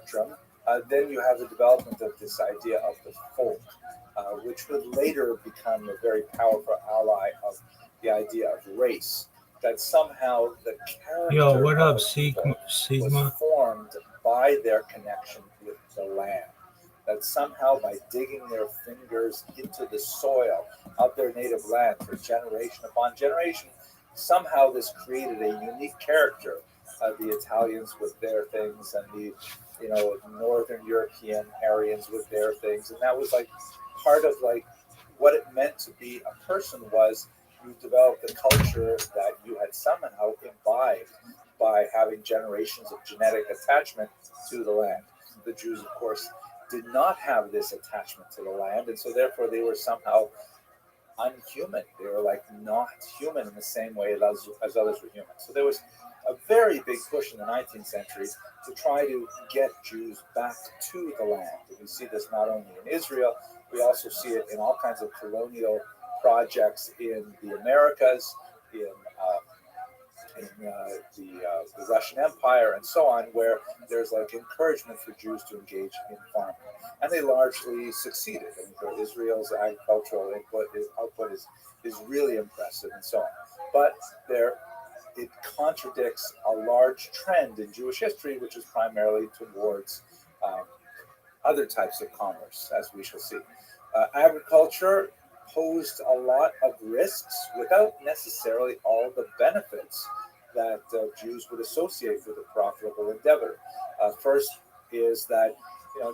spectrum, then you have the development of this idea of the folk, which would later become a very powerful ally of the idea of race. That somehow the Yo, character what of up, a people was Sigma? formed by their connection with the land. That somehow by digging their fingers into the soil of their native land for generation upon generation, somehow this created a unique character. The Italians with their things, and the Northern European Aryans with their things, and that was like part of like what it meant to be a person was you developed the culture that you had somehow imbibed by having generations of genetic attachment to the land. The Jews, of course, did not have this attachment to the land, and so therefore they were somehow unhuman. They were like not human in the same way as others were human. So there was a very big push in the 19th century to try to get Jews back to the land. And we see this not only in Israel, we also see it in all kinds of colonial projects in the Americas, in the Russian Empire, and so on, where there's like encouragement for Jews to engage in farming, and they largely succeeded. I mean, Israel's agricultural output is really impressive, and so on. But there, it contradicts a large trend in Jewish history, which is primarily towards um, other types of commerce, as we shall see. Agriculture posed a lot of risks without necessarily all the benefits that Jews would associate with a profitable endeavor. First is that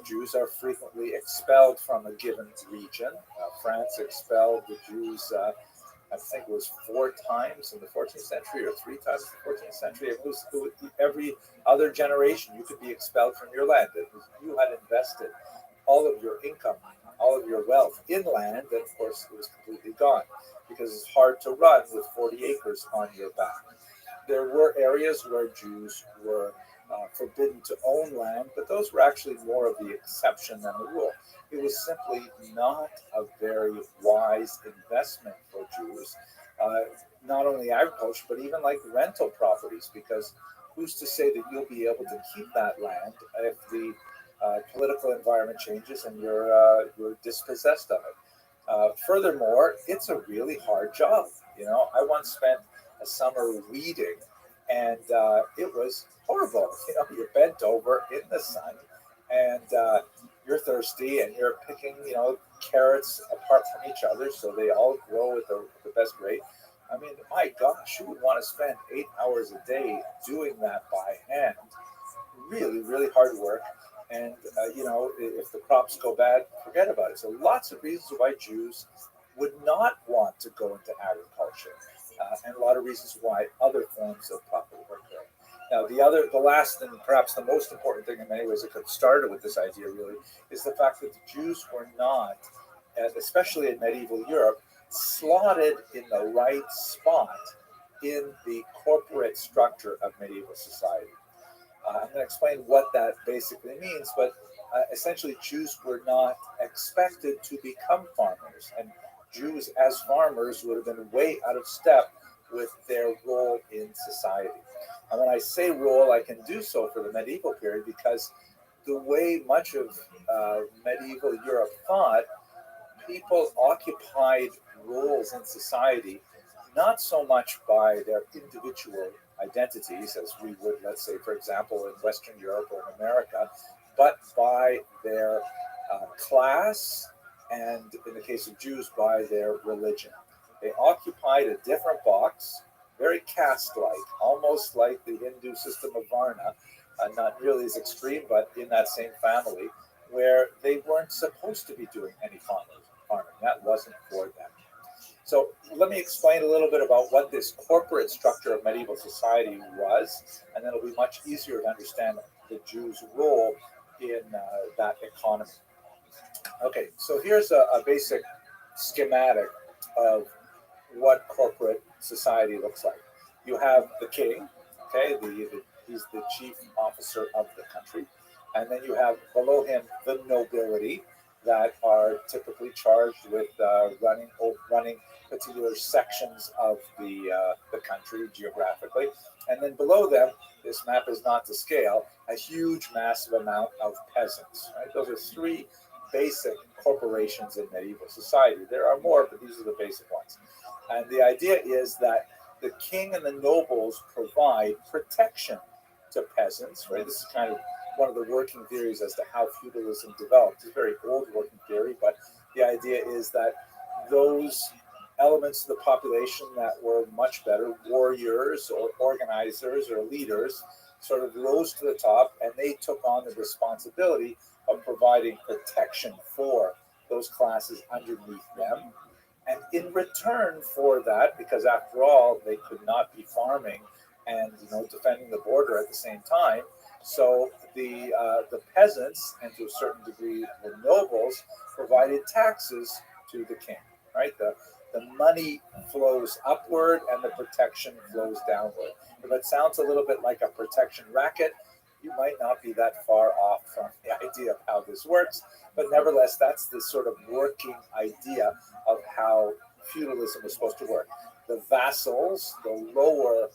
Jews are frequently expelled from a given region. France expelled the Jews. I think it was 4 times in the 14th century or 3 times in the 14th century. It was every other generation you could be expelled from your land. You had invested all of your income, all of your wealth in land, then of course it was completely gone because it's hard to run with 40 acres on your back. There were areas where Jews were forbidden to own land, but those were actually more of the exception than the rule. It was simply not a very wise investment for Jews, not only agriculture, but even like rental properties, because who's to say that you'll be able to keep that land if the political environment changes and you're dispossessed of it. Furthermore, it's a really hard job. I once spent a summer weeding, and it was horrible. You're bent over in the sun, and you're thirsty, and you're picking, carrots apart from each other so they all grow at the best rate. I mean, my gosh, who would want to spend 8 hours a day doing that by hand? Really, really hard work. And, if the crops go bad, forget about it. So lots of reasons why Jews would not want to go into agriculture, and a lot of reasons why other forms of profit work there. Now, the last and perhaps the most important thing in many ways that could have started with this idea really is the fact that the Jews were not, especially in medieval Europe, slotted in the right spot in the corporate structure of medieval society. I'm going to explain what that basically means, but essentially, Jews were not expected to become farmers, and Jews as farmers would have been way out of step with their role in society. And when I say role, I can do so for the medieval period because the way much of medieval Europe thought, people occupied roles in society not so much by their individual identities, as we would, let's say, for example, in Western Europe or in America, but by their class, and in the case of Jews, by their religion. They occupied a different box, very caste-like, almost like the Hindu system of Varna, not really as extreme, but in that same family, where they weren't supposed to be doing any farming. That wasn't for them. So let me explain a little bit about what this corporate structure of medieval society was, and then it'll be much easier to understand the Jews' role in that economy. Okay, so here's a basic schematic of what corporate society looks like. You have the king, okay, he's the chief officer of the country, and then you have below him the nobility, that are typically charged with running particular sections of the country geographically. And then below them, this map is not to scale, a huge, massive amount of peasants. Right? Those are three basic corporations in medieval society. There are more, but these are the basic ones. And the idea is that the king and the nobles provide protection to peasants. Right? This is kind of one of the working theories as to how feudalism developed. It's a very old working theory, but the idea is that those elements of the population that were much better, warriors or organizers or leaders, sort of rose to the top, and they took on the responsibility of providing protection for those classes underneath them. And in return for that, because after all, they could not be farming and defending the border at the same time, so the peasants and to a certain degree the nobles provided taxes to the king. Right, the money flows upward and the protection flows downward. If it sounds a little bit like a protection racket, you might not be that far off from the idea of how this works. But nevertheless, that's the sort of working idea of how feudalism was supposed to work. The vassals, the lower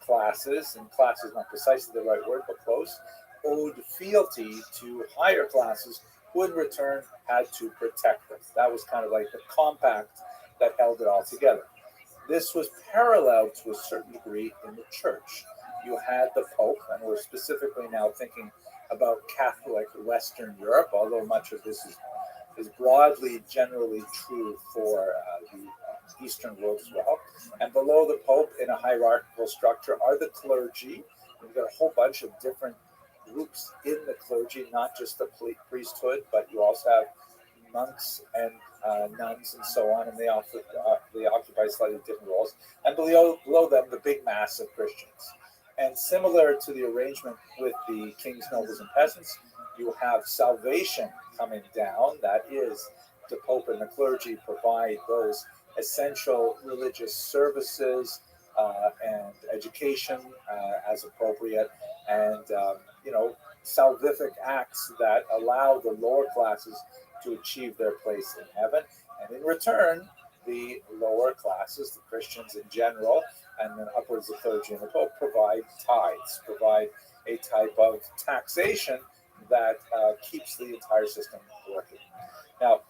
classes, and class is not precisely the right word, but close, owed fealty to higher classes who in return had to protect them. That was kind of like the compact that held it all together. This was paralleled to a certain degree in the church. You had the Pope, and we're specifically now thinking about Catholic Western Europe, although much of this is broadly generally true for the Eastern world as well. And below the Pope in a hierarchical structure are the clergy. We've got a whole bunch of different groups in the clergy, not just the priesthood, but you also have monks and nuns and so on, and they occupy slightly different roles. And below them, the big mass of Christians. And similar to the arrangement with the kings, nobles, and peasants, you have salvation coming down. That is, the Pope and the clergy provide those essential religious services and education as appropriate, and salvific acts that allow the lower classes to achieve their place in heaven. And in return, the lower classes, the Christians in general, and then upwards the clergy and the Pope, provide tithes, provide a type of taxation that keeps the entire system working. Now,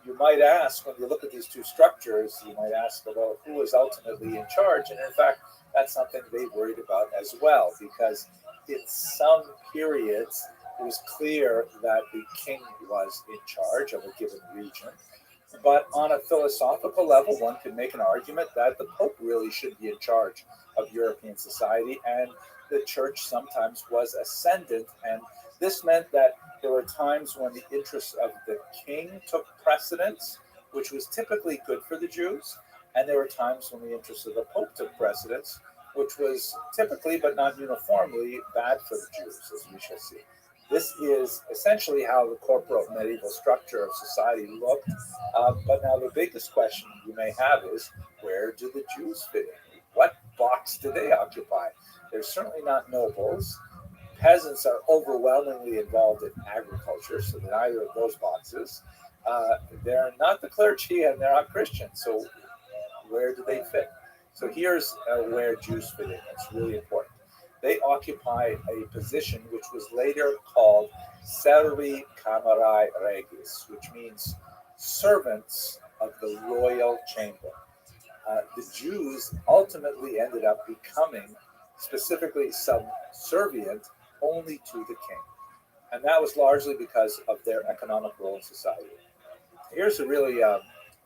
you might ask, when you look at these two structures, you might ask about who is ultimately in charge. And in fact, that's something they worried about as well, because in some periods, it was clear that the king was in charge of a given region. But on a philosophical level, one could make an argument that the Pope really should be in charge of European society, and the church sometimes was ascendant. And this meant that there were times when the interests of the king took precedence, which was typically good for the Jews, and there were times when the interests of the Pope took precedence, which was typically, but not uniformly, bad for the Jews, as we shall see. This is essentially how the corporate medieval structure of society looked. But now the biggest question you may have is, where do the Jews fit in? What box do they occupy? They're certainly not nobles. Peasants are overwhelmingly involved in agriculture, so they're neither of those boxes. They're not the clergy, and they're not Christians. So where do they fit? So here's where Jews fit in. It's really important. They occupy a position which was later called servi camerae regis, which means servants of the royal chamber. The Jews ultimately ended up becoming specifically subservient only to the king. And that was largely because of their economic role in society. Here's a really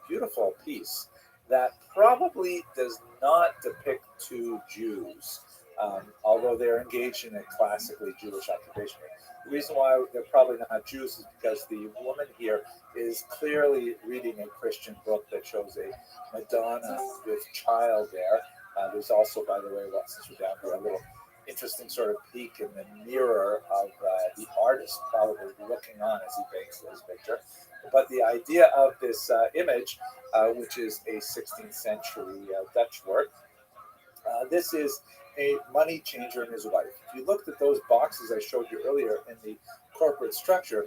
beautiful piece that probably does not depict two Jews, although they're engaged in a classically Jewish occupation. The reason why they're probably not Jews is because the woman here is clearly reading a Christian book that shows a Madonna with child there. There's also, by the way, since we're down here, a little interesting sort of peek in the mirror of the artist probably looking on as he paints his picture. But the idea of this image, which is a 16th century Dutch work, this is a money changer and his wife. If you looked at those boxes I showed you earlier in the corporate structure,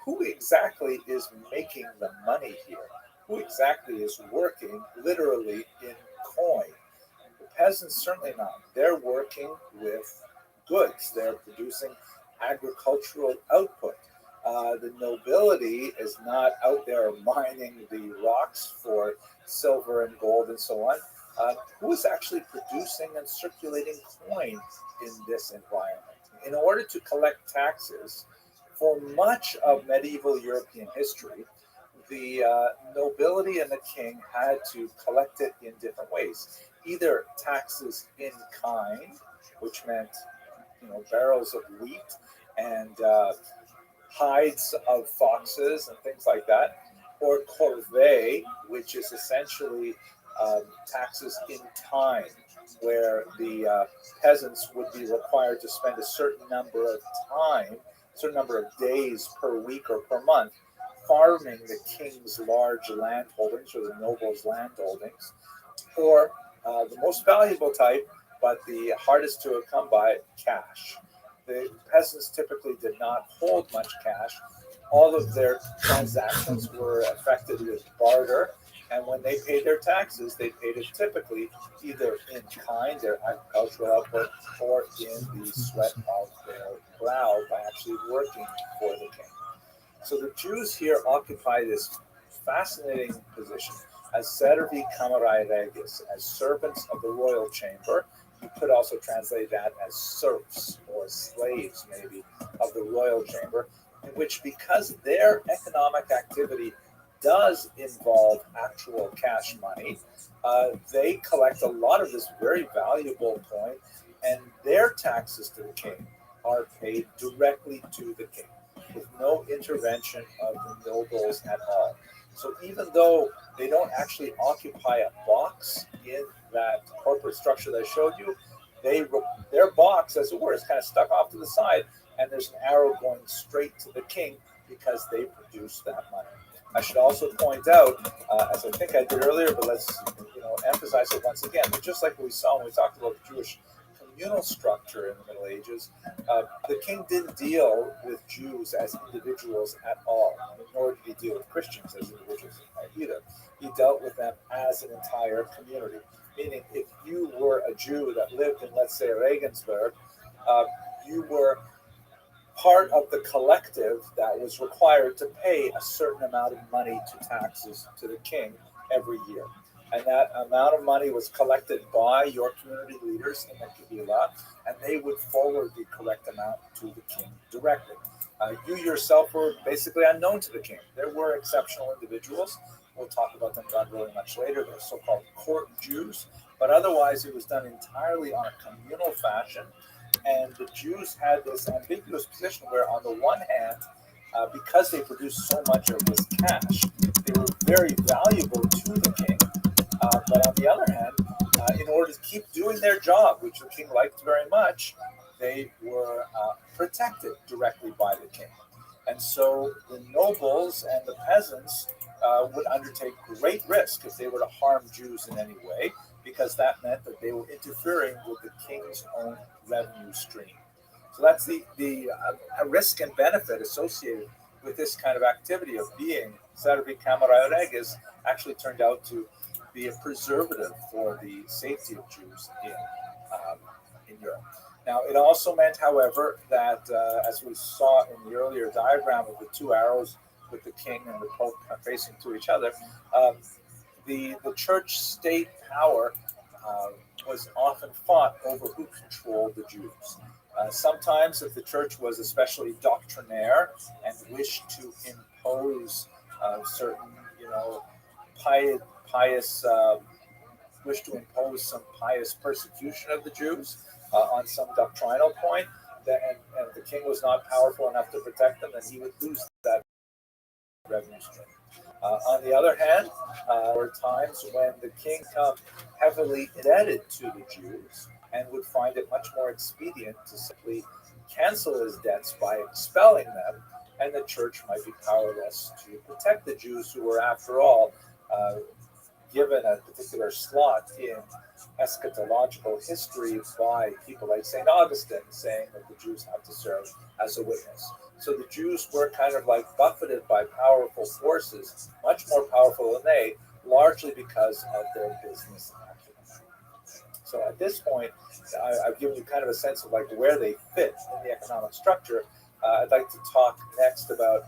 who exactly is making the money here? Who exactly is working literally in coin? The peasants certainly not. They're working with goods. They're producing agricultural output. The nobility is not out there mining the rocks for silver and gold and so on. Who is actually producing and circulating coin in this environment? In order to collect taxes, for much of medieval European history, the nobility and the king had to collect it in different ways. Either taxes in kind, which meant barrels of wheat and hides of foxes and things like that, or corvée, which is essentially taxes in time, where the peasants would be required to spend a certain number of days per week or per month farming the king's large land holdings or the nobles' land holdings, or the most valuable type, but the hardest to come by, cash. The peasants typically did not hold much cash. All of their transactions were effected with barter, and when they paid their taxes, they paid it typically either in kind, their agricultural output, or in the sweat of their brow by actually working for the king. So the Jews here occupy this fascinating position as servi camerae regis, as servants of the royal chamber. You could also translate that as serfs or slaves, maybe, of the royal chamber, in which, because their economic activity does involve actual cash money, they collect a lot of this very valuable coin, and their taxes to the king are paid directly to the king, with no intervention of the nobles at all. So even though they don't actually occupy a box in that corporate structure that I showed you, their box, as it were, is kind of stuck off to the side, and there's an arrow going straight to the king because they produce that money. I should also point out, as I think I did earlier, but let's emphasize it once again, that just like we saw when we talked about the Jewish communal structure in the Middle Ages, the king didn't deal with Jews as individuals at all, nor did he deal with Christians as individuals either. He dealt with them as an entire community. Meaning, if you were a Jew that lived in, let's say, Regensburg, you were part of the collective that was required to pay a certain amount of money to taxes to the king every year. And that amount of money was collected by your community leaders in the Kehillah, and they would forward the correct amount to the king directly. You yourself were basically unknown to the king. There were exceptional individuals. We'll talk about them, God willing, much later. They're so-called court Jews. But otherwise, it was done entirely on a communal fashion. And the Jews had this ambiguous position where, on the one hand, because they produced so much of this cash, they were very valuable to the king. But on the other hand, in order to keep doing their job, which the king liked very much, they were protected directly by the king. And so the nobles and the peasants would undertake great risk if they were to harm Jews in any way, because that meant that they were interfering with the king's own revenue stream. So that's the risk and benefit associated with this kind of activity of being servi camerae regis actually turned out to be a preservative for the safety of Jews in Europe. Now, it also meant, however, that as we saw in the earlier diagram of the two arrows with the king and the pope facing to each other, the church-state power was often fought over who controlled the Jews. Sometimes, if the church was especially doctrinaire and wished to impose certain, pious wish to impose some pious persecution of the Jews on some doctrinal point, and the king was not powerful enough to protect them, then he would lose that revenue stream. On the other hand, there were times when the king became heavily indebted to the Jews and would find it much more expedient to simply cancel his debts by expelling them, and the church might be powerless to protect the Jews, who were, after all, given a particular slot in eschatological history by people like St. Augustine, saying that the Jews have to serve as a witness. So the Jews were kind of like buffeted by powerful forces, much more powerful than they, largely because of their business acumen. So at this point, I've given you kind of a sense of like where they fit in the economic structure. I'd like to talk next about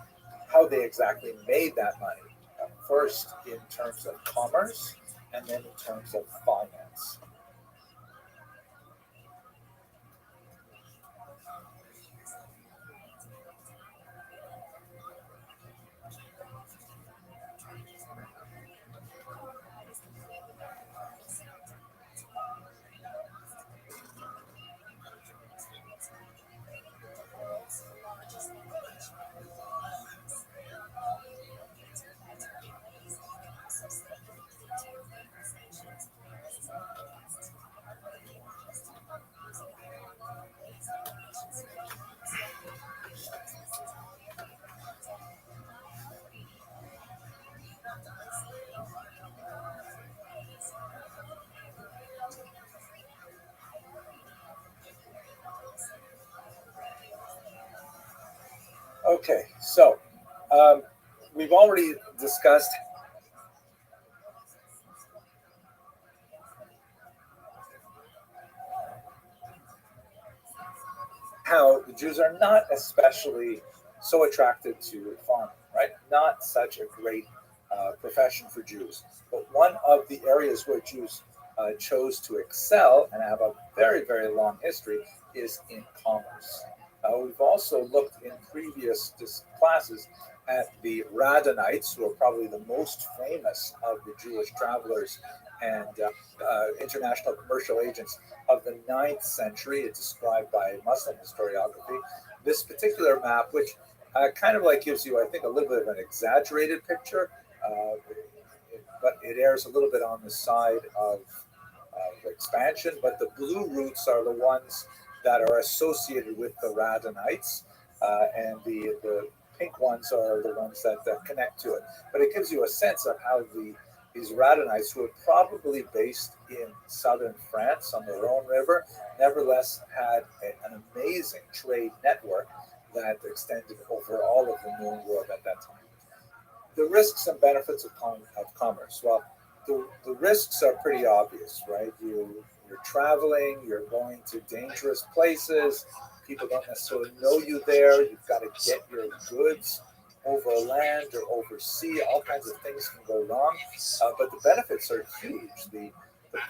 how they exactly made that money. First, in terms of commerce, and then in terms of finance. Okay, so we've already discussed how the Jews are not especially so attracted to farming, right? Not such a great profession for Jews. But one of the areas where Jews chose to excel and have a very, very long history is in commerce. We've also looked in previous classes at the Radhanites, who are probably the most famous of the Jewish travelers and international commercial agents of the 9th century. It's described by Muslim historiography. This particular map, which kind of like gives you, I think, a little bit of an exaggerated picture, but it errs a little bit on the side of expansion. But the blue routes are the ones that are associated with the Radhanites, and the pink ones are the ones that connect to it. But it gives you a sense of how these Radhanites, who were probably based in southern France on the Rhone River, nevertheless had an amazing trade network that extended over all of the known world at that time. The risks and benefits of commerce. Well, the risks are pretty obvious, right? You're traveling, you're going to dangerous places. People don't necessarily know you there. You've got to get your goods over land or over sea. All kinds of things can go wrong, but the benefits are huge. The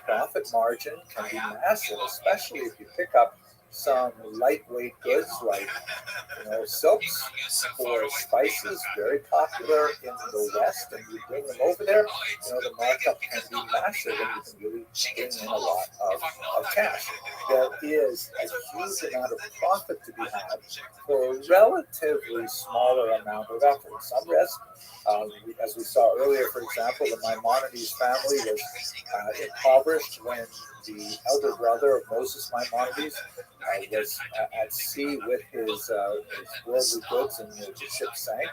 profit margin can be massive, especially if you pick up some lightweight goods like silks or spices, very popular in the West, and you bring them over there, the markup can be massive and you can really bring in a lot of cash. There is a huge amount of profit to be had for a relatively smaller amount of effort. Some risk, as we saw earlier, for example, the Maimonides family was impoverished when the elder brother of Moses Maimonides was at sea with his worldly goods, and the ship sank,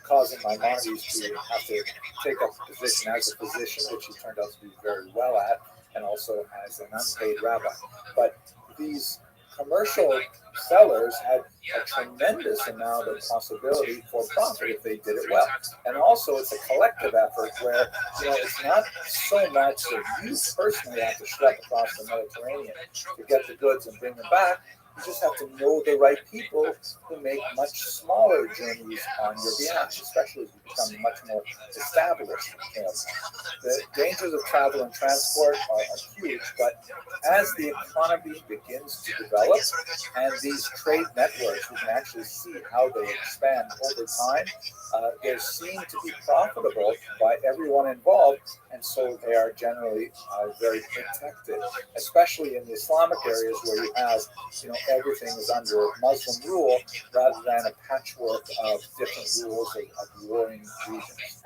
causing Maimonides to have to take up a position as a physician, which he turned out to be very well at, and also as an unpaid rabbi. But these commercial sellers had a tremendous amount of possibility for profit if they did it well. And also, it's a collective effort where it's not so much that you personally have to schlep across the Mediterranean to get the goods and bring them back. You just have to know the right people who make much smaller journeys on your behalf, especially as you become much more established. The dangers of travel and transport are huge, but as the economy begins to develop and these trade networks, we can actually see how they expand over time. They seem to be profitable by everyone involved, and so they are generally very protected, especially in the Islamic areas where you have, everything is under Muslim rule rather than a patchwork of different rules of warring regions.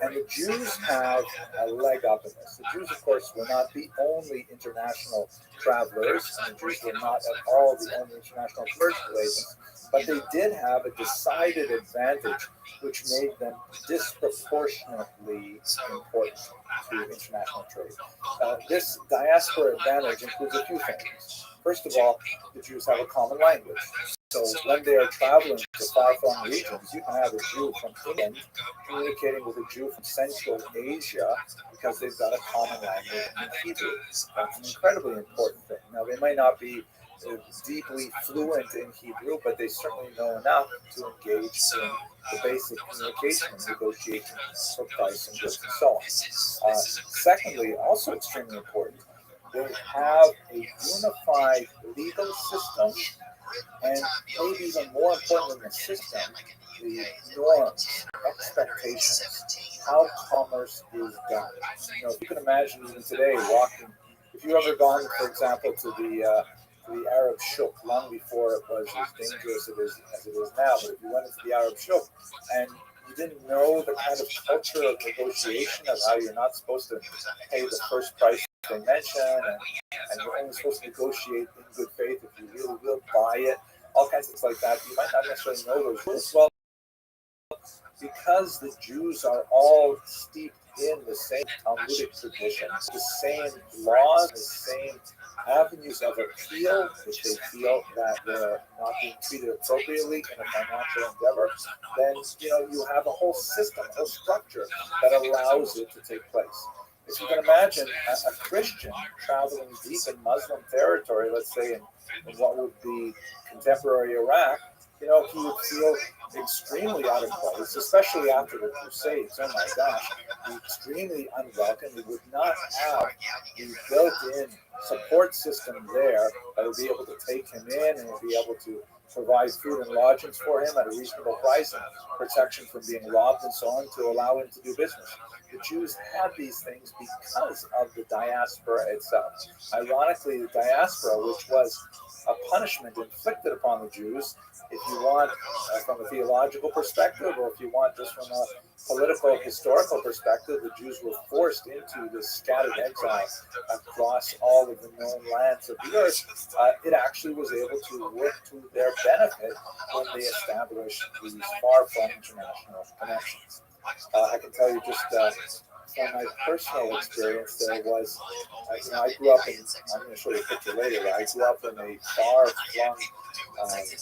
And the Jews have a leg up in this. The Jews, of course, were not the only international travelers, and the Jews were not at all the only international commercial agents, but they did have a decided advantage which made them disproportionately important to international trade. This diaspora advantage includes a few things. First of all, the Jews have a common language. So when they are traveling to far-flung regions, you can have a Jew from England communicating with a Jew from Central Asia because they've got a common language in Hebrew. That's an incredibly important thing. Now, they might not be deeply fluent in Hebrew, but they certainly know enough to engage in the basic communication and negotiation for price and goods and so on. Secondly, also extremely important, they have a unified legal system, and maybe even more important than the system, the norms, expectations, how commerce is done. If you can imagine even today walking, if you've ever gone, for example, to the Arab Shuk long before it was as dangerous as it is now, but if you went into the Arab Shuk and you didn't know the kind of culture of negotiation of how you're not supposed to pay the first price they mention, and you're only supposed to negotiate in good faith if you really will buy it, all kinds of things like that. You might not necessarily know those rules. Well, because the Jews are all steeped in the same Talmudic traditions, the same laws, the same avenues of appeal, if they feel that they're not being treated appropriately in a financial endeavor, then you have a whole system, a whole structure that allows it to take place. If you can imagine a Christian traveling deep in Muslim territory, let's say in what would be contemporary Iraq, he would feel extremely out of place, especially after the Crusades. Oh my gosh, extremely unwelcome. He would not have the built-in support system there that would be able to take him in and would be able to provide food and lodgings for him at a reasonable price and protection from being robbed and so on to allow him to do business. The Jews had these things because of the diaspora itself. Ironically, the diaspora, which was a punishment inflicted upon the Jews, if you want from a theological perspective, or if you want just from a political, historical perspective, the Jews were forced into this scattered exile across all of the known lands of the earth. It actually was able to work to their benefit when they established these far-flung international connections. I can tell you just from my personal experience, there was, I grew up in, I'm going to show you a picture later, I grew up in a far-flung,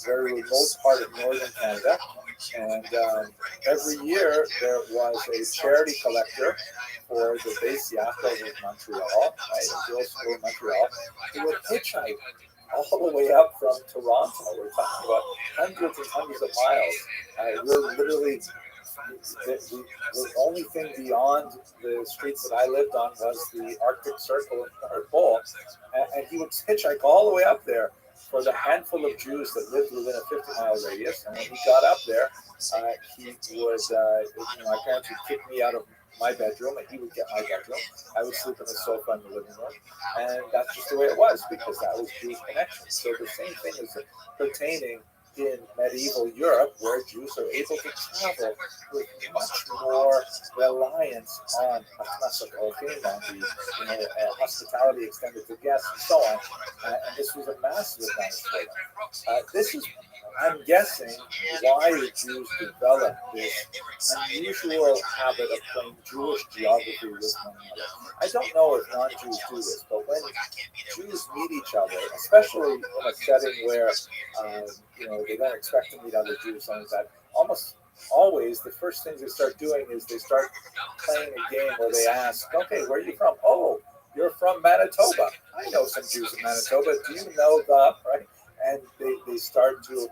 very remote part of northern Canada, and every year there was a charity collector for the base Yaakov in Montreal, right, a girls' school in Montreal, who would hitchhike all the way up from Toronto. We're talking about hundreds and hundreds of miles. We're literally, the only thing beyond the streets that I lived on was the Arctic Circle and North Pole, and he would hitchhike all the way up there for the handful of Jews that lived within a 50-mile radius. And when he got up there, he would, my parents would kick me out of my bedroom, and he would get my bedroom. I would sleep on the sofa in the living room, and that's just the way it was because that was Jewish connection. So the same thing is pertaining in medieval Europe, where Jews are able to travel with much more reliance on the hospitality extended to guests and so on. And this was a massive advantage for them. This is, I'm guessing, why the Jews developed this unusual habit of playing Jewish geography with one another. I don't know if non-Jews do this, but when Jews meet each other, especially in a setting where they don't expect to meet other Jews, like that, almost always the first things they start doing is they start playing a game where they ask, okay, where are you from? Oh, you're from Manitoba. I know some Jews in Manitoba. Do you know the, right? And they start to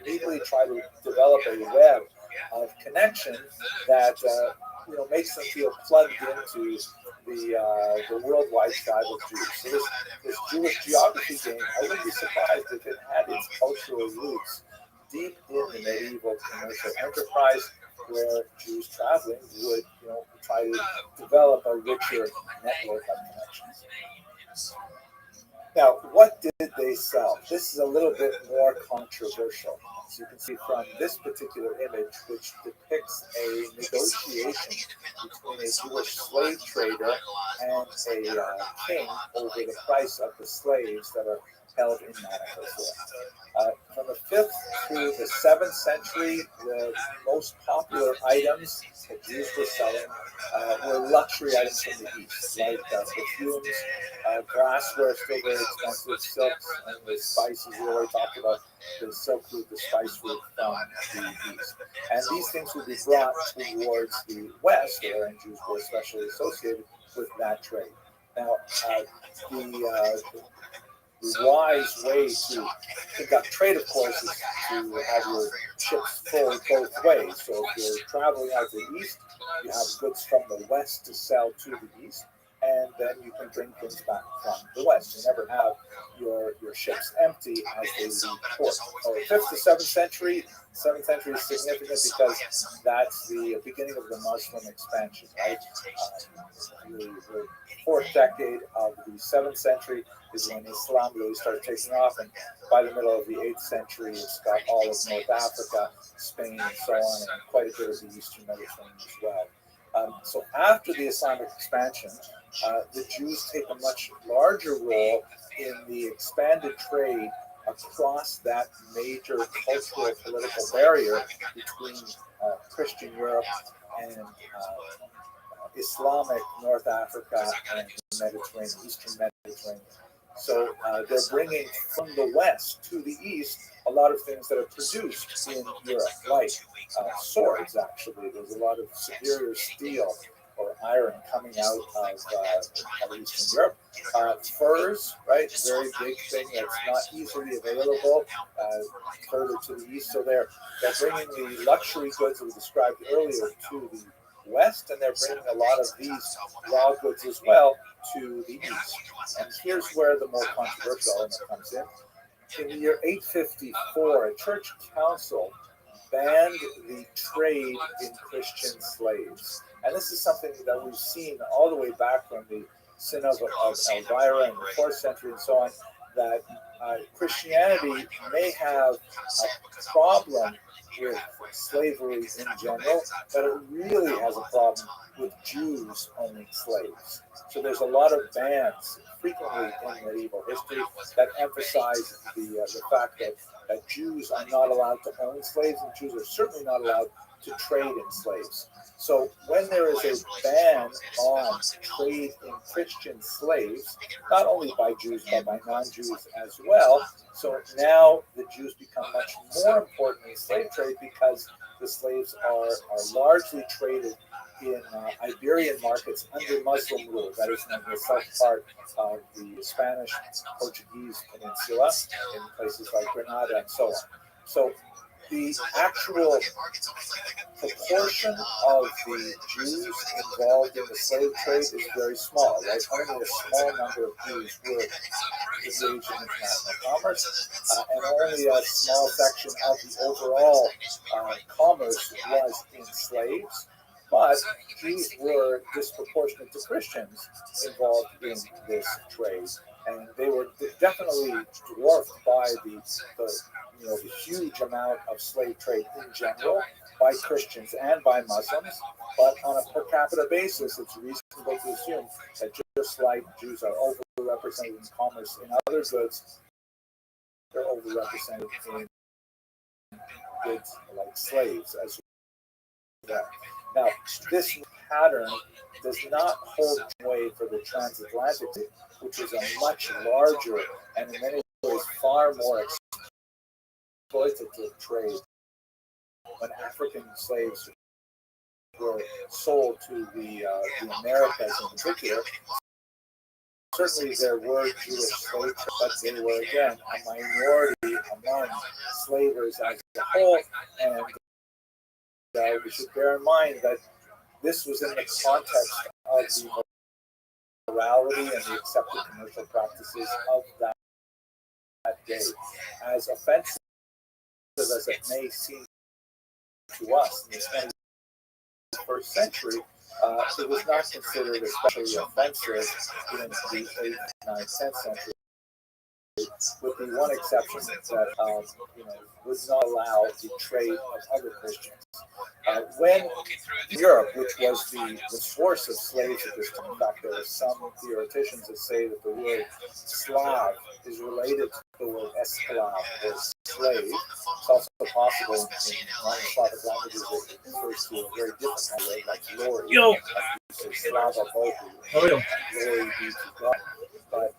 immediately try to develop a web of connection that makes them feel plugged into the worldwide tribe of Jews. So this Jewish geography game, I wouldn't be surprised if it had its cultural roots deep in the medieval commercial enterprise, where Jews traveling would try to develop a richer network of connections. Now, what did they sell? This is a little bit more controversial. So you can see from this particular image, which depicts a negotiation between a Jewish slave trader and a king over the price of the slaves that are held in manacles there. From the 5th through the 7th century, the most popular items that Jews were selling were luxury items from the East, like perfumes, glassware, still very expensive, silks, and the spices. We already talked about the silk root, the spice root from the East. And these things would be brought towards the West, and Jews were especially associated with that trade. Now, the wise way to conduct trade, of course, is to have your ships full both ways. So if you're traveling out to the east, you have goods from the west to sell to the east, and then you can bring things back from the west. You never have your ships empty as they leave port. So 5th to 7th century. 7th century is significant because that's the beginning of the Muslim expansion, right? The 4th decade of the 7th century is when Islam really started taking off, and by the middle of the 8th century, it's got all of North Africa, Spain, and so on, and quite a bit of the Eastern Mediterranean as well. So after the Islamic expansion, the Jews take a much larger role in the expanded trade across that major cultural political barrier between Christian Europe and Islamic North Africa and the Mediterranean, Eastern Mediterranean. So they're bringing from the west to the east a lot of things that are produced in Europe, like swords, actually. There's a lot of superior steel or iron coming out of Eastern Europe. Furs, right? Very big thing that's not easily available further to the east. So they're bringing the luxury goods that we described earlier to the west, and they're bringing a lot of these raw goods as well to the east. And here's where the more controversial element comes in. In the year 854, a church council banned the trade in Christian slaves. And this is something that we've seen all the way back from the Synod of Elvira in the 4th century and so on, that Christianity may have a problem with slavery in general, but it really has a problem with Jews owning slaves. So there's a lot of bans frequently in medieval history that emphasize the fact that Jews are not allowed to own slaves, and Jews are certainly not allowed to trade in slaves. So when there is a ban on trade in Christian slaves, not only by Jews but by non-Jews as well, so now the Jews become much more important in slave trade because the slaves are largely traded in Iberian markets under Muslim rule, that is in the south part of the Spanish, Portuguese peninsula, in places like Granada and so on. So the actual proportion of the Jews involved in the slave trade is very small, right? Only a small number of Jews were engaged in international commerce, and only a small section of the overall commerce was in slaves. But Jews were disproportionate to Christians involved in this trade, and they were definitely dwarfed by the huge amount of slave trade in general by Christians and by Muslims. But on a per capita basis, it's reasonable to assume that just like Jews are overrepresented in commerce in other goods, they're overrepresented in goods like slaves as well. Now, this pattern does not hold sway for the transatlantic trade, which is a much larger and in many ways far more exploitative trade. When African slaves were sold to the Americas in particular, certainly there were Jewish slave trade, but they were again a minority among slavers as a whole, and we should bear in mind that this was in the context of the morality and the accepted commercial practices of that day. As offensive as it may seem to us in the 21st century, it was not considered especially offensive in the 8th, 9th, 10th century with the one exception that would not allow the trade of other Christians. When Europe, which was the source of slaves at this time, in fact, there are some theoreticians that say that the word Slav is related to the word esclav, or slave. It's also possible in non-Slavic languages that it refers to a very different word, like glory. Yo. Like you say Slava Bogu, Oh, glory be to God. But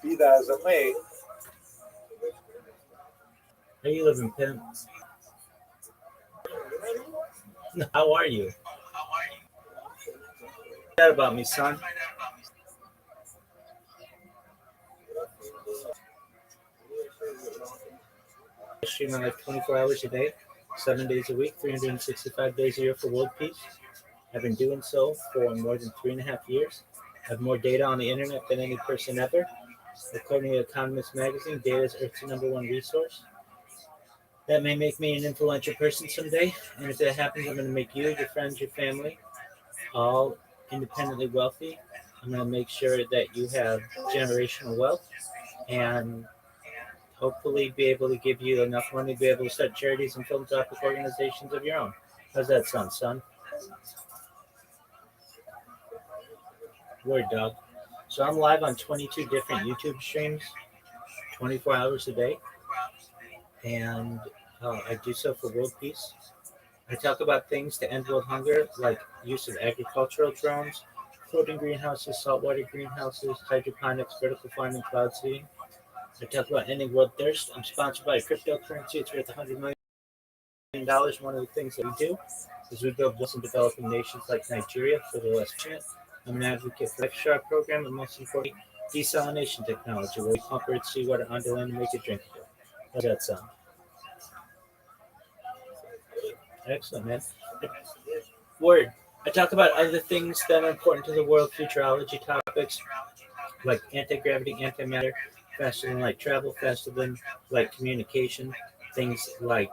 be that as it may, how you living, pimp? How are you? That about me, son. I stream on like 24 hours a day, 7 days a week, 365 days a year for world peace. I've been doing so for more than 3.5 years. I have more data on the internet than any person ever. According to Economist magazine, data is Earth's #1 resource. That may make me an influential person someday, and if that happens, I'm going to make you, your friends, your family, all independently wealthy. I'm going to make sure that you have generational wealth and hopefully be able to give you enough money to be able to start charities and philanthropic organizations of your own. How's that sound, son? Word, dog. So I'm live on 22 different YouTube streams, 24 hours a day, and I do so for world peace. I talk about things to end world hunger, like use of agricultural drones, floating greenhouses, saltwater greenhouses, hydroponics, vertical farming, cloud seeding. I talk about ending world thirst. I'm sponsored by a cryptocurrency. It's worth $100 million. One of the things that we do is we build wealth in developing nations like Nigeria for the less fortunate. I'm an advocate for the Sharp program, and most importantly, desalination technology, where we pump earth seawater onto land and make it drinkable. How's that sound? Excellent, man. Word. I talk about other things that are important to the world, futurology topics like anti-gravity, antimatter, faster than light travel, faster than light communication, things like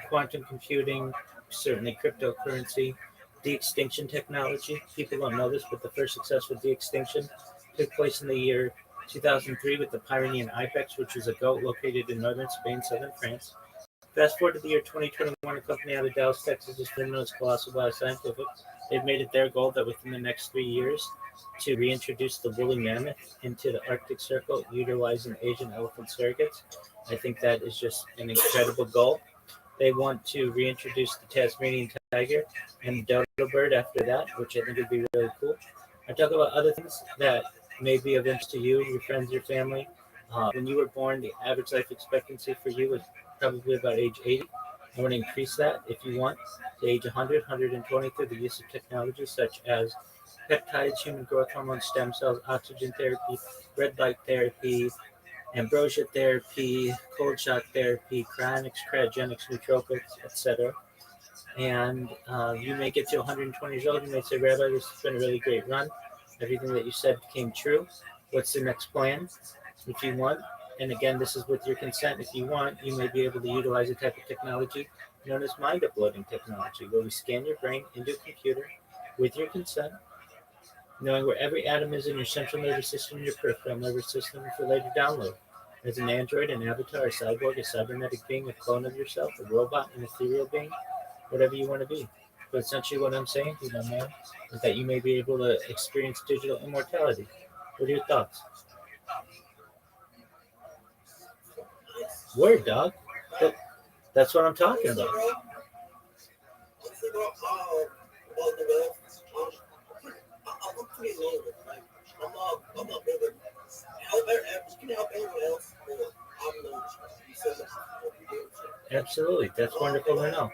quantum computing, certainly cryptocurrency, de-extinction technology. People don't know this, but the first successful de-extinction took place in the year 2003 with the Pyrenean ibex, which is a goat located in northern Spain, southern France. Fast forward to the year 2021, a company out of Dallas, Texas, is known as Colossal Bioscientific. They've made it their goal that within the next 3 years to reintroduce the woolly mammoth into the Arctic Circle, utilizing Asian elephant surrogates. I think that is just an incredible goal. They want to reintroduce the Tasmanian tiger and the dodo bird after that, which I think would be really cool. I talk about other things that may be of interest to you, your friends, your family. When you were born, the average life expectancy for you was probably about age 80. I want to increase that, if you want, to age 100, 120 through the use of technologies such as peptides, human growth hormone, stem cells, oxygen therapy, red light therapy, ambrosia therapy, cold shock therapy, cryonics, cryogenics, nootropics, etc. And you may get to 120 years old, you may say, Rabbi, this has been a really great run. Everything that you said came true. What's the next plan? If you want, and again, this is with your consent, if you want, you may be able to utilize a type of technology known as mind uploading technology, where we scan your brain into a computer with your consent, knowing where every atom is in your central nervous system and your peripheral nervous system for later download. As an android, an avatar, a cyborg, a cybernetic being, a clone of yourself, a robot, an ethereal being, whatever you want to be. But essentially what I'm saying to you, my man, is that you may be able to experience digital immortality. What are your thoughts? Word, dog. That's what I'm talking about. Absolutely. That's wonderful to know.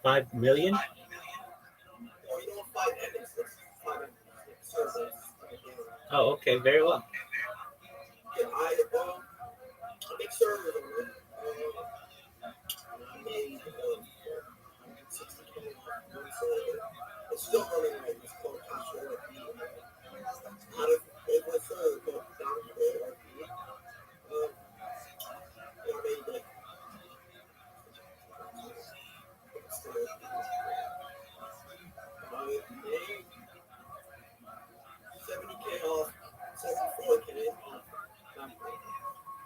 5 million? Oh, okay. Very well.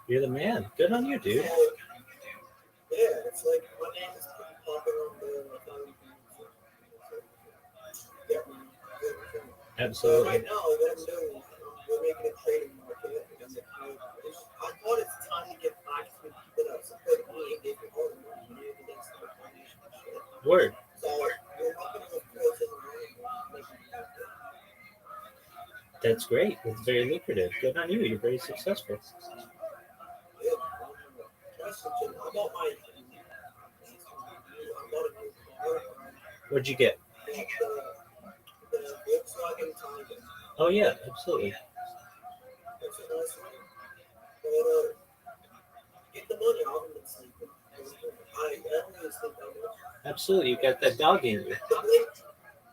You're the man. Good on you, dude. So, yeah, it's like my name is popping on the yeah, man. So Absolutely. right now, what I'm doing, we're making a trading market. And I thought it's time to get back to the people that support me and give me all the money. That's the foundation and shit. Word. So we're helping them with growth in the making it happen. That's great. It's very lucrative. Good on you. You're very successful. Yeah, I bought my, I bought a new car. What'd you get? The Volkswagen Tiger. Oh yeah, absolutely. It's a nice one. But get the money out of it sleeping. I always think that much. Absolutely. You got that dog in you. The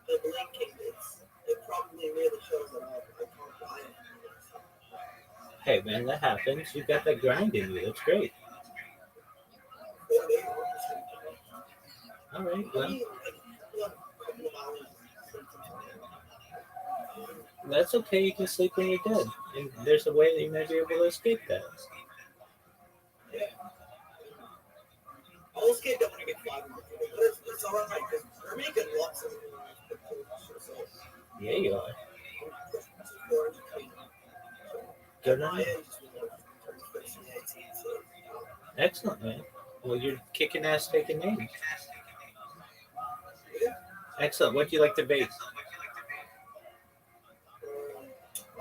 blinking, it probably really shows that I can't buy it. Hey man, that happens. You got that grind in you. That's great. But they honestly, All right. I Well, mean, like, a couple of hours sleeping. that's okay. You can sleep when you're dead. And there's a way that you may be able to escape that. Yeah. I was scared that when I get 500, but it's alright because we're making lots of so Yeah, you are. I'm pushing to 400K. Good And on my you. age is turns 18, so Excellent, man. Well, you're kicking ass taking names. yeah. Excellent. What do you like to bake?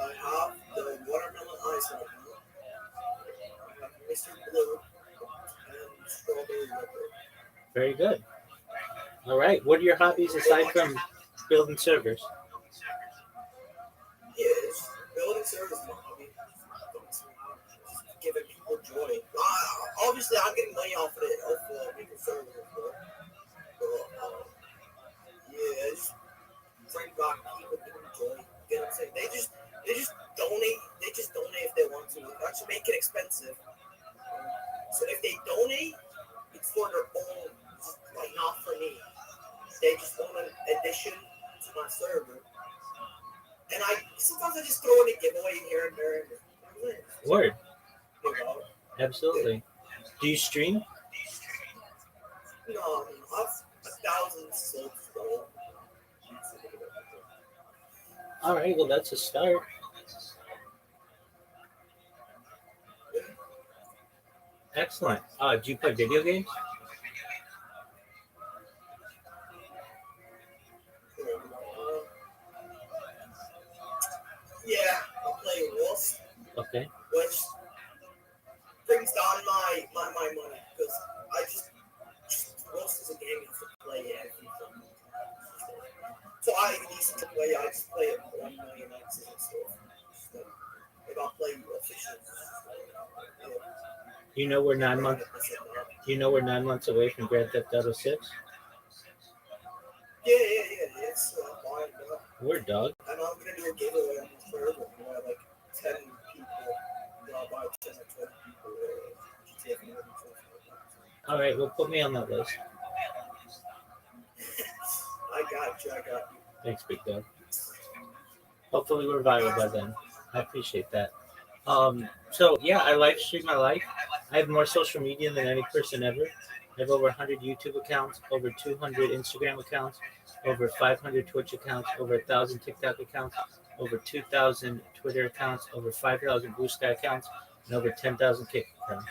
I have the watermelon ice right now. I have Mr. Blue and strawberry leopard. Very good. All right. What are your hobbies aside from building servers? Yes, building service is my hobby. Just giving people joy. Obviously, I'm getting money off of it, off making service. But yeah, just bring back people giving joy. You know what I'm saying? They just donate. They just donate if they want to. Actually, make it expensive. So if they donate, it's for their own, like not for me. They just want an addition to my server. And sometimes I just throw in a giveaway here and there. Word. You know, Absolutely. Do you stream? no, I've 1,000 subs. Bro. All right. Well, that's a start. Excellent. Do you play video games? Yeah, I play Rust, Okay. which brings down my money because I just Rust is a game you have to play every time. So I used to play. I just play it 1 million nights and stuff. So if I play official, You know we're 9 months. 100% not. You know we're 9 months away from Grand Theft Auto 6. Yeah. It's fine, bro. Word, dog. And I'm gonna do a giveaway on the server where like 10 people, buy 10 or 20 people GTA 5 and stuff like that. All right. Well, put me on that list. I got you. Thanks, big dog. Hopefully we're viral by then. I appreciate that. So yeah, I live stream my life. I have more social media than any person ever. I have over 100 YouTube accounts, over 200 Instagram accounts, over 500 Twitch accounts, over 1,000 TikTok accounts, over 2,000 Twitter accounts, over 5,000 Blue Sky accounts, and over 10,000 Kick accounts.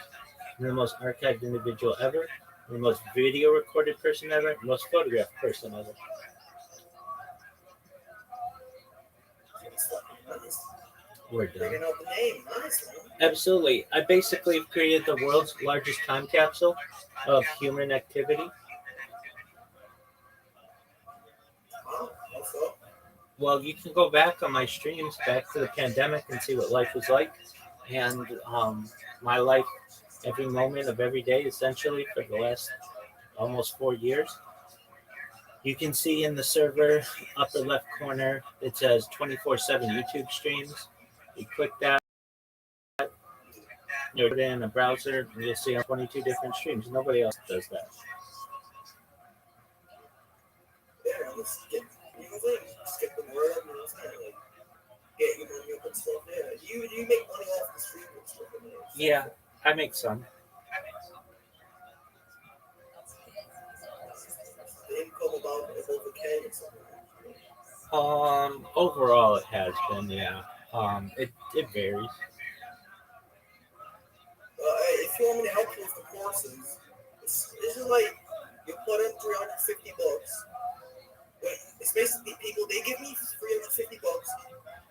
I'm the most archived individual ever, I'm the most video recorded person ever, the most photographed person ever. It's fucking nice. Word, dog. Bringing out the name, nice man. Absolutely. I basically have created the world's largest time capsule of human activity. Wow, what's up? Well, you can go back on my streams back to the pandemic and see what life was like. And my life, every moment of every day, essentially, for the last almost 4 years. You can see in the server upper left corner, it says 24/7 YouTube streams. You click that, you put it in a browser, and you'll see 22 different streams. Nobody else does that. Yeah, let's get, just get the word, like, get your money up and stuff. Yeah, you make money off the stream and stuff. Yeah, I make some. The income about the can or something. Overall, it has been, yeah. It varies. If you want me to help you with the courses, this is like you put in $350. It's basically people they give me $350.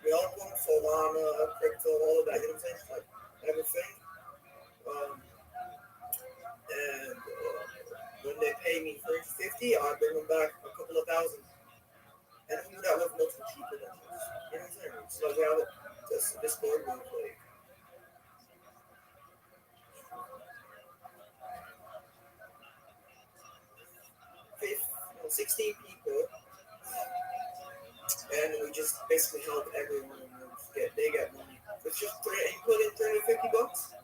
We all want Solana, crypto, all of that. You know what I'm saying? Like everything. Um, and when they pay me 350, I bring them back a couple of thousand. And I do that with multiple cheaper than this. You know what I'm saying? So we have this Discord group like 16 people, and we just basically help everyone get money. It's just you put in $350,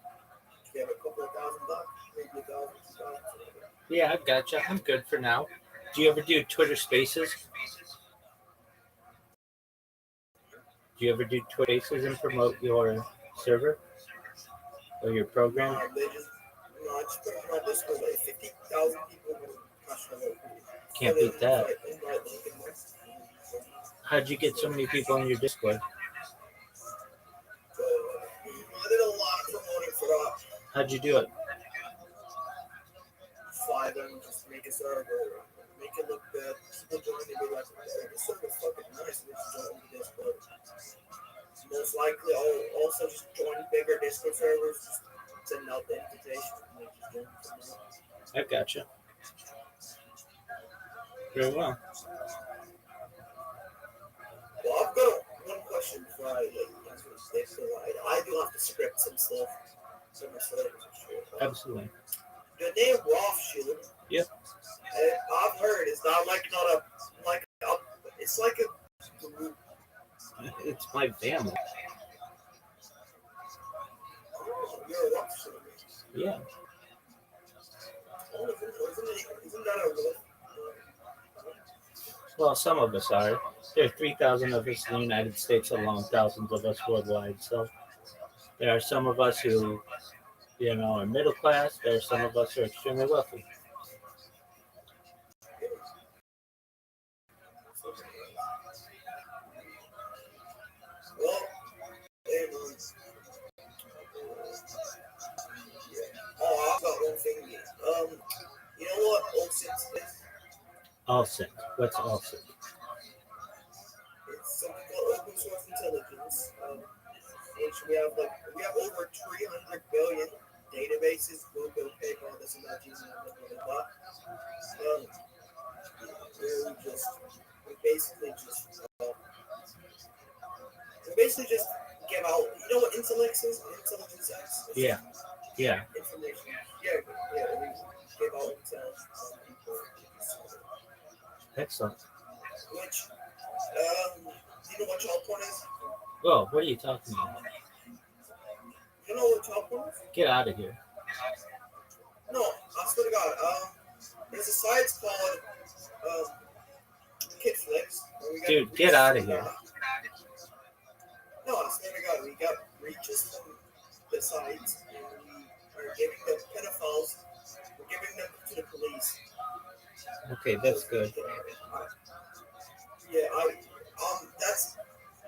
you have a couple of $1,000, maybe $1,000, $2,000. Yeah, I've gotcha. I'm good for now. Do you ever do Twitter Spaces? Do you ever do Twitter Spaces and promote your server or your program? I just put it on my Discord like 50,000 people cash out. Can't beat that. How'd you get so many people on your Discord? I did a lot of promoting for that. How'd you do it? Fly them, just make a server, make it look good. People join and be like, hey, this server's fucking nice. We should join the Discord. Most likely, I'll also just join bigger Discord servers, just send out the invitation. I gotcha. Very well. Well, I've got one question before I answer this. So I do have to script some stuff. Some servers and shit. Absolutely. The name Rothschild. Yep. I've heard it's not it's like a group. It's my family. Oh, you're a Rothschild. Yeah. Oh, isn't that a wolf? Well, some of us are. There are 3,000 of us in the United States alone, thousands of us worldwide. So there are some of us who, are middle class. There are some of us who are extremely wealthy. Well, I've got one thing. You know what OSINT is? Alcint. What's Alcint? It's something called open source intelligence. Which we have over 300 billion databases, Google, PayPal, this and that, blah, blah, blah. We basically just give out, you know what intelligence is? Intelligence X? Yeah. Yeah. Information. Yeah, we give out intelligence on people. Excellent. Which, you know what child porn is? Whoa, what are you talking about? You know what child porn is? Get out of here. No, I swear to God. There's a site called KidFlix. Dude, get out of here. No, I swear to God, we got reaches from the sites, and we are giving the pedophiles, we're giving them to the police. Okay, that's good. Yeah, that's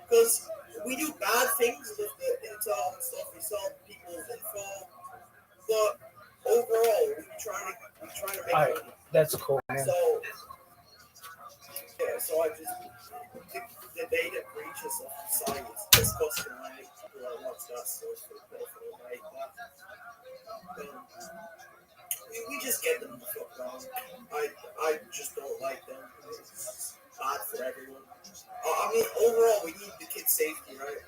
because we do bad things with the intel and stuff. We sell people's info, but overall, we try to make Alright, money. that's cool, man. So I just the data breaches of science disgusting. Like people are watch that stuff for pedophiles, right? We just get them the fuck wrong. I just don't like them. It's bad for everyone. I mean, overall, we need the kids' safety, right?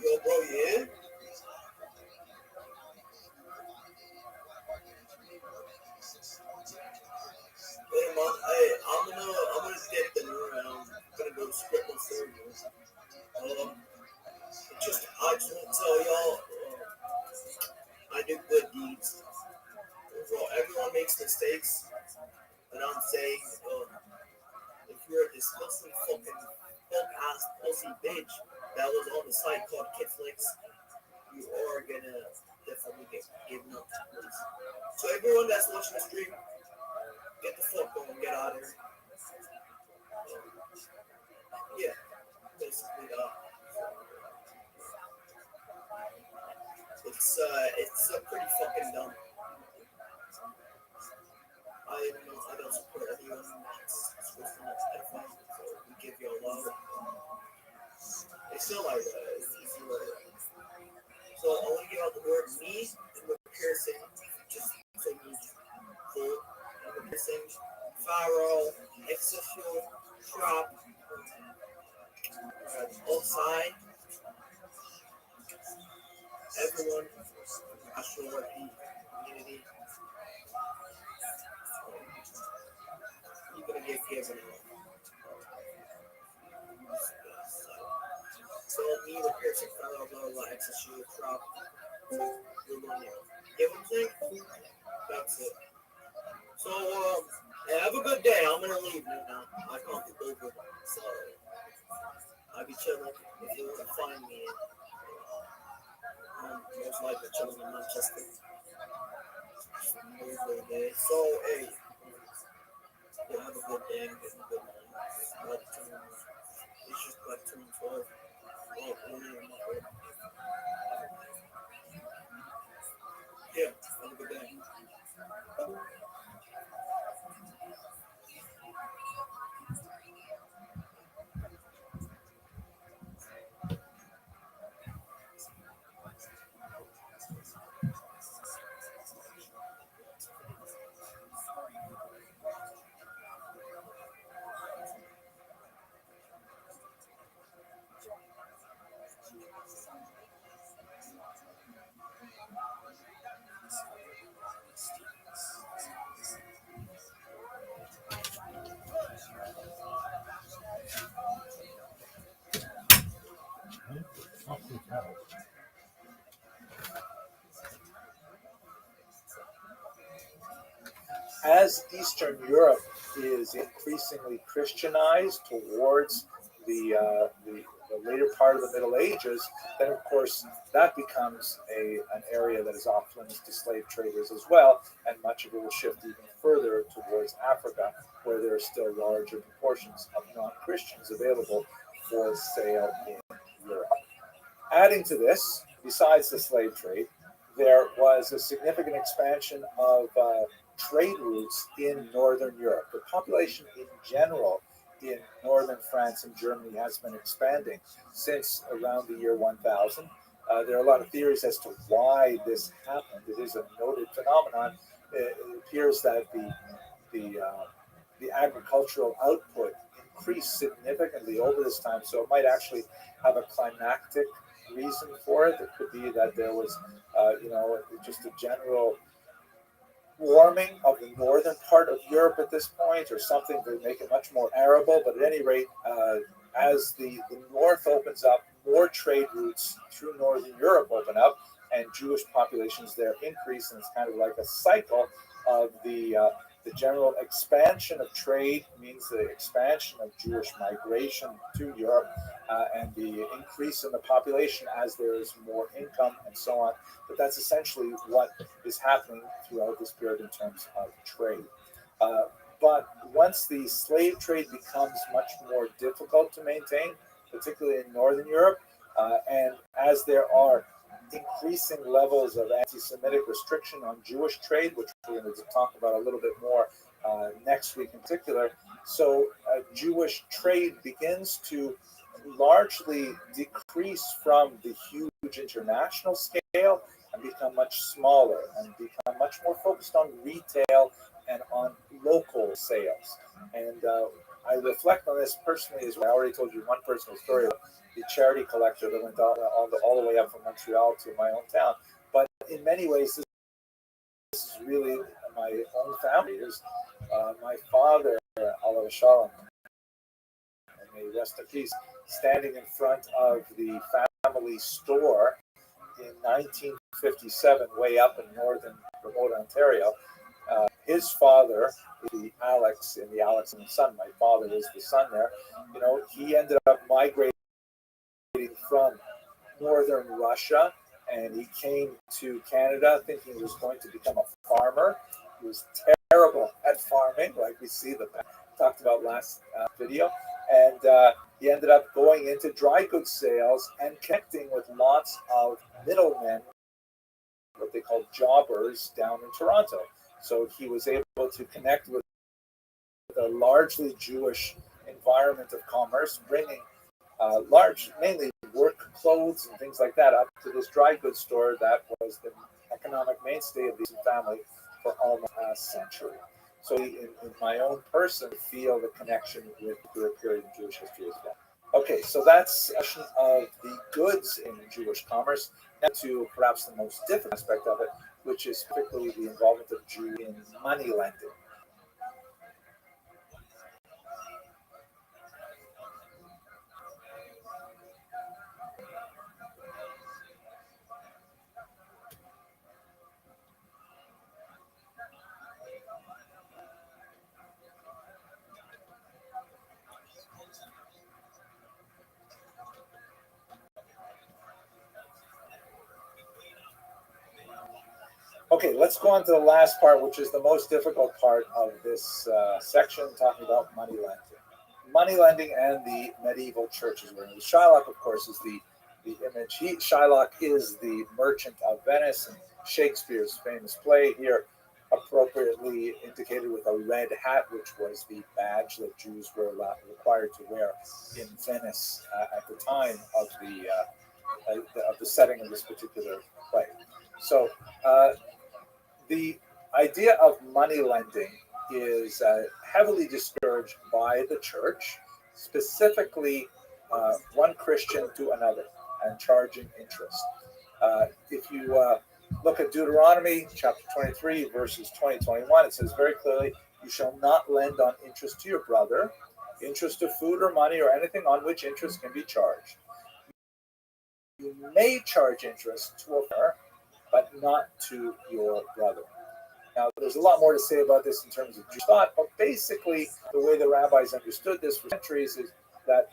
Yo, bro, yeah? I just want to tell y'all, I do good deeds. Well, everyone makes mistakes, and I'm saying, if you're a disgusting fucking fuck ass pussy bitch that was on the site called Kidflix, you are gonna definitely get given up to police. So everyone that's watching the stream, get the fuck going, get out of here. Yeah, basically it's pretty fucking dumb. I don't support anyone that's supposed to pedophile, so we give you a love. It's still like it's so I want to give out the word me and the piercing, just so you full and the piercing, Pharaoh, exceptional, trap, outside, everyone, Astro Rabbi community, you're gonna get given. So me, the piercing, Pharaoh, blah blah, exceptional, trap, you're going to get what I'm saying? That's it. So, yeah, have a good day. I'm gonna leave now. I can't be over. So, I'll be chilling if you want to find me. Most likely chilling in Manchester. Over there. So, hey, yeah, have a good day. Have a good night. It's just like 12. Oh, yeah, have a good day. As Eastern Europe is increasingly Christianized towards the later part of the Middle Ages, then of course that becomes an area that is off limits to slave traders as well, and much of it will shift even further towards Africa, where there are still larger proportions of non-Christians available for sale in Europe. Adding to this, besides the slave trade, there was a significant expansion of trade routes in Northern Europe. The population in general in northern France and Germany has been expanding since around the year 1000. There are a lot of theories as to why this happened. It is a noted phenomenon. It appears that the agricultural output increased significantly over this time, so it might actually have a climactic reason for it. It could be that there was, just a general warming of the northern part of Europe at this point, or something to make it much more arable. But at any rate, as the north opens up, more trade routes through northern Europe open up, and Jewish populations there increase, and it's kind of like a cycle of the general expansion of trade means the expansion of Jewish migration to Europe, and the increase in the population as there is more income and so on. But that's essentially what is happening throughout this period in terms of trade. But once the slave trade becomes much more difficult to maintain, particularly in Northern Europe, and as there are increasing levels of anti-Semitic restriction on Jewish trade, which we're going to talk about a little bit more next week in particular. So Jewish trade begins to largely decrease from the huge international scale and become much smaller and become much more focused on retail and on local sales. And I reflect on this personally as well. I already told you one personal story of the charity collector that went all the way up from Montreal to my own town. But in many ways, this is really my own family. My father, Allah Shalom, and may he rest in peace, standing in front of the family store in 1957, way up in northern remote Ontario. His father, the Alex, and the Alex and the son, my father is the son there, he ended up migrating from northern Russia, and he came to Canada thinking he was going to become a farmer. He was terrible at farming, like we see that talked about last video, and he ended up going into dry goods sales and connecting with lots of middlemen, what they call jobbers, down in Toronto. So he was able to connect with a largely Jewish environment of commerce, bringing mainly work clothes and things like that up to this dry goods store that was the economic mainstay of this family for almost a century. So in my own person, feel the connection with the period in Jewish history as well. Okay, so that's a discussion of the goods in Jewish commerce. Now to perhaps the most difficult aspect of it, which is typically the involvement of Jews in money lending. Okay, let's go on to the last part, which is the most difficult part of this section, talking about money lending. Money lending and the medieval churches. Shylock, of course, is the image. Shylock is the merchant of Venice, and Shakespeare's famous play here, appropriately indicated with a red hat, which was the badge that Jews were required to wear in Venice at the time of the setting of this particular play. So the idea of money lending is heavily discouraged by the church, specifically one Christian to another, and charging interest. If you look at Deuteronomy chapter 23, verses 20-21, it says very clearly, you shall not lend on interest to your brother, interest of food or money or anything on which interest can be charged. You may charge interest to a partner, but not to your brother. Now, there's a lot more to say about this in terms of Jewish thought, but basically the way the rabbis understood this for centuries is that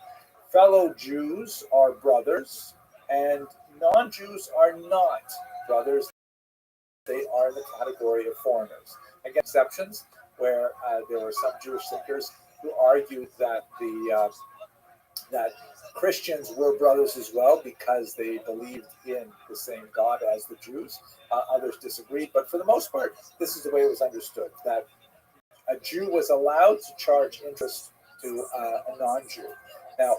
fellow Jews are brothers and non-Jews are not brothers. They are in the category of foreigners. Again, exceptions where there were some Jewish thinkers who argued that that Christians were brothers as well because they believed in the same God as the Jews. Others disagreed, but for the most part, this is the way it was understood, that a Jew was allowed to charge interest to a non-Jew. Now,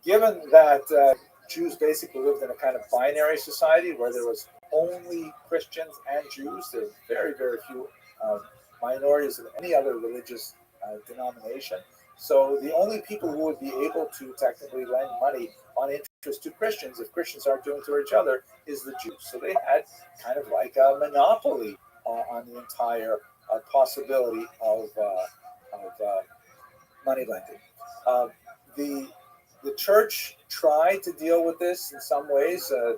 given that Jews basically lived in a kind of binary society where there was only Christians and Jews, there were very, very few minorities of any other religious denomination. So the only people who would be able to technically lend money on interest to Christians, if Christians aren't doing it to each other, is the Jews. So they had kind of like a monopoly on the entire possibility of money lending. The church tried to deal with this in some ways. A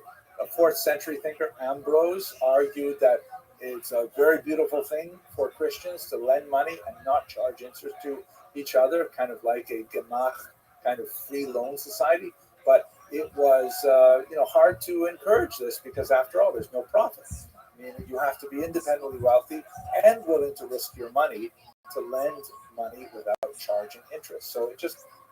4th century thinker, Ambrose, argued that it's a very beautiful thing for Christians to lend money and not charge interest to each other, kind of like a gemach, kind of free loan society. But it was hard to encourage this because, after all, there's no profit. I mean, you have to be independently wealthy and willing to risk your money to lend money without charging interest. So it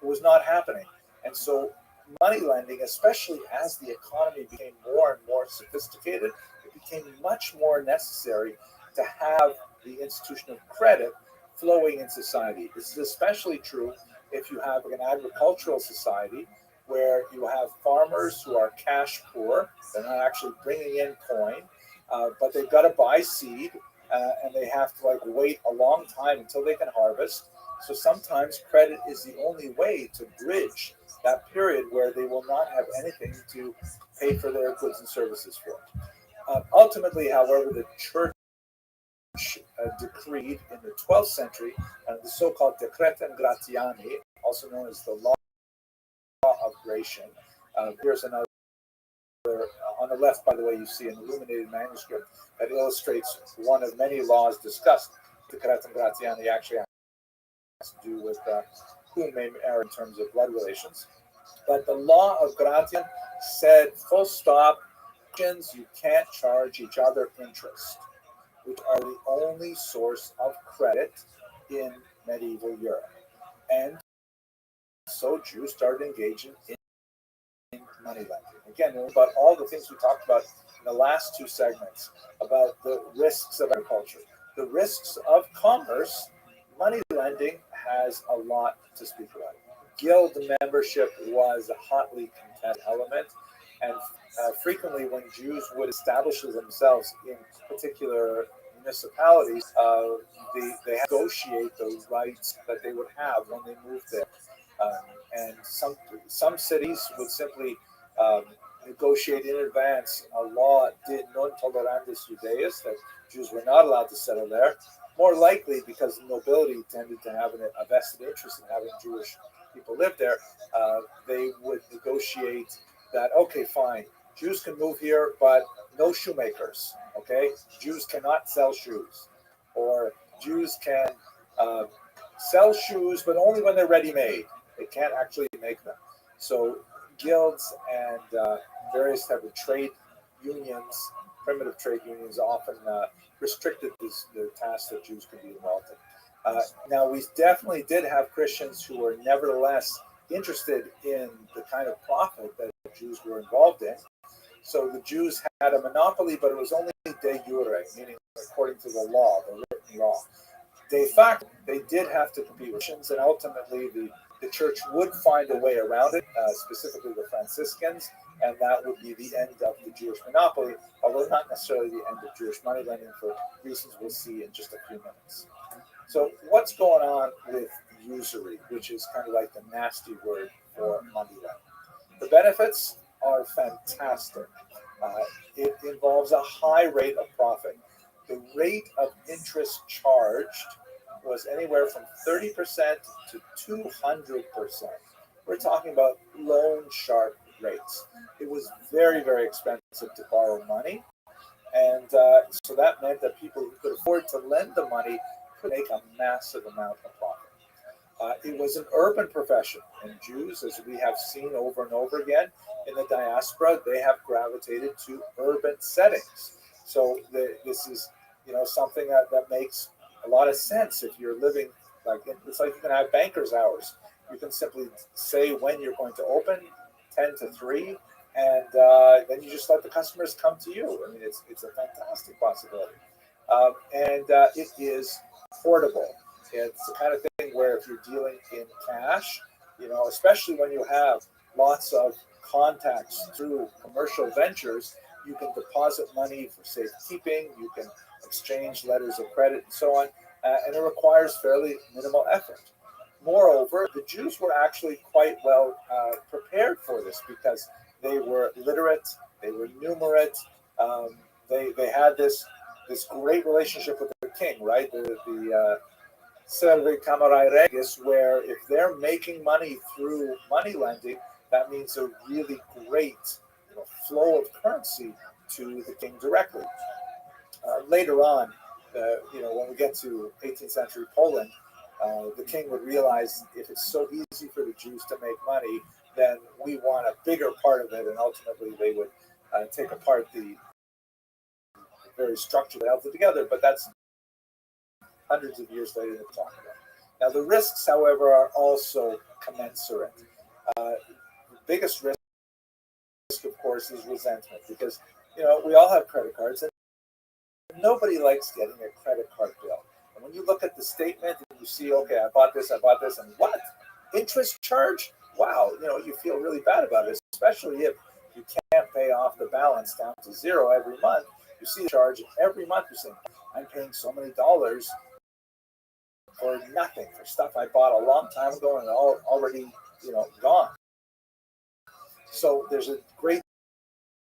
was not happening. And so money lending, especially as the economy became more and more sophisticated, it became much more necessary to have the institution of credit flowing in society. This is especially true if you have an agricultural society where you have farmers who are cash poor. They're not actually bringing in coin, but they've got to buy seed, and they have to wait a long time until they can harvest. So sometimes credit is the only way to bridge that period where they will not have anything to pay for their goods and services for. Ultimately, however, the church decreed in the 12th century, the so-called Decretum Gratiani, also known as the Law law of Gratian. Here's another. On the left, by the way, you see an illuminated manuscript that illustrates one of many laws discussed. The Decretum Gratiani actually has to do with who may marry in terms of blood relations. But the law of Gratian said, full stop, you can't charge each other interest, which are the only source of credit in medieval Europe. And so Jews started engaging in money lending. Again, about all the things we talked about in the last two segments, about the risks of agriculture, the risks of commerce, money lending has a lot to speak about. Guild membership was a hotly contested element, and frequently when Jews would establish themselves in particular municipalities, they negotiate the rights that they would have when they moved there. And some cities would simply negotiate in advance a law de non tolerantis judaeus, that Jews were not allowed to settle there, more likely because the nobility tended to have a vested interest in having Jewish people live there. They would negotiate that, okay, fine, Jews can move here, but no shoemakers, okay? Jews cannot sell shoes. Or Jews can sell shoes, but only when they're ready-made. They can't actually make them. So guilds and various type of trade unions, primitive trade unions, often restricted the tasks that Jews could be involved in. Now, we definitely did have Christians who were nevertheless interested in the kind of profit that Jews were involved in. So the Jews had a monopoly, but it was only de jure, meaning according to the law, the written law. De facto, they did have to compete with Christians, and ultimately the church would find a way around it, specifically the Franciscans, and that would be the end of the Jewish monopoly, although not necessarily the end of Jewish money lending for reasons we'll see in just a few minutes. So what's going on with usury, which is kind of like the nasty word for money lending? The benefits are fantastic. It involves a high rate of profit. The rate of interest charged was anywhere from 30% to 200%. We're talking about loan shark rates. It was very, very expensive to borrow money. And so that meant that people who could afford to lend the money could make a massive amount of profit. It was an urban profession, and Jews, as we have seen over and over again in the diaspora, they have gravitated to urban settings. So this is, something that makes a lot of sense if you're living it's like you can have banker's hours. You can simply say when you're going to open, 10 to 3, and then you just let the customers come to you. I mean, it's a fantastic possibility, and it is portable. It's the kind of thing where if you're dealing in cash, especially when you have lots of contacts through commercial ventures, you can deposit money for safekeeping, you can exchange letters of credit and so on, and it requires fairly minimal effort. Moreover, the Jews were actually quite well prepared for this because they were literate, they were numerate, they had this great relationship with the king, right? The Servi Camerai Regis, where if they're making money through money lending, that means a really great flow of currency to the king directly. Later on, when we get to 18th century Poland, the king would realize if it's so easy for the Jews to make money, then we want a bigger part of it, and ultimately they would take apart the very structure that held it together. But that's hundreds of years later to talk about. Now, the risks, however, are also commensurate. The biggest risk, of course, is resentment, because we all have credit cards, and nobody likes getting a credit card bill. And when you look at the statement and you see, okay, I bought this, and what? Interest charge? Wow, you feel really bad about it, especially if you can't pay off the balance down to zero every month. You see the charge, and every month you're saying, I'm paying so many dollars for nothing, for stuff I bought a long time ago and already, gone. So there's a great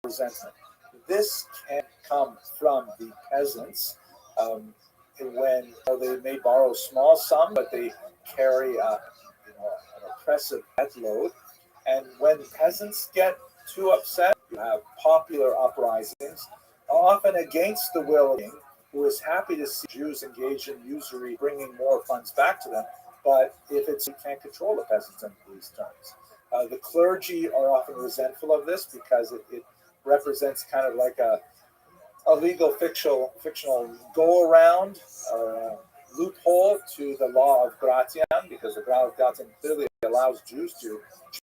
resentment. This can come from the peasants when they may borrow a small sum, but they carry an oppressive debt load. And when peasants get too upset, you have popular uprisings, often against the will of the king, who is happy to see Jews engage in usury, bringing more funds back to them. But if it's you can't control the peasants under these terms. The clergy are often resentful of this because it represents kind of like a legal fictional go around loophole to the law of Gratian, because the law of Gratian clearly allows Jews to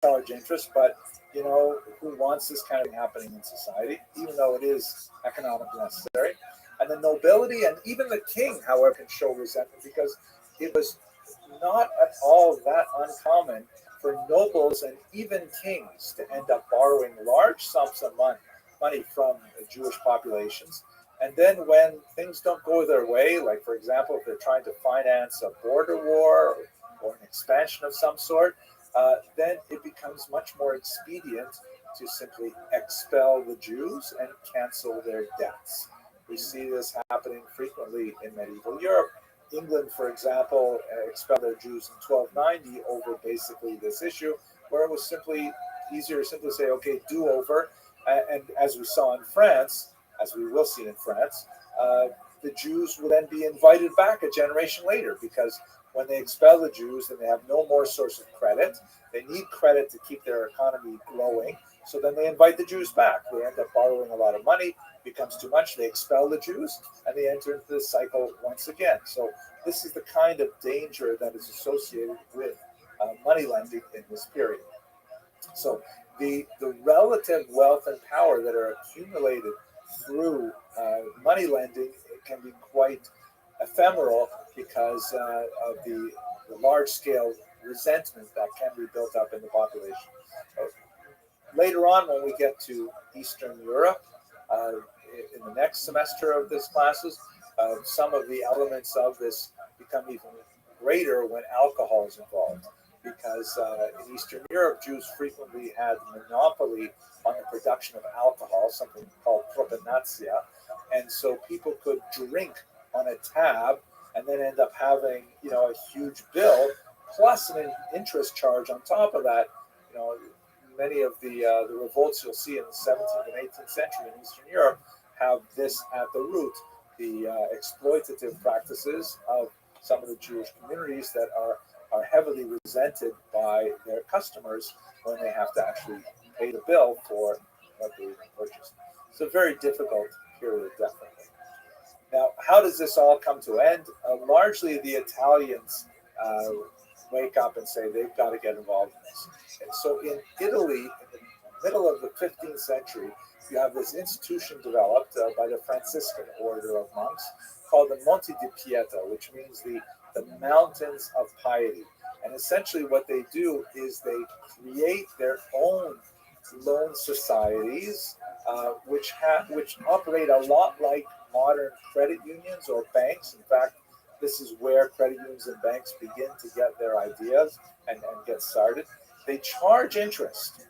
charge interest, but who wants this kind of thing happening in society, even though it is economically necessary. And the nobility and even the king, however, can show resentment because it was not at all that uncommon for nobles and even kings to end up borrowing large sums of money from Jewish populations. And then when things don't go their way, like for example, if they're trying to finance a border war or an expansion of some sort, then it becomes much more expedient to simply expel the Jews and cancel their debts. We see this happening frequently in medieval Europe. England, for example, expelled their Jews in 1290 over basically this issue, where it was simply easier to simply say, okay, do over. And as we saw in France, as we will see in France, the Jews will then be invited back a generation later, because when they expel the Jews, then they have no more source of credit. They need credit to keep their economy growing. So then they invite the Jews back. They end up borrowing a lot of money, becomes too much. They expel the Jews, and they enter into this cycle once again. So this is the kind of danger that is associated with money lending in this period. So the relative wealth and power that are accumulated through money lending can be quite ephemeral because of the large-scale resentment that can be built up in the population. Later on, when we get to Eastern Europe, in the next semester of this classes, some of the elements of this become even greater when alcohol is involved. Because in Eastern Europe, Jews frequently had monopoly on the production of alcohol, something called propinatia, and so people could drink on a tab and then end up having a huge bill plus an interest charge on top of that. Many of the revolts you'll see in the 17th and 18th century in Eastern Europe have this at the root: the exploitative practices of some of the Jewish communities that are heavily resented by their customers when they have to actually pay the bill for what they purchased. It's a very difficult period, definitely. Now, how does this all come to end? Largely, the Italians wake up and say they've got to get involved in this. And so in Italy, in the middle of the 15th century, you have this institution developed by the Franciscan order of monks called the Monti di Pieta, which means the mountains of piety. And essentially what they do is they create their own loan societies, which operate a lot like modern credit unions or banks. In fact, this is where credit unions and banks begin to get their ideas and get started. They charge interest,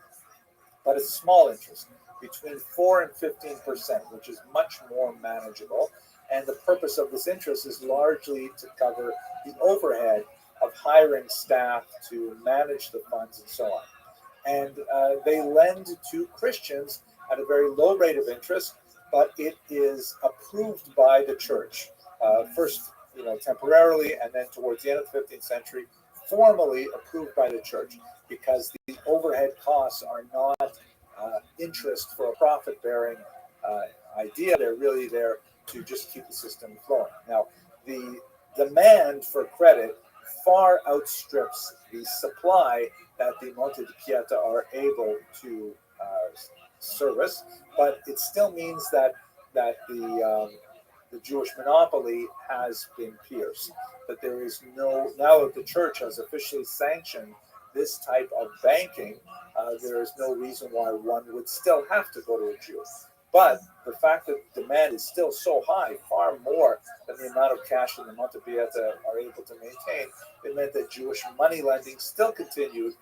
but it's small interest, between 4 and 15%, which is much more manageable. And the purpose of this interest is largely to cover the overhead of hiring staff to manage the funds and so on. And they lend to Christians at a very low rate of interest, but it is approved by the church. First, temporarily, and then towards the end of the 15th century, formally approved by the church, because the overhead costs are not interest for a profit-bearing idea. They're really there to just keep the system flowing. Now, the demand for credit far outstrips the supply that the Monte di Pieta are able to service, but it still means that the Jewish monopoly has been pierced. That there is now that the church has officially sanctioned this type of banking, there is no reason why one would still have to go to a Jew. But the fact that demand is still so high, far more than the amount of cash that the Monte Pieta are able to maintain, it meant that Jewish money lending still continued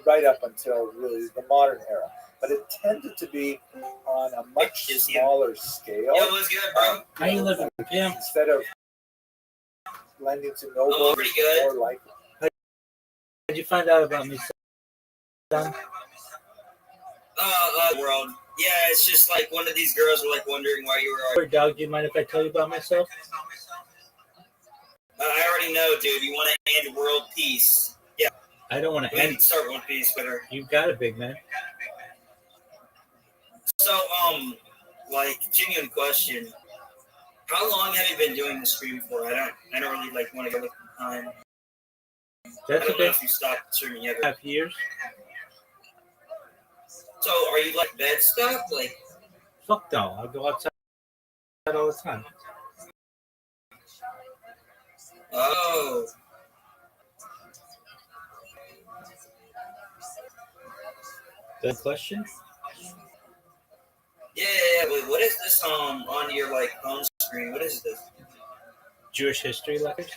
right up until really the modern era. But it tended to be on a much smaller scale. How you living, Pam? Instead of lending to nobles, more like. How'd you find out about me son? World. Yeah, it's just like one of these girls were like wondering why you were. Or dog, do you mind if I tell you about myself? I already know, dude. You want to end world peace. Yeah, I don't want to we end. can start One Piece better. You got it, big man. So, like, genuine question. How long have you been doing the stream for? I don't really like want to go look at the time. I That's don't know okay. if you stopped streaming yet. 5 years. So, are you like bed stuff? Like, Fuck no. I go outside all the time. oh, Good question. yeah. Wait, what is this on your like phone screen? What is this? Jewish history lectures.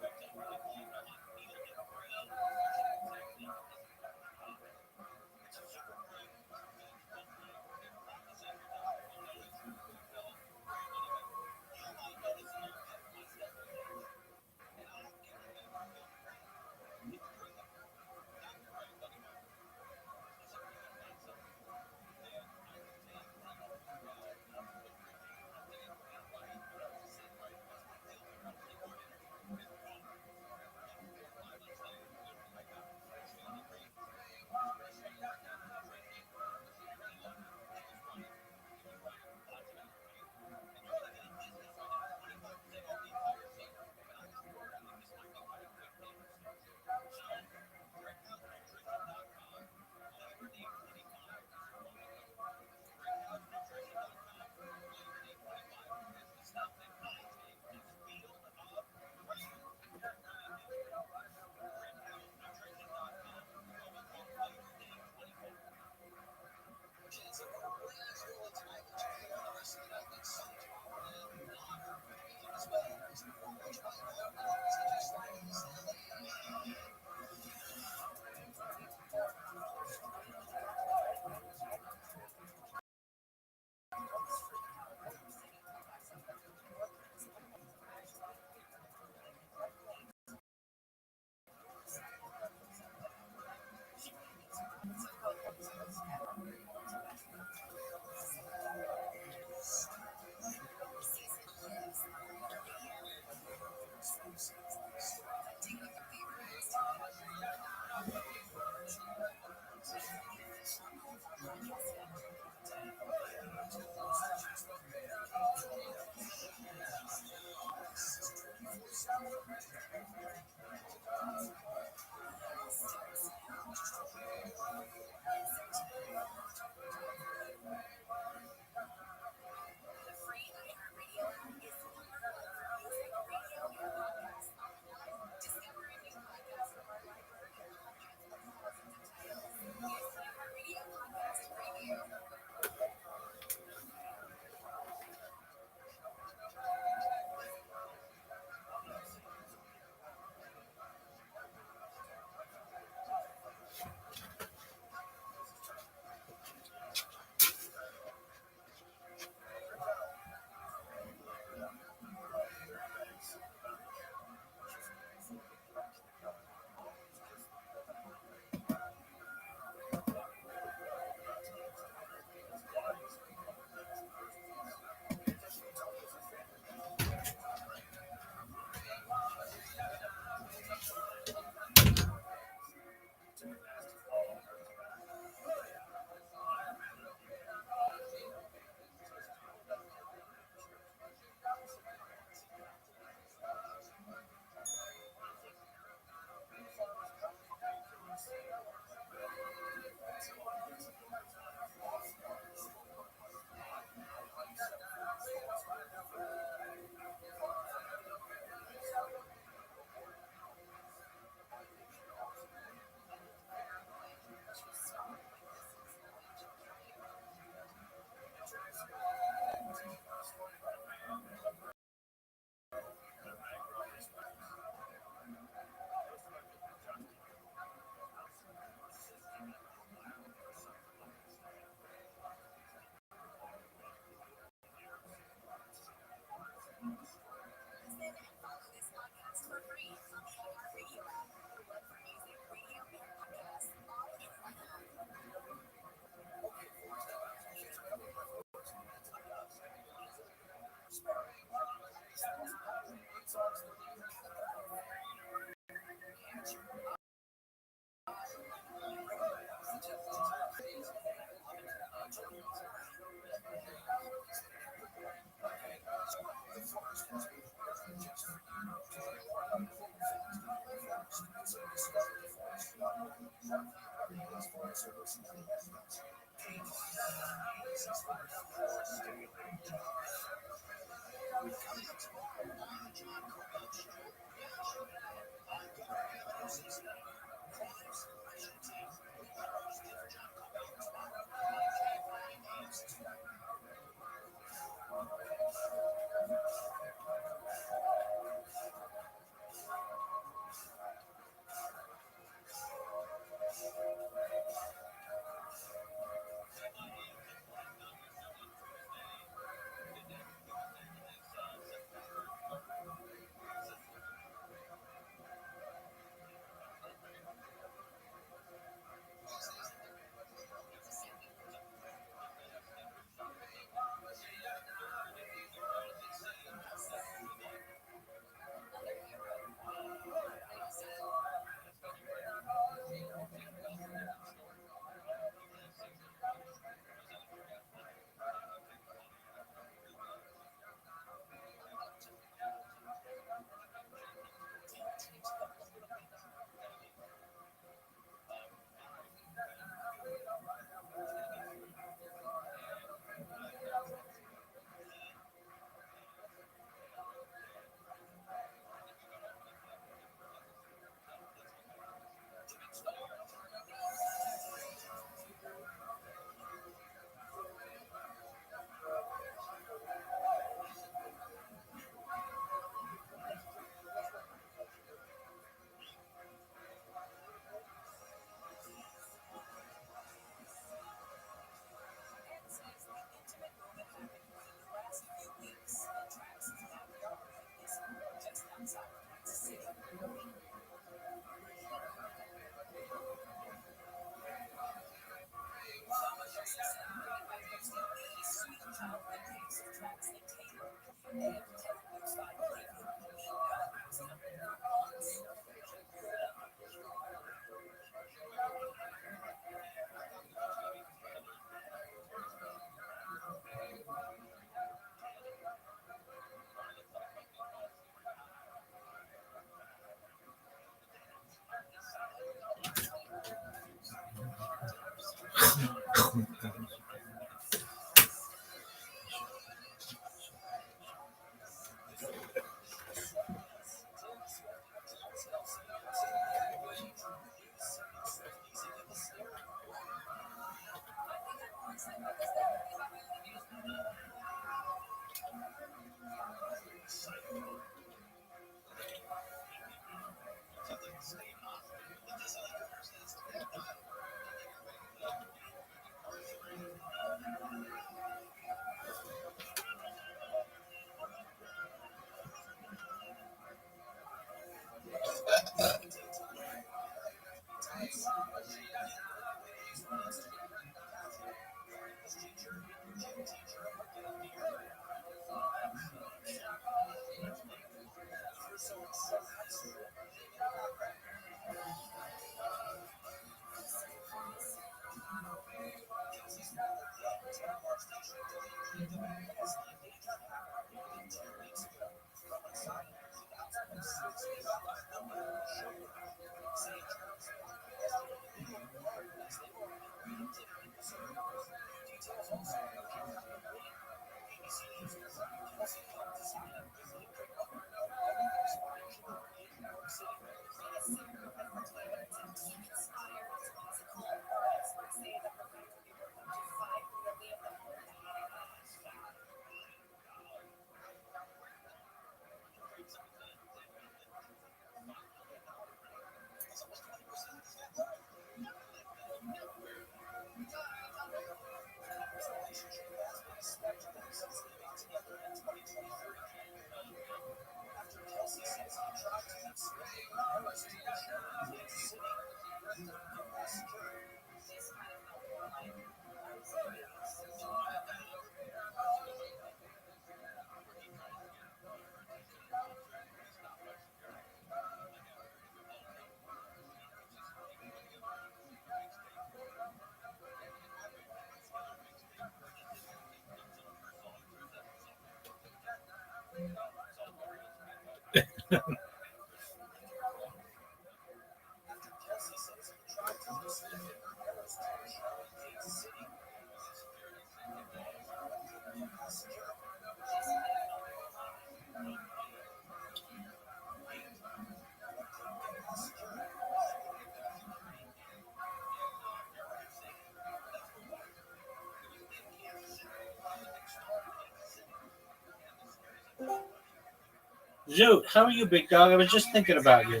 Zoot, how are you, big dog? I was just thinking about you.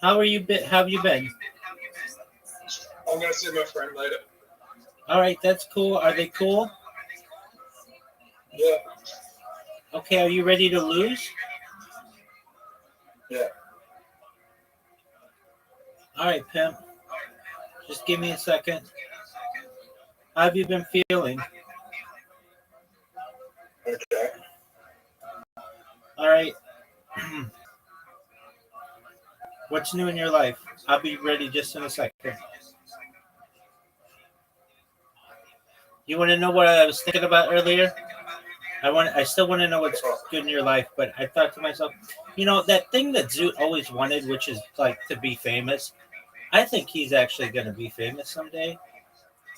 How are you? How have you been? I'm gonna see my friend later. All right, that's cool. Are they cool? Yeah. Okay, are you ready to lose? Yeah. All right, pimp. Just give me a second. How have you been feeling? Okay. All right. What's new in your life? I'll be ready just in a second. You want to know what I was thinking about earlier? I still want to know what's good in your life, but I thought to myself, that thing that Zoot always wanted, which is like to be famous. I think he's actually going to be famous someday,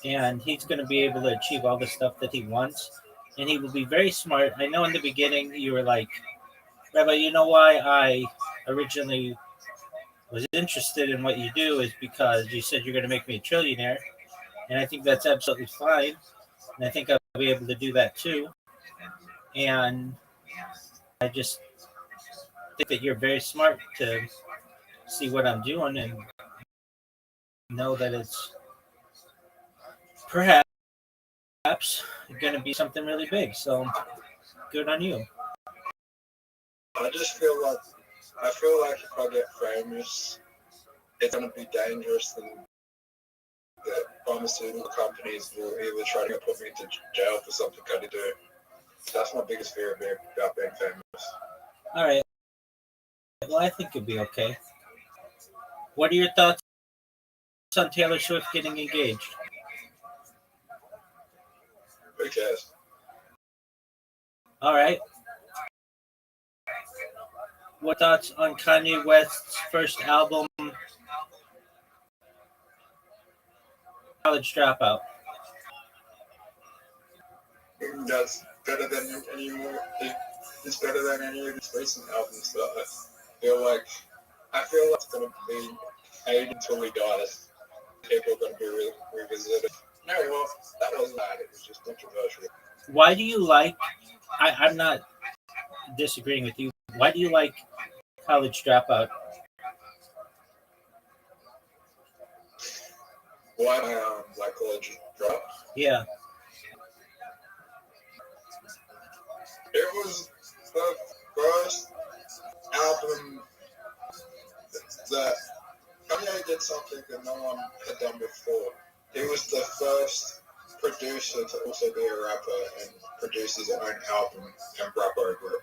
and he's going to be able to achieve all the stuff that he wants, and he will be very smart. I know in the beginning you were like, Rabbi, you know why I originally was interested in what you do is because you said you're going to make me a trillionaire, and I think that's absolutely fine, and I think I'll be able to do that too. And I just think that you're very smart to see what I'm doing and know that it's perhaps going to be something really big. So good on you. I feel like if I get famous, it's gonna be dangerous, and that pharmaceutical companies will either try to put me into jail for something I did do. That's my biggest fear about being famous. All right. Well, I think you'll be okay. What are your thoughts on Taylor Swift getting engaged? Who cares? All right. What thoughts on Kanye West's first album, College Dropout? That's better than any more. It's better than any of his recent albums. But I feel like it's gonna be aged until he dies. People are gonna be revisited. No, well, that wasn't bad. It was just controversial. Why do you like? I'm not disagreeing with you. Why do you like College Dropout? Why like College Drop? Yeah. It was the first album that Kanye did something that no one had done before. He was the first producer to also be a rapper and produce his own album and rap over it.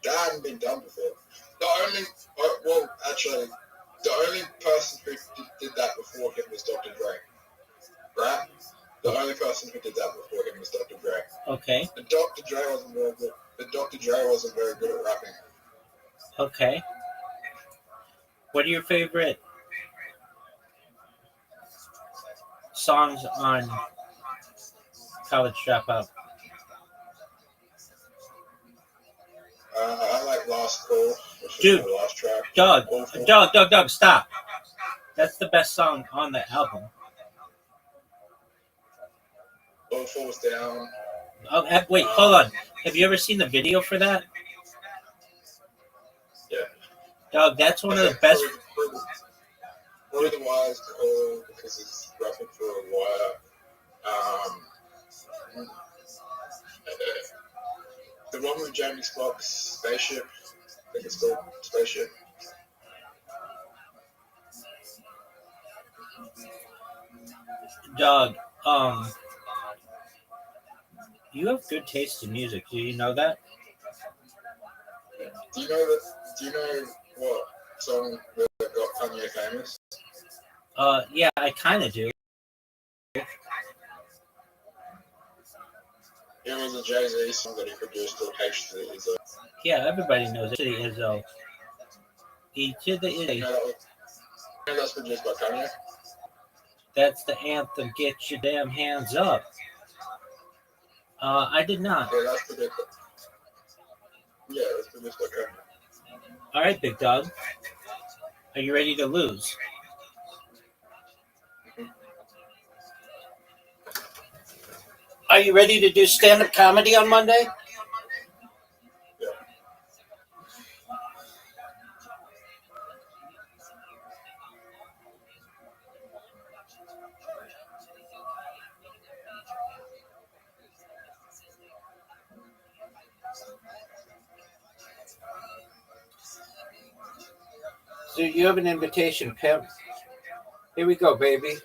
That hadn't been done before. The only person who did that before him was Dr. Dre, right? The only person who did that before him was Dr. Dre. Okay. But Dr. Dre wasn't very good. At rapping. Okay. What are your favorite songs on College Dropout? I like Lost Call, which Dude, is my last track. Dog, stop. That's the best song on the album. All Falls Down. Oh, wait, hold on. Have you ever seen the video for that? Yeah. Dog, that's one of the best. One of the Wires Call because it's rapping for a wire. The one with Jamie Foxx, Spaceship. I think it's called Spaceship. Dog, you have good taste in music. Do you know that? Do you know what song that got Kanye famous? Yeah, I kind of do. It was a Jay-Z song that he produced to H to the Izzo. Yeah, everybody knows it. To the Izzo. E to the You Izzo. know that's produced by Kanye? That's the anthem. Get your damn hands up. I did not. Yeah, that's produced by Kanye. All right, big dog. Are you ready to lose? Are you ready to do stand-up comedy on Monday? Yeah. So you have an invitation, pimp. Here we go, baby.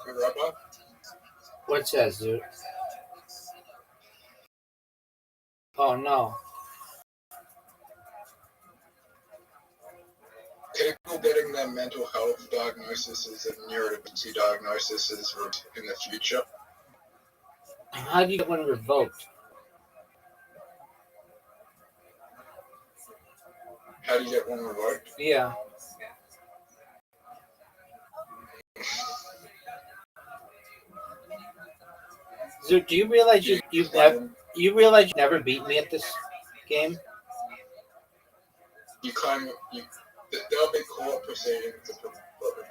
Rabbi? What's that, dude? Oh no. People getting their mental health diagnoses and neurodiversity diagnoses in the future. How do you get one revoked? How do you get one revoked? Yeah. Dude, do you realize you never beat me at this game? You claim there'll be court proceedings to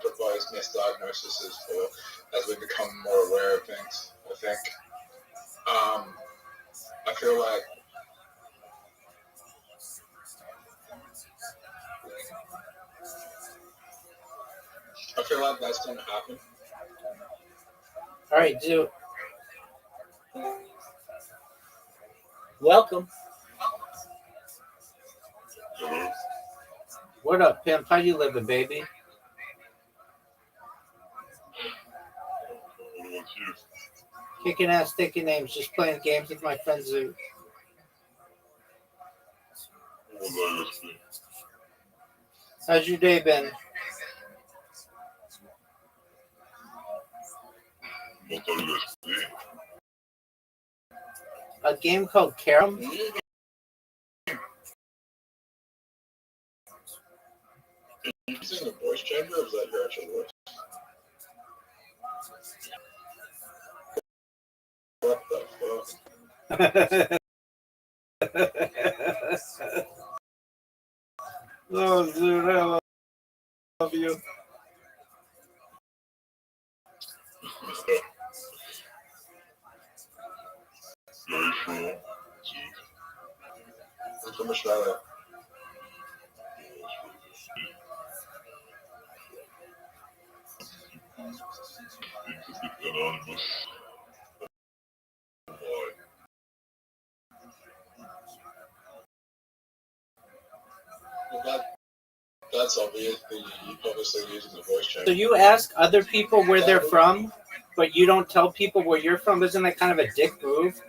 propose misdiagnoses as we become more aware of things. I think. I feel like that's gonna happen. All right, dude. Welcome. Hello. What up, pimp? How you living, baby? What about you? Kicking ass, taking names, just playing games with my friend Zoo. What was I listening? How's your day been? What are you listening? A game called Carom? You using a voice changer or is that your actual voice? What the fuck? Oh, dude, I love you. Very true. I'm from Australia. It's a bit anonymous. Why? Well, that's obvious. You obviously using the voice changer. So you ask other people where they're from, but you don't tell people where you're from? Isn't that kind of a dick move?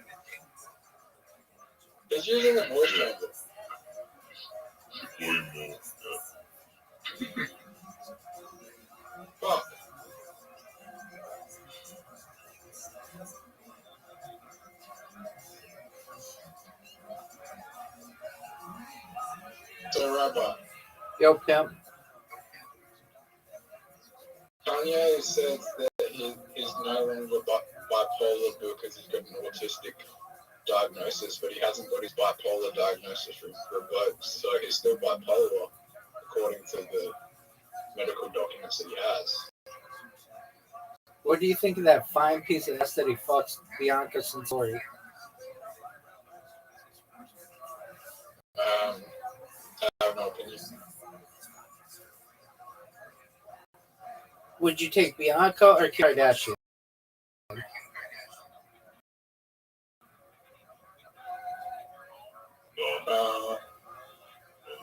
It's using a voice changer. Fuck. So, Rabbi, Yo, pimp. Kanye says that he's no longer bipolar because he's got an autistic diagnosis, but he hasn't got his bipolar diagnosis revoked, so he's still bipolar according to the medical documents that he has. What do you think of that fine piece of ass that he fucks Bianca Censori? I have no opinion. Would you take Bianca or Kardashian?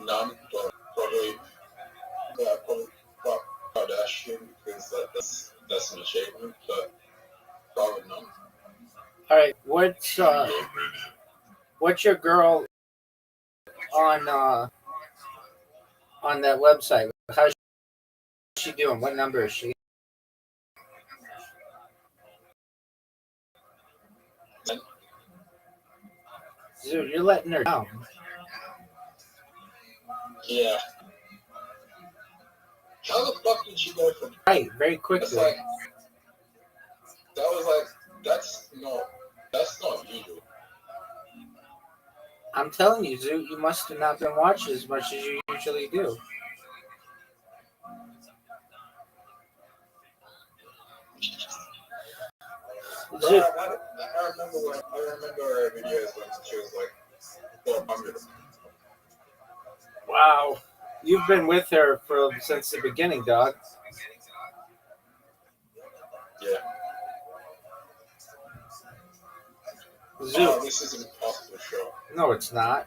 None, but probably All right, what's your girl on that website? How's she doing? What number is she? Dude, you're letting her down. Yeah. How the fuck did she go from Right, very It's quickly. like that was like that's not usual. I'm telling you, Zoot, you must have not been watching as much as you usually do. Zoot, I remember her videos when she was like 400. wow. You've been with her since the beginning, dog. Yeah. Zoot. Oh, this is an impossible show. No, it's not.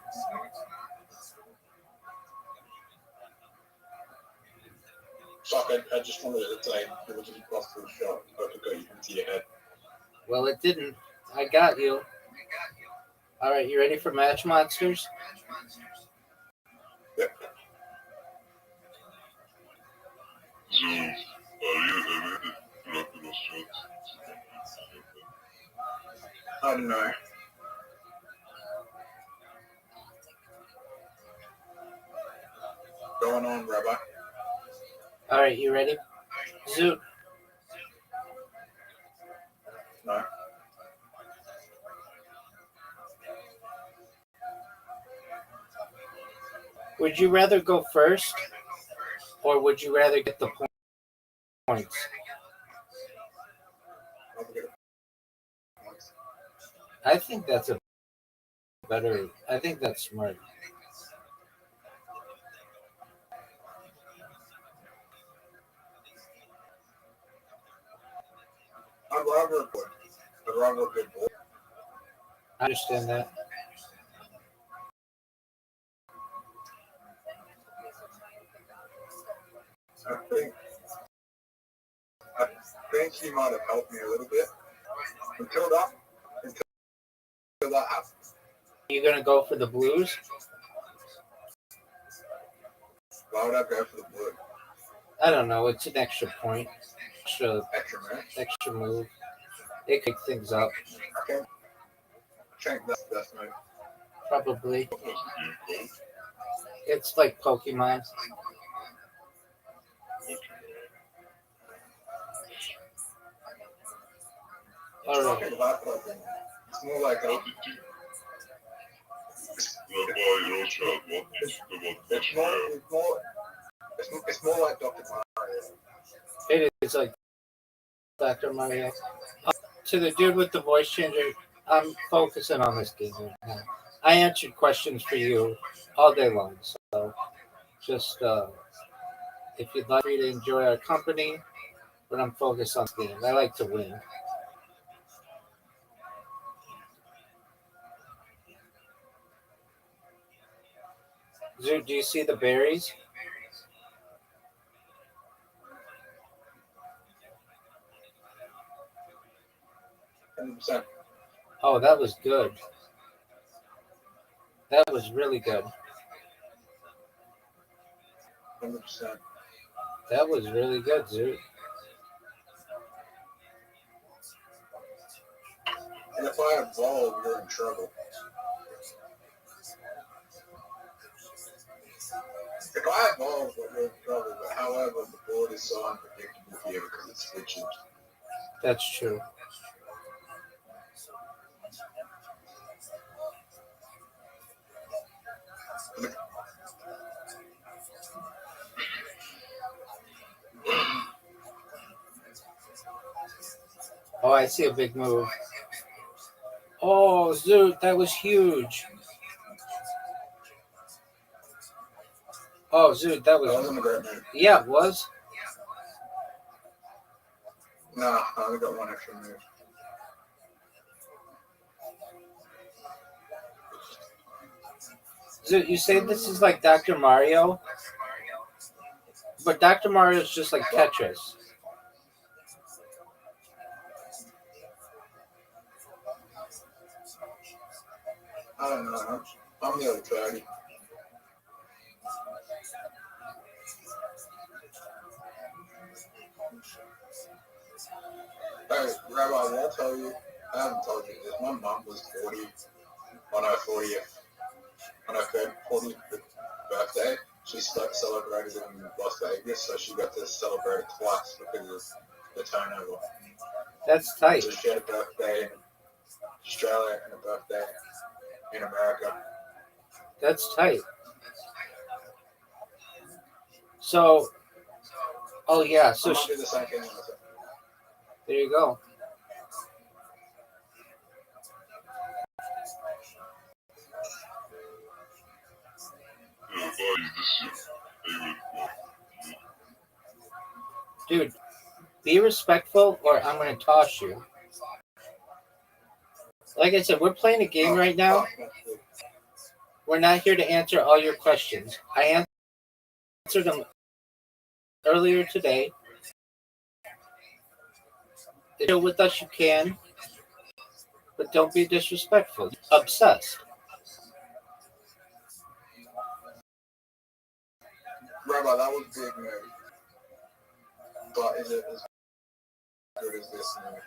Fuck, I just wanted to say it was an impossible show. But to go into your head. Well, it didn't. I got you. All right, you ready for Match Monsters? Yep. I don't know. Going on, Rabbi. All right, you ready? Zoot. No. Would you rather go first, or would you rather get the points? I think that's I think that's smart. I'd rather a good boy. I understand that. I think he might have helped me a little bit until that happened. Are you gonna go for the Blues? Why would I go for the blue? I don't know. It's an extra point, Extra man. extra move. It could things up. I think that's the best move. Probably. It's like Pokemon. All right. It's more like a, it's more like Dr. Mario. It is like Dr. Mario. To the dude with the voice changer, I'm focusing on this game right now. I answered questions for you all day long, so just if you'd like me to enjoy our company, but I'm focused on the game. I like to win. Zoot, do you see the berries? Oh, that was good. That was really good. 100%. That was really good, Zoot. And if I evolve, you're in trouble. If I evolve, you're in trouble. But however, the board is so unpredictable here because it's switching. That's true. Oh, I see a big move. Oh, Zoot, that was huge. Oh, Zoot, that That was. wasn't a great move. Yeah, it was. Nah, I only got one extra move. Zoot, you say this is like Dr. Mario, but Dr. Mario is just like Tetris. I don't know. I'm nearly 30. Hey, Rabbi, I'll tell you. I haven't told you this. My mom was 40 on her 40th, on her 40th birthday. She celebrated in Las Vegas, so she got to celebrate it twice because of the turnover. That's tight. So she had a birthday in Australia and a birthday in America. That's tight. So, oh yeah. So I might do the same thing. there you go. Dude, be respectful or I'm going to toss you. Like I said, we're playing a game right now. We're not here to answer all your questions. I answered them earlier today. Chill with us, you can, but don't be disrespectful. Obsessed. Rabbi, that was big move. But is it as good as this move?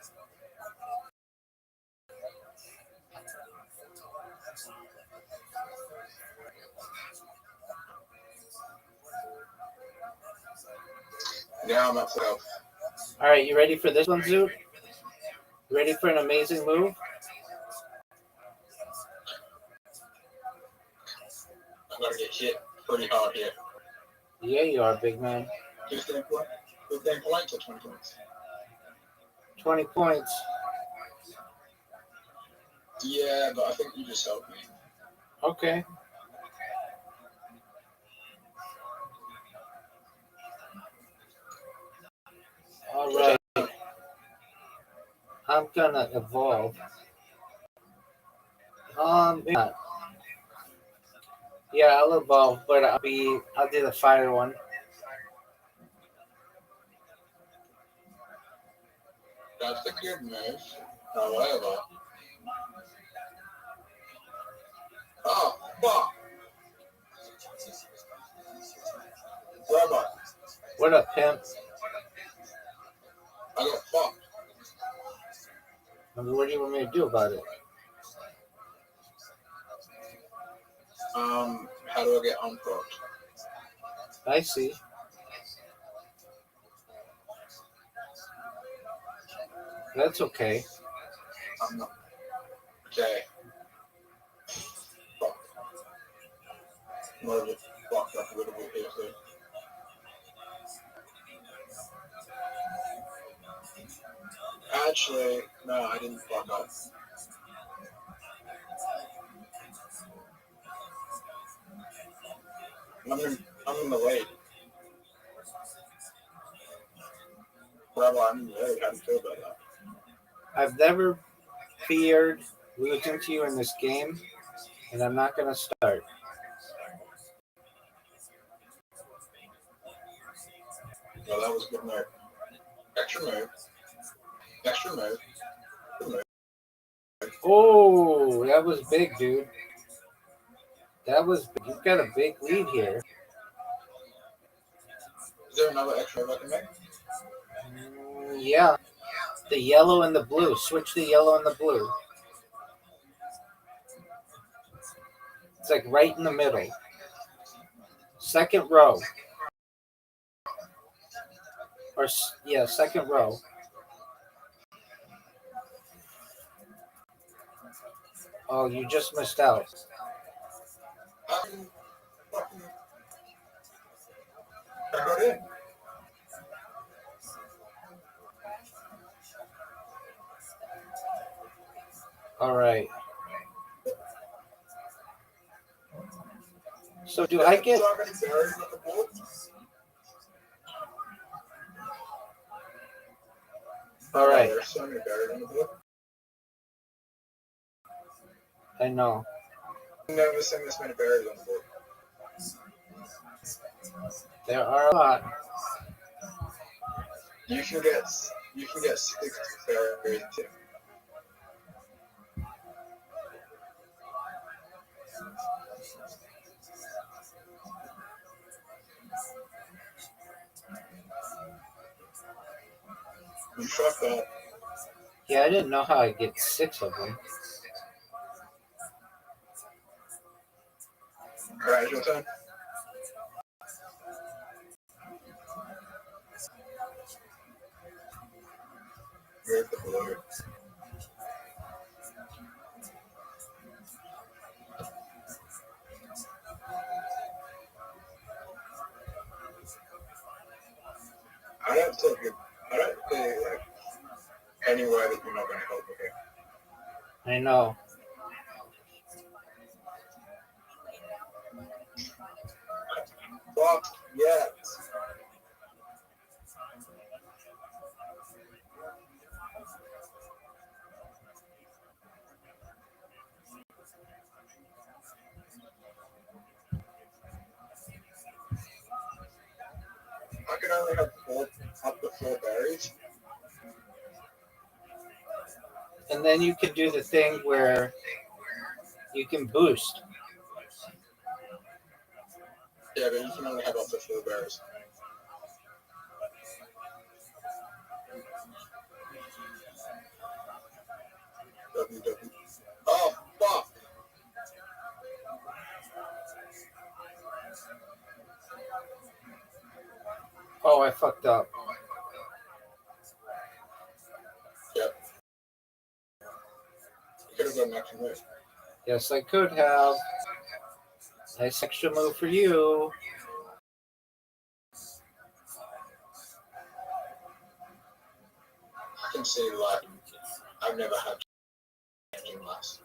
Yeah, I'm at 12. All right, you ready for this one, Zoot? You ready for an amazing move? I'm going to get hit pretty hard here. Yeah, you are, big man. 15 points or 20 points? 20 points. Yeah, but I think you just helped me. Okay. All right. I'm gonna evolve. Yeah, I'll evolve, but I'll do the fire one. That's a good move. However. Oh, fuck. Rabbi, What up, pimp? I got fucked. I mean, what do you want me to do about it? How do I get unfucked? I see. That's okay. I'm not. Okay. Fuck. I'm a little bit fucked up a little bit here, so. Actually, no, I didn't fuck up. I'm in the lead. Rabbi, I'm in the lead. How do you feel about that? I've never feared losing to you in this game, and I'm not gonna start. Well, that was a good move. Extra move. Extra move. Good move. Oh, that was big, dude. That was big. You've got a big lead here. Is there another extra move I can make? Yeah. The yellow and the blue. Switch the yellow and the blue. It's like right in the middle. Second row. Or, yeah, second row. Oh, you just missed out. I got in. All right. So do I get... All right. There's so many berries on the board. I know. I've never seen this many berries on the board. There are a lot. You can get 60 berries too. You fucked up. Yeah, I didn't know how I get 6 of them. Alright, your turn. Where's the blue? I don't think like anywhere that you're not gonna help with it. I know. Fuck yes. I can only have up to 4 berries. And then you can do the thing where you can boost. Yeah, but you can only have up to 4 berries. WW. Oh fuck! Oh, I fucked up. Yep. You could have done next move. Yes, I could have. Nice extra move for you. I can say like I've never had anything less.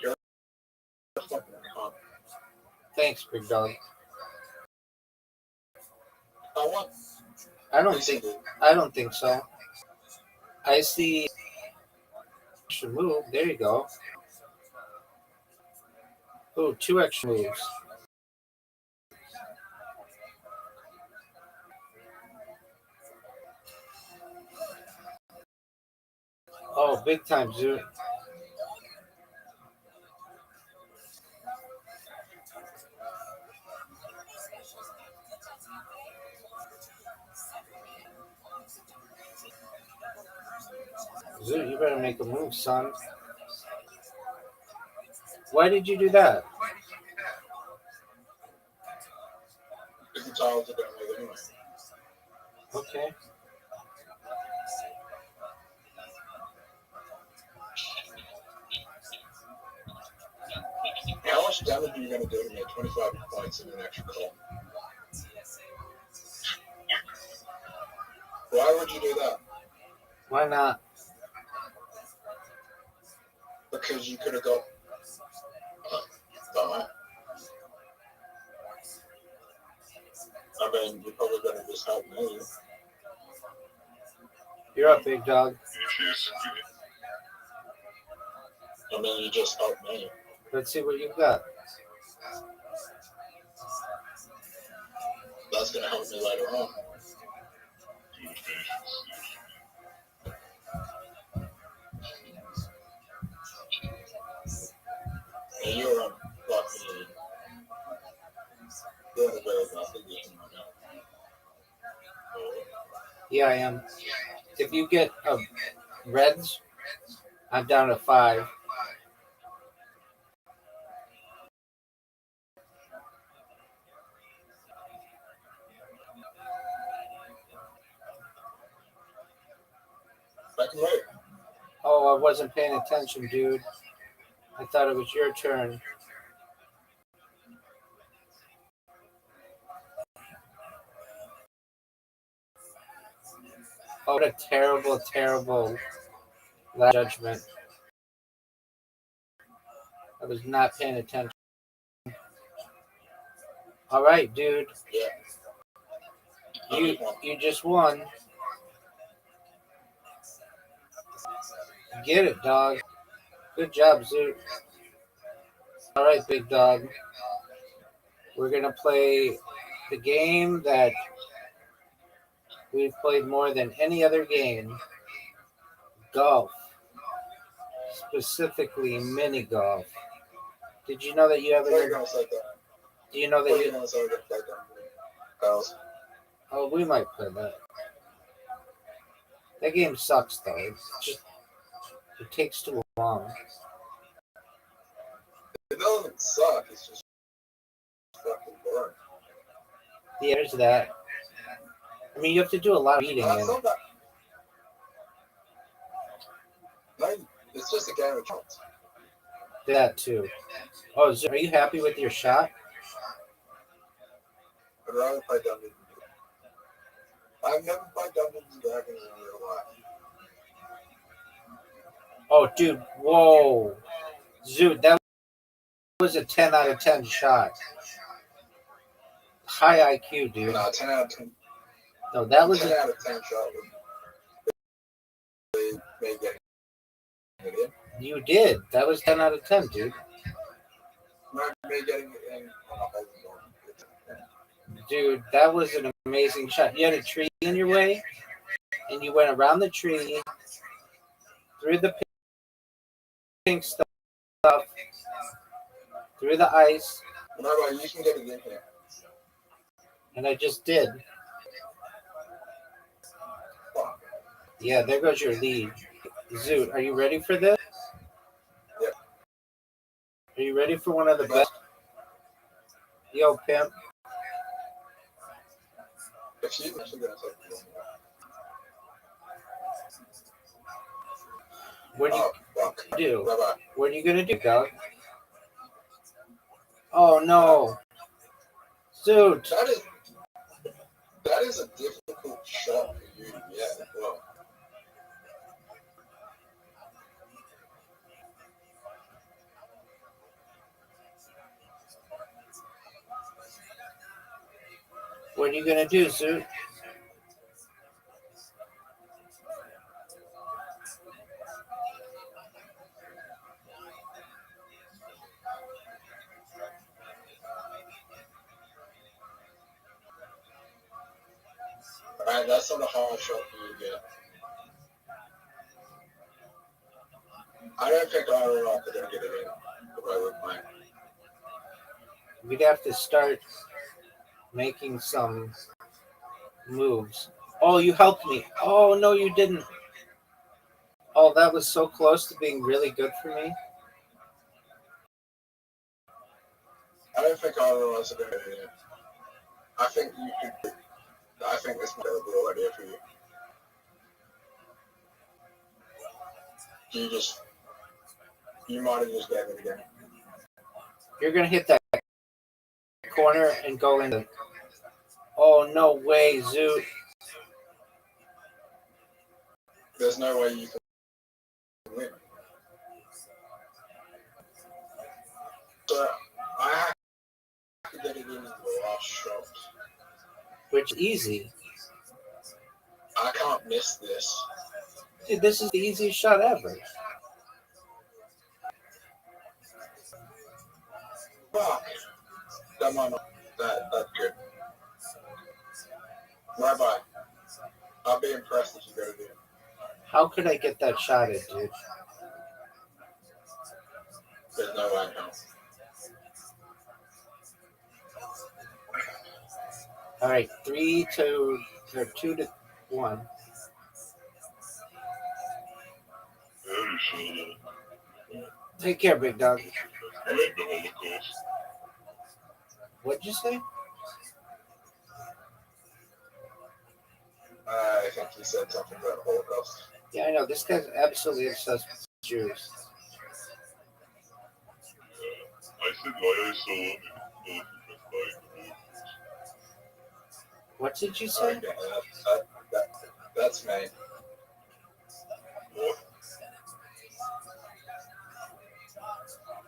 You're a fucking cunt. Thanks, big dog. I want I don't think so. I see extra move. There you go. Oh, 2 extra moves. Oh, big time, Zoo. Zoo, you better make a move, son. Why did you do that? the tiles are gonna move anyway. Okay. How much damage are you gonna do to me? 25 points in an extra call. Why would you do that? Why not? Because you could have got that. I mean, you're probably gonna just help me. You're up, big dog. I mean, you just help me. Let's see what you've got. That's gonna help me later on. And you're on fucking. You're in a very bad position right now. Yeah, I am. If you get reds, I'm down to 5. Back and right. Oh, I wasn't paying attention, dude. I thought it was your turn. Oh, what a terrible, terrible judgment. I was not paying attention. All right, dude. Yeah. You just won. Get it, dog. Good job, Zoot. All right, big dog. We're going to play the game that we've played more than any other game. Golf. Specifically, mini golf. Did you know that you have What are you an... gonna say that? Do you know that What are you... you gonna say that? Girls. Oh, we might play that. That game sucks though. It takes too long. It doesn't suck. It's just fucking boring. Yeah, there's that. I mean, you have to do a lot of reading in It's it. not that. No, it's just a game of chance. That too. Oh, are you happy with your shot? I'd rather play Dungeons and Dragons. I've never played Dungeons and Dragons in real life. Oh, dude, whoa. Dude, that was a 10 out of 10 shot. High IQ, dude. No, 10 out of 10. No, that was 10 a, out of 10 shot would be me getting it in. you did. That was 10 out of 10, dude. Not me getting it in on a holding board. Dude, that was an amazing shot. You had a tree in your way, and you went around the tree, through the pink stuff, through the ice, Rabbi, you can get it in here. and I just did. Fuck. Yeah, there goes your lead. Zoot, are you ready for this? Yep. Are you ready for one of the best? Yo, pimp. If she's actually going to take it. What do you Oh, fuck. do? Rabbi. What are you gonna do, dog? Oh no, Zoot. That is a difficult shot for you to get as well. What are you gonna do, Zoot? Alright, that's not a hard shot for you to get. I don't think either of us are going to get it in the way we're playing. We'd have to start making some moves. Oh, you helped me. Oh no, you didn't. Oh, that was so close to being really good for me. I don't think either of us are going to get it in. I think you could. I think this might be a real idea for you. You might have just gave it again. You're gonna hit that corner and go in. Oh no way, Zoot. There's no way you can win. So I have to get it in the last shot. Which easy. I can't miss this. Dude, this is the easiest shot ever. Fuck. That might not. That's good. Rabbi, I'll be impressed if you go to the. How could I get that shot in, dude? There's no way I can. All right, 2-1. Take care, big dog. What'd you say? I think he said something about Holocaust. Yeah, I know. This guy's absolutely obsessed with Jews. I said why I saw What did you say? Okay, that's me. what?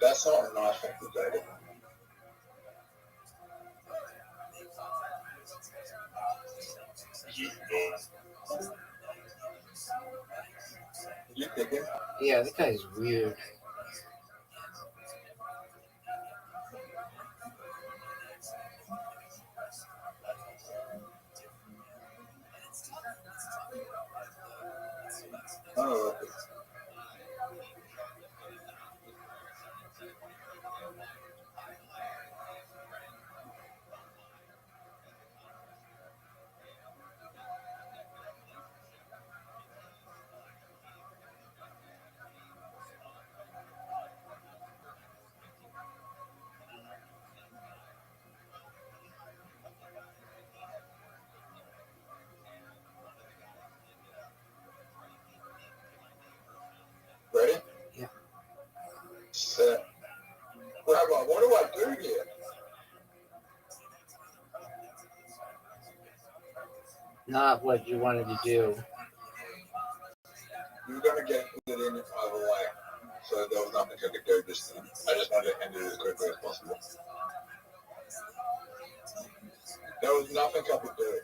That's not a nice thing to say. Is it no? You thinking? Yeah, that guy's weird. Oh, not what you wanted to do. We were gonna get it in either way, so there was nothing I could do this time. I just wanted to end it as quickly as possible. There was nothing I could do.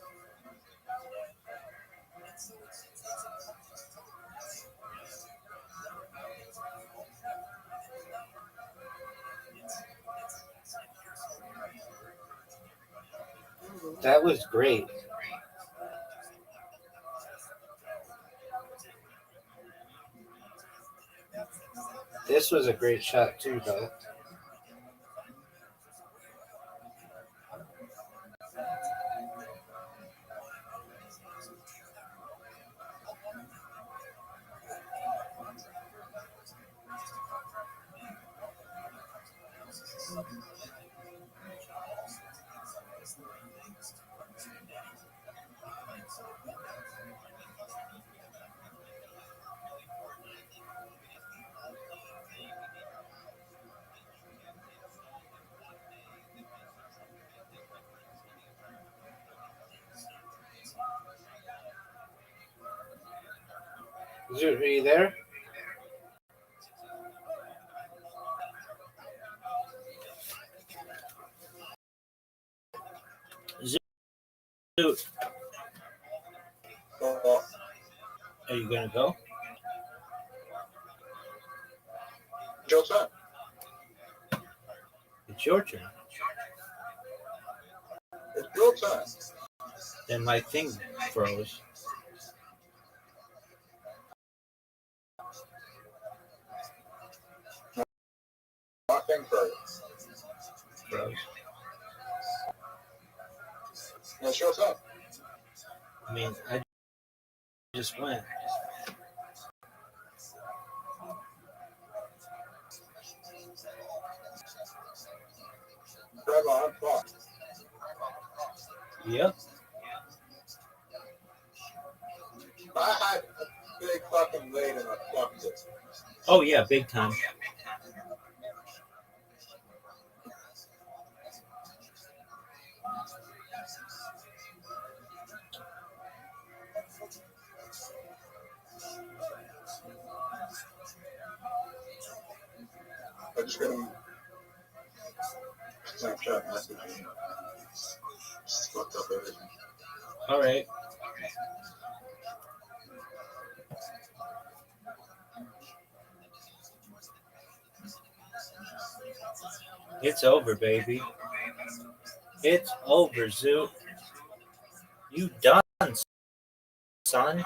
That was great. This was a great shot too, though. Zoot, are you there? Zoot, are you gonna go? Joe said, It's your turn. it's your turn. Then my thing froze. My thing froze. Froze. It's your turn. I mean, I just went. Grandma, I'm fucked. Yep. I had a big fucking lead and I fucked it. Oh yeah, big time. I just got a Snapchat message and just fucked up everything. All right. It's over, baby. It's over, Zoot. You done, son.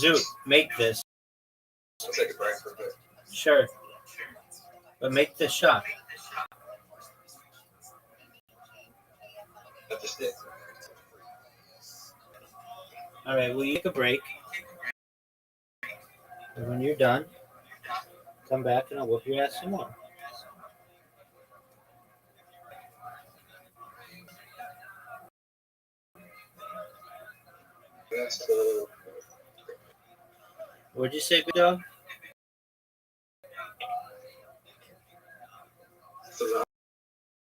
Zoot, make this. I'll take a break for a bit. Sure. But make this shot. That's just it. All right, well, you take a break. And when you're done, come back and I'll whoop your ass some more. That's cool. What'd you say, big dog? So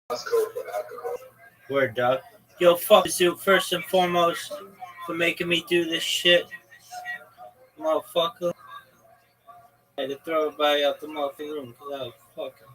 that's cool for alcohol. Word, dog. Yo, fuck Zoot first and foremost for making me do this shit. Motherfucker. I had to throw everybody out the motherfucking room because I was fucking.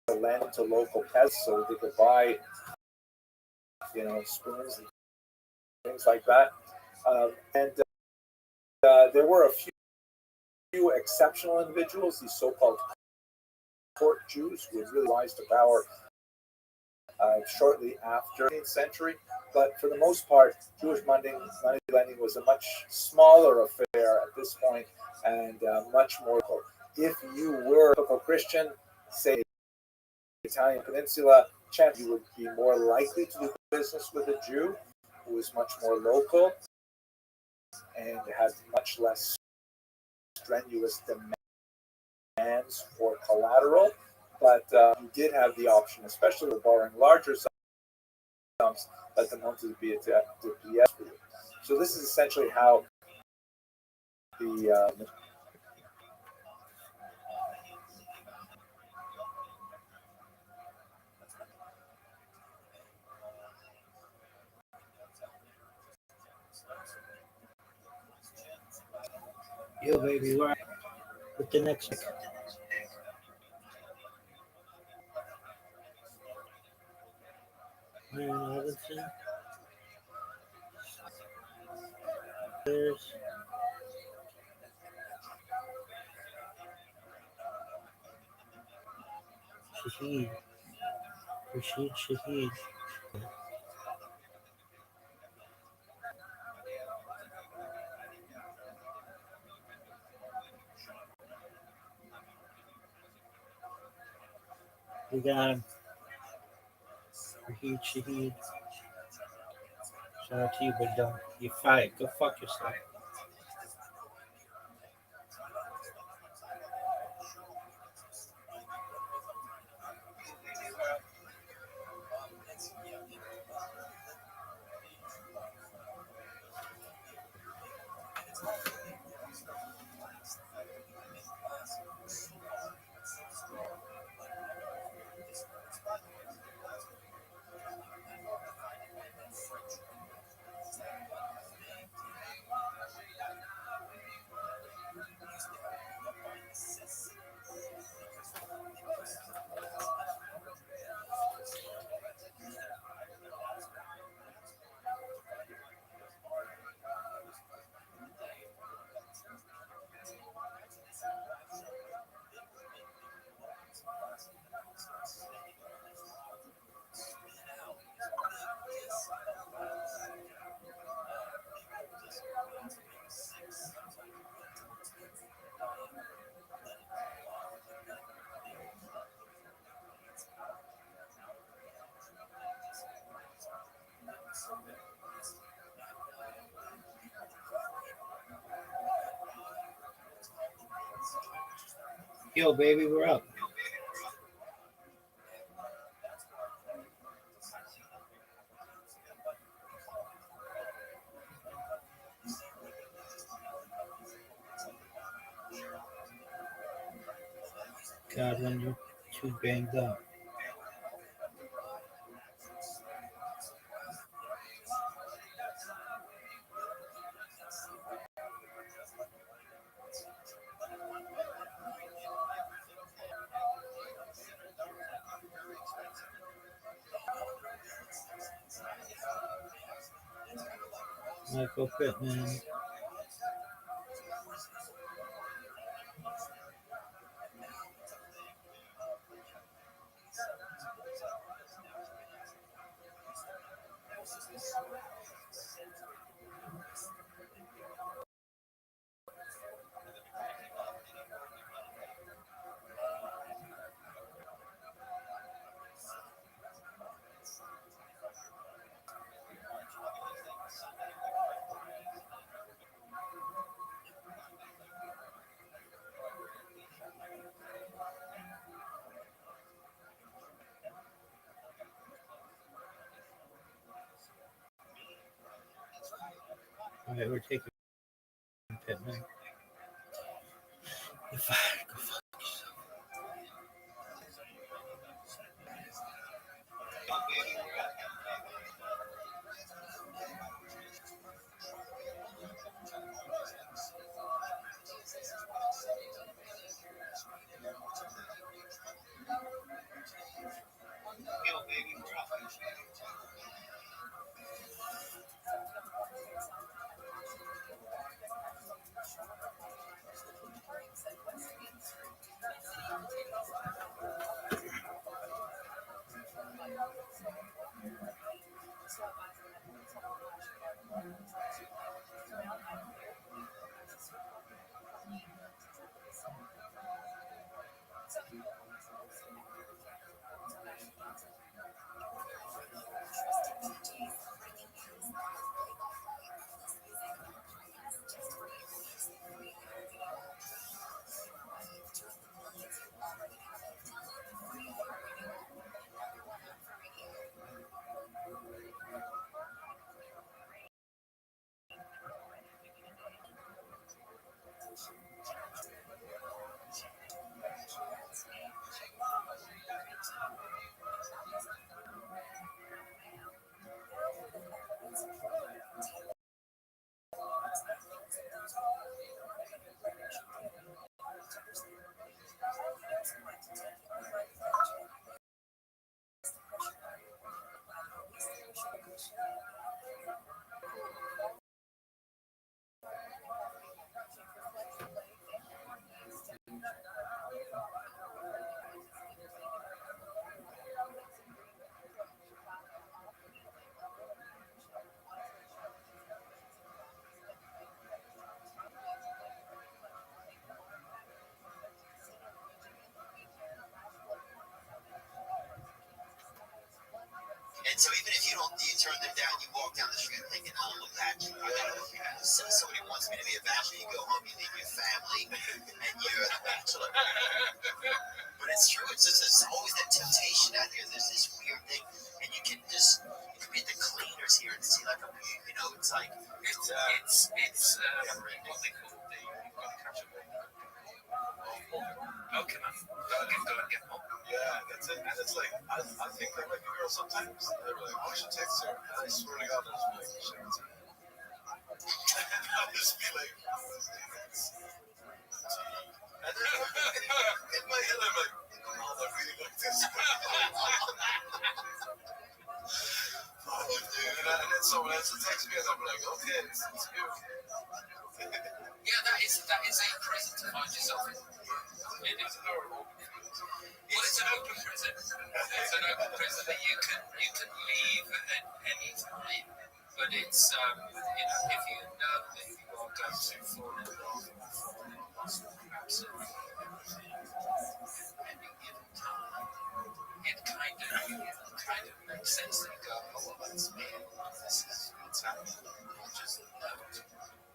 To lend to local peasants so they could buy, spoons and things like that. And there were a few exceptional individuals, these so-called court Jews, who would really rise to power shortly after the 18th century. But for the most part, Jewish money lending was a much smaller affair at this point and much more local. If you were a local Christian, say the Italian Peninsula, chance you would be more likely to do business with a Jew who is much more local and has much less strenuous demands for collateral. But you did have the option, especially with borrowing larger sums, let them home to be to PS for you. So this is essentially how the Yo, baby, we're with the next. Robinson. There's Shahid. Rashid Shahid. We got him. Rashid Shahid. Shout out to you, big dog. You're fired. Go fuck yourself. Yo, baby, we're up. God, when you're too banged up. Michael Pittman. All right, we're taking Pittman. You're fired. Go fuck yourself. you walk down the street thinking, oh, I'm a bachelor. Somebody wants me to be a bachelor. You go home, you leave your family, and you're a bachelor. But it's true. It's just there's always that temptation out here. There's this weird thing, and you can be at the cleaners here and see like it's like it's what they call the you've got to catch a ball. Okay, man. Go and get more. Yeah, that's it. And it's like, I think like a girl sometimes, they're like, oh, she texts her. And I swear to God, I'll just be like, shit. And I'll just be like, and then in my head, I'm like, oh, I really like this. Oh, dude. And then someone else will text me, and I'm like, okay, it's you. Yeah, that is a prison to find yourself in. It is an open prison. Well, it's an open prison. It's an open prison that you can leave at any time. But it's if you know that you are going to fall in love perhaps at any given time, it kind of makes sense that you go, oh well, that's me. This is what's happening. I'll just know it.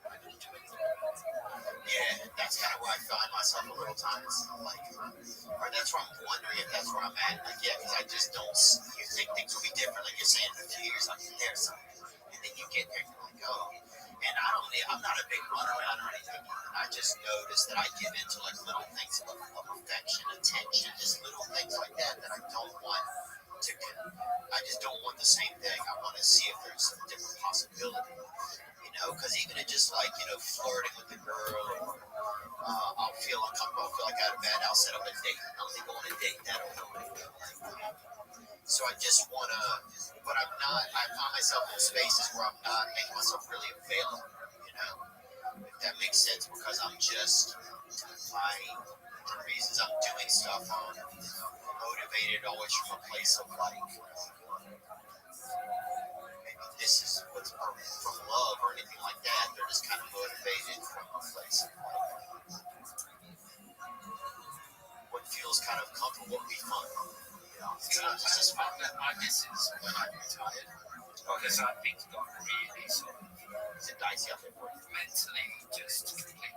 I don't do anything about it. Yeah, that's kind of where I find myself a little times. Like, or that's where I'm wondering if that's where I'm at. Like, yeah, because I just don't. You think things will be different. Like you're saying, in a few years, I'll be there something, and then you get there, and you're like, oh. And I'm not a big runaround or anything. I just notice that I give into like little things of affection, attention, just little things like that I don't want to. I just don't want the same thing. I want to see if there's some different possibility. Because even it just like, flirting with the girl, or I'll feel uncomfortable, I'll feel like I had a bad, I'll set up a date. I don't think I want to date that or so I just want to, but I find myself in spaces where I'm not making myself really available, if that makes sense, because I'm just, the reasons I'm doing stuff, I'm motivated always from a place of like, this is what's from love or anything like that. They're just kind of motivated from a place of like what feels kind of comfortable would be fun. Just found that my missus when I retired, because things got really sort of dicey up there for you. Mentally just completely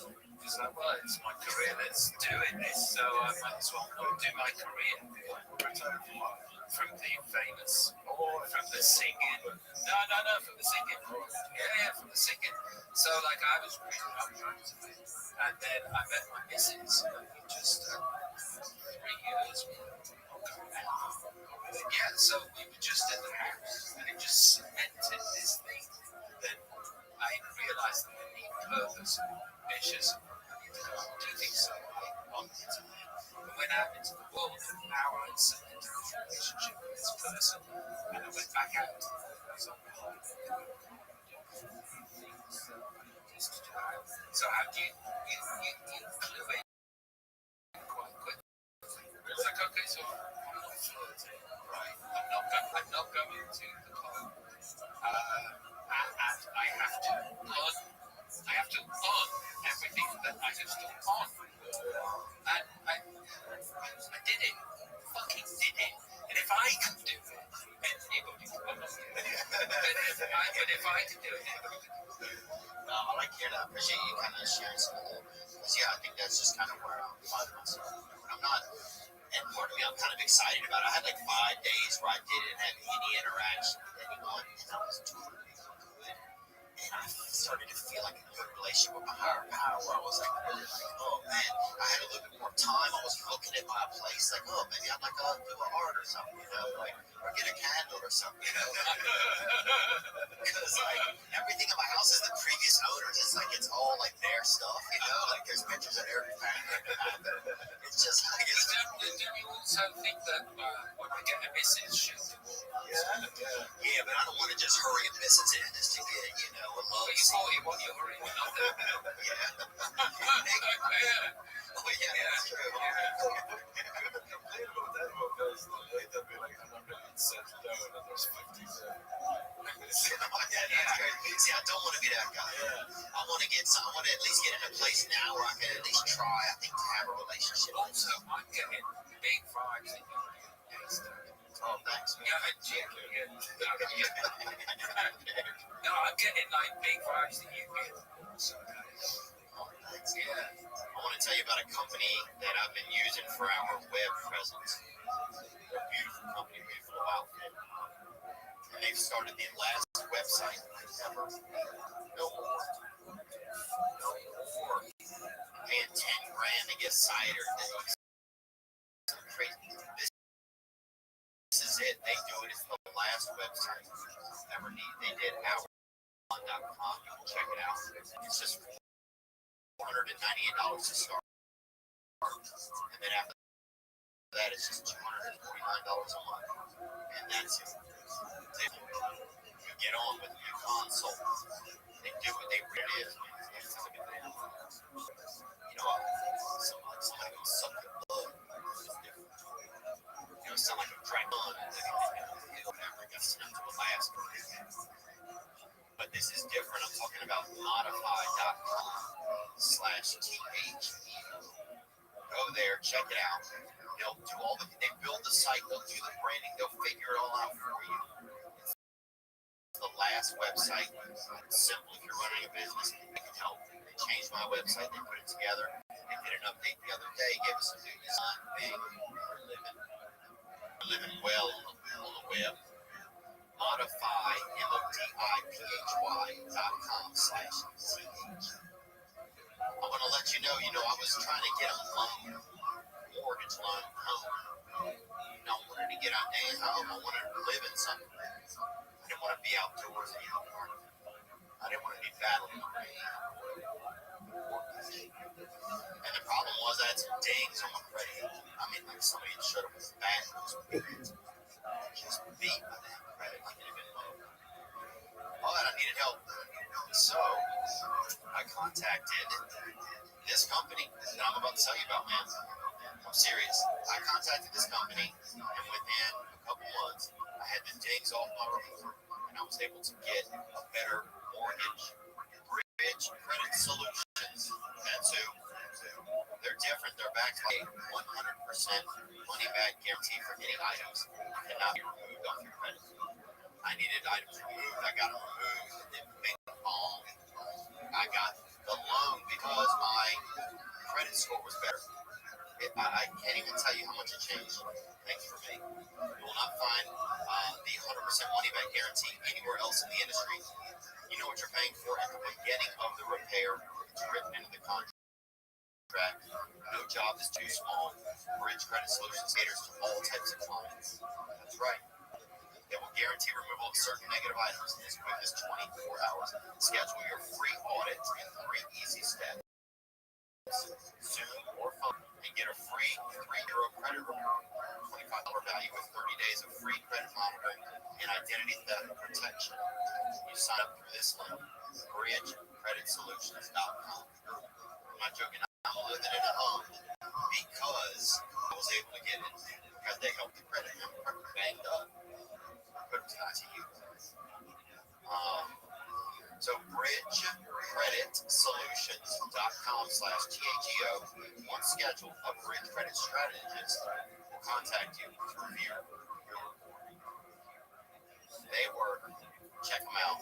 ill. Because well, it's my career, let's do this, so I might as well do my career. From the famous, from the singing. No, from the singing. Yeah, from the singing. So, like, I was really motivated. And then I met my missus, and we just, 3 years. Yeah, so we were just in the house, and it just cemented this thing that I realized that I need purpose, ambitious, do things so I wanted to. I went out into the world, and now I cemented this relationship with this person, and I went back out to the world. I was on the whole so how do you clue in quite quickly? It's like, okay, so I'm not flirting, right? I'm not going to the club, and I have to learn everything that I just done on. And I did it. Fucking did it. And if I can do it, anybody can. I'm not doing it. But if I can do it, anybody can. No, I like hearing that. I appreciate you kind of sharing some of that. Because, yeah, I think that's just kind of where I'm finding myself. I'm not, and part of me I'm kind of excited about it. I had like 5 days where I didn't have any interaction with anyone, and I was doing really good. And I started to feel like a good relationship with my higher power. I was like, really like, oh man, I had a little bit more time. I was looking at my place like, oh, maybe I'd like to do an art or something, like, or get a candle or something, because like everything in my house is the previous owners. It's like it's all like their stuff, like there's pictures of every family. It's just like it's. Don't you also think that when I get a missus, she'll do all Yeah, but I don't want to just hurry a missus in just to get, a love scene. What you're hurrying with nothing. Yeah. Oh yeah, that's true. Complain about that because they'll be like, I'm not really settled down and there's 50 See, I don't want to be that guy. I want to at least get in a place now where I can at least try, I think, to have a relationship. Also, I'm getting big vibes in your gangster. Oh, thanks, man. No, I'm getting like big vibes that you get. So, Oh, thanks. yeah. I want to tell you about a company that I've been using for our web presence. They're a beautiful company, beautiful outfit. And they've started the last website ever. No more. No more. Paying 10 grand to get cider. Crazy. This is it. They do it. It's the last website ever need. They did our.com. You can check it out. It's just $498 to start. And then after that, it's just $249 a month. And that's it. You get on with your console. They do what they really is. You know, somebody gonna suck your blood. It's different. You know, it's not like a dragon. Whatever got sent to Alaska. But this is different. I'm talking about modify.com/THE. Go there, check it out. They'll do all they build the site, they'll do the branding, they'll figure it all out for you. It's the last website. It's simple. If you're running a business, they can help. They changed my website, they put it together. They did an update the other day, gave us a new design. Big. We're living well on the web. Modify, modiphy.com/CH. I want to let you know, I was trying to get a loan, mortgage loan, home. I wanted to get out there home. I wanted to live in something. I didn't want to be outdoors anymore. I didn't want to be battling the rain. And the problem was I had some dings on my credit. I mean, like somebody had shut up with back. Just beat my damn credit. I didn't even know. But I needed help. So I contacted this company that I'm about to tell you about, man. I'm serious. I contacted this company, and within a couple months, I had the dings off my report, and I was able to get a better mortgage. Bridge Credit Solutions. That's who. They're different. They're backed by a 100% money-back guarantee for any items that cannot be removed off your credit. I needed items removed. I got them removed. It didn't make them long. I got the loan because my credit score was better. I can't even tell you how much it changed. Thanks for me. You will not find the 100% money-back guarantee anywhere else in the industry. You know what you're paying for at the beginning of the repair. It's written into the contract. No job is too small. Bridge Credit Solutions caters to all types of clients. That's right. They will guarantee removal of certain negative items in as quick as 24 hours. Schedule your free audit in 3 easy steps. Zoom or phone and get a free €3 credit report. $25 value with 30 days of free credit monitoring and identity theft protection. You sign up through this link, bridgecreditsolutions.com. I'm not joking. I'm living in a home because I was able to get it because they helped the credit banged up. But it's not to you. So bridgecreditsolutions.com/TAGO. Once scheduled, a bridge credit strategist will contact you to review your report. They work. Check them out.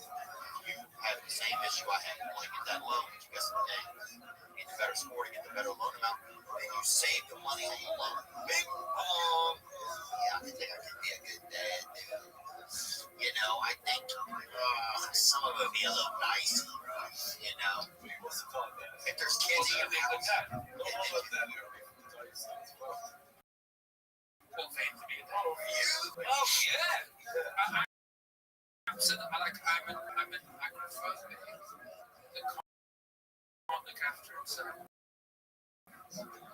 You have the same issue I had. You want to get that loan, but you got some things. Get the better score to get the better loan amount. Then you save the money on the loan. Bing bong. Yeah, I think I could be a good dad. I think some of it would be a little nice. If there's kids in your house. Oh, yeah. So I'm an agoraphobic that can't look after himself.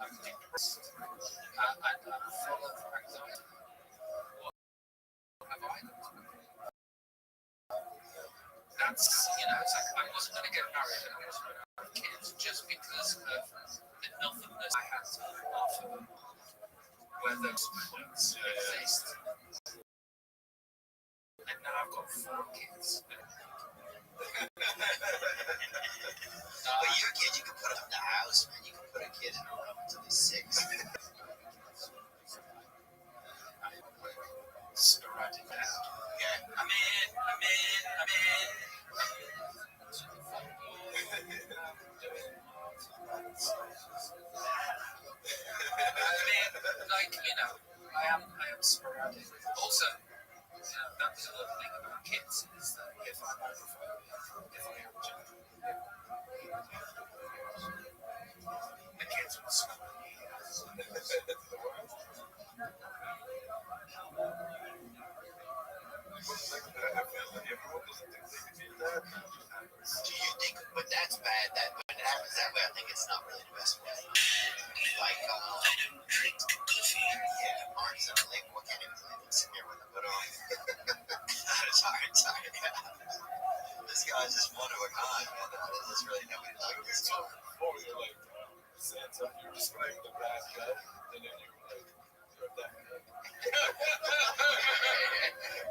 I'm depressed. I'm full of anxiety. What have I done? That's, it's like I wasn't going to get married and I was going to have kids just because of the nothingness I had to offer them. Where those moments exist. And now I've got 4 kids. Well, your kid, you can put them in the house, man. You can put a kid in a room until he's 6. Also, that was another thing about kids is that if I have a child, the kids will scream. Do you think, but that's bad, that when it happens that way, I think it's not really the best way. Like, yeah, Mark's like, what can it be? Sitting here with him, but, sorry, this guy's just one of a kind, man. There's really nobody like this guy. Before you're like, Santa, you're describing the bad guy, and then you're like, you're that guy.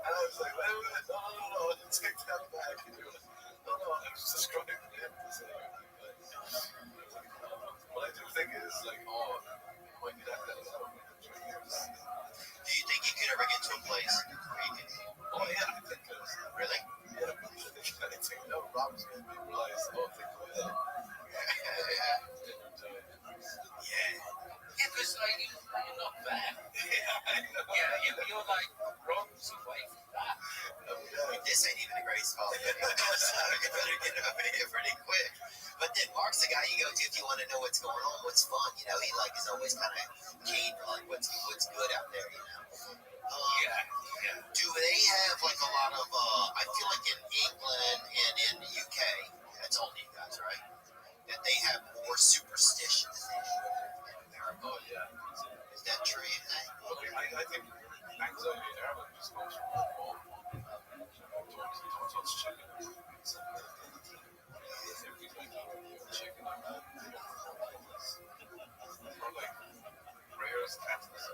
And I was like, wait a minute, no, take that back. And you're like, no, I was describing him to say you're that guy. What I do think is like, oh, when you have that, Do you think you could ever get to a place where you can? oh yeah, I think Really? yeah, I think no, Rob's gonna be realized, oh, think about that. Yeah, because like you're not there. You're like runs away from that. This ain't even a great spot. So you better get over here pretty quick. But then Mark's the guy you go to if you want to know what's going on, what's fun. You know, he like is always kind of keen on like what's good out there. You know. Do they have like a lot of? I feel like in England and in the UK, that's all you guys, right? That they have more superstition than they do in America. Oh yeah. Is that true? You think? Okay, I think anxiety in Ireland just goes from don't touch chicken. Chicken or like prayers, Catholics.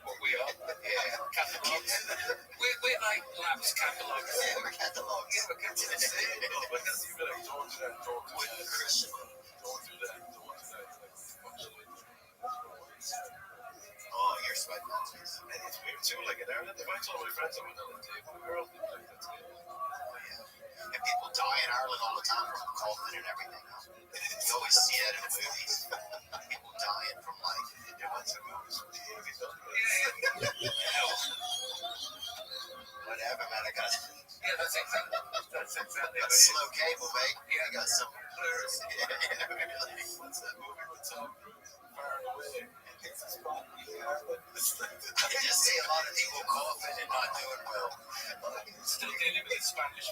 What we are? Yeah, Catholics. We're like lapsed Catholics. Yeah, we're Catholics. Yeah, we're Catholics. Because you be like, don't do that, don't do that. Christian. Don't do that, don't do that. Oh, you're sweating on this. And it's weird too, like in Ireland, if I told my friends I'm another table, the girls would be like, that's it. And people die in Ireland all the time from COVID and everything. You always see that in the movies. People dying from like, whatever, man. I got Yeah, that's exactly a slow cable, mate. Yeah. I got some. What's that movie with Tom Cruise? Far away. I just see a lot of people coughing and not doing well. Still dealing with the Spanish.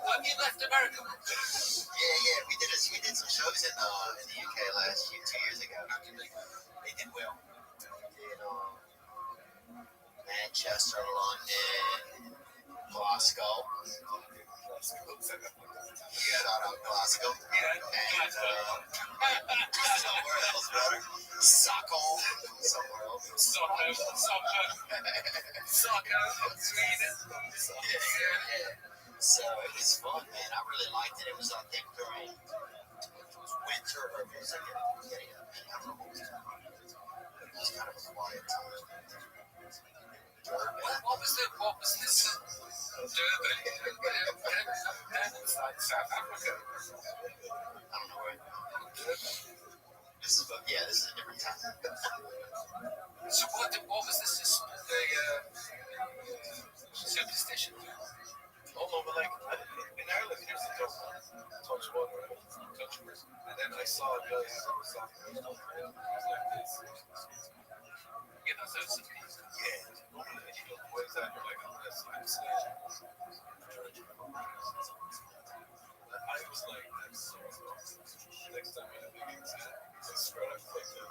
Have you left America? Yeah. We did some shows in the UK last year, 2 years ago. They did well. We did Manchester, London, Glasgow. Shout out Glasgow. And somewhere else, brother. Stockholm. Somewhere else. Soccer, Sweden. Yeah. So it was fun, man. I really liked it. It was, I think, during winter, or it was like it was kind of a quiet time. What was this? Durban. South Africa. I don't know where. This is a different time. So what was this? The superstition? Oh no, but like in Ireland, here's the joke: touch water, touch person. And then I saw a guy that was talking about it. He was like this. Yeah, that's awesome. Yeah. What is that? You're like, oh, that's I'm saying. I was like, that's so wrong. Next time I have a big exam, I swear I like that.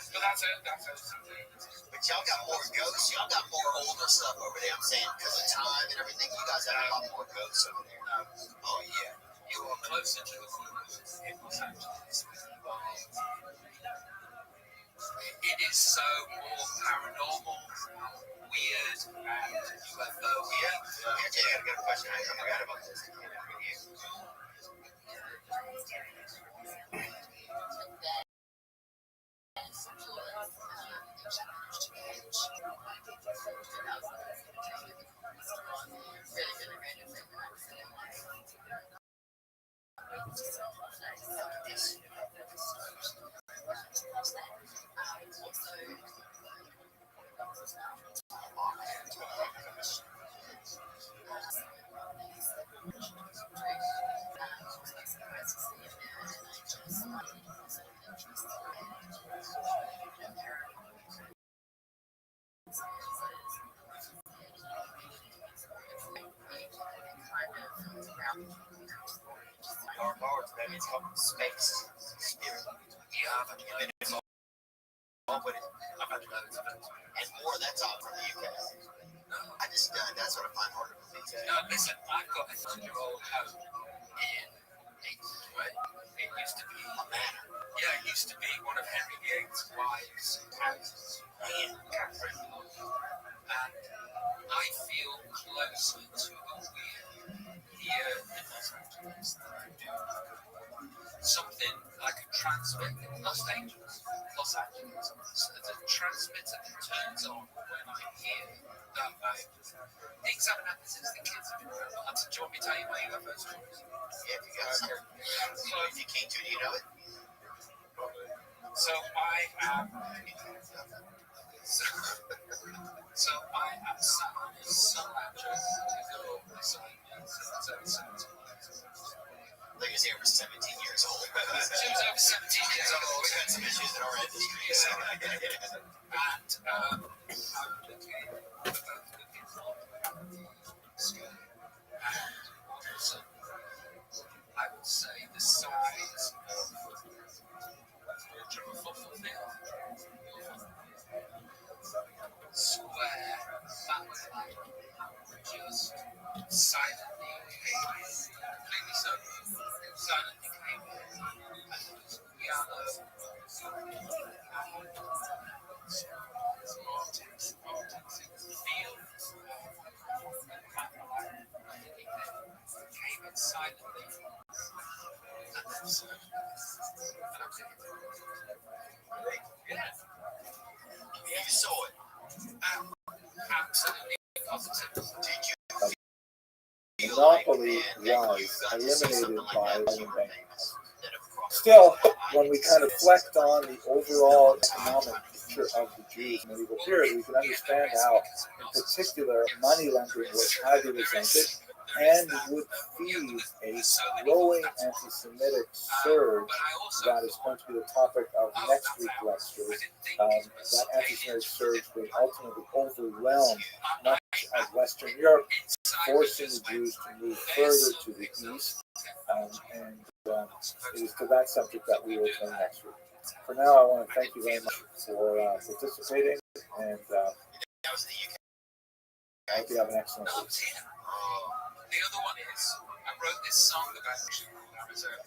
But that's it. But y'all got more ghosts. Y'all got more older stuff over there. I'm saying because of time and everything, you guys have a lot more ghosts over there. Oh yeah. You are closer to the corners. It is so more paranormal, weird, and UFO. Yeah. Actually, I got a good question. I forgot about this. It's called space. Spirit. Yeah, I've been involved with it. I've had loads of it. And more of that's all from the UK. I just, that's what I find harder for me to. Listen, I've got a 10-year-old home in England, right? It used to be a manor. Yeah, it used to be one of Henry VIII's wives' houses. Catherine. And I feel closer to a weird here in Los Angeles than I do something like a transmitter in Los Angeles. So the transmitter turns on when I hear that things haven't happened since the kids have been around. Do you want me to tell you my UFO stories? Yeah, if you got something. If you can't do it, you know it. So I am. So I am sat on his son lecture to go beside me. Like he's here for 17 years old. She was over 17 years old. We've had some issues in our industry. So. And I'm looking at school. And all of a sudden, I would say the size of a football field. Square, back-like, just silently came in. Completely silently came in. And it was yellow. Vortex in the field. Came in silently. And then suddenly. And I'm thinking, yeah. You saw it. Absolutely positive. Did you Monopoly was eliminated by Roman banks. Still, when we kind of reflect on the overall economic picture of the Jews in the medieval period, we can understand how, in particular, money lending was highly resented and would feed a growing anti-Semitic surge that is going to be the topic of next week's lectures. That anti-Semitic surge would ultimately overwhelm much of Western Europe, forcing the Jews to move further to the east. It is to that subject that we will turn next week. For now, I want to thank you very much for participating, and I hope you have an excellent week. The other one is, I wrote this song about Arizona.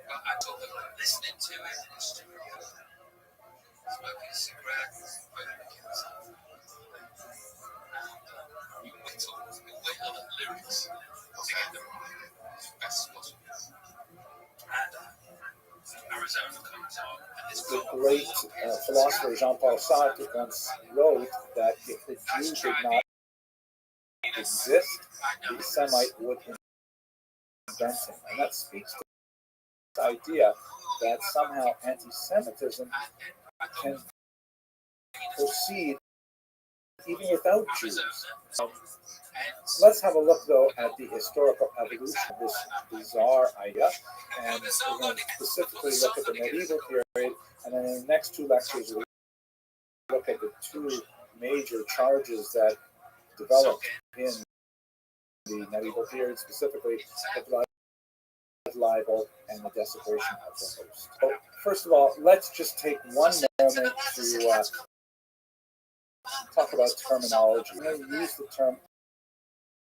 But I talk about listening to it in the studio, smoking a cigarette, waiting to kill someone. And you whittle the lyrics to get them right as best as possible. And Arizona comes on, and it's the great philosopher Jean-Paul Sartre once wrote that if the Jew did not exist, the Semite would invent him. And that speaks to the idea that somehow anti-Semitism can proceed even without Jews. Let's have a look, though, at the historical evolution of this bizarre idea. And we're going to specifically look at the medieval period, and then in the next two lectures, we'll look at the two major charges that developed in the medieval period, specifically the blood libel and the desecration of the host. So, first of all, let's just take one moment to talk about terminology. We're going to use the term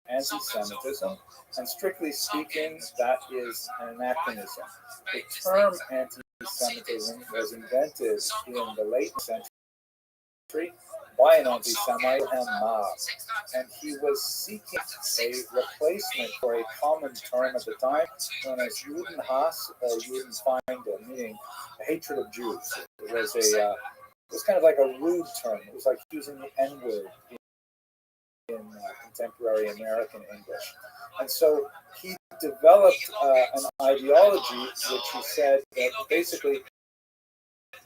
anti-Semitism, and strictly speaking, that is an anachronism. The term anti-Semitism was invented in the late century by an anti-Semite, and he was seeking a replacement for a common term at the time known as Judenhass or Judenfeinde, meaning the hatred of Jews. It was kind of like a rude term. It was like using the N-word in contemporary American English. And so he developed an ideology which he said that basically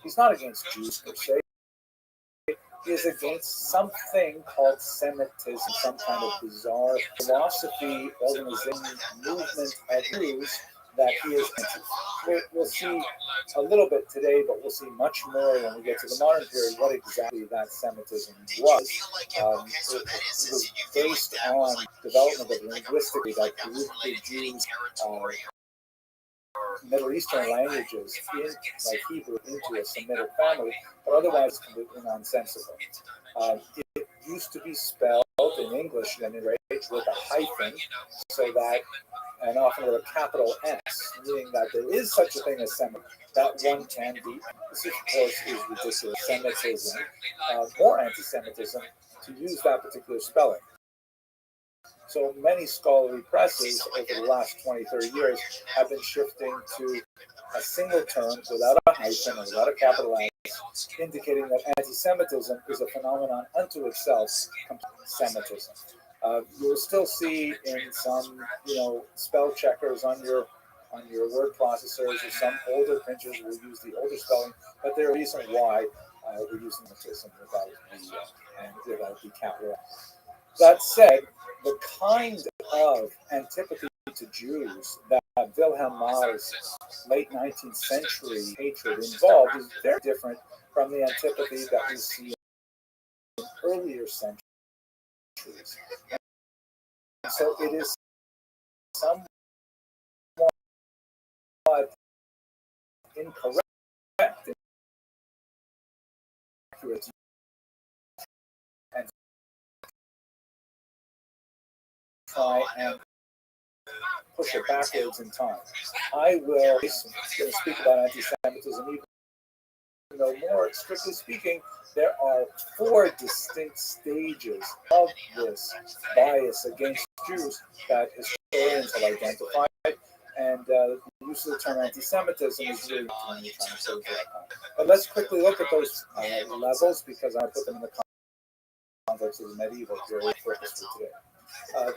he's not against Jews per se. He is against something called Semitism, some kind of bizarre philosophy, organization, movement of Jews that he is anti. We'll see a little bit today, but we'll see much more when we get to the modern period what exactly that Semitism was. It was based on development of linguistically that grouped the Jews' Middle Eastern languages in, like Hebrew, into a Semitic family, but otherwise completely nonsensical. It used to be spelled in English, at any rate, with a hyphen, so that, and often with a capital S, meaning that there is such a thing as Semitic. That one can be. This, of course, is ridiculous. Semitism, more anti-Semitism, to use that particular spelling. So many scholarly presses over the last 20, 30 years have been shifting to a single term without a hyphen or without a capital S, indicating that anti-Semitism is a phenomenon unto itself, Semitism. You'll still see in some, spell checkers on your word processors, or some older printers will use the older spelling, but there's a reason why we're using Semitism without the capital S. That said, the kind of antipathy to Jews that Wilhelm Marr's late 19th century hatred involved is very different from the antipathy that we see in earlier centuries. And so it is somewhat incorrect and try and push it backwards in time. I will going to speak about anti-Semitism, even though more strictly speaking, there are 4 distinct stages of this bias against Jews that historians have identified, and the use of the term anti-Semitism is really trying to save that. But let's quickly look at those levels, because I put them in the context of the medieval period purpose for today.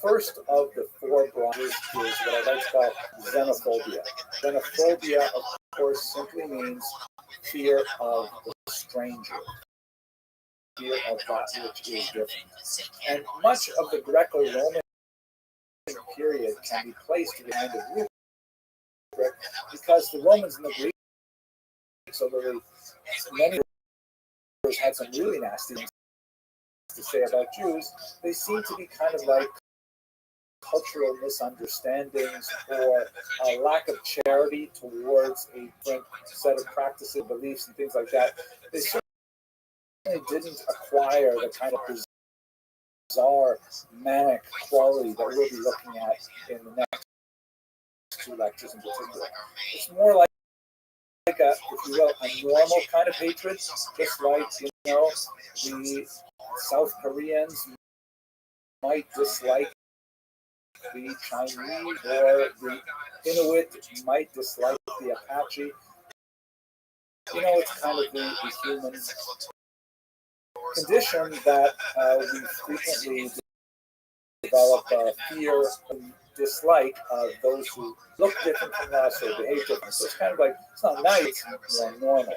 First of the 4 branches is what I like to call xenophobia. Xenophobia, of course, simply means fear of the stranger, fear of that which is different. And much of the Greco-Roman period can be placed behind the rubric because the Romans and the Greeks, although many had some really nasty things to say about Jews, they seem to be kind of like cultural misunderstandings or a lack of charity towards a different set of practices, beliefs, and things like that. They certainly didn't acquire the kind of bizarre, manic quality that we'll be looking at in the next 2 lectures in particular. It's more like a, if you will, a normal kind of hatred, just like, the South Koreans might dislike the Chinese, or the Inuit might dislike the Apache. It's kind of the human condition that we frequently develop fear and dislike of those who look different from us or behave different. So it's kind of like, it's not nice, it's more normal.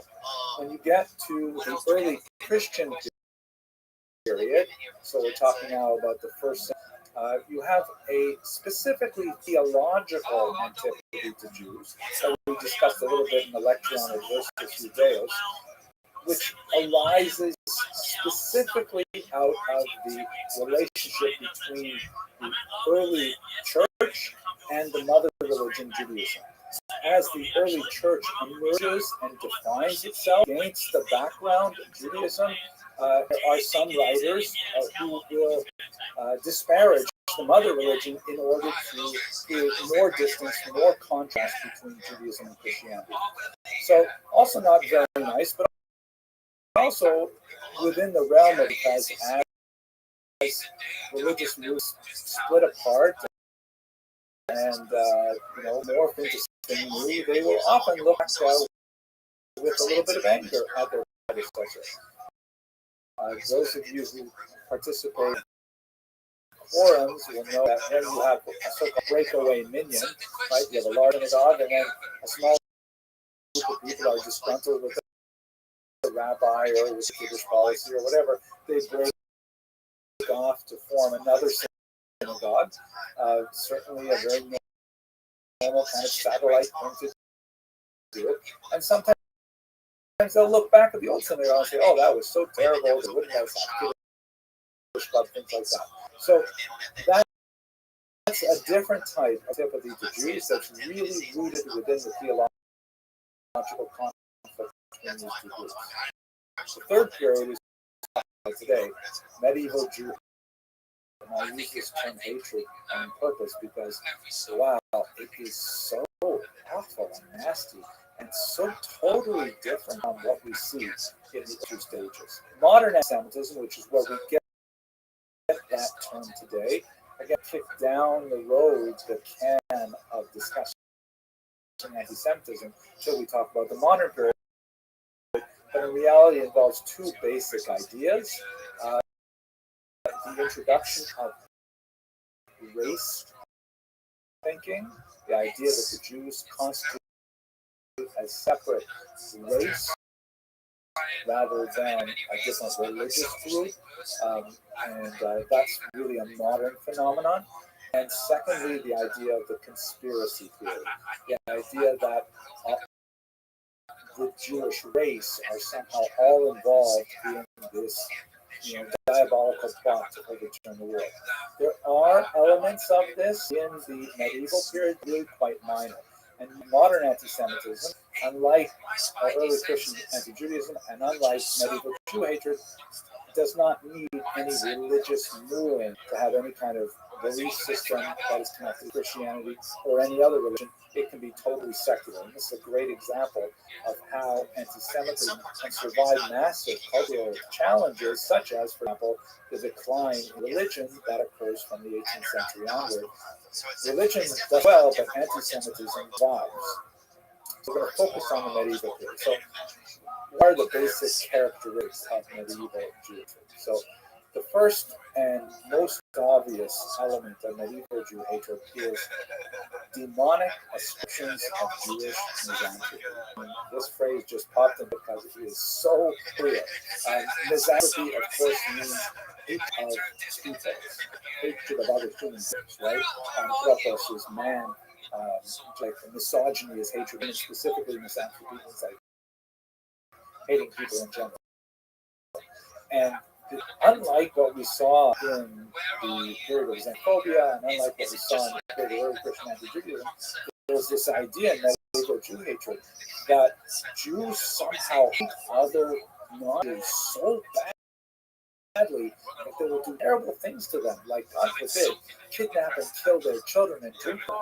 When you get to the early Christian period, so we're talking now about the first century, you have a specifically theological antipathy to Jews that we discussed a little bit in the lecture on Adversus Judaeus, which arises specifically out of the relationship between the early church and the mother religion, Judaism. As the early church emerges and defines itself against the background of Judaism, there are some writers who will disparage the mother religion in order to create more distance, more contrast between Judaism and Christianity. So, also not very nice, but also within the realm of, because as religious groups split apart and morph into something new, they will often look with a little bit of anger at their predecessor. Those of you who participate in forums will know that when you have a so-called breakaway minion, right? You have a large synagogue, and then a small group of people are disgruntled with the rabbi or with the Jewish policy or whatever. They break off to form another synagogue. Certainly a very normal kind of satellite point to do it. And sometimes they'll look back at the old synagogue and say, "Oh, that was so terrible. They wouldn't have Kiddush club, things like that." So that's a different type of sympathy to Jews that's really rooted within the theological conflict between these two groups. The third period is today, medieval Jew. And I use this term hatred on purpose because, wow, it is so awful and nasty and so totally different from what we see in the two stages. Modern anti-Semitism, which is where we get that term today, again, kick down the road the can of discussing anti-Semitism until we talk about the modern period. But in reality, it involves two basic ideas. The introduction of race thinking, the idea that the Jews constitute a separate race rather than a different religious group, and that's really a modern phenomenon. And secondly, the idea of the conspiracy theory, the idea that the Jewish race are somehow all involved in this diabolical plot to overturn the world. There are elements of this in the medieval period, really quite minor. And modern anti-Semitism, unlike early Christian anti-Judaism and unlike medieval Jew hatred, does not need any religious movement to have any kind of belief system that is connected to Christianity or any other religion. It can be totally secular. And this is a great example of how anti-Semitism can survive massive cultural challenges, such as, for example, the decline in religion that occurs from the 18th century onward. Religion does well, but anti-Semitism thrives. So we're going to focus on the medieval period. So what are the basic characteristics of medieval Judaism? So the first and most obvious element of medieval Jew hatred is demonic ascriptions of Jewish misanthropy. This phrase just popped in because it is so clear. Misanthropy, of course, means hatred of people, hatred of other human beings, right? Anthropos is man. Like misogyny is hatred, and specifically misanthropy is like hating people in general. And unlike what we saw in the period of xenophobia, and unlike what we saw in the period of early Christian anti-Judaism, there's this idea in medieval Jew hatred that Jews somehow hate other non-Jews so badly that they will do terrible things to them, like, God forbid, kidnap and kill their children and drink them.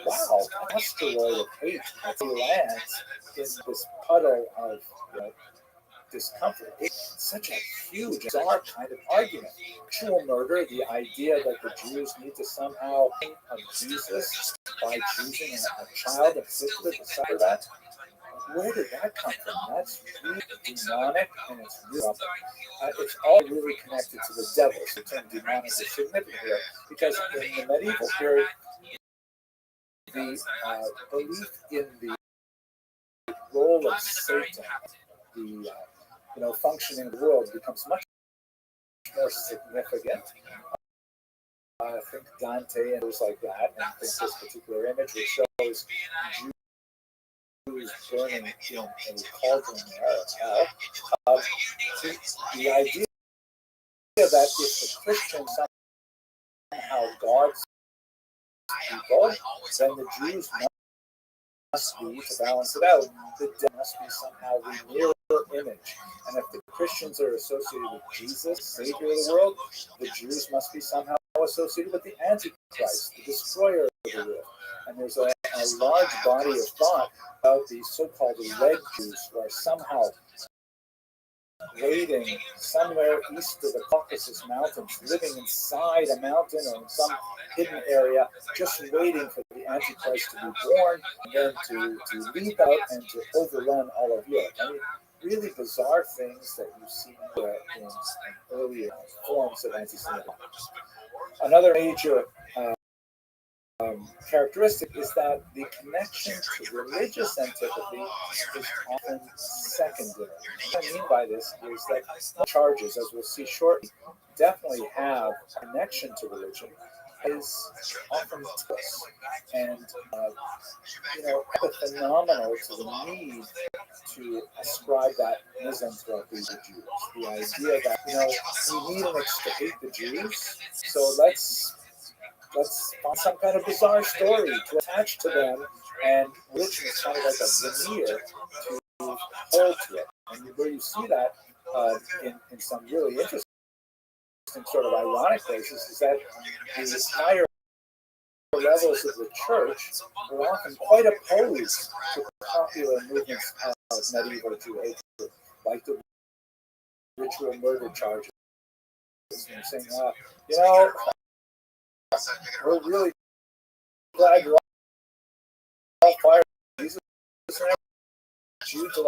Wow, an asteroid of hate that lands in this puddle of discomfort. It's such a huge, bizarre kind of argument. Ritual murder, the idea that the Jews need to somehow think of Jesus by choosing a child and sister to suffer that. Where did that come from? That's really demonic, and it's real. It's all really connected to the devil. So the term demonic is significant here because in the medieval period, the belief in the role of Satan, the functioning of the world becomes much more significant. I think Dante and those like that, and I think this particular image which shows Jews burning in a cauldron there. The idea that if the Christians somehow God's people, then the Jews must be, to balance it out, the dead must be somehow the mirror image. And if the Christians are associated with Jesus, Savior of the world, the Jews must be somehow associated with the Antichrist, the destroyer of the world. And there's a large body of thought about the so-called red Jews who are somehow waiting somewhere east of the Caucasus Mountains, living inside a mountain or in some hidden area, just waiting for the Antichrist to be born and then to leap out and to overrun all of Europe. I mean, really bizarre things that you see in earlier forms of anti-Semitism. Another major characteristic is that the connection to religious antipathy is often secondary. What I mean by this is that charges, as we'll see shortly, definitely have a connection to religion, is often close and quite phenomenal to the need to ascribe that misanthropy to Jews. The idea that we need an to hate the Jews, so let's find some kind of bizarre story to attach to them, and religion is kind of like a veneer to hold to it. And where you see that in some really interesting sort of ironic places is that the higher levels of the church were often quite opposed to popular movements of medieval Jew hatred, like the ritual murder charges, and saying, we're really glad you're all fired. Jesus Jews to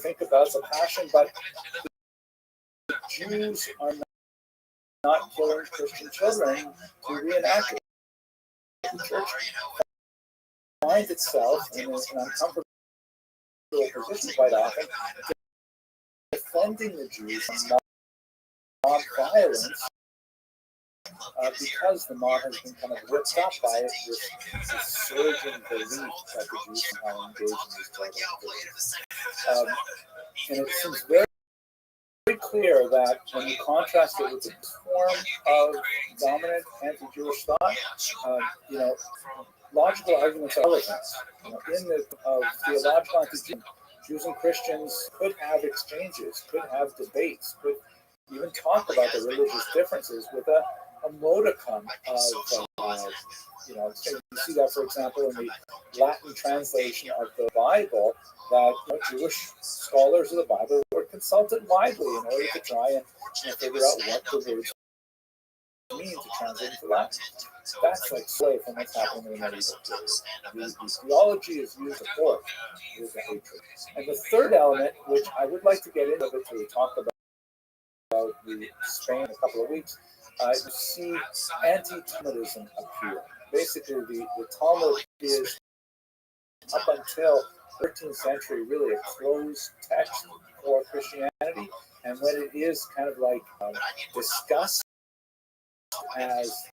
think about the passion, but the Jews are not killing Christian children to reenact it. The church finds itself in an uncomfortable position quite often, defending the Jews from mob violence because the mob has been kind of whipped up by this surging belief that the Jews somehow engaged in this total and it seems very clear that when you contrast it with the form of dominant anti-Jewish thought, logical arguments are relevant. In the theological anti-Jews, Jews and Christians could have exchanges, could have debates, could even talk about the religious differences with a modicum of, you see that, for example, in the Latin translation of the Bible, that Jewish scholars of the Bible were consulted widely in order to try and figure out what the words mean to translate into Latin. That's like away from what's happening in the medieval period. The theology is used to force is the hatred. And the third element, which I would like to get into it to talk about the Spain in a couple of weeks, you see anti-Talmudism appear. Basically, the Talmud is, up until 13th century, really a closed text for Christianity, and when it is kind of like discussed as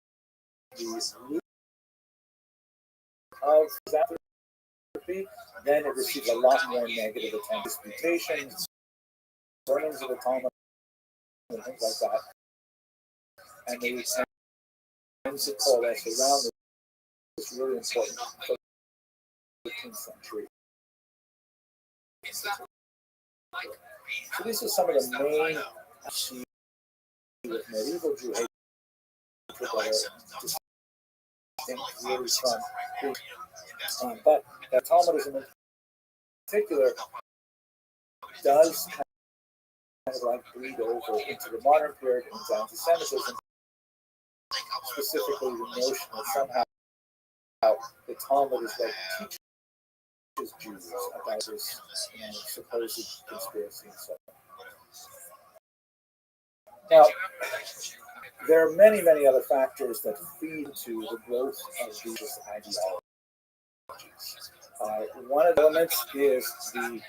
the root of philanthropy, then it receives a lot more negative attention. Disputations, burnings of the Talmud, and things like that. And they tend to coalesce around this really important 13th century. So these are some of the main issues with medieval Jew hatred that are distinct really from but that Talmudism in particular does kind of like bleed over into the modern period into anti-Semitism, specifically the notion that somehow the Talmud is like teaches Jews about this supposed conspiracy and so on. Now, there are many, many other factors that feed to the growth of these ideologies. One of the elements is the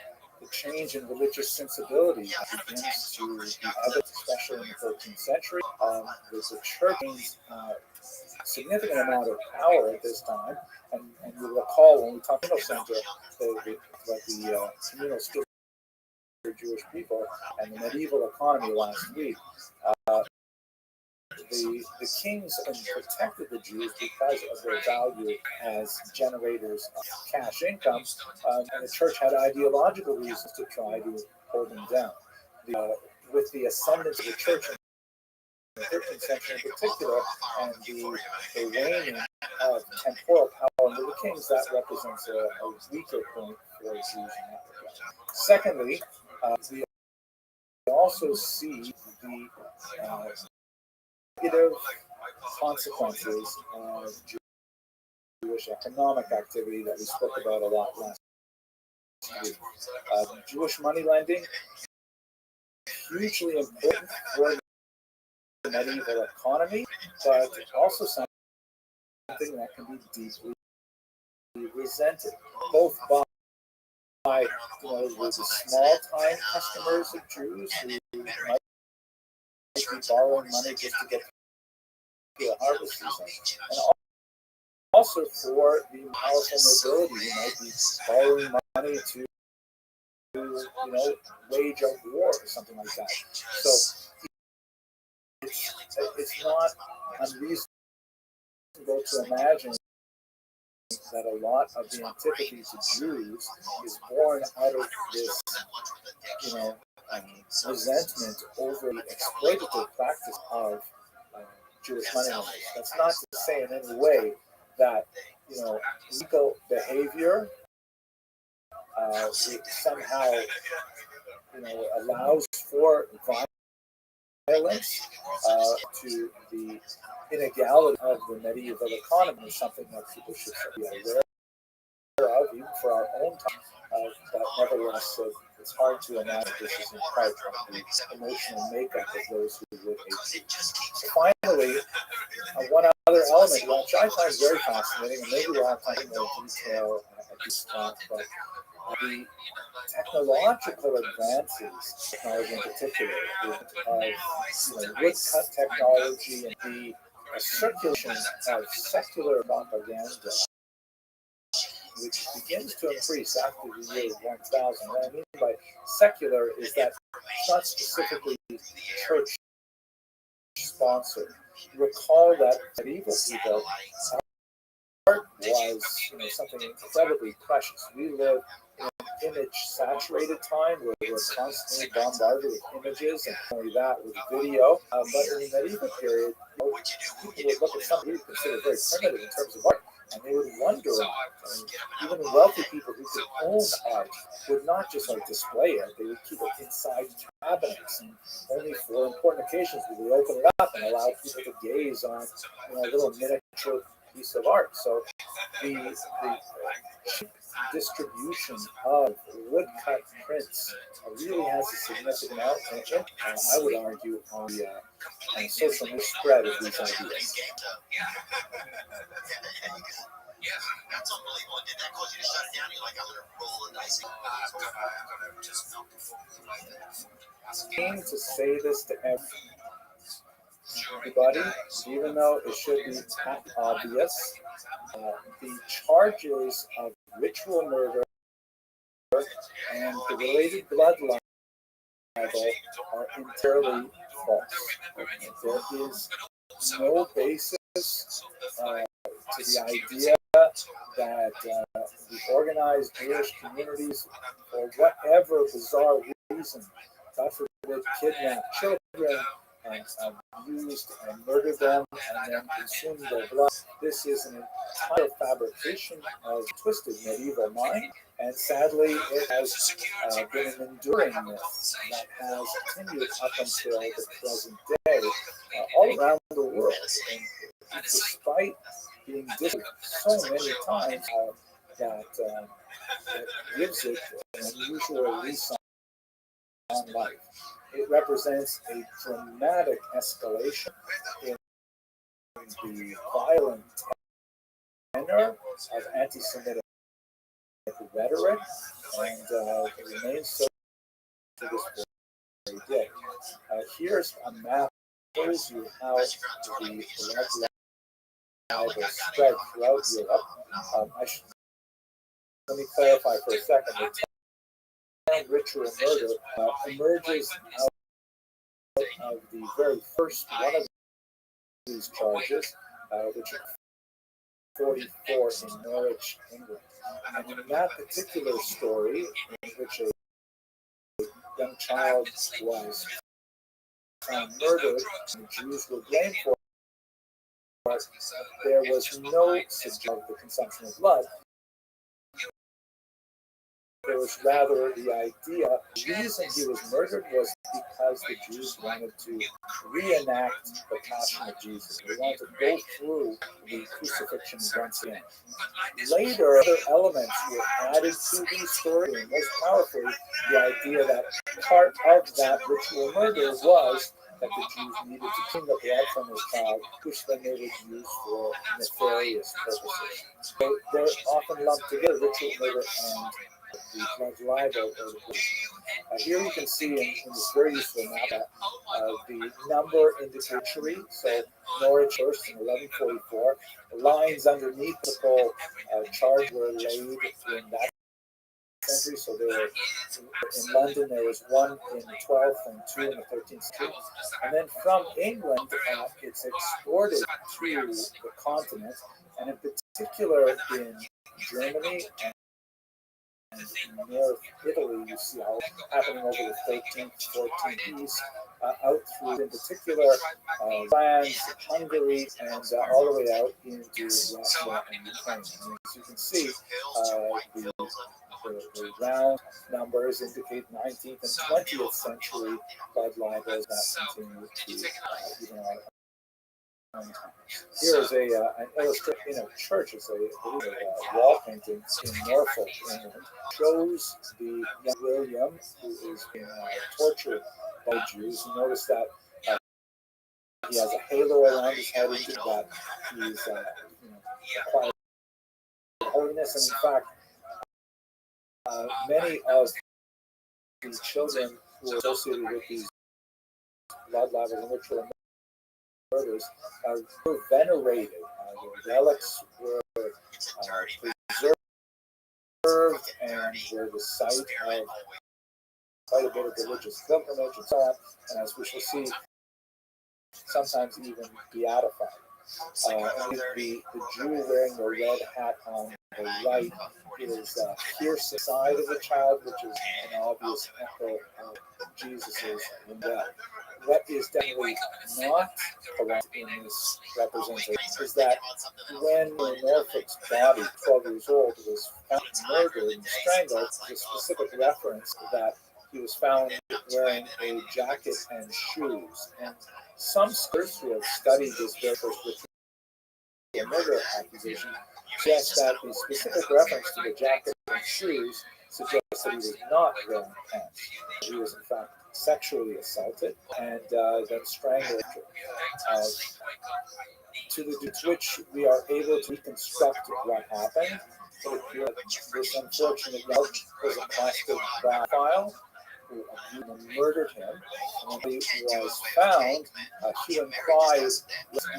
change in religious sensibility that begins to be evident, especially in the 13th century. The church gains a significant amount of power at this time, and you recall when we talked about the communal skill for Jewish people and the medieval economy last week. The kings protected the Jews because of their value as generators of cash income, and the church had ideological reasons to try to hold them down. With the ascendance of the church in the 13th century in particular, and the waning of temporal power under the kings, that represents a weaker point for Jews in Africa. Secondly, we also see the negative consequences of Jewish economic activity that we spoke about a lot last week. Jewish money lending, hugely important for the medieval economy, but also something that can be deeply resented, both by the small-time customers of Jews who might be borrowing money just to get to harvest season, and also for the powerful nobility who might be borrowing money to wage a war or something like that. So it's not unreasonable to imagine that a lot of the antipathy to Jews is born out of this, resentment over the exploitative practice of Jewish moneylenders. That's not to say in any way that legal behavior somehow allows for violence to the inequality of the medieval economy is something that people should be aware of, even for our own time. But nevertheless, it's hard to imagine this is in part of the emotional makeup of those who would hate you. So finally, one other element, which I find very fascinating, and maybe we'll have time in more detail at this talk, but the technological advances, technology in particular, of woodcut technology and the circulation of secular propaganda, which begins to increase after the year 1000. What I mean by secular is that it's not specifically church sponsored. Recall that medieval people, art was something incredibly precious. We live in an image-saturated time where we're constantly bombarded with images, and not only that, with video. But in the medieval period, people would look at something we consider very primitive in terms of art, and they would wonder. Even wealthy people who could own art would not just display it; they would keep it inside cabinets, and only for important occasions would they open it up and allow people to gaze on a little miniature piece of art. So the distribution of woodcut prints really has a significant impact, I would argue, on the social media spread of these ideas. Yeah, that's unbelievable. Did that cause you to shut it down? You're like, I'm going to roll the dice. I'm going to just melt before we I aim to say this to everybody, even though it should be obvious. The charges of ritual murder and the related bloodline are entirely false. There is no basis to the idea that the organized Jewish communities, for whatever bizarre reason, God forbid, kidnap children and abused and murdered them and then consumed their blood. This is an entire fabrication of twisted medieval mind, and sadly, it has been an enduring myth that has continued up until the present day, all around the world. And despite being discovered so many times, that gives it an unusual lease on life. It represents a dramatic escalation in the violent tenor of anti-Semitic rhetoric, and it remains so to this very day. Here's a map that shows you how the blood libel spread throughout Europe. Let me clarify for a second. The term ritual murder emerges out of the very first one of these charges, which is 44 in Norwich, England. And in that particular story, in which a young child was found murdered and the Jews were blamed for it, there was no suggestion of the consumption of blood. There was rather the idea, the reason he was murdered was because the Jews wanted to reenact the Passion of Jesus. They wanted to go through the crucifixion once again. Later, other elements were added to the story, and most powerfully, the idea that part of that ritual murder was that the Jews needed to clean the blood from his child, which then they would use for nefarious purposes. So they're often lumped together, ritual murder and the blood libel. Here you can see in this very useful map the number indicates, so Norwich first in 1144. The lines underneath the full charge were laid in that century. So there were in London there was one in the 12th and two in the 13th century. And then from England, it's exported to the continent, and in particular in Germany and North Italy, you see how happening over the 13th, 14th east, out through, in particular, France, Hungary, and all the way out into Russia and Ukraine. And as you can see, the round numbers indicate 19th and 20th century bloodline that continue to even our own times. Here is an illustration in a church. It's a wall painting in Norfolk, England. Shows the young William who is being tortured by Jews. You notice that he has a halo around his head, into that he's acquired holiness, and in fact, many of these children who are associated with these blood libel and ritual murders were venerated. The relics were preserved and were the site of quite a bit of religious pilgrimage and so on, and as we shall see, sometimes even beatified. The Jew wearing the red hat on the right is piercing side of the child, which is an obvious echo of Jesus's death. What is definitely not correct in this representation is that when Norfolk's body, 12 years old, was found murdered and strangled, the specific reference that he was found wearing a jacket and shoes. And some scholars who have studied this very first murder accusation suggest that the specific reference to the jacket and shoes suggests that he was not wearing pants. He was in fact sexually assaulted and then strangled. To which we are able to reconstruct what happened. So this unfortunate young was a plastic profile who murdered him, and when he was found, he and cried was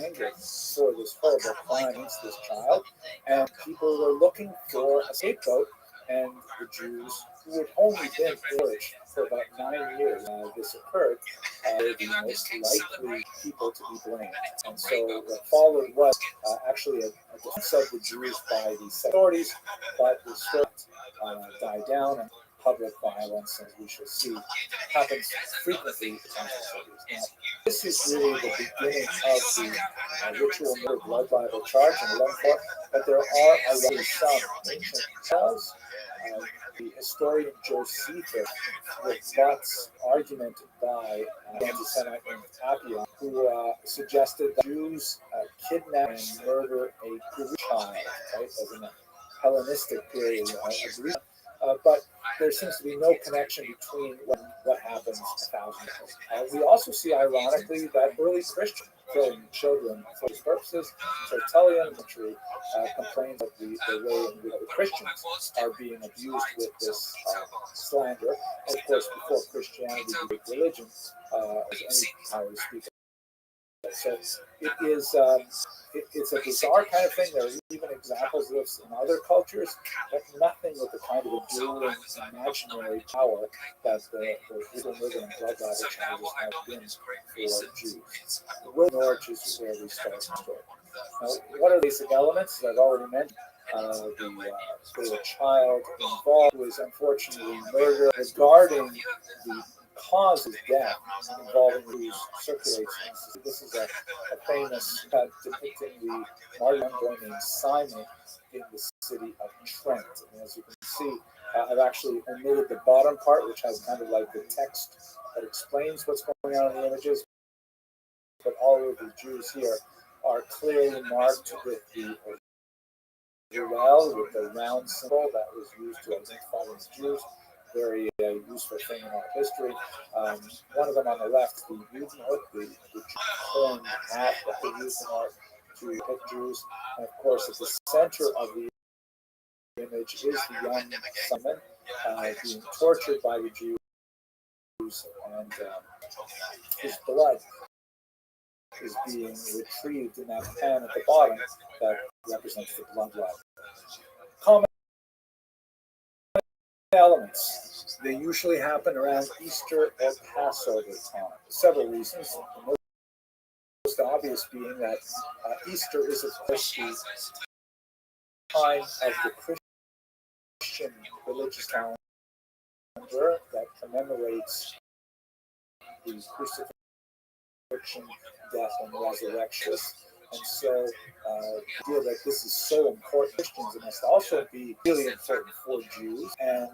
angry for this horrible crime against this child, and people were looking for a scapegoat, and the Jews, who had only been Jewish for about 9 years this occurred, were the most likely people to be blamed. And so what followed was actually a defense of the Jews by the authorities, but the story died down, and public violence, as we shall see, happens frequently in potential cities. Now, this is really the beginning of the ritual murder blood libel charge in 11-4, but there are already some ancient trials. The historian Josephus rebuts argument by anti-Semite named Appian, who suggested that Jews kidnap and murder a Greek child, right, as in a Hellenistic period of Greece. But there seems to be no connection between what happens 1,000 years ago. We also see, ironically, that early Christians killing children for these purposes. Tertullian actually complains of the way in which the Christians are being abused with this slander. And of course, before Christianity, the Greek religion, as any how we speak. So it is. It's a bizarre kind of thing. There are even examples of this in other cultures, but nothing with the kind of enduring imaginary power that the ritual murder and blood libel charges have been for Jews. Norwich is where we start the story. Now, what are the basic elements? As I've already mentioned, the child involved was unfortunately murdered. Regarding the cause of death involving whose circulates. This is a famous depicting the martyrdom boy named Simon in the city of Trent. And as you can see, I've actually omitted the bottom part, which has kind of like the text that explains what's going on in the images. But all of the Jews here are clearly marked with the with the round symbol that was used to identify them as Jews. Very useful thing in our history. One of them on the left, the Judenhood, the horn hat that they used in art to depict Jews. And of course, at the center of the image is the young Simon being tortured by the Jews, and his blood is being retrieved in that pan at the bottom that represents the bloodline. Common elements. They usually happen around Easter or Passover time. Several reasons. The most obvious being that Easter is, of course, the time of the Christian religious calendar that commemorates the crucifixion, death, and resurrection. And so the idea that this is so important for Christians, it must also be really important for Jews, and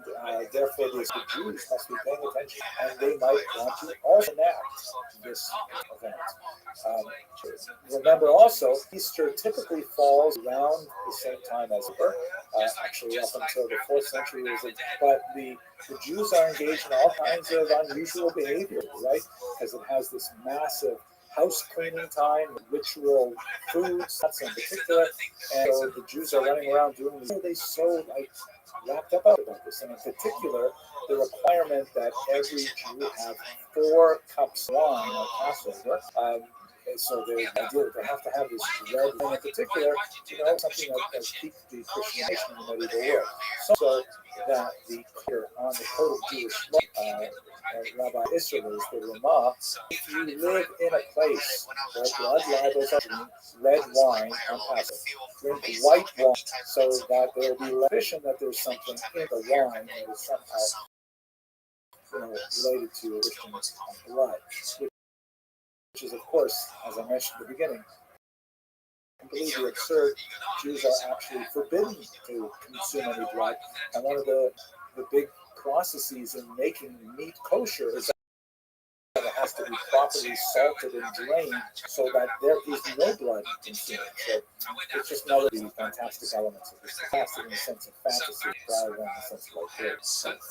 therefore the Jews must be paying attention, and they might want to also enact this event. Remember also, Easter typically falls around the same time as actually up until the 4th century, but the Jews are engaged in all kinds of unusual behavior, right? Because it has this massive house cleaning time, ritual foods, that's in particular, and so the Jews are running around doing this. They so wrapped up about this, and in particular, the requirement that every Jew have 4 cups of wine on Passover. So the idea that they have to have this red wine in particular, something that keeps the Christian nation in the medieval world. So that the clear on the code of Jewish law, Rabbi Israel, the Ramah, if you live in a place where blood libels are drinking red wine on Passover, drink white wine, so that there will be suspicion that there's something in the wine that is somehow related to Christian blood, which is, of course, as I mentioned at the beginning, completely absurd. Jews are actually forbidden to consume any blood, and one of the big processes in making meat kosher is that it has to be properly salted and drained so that there is no blood consumed. So it's just another of the fantastic elements of this, fantastic in the sense of fantasy rather than the sense of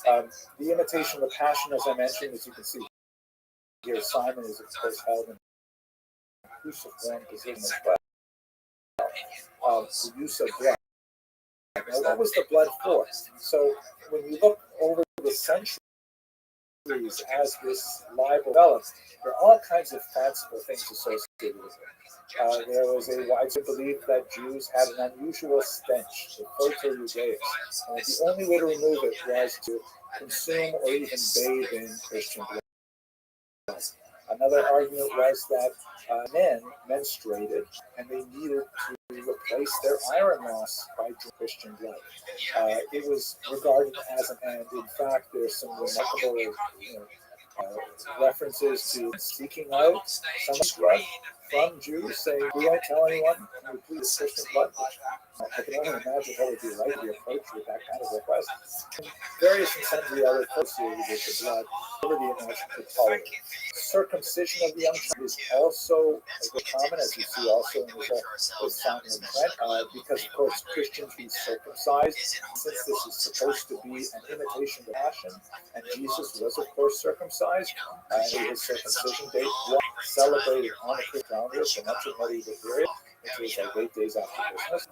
like the imitation of the passion, as I mentioned, as you can see here, Simon is of course held in a cruciform position as well. The use of blood. Now, what was the blood for? So when you look over the centuries as this libel developed, there are all kinds of fanciful things associated with it. There was a widespread belief that Jews had an unusual stench, the photo judaeus, and the only way to remove it was to consume or even bathe in Christian blood. Another argument was that men menstruated and they needed to replace their iron loss by Christian blood. It was regarded as an end. In fact, there's some remarkable references to seeking out someone's blood from Jews, saying, "We won't tell anyone, can we please Christian blood?" I can only imagine what would be like the approach with that kind of request. And various and sundry other associated with the blood, liberty and action could follow. Circumcision of the young child is also common, as you see also in the Simon and Trent, because of course Christians be circumcised, since this is supposed to be an imitation of passion, and Jesus was of course circumcised, and his circumcision date was celebrated on the Christian calendar for much of the medieval period, which was like 8 days after Christmas.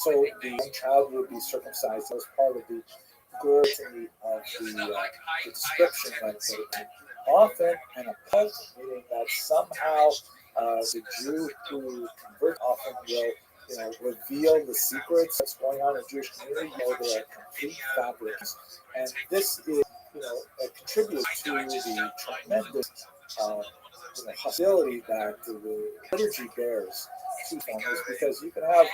So the young child would be circumcised as part of the glory of the description that often an occult, meaning that somehow the Jew who converts often will reveal the secrets that's going on in the Jewish community. There are complete fabrics, and this is contributes to the tremendous hostility that the liturgy bears to foreigners, because you can have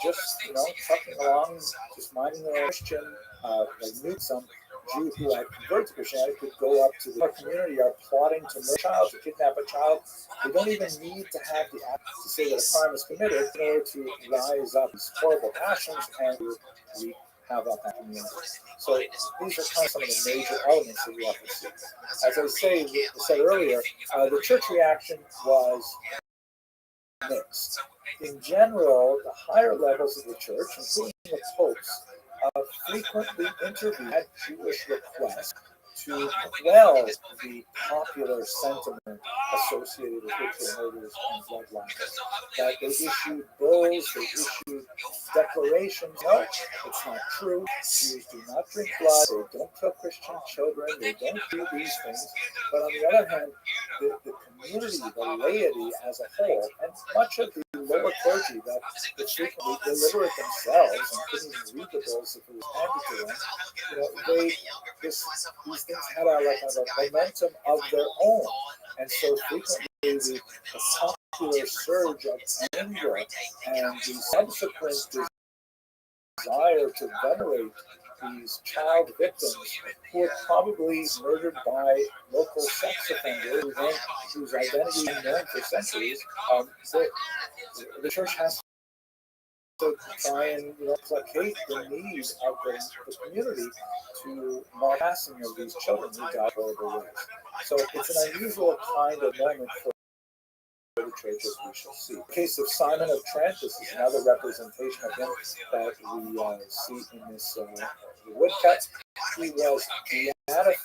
just trucking along, just minding their Christian, like some Jew who had converted to Christianity could go up to the community, are plotting to murder a child, to kidnap a child. They don't even need to have the act to say that a crime is committed in order to rise up these horrible passions and to wreak havoc on the community. So these are kind of some of the major elements of the prophecy. As I said earlier, the church reaction was mixed. In general, the higher levels of the church, including the popes, frequently intervened at Jewish requests to quell the popular sentiment associated with ritual murders and bloodline. That they issued bulls, they issued declarations. No, it's not true. Jews do not drink blood, they don't kill Christian children, they don't do these things. But on the other hand, the community, the laity as a whole, and much of the lower clergy that frequently illiterate themselves and couldn't even read the bulls if it was handed to them, these things had a momentum of their own. And so frequently the popular surge of anger and the subsequent desire to venerate these child victims who were probably murdered by local sex offenders whose identity is known for centuries. The church has to try and placate the needs of the community to mark the passing of these children who died horrible ways. So it's an unusual kind of moment for the church, as we shall see. The case of Simon of Trent, this is another representation of him that we see in this woodcut. He was beatified,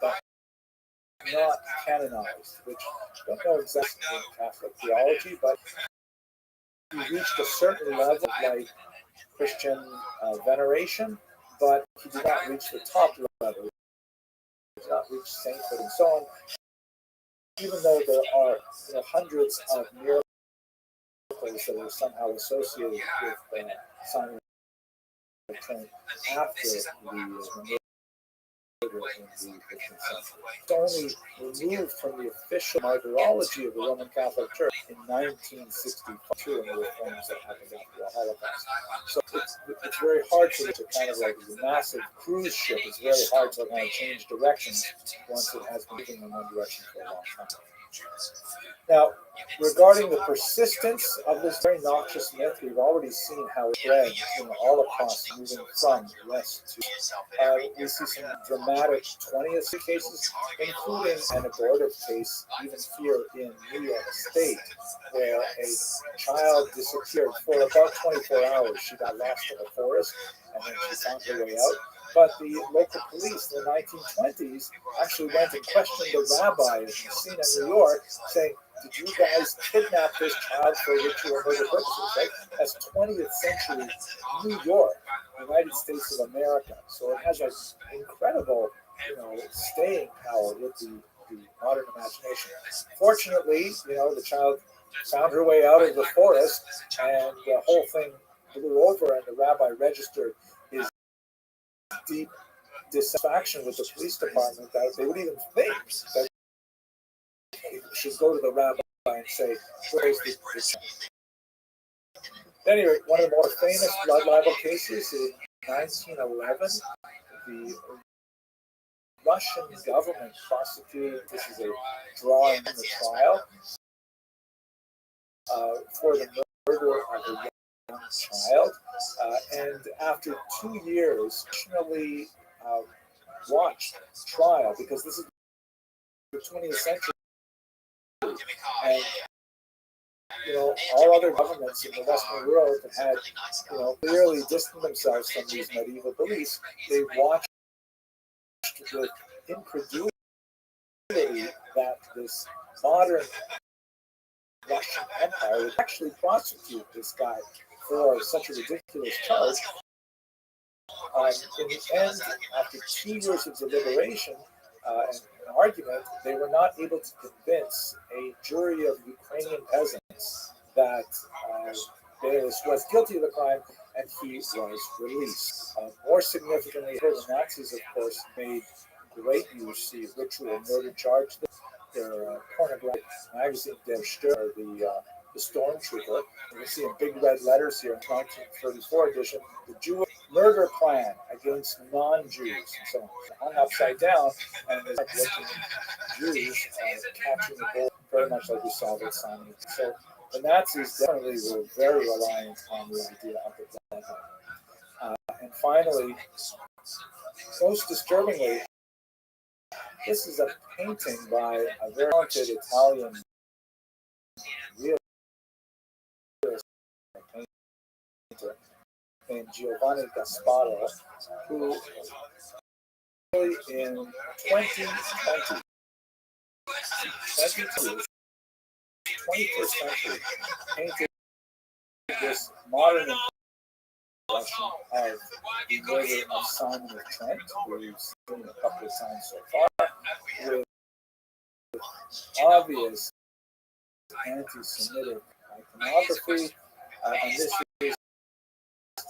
but not canonized, which I don't know exactly in Catholic theology, but he reached a certain level, like Christian veneration, but he did not reach the top level. He did not reach sainthood and so on. Even though there are hundreds of miracles that are somehow associated with Simon of Trent after the murder in the 15th century. It's only removed from the official martyrology of the Roman Catholic Church in 1962 in the reforms that happened after the Holocaust. So it's very hard to kind of like the massive cruise ship. It's very hard to kind of change directions once it has been moving in one direction for a long time. Now, regarding the persistence of this very noxious myth, we've already seen how it spread all across, moving from west to. We see some dramatic 20th century cases, including an abortive case even here in New York State, where a child disappeared for about 24 hours. She got lost in the forest, and then she found her way out. But the local police in the 1920s actually went and questioned the rabbi in Messina, New York, saying, "Did you guys kidnap this child for ritual murder purposes?" Right? That's 20th century New York, United States of America. So it has an incredible, staying power with the modern imagination. Fortunately, the child found her way out of the forest, and the whole thing blew over, and the rabbi registered his deep dissatisfaction with the police department that they would even think that he should go to the rabbi and say, "Where's the child?" Anyway, one of the more famous blood libel cases in 1911, the Russian government prosecuted, this is a drawing in the trial, for the murder of a young child. And after 2 years, nationally watched trial, because this is the 20th century, and all other governments in the Western world had clearly distanced themselves from these medieval beliefs. They watched with incredulity that this modern Russian Empire would actually prosecute this guy for such a ridiculous charge. In the end, after 2 years of deliberation and an argument, they were not able to convince a jury of Ukrainian peasants that Bayless was guilty of the crime, and he was released. More significantly, the Nazis, of course, made great use of the ritual murder charge. Their pornographic magazine, Der Stürmer, the Stormtrooper. You can see in big red letters here in 1934 edition, the Jewish murder plan against non-Jews. And so hung upside down, and there's looking Jews catching the bull, very much like we saw with Simon. So the Nazis definitely were very reliant on the idea of the bloodline. And finally, most disturbingly, this is a painting by a very talented Italian realist painter named Giovanni Gasparo, who in 2020, 21st century, painted this modern impression of the murder of Simon of Trent. We've seen a couple of times so far, with obvious anti-Semitic iconography, and this is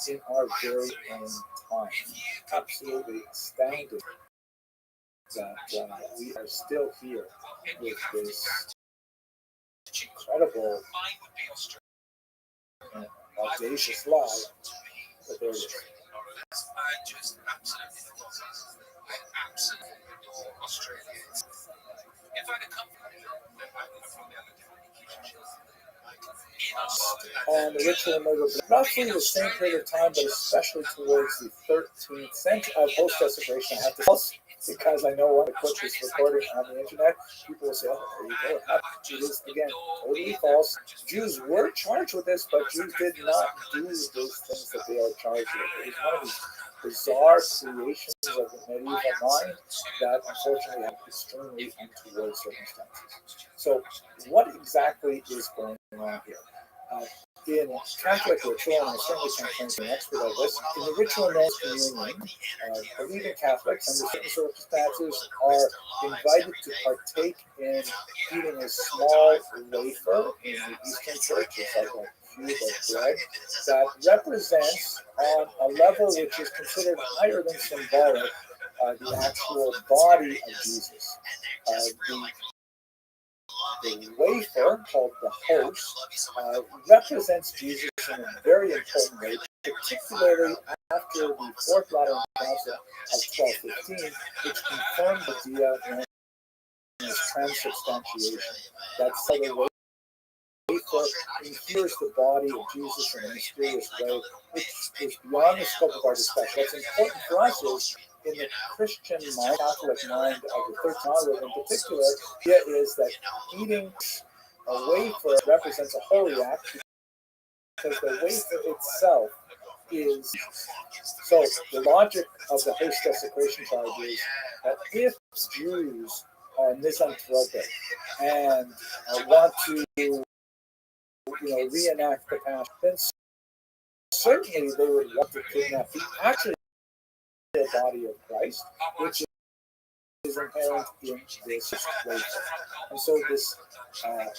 in our very own time. Absolutely astounding that we are still here with this incredible and audacious lie. But there it is. I just absolutely adore Australia. If I'd have come from and the ritual murder, roughly the same period of time, but especially towards the 13th century post-desecration. I have to tell, because I know when I put this recording on the internet, people will say, "Oh, there you go." It is again totally false. Jews were charged with this, but Jews did not do those things that they are charged with. It is one of these bizarre creations of the medieval mind that unfortunately have extremely untoward circumstances. So, what exactly is going on here? In Catholic ritual, and I certainly can't claim to be an expert at this, in the ritual known as communion, believing Catholics under certain circumstances are invited to partake in eating a small wafer in the Eastern Church. It's like a cube of bread that represents, on a level which is considered higher than symbolic, the actual body of Jesus. The wafer, called the host, represents Jesus in a very important way, particularly after the Fourth Lateran Council of 1215, which confirmed the idea known as transubstantiation. That's how the wafer infers the body of Jesus in a mysterious way, which is beyond the scope of our discussion. What's important for us is, in the Christian mind, Catholic mind of the 13th in particular, the idea is that eating a wafer represents a holy act because the wafer itself is. So the logic of the host desecration charge is that if Jews are misanthropic and want to, reenact the past, then certainly they would want to kidnap the actual body of Christ, which is inherent in this wafer. And so this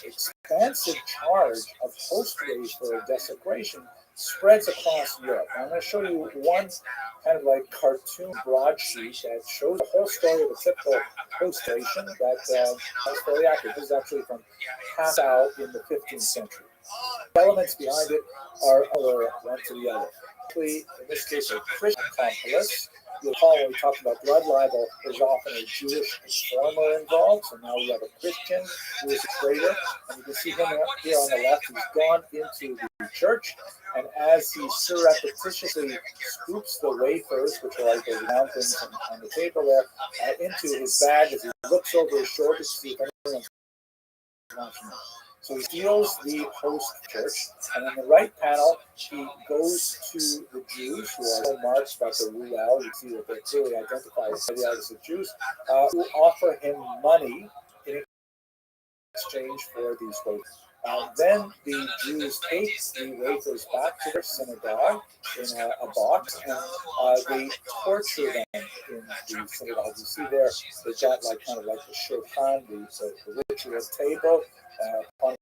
expansive charge of host wafer desecration spreads across Europe. I'm going to show you one kind of like cartoon broadsheet that shows the whole story of a typical host station that is very accurate. This is actually from Passau in the 15th century. The elements behind it are one to the other. In this case, a Christian accomplice. You'll recall when we talked about blood libel, there's often a Jewish informer involved. So now we have a Christian who is a traitor. And you can see him here on the left. He's gone into the church. And as he surreptitiously scoops the wafers, which are like those mountains on the table there, into his bag, as he looks over his shoulder to see if anyone's watching him. So he steals the host church, and in the right panel, he goes to the Jews, who are so marked by the Ruel. You see that they clearly identify as the Jews, who offer him money in exchange for these wafers. Then the Jews take the wafers back to their synagogue in a box, and they torture them in the synagogue. You see there, they've got kind of like the shulchan, the ritual table, upon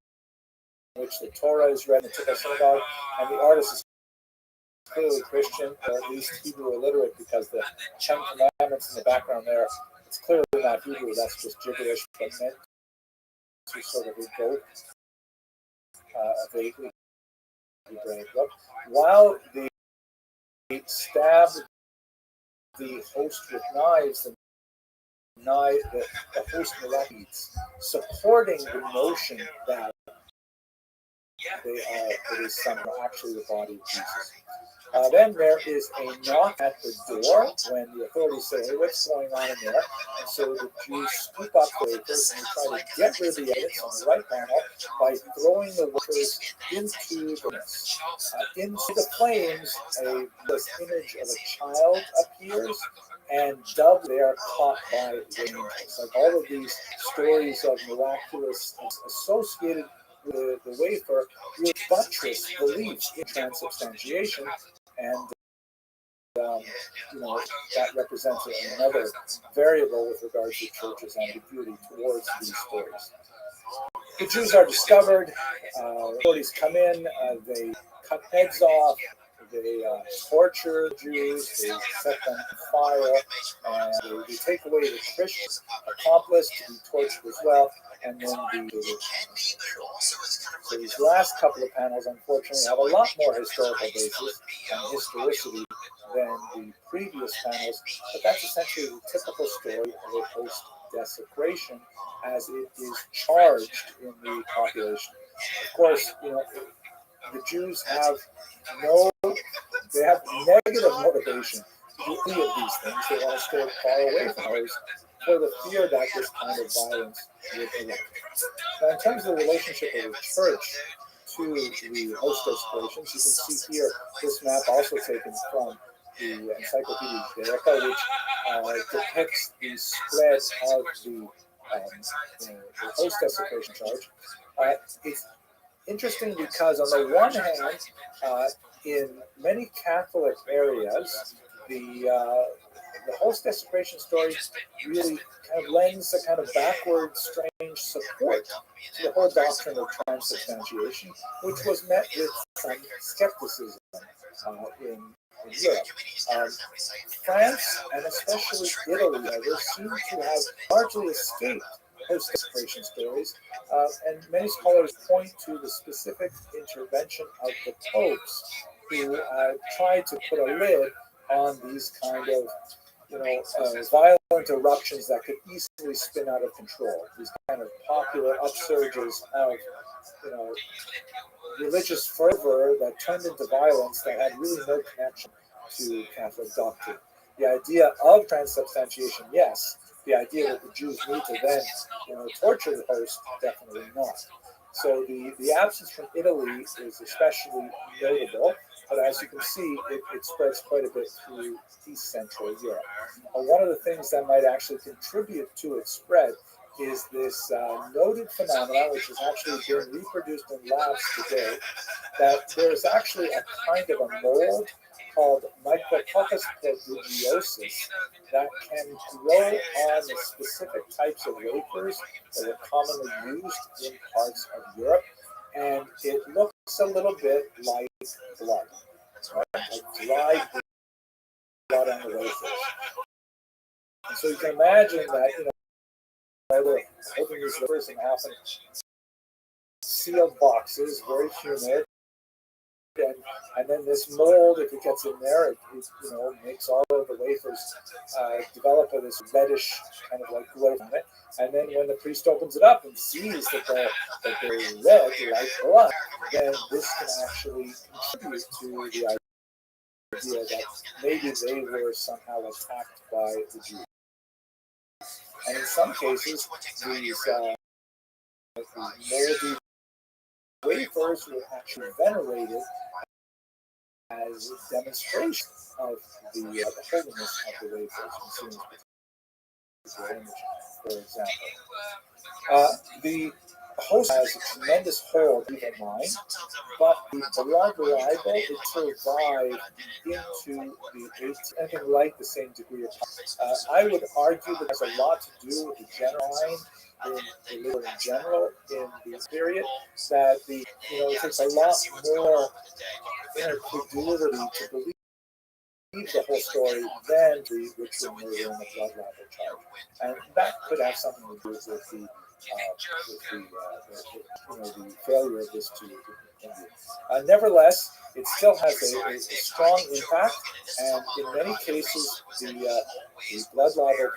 which the Torah is read in the typical synagogue, and the artist is clearly Christian, or at least Hebrew illiterate, because the Ten Commandments in the background there, it's clearly not Hebrew, that's just gibberish, but meant to sort of evoke a vaguely Hebraic look. While they stab the host with knives, the host eats, supporting the notion that it is somehow actually the body of Jesus. Then there is a knock at the door when the authorities say, "Hey, what's going on in there?" And so the Jews scoop up the wafers and they try to get rid of the evidence on the right panel by throwing the wafers into the flames. This image of a child appears, and doubly they are caught by the angels. Like all of these stories of miraculous associated with the wafer really buttress beliefs in transubstantiation, and that represents another variable with regards to church's ambiguity towards these stories. The Jews are discovered, authorities come in, they cut heads off, they torture Jews, they set them on fire, and they take away the Christian accomplice to be tortured as well, and then so these last couple of panels, unfortunately, have a lot more historical basis and historicity than the previous panels, but that's essentially the typical story of a post-desecration as it is charged in the population. Of course, the Jews have negative motivation to do any of these things. They want to stay far away from others for the fear that this kind of violence would erupt. Now, in terms of the relationship of the church to the host desecrations, you can see here this map also taken from the Encyclopedia Judaica, which depicts the spread of the host desecration charge. It's interesting because, on the one hand, in many Catholic areas, the host desecration story really kind of lends a kind of backward, strange support to the whole doctrine of transubstantiation, which was met with some skepticism in Europe. France, and especially Italy, however, seem to have largely escaped post-desecration stories, and many scholars point to the specific intervention of the popes who tried to put a lid on these kind of violent eruptions that could easily spin out of control. These kind of popular upsurges of religious fervor that turned into violence that had really no connection to Catholic doctrine. The idea of transubstantiation, yes. The idea that the Jews need to then torture the host, definitely not. So the absence from Italy is especially notable, but as you can see, it spreads quite a bit through East Central Europe. One of the things that might actually contribute to its spread is this noted phenomenon, which has actually been reproduced in labs today, that there's actually a kind of a mold called Mycococcus prodigiosis that can grow on the specific types of wafers that are commonly used in parts of Europe, and it looks a little bit like blood, right? Like dried blood on the wafers. And so you can imagine that, they're opening these wafers in often sealed boxes, very humid. And then this mold, if it gets in there, it makes all of the wafers develop this reddish kind of like glow on it. And then when the priest opens it up and sees that they're red like blood, then this can actually contribute to the idea that maybe they were somehow attacked by the Jews. And in some cases, these moldy wafers were actually venerated as a demonstration of the holiness of the wafers. For example, the host has a tremendous hold over mind, but the blood libel, it survived into the 18th, anything like the same degree of time. I would argue that there's a lot to do with the general in the liver in general in this period, that it takes a lot more incredulity to believe the whole story than the ritual murder and the blood libel charge. And that could have something to do with the failure of this to continue. Nevertheless, it still has a strong impact, and in many cases, the blood libel,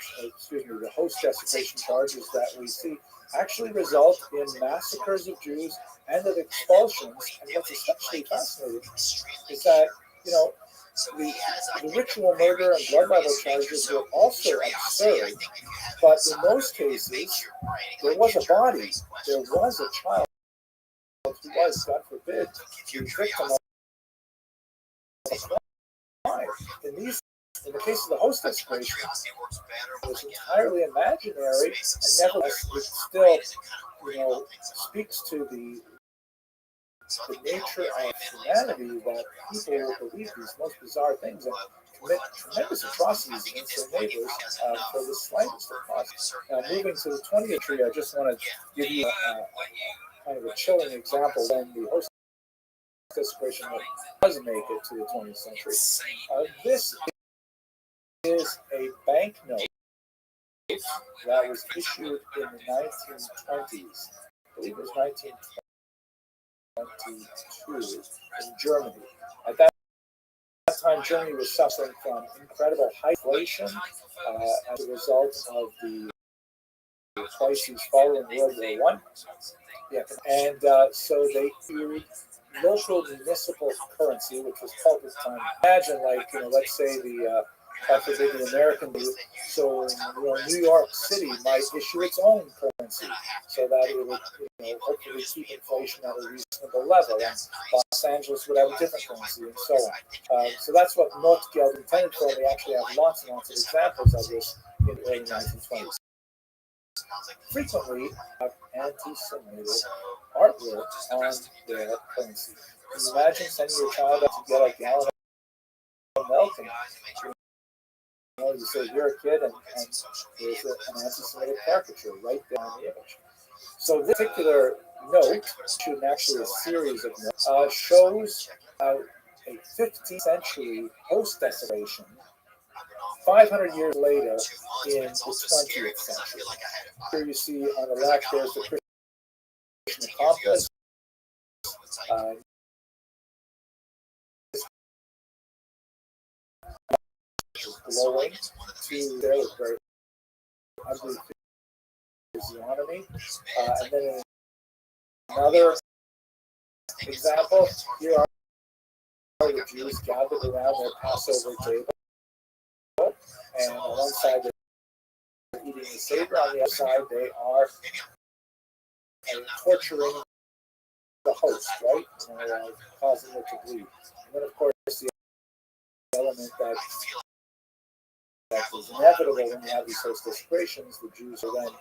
the host desecration charges that we see actually result in massacres of Jews and of expulsions. And what's especially fascinating is that the ritual murder and blood libel charges were also absurd, but in those cases, there was a body, there was a child who was, God forbid, the victim of a crime. In these In the case of the host desecration, curiosity works better it when was I get entirely imaginary, space of and self. nevertheless, it My still, brain isn't kind of worried you know, about things about speaks to the so I the think they help nature me of very mentally. humanity that people will believe these most bizarre things and commit tremendous atrocities against their neighbors for the slightest of costs. Now, moving to the 20th century, I just want to give you kind of a chilling example when the host desecration does make it to the 20th century. This is a banknote that was issued in the 1920s. I believe it was 1922 in Germany. At that time, Germany was suffering from incredible high inflation as a result of the crises following World War One. Yeah, and so they issued local municipal currency, which was called at the time. Imagine, like, let's say the the American group. So, New York City might issue its own currency, so that it would, hopefully keep inflation at a reasonable level. And Los Angeles would have a different currency, and so on. So that's what Rothschild intended for. And they actually have lots and lots of examples of this in the early 1920s. Frequently have anti-Semitic artwork on their currency. Can you imagine sending your child out to get a gallon of milk and you say you're a kid and there's an anti-Semitic caricature right there on the image. So this particular note, should actually a series of notes, shows a 15th century host desecration 500 years later in the 20th century. Here you see on the left, there's the Christian accomplice. Glowing to there with very ugly physiognomy. And then in another example, here are the Jews gathered around their Passover table. And on one side they're eating the Seder, on the other side they are torturing the host, right? Causing it to bleed. And then, of course, the element that is inevitable when you have these host desecrations, the Jews are then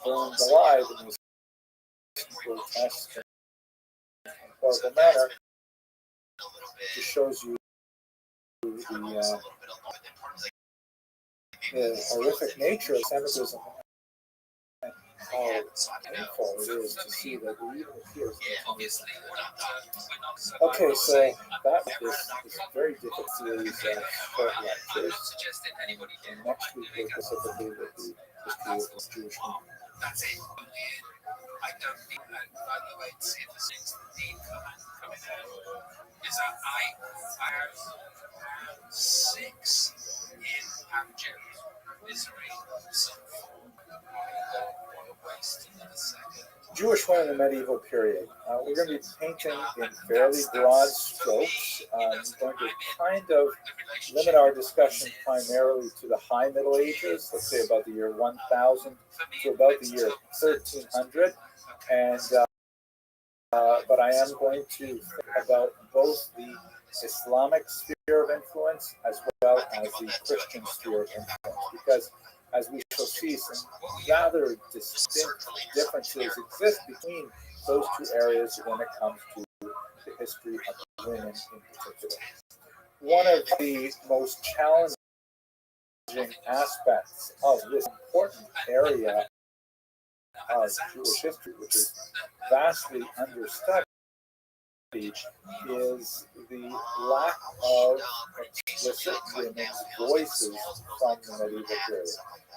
burned alive in this grotesque and horrible manner. It just shows you the horrific nature of Semitism and how painful it is to see that it even appears. Okay, so that was this very difficult series of short lectures. And next week we'll specifically with the history of the Jewish movement. That's it. I don't think that evaluates if the things need coming out. Is that I have 6 in Abject misery, some form of waste in a second. Jewish women in the medieval period. We're going to be painting in fairly broad strokes. I'm going to kind of limit our discussion primarily to the High Middle Ages, let's say about the year 1000 to about the year 1300. And but I am going to think about both the Islamic sphere of influence as well as the Christian sphere of influence, because as we shall see, some rather distinct differences exist between those two areas when it comes to the history of women in particular. One of the most challenging aspects of this important area of Jewish history, which is vastly understudied, is the lack of explicit women's voices from the medieval period.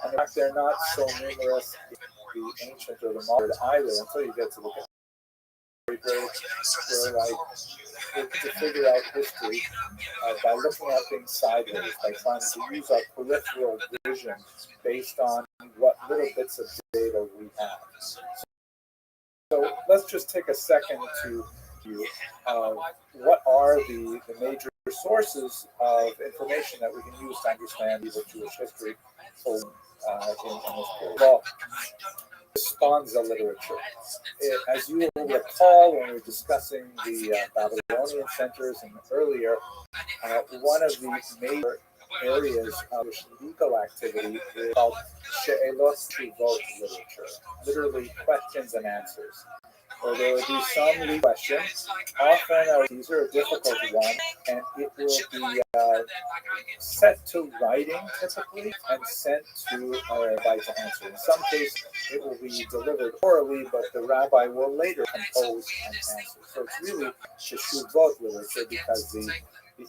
And in fact, they're not so numerous in the ancient or the modern either until you get to the period where we get to figure out history by looking at things sideways, by trying to use our peripheral vision based on what little bits of data we have. So let's just take a second to view what are the major sources of information that we can use to understand Jewish history in this period. Well, responsa literature. As you will recall, when we were discussing the Babylonian centers and earlier, one of the major areas of legal activity is called she'elot shuvot literature, literally questions and answers. Or there will be some legal questions. Often these are a difficult one, and it will be set to writing typically and sent to a rabbi to answer. In some cases, it will be delivered orally, but the rabbi will later compose an answer. So it's really shuvot literature because the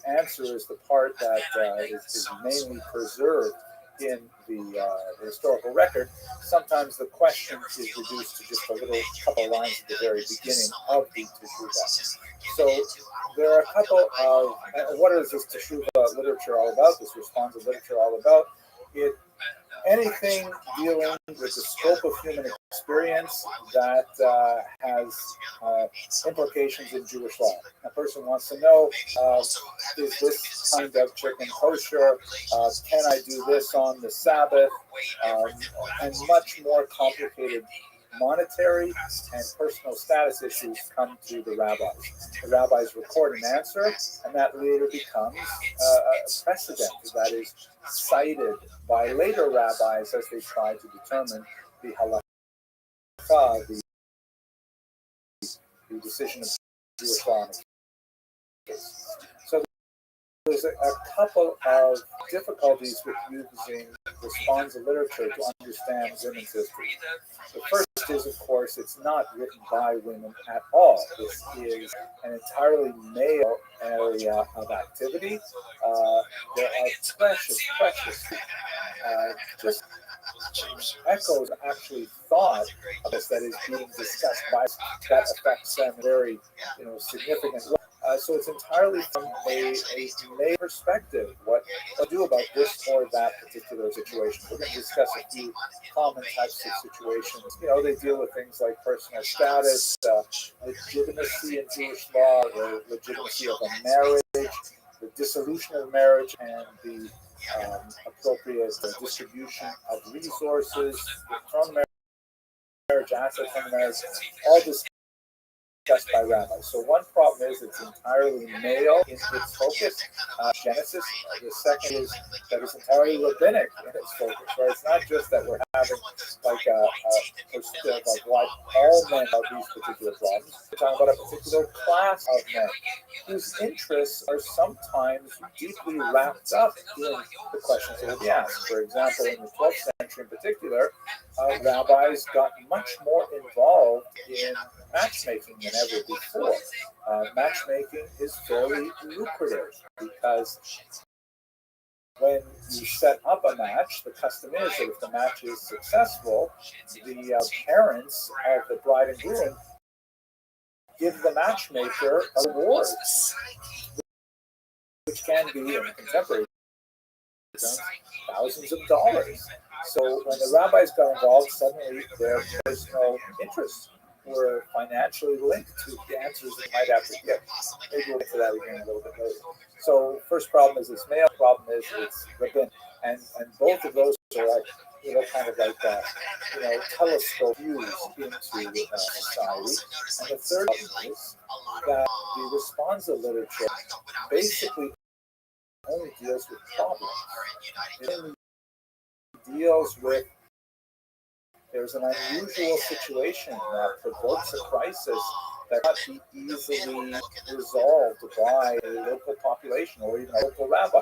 answer is the part that is mainly preserved in the historical record. Sometimes the question is reduced to just a little couple lines at the very beginning of the teshuvah. So there are a couple of what is this teshuvah literature all about? This responsive literature all about? Anything dealing with the scope of human experience that has implications in Jewish law. A person wants to know, is this kind of chicken kosher? Can I do this on the Sabbath? And much more complicated monetary and personal status issues come to the rabbis. The rabbis record an answer, and that later becomes a precedent that is cited by later rabbis as they try to determine the halakha, the decision of Jewish law in the case. So there's a couple of difficulties with using responsive literature to understand women's history. The first is, of course, it's not written by women at all. This is an entirely male area of activity. There are precious just echoes actually thought of this that is being discussed by that affects them very significant way. So it's entirely from a male perspective what to do about this or that particular situation. We're going to discuss a few common types of situations. They deal with things like personal status, legitimacy in Jewish law, the legitimacy of a marriage, the dissolution of marriage, and the appropriate distribution of resources from marriage, assets from marriage, all discussed by rabbis. So one problem is it's entirely male in its focus, Genesis. The second is that it's entirely rabbinic in its focus, right? It's not just that we're having like a perspective of what all men have these particular problems. We're talking about a particular class of men whose interests are sometimes deeply wrapped up in the questions that will be asked. For example, in the 12th century in particular, rabbis got much more involved in matchmaking than ever before. Matchmaking is fairly lucrative because when you set up a match, the custom is that if the match is successful, the parents of the bride and groom give the matchmaker a reward, which can be in contemporary terms thousands of dollars. So when the rabbis got involved, suddenly their personal interests were financially linked to the answers they might have to give. Maybe we'll get to that again a little bit later. So first problem is it's male, problem is it's rabbinic. And both of those are like, kind of like telescope views into society. And the third problem is that the responsa literature basically only deals with problems. It only deals with there's an unusual situation that provokes a crisis that cannot be easily resolved by a local population or even a local rabbi.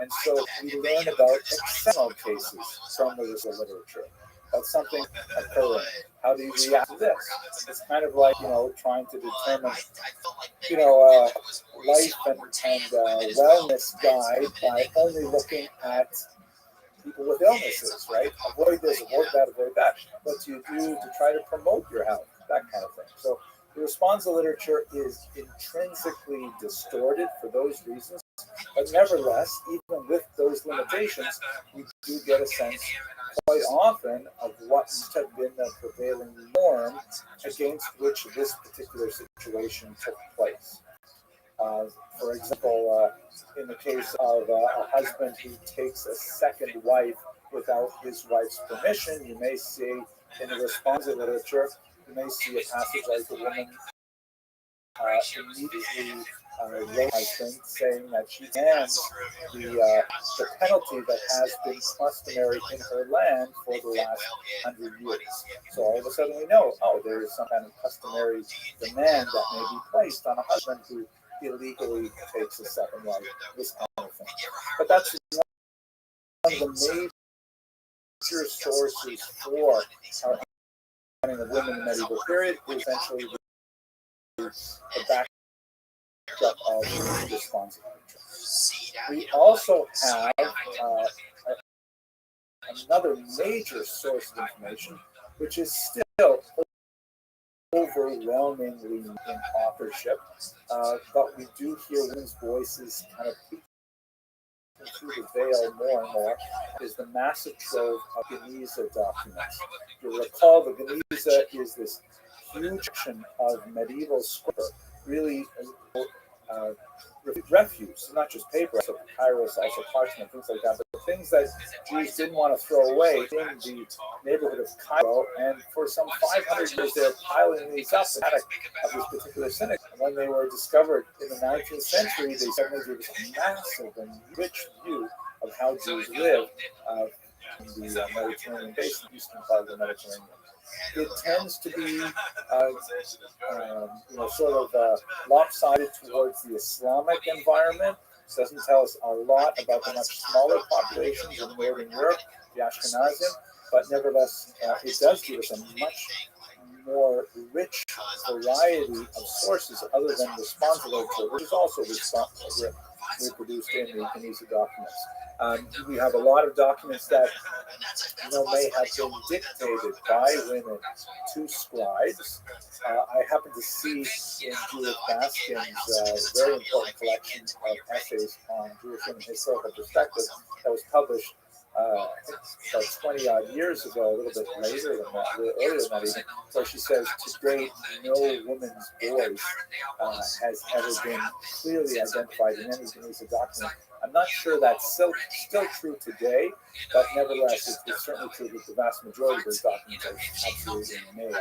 And so we learn about exceptional cases from the literature. That's something occurring. How do you react to this? It's kind of like, trying to determine, life and wellness guide by only looking at people with illnesses, right? Avoid this, avoid that, avoid that. What do you do to try to promote your health? That kind of thing. So the responsa literature is intrinsically distorted for those reasons, but nevertheless, even with those limitations, we do get a sense quite often of what must have been the prevailing norm against which this particular situation took place. For example, in the case of a husband who takes a second wife without his wife's permission, you may see In the responsive literature, you may see a passage like the woman immediately wrote husband saying that she demands the penalty that has been customary in her land for the last 100 years. So all of a sudden we know, there is some kind of customary demand that may be placed on a husband who illegally takes a second wife, this kind of thing. But that's one of the major sources for our understanding of women in the medieval period, is essentially the backdrop of responsibility. We also have another major source of information, which is still overwhelmingly in authorship, but we do hear women's voices kind of peeking through the veil more and more, is the massive trove of Geniza documents. You'll recall the Geniza is this huge collection of medieval scripture, really refuse, not just paper, also papyrus, also parchment, things like that, but things that Jews didn't want to throw away in the neighborhood of Cairo. And for some 500 years, they were piling these up in the attic of this particular synagogue. And when they were discovered in the 19th century, they suddenly gave us a massive and rich view of how Jews lived in the Mediterranean basin, eastern part of the Mediterranean. It tends to be, sort of lopsided towards the Islamic environment. It doesn't tell us a lot about the much smaller populations in Northern Europe, the Ashkenazim, but nevertheless, it does give us a much more rich variety of sources other than responsive literature, which is also reproduced in the Geniza documents. We have a lot of documents that may have been dictated by women to scribes. I happen to see in Judith Baskin's very important collection of essays on Jewish women historical perspective that was published I think about 20 odd years ago, a little bit later than that, a little earlier than that even, where she says to date no woman's voice has ever been clearly identified in any Geniza document. I'm not sure that's still true today, but nevertheless, it's certainly true that the vast majority of those documents are absolutely male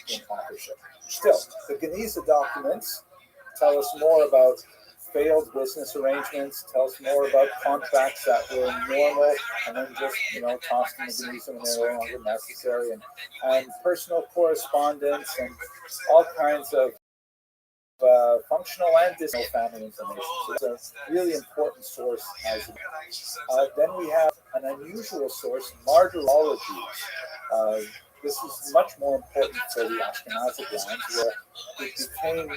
in authorship. Still, the Geniza documents tell us more about failed business arrangements, tell us more about contracts that were normal and then just, tossed in the Geniza when they were no longer necessary, and personal correspondence and all kinds of functional and dysfunctional family information. So it's a really important source as well. Then we have an unusual source, martyrologies. This is much more important for the Ashkenazic lands, where it became,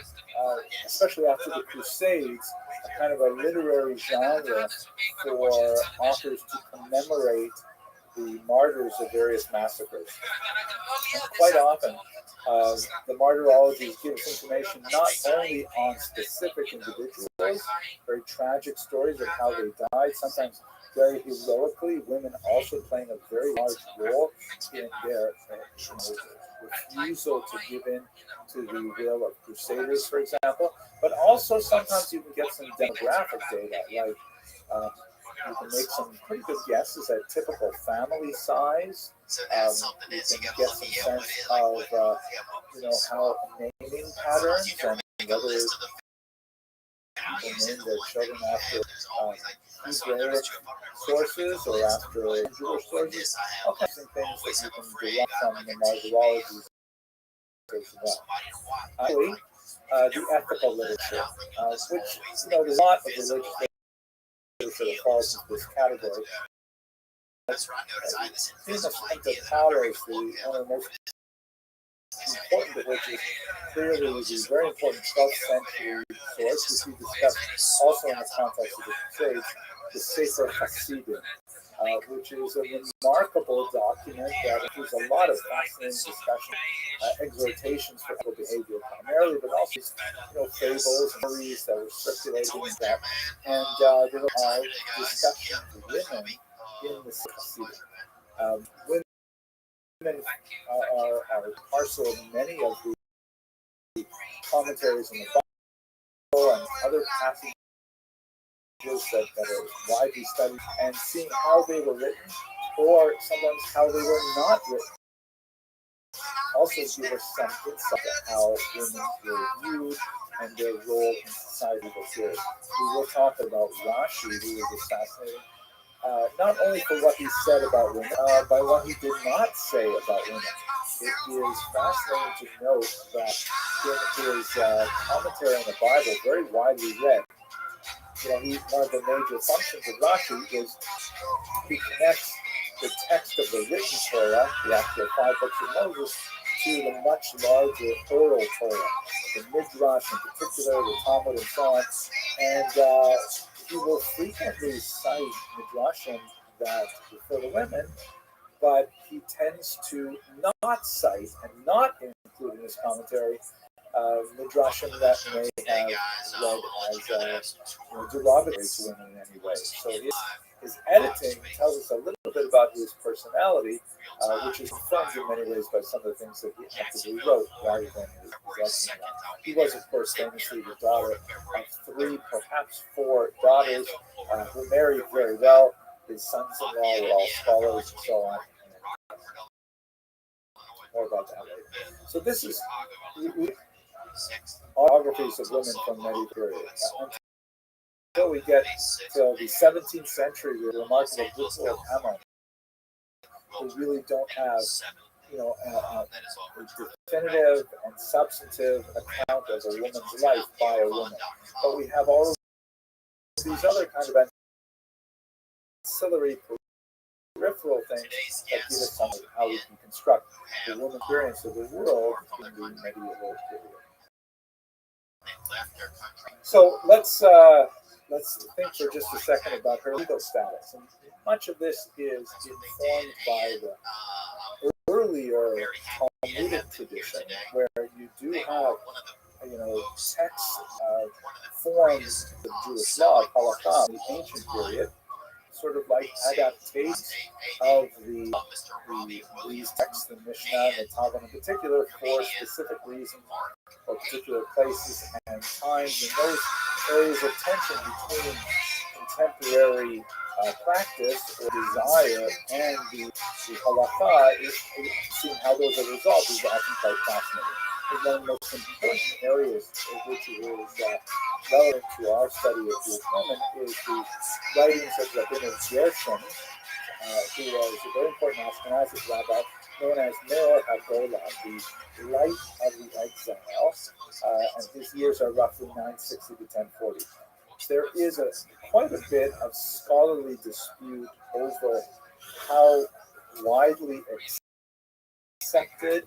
especially after the Crusades, a kind of a literary genre for authors to commemorate the martyrs of various massacres. And quite often, the martyrologies give us information not only on specific individuals, very tragic stories of how they died, sometimes very heroically, women also playing a very large role in their refusal to give in to the will of crusaders, for example. But also sometimes you can get some demographic data, like you can make some pretty good guesses at typical family size. You can get some sense of how naming patterns and whether people name their children after Hebraic sources or after Jewish sources, all kinds of things that you can derive from the martyrologies as well. Finally, the ethical literature, which, there's a lot of religious literature that falls into this category. Themes of Pentatalos, one of the most important of which is clearly the very important 12th century source, which we discussed also in the context of the Crusades, the Sefer Hasidim, which is a remarkable document that includes a lot of fascinating discussion, exhortations for ethical behavior primarily, but also fables and stories that were circulating in that. And there are discussions of women in the Sefer Hasidim. Women are parcel of many of the commentaries in the Bible and other passages that are widely studied, and seeing how they were written, or sometimes how they were not written. also give us some insight to how women were viewed and their role in society before. We will talk about Rashi, who was assassinated not only for what he said about women, but what he did not say about women. It is fascinating to note that in his commentary on the Bible, very widely read, one of the major functions of Rashi is he connects the text of the written Torah, the actual 5 books of Moses, to the much larger oral Torah, the Midrash in particular, the Talmud, and so on. And he will frequently cite Midrashim that for the women, but he tends to not cite and not include in his commentary Midrashim that may have read as derogatory to women in any way. So his editing tells us a little bit about his personality, which is confirmed in many ways by some of the things that he actively wrote rather than his editing. He was, of course, famously the daughter of 3, perhaps 4 daughters who married very well. His sons-in-law were all scholars and so on. More about that later. So this is biographies of women from medieval period. Until we get to the 17th century, the remarkable people of Ammon, who really don't have, a definitive and substantive account of a woman's life by a woman. But we have all of these other kind of ancillary peripheral things that give us some of how we can construct the woman experience of the world in the medieval period. So let's think for just a second about her legal status. And much of this is informed by the earlier Talmudic tradition, where you do have, texts forms of Jewish law, halakha, in the ancient period, sort of like adaptations of these texts, the Mishnah and the Talmud in particular, for specific reasons or particular places and times. And those areas of tension between contemporary practice or desire and the halakha, seeing how those are resolved is often quite fascinating. And one of the most important areas which is relevant to our study of Jewish women is the writings of Rabbi Gershon, who was a very important Ashkenazi rabbi known as Meor HaGola, the light of the exile, and his years are roughly 960 to 1040. There is quite a bit of scholarly dispute over how widely accepted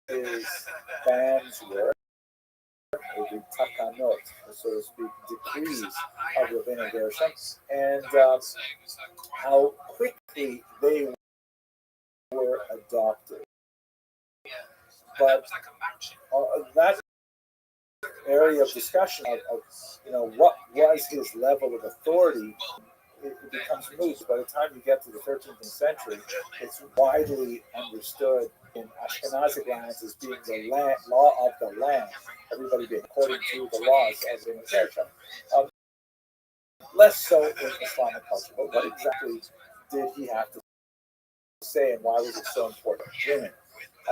his bans were, or the takanot, so to speak, decrees of Rabbeinu Gershon, and how quickly they were adopted. But that area of discussion of what was his level of authority, it becomes moot. By the time you get to the 13th century, it's widely understood in Ashkenazic lands as being the law of the land, everybody being according to the laws as in Gershon. Less so in Islamic culture. But what exactly did he have to say, and why was it so important? Women.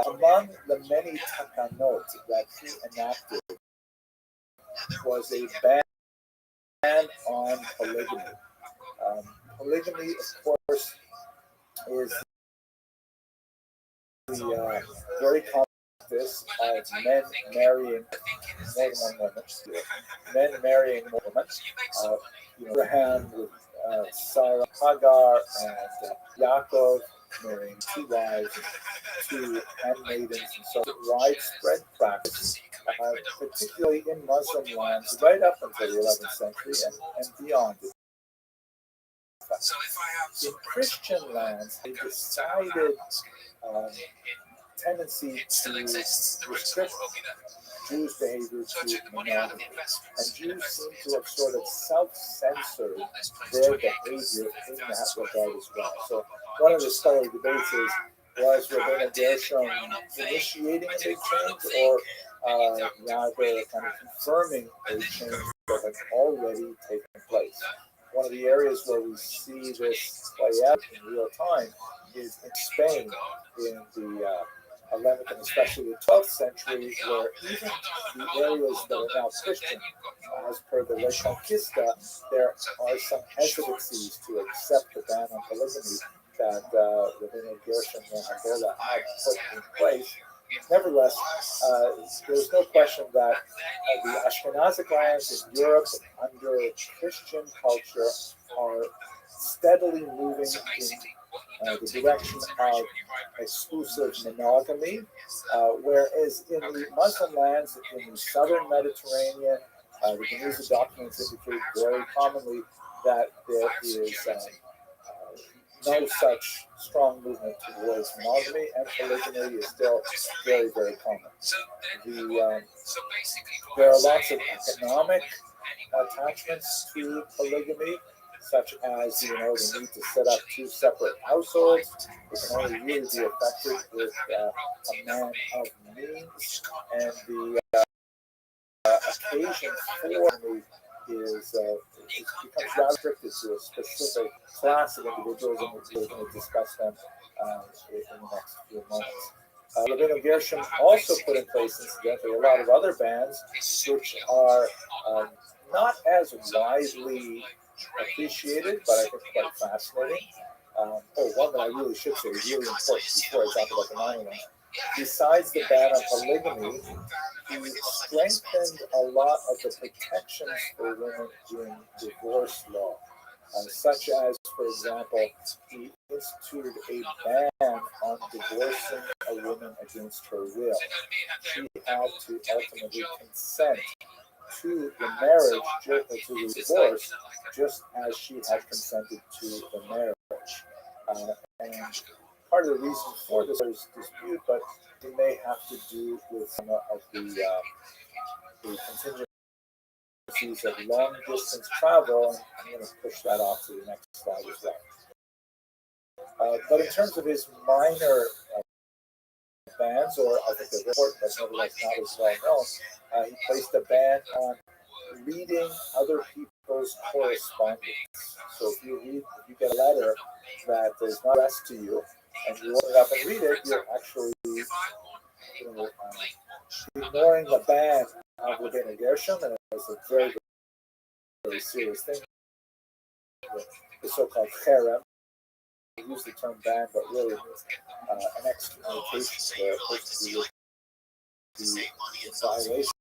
Among the many takanot that he enacted was a ban on polygamy. Polygamy, of course, is the very common practice of men marrying more than one woman. Men marrying more women. Abraham with Sarah, Hagar, and Yaakov marrying 2 wives, 2 handmaidens, and so widespread practice, particularly in Muslim lands, right up until the 11th century and beyond. In Christian lands, they decided tendency to restrict Jews' behavior to monogamy. And Jews seem to have sort of self-censored their behavior in that regard as well. So one of the scholarly debates is, was Rabbeinu Gershon initiating a big change, or rather kind of confirming a change that had already taken place? One of the areas where we see this play out in real time is in Spain in the 11th and especially the 12th century, where even the areas that are now Christian, as per the Reconquista, there are some hesitancies to accept the ban on polygamy that Rabbi Gershom and Haggolah had put in place. Nevertheless, there's no question that the Ashkenazic lands in Europe under Christian culture are steadily moving in the direction of exclusive monogamy, whereas in the Muslim lands in the southern Mediterranean, the Geneva documents indicate very commonly that there is no such strong movement towards monogamy, and polygamy is still very, very common. There are lots of economic attachments to polygamy, such as the need to set up two separate households. It can only really be effective with a man of means, and the occasion for polygamy is it becomes rather restricted to a specific class of individuals, and we're going to discuss them in the next few moments. Rabbi Gershom also put in place, incidentally, a lot of other bans, which are not as widely appreciated, but I think quite fascinating. One that I really should say, really important before I talk about the minor ones. Besides the ban on polygamy, he strengthened a lot of the protections for women in divorce law, such as, for example, he instituted a ban on divorcing a woman against her will. She had to ultimately consent to the marriage, to the divorce, just as she had consented to the marriage. And part of the reason for this is dispute, but it may have to do with some of the contingencies of long distance travel. And I'm going to push that off to the next slide as well. But in terms of his minor bans, or I think they're important, but nevertheless not as well known, he placed a ban on reading other people's correspondence. So if you get a letter that is not addressed to you, and you open it up and read it, you're actually ignoring the ban of Rabbi Gershom, and it's a very, very serious thing. The so-called cherem. We use the term ban, but really means an excommunication where a person who the violation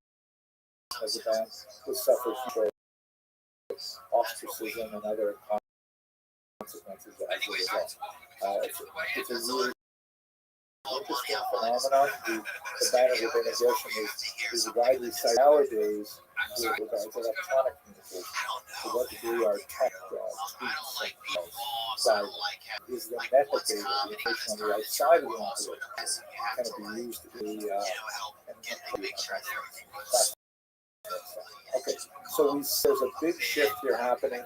of the ban would suffer future ostracism and other consequences as a result. It's a really interesting phenomenon. The ban of Rabbi Gershom is widely cited nowadays with regards to electronic communication. To what degree are tech tweets and is the metadata, the information on the outside of the envelope, can it be used in the Okay, so there's a big shift here happening in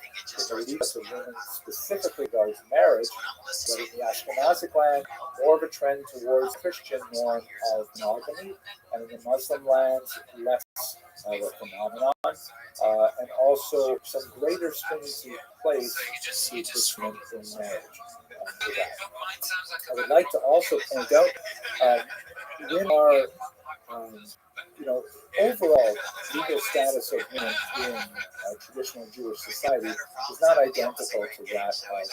the leaders of women, specifically regards marriage, but in the Ashkenazic land, more of a trend towards Christian norm of monogamy, and in the Muslim lands, less of a phenomenon, and also some greater stringency placed to Christian in marriage. I would like to also point out, women are overall legal status of women in traditional Jewish society is not identical to that of men.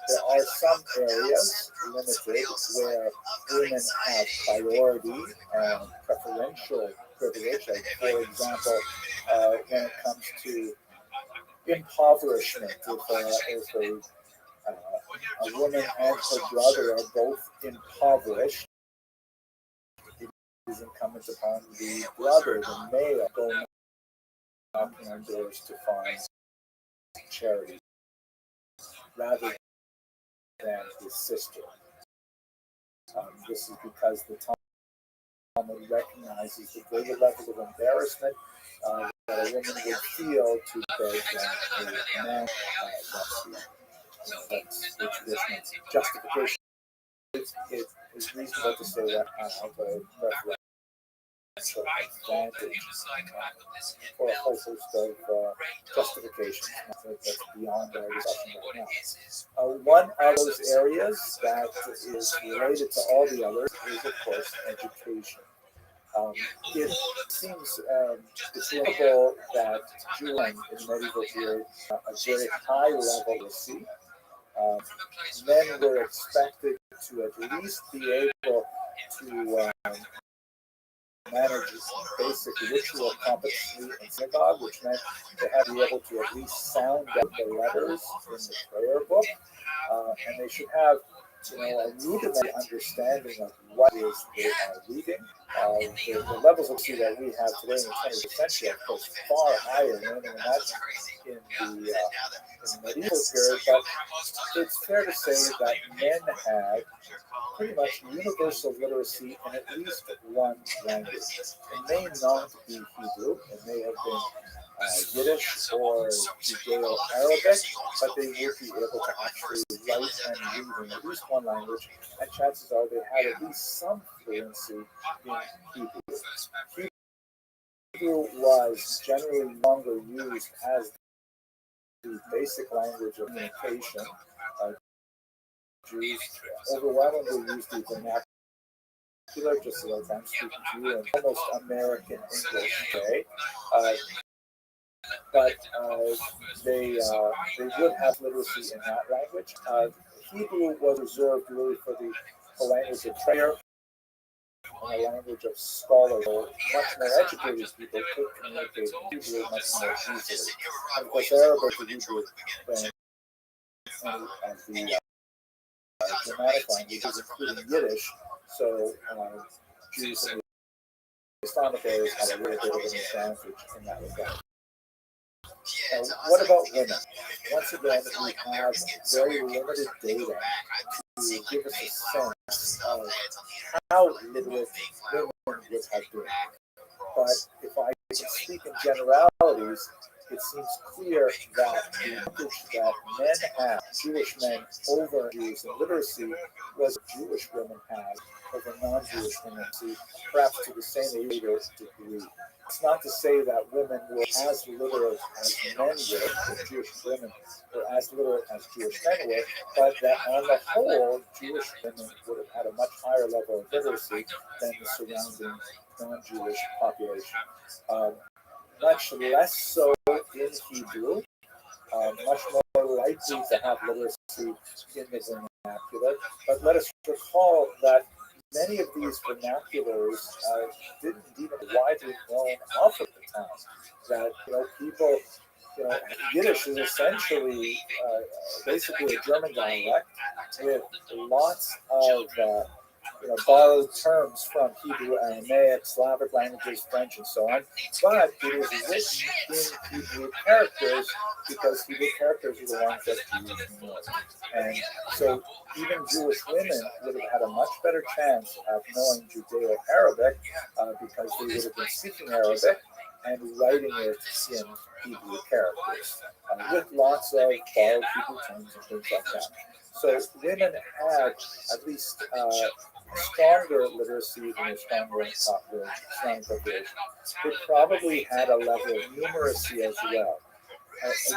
There are some areas limited where women have priority and preferential privilege. Like, for example, when it comes to impoverishment, if a woman and her brother are both impoverished, is incumbent upon the brother, the male, go knocking on doors to find charity rather than his sister. This is because the Talmud recognizes the greater level of embarrassment that a woman would feel to beg than a man. That's the traditional justification. It is reasonable to say that out of a preference. financial advantage for a whole host of justifications. That's beyond our discussion right now. One of those areas that is related to all the others is, of course, education. It seems it's remarkable that Jews in medieval period a very high level of literacy. Um, Men were expected to at least be able to manage basic ritual competency in synagogue, which meant they had to be able to at least sound out the letters in the prayer book, and they should have, a rudimentary understanding of what is they are reading. The levels of literacy that we have today in the 20th century are, of course, far higher than that in the medieval period, but it's fair to say that men had pretty much universal literacy in at least one language. It may not be Hebrew, it may have been Yiddish or Judeo-Arabic, but they would be able to actually write and read in at least one language, and chances are they had at least some fluency in Hebrew. Hebrew was generally longer used as the basic language of communication. Jews overwhelmingly used the vernacular, just like I'm speaking to you, in almost American English today. But they would have literacy in that language. Hebrew was reserved really for the language of prayer and the language of scholars. Much more educated people could communicate in Hebrew much more easily. And of course, Arabic and Hebrew than the Germanic languages, including Yiddish. So Jews in the Islamic areas had a little bit of an advantage in that regard. What about women? Once again, we have very limited data to give us a sense of how literate women would have been. But if I can speak in generalities, it seems clear that the advantage that men have, Jewish men over Jews in literacy, was Jewish women had over non-Jewish women, perhaps to the same degree. It's not to say that women were as literate as men were, Jewish women were as literate as Jewish men were, but that on the whole, Jewish women would have had a much higher level of literacy than the surrounding non-Jewish population. Much less so in Hebrew, much more likely to have literacy in the vernacular. But let us recall that many of these vernaculars didn't even widely known of at the time. That people, Yiddish is essentially basically a German dialect with lots of borrowed terms from Hebrew, Aramaic, Slavic languages, French, and so on. But it is written in Hebrew characters because Hebrew characters are the ones that Jews know. And so even Jewish women would have had a much better chance of knowing Judeo-Arabic because they would have been speaking Arabic and writing it in Hebrew characters with lots of borrowed Hebrew terms and things like that. So women had at least stronger literacy than a stronger population. They probably had a level of numeracy as well.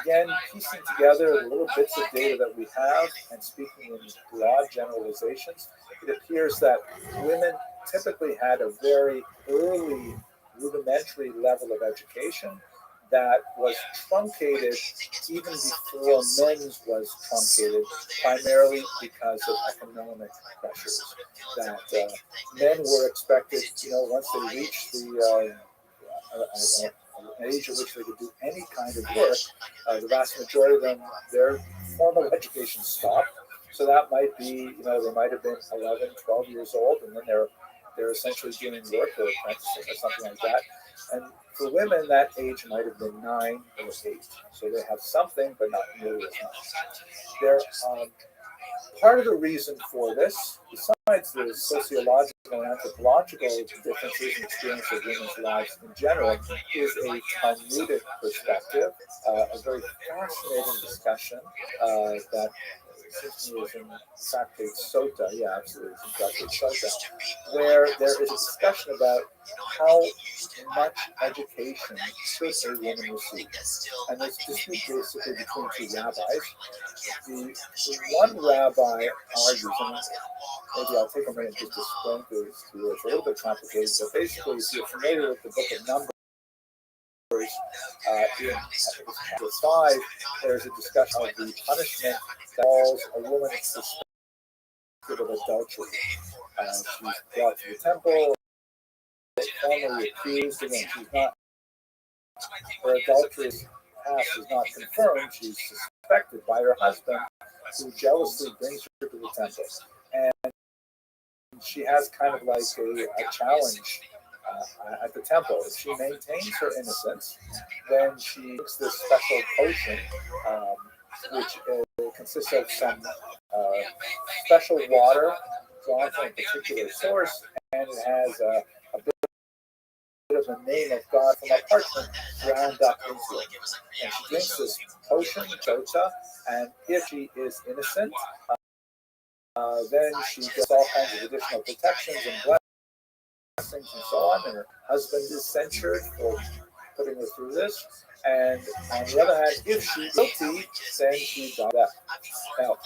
Again, piecing together the little bits of data that we have and speaking in broad generalizations, it appears that women typically had a very early rudimentary level of education that was truncated even before men's was truncated, primarily because of economic pressures. That men were expected, once they reached the age at which they could do any kind of work, the vast majority of them, their formal education stopped. So that might be, they might have been 11, 12 years old, and then they're essentially doing work or apprenticing or something like that. And for women, that age might have been 9 or 8. So they have something, but not nearly as much. They're, part of the reason for this, besides the sociological and anthropological differences in experience of women's lives in general, is a Talmudic perspective, a very fascinating discussion that seems to me is in Tractate Sota, yeah, absolutely, it's in Tractate Sota, where there is a discussion about how much education should a woman receive. And there's a dispute basically between two rabbis. The one rabbi argues, and maybe I'll take a minute just to explain this to you. It's a little bit complicated, but basically, if you're familiar with the book of Numbers, in chapter 5, there's a discussion of the punishment that falls a woman suspected of adultery. She's brought to the temple, formally accused, again, she's not, her adulterous past is not confirmed, she's suspected by her husband, who jealously brings her to the temple. And she has kind of like a challenge at the temple. If she maintains her innocence, then she takes this special potion, which consists of some special water drawn from a particular source, and it has a bit of the name of God from a parchment ground up into it. And she drinks this potion, chota, and if she is innocent, then she gets all kinds of additional protections and blessings and so on, and her husband is censured for putting her through this. And on the other hand, if she's guilty, then she got that. Now,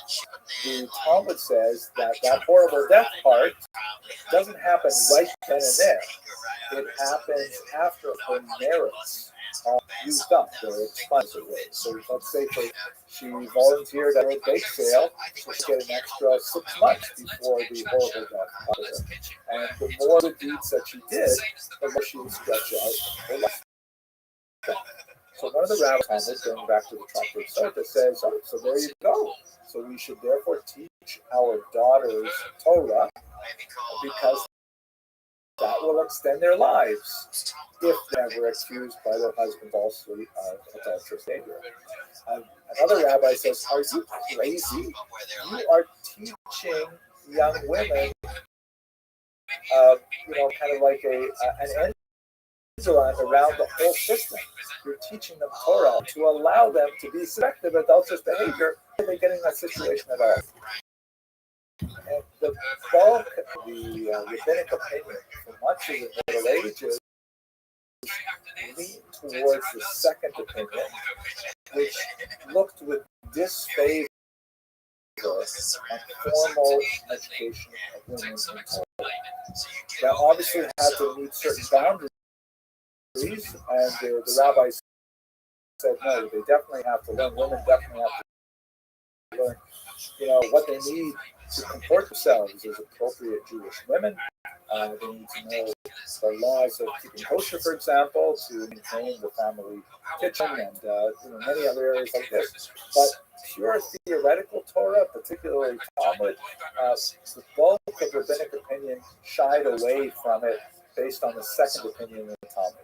the Talmud says that that horrible death part doesn't happen right then and there. It happens after her merits are used up, they're expunged away. So let's say she volunteered at a bake sale, so she get an extra 6 months before the horrible death happened. And the more the deeds that she did, the more she would stretch out her life. So one of the rabbis, going back to the Tractate Sota, says, oh, so there you go. So we should therefore teach our daughters Torah because that will extend their lives if they're accused by their husband falsely of adulterous behavior. Another rabbi says, are you crazy? You are teaching young women, kind of like an end around the whole system. You're teaching them Torah to allow them to be selective adulterous behavior if they get in that situation at all. And the bulk of the rabbinic opinion for much of the Middle Ages lean towards the second opinion, which looked with disfavor at formal education of women in Torah. That obviously had to meet certain boundaries, and the rabbis said no, they definitely have to learn. Women definitely have to learn, what they need to comport themselves as appropriate Jewish women. They need to know the laws of keeping kosher, for example, to maintain the family kitchen, and many other areas like this. But pure theoretical Torah, particularly Talmud, the bulk of rabbinic opinion shied away from it based on the second opinion in the Talmud.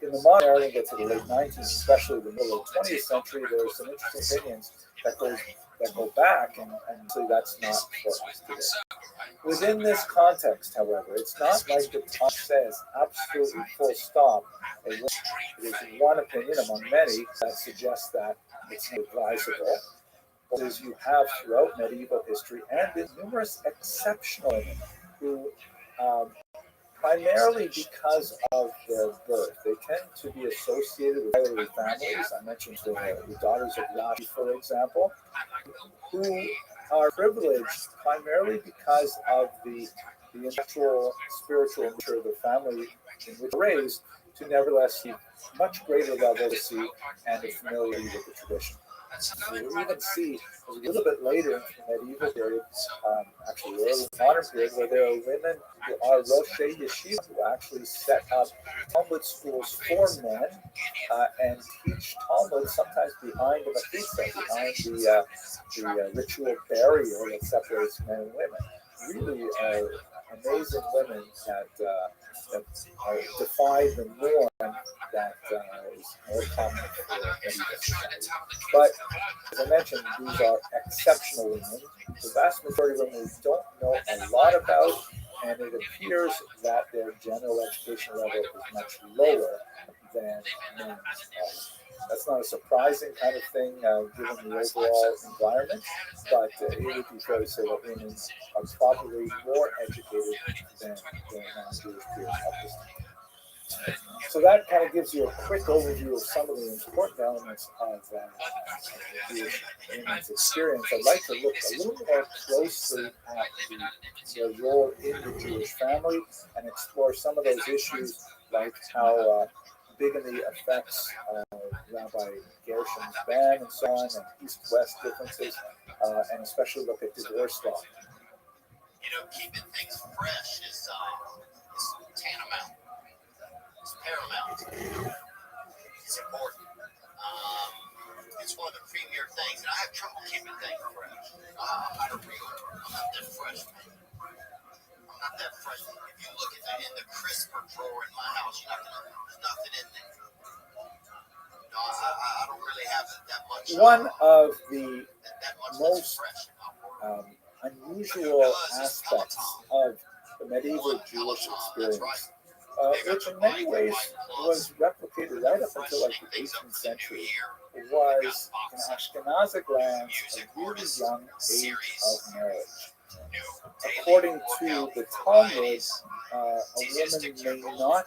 In the modern era, get to the late 19th, especially the middle of the 20th century, there are some interesting opinions that go back, and so that's not for us today. Within this context, however, it's not like the Talmud says, absolutely full stop. It is one opinion among many that suggests that it's advisable. But as you have throughout medieval history, and in numerous exceptional women who primarily because of their birth. They tend to be associated with elderly families. I mentioned the daughters of Rabbi, for example, who are privileged primarily because of the intellectual, spiritual nature of the family in which they're raised, to nevertheless see much greater level of literacy and familiarity with the tradition. We'll even see a little bit later in the medieval period, actually early modern period, where there are women who are Roshei Yeshiva who actually set up Talmud schools for men and teach Talmud sometimes behind the mechitza, behind the ritual barrier that separates men and women. Really amazing women that defy the norm that is more common for medieval society. But as I mentioned, these are exceptional women. The vast majority of them we don't know a lot about, and it appears that their general education level is much lower than men's. That's not a surprising kind of thing given the overall environment, but it would be fair to say that women are probably more educated than their non-Jewish peers at this time. So that kind of gives you a quick overview of some of the important elements of Jewish women's experience. I'd like to look a little more closely at the role in the Jewish family and explore some of those issues, like how bigamy affects Rabbi Gershom's ban and so on, and East-West differences, and especially look at divorce law. Keeping things fresh is tantamount. It's paramount. It's important. It's one of the premier things, and I have trouble keeping things fresh. I'm not that fresh, man. I'm not that fresh. If you look in the crisper drawer in my house, there's nothing in there. No, I don't really have that much. One of the most unusual aspects of the medieval Jewish experience, which in many ways was replicated right up until like the 18th century, was in Ashkenazic lands a really young age of marriage. According to the Talmud, a woman may not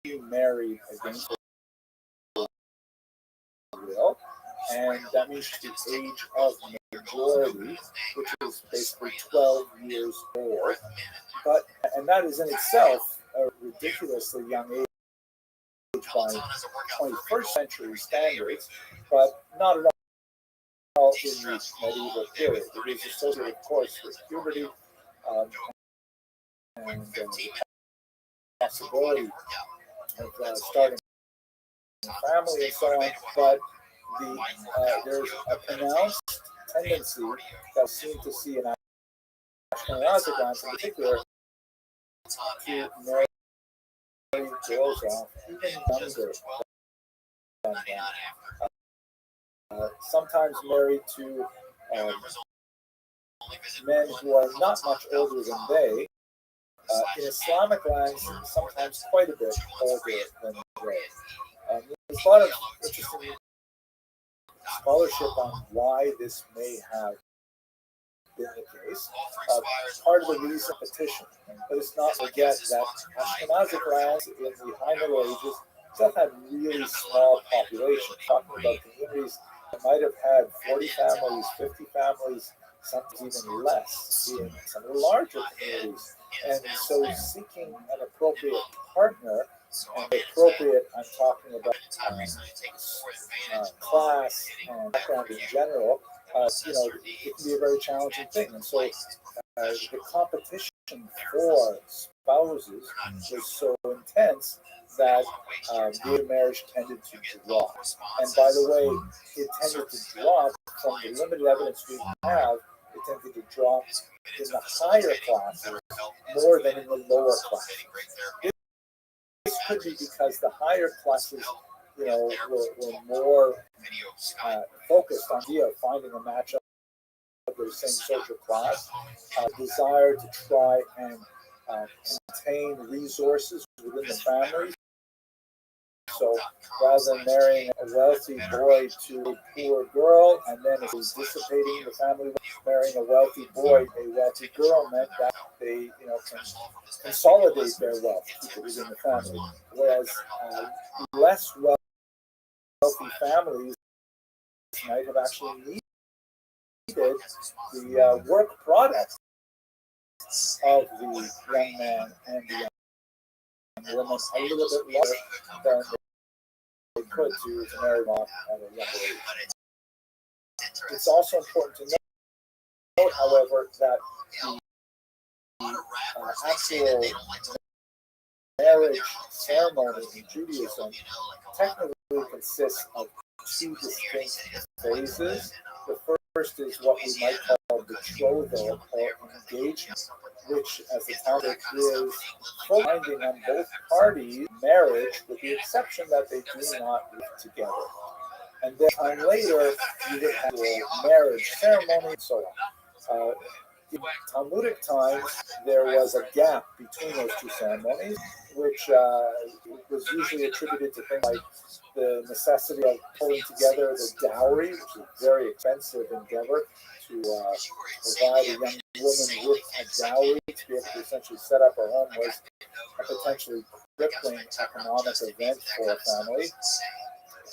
be married against her will, and that means the age of majority, which is basically 12 years old. And that is in itself a ridiculously young age by 21st century standards, but not at all in the medieval period. It is associated, of course, with puberty and the possibility of starting a family and so on, but there's a pronounced tendency that seems to see in Ashkenazic lands in particular to marry girls off even younger than that. Sometimes married to men who are not much older than they. In Islamic lands, sometimes quite a bit older than they. There's a lot of interesting scholarship on why this may have been the case. Part of the reason petition, but let's not forget that Ashkenazic lands in the High Middle Ages still had really small populations. Talking about communities that might have had 40 families, 50 families, sometimes even less in some of the larger communities. And so seeking an appropriate partner, and appropriate, I'm talking about class and background in general, it can be a very challenging thing. And so the competition for spouses was so intense that gay marriage tended to drop. And by the way, it tended to drop from the limited evidence we have. It tended to drop in the higher classes more than in the lower classes. This could be because the higher classes, were more focused on the idea of finding a match of the same social class, desire to try and contain resources within the family. So rather than marrying a wealthy boy to a poor girl, and then it was dissipating the family, marrying a wealthy boy, a wealthy girl meant that they, can consolidate their wealth within the family. Whereas less wealthy families might have actually needed the work product of the young man and the young woman a little bit less than they could to marry off at a younger age. It's also important to note, however, that the actual marriage ceremony in Judaism technically consists of two distinct phases. The first is what we might call betrothal or engagement, which, as the topic is, binding on both parties marriage, with the exception that they do not live together. And then later, you would have a marriage ceremony and so on. in Talmudic times, there was a gap between those two ceremonies, which was usually attributed to things like the necessity of pulling together the dowry, which is a very expensive endeavor to provide a young woman with a dowry to be able to essentially set up her home was a potentially crippling economic event for a family.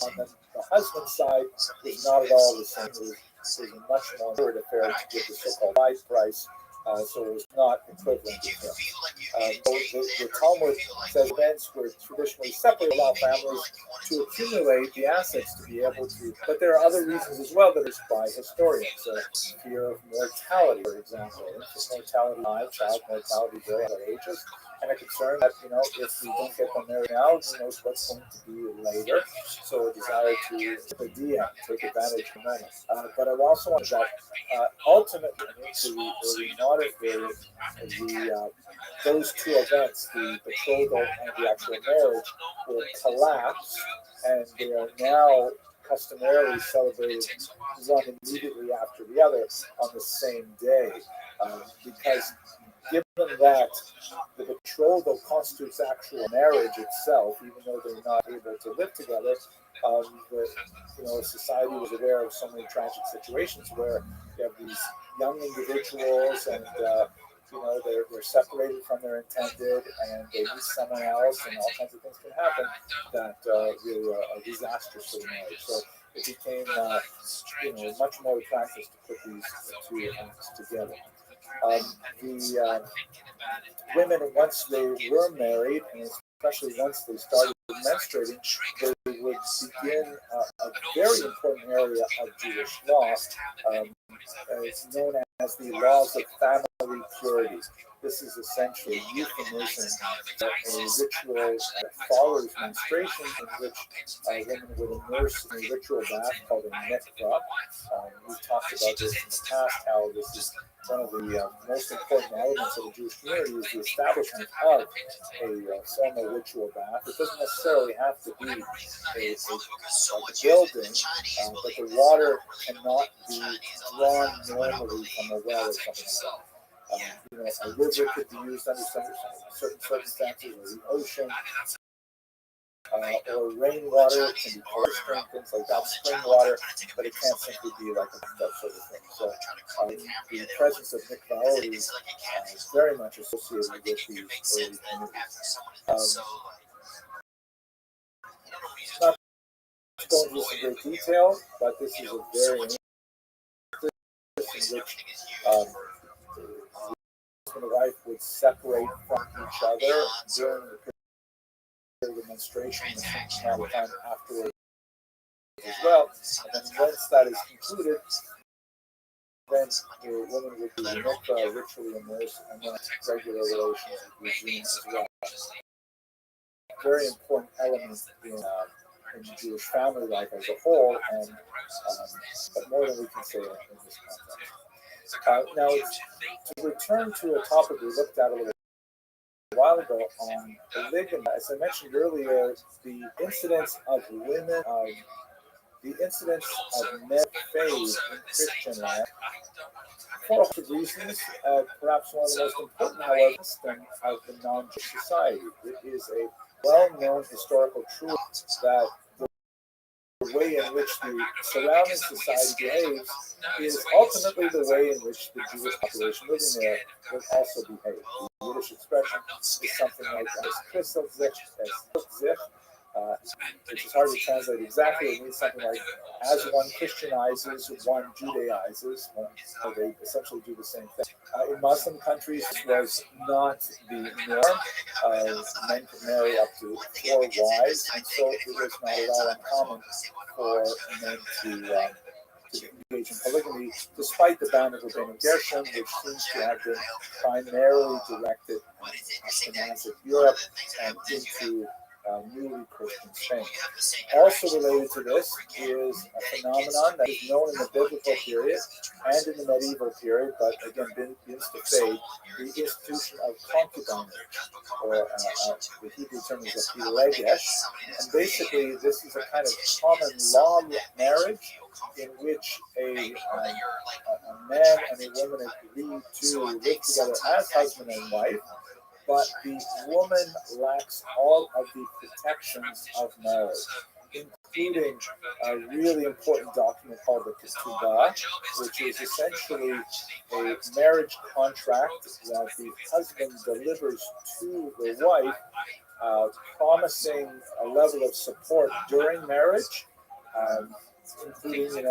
On the husband's side, it was not at all the same. It was a much more weird affair to give the so-called bride price, so it was not equivalent to him. The Talmud says events were traditionally separate, allow families to accumulate the assets to be able to, but there are other reasons as well that are by historians. Fear of mortality, for example, infant mortality, child mortality, very other ages, and a concern that, if we don't get them married now, who knows what's going to be later. So a desire to take advantage of the moment. But I also want that ultimately into the early modern period, those two events, the betrothal and the actual marriage, will collapse, and they are now customarily celebrated one immediately after the other on the same day, because given that the betrothal constitutes actual marriage itself, even though they're not able to live together, society was aware of so many tragic situations where you have these young individuals and they're separated from their intended and they meet someone else, and all kinds of things can happen that really are disastrous for the marriage. So it became much more the practice to put these two acts together. The women, once they were married, and especially once they started menstruating, they would begin a very important area of Jewish law. It's known as the laws of family purity. This is essentially euphemism for a ritual that follows menstruation, in which women would immerse in a ritual bath called a mikvah. We've talked about this in the past, how this is one of the most important elements of the Jewish community, is the establishment of a formal ritual bath. It doesn't necessarily have to be a building, but the water cannot be drawn normally from a well or something like that. A river could be used under certain circumstances, or the ocean, or rainwater can be cold spring, things like that, spring water, but it can't simply be like that sort of thing. So the presence of mikvah is very much associated with these early communities. Not going into this in great detail, but this is a very interesting in which husband and wife would separate from each other during the period of menstruation and some amount of time afterwards as well. And then once that is concluded, then the woman would be ritually immersed, and then regular relations would resume as well. Very important element in Jewish family life as a whole, and but more than we can say in this context. Now, to return to a topic we looked at a little while ago on polygamy, as I mentioned earlier, the incidence of women, the incidence of men fade in Christian life for lots of reasons. Perhaps one of the most important, however, of the non-Jewish society. It is a well-known historical truth that the way in which the surrounding society behaves is ultimately the way in which the Jewish population living there will also behave. The Yiddish expression is something like which is hard to translate exactly. It means something like, as one Christianizes, one Judaizes. They essentially do the same thing. In Muslim countries, this was not the norm. Men could marry up to 4 wives, and so it was not at all uncommon for men to engage in polygamy, despite the ban of Rabbi Gershom, which seems to have been primarily directed at Ashkenazic Europe and into newly Christian Spain. Also related to this is a phenomenon that is known in the biblical period and in the medieval period, but again begins to fade, the institution of concubinage, or the Hebrew term is a pilegesh, and basically this is a kind of common law marriage in which a man and a woman agree to live together as husband and wife, but the woman lacks all of the protections of marriage, including a really important document called the Ketubah, which is essentially a marriage contract that the husband delivers to the wife, promising a level of support during marriage, including,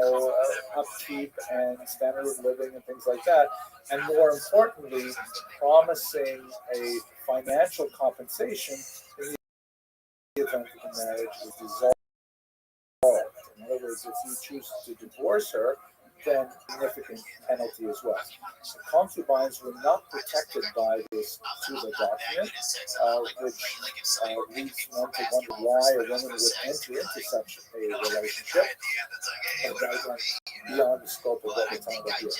upkeep and standard of living and things like that, and more importantly, promising a financial compensation in the event that the marriage is dissolved. In other words, if you choose to divorce her, then significant penalty as well. The concubines were not protected by this Ketubah document, which leads one to wonder why a woman would enter into such a relationship. But that went beyond the scope of what we're talking about here.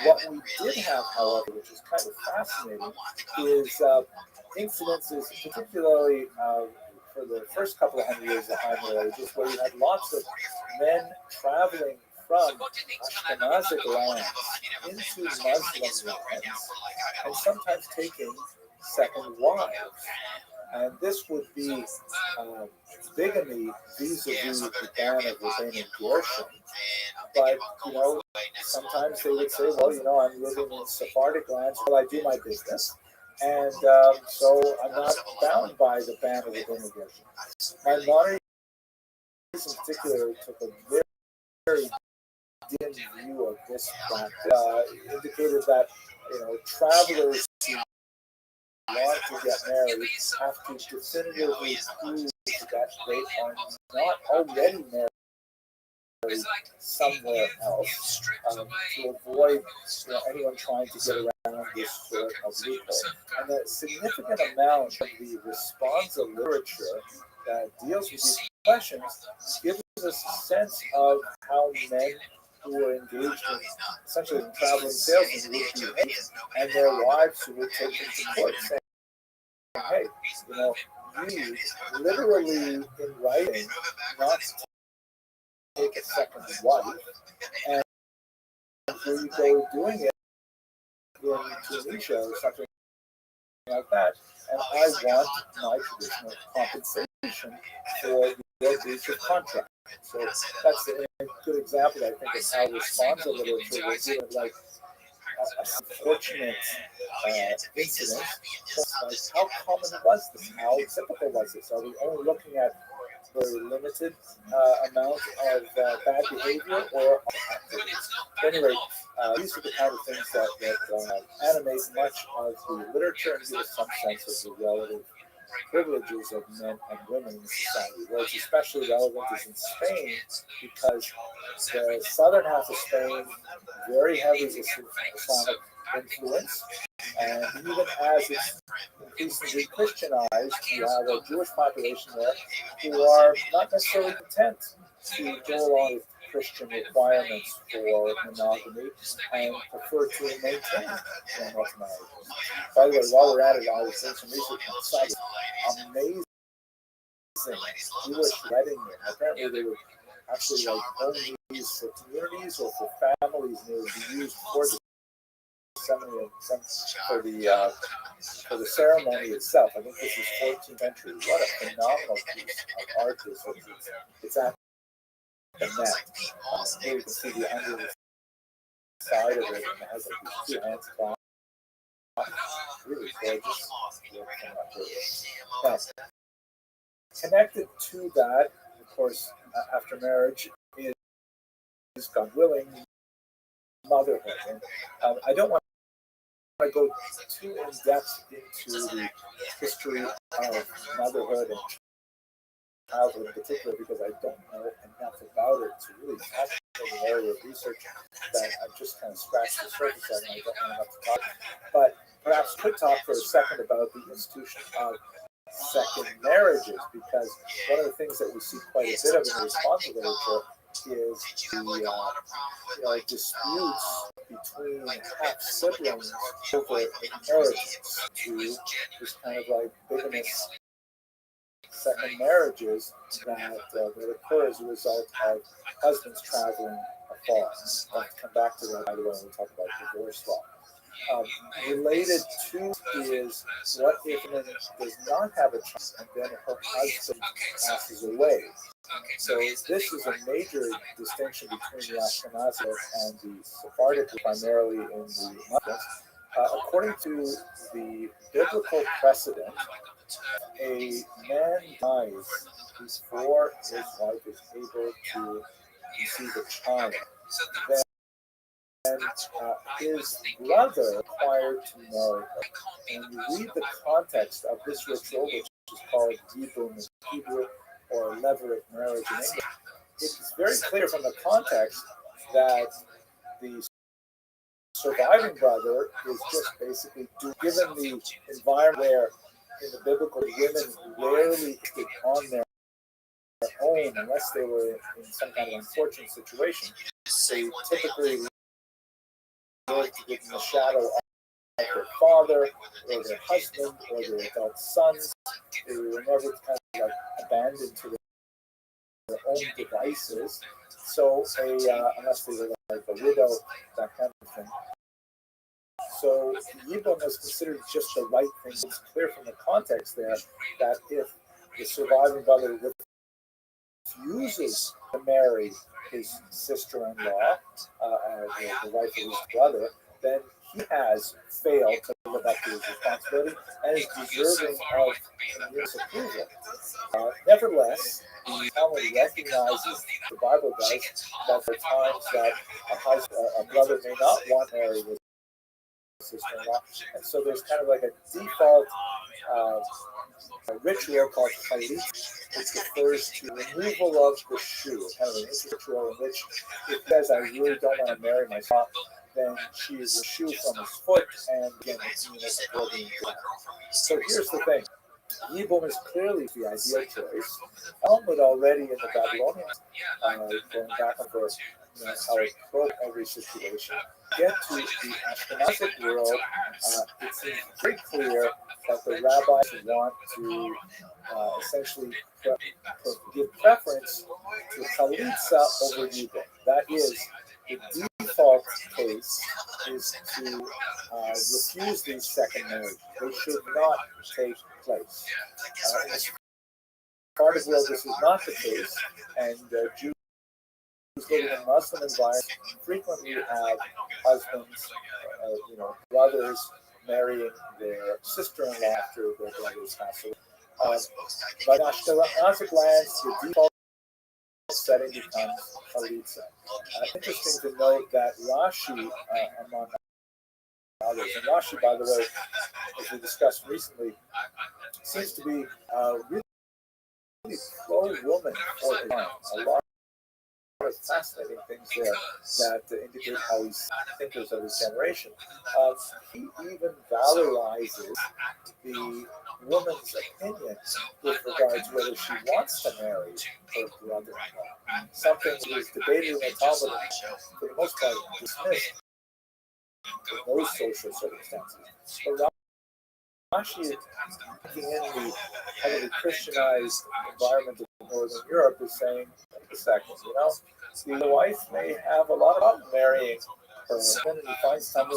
What we did have, however, which is kind of fascinating, is incidences, particularly for the first couple of hundred years of the High Middle Ages, where you had lots of men traveling from Ashkenazic lands into Muslim lands, and sometimes taking second wives. And this would be bigamy vis-a-vis the ban of Rabbeinu Gershom. But, sometimes they would say, well, I'm living in Sephardic lands while I do my business. And so I'm not bound by the ban of Rabbeinu Gershom. Maimonides in particular took a very dim view of this practice, indicated that travelers who want to get married have to definitively prove that they are not already married somewhere else, to avoid anyone trying to get around this sort of loophole. And a significant amount of the responsa literature that deals with these questions gives us a sense of how men who were engaged in essentially traveling salesmen would behave, and their wives who would take them to court, saying, hey, you literally in writing not to take a second wife, and here you go doing it in Tunisia or something like that, and I want my traditional compensation for your breach of contract. So that's a good example, I think, of how responsa literature was doing, like a unfortunate incident. Like, how common was this? How typical was this? Are we only looking at very limited amount of bad behavior or activities? Anyway, these are the kind of things that animate much of the literature and give us some sense of the relative privileges of men and women in society. What's especially relevant is in Spain, because the southern half of Spain, very heavy Islamic influence, and even as it's increasingly Christianized, you have a Jewish population there who are not necessarily content to go along with Christian requirements for monogamy and prefer to maintain normal marriages. By the way, while we're at it, I was doing some research on the site. Amazing Jewish wedding ring. Apparently, they were actually only used for communities or for families, and they would be used for the ceremony, for the ceremony itself. I think this is 14th century. What a phenomenal piece of art this is. It's at the net. Here you can see the under the side of it, and it has these two hands clasped. Really gorgeous. Now, connected to that, of course, after marriage is, God willing, motherhood. And I don't want to go too in depth into the history of motherhood and childhood in particular, because I don't know enough about it to really touch an area of research that I've just kind of scratched the surface of, and I don't know enough to talk. But perhaps could talk for a second about the institution of second marriages, because one of the things that we see quite a bit of in the responsa literature is the disputes between half siblings over inheritance to this kind of like bigamous second marriages that occur as a result of husbands traveling fall. I'll come back to that, by the way, when we talk about divorce law. Related to is what if a woman does not have a child and then her husband passes away? So this is a major distinction between the Ashkenazi and the Sephardic, primarily in the Muslims. According to the biblical precedent, a man dies before his wife is able to conceive a child. Then his brother required to marry her. And you read the context of this ritual, which is called Yibum in Hebrew or levirate marriage in English. It's very clear from the context that the surviving brother is just basically given the environment where in the biblical women rarely stood on their own unless they were in some kind of unfortunate situation. They typically lived in the shadow of their father or their husband or their adult sons. They were never kind of like abandoned to their own devices. So unless they were like a widow, that kind of thing. So Yibum was considered just the right thing. It's clear from the context there that if the surviving brother refuses to marry his sister-in-law, the wife of his brother, then he has failed to live up to his responsibility and is deserving of communal approval. Nevertheless, the Talmud recognizes, the Bible does, that there are times that a brother may not want to marry his sister-in-law, and so there's kind of like a default a ritual called chalit, which refers to removal of the shoe, kind of an ritual in which if he says, I really don't want to marry my son, then she is a shoe from his foot, and again, it's broken. So here's the thing. Yibum is clearly the ideal choice. Talmud already in the Babylonians, going back over how it broke every situation. Get to the Ashkenazic world, it seems very clear that the rabbis want to essentially give preference to chalitza over yibum. That is, the default case is to refuse these second marriages. They should not take place. In the Sephardic world, this is not the case, and Jews living in Muslim environments frequently have husbands, brothers marrying their sister-in-law after their brothers pass away. But in Ashkenazic lands, the default setting becomes chalitza. Interesting to note that Rashi, among others, and Rashi, by the way, as we discussed recently, seems to be really pro-woman for his time. A lot of fascinating things there that indicate how he's thinkers of his generation. He even valorizes the woman's opinion with regard to whether she wants to marry her brother-in-law. Something that is debated in the Talmud, for the most part, dismissed in those social circumstances. But Rashi, in the heavily Christianized environment of Northern Europe, is saying, wait a second, the wife may have a lot of fun marrying her husband, and he finds time to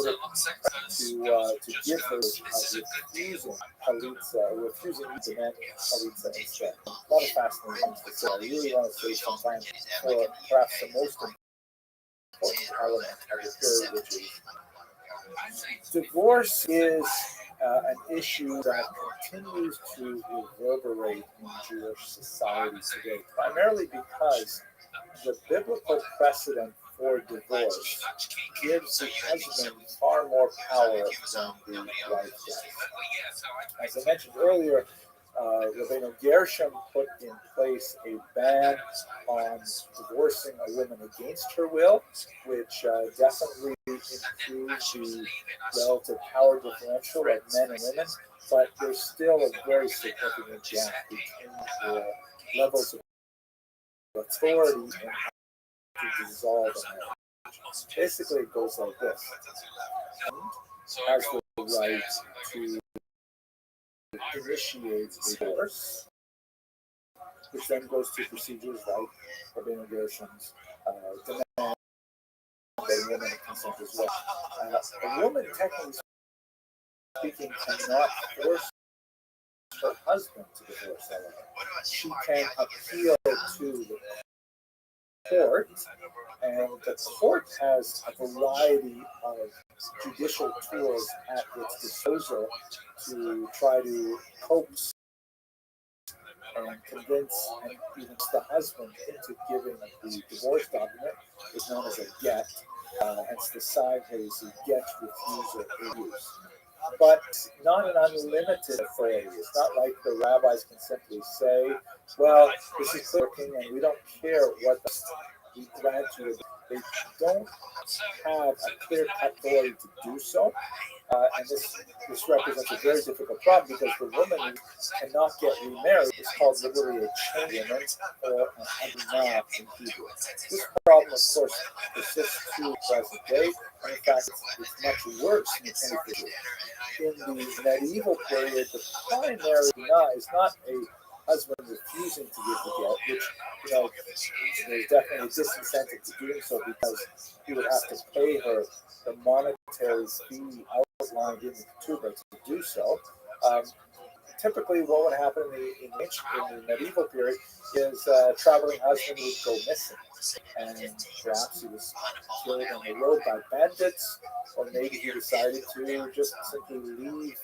give her refusing chalitza, refusing to demand chalitza instead. A lot of fascinating things to say. I really want to save some time for perhaps the most important element of the period, which is divorce is an issue that continues to reverberate in Jewish society today, primarily because the biblical precedent for divorce gives the husband far more power than the wife does. As I mentioned earlier, Rabbi Gershom put in place a ban on divorcing a woman against her will, which definitely improves the relative power differential of men and women, but there's still a very significant gap between the levels of authority and how to dissolve a marriage. Basically, it goes like this. Has the right to initiate divorce, which then goes to procedures like Rabbi Gershom's demand woman consent as well. A woman, technically speaking, cannot force her husband to divorce her. She can appeal to the court, and the court has a variety of judicial tools at its disposal to try to coax and convince and even the husband into giving the divorce document. Is known as a get, hence the sign here is a get, refuse, or use. But not an unlimited authority. It's not like the rabbis can simply say, well, this is working and we don't care what we grant you. They don't have a clear-cut authority to do so. And this represents a very difficult problem because the woman who cannot get remarried is called literally a chain woman or an adinah in Hebrew. This problem, of course, persists to the present day, and in fact, it's much worse in the 21st century. In the medieval period, the primary adinah is not a husband refusing to give the get, which, there's definitely a disincentive to doing so because he would have to pay her the monetary fee outlined in the ketubah to do so. Typically, what would happen in the medieval period is a traveling husband would go missing, and perhaps he was killed on the road by bandits, or maybe he decided to just simply leave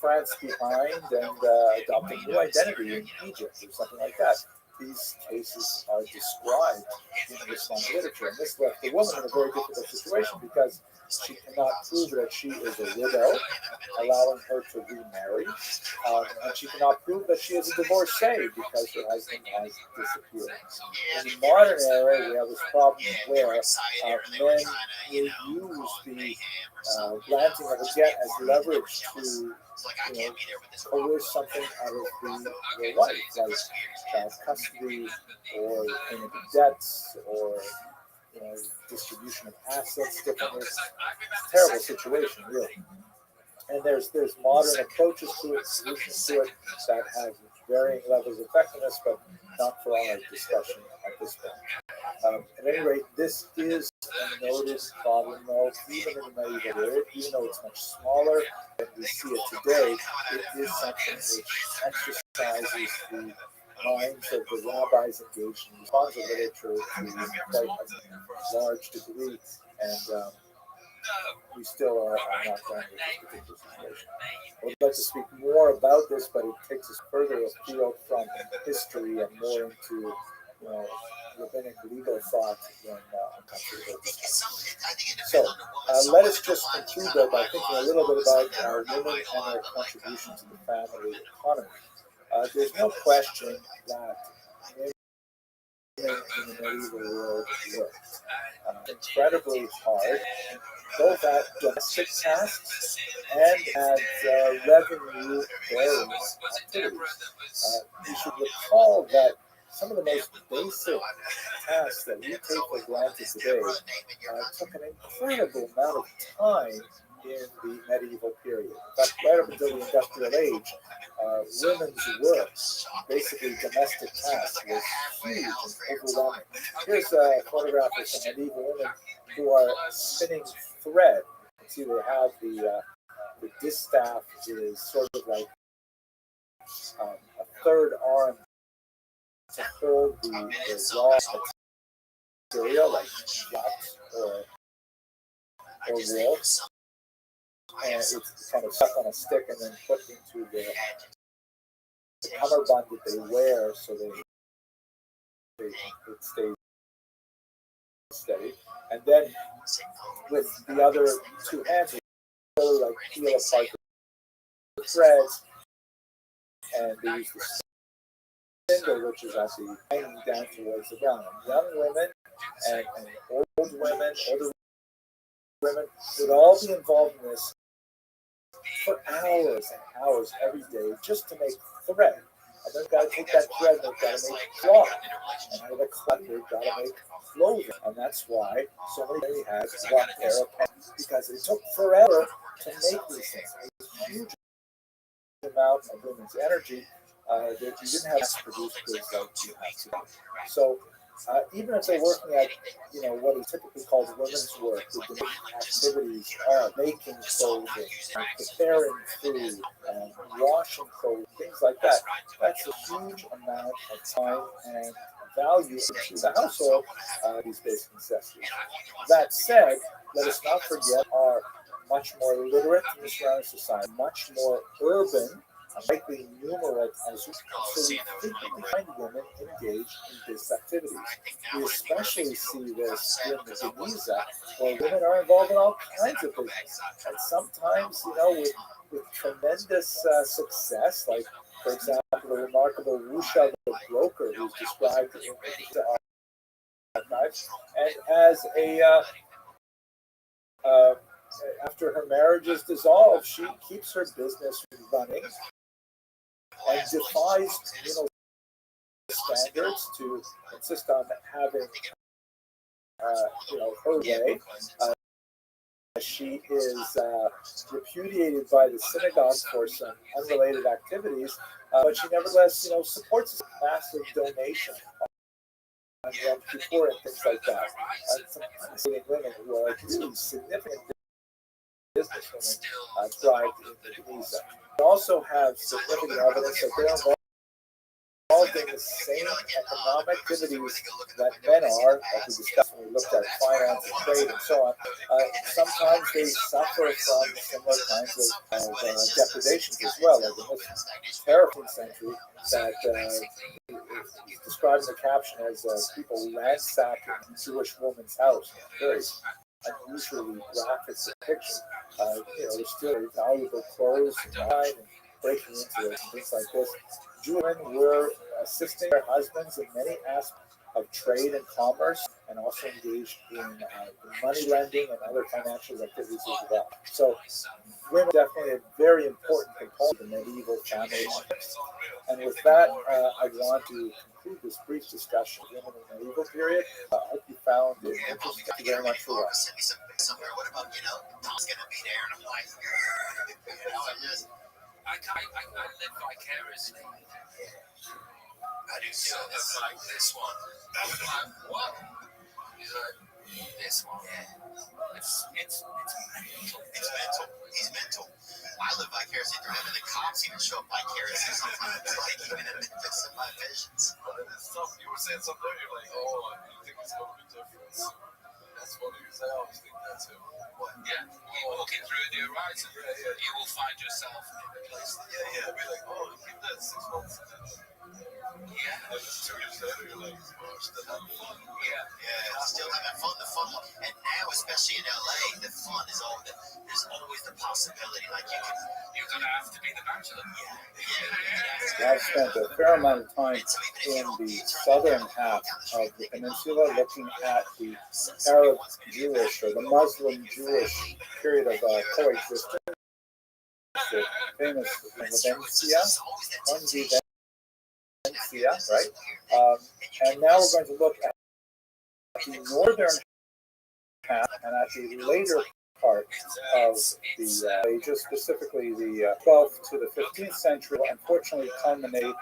France behind and adopt a new identity in Egypt or something like that. These cases are described in the Islamic literature, and this left the woman in a very difficult situation because she cannot prove that she is a widow, allowing her to remarry, and she cannot prove that she is a divorcee because her husband has disappeared. In the modern era, we have this problem where men will use the granting of a get as leverage to coerce something out of the wife, like child custody or payment of debts or distribution of assets differently. It's a terrible situation, really. And there's modern approaches to it, solutions to it that have varying levels of effectiveness, but not for our discussion at this point. At any rate, this is a noted problem, though, even in the medieval period, even though it's much smaller than we see it today. It is something which exercises the minds of the rabbis engaged in responsive literature to quite a large degree, and we still are not done with this particular situation. I would like to speak more about this, but it takes us further afield from history and more into rabbinic legal thought than uncomfortable discussion. So let us just conclude though by thinking a little bit about women and their contribution to the family economy. There's no question that women in the medieval world worked incredibly hard, both at domestic tasks and at revenue-bearing activities. You should recall that some of the most basic tasks that we take for granted today took an incredible amount of time in the medieval period. In fact, right up until the industrial age, women's work, basically domestic tasks, was huge and overwhelming. Here's a photograph of some medieval women who are spinning thread. You can see they have the distaff is sort of like a third arm to hold the raw material, like flax or wool, and it's kind of stuck on a stick and then put into the cummerbund that they wear so it stays steady. And then with the other two hands, they really like peel apart the threads, and they use the spindle, which is actually hanging down towards the ground. And young women and older women would all be involved in this for hours and hours every day just to make thread. And they've got to take that thread, they've got to make cloth. And out of the cloth, they've got to make clothing. And that's why so many have one pair of pants, because it took forever to make these things. It was a huge amount of women's energy that you didn't have to produce goods like you have today. So even if they're working at, what is typically called women's work, the domestic activities are making clothing, preparing food, washing clothes, things like that. That's a huge amount of time and value to the household, these basic necessities. That said, let us not forget our much more literate in the surrounding society, much more urban, likely numerate as well. So we frequently find women engaged in these activities. We especially see this in the Geniza, where women are involved in all kinds of business. And sometimes, with tremendous success, like, for example, the remarkable Rothschild the broker, who's described in the archives, and as after her marriage is dissolved, she keeps her business running and defies standards to insist on having her way. She is repudiated by the synagogue for some unrelated activities, but she nevertheless supports a massive donation on Yom Kippur and things like that. Some fascinating women who are really significant businesswomen thrived in Tunisia. We also have significant evidence that they're involved in the same economic activities that men are, like we discussed when we looked at finance and trade and so on. Sometimes they suffer from similar kinds of depredations as well, like in this terrible century that is described in the caption as people ransacking a Jewish woman's house. Very unusually graphic depiction. There's still valuable clothes and wine and breaking into it and things like this. Jewish women were assisting their husbands in many aspects of trade and commerce, and also engaged in money lending and other financial activities as well. So women are definitely a very important component of the medieval family. And with that, I want to conclude this brief discussion of women in the medieval period. I hope you found it interesting. Thank you very much for watching. What about, Tom's gonna be there, and I'm like, I live vicariously. I do so like this one. I'm like, what? He's like, this one. Yeah. It's mental. It's mental. He's mental. I live vicariously through him, and the cops even show up vicariously sometimes, like even in Memphis in my visions. It's tough. You were saying something, you're like, oh, I think it's going to be different. That's funny. You say, I always think that too. What? Yeah. You're walking through the horizon. Yeah. You will find yourself in a place. Yeah. Be like, oh, keep that 6 months. Yeah. And just 2 years later, you're like, oh, still having fun. Yeah. Still having fun. The fun, and now, especially in LA, the fun is all. There's always the possibility, like you're gonna have to be the bachelor. Yeah. I've spent a fair amount of time in the southern half of the peninsula, looking at the Arab Jewish or the Muslim Jewish period of coexistence. The famous Valencia, right? And now we're going to look at the northern half and at the later part of the ages, specifically the 12th to the 15th century, will unfortunately culminate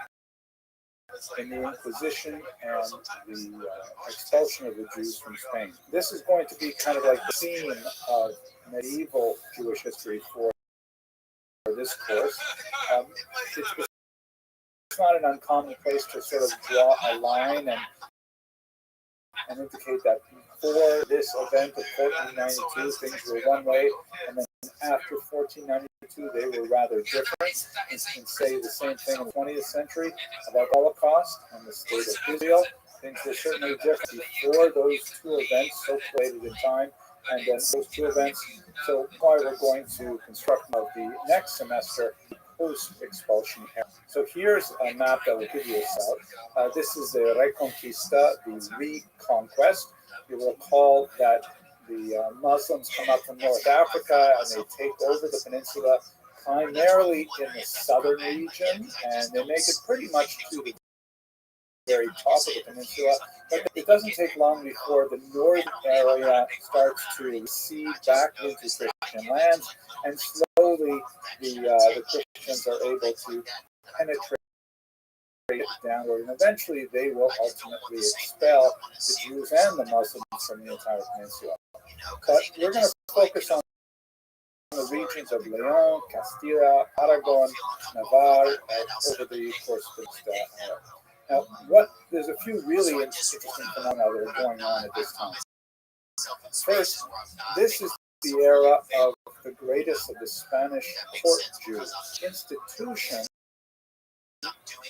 in the Inquisition and the expulsion of the Jews from Spain. This is going to be kind of like the theme of medieval Jewish history for this course. It's not an uncommon place to sort of draw a line and indicate that before this event of 1492, things were one way, and then after 1492, they were rather different. You can say the same thing in the 20th century about the Holocaust and the state of Israel. Things were certainly different before those two events, so related in time, and then those two events. So why we're going to construct the next semester post-expulsion era. So here's a map that will give you a south. This is the Reconquista, the reconquest. You will recall that the Muslims come up from North Africa and they take over the peninsula primarily in the southern region, and they make it pretty much to the very top of the peninsula. But it doesn't take long before the northern area starts to recede back into Christian lands, and slowly the Christians are able to penetrate downward, and eventually they will ultimately expel the Jews and the Muslims from the entire peninsula. But we're going to focus on the regions of Leon, Castilla, Aragon, Navarre over the course of this Now, there's a few really interesting phenomena that are going on at this time. First, this is the era of the greatest of the Spanish court Jews, institution,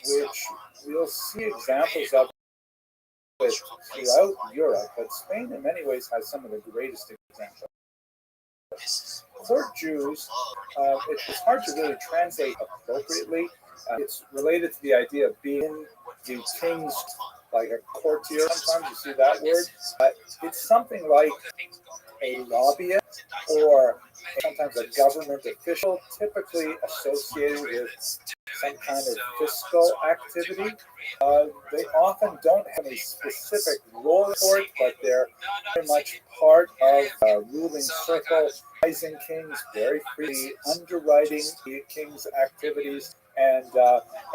which we'll see examples of it throughout Europe, but Spain in many ways has some of the greatest examples. Court Jews, it's hard to really translate appropriately. It's related to the idea of being the king's, like a courtier. Sometimes you see that word. It's something like a lobbyist or sometimes a government official, typically associated with some kind of fiscal activity. They often don't have a specific role for it, but they're very much part of a ruling circle, advising kings, very freely underwriting the king's activities, and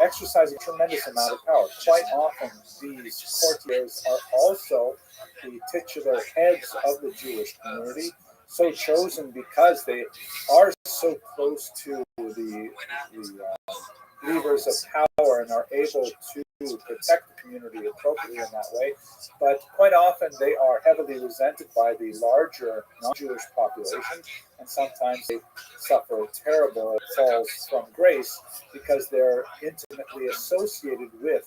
exercising a tremendous amount of power. Quite often, these courtiers are also the titular heads of the Jewish community, so chosen because they are so close to the levers of power and are able to protect the community appropriately in that way. But quite often they are heavily resented by the larger non-Jewish population, and sometimes they suffer terrible falls from grace because they're intimately associated with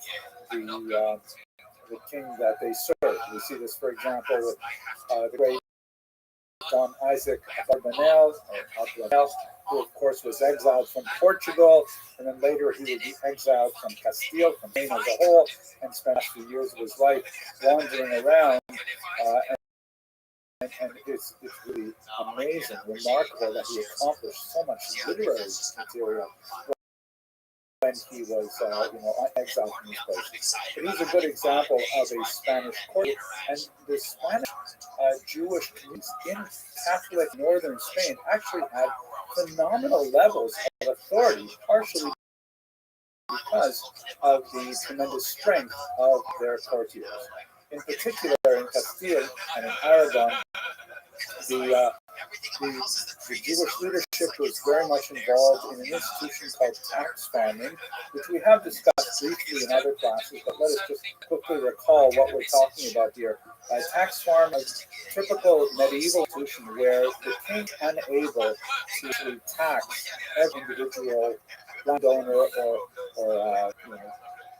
the king that they serve. We see this, for example, with the great John Isaac Abravanel, who of course was exiled from Portugal, and then later he would be exiled from Castile, from Spain as a whole, and spent a few years of his life wandering around. And it's really amazing, remarkable that he accomplished so much literary material when he was exiled from his place. But he's a good example of a Spanish court. And the Spanish Jewish communities in Catholic northern Spain actually had phenomenal levels of authority, partially because of the tremendous strength of their courtiers. In particular, in Castile and in Aragon, the Jewish leadership was very much involved in an institution called tax farming, which we have discussed briefly in other classes, but let us just quickly recall what we're talking about here. Tax farm is a typical medieval institution where the king is unable to tax every individual landowner or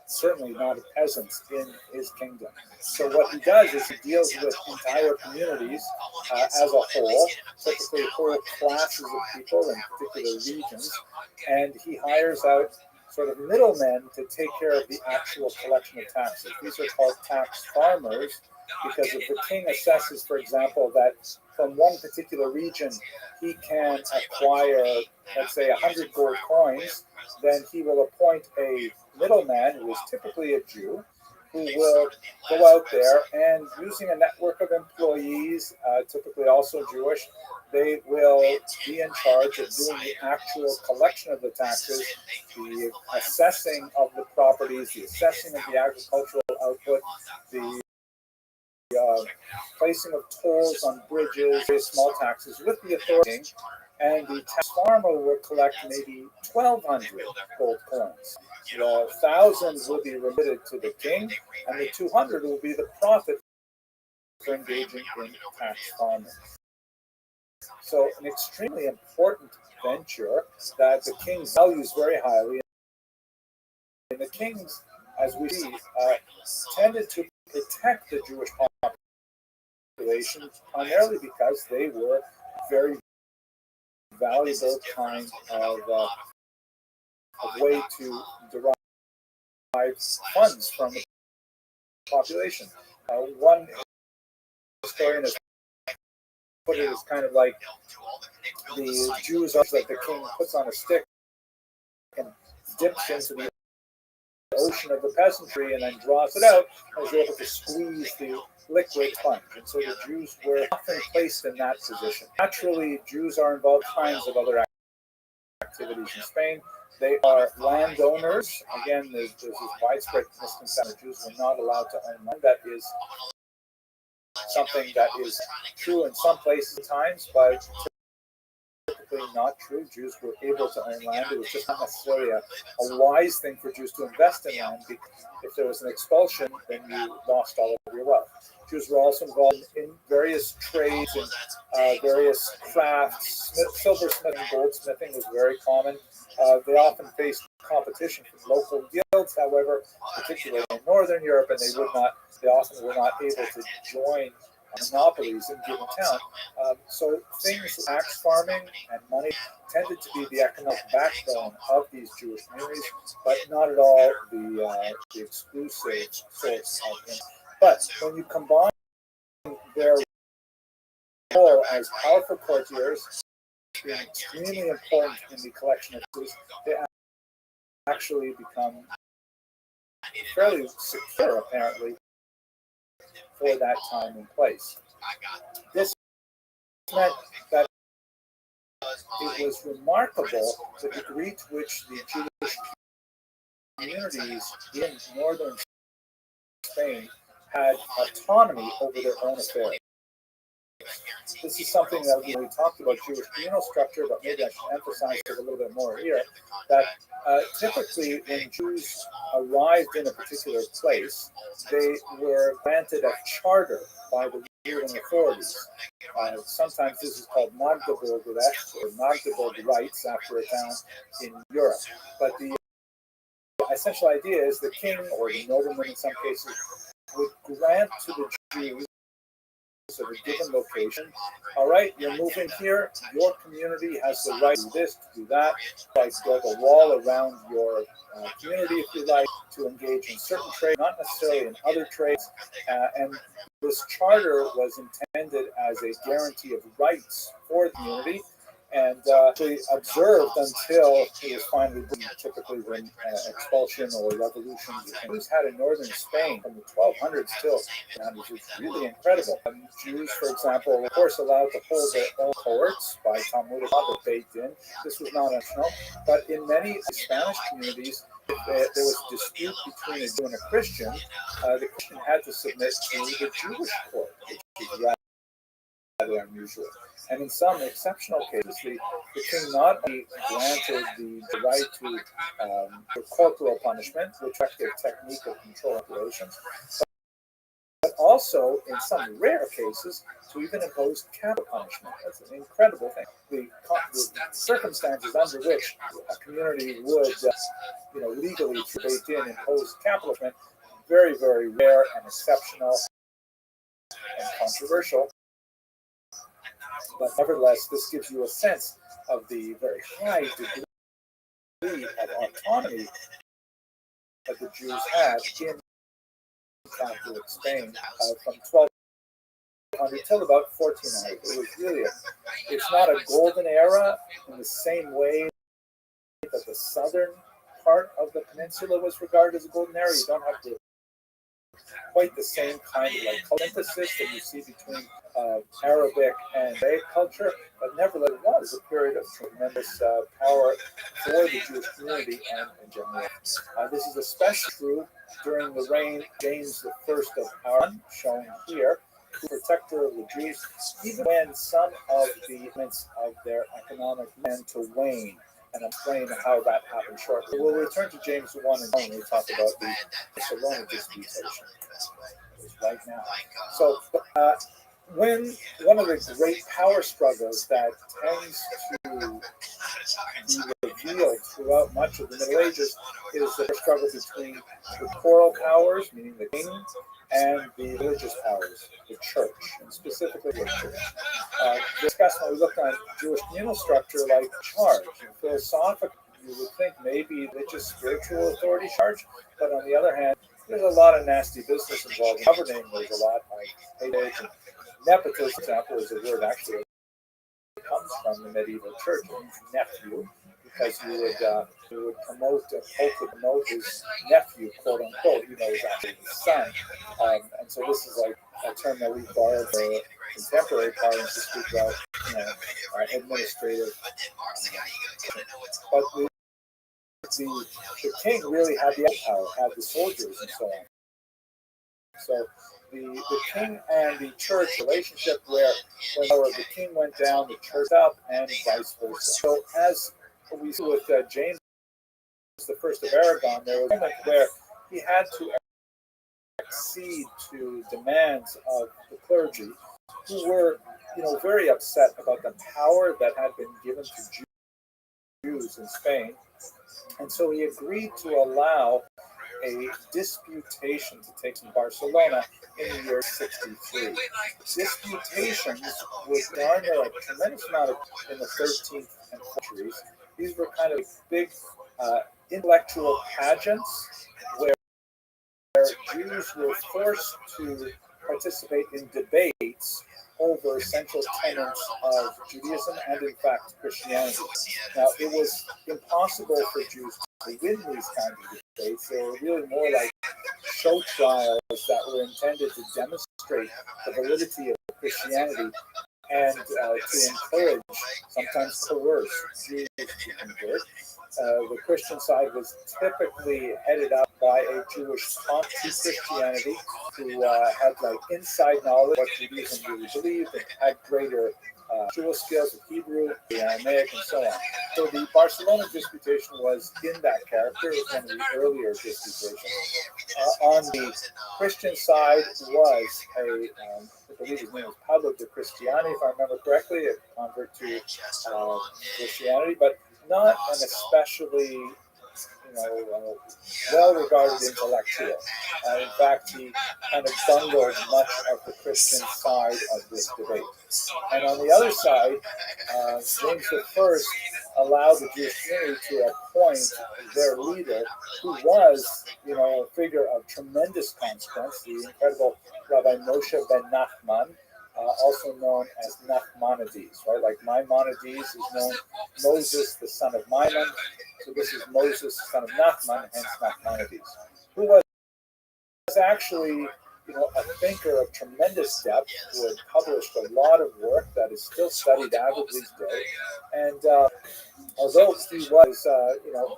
certainly not peasants in his kingdom. So what he does is he deals with entire communities as a whole, typically whole classes of people in particular regions, and he hires out sort of middlemen to take care of the actual collection of taxes. These are called tax farmers because if the king assesses, for example, that from one particular region he can acquire, let's say, 100 gold coins, then he will appoint a middleman, who is typically a Jew, who will go out there and, using a network of employees, typically also Jewish, they will be in charge of doing the actual collection of the taxes, the assessing of the properties, the assessing of the agricultural output, the placing of tolls on bridges, various small taxes with the authority, and the tax farmer will collect maybe 1,200 gold coins. The 1,000 will be remitted to the king, and the 200 will be the profit for engaging in tax farming. So an extremely important venture that the king values very highly. And the kings, as we see, tended to protect the Jewish population primarily because they were very valuable kind of way to derive funds from the population. One historian has put it as kind of like the Jews that the king puts on a stick and dips into the ocean of the peasantry and then draws it out and is able to squeeze the liquid sponge. And so the Jews were often placed in that position. Naturally, Jews are involved in kinds of other activities in Spain, They are landowners. Again, there's this widespread misconception that Jews were not allowed to own land. That is something that is true in some places and times, but typically not true. Jews were able to own land. It was just not necessarily a wise thing for Jews to invest in land, because if there was an expulsion, then you lost all of your wealth. Jews were also involved in various trades and various crafts. Silversmithing, goldsmithing was very common. They often faced competition from local guilds, however, particularly in Northern Europe, and they often were not able to join monopolies in given town. So things like axe farming and money tended to be the economic backbone of these Jewish communities, but not at all the exclusive source of income. But when you combine their role as powerful courtiers, being extremely important in the collection of Jews, they actually become fairly secure, apparently, for that time and place. This meant that it was remarkable the degree to which the Jewish communities in northern Spain had autonomy over their own affairs. This is something that we talked about Jewish communal structure, but maybe I should emphasize it a little bit more here, that typically when Jews arrived in a particular place, they were granted a charter by the ruling authorities. Sometimes this is called Magdeburg Recht or Magdeburg rights after a town in Europe. But the essential idea is the king or the nobleman in some cases would grant to the Jews of a given location. All right, you're moving here. Your community has the right to do this, to do that. Like build a wall around your community, if you like, to engage in certain trade, not necessarily in other trades. And this charter was intended as a guarantee of rights for the community, and actually observed until it was finally typically when expulsion or revolution. Jews had in northern Spain from the 1200s till which is really incredible. Jews, for example, were of course allowed to hold their own courts by Talmudic law that baked in. This was not optional, but in many Spanish communities, there was a dispute between a Jew and a Christian. The Christian had to submit to the Jewish court, which is rather unusual. And in some exceptional cases, the king not only granted the right to corporal punishment, which affected their technique of control operations, but also, in some rare cases, to even impose capital punishment. That's an incredible thing. The circumstances under which a community would, legally, baked in, impose capital punishment, very, very rare and exceptional and controversial. But nevertheless, this gives you a sense of the very high degree of autonomy that the Jews had in Catholic Spain from 1200 until about 1400. It was really it's not a golden era in the same way that the southern part of the peninsula was regarded as a golden era. You don't have quite the same kind of emphasis that you see between Arabic and Arab culture, but nevertheless it was a period of tremendous power for the Jewish community and in general. This is especially true during the reign of James I of Aragon, shown here, protector of the Jews, even when some of the elements of their economic began to wane. And I'll explain how that happened shortly. We'll return to James 1 and 2 when we talk about the Barcelona disputation right now. So, when one of the great power struggles that tends to be revealed throughout much of the Middle Ages is the struggle between the temporal powers, meaning the king, and the religious powers, the church, and specifically the church. Discussed when we looked at Jewish communal structure like charge. Philosophically, you would think maybe religious spiritual authority charge, but on the other hand, there's a lot of nasty business involved in governing. There's a lot of patronage and nepotism, for example, is a word actually that comes from the medieval church. It means nephew, because you would promote, a pope would promote his nephew, quote unquote, even though he's actually his son. And so this is like a term that we borrowed for contemporary parlance to speak about, administrative. But the king really had the power, had the soldiers and so on. So the king and the church relationship, where when the king went down, the church up, and vice versa. So as we see with James the First of Aragon, there was a moment where he had to accede to demands of the clergy, who were, very upset about the power that had been given to Jews in Spain, and so he agreed to allow a disputation to take place in Barcelona in the year 63. Disputations would garner a tremendous amount of in the 13th and 14th centuries. These were kind of big intellectual pageants where Jews were forced to participate in debates over central tenets of Judaism and, in fact, Christianity. Now, it was impossible for Jews to win these kinds of debates. They were really more like show trials that were intended to demonstrate the validity of Christianity and to encourage, sometimes coerce, Jews to convert. The Christian side was typically headed up by a Jewish convert to Christianity who had inside knowledge of what Judaism really believed and had greater Jewish skills of Hebrew, the Aramaic, and so on. So the Barcelona disputation was in that character. It was one of the earlier disputations. On the Christian side was I believe his name was Pablo de Cristiani, if I remember correctly, a convert to Christianity, but not an especially well-regarded intellectual. In fact, he kind of bungled much of the Christian side of this debate. And on the other side, James I allowed the Jewish community to appoint their leader, who was, a figure of tremendous consequence, the incredible Rabbi Moshe ben Nachman, also known as Nachmanides, right? Like Maimonides is known Moses, the son of Maimon. So this is Moses, the son of Nachman, hence Nachmanides, who was actually, a thinker of tremendous depth, who had published a lot of work that is still studied avidly today. And although he was,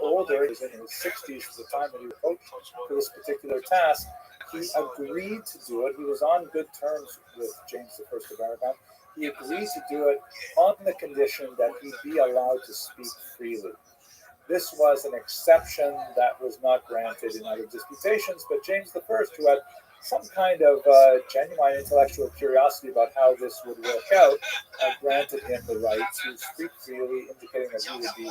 older, he was in his 60s at the time that he approached for this particular task, he agreed to do it. He was on good terms with James I of Aragon. He agreed to do it on the condition that he be allowed to speak freely. This was an exception that was not granted in other disputations, but James I, who had some kind of genuine intellectual curiosity about how this would work out, granted him the right to speak freely, indicating that he would be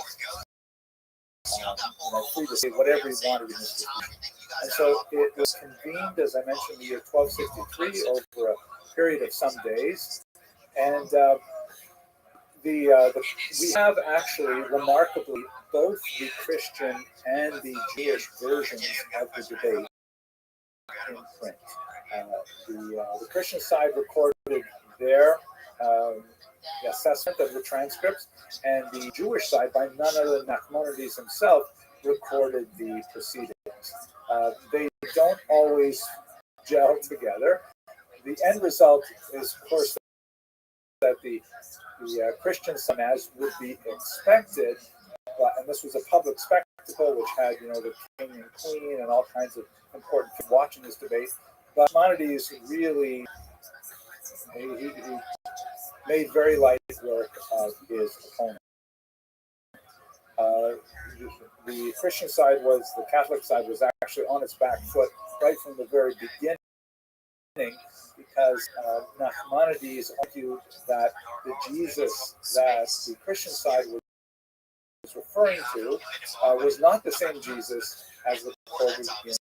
free to say whatever he wanted in this disputation. And so it was convened, as I mentioned, in the year 1263 over a period of some days. And we have actually, remarkably, both the Christian and the Jewish versions of the debate in print. The Christian side recorded their assessment of the transcripts, and the Jewish side, by none other than Nachmanides himself, recorded the proceedings. They don't always gel together. The end result is, of course, that the Christian side, as would be expected, and this was a public spectacle which had, the king and queen and all kinds of important people watching this debate. But Maimonides really he made very light work of his opponent. The Christian side the Catholic side was actually on its back foot right from the very beginning, because Nachmanides argued that the Jesus that the Christian side was referring to was not the same Jesus as recorded in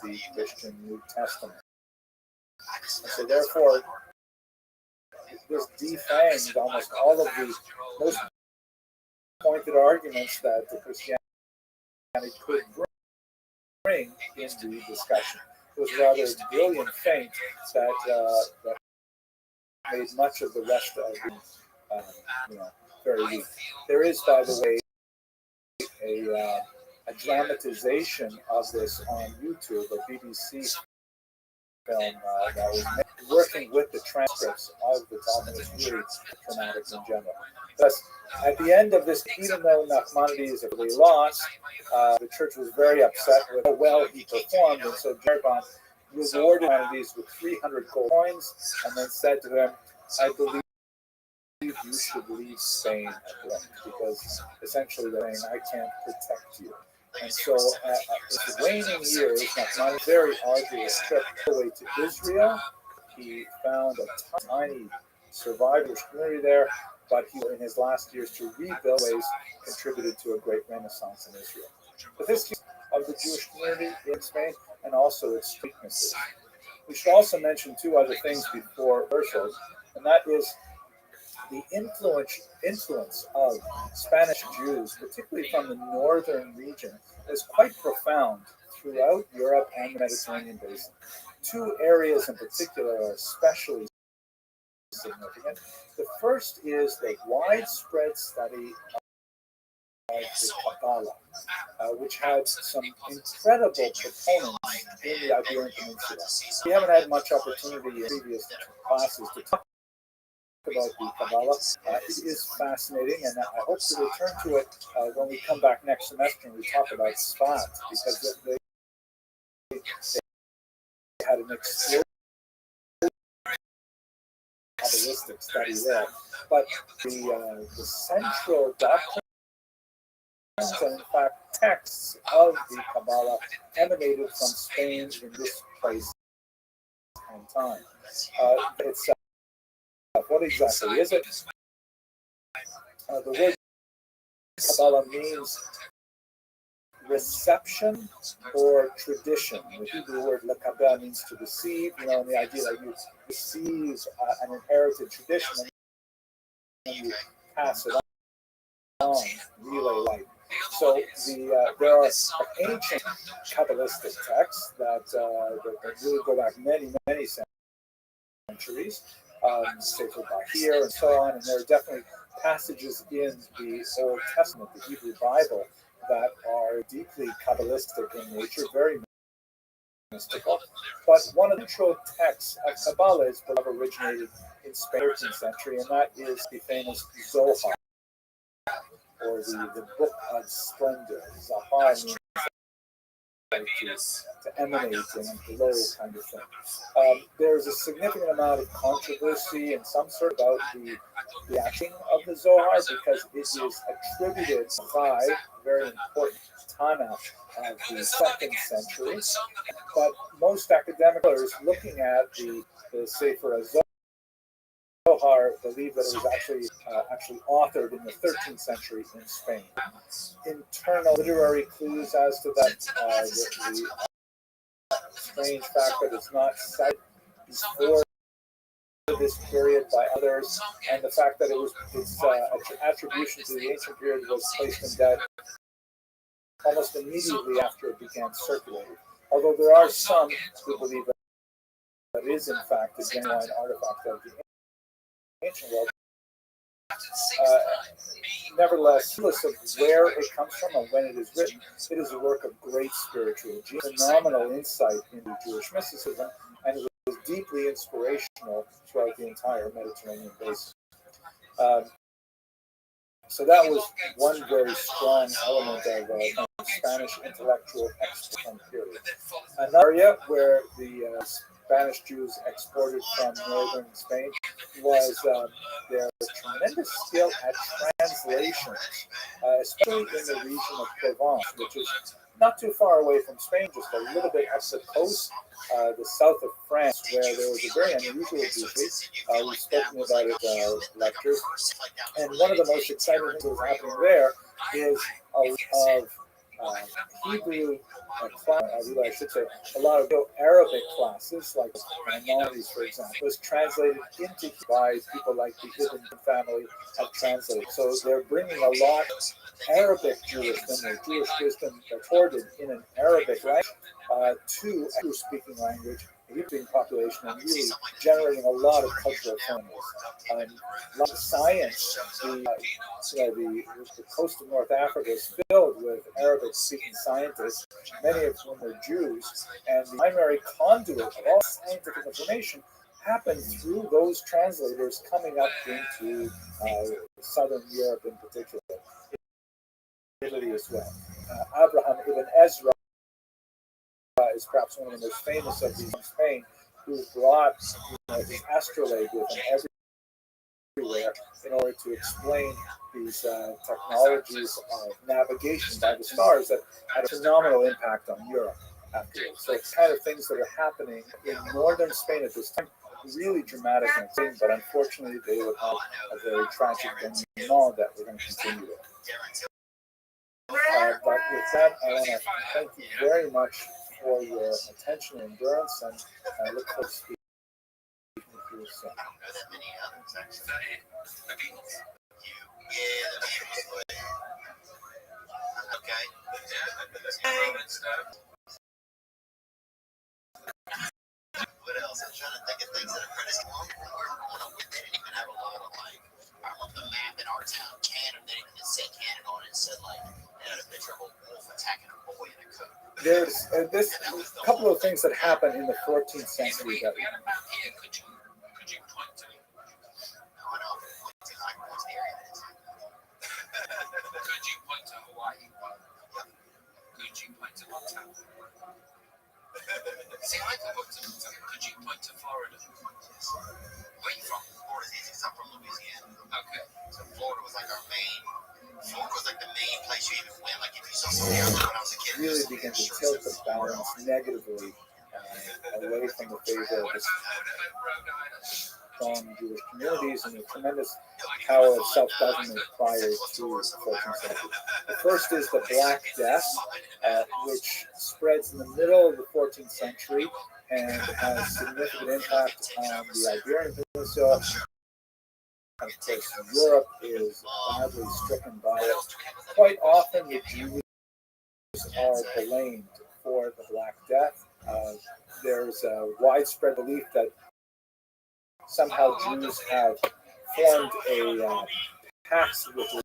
the Christian New Testament. And so therefore, this defanged almost all of the most pointed arguments that the Christianity could bring in the discussion. It was rather a brilliant feint that made much of the rest of the, very weak. There is, by the way, a dramatization of this on YouTube, a BBC film that was made, working with the transcripts of the Talmud is really traumatic in general. Thus, at the end of this, even though Nachmanides really lost, the church was very upset with how well he performed, and so Jeroboam rewarded Nachmanides with 300 gold coins, and then said to him, "I believe you should leave Spain at once," because essentially they're saying, "I can't protect you." And so, in the waning years, Nachmanides' very arduous trip all the way to Israel, he found a tiny survivors community there, but he, in his last years to rebuild ways, contributed to a great renaissance in Israel. But this of the Jewish community in Spain and also its weaknesses. We should also mention two other things before Rothschild, and that is the influence of Spanish Jews, particularly from the northern region, is quite profound throughout Europe and the Mediterranean basin. Two areas in particular are especially significant. The first is the widespread study of the Kabbalah, which had some incredible proponents in the Iberian Peninsula. We haven't had much opportunity in previous classes to talk about the Kabbalah. It is fascinating, and I hope to return to it when we come back next semester and we talk about Sfat, because they had an explosive Kabbalistic study there. But the central doctrines and, in fact, texts of the Kabbalah emanated from Spain in this place and time. What exactly is it? The word Kabbalah means reception or tradition. The Hebrew word lekabel means to receive, and the idea that you receive an inherited tradition and you pass it on, relay light. So there are ancient Kabbalistic texts that really go back many, many centuries. Sefer Bahir and so on, and there are definitely passages in the Old Testament, the Hebrew Bible, that are deeply Kabbalistic in nature, very mystical. But one of the central texts of Kabbalah is originated in the 13th century, and that is the famous Zohar, or the Book of Splendor. Zahar means to emanate and glow kind of thing. There's a significant amount of controversy and some sort about the acting of the Zohar, because it is attributed by very important Tanakh of the 2nd century. But most academic scholars looking at the Sefer Zohar believe that it was actually authored in the 13th century in Spain. Internal literary clues as to that, the strange fact that it's not cited before this period by others, and the fact that its attribution to the ancient period was placed in doubt almost immediately after it began circulating. Although there are some who believe that it is in fact a genuine artifact of the ancient world. Nevertheless, regardless of where it comes from and when it is written, it is a work of great spiritual genius, phenomenal insight into Jewish mysticism, and it was deeply inspirational throughout the entire Mediterranean basin. So that was one very strong element of Spanish intellectual exploration period. Another area where the Spanish Jews exported from northern Spain was their tremendous skill at translation, especially in the region of Provence, which is not too far away from Spain, just a little bit up the coast, the south of France, where there was a very unusual disease. We've spoken about it lectures. And one of the most exciting things that was happening there is Hebrew I should say, a lot of Arabic classes, like Maimonides, for example, was translated into by people like the Ibn family have translated. So they're bringing a lot of Arabic Jewish wisdom recorded in an Arabic language to English-speaking language, the Hebrew population, and really generating a lot of cultural families. A lot of science, the coast of North Africa is filled with with Arabic-speaking scientists, many of whom were Jews, and the primary conduit of all scientific information happened through those translators coming up into southern Europe in particular, Italy as well. Abraham ibn Ezra is perhaps one of the most famous of these in Spain, who brought his astrolabe with him everywhere in order to explain these technologies of navigation by the stars that had a phenomenal impact on Europe afterwards. So it's kind of things that are happening in northern Spain at this time, really dramatic and exciting, but unfortunately they would have a very tragic denouement that we're going to continue with. But with that, I want to thank you very much for your attention and endurance, and I look forward to speaking with you soon. I don't know that many others actually. The Beatles. Yeah, the Beatles. Okay. What else? I'm trying to think of things that are pretty small. They didn't even have a lot of like. I love the map in our town, Canada. They didn't just say Canada on it. It said like it had a picture of a wolf attacking a boy in a coat. There's this couple of things that happened in the 14th century that We had a map here. Could you point to it? No, what's the area that it's in? Could you point to Hawaii? Could you point to Montana? See, I can point to Montana. Could you point to Florida? Where you from? Florida's easy because I'm from Louisiana. Okay. So Florida was like our main. Florida was like the main place you even went. Like if you saw somebody else when I was a kid, really begin to tilt the balance negatively away from the favor of the strong Jewish communities and the tremendous power of self-government prior to 14th century. The first is the Black Death, which spreads in the middle of the 14th century and has significant impact on the Iberian Peninsula. Of course, Europe is badly stricken by it. Quite often, the Jews are blamed for the Black Death. There's a widespread belief that somehow Jews have formed a pact with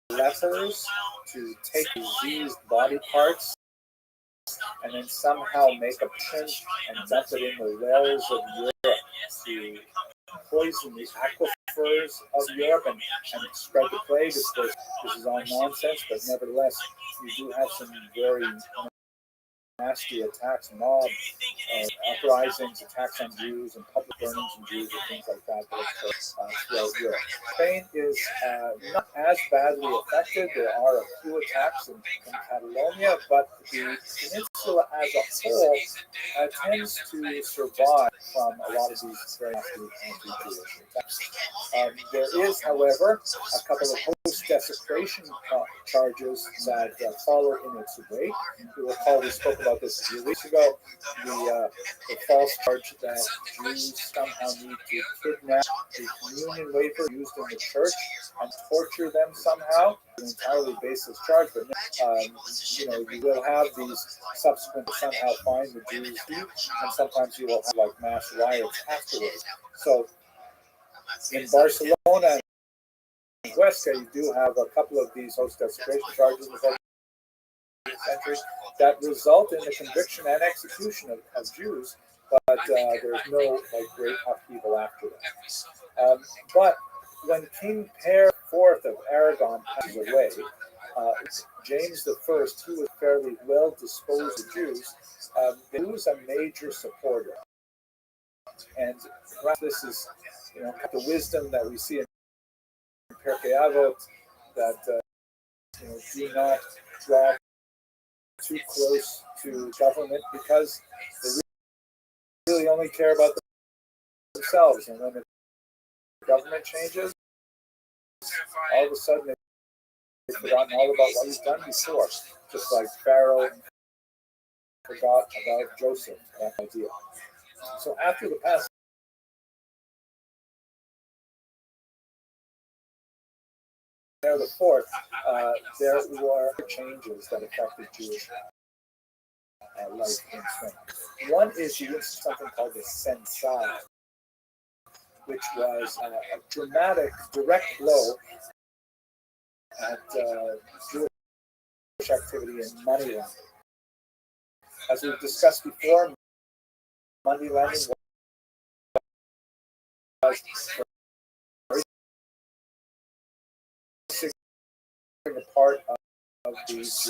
lepers to take diseased body parts and then somehow make a potion and dump it in the wells of Europe to poison the aquifers of Europe and spread the plague. Of course, this is all nonsense, but nevertheless, you do have some very nasty attacks, mob uprisings, attacks on Jews, and public burnings of Jews and things like that throughout Europe. Spain is not as badly affected. There are a few attacks in Catalonia, but the peninsula as a whole tends to survive from a lot of these very nasty anti-Jewish attacks. There is, however, a couple of post-desecration charges that follow in its wake. You recall we spoke about this a few weeks ago, the false charge that Jews somehow need to kidnap the communion wafer used in the church and torture them somehow. An entirely baseless charge, but you will have these subsequent somehow find the Jews feet, and sometimes you will have like mass riots afterwards. So in Barcelona and Huesca, you do have a couple of these host desecration charges in the 14th century that result in the conviction and execution of Jews, but there's no great upheaval after that. But when King Per IV of Aragon passes away, James I, who was fairly well disposed to Jews, they lose a major supporter. And perhaps this is the wisdom that we see in Pirkei Avot, that do not draw too close to government because they really only care about themselves. And when the government changes, all of a sudden they've forgotten all about what he's done before, just like Pharaoh forgot about Joseph, that idea. So after the passing of the fourth, there were changes that affected Jewish life in Spain. One is you used something called the censal, which was a dramatic, direct blow at Jewish Jewish activity in money lending. As we've discussed before, money lending was a significant part of the Jewish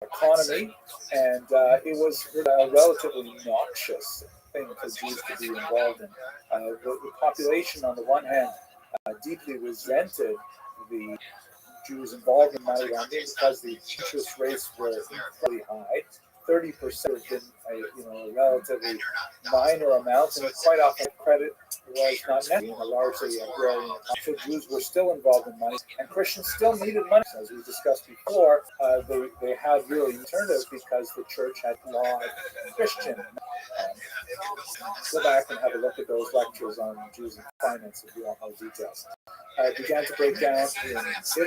economy, and it was a relatively noxious thing for Jews to be involved in. The population, on the one hand, deeply resented the Jews involved in money lending because the interest rates were incredibly high. 30% have been a relatively minor amount, and quite often credit was not necessary in a largely agrarian economy. So Jews were still involved in money, and Christians still needed money. As we discussed before, they had really alternatives because the church had flawed Christian. Go back and have a look at those lectures on Jews and finance if you want more details. It began to break down in Italy a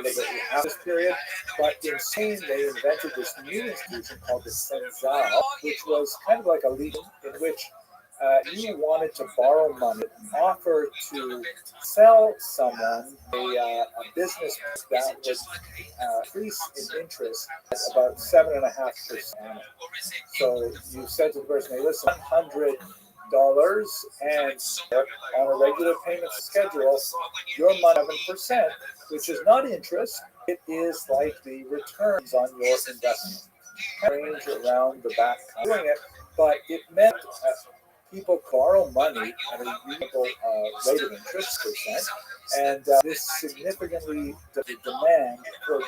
little bit after this period, but in Spain they invented this new institution called the Censal, which was kind of like a legal in which you wanted to borrow money, offer to sell someone a business that would increase in interest at about 7.5%. So you said to the person, hey, listen, $100 and on a regular payment schedule, your money 7%, which is not interest, it is like the returns on your investment. Range around the back doing it, but it meant people borrow money at a reasonable rate of interest percent, and this significantly the demand for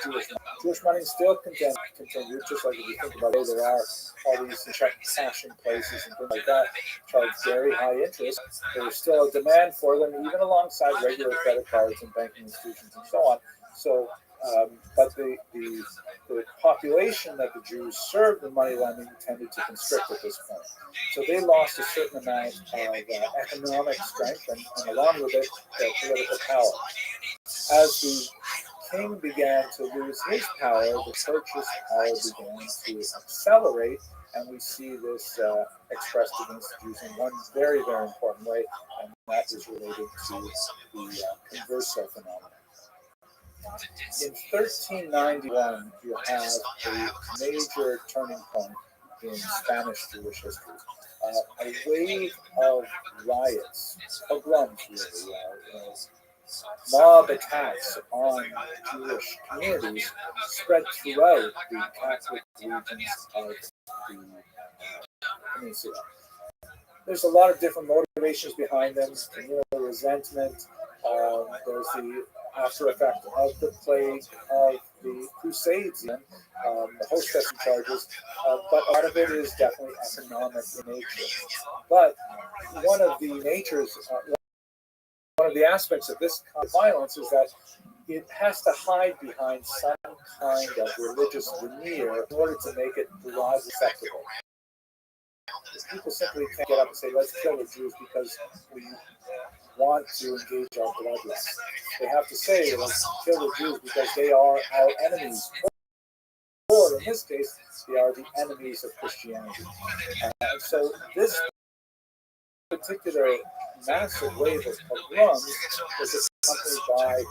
Jewish money still continued, just like if you think about it, there are all these check cashing places and things like that charge very high interest. There's still a demand for them, even alongside regular credit cards and banking institutions and so on. So, but the population that the Jews served in money lending tended to constrict at this point. So they lost a certain amount of economic strength and along with it, political power. As the king began to lose his power, the church's power began to accelerate, and we see this expressed against the Jews in one very, very important way, and that is related to the converso phenomenon. In 1391, you have a major turning point in Spanish Jewish history. A wave of riots, pogroms really, mob attacks on Jewish communities spread throughout the Catholic regions of the peninsula. There's a lot of different motivations behind them, communal resentment, there's the after effect of the plague, of the Crusades, the hostess charges, but a lot of it is definitely economic in nature. But one of the aspects of this kind of violence is that it has to hide behind some kind of religious veneer in order to make it broadly acceptable. People simply can't get up and say, let's kill the Jews because we want to engage our bloodlust. They have to say, let's kill the Jews because they are our enemies. Or in this case, they are the enemies of Christianity. So this particular massive wave of pogroms was accompanied by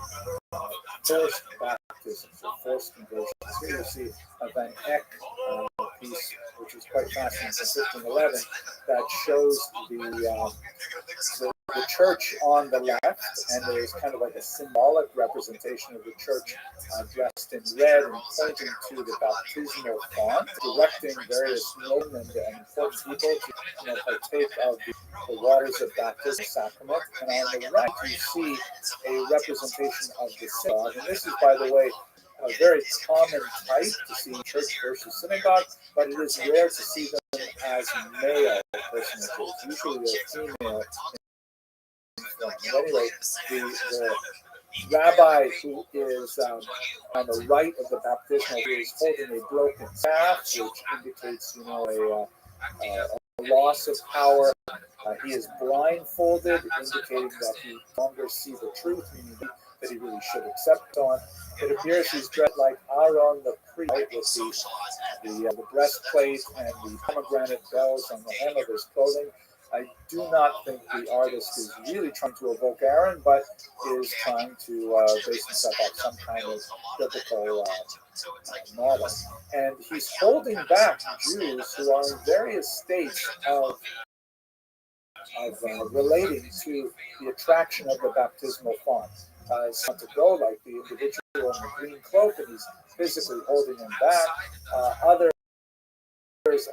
forced baptisms or forced conversions. Here you see a Van Eyck piece, which is quite fascinating, from 1511, that shows the church on the left, and there's kind of like a symbolic representation of the church dressed in red and pointing to the baptismal font, directing various noble and important people to partake of the waters of baptism sacrament. And on the right, you see a representation of the synagogue. And this is, by the way, a very common type to see church versus synagogue, but it is rare to see them as male personages. Usually they're female. Anyway, the Rabbi who is on the right of the baptismal is holding a broken staff, which indicates, a loss of power. He is blindfolded, indicating that he no longer sees the truth, meaning that he really should accept on. It appears he's dressed like Aaron the priest, with the breastplate and the pomegranate bells on the hem of his clothing. I do not think the artist is really trying to evoke Aaron, but is trying to base himself off some kind of biblical model. And he's holding back Jews who are in various states of relating to the attraction of the baptismal font. It's not to go like the individual in the green cloak, and he's physically holding him back. Others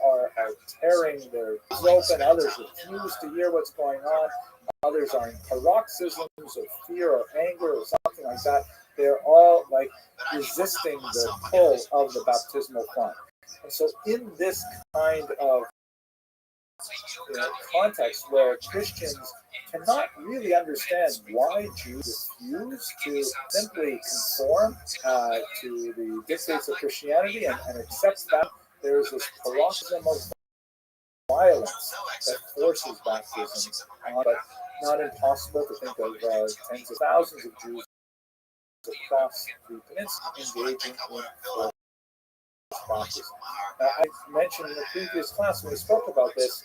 are tearing their ears open. Others refuse to hear what's going on. Others are in paroxysms of fear or anger or something like that. They're all like resisting the pull of the baptismal font. And so in this kind of context where Christians cannot really understand why Jews refuse to simply conform to the dictates of Christianity and accept that there's this paroxysm of violence that forces baptism on, but not impossible to think of tens of thousands of Jews across the peninsula engaging in baptism. I mentioned in the previous class when we spoke about this,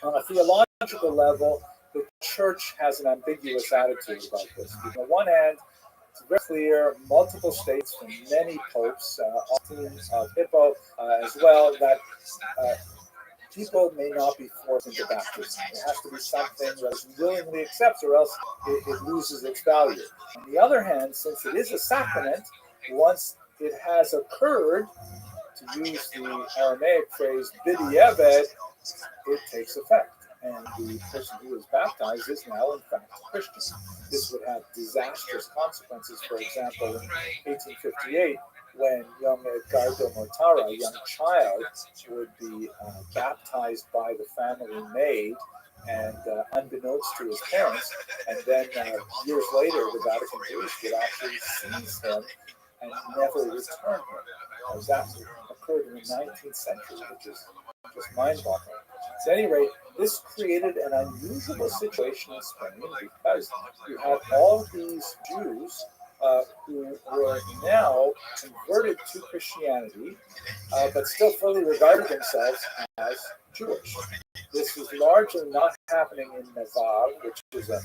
on a theological level, the church has an ambiguous attitude about this. On the one hand, it's very clear, multiple states from many popes, Augustine of Hippo as well, that people may not be forced into baptism. It has to be something that is willingly accepts, or else it loses its value. On the other hand, since it is a sacrament, once it has occurred, to use the Aramaic phrase "b'diavad," it takes effect, and the person who is baptized is now in fact a Christian. This would have disastrous consequences. For example, in 1858, when young Edgardo Mortara, a young child, would be baptized by the family maid, and unbeknownst to his parents, and then years later, the Vatican police would actually seize him and never return him. That occurred in the 19th century, which is just mind-boggling. So at any rate, this created an unusual situation in Spain because you had all these Jews who were now converted to Christianity, but still fully regarded themselves as Jewish. This was largely not happening in Navarre, which is a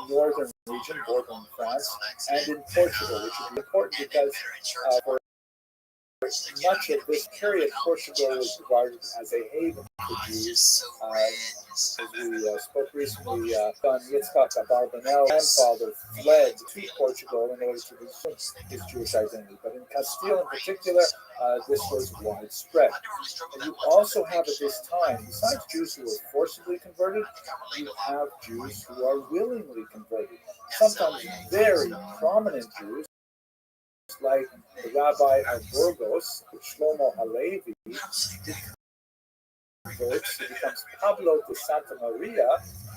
northern region bordering France, and in Portugal, which would be important because for much of this period, Portugal was regarded as a haven for Jews. As we spoke recently, Don Yitzhak Abarbanel's grandfather fled to Portugal in order to resume his Jewish identity. But in Castile in particular, this was widespread. And you also have at this time, besides Jews who were forcibly converted, you have Jews who are willingly converted. Sometimes very prominent Jews, like the Rabbi of Burgos, Shlomo Halevi, converts, he becomes Pablo de Santa Maria,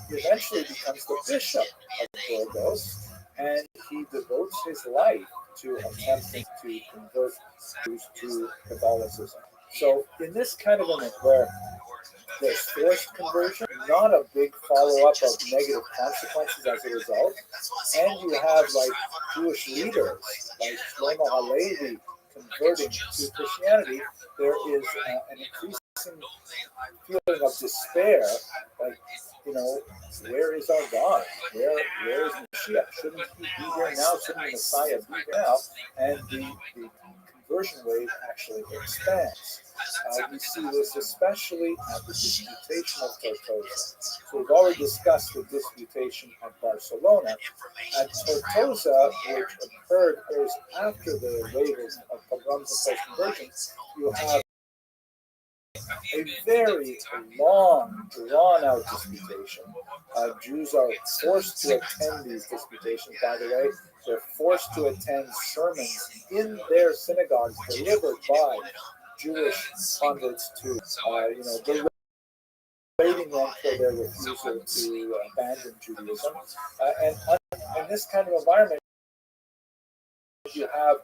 he eventually becomes the bishop of Burgos, and he devotes his life to attempting to convert Jews to Catholicism. So in this kind of event where there's forced conversion, not a big follow-up of negative consequences as a result, and you have like Jewish leaders like Shlomo Halevi converting to Christianity, there is an increasing feeling of despair, like, where is our God? Where is Mashiach? Shouldn't he be here now? Shouldn't the Messiah be here now? And the conversion wave actually expands. We see this especially at the disputation of Tortosa. So we've already discussed the disputation at Barcelona. At Tortosa, which occurred after the wave of pogroms and post-conversion, you have a very long, drawn-out disputation. Jews are forced to attend these disputations, by the way. They're forced to attend sermons in their synagogues delivered by Jewish converts to, berating them for their refusal to abandon Judaism. And in this kind of environment, you have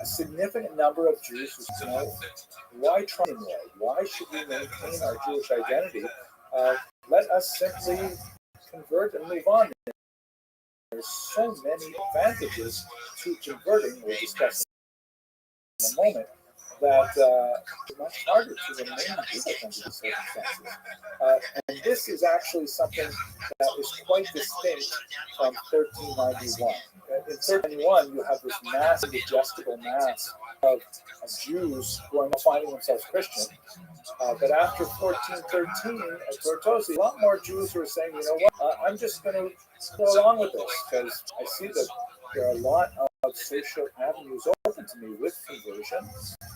a significant number of Jews who say, why try more? Why should we maintain our Jewish identity? Let us simply convert and move on. There's so many advantages to converting, we'll discuss in a moment, it's much harder to remain Jewish under these circumstances. And this is actually something that is quite distinct from 1391. In 1391, you have this mass, digestible mass of Jews who are now finding themselves Christian. But after 1413 at Tortosi, a lot more Jews who are saying, you know what, I'm just going to go along with this because I see that there are a lot of social avenues open to me with conversion.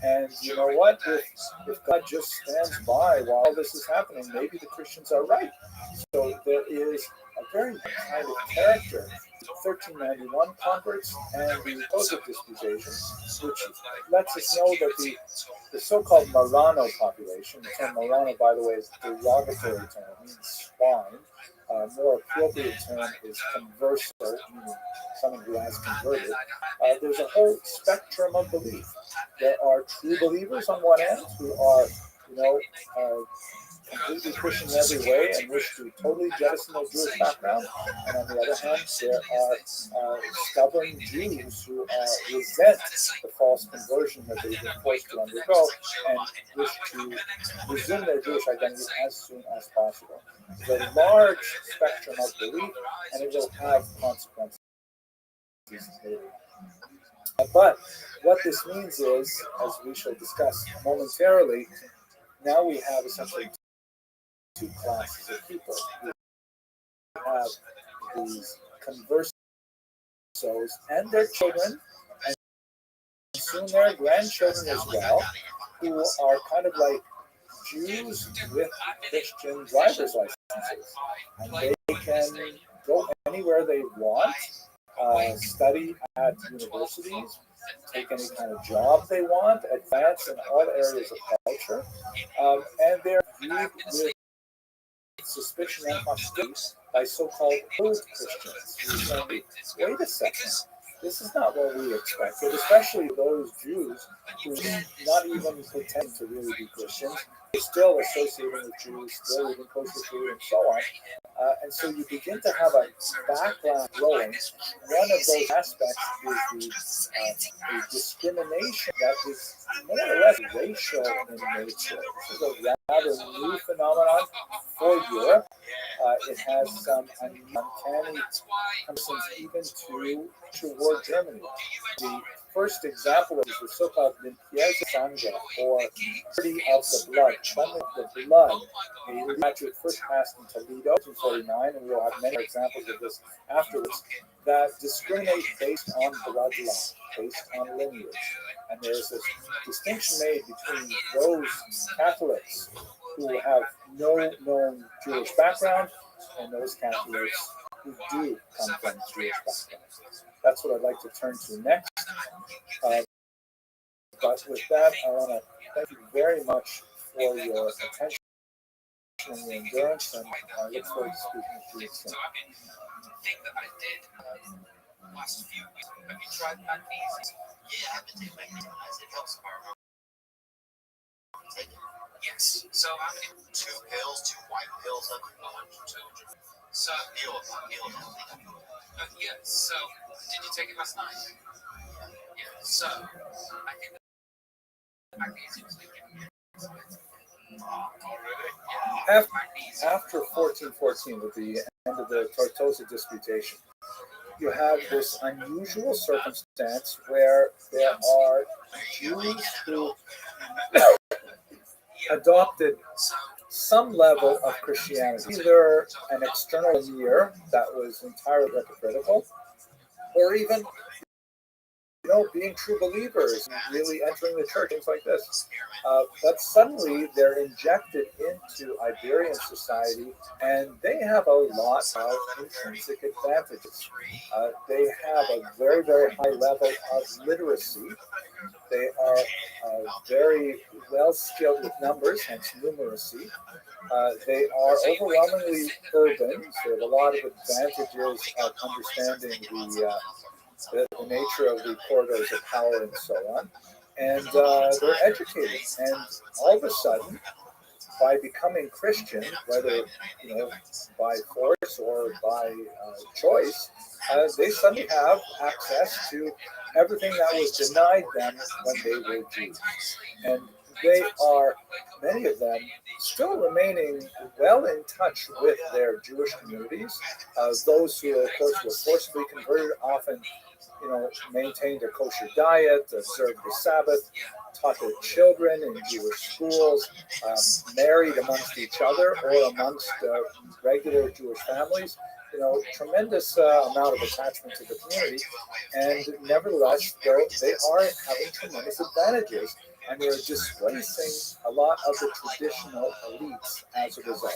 And you know what, if God just stands by while this is happening, maybe the Christians are right. So there is a very kind of character 1391 converts and the Joseph disputation, which lets us know that the so-called Marrano population, the term Marrano, by the way, is a derogatory term, it means swine. More appropriate term is converso, meaning someone who has converted. There's a whole spectrum of belief. There are true believers on one end who are, completely Christian in every way and wish to totally jettison their Jewish background. And on the other hand, there are stubborn Jews who resent the false conversion that they've been forced to undergo and wish to resume their Jewish identity as soon as possible. It's a large spectrum of belief, and it will have consequences later. But what this means is, as we shall discuss momentarily, now we have essentially two classes of people. We have these conversos and their children, and soon their grandchildren as well, who are kind of like Jews with Christian driver's licenses. And they can go anywhere they want, study at universities, take any kind of job they want, advance in all areas of culture, and they're viewed with suspicion and hostility by so-called old Christians who say, wait a second, this is not what we expected, especially those Jews who not even pretend to really be Christians, they're still associating with Jews, still eating kosher food, and so on. And so you begin to have a backlash growing. One of those aspects is the discrimination that is more or less racial in nature. This is a rather new phenomenon for Europe. It has some uncanny comparisons even toward Germany. The first example is the so-called limpieza sangre, or purity of the blood, cleansing of the blood. A statute first passed in Toledo in 1949, and we'll have many examples of this afterwards, that discriminate based on bloodline, based on lineage. And there's this distinction made between those Catholics who have no known Jewish background and those Catholics who do come from Jewish backgrounds. That's what I'd like to turn to next. But with that, I want to thank you very much for your attention and your endurance, and I look forward to speaking to you soon. So, the thing that I did last few weeks, have you tried magnesium? Yeah, I've been taking magnesium. It helps our take it. Yes. So, how many? 2 pills, 2 white pills. So, Meal. yeah. So, did you take it last night? Yeah. So, I think that magnesium is After 1414, with the end of the Tortosa disputation, you have this unusual circumstance where there are Jews who adopted some level of Christianity, either an external veneer that was entirely hypocritical, or even being true believers, really entering the church, things like this. But suddenly they're injected into Iberian society, and they have a lot of intrinsic advantages. They have a very, very high level of literacy. They are very well skilled with numbers, hence numeracy. They are overwhelmingly urban, so they have a lot of advantages of understanding the nature of the corridors of power and so on. And they're educated. And all of a sudden, by becoming Christian, whether by force or by choice, they suddenly have access to everything that was denied them when they were Jews. And they are, many of them, still remaining well in touch with their Jewish communities. Those who, of course, were forcibly converted often, maintained a kosher diet, observed the Sabbath, taught their children in Jewish schools, married amongst each other or amongst regular Jewish families. Tremendous amount of attachment to the community, and nevertheless, they are having tremendous advantages, and they're displacing a lot of the traditional elites as a result.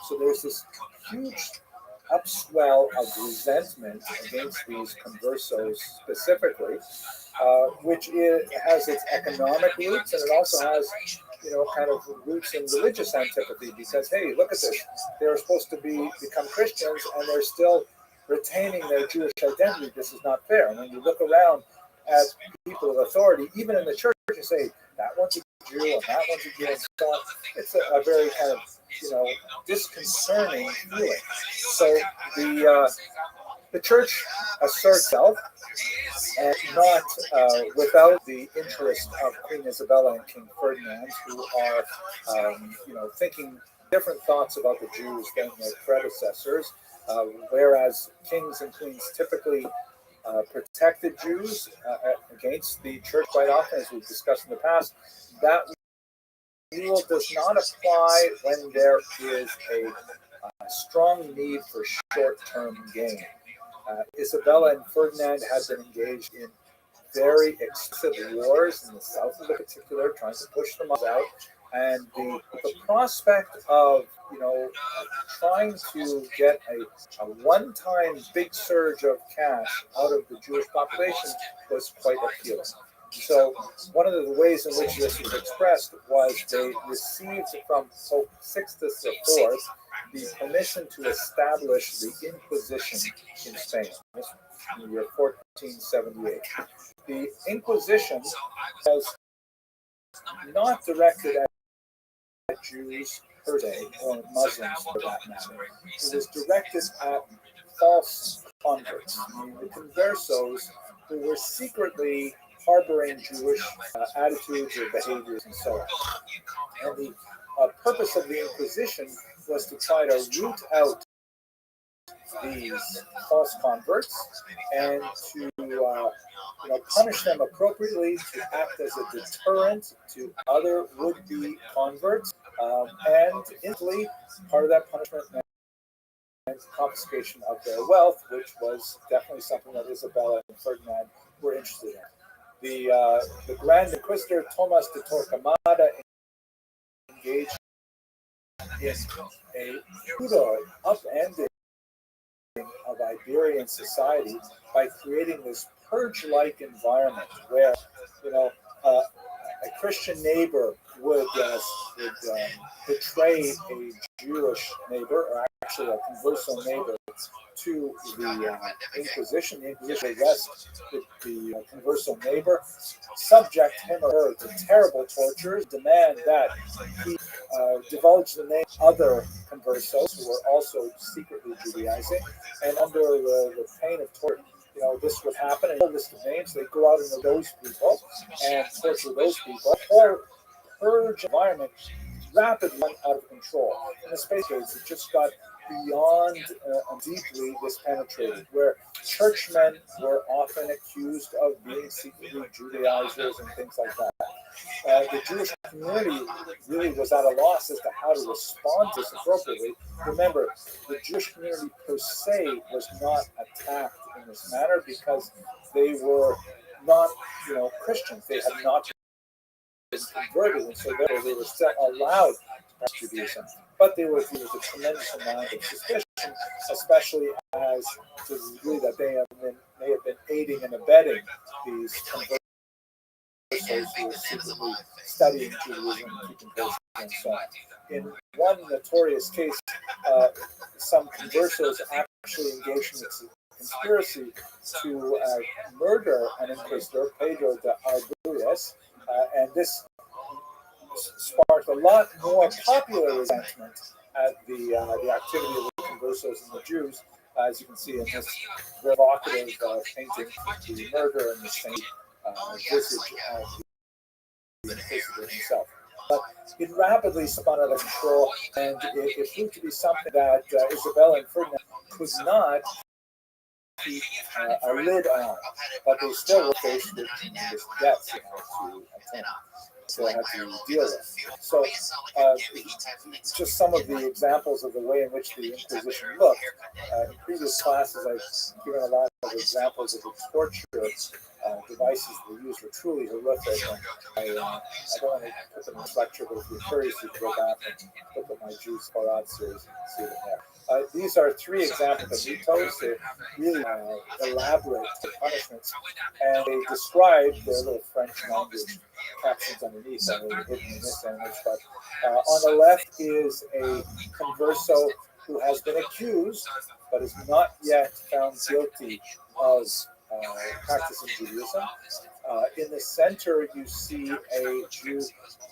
So there's this huge upswell of resentment against these conversos specifically, which has its economic roots, and it also has, kind of roots in religious antipathy. Because hey, look at this; they're supposed to become Christians, and they're still retaining their Jewish identity. This is not fair. And when you look around at people of authority, even in the church, you say that one's a Jew and that one's a Jew, and so on. It's a very kind of disconcerting feeling. So the church asserts itself, and not without the interest of Queen Isabella and King Ferdinand, who are thinking different thoughts about the Jews than their predecessors. Whereas kings and queens typically protected Jews against the church quite often, as we've discussed in the past, that rule does not apply when there is a strong need for short-term gain. Isabella and Ferdinand had been engaged in very extensive wars in the south of the particular, trying to push them out. And the prospect of trying to get a one-time big surge of cash out of the Jewish population was quite appealing. So one of the ways in which this was expressed was they received from Pope Sixtus IV the permission to establish the Inquisition in Spain in the year 1478. The Inquisition was not directed at Jews per se, or Muslims for that matter. It was directed at false converts, the conversos who were secretly harboring Jewish attitudes or behaviors and so on. And the purpose of the Inquisition was to try to root out these false converts and to punish them appropriately, to act as a deterrent to other would-be converts, and instantly part of that punishment meant confiscation of their wealth, which was definitely something that Isabella and Ferdinand were interested in. The Grand Inquisitor Thomas de Torquemada engaged in a brutal upending of Iberian society by creating this purge-like environment where a Christian neighbor would betray a Jewish neighbor, or actually a converso neighbor, to the Inquisition. The Inquisition would arrest the converso neighbor, subject him or her to terrible tortures, demand that he divulge the name of other conversos who were also secretly Judaizing, and under the pain of torture, this would happen, and a list of names, they go out and know those people and torture those people, or purge environment rapidly went out of control. In the space age, it just got beyond deeply this penetrated, where churchmen were often accused of being secretly Judaizers and things like that. The Jewish community really was at a loss as to how to respond to this appropriately. Remember, the Jewish community per se was not attacked in this manner because they were not, Christians. They had not been converted, and so therefore they were still allowed to practice Judaism. But they were viewed with a tremendous amount of suspicion, especially as to the degree that they may have been aiding and abetting these conversions who were secretly studying Judaism and keeping kosher and so on. In one notorious case, some conversos actually engaged in a conspiracy to murder an inquisitor, Pedro de Arbuyes, and this sparked a lot more popular resentment at the activity of the conversos and the Jews, as you can see in this very evocative painting, the murder and the saint visage of the inquisitor himself. But it rapidly spun out of control, and it proved to be something that Isabella and Ferdinand could not keep a lid on, but they still were faced with tremendous debts to attend. So I had to deal with. So, just some of the examples of the way in which the Inquisition looked. In previous classes, I've given a lot of examples of the torture devices they used were truly horrific. And I don't want to put them in this lecture, but if you're curious, you can go back and look at my Jews Farad series and see them there. These are three examples of mitos. They're really elaborate punishments, and they describe their little French language captions underneath that are hidden in this image. But on the left is a converso who has been accused, but is not yet found guilty of practicing Judaism. In the center, you see a Jew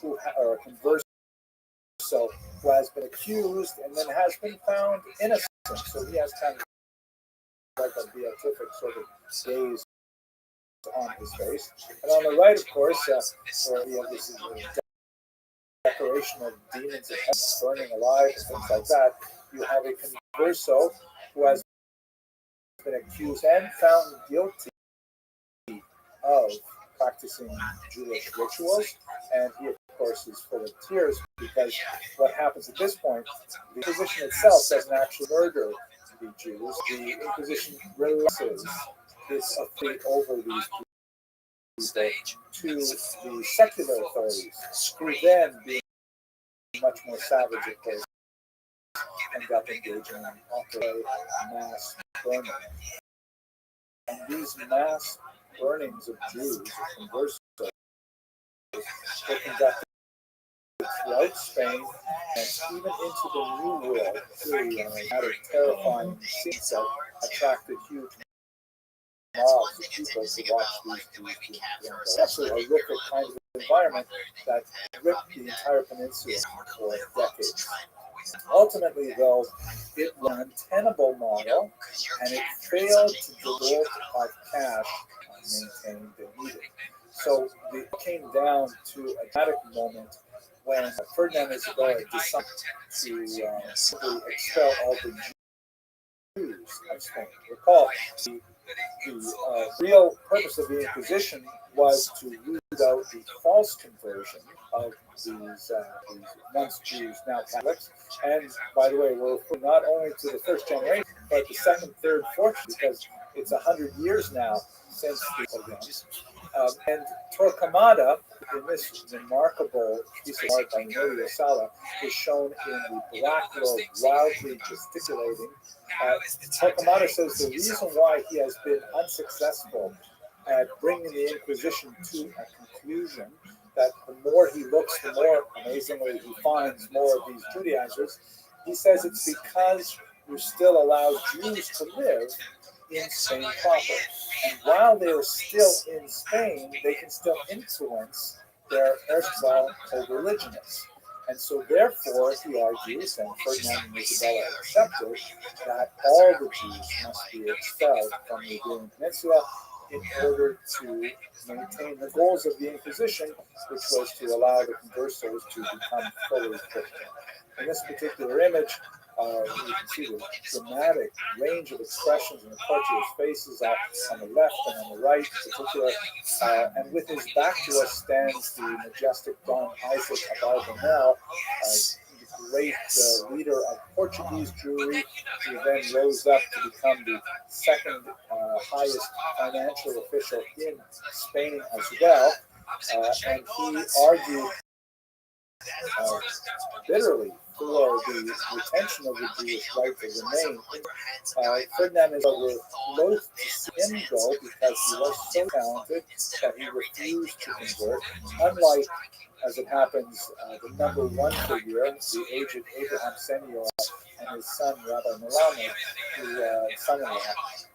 or a converso who has been accused and then has been found innocent. So he has kind of like a beatific sort of gaze on his face. And on the right, of course, where we have this declaration of demons of heaven burning alive and things like that, you have a converso who has been accused and found guilty of practicing Jewish rituals, and he, of course, is full of tears because what happens at this point, the Inquisition itself doesn't actually murder the Jews. The Inquisition relaxes its authority over these people to the secular authorities, who then, being much more savage, of course, end up engaging in opera mass burning. And these mass burnings of Jews, of conversos, were conducted throughout Spain and even into the New World, really had a terrifying scene that attracted huge mobs of people to watch these actually a horrific kind of environment that gripped the entire peninsula for decades. Ultimately, though, it was an untenable model, and it failed to deliver of cash maintained and needed. So it came down to a dramatic moment when Ferdinand and Isabella decided to simply expel all the Jews of Spain. Recall, the real purpose of the Inquisition was to root out the false conversion of these once Jews, now Catholics. And by the way, we're referring not only to the first generation, but the second, third, fourth, because it's 100 years now since the event. And Torquemada, in this remarkable piece of art by Nuria Sala, is shown in the black robe, wildly gesticulating. Torquemada says the reason why he has been unsuccessful at bringing the Inquisition to a conclusion, that the more he looks, the more amazingly he finds more of these Judaizers. He says it's because we still allow Jews to live in Spain proper. And while they're still in Spain, they can still influence their erstwhile co-religionists. And so therefore, he argues, and Ferdinand and Isabella accepted, that all the Jews must be expelled from the Iberian Peninsula in order to maintain the goals of the Inquisition, which was to allow the conversos to become fully Christian. In this particular image, you can see the dramatic range of expressions in the courtiers' faces on the left and on the right in particular. And with his back to us stands the majestic Don Isaac Abarbanel, the great leader of Portuguese Jewry, who then rose up to become the second highest financial official in Spain as well. And he argued bitterly for the retention of the Jewish right to remain. Ferdinand is loath to see him go because he was so talented that he refused to convert, unlike, as it happens, the number one figure, the aged Abraham Senior, and his son Rabbi Milano, son-in-law,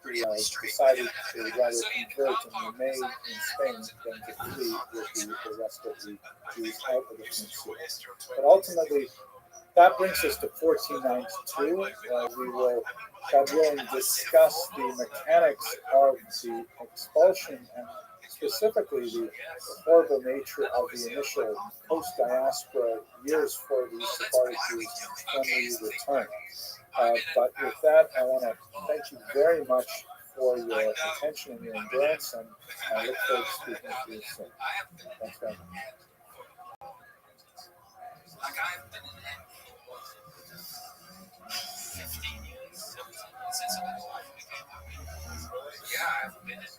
who decided to rather convert and remain in Spain than to flee with the rest of the Jews out of the peninsula. But ultimately, that brings us to 1492. We will, God willing, discuss the mechanics of the expulsion and specifically the horrible nature of the initial post-diaspora years for the Sephardic Jews when we return. But with that, I want to thank you very much for your attention and your endurance, and I look forward to speaking to you soon. Thanks very much. Like I've been in it for 15 years, 17 since my wife became happy. Yeah, I've been in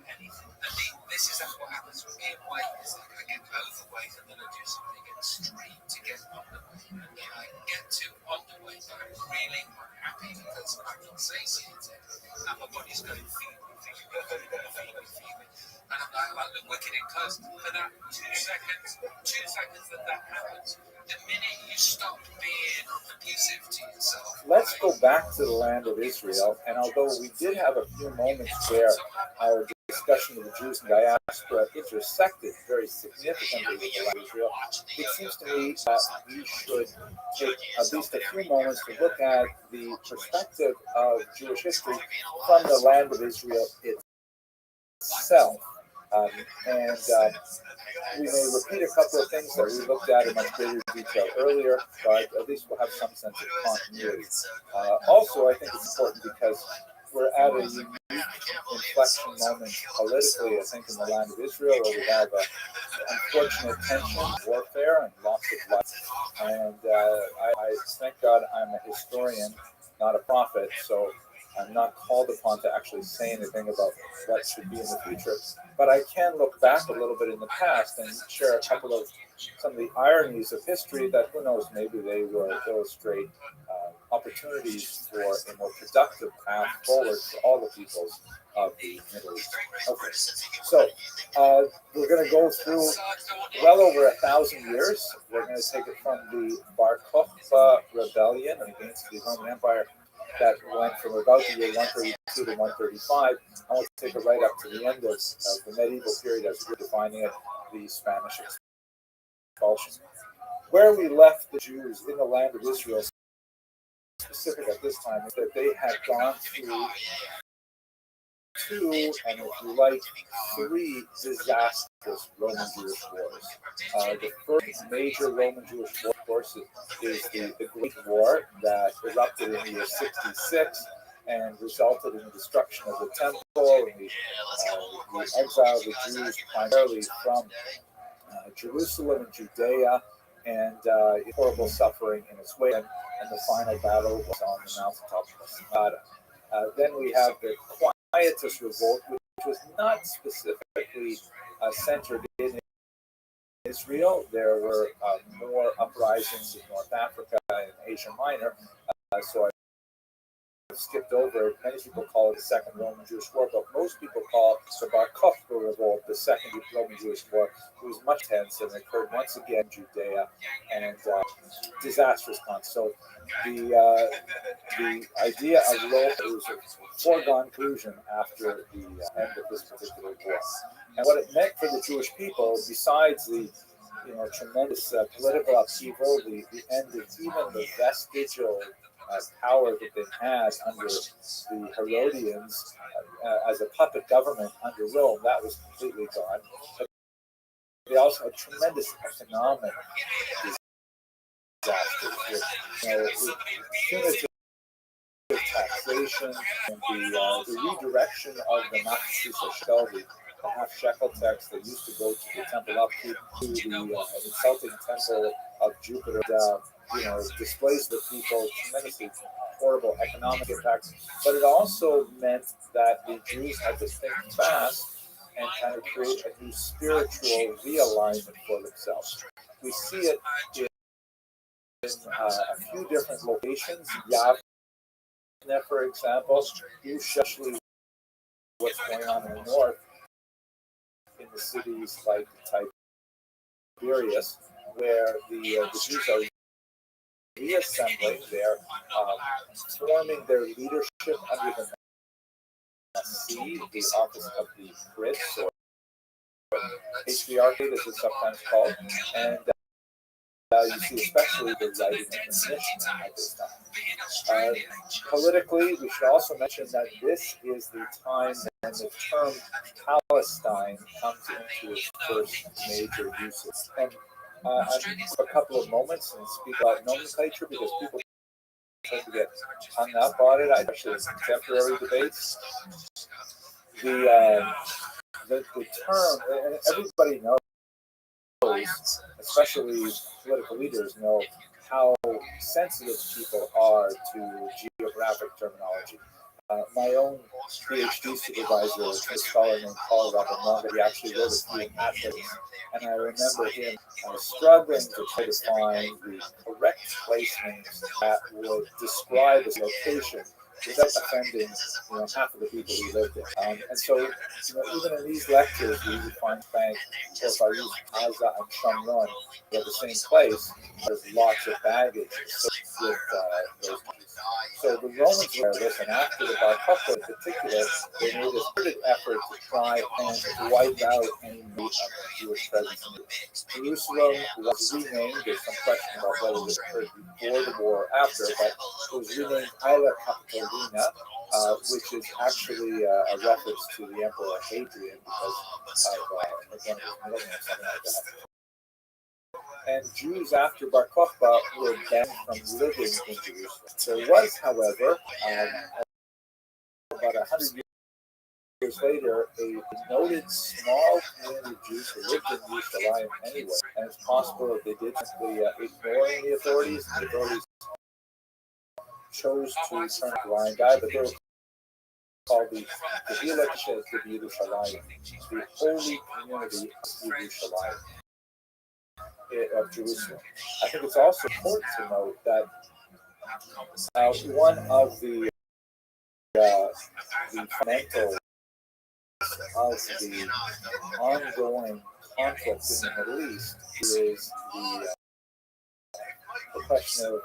anything. I mean, this is what happens with me in weight. It's like I get overweight and then I do something extreme to get underweight. And then I get too underweight and I'm really unhappy because I'm not satiated. And my body's going, feed me. And I'm like, I look wicked in clothes. For that 2 seconds that happens, the minute you stop being abusive to yourself. Let's go back to the land of Israel. And although we did have a few moments where our discussion of the Jews in diaspora intersected very significantly with the land of Israel, it seems to me that we should take at least a few moments to look at the perspective of Jewish history from the land of Israel itself. We may repeat a couple of things that we looked at in much greater detail earlier, but at least we'll have some sense of continuity. Also, I think it's important because we're at a unique inflection moment politically, I think, in the land of Israel, where we have unfortunate tension, warfare, and loss of life. And I thank God I'm a historian, not a prophet, so I'm not called upon to actually say anything about what should be in the future. But I can look back a little bit in the past and share a couple of some of the ironies of history that, who knows, maybe they will illustrate opportunities for a more productive path forward for all the peoples of the Middle East. Okay, so we're going to go through well over 1,000 years. We're going to take it from the Bar Kokhba rebellion against the Roman Empire that went from about the year 132 to 135. I want to take it right up to the end of the medieval period as we're defining it, the Spanish expulsion. Where we left the Jews in the land of Israel, specific at this time, is that they had gone through two, and if you like, three disastrous Roman Jewish wars. The first major Roman Jewish war, of course, is the Great War that erupted in the year 66 and resulted in the destruction of the temple and the exile of the Jews primarily from Jerusalem and Judea, and horrible suffering in its way. And the final battle was on the mountaintop of Masada. Then we have the Quietist Revolt, which was not specifically centered in Israel. There were more uprisings in North Africa and Asia Minor. So I skipped over it. Many people call it the Second Roman Jewish War, but most people call it the Bar Kokhba Revolt, the Second Roman Jewish War. It was much tense and occurred once again in Judea, and disastrous con. So the idea of Rome was a foregone conclusion after the end of this particular war. And what it meant for the Jewish people, besides the tremendous political upheaval, the end of even the vestigial power that they had under the Herodians as a puppet government under Rome, that was completely gone. But they also had tremendous economic disasters with punitive taxation and the redirection of the Machzis shekel, the half shekel tax that used to go to the temple upkeep, to the insulting temple of Jupiter. Displaced the people, tremendously horrible economic impacts. But it also meant that the Jews had to think fast and kind of create a new spiritual realignment for themselves. We see it in a few different locations. Yavne, for example, especially what's going on in the north, in the cities like Tiberias, where the Jews are reassembling, they're forming their leadership under the Nasi, the office of the Prince, or patriarchate as it's sometimes called, and you see especially the writing of the Mishnah at this time. Politically, we should also mention that this is the time when the term Palestine comes into its first major usage. And I'll take a couple of moments and speak about nomenclature because people tend to get hung up on it, especially in contemporary debates. The term, and everybody knows, especially political leaders know how sensitive people are to geographic terminology. My own PhD supervisor, a scholar named Rabbi, he actually wrote a few essays, and I remember him struggling to try to find the correct placements that would describe his location without offending, half of the people who lived there. And so, even in these lectures, we would find bank, if I use Gaza and Shamron, they're the same place. There's lots of baggage with those countries. So the Romans were this, and after the Bar Kokhba in particular, they made a concerted effort to try and wipe out any Jewish presence in Jerusalem. Was renamed. There's some question about whether this occurred before the war or after, but it was renamed Isla Capitolina, which is actually a reference to the Emperor Hadrian because of again, his middle name, something like that. And Jews after Bar Kokhba were banned from living in Jerusalem. There was, however, about 100 years later, a noted small community of Jews who lived in Yerushalayim anyway, and it's possible that they did simply ignoring the authorities, and the authorities chose to turn a blind eye, but they were called the Village of Yerushalayim, the holy community of Yerushalayim. Of Jerusalem. I think it's also important to note that one of the fundamentals of the ongoing conflict in the Middle East is the question of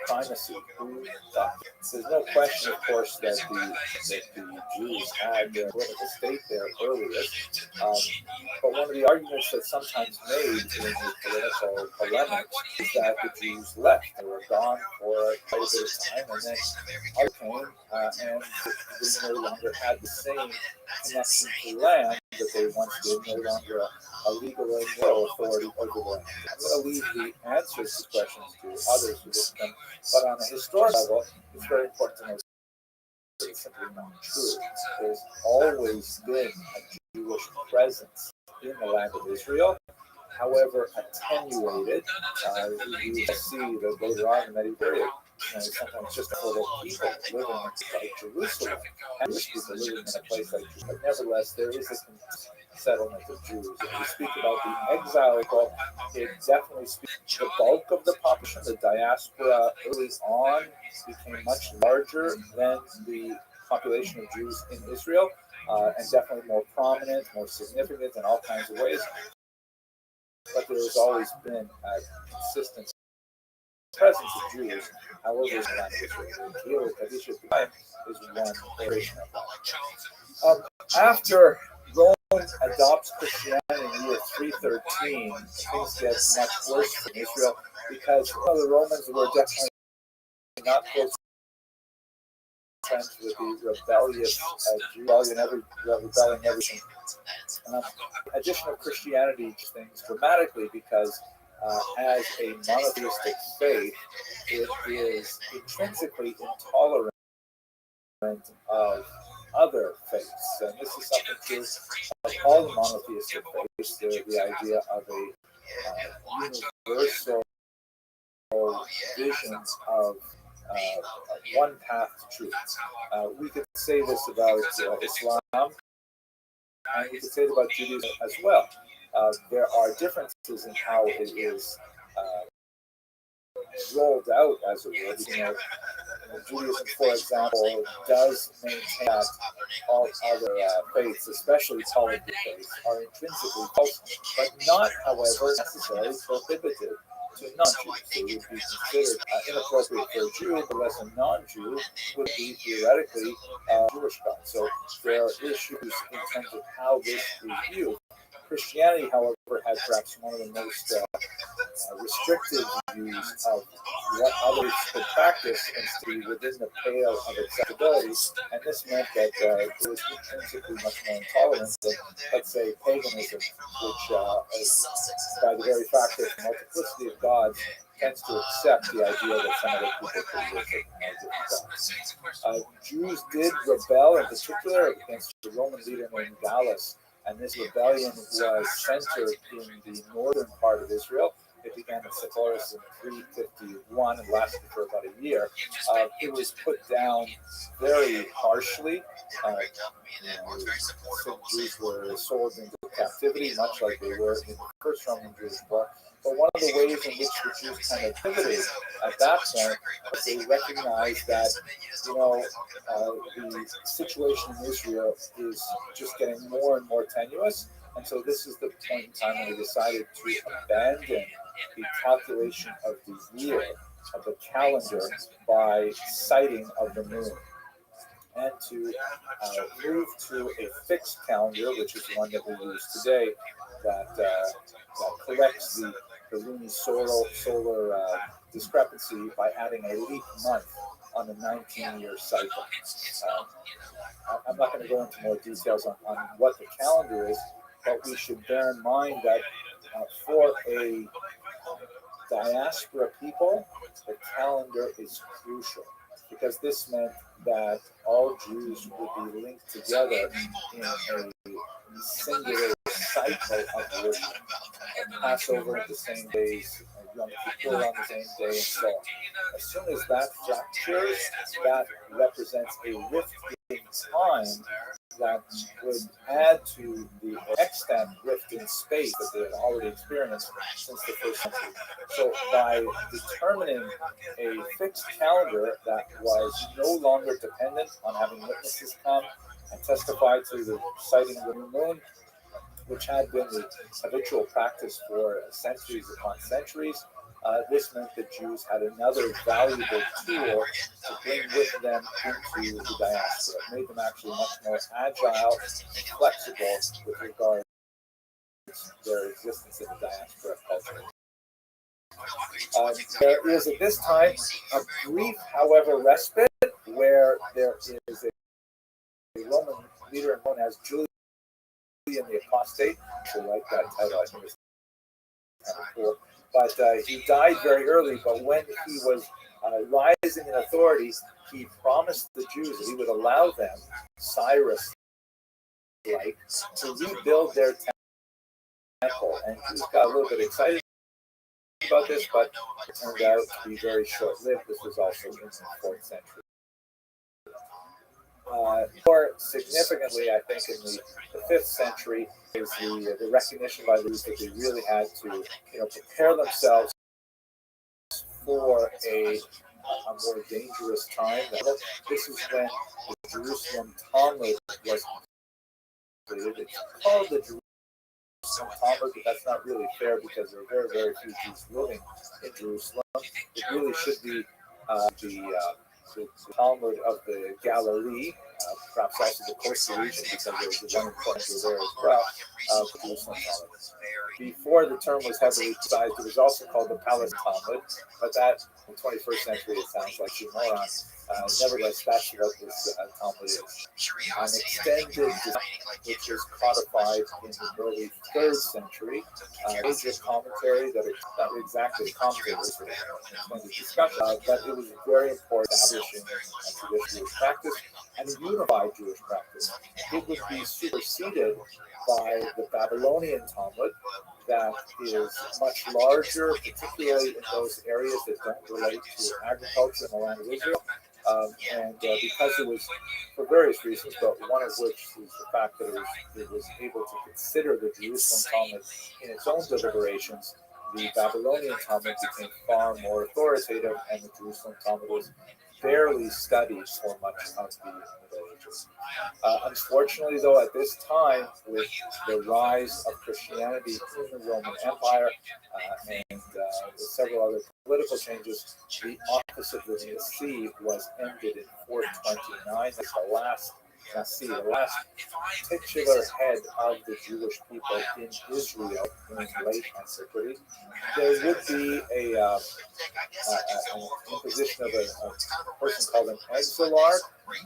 primacy. There's no question, of course, that the Jews had their political state there earliest. But one of the arguments that's sometimes made in the political polemics is that the Jews left. They were gone for quite a bit of time, and then others came, and they no longer had the same connection to land that they once did, no longer a legal and moral authority over the land. I'm going to leave the answers to questions to others who didn't come, but on a historical level, it's very important to know that it's simply not true. There's always been a Jewish presence in the land of Israel, however attenuated. You see that later on in the medieval period, sometimes just a couple of people living in a place like Jerusalem, and Jewish people living in a place like Jerusalem. But nevertheless, there is a settlement of Jews. If we speak about the exile, it definitely speaks to the bulk of the population. The diaspora early on became much larger than the population of Jews in Israel, and definitely more prominent, more significant in all kinds of ways. But there has always been a consistent presence of Jews, however, in the land of Israel. The deal with Kaddish is one iteration of that. After Rome adopts Christianity in the year 313, things get much worse for Israel because the Romans were definitely not close friends with the rebellious Jews, rebelling everything. Addition of Christianity changes things dramatically because as a monotheistic faith, it is intrinsically intolerant of other faiths. And this is something true of all the monotheistic faiths, the idea of a universal vision of one path to truth. We could say this about Islam, and we could say it about Judaism as well. There are differences in how it is rolled out, as it were. Judaism, for example, does maintain that all other faiths, especially polytheistic faiths, are intrinsically false, but not, however, necessarily prohibited. to non-Jews. They would be considered inappropriate for a Jew, but less a non-Jew would be theoretically Jewish God. So there are issues in terms of how this is viewed. Christianity, however, had perhaps one of the most restrictive views of what others could practice and stay within the pale of acceptability, and this meant that it was intrinsically much more intolerant than, let's say, paganism, which, by the very fact of the multiplicity of gods, tends to accept the idea that some other people could worship different gods. Jews did rebel, in particular, against the Roman leader named Gallus, and this rebellion was centered in the northern part of Israel. It began in Sepphoris in 351 and lasted for about a year. It was put down very harshly. Some Jews were sold into captivity, much like they were in the first Roman Jewish War. But one of the ways in which the Jews kind of pivoted at that point was they recognized that, the situation in Israel is just getting more and more tenuous. And so this is the point in time when they decided to abandon the calculation of the year, of the calendar, by sighting of the moon, and to move to a fixed calendar, which is the one that we use today, that corrects the lunar solar discrepancy by adding a leap month on the 19-year cycle. I'm not going to go into more details on what the calendar is, but we should bear in mind that for a diaspora people, the calendar is crucial, because this meant that all Jews would be linked together in a singular cycle of worship. Passover at the same days, Yom Kippur on the same day, and so on. As soon as that fractures, that represents a rift in time that would add to the extant rift in space that they had already experienced since the first century. So by determining a fixed calendar that was no longer dependent on having witnesses come and testify to the sighting of the new moon, which had been the habitual practice for centuries upon centuries, this meant that Jews had another valuable tool to bring with them into the diaspora. It made them actually much more agile and flexible with regard to their existence in the diaspora culture. There is at this time a brief, however, respite where there is a Roman leader known as Julian the Apostate. I like that title. I think it's kind of cool. But he died very early. But when he was rising in authority, he promised the Jews that he would allow them, Cyrus, to rebuild their temple. And Jews got a little bit excited about this, but it turned out to be very short-lived. This was also in the 4th century. More significantly, I think, in the 5th century is the recognition by the Jews that they really had to, prepare themselves for a more dangerous time. This is when the Jerusalem Talmud was completed. It's called the Jerusalem Talmud, but that's not really fair because there are very, very few Jews living in Jerusalem. It really should be the Talmud of the Galilee, perhaps also the coastal region, because there was one important there as well, the Jerusalem Talmud. Before the term was heavily criticized, it was also called the Palace Talmud, but that in the 21st century it sounds like oxymoron. Nevertheless, that's what this Talmud is. An extended design, which is codified in the early 3rd century, major commentary that is not exactly commentary, it was an extended discussion, but it was very important establishing a traditional Jewish practice and a unified Jewish practice. It would be superseded by the Babylonian Talmud that is much larger, particularly in those areas that don't relate to agriculture in the land of Israel. Because it was, for various reasons, but one of which is the fact that it was able to consider the Jerusalem Talmud in its own deliberations, the Babylonian Talmud became far more authoritative, and the Jerusalem Talmud was barely studied for much of the Middle religious. Unfortunately, though, at this time, with the rise of Christianity in the Roman Empire and several other political changes, the office of the see was ended in 429. That's the last Nasi, the last titular head of the Jewish people in Israel in late antiquity. There would be an imposition of a person called an exilarch,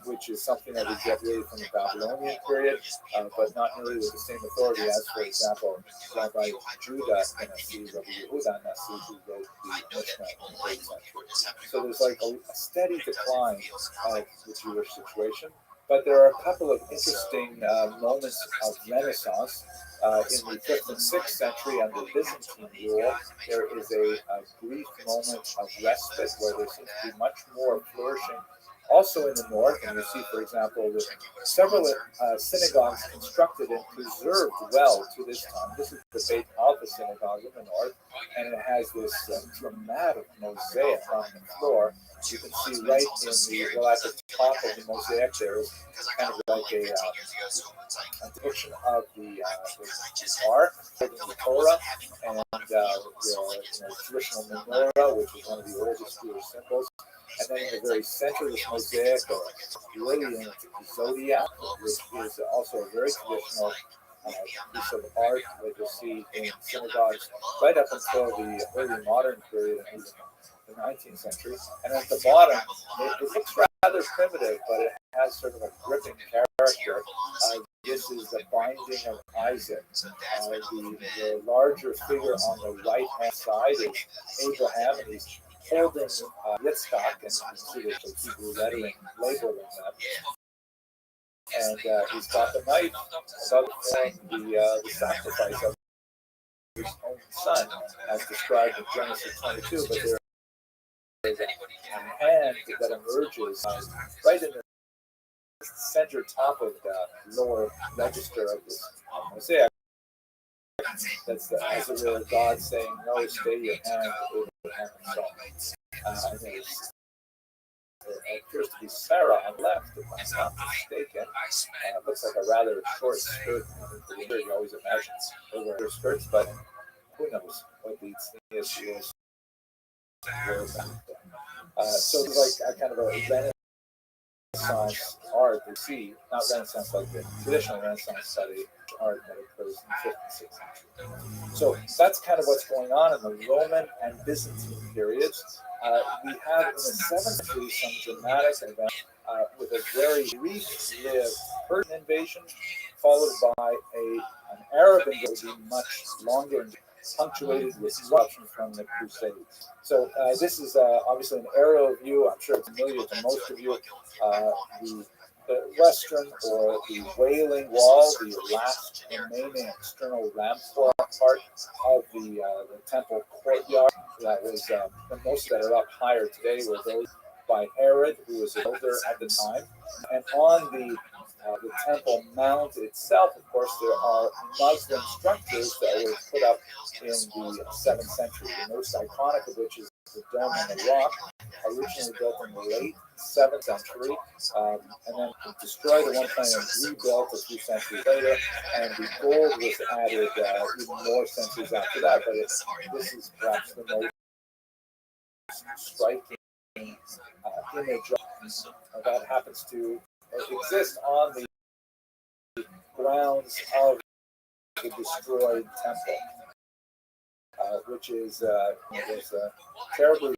which is something that we get really from the Babylonian period, but not nearly with the same authority as, for example, Rabbi Judah Nasi, Rabbi Yehuda Nasi, who wrote the Mishnah in the 8th century. So there's like a steady decline of the Jewish situation. But there are a couple of interesting moments of Renaissance. In the 5th and 6th century, under Byzantine rule, there is a brief moment of respite where there seems to be much more flourishing. Also in the north, and you see, for example, several synagogues constructed and preserved well to this time. This is the Beit Alpha synagogue in the north, and it has this dramatic mosaic on the floor. You can see right in at the top of the mosaic there is kind of like a depiction of the ark, the Torah, and the traditional menorah, which is one of the oldest Jewish symbols. And then in the very center of this mosaic, a brilliant zodiac, which is also a very traditional piece of art that you'll see in synagogues right up until the early modern period and even the 19th century. And at the bottom, it looks rather primitive, but it has sort of a gripping character. This is the binding of Isaac. The larger figure on the right-hand side is Abraham, and he's holding Yitzchak, and you can see there's a Hebrew lettering labeling that. And he's got the knife about to perform the sacrifice of his own son, as described in Genesis 22. But there is a hand that emerges right in the center top of the lower register of this mosaic. That's as it were God saying, "No, stay your hand over Abraham and so on." It appears to be Sarah on the left, if I'm not mistaken. Looks like a rather short skirt. You always imagine they wear skirts, but who knows what the issue is. So it's like a kind of a Renaissance art we see, not Renaissance like the traditional Renaissance study art that occurs in the 5th and 6th century. So that's kind of what's going on in the Roman and Byzantine periods. We have in the 7th century some dramatic events with a very brief-lived Persian invasion, followed by an Arab invasion much longer, punctuated with eruption from the Crusades. So this is obviously an aerial view. I'm sure it's familiar to most of you. The western or the Wailing Wall, the last remaining external rampart of the temple courtyard. That was most that are up higher today were those by Herod, who was the builder at the time. And on the Temple Mount itself, of course, there are Muslim structures that were put up in the 7th century. The most iconic of which is the Dome on the Rock, originally built in the late 7th century, and then destroyed at one point and rebuilt a few centuries later. And the gold was added even more centuries after that. But this is perhaps the most striking image that happens to exist on the grounds of the destroyed temple, which is was a terribly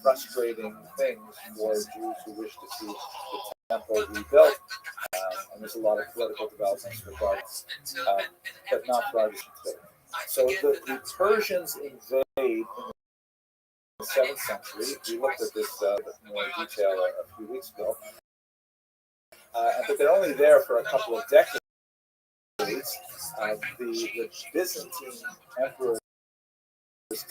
frustrating thing for Jews who wish to see the temple rebuilt. And there's a lot of political developments regarding, but not for our today. So the Persians invade in the 7th century. We looked at this in more detail a few weeks ago. But they're only there for a couple of decades. The Byzantine emperors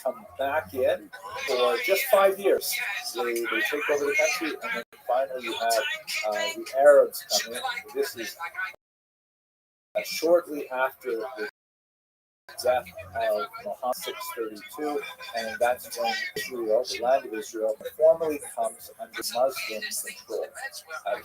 come back in for just 5 years. They take over the country, and then finally you have the Arabs come in. This is shortly after the death of Muhammad 632, and that's when Israel, the land of Israel, formally comes under Muslim control.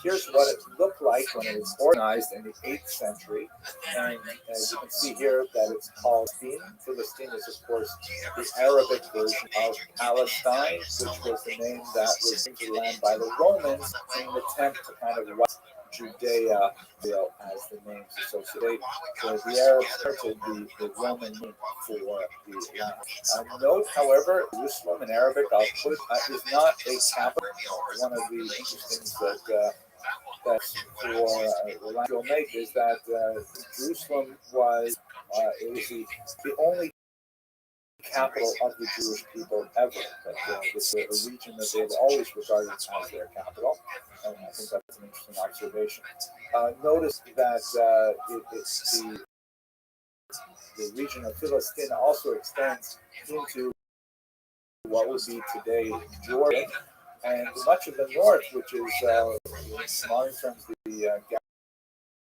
Here's what it looked like when it was organized in the 8th century, and as you can see here that it's called Palestine. Philistine is, of course, the Arabic version of Palestine, which was the name that was given to the land by the Romans in an attempt to kind of write Judea as the names associated. So the Arabs started the Roman name for the land. Note, however, Jerusalem in Arabic, I'll put, is not a capital. One of the interesting things that's for the land you'll make is that Jerusalem was it was the only capital of the Jewish people ever. That it's a region that they've always regarded as their capital, and I think that's an interesting observation. Notice that it's the region of Philistine also extends into what would be today Jordan, and much of the north, which is in modern terms the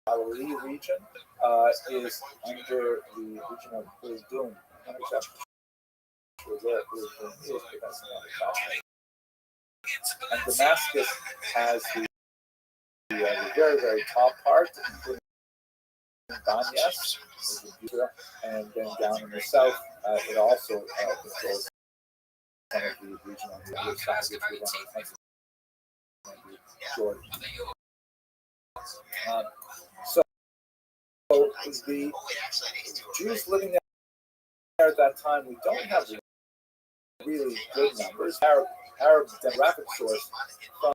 Galilee region, is under the region of Urdun. And Damascus has the very, very top part, including Danyas, and then down in the south, it also controls some of the region on the other side, which we want to Jordan. So the Jews living there at that time, we don't have really good numbers. Arab demographic source from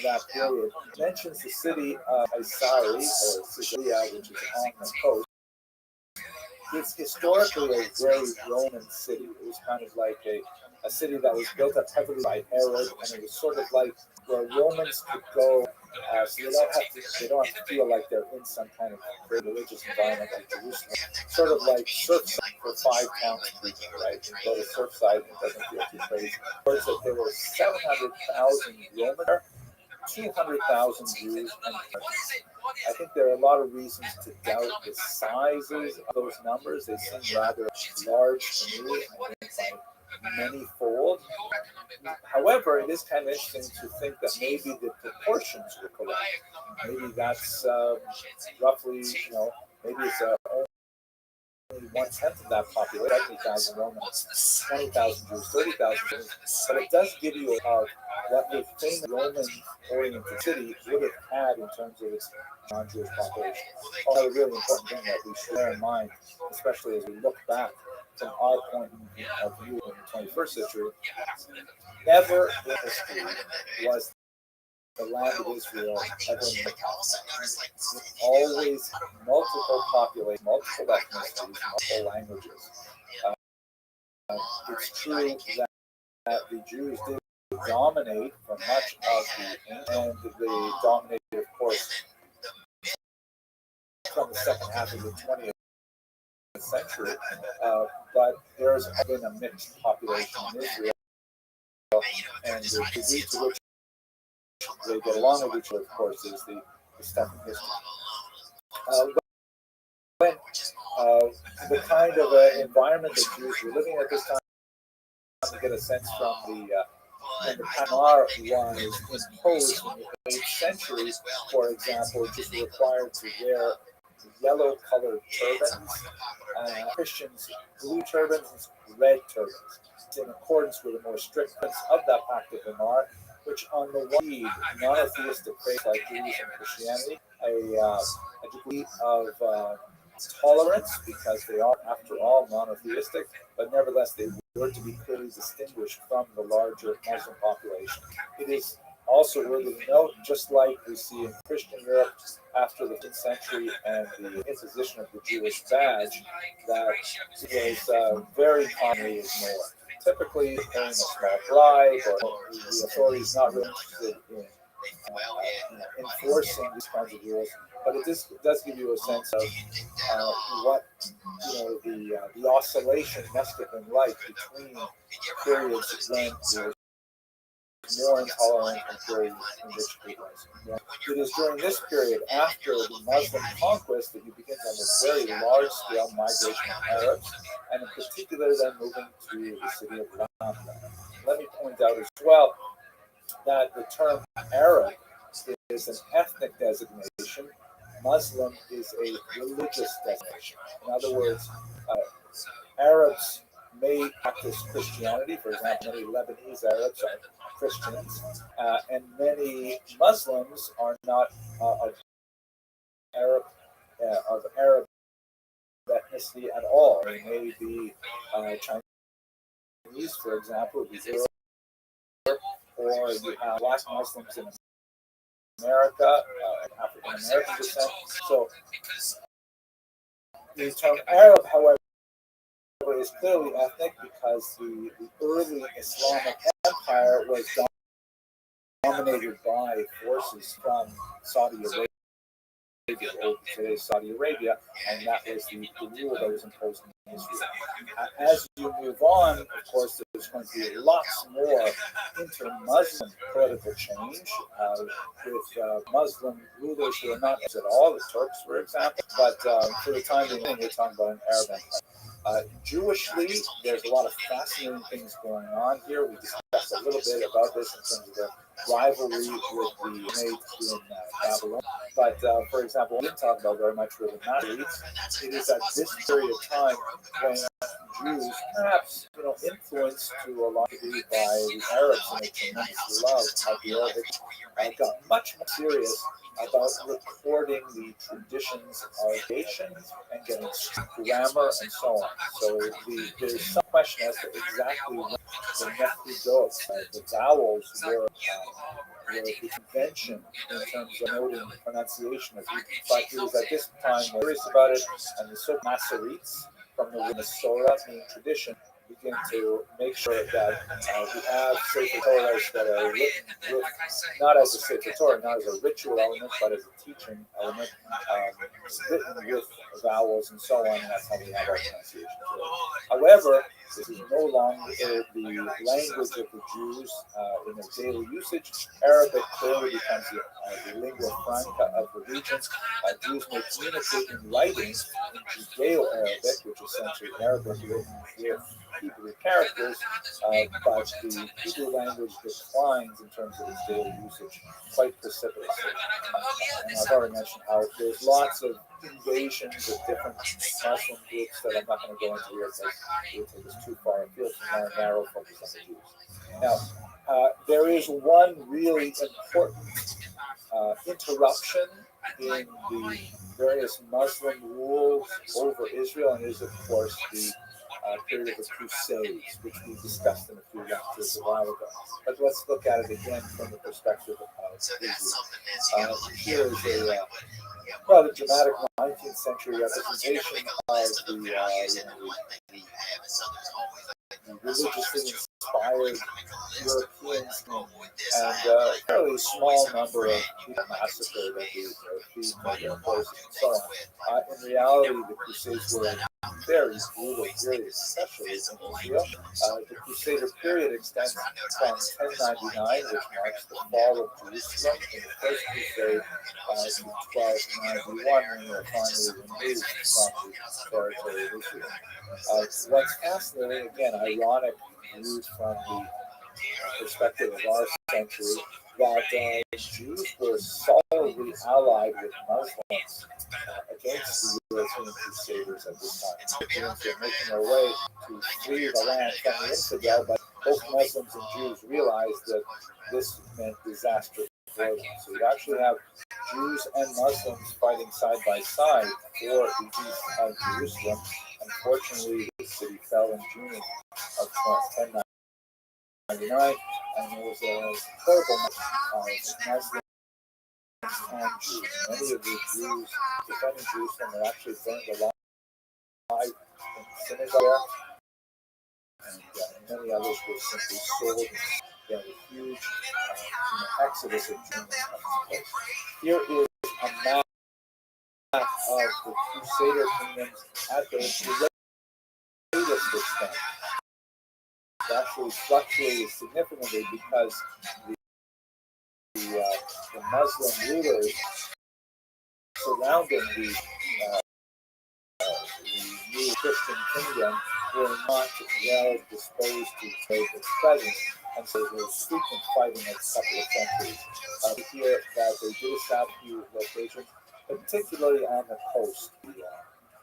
that period mentions the city of Isari, or Sicilia, which is on the coast. It's historically a very Roman city. It was kind of like a city that was built up heavily by Herod, and it was sort of like where Romans could go, so they don't have to feel like they're in some kind of very religious environment like Jerusalem. Sort of like Surfside for 5 pounds, right? You go to Surfside and it doesn't feel too crazy. Words that there were 700,000 Romans there, 200,000 Jews, and I think there are a lot of reasons to doubt the sizes of those numbers. They seem rather large to me, I think by many-fold. However, it is kind of interesting to think that maybe the proportions were correct. Maybe that's roughly, maybe it's only 1/10 of that population, 70,000 Romans, 20,000 Jews, 30,000 Jews, but it does give you what a famous Roman-oriented city would have had in terms of its non-Jewish population. Another really important thing that we should bear in mind, especially as we look back from our point of view in the 21st century, never in history was the land of Israel ever always multiple populations, multiple ethnicities, multiple languages. It's true that the Jews did dominate for much of and they dominated, of course, from the second half of the 20th century, but there's been a mixed population in Israel, and the degree to which they get along with each other, of course, is the stuff in history. When the kind of environment that Jews were living at this time, to get a sense from when the Tamar was imposed in the 8th century, for example, just required to wear yellow-colored turbans, Christians blue turbans, red turbans, in accordance with the more strict principles of that Pact of Tamar, which on the one hand, monotheistic faith like Judaism and Christianity, a degree of tolerance, because they are, after all, monotheistic, but nevertheless they were to be clearly distinguished from the larger Muslim population. It is also worthy to note, just like we see in Christian Europe after the 5th century and the imposition of the Jewish badge, that was very commonly ignored. Typically paying a small bribe, or the authorities not really interested in enforcing these kinds of rules, but it does give you a sense of what the oscillation must have been like between periods when there was more intolerant and very enriched was. It is during this period, after the Muslim conquest, that you begin to have a very large-scale migration of Arabs, and in particular, then moving to the city of Ramallah. Let me point out as well that the term Arab is an ethnic designation. Muslim is a religious designation. In other words, Arabs may practice Christianity. For example, many Lebanese Arabs are Christians, and many Muslims are not of Arab ethnicity at all. They may be Chinese, for example, or you have black Muslims in America, African American descent. So the term Arab, however, is clearly ethnic because the early Islamic empire was dominated by forces from Saudi Arabia, or today's Saudi Arabia, and that was the rule that was imposed in Israel. As you move on, of course, there's going to be lots more inter-Muslim political change with Muslim rulers who are not at all, the Turks, for example, but for the time being, we're talking about an Arab empire. Jewishly, there's a lot of fascinating things going on here. We discussed a little bit about this in terms of the rivalry with the Maids in Babylon. But for example, we didn't talk about very much with the Maccabees. It is at this period of time when Jews, perhaps influenced to a large degree by the Arabs and their tremendous love of the Arabic, got much more serious about recording the traditions of nations and getting grammar and so on. So there's some question as to exactly when the nefudot, the vowels, were the convention in terms of noting pronunciation of it. But it was at this time we're curious about it, and the so Masoretes from the Minnesota tradition begin to make sure that we have Sefer Torahs that are written with, not as a Sefer Torah, not as a ritual element, but as a teaching element, written with vowels and so on, and that's how we have our pronunciation. However, this is no longer the language of the Jews in their daily usage. Arabic clearly becomes the lingua franca of the region. Jews may communicate in writing in Judeo-Arabic, which is essentially Arabic written with Hebrew characters, but the Hebrew language declines in terms of its daily usage quite precipitously. And I've already mentioned how there's lots of invasions of different Muslim groups that I'm not going to go into here because it would take us too far afield from our narrow focus on the Jews. Now, there is one really important interruption in the various Muslim rules over Israel, and is, of course, the period of the Crusades, which we discussed in a few lectures a while ago. But let's look at it again from the perspective of Israel. Here is a rather dramatic 19th century representation of the religiously inspired Europeans and a fairly small number of people massacred at the feet of their horses and so on. In reality, the Crusades were a very brutal period, especially in Israel. The Crusader period extends from 1099, which marks the fall of Jerusalem in the First Crusade, to 1291, when they were finally removed from the territory of Israel. What's fascinating, again, ironic views from the perspective of our century, that Jews were solidly allied with Muslims against the European Crusaders at this time. They're making their way to free the land from the infidel, but both Muslims and Jews realized that this meant disaster for them. So you actually have Jews and Muslims fighting side by side for the peace of Jerusalem. Unfortunately, the city fell in June of 1099, and there was a terrible Muslim and Jews. Many of the Jews defending Jerusalem were actually burned alive in the synagogue, and many others were simply sold. They had a huge exodus of Jews. Here is a map of the Crusader kingdoms at their greatest extent. actually fluctuated significantly because the Muslim rulers surrounding the new Christian kingdom were not well disposed to trade its presence, and so there was frequent fighting in a couple of centuries. We hear that they did establish a few locations, particularly on the coast.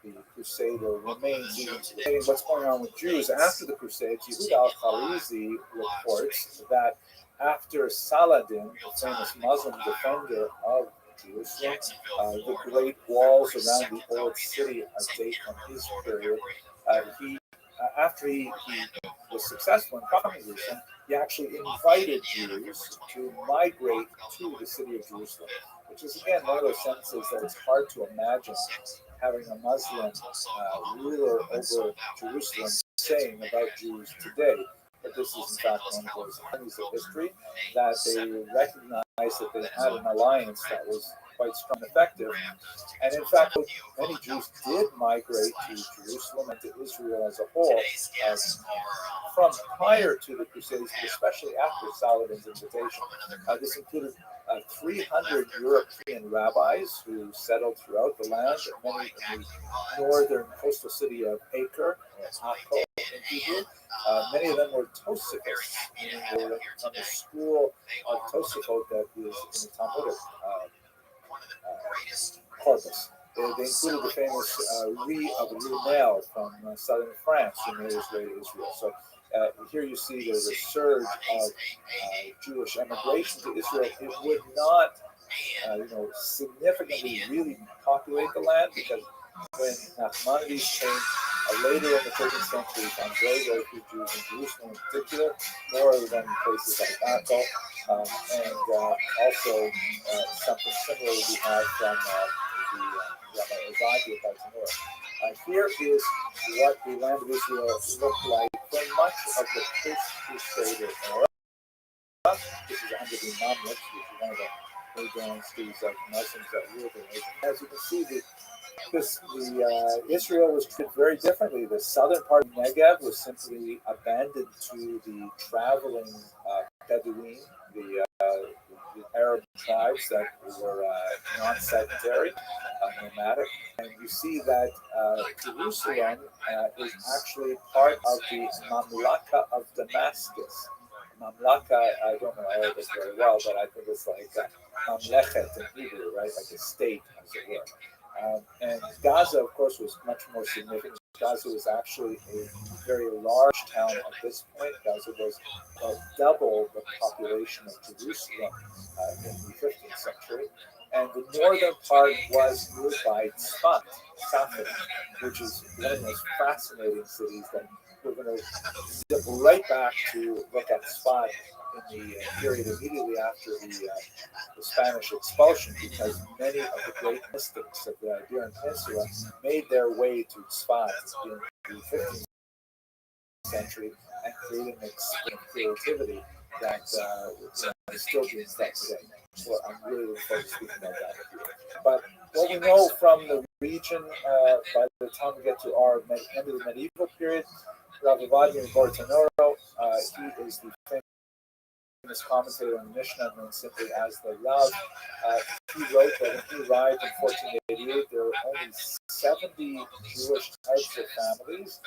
The Crusader remains even today. What's going on with Jews after the Crusades? Yehuda al-Kharizi reports that after Saladin, the famous Muslim defender of Jerusalem, the great walls around the old city date from his period. After he was successful in conquering Jerusalem, he actually invited Jews to migrate to the city of Jerusalem, which is again one of those sentences that it's hard to imagine having a Muslim ruler over Jerusalem saying about Jews today. But this is in fact one of those ironies of history, that they recognized that they had an alliance that was quite strong and effective. And in fact, many Jews did migrate to Jerusalem and to Israel as a whole from prior to the Crusades, but especially after Saladin's invitation. This included 300 European rabbis who settled throughout the land, many in the northern coastal city of Acre, or Akko in Hebrew. Many of them were Tosafists, meaning they were from the school of Tosafot that is in the Talmudic corpus. They included the famous Rie of Lunel from southern France, who made his way to Israel. So here you see there's a surge of Jewish emigration to Israel. It would not, significantly really populate the land, because when Nachmanides came later in the 13th century, found very, very few Jews in Jerusalem in particular, more than places like Akko, and also something similar we have from the Rabbi of Baltimore. Here is what the land of Israel looked like for much of the post-Crusader era. This is under the Mamluks, which is one of the major dynasties of Muslims that ruled the nation. As you can see, Israel was treated very differently. The southern part of Negev was simply abandoned to the traveling Bedouin, the Arab tribes that were non-sedentary, nomadic. And you see that Jerusalem is actually part of the Mamlaka of Damascus. Mamlaka, I don't know Arabic very well, but I think it's like Mamlechet in Hebrew, right? Like a state, as it were. And Gaza, of course, was much more significant. Gaza was actually a very large town at this point. Gaza was about double the population of Jerusalem in the 15th century. And the northern part was ruled by Tzfat, which is one of the most fascinating cities that we're going to zip right back to look at Tzfat in the period immediately after the Spanish expulsion, because many of the great mystics of the Iberian Peninsula made their way to Tzfat in the 15th century and created an experience of creativity that is still being felt today. So I'm really looking forward to speaking about that. But what we know from the region, by the time we get to our end of the medieval period, Rabbi Bartanoro, he is the famous commentator on the Mishnah, known simply as the Rav. He wrote that when he arrived in 1488, there were only 70 Jewish types of families,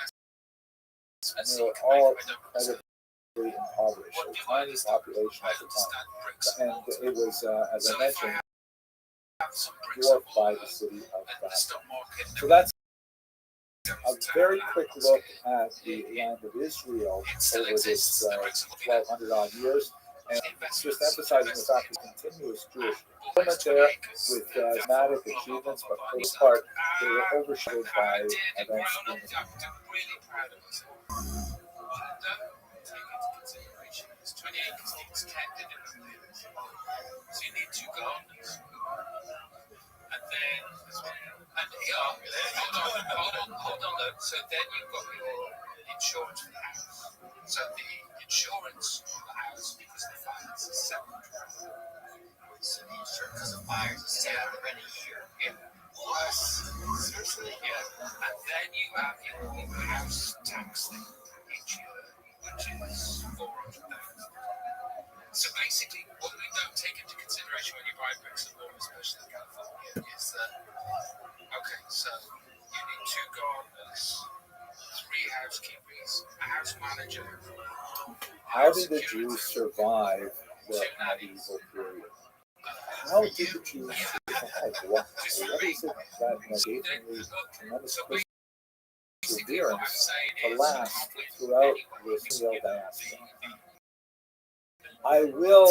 and they were all incredibly impoverished. A tiny population at the time. And it was, as I mentioned, dwarfed by the city of Gaza. So that's a very quick look at the land of Israel over this 1,200 odd years, and just emphasizing the fact that continuous Jewish movement there with dramatic achievements, but for the most part, they were overshadowed by events. So you need 2 gardeners. And then, hold on, look. So then you've got your insurance for the house. So the insurance for the house, because the fires is separate. So the insurance because of fires is separate every year. Yeah. Seriously? Yeah. And then you have your house tax thing each year, which is How did the Jews survive the medieval period? How did the Jews survive? What is it that gave them the tremendous perseverance to last throughout this Israel diaspora? I will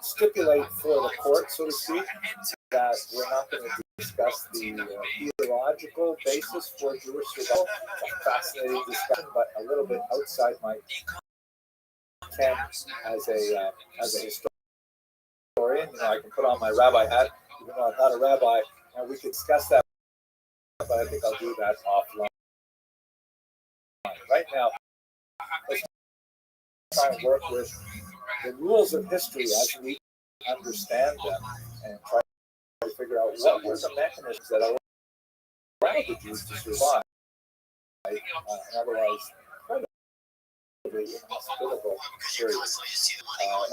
stipulate for the court, so to speak, that we're not going to discuss the theological basis for Jewish survival. It's a fascinating discussion, but a little bit outside my ken as a historian. I can put on my rabbi hat, even though I'm not a rabbi, and we could discuss that, but I think I'll do that offline. Right now, let's try and work with the rules of history as we understand them and try to figure out what were the mechanisms that allowed the Jews to survive an otherwise incredibly inhospitable period.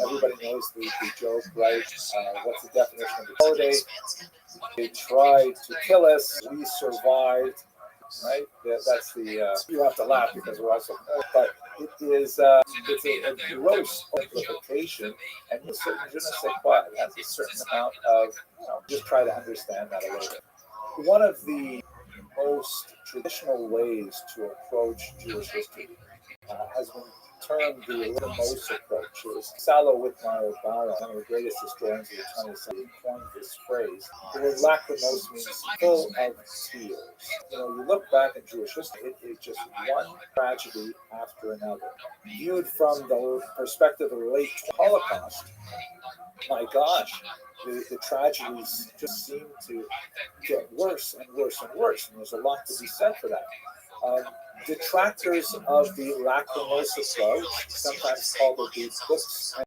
Everybody knows the joke, right? What's the definition of the holiday? They tried to kill us, we survived, right? That's the, you have to laugh because we're also, but it is, it's a gross simplification, and a certain je ne sais quoi. It has a certain amount of, just try to understand that a little bit. One of the most traditional ways to approach Jewish history has been termed the Lachrymose approach. It was Salo Whitmire Barra, one of the greatest historians of the 20th century, coined this phrase. The word lachrymose means full of tears. You look back at Jewish history, it is just one tragedy after another. Viewed from the perspective of the late Holocaust, my gosh, the tragedies just seem to get worse and worse and worse, and there's a lot to be said for that. Detractors of the lachrymose approach sometimes call the books and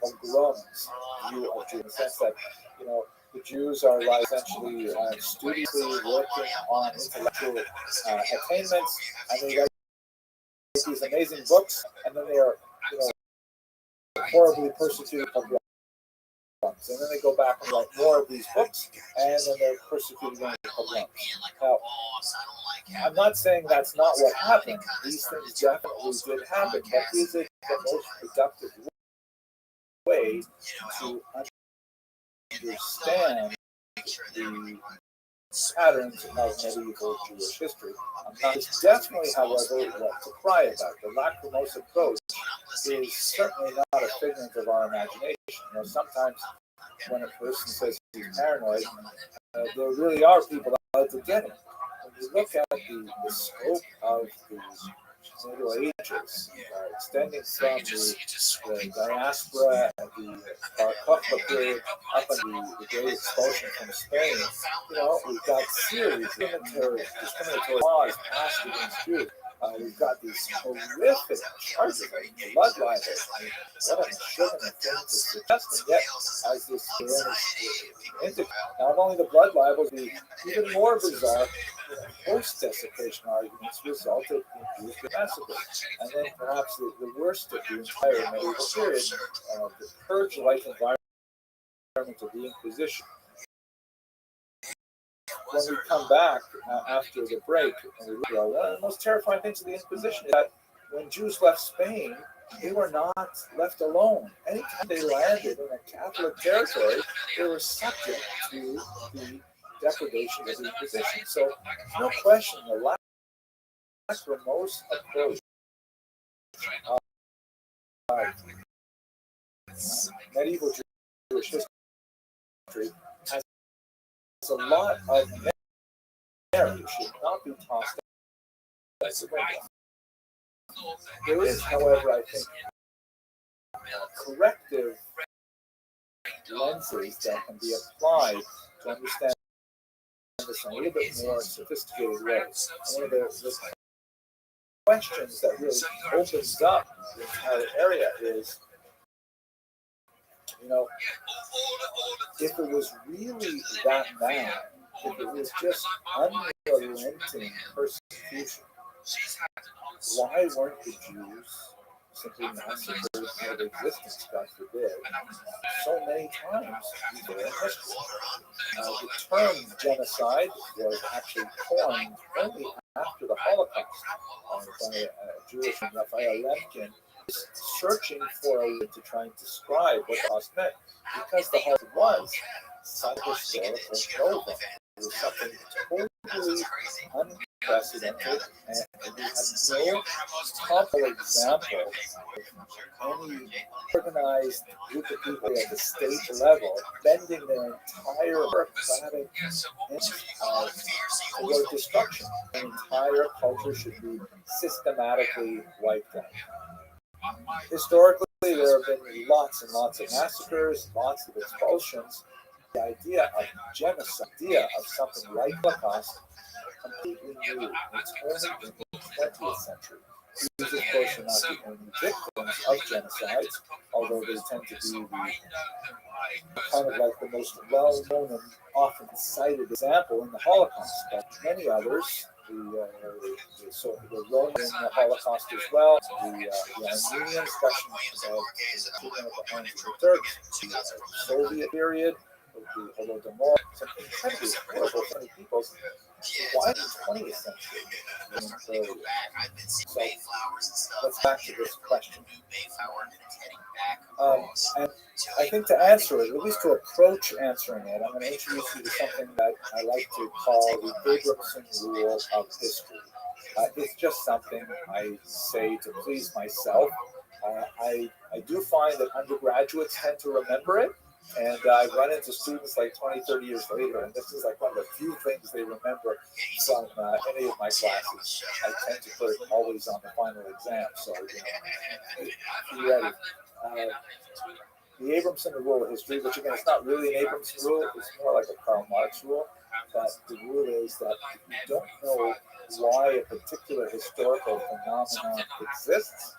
pogroms view of Jews, in the sense that the Jews are like essentially studiously working on intellectual attainments, and they write these amazing books, and then they are horribly persecuted pogroms. And then they go back and write more of these books, and then they're persecuted again with pogroms. Now, I'm not saying that's not what happened. These things definitely did happen, but is it the most productive way to understand the patterns of medieval Jewish history? It's definitely, however, what to cry about. The lachrymose approach is certainly not a figment of our imagination. Sometimes when a person says he's paranoid, there really are people out to get him. When you look at the scope of the Middle Ages, extending from the diaspora and the Bar Kokhba period up until the Great Expulsion from Spain, we've got series of discriminatory laws passed against Jews. We've got these horrific charges of blood libel. What a shocking thing to suggest, and yet, as this indicates, not only the blood libels, the even more bizarre horse desecration arguments resulted in Jews being massacred. And then perhaps the worst of the entire medieval period, the purge-like environment of the Inquisition. When we come back after the break, and one of the most terrifying things of the Inquisition is that when Jews left Spain, they were not left alone. Anytime they landed in a Catholic territory, they were subject to the depredation of the Inquisition. So, no question, the lachrymose approach medieval Jewish history has a lot of merit. It should not be tossed out as a window. There is, however, I think, corrective lenses that can be applied to understand this in a little bit more sophisticated way. One of the questions that really opens up the entire area is, if it was really that bad, if it was just unrelenting persecution, why weren't the Jews simply massacred out of existence, God forbid, so many times before in history. The term genocide was actually coined only after the Holocaust by a Jewish Raphael Lemkin, searching for a way to try and describe what the Holocaust meant, because the Holocaust was psychohistorical nova. It was something totally unprecedented, and we had no comparable example of any organized group of people at the state level bending their entire democratic toward destruction. The entire culture should be systematically wiped out. Historically, there have been lots and lots of massacres, lots of expulsions. The idea of genocide, the idea of something like Holocaust, completely new. It's only in the 20th century. These, of course, are not the only victims of genocides, although they tend to be the kind of like the most well-known and often cited example in the Holocaust. But many others, the Roman in the Holocaust as well, the Armenian, especially about the hands of the Turks, the Soviet period, the Holodomor, some incredibly horrible funny peoples. Why the 20th century? So let's back to this question. And I think to answer it, at least to approach answering it, I'm going to introduce you to something that I like to call the Abramson rule of history. It's just something I say to please myself. I do find that undergraduates tend to remember it. And I run into students like 20, 30 years later, and this is like one of the few things they remember from any of my classes. I tend to put it always on the final exam, so be ready. The Abramson rule of history, which again, it's not really an Abramson rule, it's more like a Karl Marx rule, but the rule is that if you don't know why a particular historical phenomenon exists,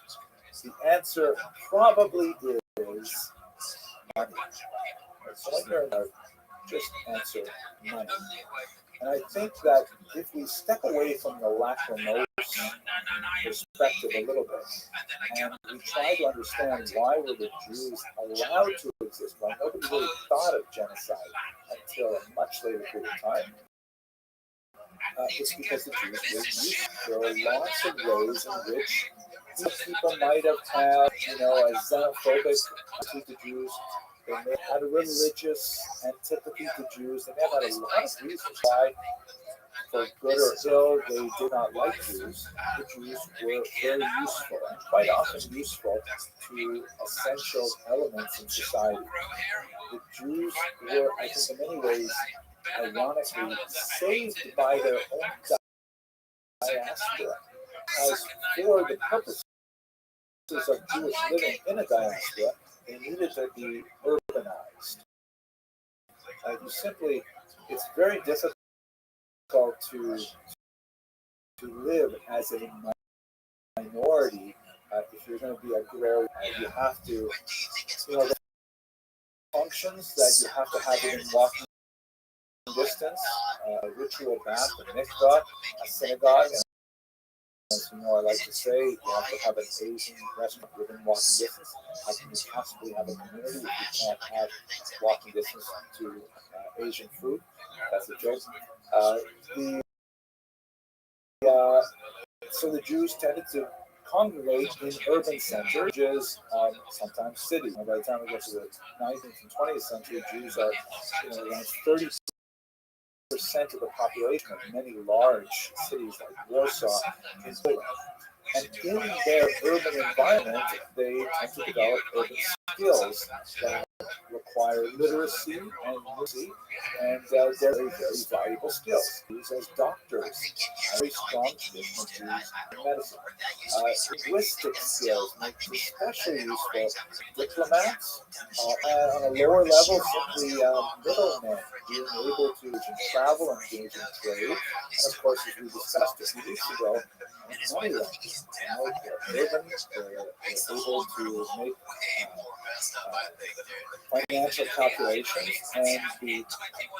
the answer probably is money. So when you're in a, just answer money. And I think that if we step away from the lachrymose perspective a little bit, and we try to understand why were the Jews allowed to exist, why nobody really thought of genocide until a much later period of time, it's because the Jews were used. There are lots of ways in which people might have had, a xenophobic to the Jews. They may have had a religious antipathy to Jews. They may have had a lot of reasons why, for good or ill, they did not like Jews. The Jews were very useful, and quite often useful to essential elements in society. The Jews were, I think, in many ways, ironically, saved by their own diaspora, as for the purposes of Jewish living in a diaspora, they needed to be urbanized. It's very difficult to live as a minority if you're going to be agrarian. You have to, the functions that you have to have within walking distance, a ritual bath, a mikvah, a synagogue. As you know, I like to say, you have to have an Asian restaurant within walking distance. How can you possibly have a community if you can't have walking distance to Asian food? That's a joke. So the Jews tended to congregate in urban centers, which is sometimes cities. By the time we get to the 19th and 20th century, Jews are around 30% of the population of many large cities like Warsaw and Poland. And in their urban environment, they tend to develop urban skills that require literacy and literacy, and they're very, very valuable skills. Jews as doctors, very strong traditional Jews in medicine. Linguistic skills make especially useful diplomats, on a lower level, simply middlemen, being able to travel and engage in trade. And of course, as we discussed a few weeks ago, money lending. They're able to make financial calculations, and the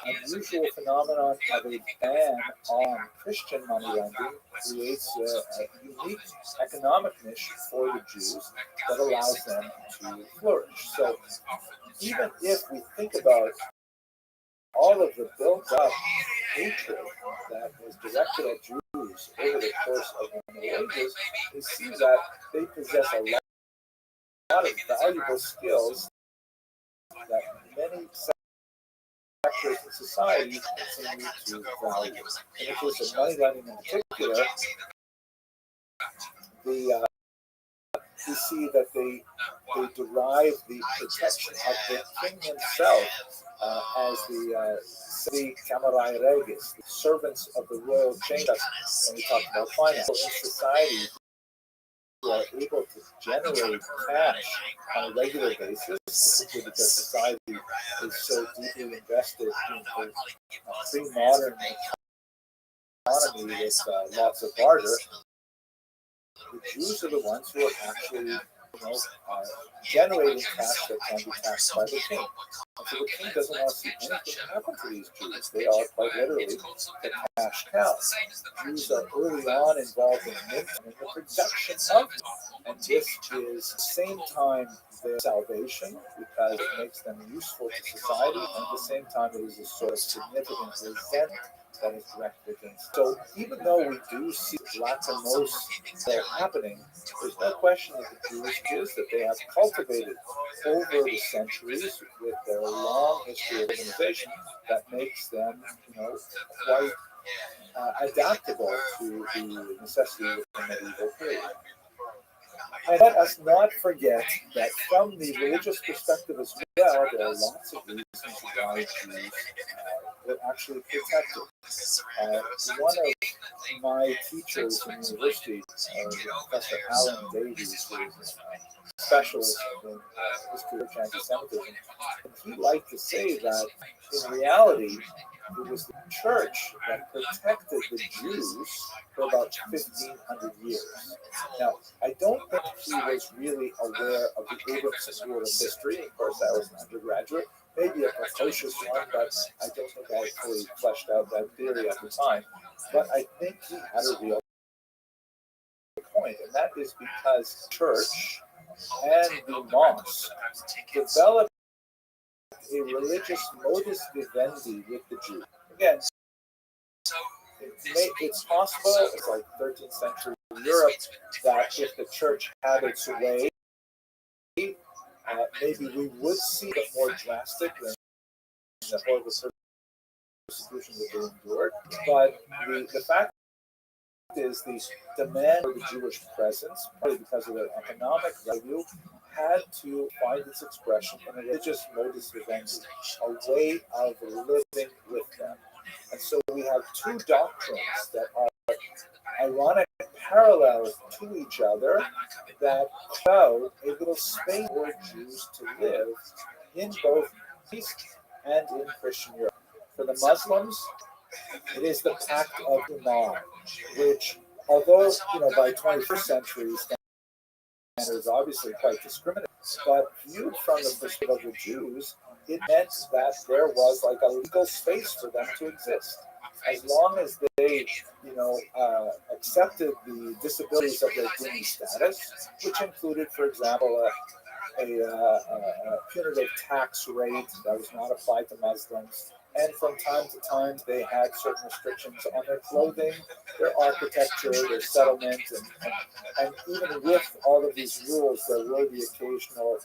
unusual phenomenon of a ban on Christian money lending creates a unique economic niche for the Jews that allows them to flourish. So even if we think about all of the built-up hatred that was directed at Jews over the course of the Middle Ages, we see that they possess a lot of valuable skills that many sectors in society continue to value. In the case of money lending in particular, we see that they derive the protection of the king himself as the Camerai Regis, the servants of the royal chamber. When we talk about finance, in society, who are able to generate cash on a regular basis, simply because society is so deeply invested in a pre-modern economy with lots of barter. The Jews are the ones who are actually, generating cash that can be taxed by the king. And so the king doesn't want to see anything happen to these Jews. They are quite literally the cash cows. Jews are early on involved in the production of it. And this is at the same time their salvation, because it makes them useful to society, and at the same time it is a sort of significant resentment that is directed against. So even though we do see Lacrimose that are happening, there's no question that the Jewish is that they have cultivated over the centuries with their long history of organization that makes them, quite adaptable to the necessity of the medieval period. And let us not forget that from the religious perspective as well, there are lots of reasons why Jews were actually protected. One of my teachers in university, Professor Alan Davies, who is a specialist in history of anti-Semitism, he liked to say that in reality, it was the church that protected the Jews for about 1,500 years. Now, I don't think he was really aware of the Abramson rule of history. Of course, I was an undergraduate, maybe a precocious one, but I don't think I fully fleshed out that theory at the time. But I think he had a real point, and that is because church and the mosque developed a religious modus vivendi with the Jew. Again, it's possible, it's like 13th century Europe, that if the church had its way, maybe we would see it more drastic than the horrible persecution that they endured. But the fact is the demand for the Jewish presence, partly because of their economic value, had to find its expression in a religious modus vivendi, a way of living with them. And so we have two doctrines that are ironic parallels to each other that crowd a little space for Jews to live in both East and in Christian Europe. For the Muslims, it is the Pact of Iman, which, although by 21st century standards obviously quite discriminatory, but viewed from the perspective of the Jews, it meant that there was like a legal space for them to exist. As long as they, accepted the disabilities of their dini status, which included, for example, a punitive tax rate that was not applied to Muslims. And from time to time, they had certain restrictions on their clothing, their architecture, their settlement, and even with all of these rules, there were the occasional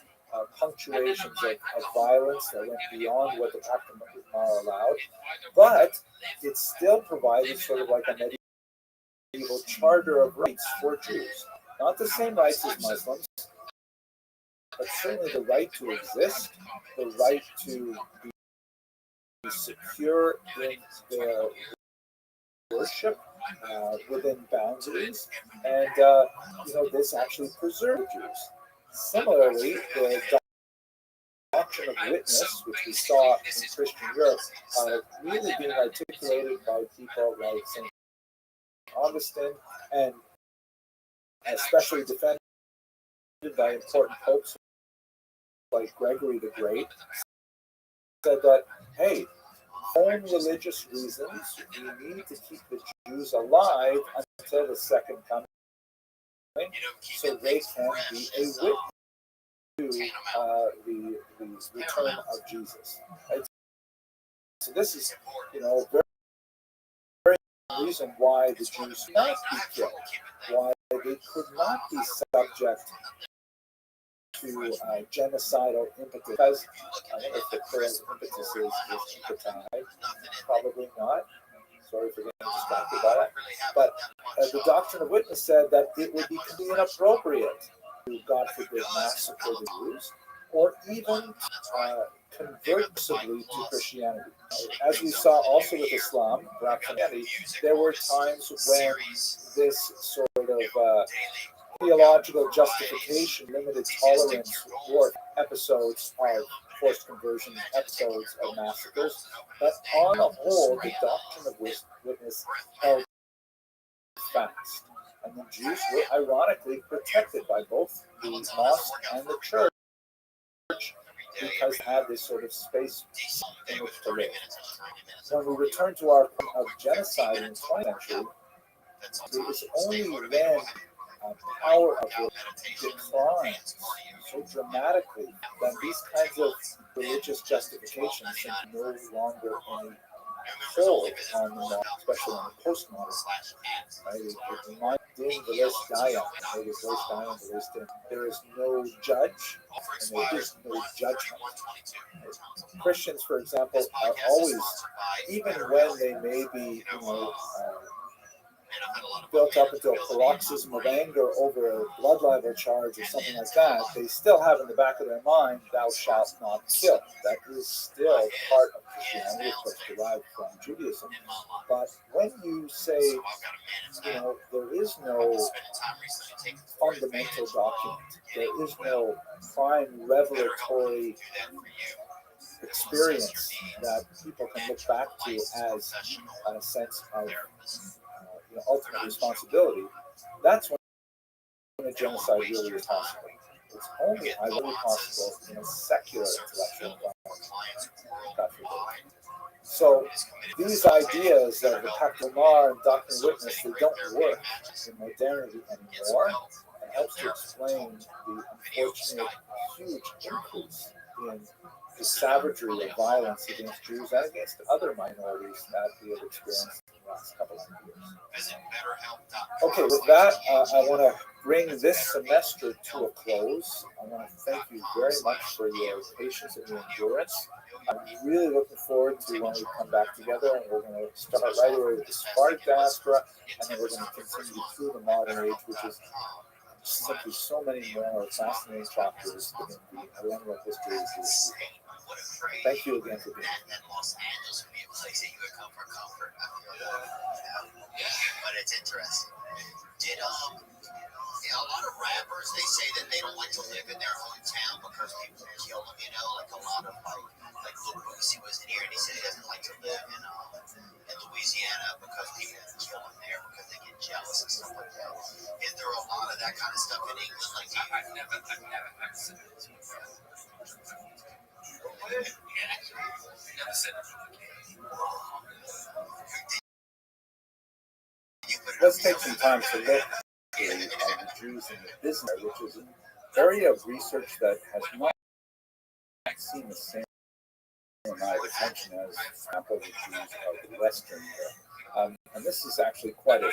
punctuations of violence that went beyond what the Pact of Iman allowed. But it still provided sort of like a medieval charter of rights for Jews. Not the same rights as Muslims, but certainly the right to exist, the right to be secure in their worship within boundaries, and this actually preserved Jews. Similarly, the doctrine of witness, which we saw in Christian Europe, really being articulated by people like St. Augustine, and especially defended by important popes like Gregory the Great, said that, hey, for own religious reasons, we need to keep the Jews alive until the second coming, so they can be a witness to the return of Jesus. Right? So this is, very, very reason why the Jews could not be killed, why they could not be subject to genocidal impetus. Because I wonder if the current impetus is ecocide. Probably not. Sorry for getting distracted by that. But the doctrine of witness said that it would be inappropriate to, God forbid, massacre the Jews, or even convert to Christianity. As we saw also with Islam, there were times when this sort of theological justification, limited tolerance for episodes of forced conversion, episodes of massacres, but on the whole, the doctrine of witness held fast. And the Jews were ironically protected by both the mosque and the church because they had this sort of space in which to live. When we return to our point of genocide in the 20th century, it was only when power of the decline so dramatically that these kinds of religious justifications seem no longer any hold on the modern, especially on the postmodern. Right? It reminds there is no judge and there is no judgment. Christians, for example, are always, even when they may be, built up into a paroxysm of anger over a blood libel charge or something like that, they still have in the back of their mind, thou shalt not kill. That is still part of Christianity, of course, derived from Judaism. But when you say, there is no fundamental document, there is no prime revelatory experience that people can look back to as a sense of ultimate responsibility, that's when a genocide really is possible. It's only really possible in a secular intellectual environment. So these ideas that the Pactamar and Doctrine and Witness, they don't work in modernity anymore. It helps to explain the unfortunate huge increase in the savagery of violence against Jews and against other minorities that we have experienced in the last couple of years. Okay, with that, I want to bring this semester to a close. I want to thank you very much for your patience and your endurance. I'm really looking forward to when we come back together, and we're going to start right away with the Sephardic diaspora, and then we're going to continue through the modern age, which is simply so many more fascinating chapters in the millennial history of Jewish people. Thank you again for being here. Los Angeles would be a place that you would come for comfort. But it's interesting. Did a lot of rappers, they say that they don't like to live in their hometown because people kill them. Like a lot of like Lil Boosie was in here and he said he doesn't like to live in Louisiana because people kill him there because they get jealous and stuff like that. Is there a lot of that kind of stuff in England? Like I've never said it. Never said it. Let's take some time to look at the Jews in the business, which is an area of research that has not seen the same amount of attention as, for example, the Jews of Western Europe. And this is actually quite a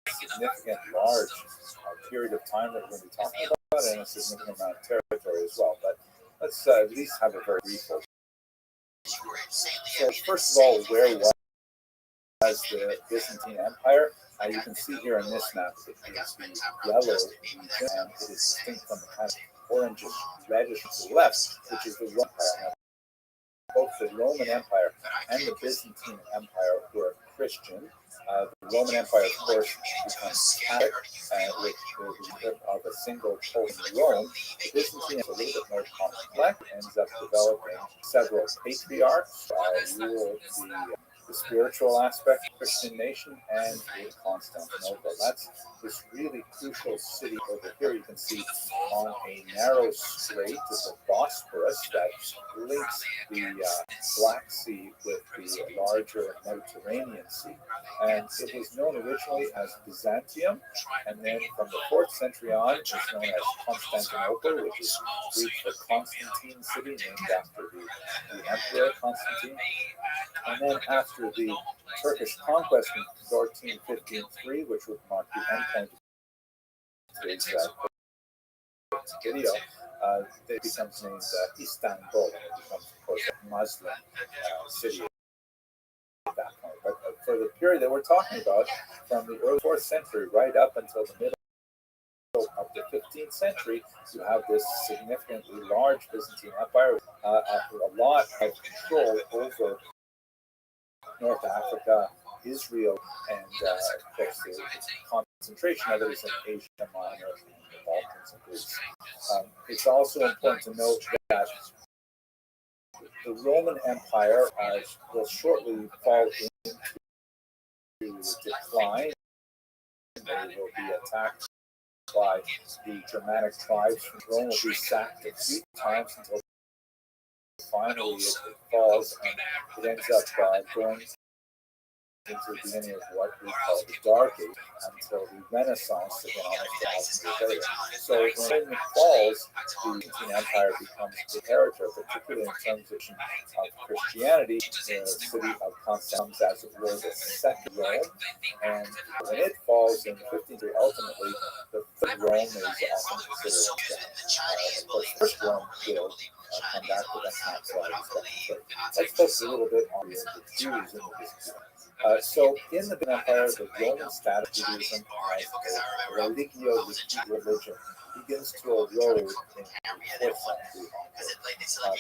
significant, large period of time that we're going to be talking about, and a significant amount of territory as well. But let's at least have a very brief overview. So, first of all, where was the Byzantine Empire? You can see here on this map that it is the yellow region, and it is distinct from the kind of orangish, reddish to the left, which is the Roman Empire. Both the Roman Empire and the Byzantine Empire were Christian. The Roman Empire, of course, becomes Catholic with the grip of a single Pope in Rome. The Byzantine is a little bit more complex, ends up developing several patriarchs, rule the spiritual aspect of the Christian nation, and in Constantinople. That's this really crucial city over here. You can see on a narrow strait is the Bosporus that links the Black Sea with the larger Mediterranean Sea. And it was known originally as Byzantium, and then from the 4th century on, it's known as Constantinople, which is Greek for Constantine city, named after the Emperor Constantine. And then after the Turkish conquest in 1453, which would mark the endpoint of today's video, it becomes named Istanbul, and it becomes, of course, a Muslim city at that point. But for the period that we're talking about, from the early 4th century right up until the middle of the 15th century, you have this significantly large Byzantine Empire, a lot of control over North Africa, Israel, and of course the concentration of it is in Asia Minor and the Balkans and Greece. It's also important to note that the Roman Empire will shortly fall into decline. They will be attacked by the Germanic tribes. Rome will be sacked a few times until finally it falls, and it ends up going into the beginning of what we call the Dark Age until the Renaissance, again, almost 1,000 years later. So when it falls, the Byzantine Empire becomes the inheritor, particularly in terms of Christianity. The city of Constantinople comes, as it were, the second Rome, and when it falls in 15th century, ultimately, the third Rome is often considered, of course, the first Rome will come back, but that's not so let's focus a little bit on the Jews in the Byzantine. So in the Byzantine Empire, the Roman status of Judaism as a religion begins to erode in the 4th century.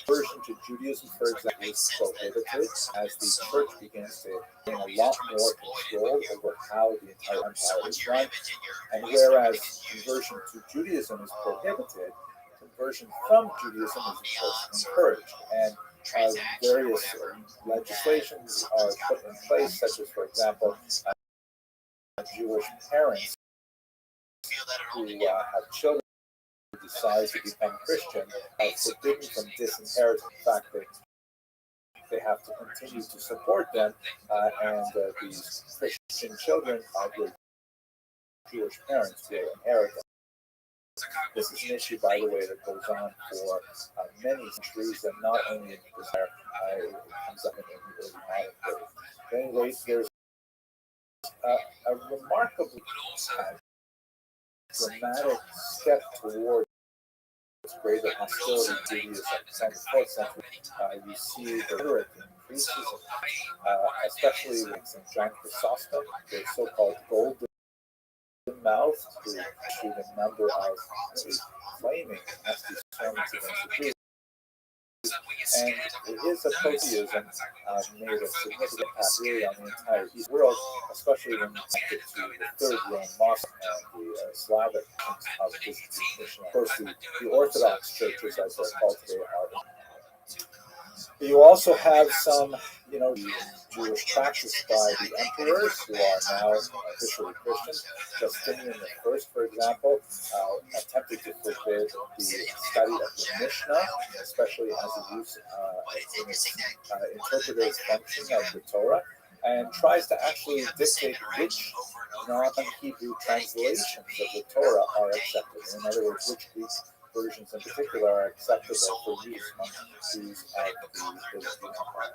Conversion to Judaism, for example, is prohibited as the church begins to gain a lot more control over how the entire empire is run. And whereas conversion to Judaism is prohibited, conversion from Judaism is, of course, encouraged. And various legislations are put in place, such as, for example, Jewish parents who have children who decide to become Christian are forbidden from disinheriting. In fact, they have to continue to support them, and these Christian children of their Jewish parents will inherit them. This is an issue, by the way, that goes on for many centuries, and not only in Israel, it comes up in the early modern period. But anyway, there's a remarkably dramatic step towards greater hostility to Judaism. In the 4th century, you see the rhetoric increases, especially with St. John Chrysostom, the so-called golden mouth, who issued a number of flaming nasty sermons against the Jews. And his apotheism made a significant impact really on the entire East world, especially when you connect it to the Third Rome Mosque and the Slavic of Byzantine. Of course, the Orthodox churches, as they're called today, are. You also have some, Jewish practice by the emperors who are now officially Christian. Justinian I, for example, attempted to forbid the study of the Mishnah, especially as a use in its interpretive function of the Torah, and tries to actually dictate which non-Hebrew translations of the Torah are accepted. In other words, which Greek versions in particular are acceptable for use among Jews of the Byzantine Empire.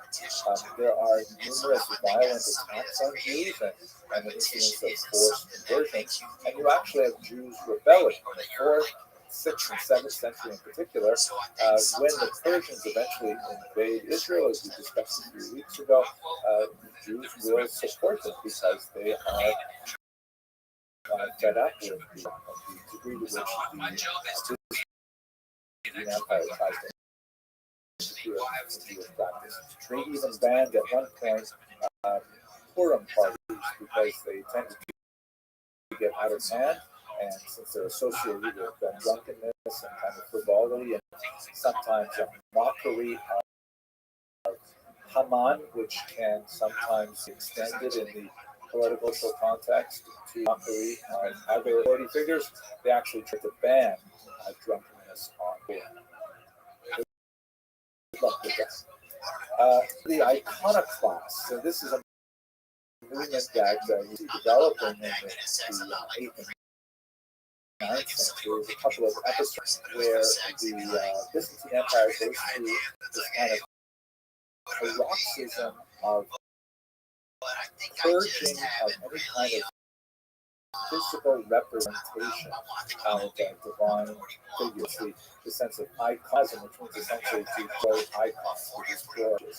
There are numerous violent attacks on Jews and the incidents of forced conversions, and you actually have Jews rebelling in the 4th, 6th, and 7th century in particular. When the Persians eventually invade Israel, as we discussed a few weeks ago, Jews will support them because they are fed up with the degree to which the Empire tries to into practice. They even banned at one point Purim parties because they tend to get out of hand, and since they're associated with drunkenness and kind of frivolity and sometimes a mockery of Haman, which can sometimes be extended in the political social context to mockery of other authority figures, they actually tried to ban drunkenness on board. Good luck with that. The iconoclast. So this is a movement that you see developing in the 8th and 9th century. There's a couple of episodes where the Byzantine Empire goes through this kind of paroxysm of purging of any kind of physical representation of divine figures, the sense of iconism, which means essentially to destroy icons, to destroy images.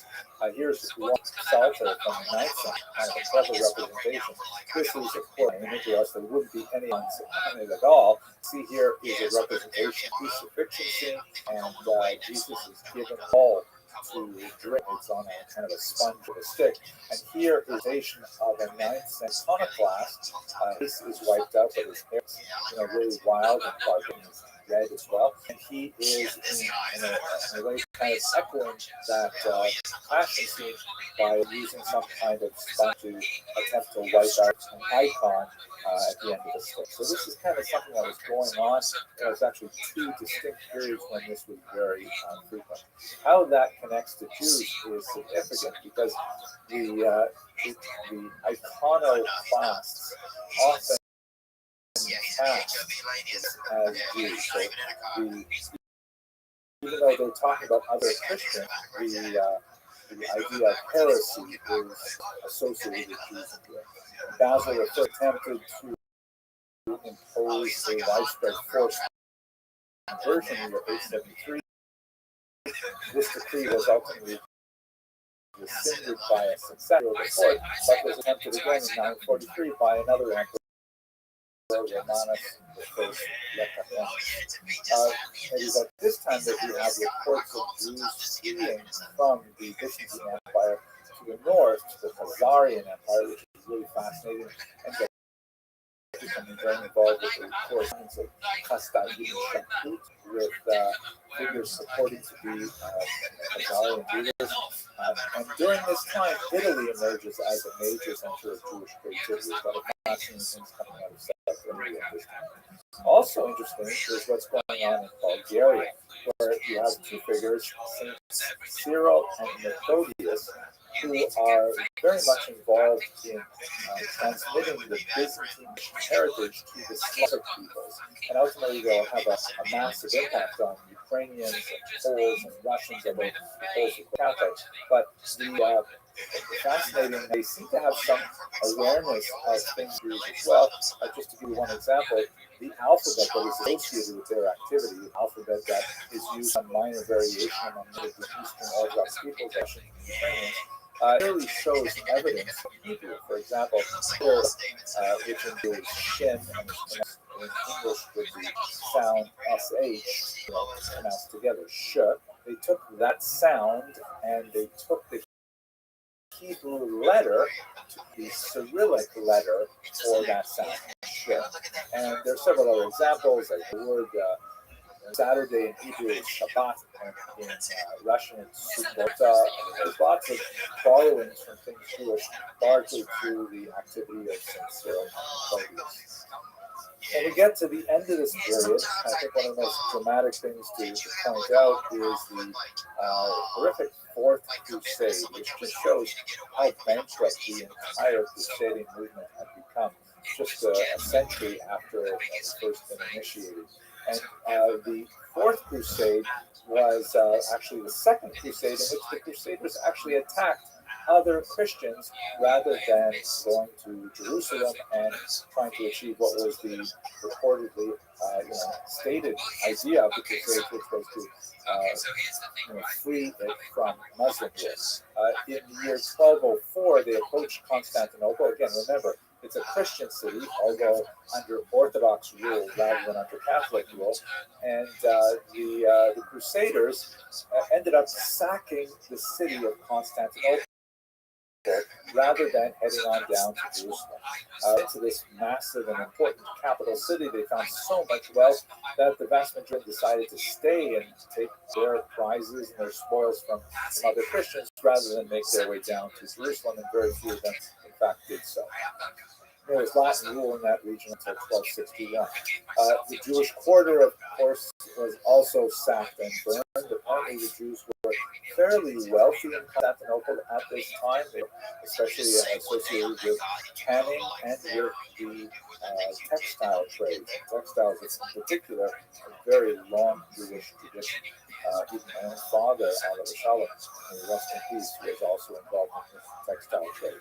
Here's one psalter from the 9th century, kind of a clever representation. This is, of course, an image of us, there wouldn't be any on it at all. See, here is a representation of crucifixion scene, and Jesus is given all to drink. It's on a kind of a sponge with a stick. And here is a nation of a 9th century iconoclast. This is wiped out, but his hair is really wild and dark, and is red as well. And he is in a way kind of echoing that passion scene by using some kind of sponge to attempt to wipe out an icon at the end of the stick. So this is kind of something that was going on. There was actually 2 distinct periods when this was very frequent. How that connects to Jews is significant because the iconoclasts often cast as Jews. So even though they're talking about other Christians, the idea of heresy is associated with Jews. Basil I attempted to impose a widespread forced conversion in the year 873. This decree was ultimately rescinded by a successor report, but was attempted again in 943 by another emperor, Romanus I. It is at this time that we have reports of Jews fleeing from the Byzantine Empire to the north, to the Khazarian Empire, which is really fascinating, and becoming very involved with the correspondence of Kastagin Shakut with figures purporting to be Khazarian leaders. And during this time, Italy emerges as a major center of Jewish creativity. There's a lot of fascinating things coming out of South India at this time. Also interesting is what's going on in Bulgaria, where you have 2 figures, Saints Cyril and Methodius, who are very much involved in transmitting the Byzantine heritage to the Slavic peoples. And ultimately, they'll have a massive impact on Ukrainians, and Poles, and Russians, and both Poles and Catholics. But the fascinating, they seem to have some awareness of things Jews as well. Just to give you one example, the alphabet that is associated with their activity, the alphabet that is used on minor variation among the Eastern Orthodox peoples, Russian and Ukrainians, really shows evidence of Hebrew. For example, here, which includes shin, and in English with the sound sh, pronounced together, sh. They took that sound and they took the Hebrew letter, the Cyrillic letter for that sound, sh. And there are several other examples, like the word Saturday in Hebrew is Shabbat, and in Russian it's Sukkot. There's lots of borrowings from things Jewish, largely through the activity of Saint Cyril and Methodius. When we get to the end of this period, I think one of the most dramatic things to point out is the horrific Fourth Crusade, which just shows how bankrupt the entire crusading movement had become just a century after it had first been initiated. And the Fourth Crusade was actually the second crusade in which the Crusaders actually attacked other Christians rather than going to Jerusalem and trying to achieve what was the reportedly stated idea of the Crusades, which was to free it from Muslim rule. In the year 1204, they approached Constantinople. Again, remember, it's a Christian city, although under Orthodox rule rather than under Catholic rule. And the Crusaders ended up sacking the city of Constantinople rather than heading on down to Jerusalem. To this massive and important capital city, they found so much wealth that the vast majority decided to stay and take their prizes and their spoils from other Christians rather than make their way down to Jerusalem, and very few of them, in fact did so. There was Latin rule in that region until 1261. The Jewish quarter, of course, was also sacked and burned. Apparently, the Jews were fairly wealthy in Constantinople at this time, especially associated with canning and with the textile trade. Textiles, in particular, a very long Jewish tradition. Even my own father, Rothschild, in rest in peace, was also involved in this textile trade.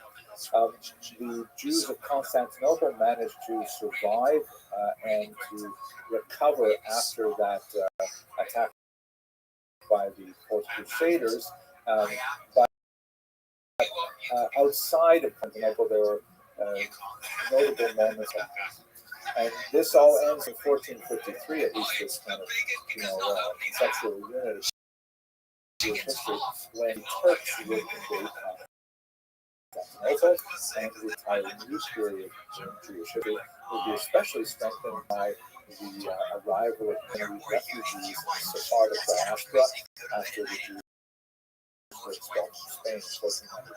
The Jews of Constantinople managed to survive and to recover after that attack by the Fourth Crusaders. But outside of Constantinople, there were notable moments. And this all ends in 1453, at least this kind of, conceptual unit of Jewish history, when Turks would invade Constantinople, and the entire new period in Jewish history would be especially strengthened by the arrival of many refugees in Sephardic diaspora after the Jews were expelled from Spain in 1400.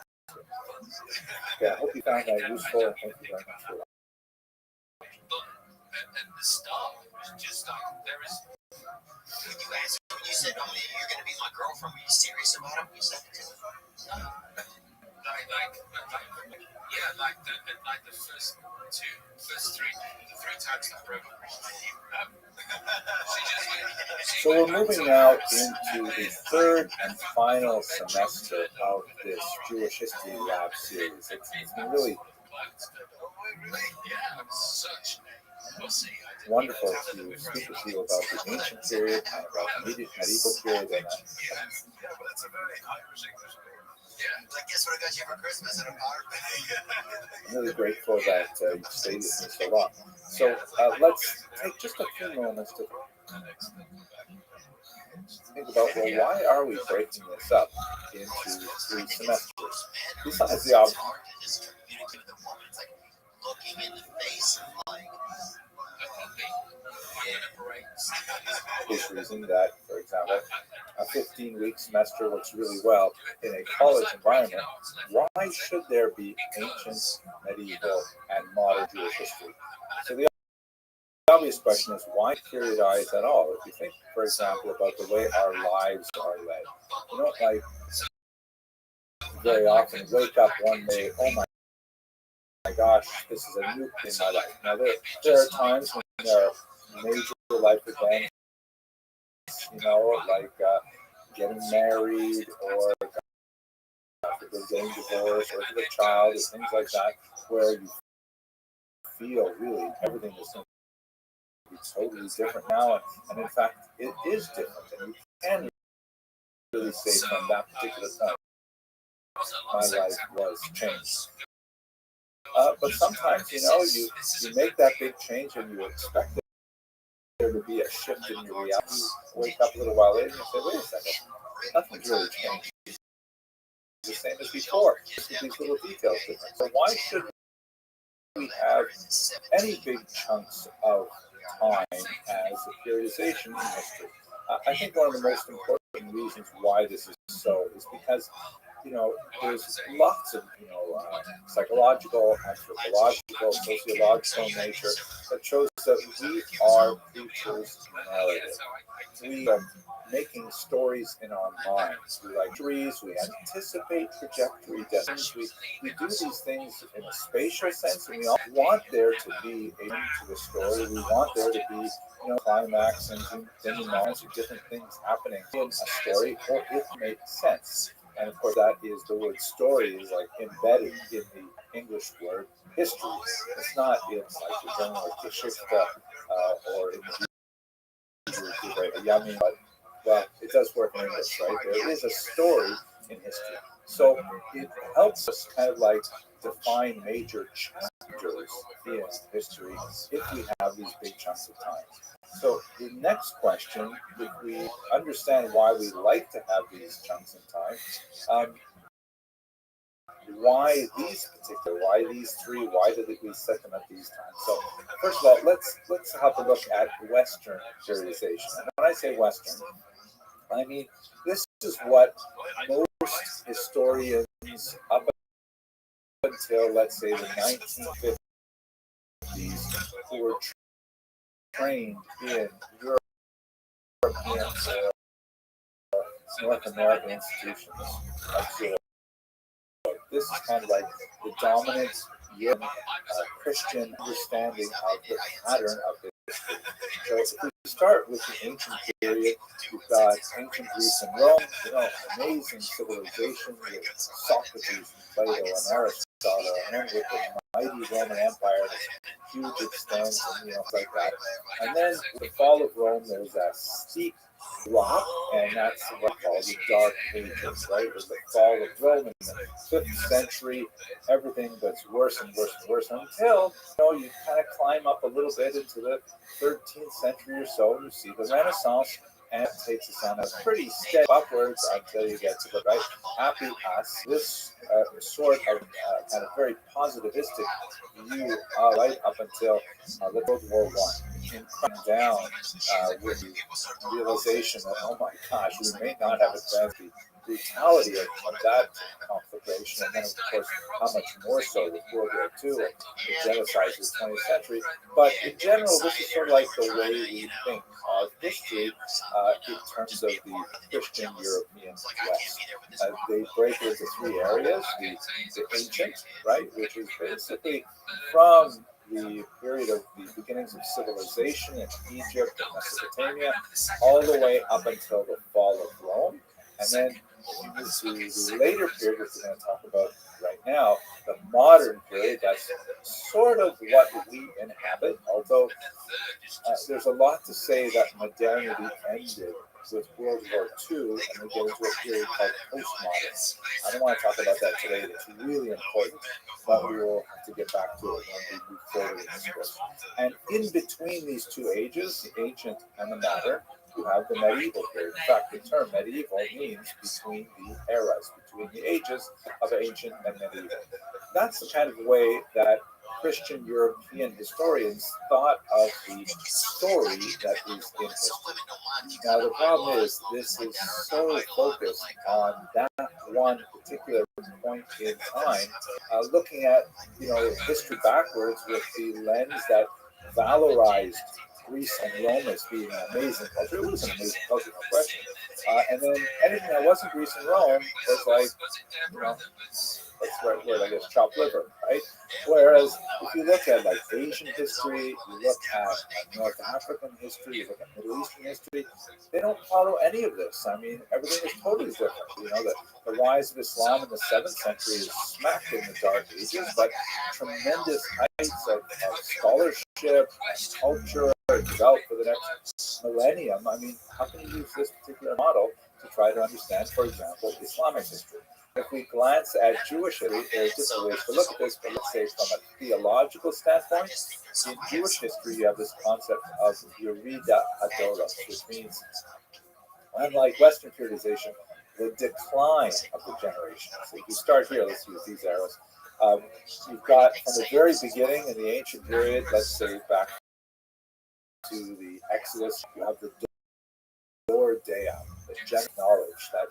Yeah, I hope you found that useful, and thank you very much for watching. At the start, just like there is. When you asked, when you said, "Oh, you're going to be my girlfriend," were you serious about it? You said, like the first three times that I broke up. So we're moving now into the third and final semester of this Jewish History Lab series. It's been really wonderful to speak with you about the ancient period and about the medieval period. And like, guess what I got you for Christmas at a bar? I'm really grateful that you stayed with me so long. So let's take just a few moments to think about, well, why are we breaking this up into 3 semesters? Besides the obvious. Looking in the face of like This reason that, for example, a 15-week semester works really well in a college environment. Why should there be ancient, medieval, and modern Jewish history? So the obvious question is, why periodize at all? If you think, for example, about the way our lives are led, you don't like very often wake up one day, oh my gosh, this is a nuke in my life. Now, there are times when there are major life events, like getting married or getting divorced or with a child or things like that, where you feel really everything is going to be totally different now. And in fact, it is different. And you can really say from that particular time, my life was changed. But sometimes, you make that big change and you expect there to be a shift in your reality. You wake up a little while later and you say, wait a second, nothing's really changed. It's the same as before. Just these little details different. So why should we have any big chunks of time as a periodization in history? I think one of the most important reasons why this is so is because there's lots of, psychological, anthropological, sociological nature that shows that we are creatures of narrative. We are making stories in our minds. We like trees, we anticipate trajectory, destinies. We do these things in a spatial sense, and we all want there to be a end to the story. We want there to be, climax and denouements of different things happening in a story, or it makes sense. And of course, that is the word story is like embedded in the English word history. It's not in like the general Geschichte or in the Yummy, but it does work in English, right? There is a story in history. So it helps us kind of like define major chapters in history if we have these big chunks of time. So the next question, if we understand why we like to have these chunks in time, why these 3? Why did we set them at these times? So first of all, let's have a look at Western periodization. And when I say Western, I mean this is what most historians up until, let's say, the 1950s, who were trained in European or North American institutions of Europe. This is kind of like the dominant European Christian understanding of the pattern of history. So if we start with the ancient period, we've got ancient Greece and Rome, amazing civilization with Socrates and Plato and Aristotle, and then with the mighty Roman Empire, this huge extent, and like that. And then with the fall of Rome, there's that steep rock, and that's what we call the Dark Ages, right? It was the fall of Rome in the 5th century. Everything gets worse and worse and worse until you kind of climb up a little bit into the 13th century or so, and you see the Renaissance, and it takes us on a pretty steady upwards until you get to the right happy us. This sort of kind of very positivistic view, right up until the World War I. And come down with the realization that, oh my gosh, we may not have advanced the brutality of that conflagration, and then of course how much more so with World War II and the genocides of the 20th century. But in general, this is sort of like the way we think of history in terms of the Christian European West. They break it into 3 areas: the ancient, right, which is basically from the period of the beginnings of civilization in Egypt and Mesopotamia, all the way up until the fall of Rome. And then you move to the later period, which we're going to talk about right now, the modern period. That's sort of what we inhabit, although there's a lot to say that modernity ended with World War II, and we get into a period called postmodern. I don't want to talk about that today. It's really important, but we will have to get back to it when we move forward in this course. And in between these 2 ages, the ancient and the modern, you have the medieval period. In fact, the term medieval means between the eras, between the ages of ancient and medieval. That's the kind of way that Christian European historians thought of the story that is in history. Now, the problem is this is so focused on that one particular point in time, looking at history backwards with the lens that valorized Greece and Rome as being an amazing culture. It was an amazing culture, no question. And then anything that wasn't Greece and Rome was like, that's the right word, I guess, chopped liver, right? Whereas if you look at like Asian history, you look at North African history, you look at Middle Eastern history, they don't follow any of this. I mean, everything is totally different. The rise of Islam in the 7th century is smack in the Dark Ages, but tremendous heights of scholarship and culture developed for the next millennium. I mean, how can you use this particular model to try to understand, for example, Islamic history? If we glance at Jewish history, there are different ways to look at this, but let's say from a theological standpoint, in Jewish history, you have this concept of Yerida Hadoros, which means, unlike Western periodization, the decline of the generation. So if you start here, let's use these arrows. You've got from the very beginning in the ancient period, let's say back to the Exodus, you have the Dor Dea, the general knowledge that,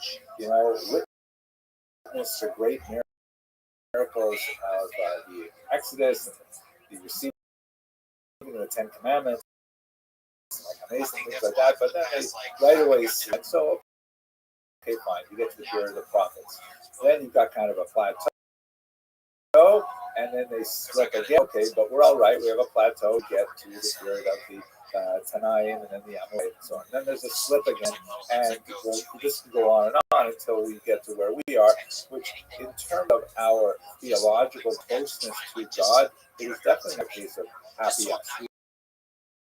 witness the great miracles of the Exodus, the receiving of the 10 Commandments, like amazing things like that. But then they right away said, so, okay, fine, you get to the period of the prophets. Then you've got kind of a plateau, and then they slip again. Okay, but we're all right. We have a plateau. Get to the period of the Tanaim, and then the Amoraim, and so on. And then there's a slip again, and this can go on and on until we get to where we are, which in terms of our theological closeness to God, it is definitely a case of happy us.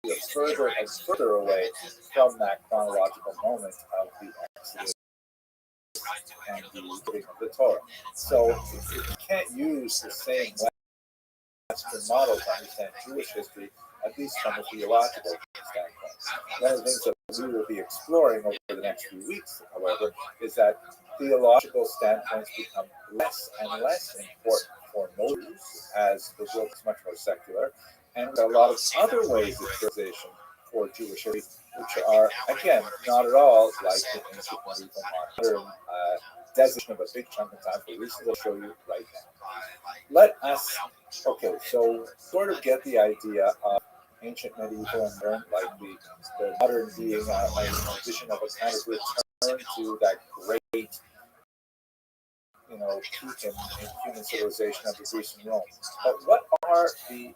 We are further and further away from that chronological moment of the Exodus and the giving of the Torah. So you can't use the same Western model to understand Jewish history, at least from a theological standpoint. One of the things that we will be exploring over the next few weeks, however, is that theological standpoints become less and less important for most Jews as the world is much more secular, and there are a lot of other ways of civilization for Jewish history, which are, again, not at all like the ancient medieval modern designation of a big chunk of time for reasons I'll show you right now. Let us, okay, so sort of get the idea of ancient, medieval, and modern, like the modern being a vision of a kind of return to that great, peak in human civilization of the Greece and Rome. But what are the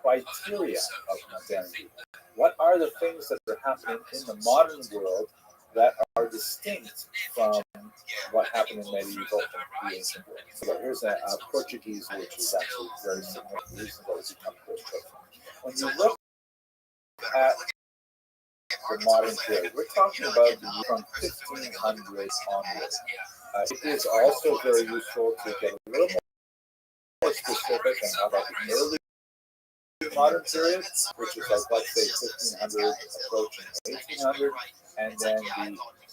criteria of modernity? What are the things that are happening in the modern world that are distinct from what happened in medieval and the ancient world? So here's a Portuguese, which is actually very similar to the reason why it's become Portuguese. When you look at the modern period, we're talking about the year from 1500 onwards. It is also very useful to get a little more specific and how about the early modern period, which is like, let's say, 1500 approaching 1800, and then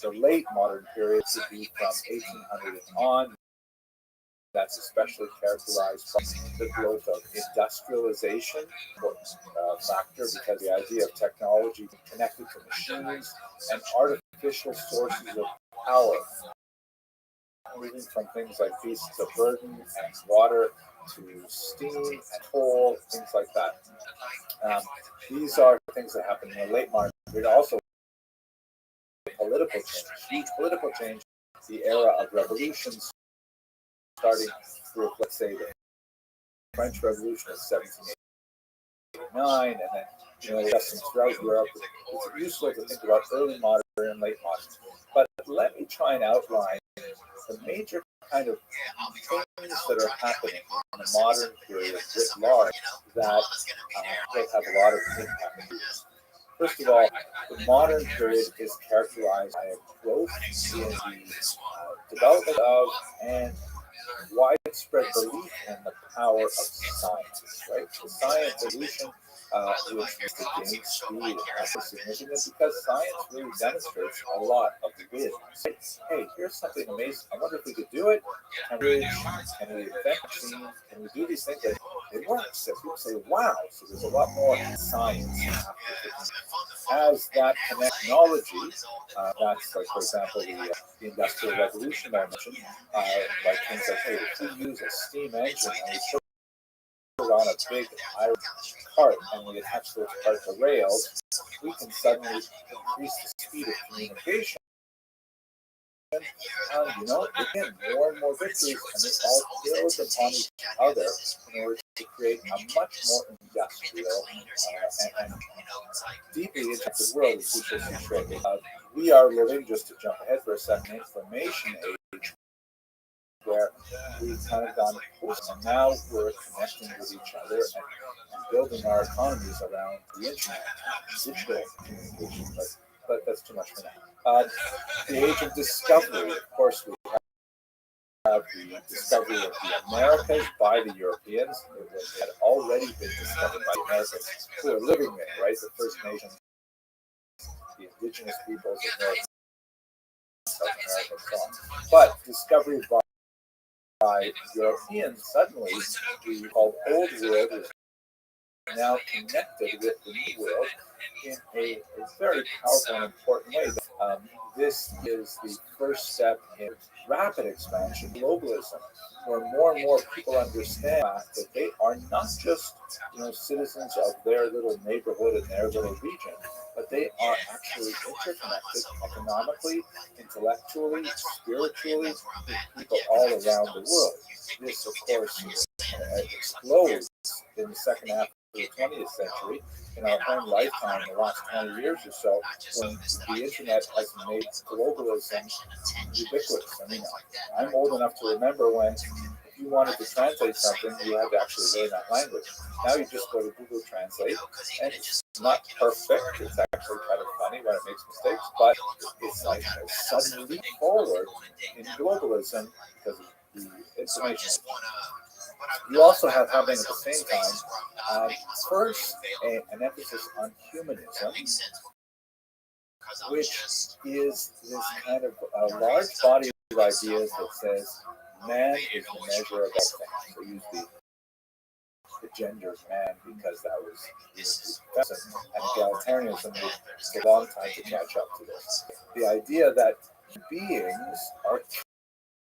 the late modern period would be from 1800 and on. That's especially characterized by the growth of industrialization, factor, because the idea of technology connected to machines and artificial sources of power, moving from things like beasts of burden and water to steam and coal, things like that. These are things that happen in the late modern period. Also, political change, huge political change, the era of revolutions, starting with, let's say, the French Revolution of 1789, and then lessons throughout Europe. It's useful to think about early modern and late modern. But let me try and outline the major kind of things that are happening in the modern period writ large that will have a lot of impact. First of all, the modern period is characterized by a growth in the development of and widespread belief in the power of science, right? So science evolution, which is to gain speed, is significant because science really demonstrates a lot of the good. Hey, here's something amazing. I wonder if we could do it. Can we invent machines? Can we do these things? That it works. And people say, wow. So there's a lot more science. As that connects technology, that's like, for example, the Industrial Revolution that I mentioned, like things like, hey, if we use a steam engine and we put it on a big iron cart and we attach those cart to rails, we can suddenly increase the speed of communication. Again, more and more victories, and they all build upon each other in order to create a much more industrial and deeply interconnected world, as we shall see shortly. We are living, just to jump ahead for a second, information age, where we've kind of gone post, and now we're connecting with each other and building our economies around the internet, digital communication. But that's too much for now. The age of discovery, of course, we have the discovery of the Americas by the Europeans. It had already been discovered by the Americans who are living there, right? The First Nations, the indigenous peoples of North and South America, and so on. But discovery by Europeans, suddenly the called Old World is now connected with the New World in a very powerful and important way. This is the first step in rapid expansion, globalism, where more and more people understand that they are not just citizens of their little neighborhood and their little region, but they are actually interconnected economically, intellectually, spiritually, with people all around the world. This, of course, explodes in the second half of the 20th century, in our own lifetime, in the last 20 years or so, when the internet has made globalism ubiquitous. I mean, I'm old enough to remember when, if you wanted to translate something, you had to actually learn that language. Now you just go to Google Translate, and it's not perfect. It's actually kind of funny when it makes mistakes, but it's like a sudden leap forward in globalism because of the information. You also have happening at the same time, first, an emphasis on humanism, which is this kind of a large body of ideas that says man is the measure of all things. So use the gender of man because that was and egalitarianism would take a long time to catch up to this. The idea that beings are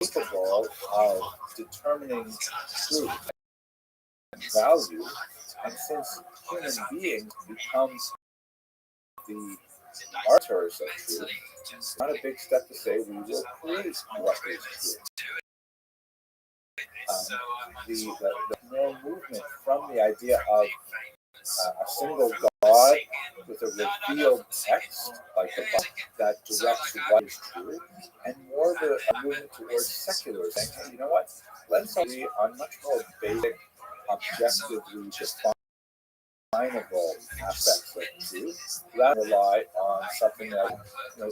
capable of determining truth and value. And since human beings becomes the arbiters of truth, it's not a big step to say we will create what is truth. The more movement from the idea of a single God with a revealed text, like the Bible, that directs what is true, and more of a movement towards secular, saying, hey, you know what? Let's agree on much more basic, objectively definable aspects of truth, rather than rely on something that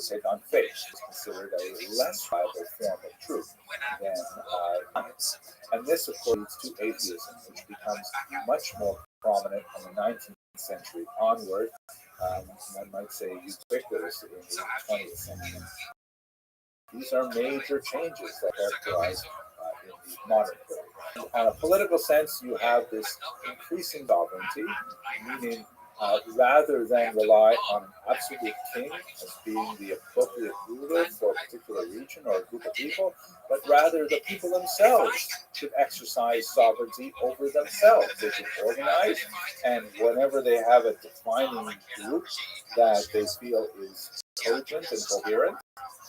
take on faith is considered a less viable form of truth than science. And this, of course, leads to atheism, which becomes much more prominent from the 19th century onward. I might say ubiquitous in the 20th century. These are major changes that characterize in the modern period. On a political sense, you have this increasing sovereignty, meaning rather than rely on an absolute king as being the appropriate ruler for a particular region or a group of people, but rather the people themselves should exercise sovereignty over themselves. They should organize, and whenever they have a defining group that they feel is cogent and coherent,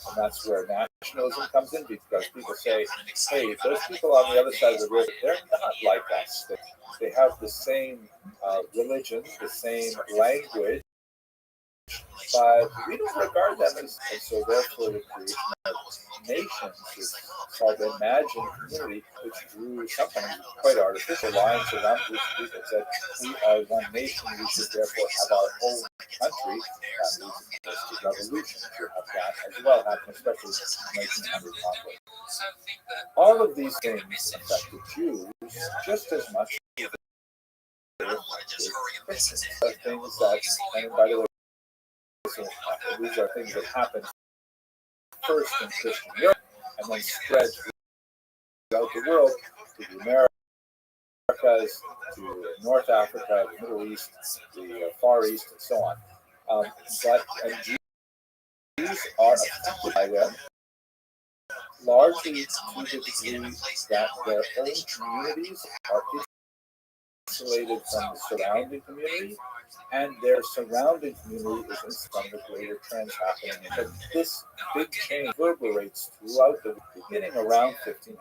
and that's where nationalism comes in, because people say, hey, those people on the other side of the river, they're not like us. They have the same religion, the same language, but we don't regard them as, and so therefore the creation of nations is called the imagined community, which drew sometimes quite artificial lines around which people said, we are one nation, we should therefore have our own country. That leads to revolution, to have that as well happen, especially in 1900 onward. All of these things affected Jews just as much as Christians. Things that, and by the way, these are things that happened first in Christian Europe and then spread throughout the world to the Americas, to North Africa, the Middle East, the Far East, and so on. And Jews are affected by them largely to the degree that their own communities are isolated from the surrounding community, and their surrounding community is in some of the greater trends happening. But this big change reverberates throughout the beginning around 1500.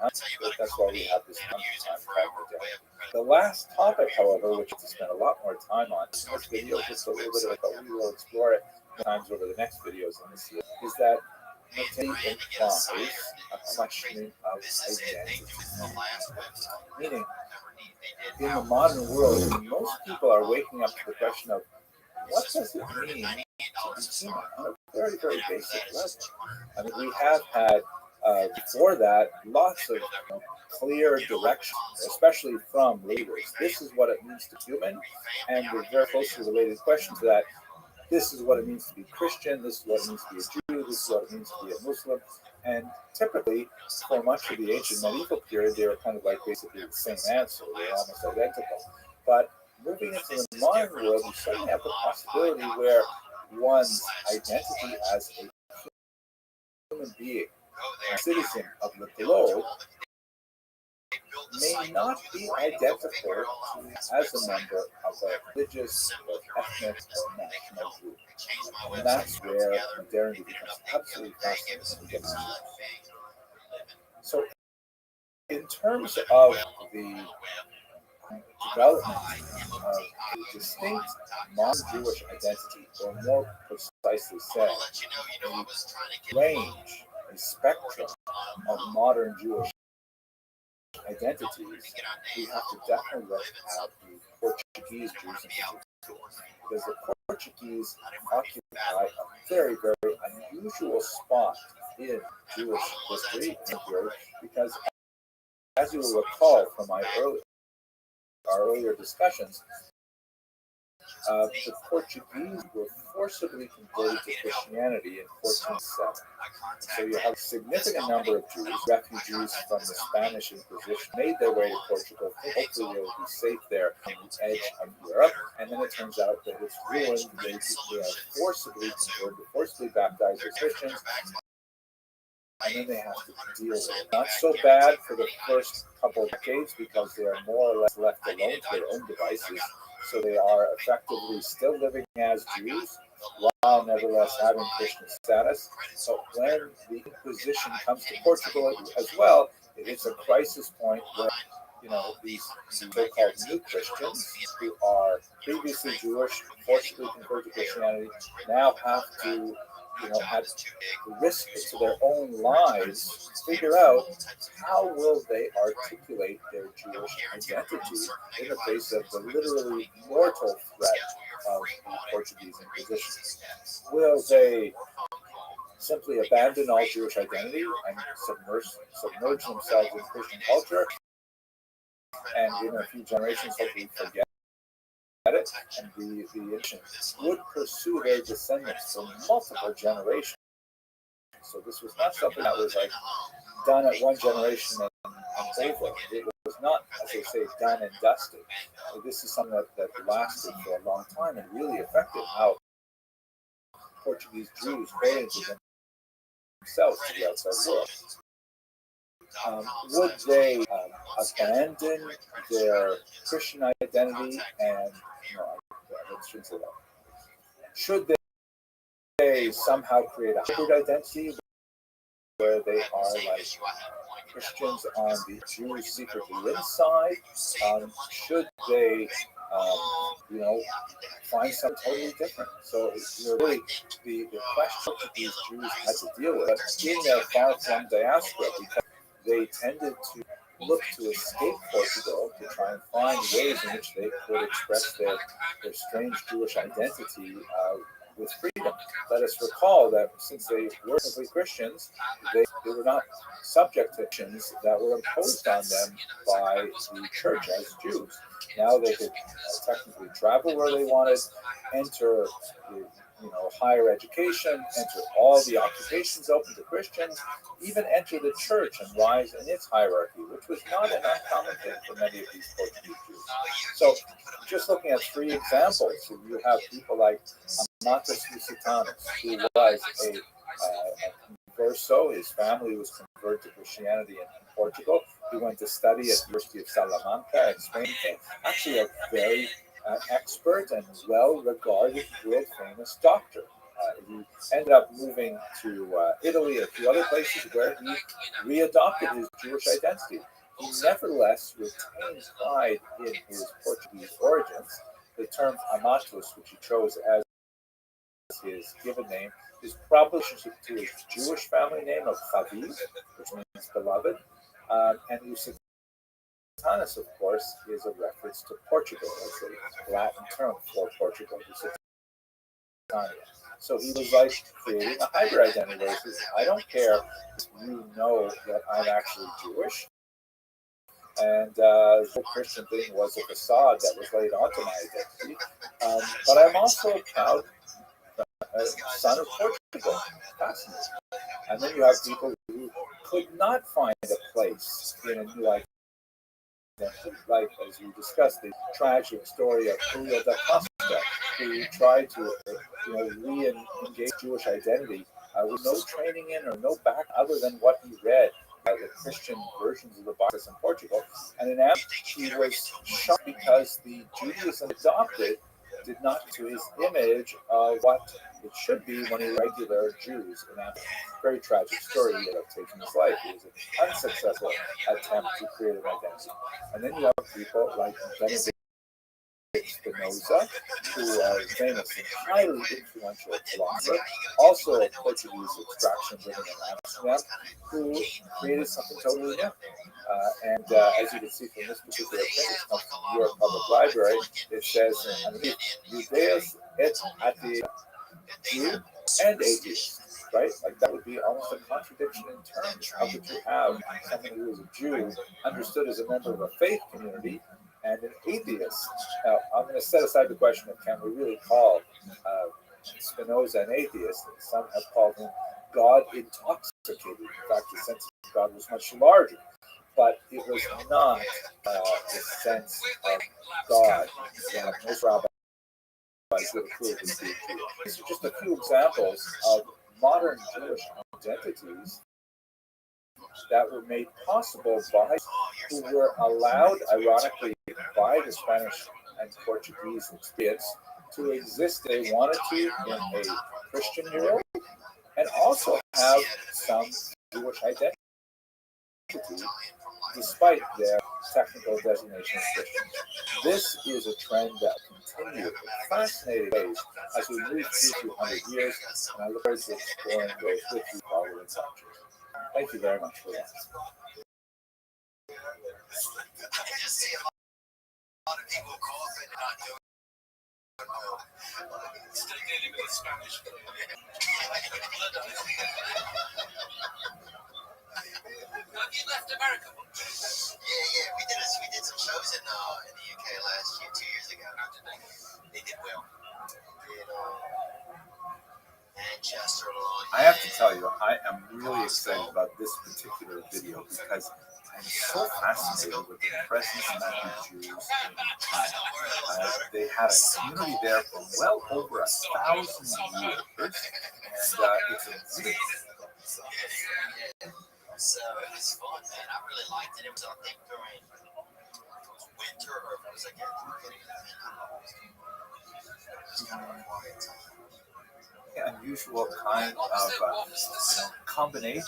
That's why we have this time called the day. The last topic, however, which we spend a lot more time on in this video, just a little bit of it, but we will explore it times over the next videos in this series, is that Nativity implies a questioning of identity. Meaning, in the modern world, most people are waking up to the question of what does it mean to be human on a very, very basic level. I mean, we have had before that lots of clear direction, especially from leaders. This is what it means to be human, and the very closely related question to that. This is what it means to be Christian. This is what it means to be a Jew. This is what it means to be a Muslim. And typically, for much of the ancient medieval period, they were kind of like basically the same answer. They were almost identical. But moving into the modern world, you suddenly have the possibility where one's identity as a human being, a citizen of the globe, may not be identical as a member of a religious or ethnic or national group. And that's where modernity becomes absolutely fascinating. So, in terms of the development of a distinct non-Jewish identity, or more precisely said, a range, a spectrum of modern Jewish identities, we have to definitely look at the Portuguese Jews in particular, because the Portuguese occupy a very, very unusual spot in Jewish history, because as you will recall from our earlier discussions, the Portuguese were forcibly converted to Christianity in 1407. So you have a significant number of Jews, refugees from the Spanish Inquisition, made their way to Portugal. Hopefully they will be safe there on the edge of Europe. And then it turns out that it's ruined. They are forcibly converted, forcibly baptized as Christians. and then they have to deal with it. Not so bad for the first couple of decades because they are more or less left alone to their own devices. So they are effectively still living as Jews while nevertheless having Christian status. So when the Inquisition comes to Portugal as well, it's a crisis point where these so-called new Christians who are previously Jewish, forcibly converted to Christianity, now have to, at risk to their own lives, figure out how will they articulate their Jewish identity in the face of the literally mortal threat of the Portuguese Inquisition. Will they simply abandon all Jewish identity and submerge themselves in Christian culture, and in a few generations hopefully forget it, and the nation would pursue their descendants for multiple generations? So this was not something that was like done at one generation and over. It was not, as they say, done and dusted. This is something that lasted for a long time and really affected how Portuguese Jews oriented themselves to the outside world. Would they abandon their Christian identity and, let's say that. Should they somehow create a hybrid identity where they are like Christians on the Jewish secretly inside? Should they, find something totally different? So really the question that these Jews had to deal with in their far-flung diaspora, because they tended to look to escape Portugal to try and find ways in which they could express their strange Jewish identity with freedom. Let us recall that since they were simply Christians, they were not subject to actions that were imposed on them by the church as Jews. Now they could technically travel where they wanted, enter higher education, enter all the occupations open to Christians, even enter the church and rise in its hierarchy, which was not an uncommon thing for many of these Portuguese Jews. So just looking at three examples, you have people like Amatus Lusitanos, who was a converso. His family was converted to Christianity in Portugal. He went to study at the University of Salamanca in Spain. Actually, a very expert and well-regarded, world-famous doctor. He ended up moving to Italy and a few other places where he readopted his Jewish identity. He nevertheless retained pride in his Portuguese origins. The term Amatus, which he chose as his given name, is probably to his Jewish family name of Chaviv, which means beloved, and Lusitanos, of course, is a reference to Portugal. It's a Latin term for Portugal, Lusitania. So he was like creating a hybrid identity. He says, I don't care if you know that I'm actually Jewish. And the whole Christian thing was a facade that was laid onto my identity. But I'm also a proud son of Portugal. Fascinating. And then you have people who could not find a place in a new identity. Like, as we discussed, the tragic story of Julio da Costa, who tried to re-engage Jewish identity with no training in or no back other than what he read the Christian versions of the Bible in Portugal. And in Africa, he was shocked because the Judaism adopted did not to his image what it should be when a regular Jews in Africa. Very tragic story. He ended up taking his life. It was an unsuccessful attempt to create an identity. And then you have people like Benedict Spinoza, who is famous and highly influential philosopher, also of Portuguese extraction living in Amsterdam, who created something totally new. And as you can see from this particular thing, it comes from the New York Public Library. It says, Judaeus et atheist, Jew and atheist, right? Like that would be almost a contradiction in terms. How could you have someone who is a Jew understood as a member of a faith community and an atheist? Now, I'm going to set aside the question of can we really call Spinoza an atheist? And some have called him God intoxicated. In fact, the sense of God was much larger. But it was not the sense of God that most rabbis would approve as being true. These are just a few examples of modern Jewish identities that were made possible by who were allowed, ironically, by the Spanish and Portuguese experience to exist they wanted to in a Christian world and also have some Jewish identity despite their technical designation as Christian. This is a trend that continues in fascinating ways as we move through 200 years, and I look forward to exploring those with you following lectures. Thank you very much for that. I just see a lot of people coughing and not doing well. Still dealing with the Spanish. Have you left America? Yeah. We did some shows in the UK last year, 2 years ago. How did they? They did well. Did Manchester a lot. I have to tell you, I am really excited about this particular video because I'm so fascinated with the presence of the Jews in China. They had a community there for well over 1,000 years, and it's a really So it was fun, man. I really liked it. It was, I think, during winter or it was like it was kind of a quiet time. unusual kind of combination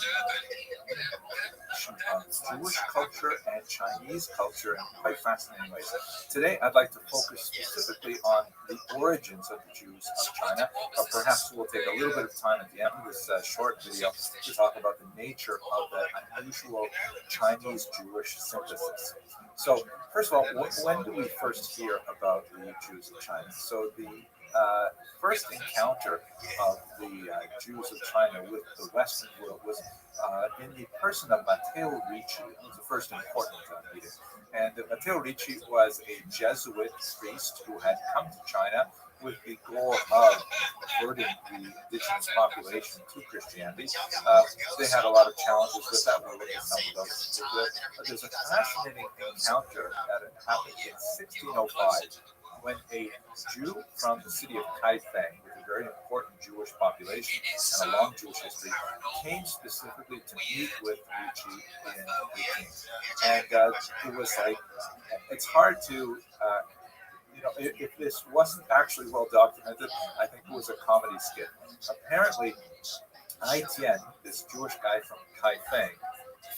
of Jewish culture and Chinese culture in quite fascinating ways. Today, I'd like to focus specifically on the origins of the Jews of China, but perhaps we'll take a little bit of time at the end of this short video to talk about the nature of the unusual Chinese-Jewish synthesis. So, first of all, when do we first hear about the Jews of China? So the first encounter of the Jews of China with the Western world was in the person of Matteo Ricci. It was the first important meeting. And Matteo Ricci was a Jesuit priest who had come to China with the goal of converting the indigenous population to Christianity. They had a lot of challenges with that. We'll look at some of those in particular. But there's a fascinating encounter that happened in 1605 when a Jew from the city of Kaifeng, with a very important Jewish population and a long Jewish history, came specifically to meet with Ricci in Peking. And it was like, it's hard to, if this wasn't actually well documented, I think it was a comedy skit. Apparently, Ai Tian, this Jewish guy from Kaifeng,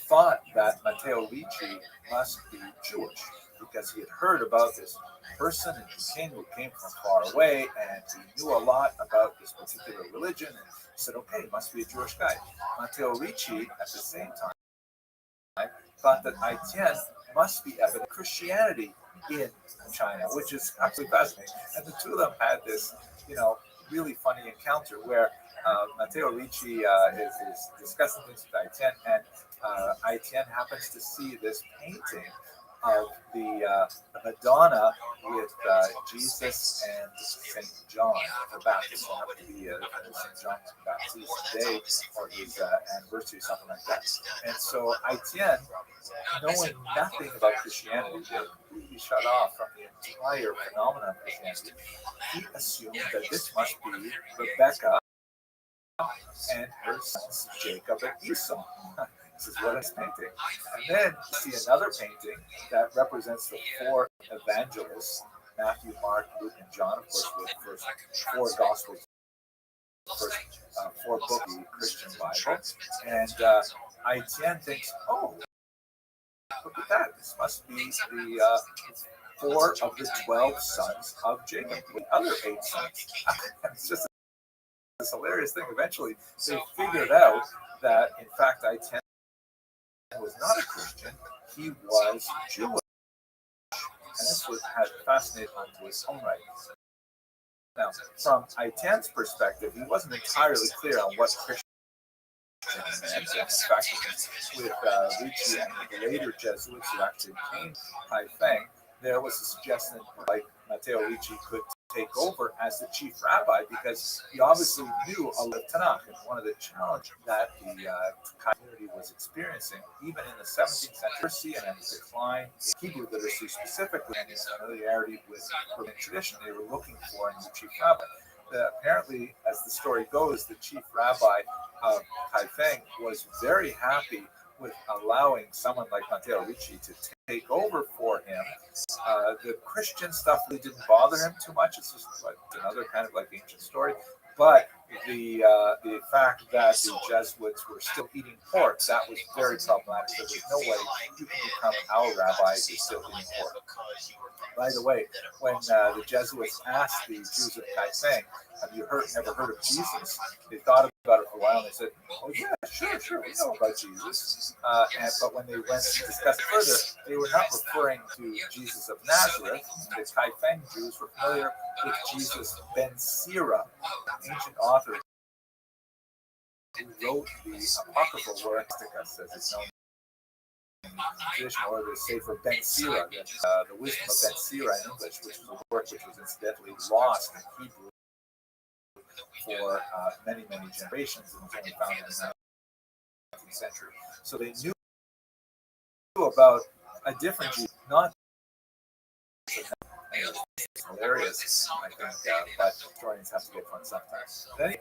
thought that Matteo Ricci must be Jewish because he had heard about this person in Peking who came from far away and he knew a lot about this particular religion and said, okay, must be a Jewish guy. Matteo Ricci, at the same time, thought that Ai Tian must be evident Christianity in China, which is absolutely fascinating. And the two of them had this, really funny encounter where Matteo Ricci is discussing things with Ai Tian, and Ai Tian happens to see this painting of the Madonna with Jesus and St. John the Baptist. It happened to be St. John's Baptist's day or his anniversary, something like that. And so Ai Tian, knowing nothing about Christianity, they're completely shut off from the entire phenomenon of Christianity, he assumed that this must be Rebecca and her sons Jacob and Esau. This is what it's painting. And then you see another painting that represents the four evangelists, Matthew, Mark, Luke, and John, of course, with the first four gospels, first four books of the Christian Bible. And Ai Tian thinks, oh, look at that. This must be the 4 of the 12 sons of Jacob, with the other 8 sons. It's just this hilarious thing. Eventually, they figured out that, in fact, Ai Tian was not a Christian, he was Jewish. And this had fascinated onto his own right. Now, from Ai Tian's perspective, he wasn't entirely clear on what Christian meant. In fact, with Ricci and the later Jesuits who actually came to Kaifeng, there was a suggestion like Matteo Ricci could take over as the chief rabbi because he obviously knew a lot of Tanakh. And one of the challenges that the community was experiencing, even in the 17th century and in the decline in Hebrew literacy specifically, and its familiarity with rabbinic tradition, they were looking for a new chief rabbi. Apparently, as the story goes, the chief rabbi of Kaifeng was very happy with allowing someone like Matteo Ricci to take over for him. The Christian stuff really didn't bother him too much. It's just like another kind of like ancient story. But the fact that the Jesuits were still eating pork, that was very problematic. There was no way you can become our rabbi if you're still eating pork. By the way, when the Jesuits asked the Jews of Kaifeng, have you ever heard of Jesus? They thought about it for a while and they said, oh yeah, sure, we know about Jesus. But when they went to discuss it further, they were not referring to Jesus of Nazareth. The Kaifeng Jews were familiar with Jesus ben Sira, ancient author who wrote the apocryphal work, as it's known in tradition, or the Sefer Ben Sira, the wisdom of Ben Sira in English, which was a work which was incidentally lost in Hebrew for many generations and was only found in the 19th century. So they knew about a different Jew, not hilarious, I think, but historians have to get fun sometimes. Then,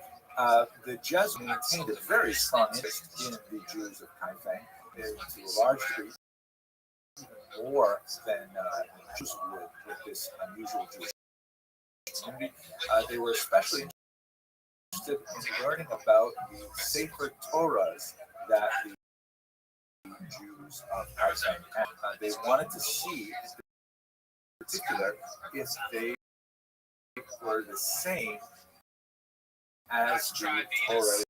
the Jesuits maintained a very strong interest in the Jews of Kaifeng, to a large degree, even more than Jews would with this unusual Jewish community. They were especially interested in learning about the sacred Torahs that the Jews of Kaifeng had. They wanted to see, in particular, if they were the same as the Torahs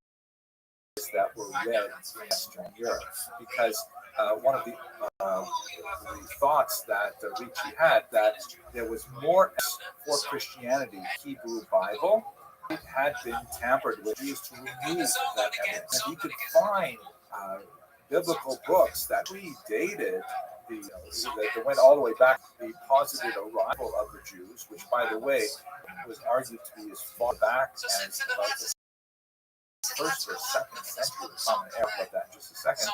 that were read in Western Europe, because one of the thoughts that Ricci had, that there was more for Christianity Hebrew Bible, it had been tampered with, used to remove that evidence. And he could find biblical books that predated that went all the way back to the posited arrival of the Jews, which, by the way, was argued to be as far back as about the first or second century of Common Era. About that in just a second.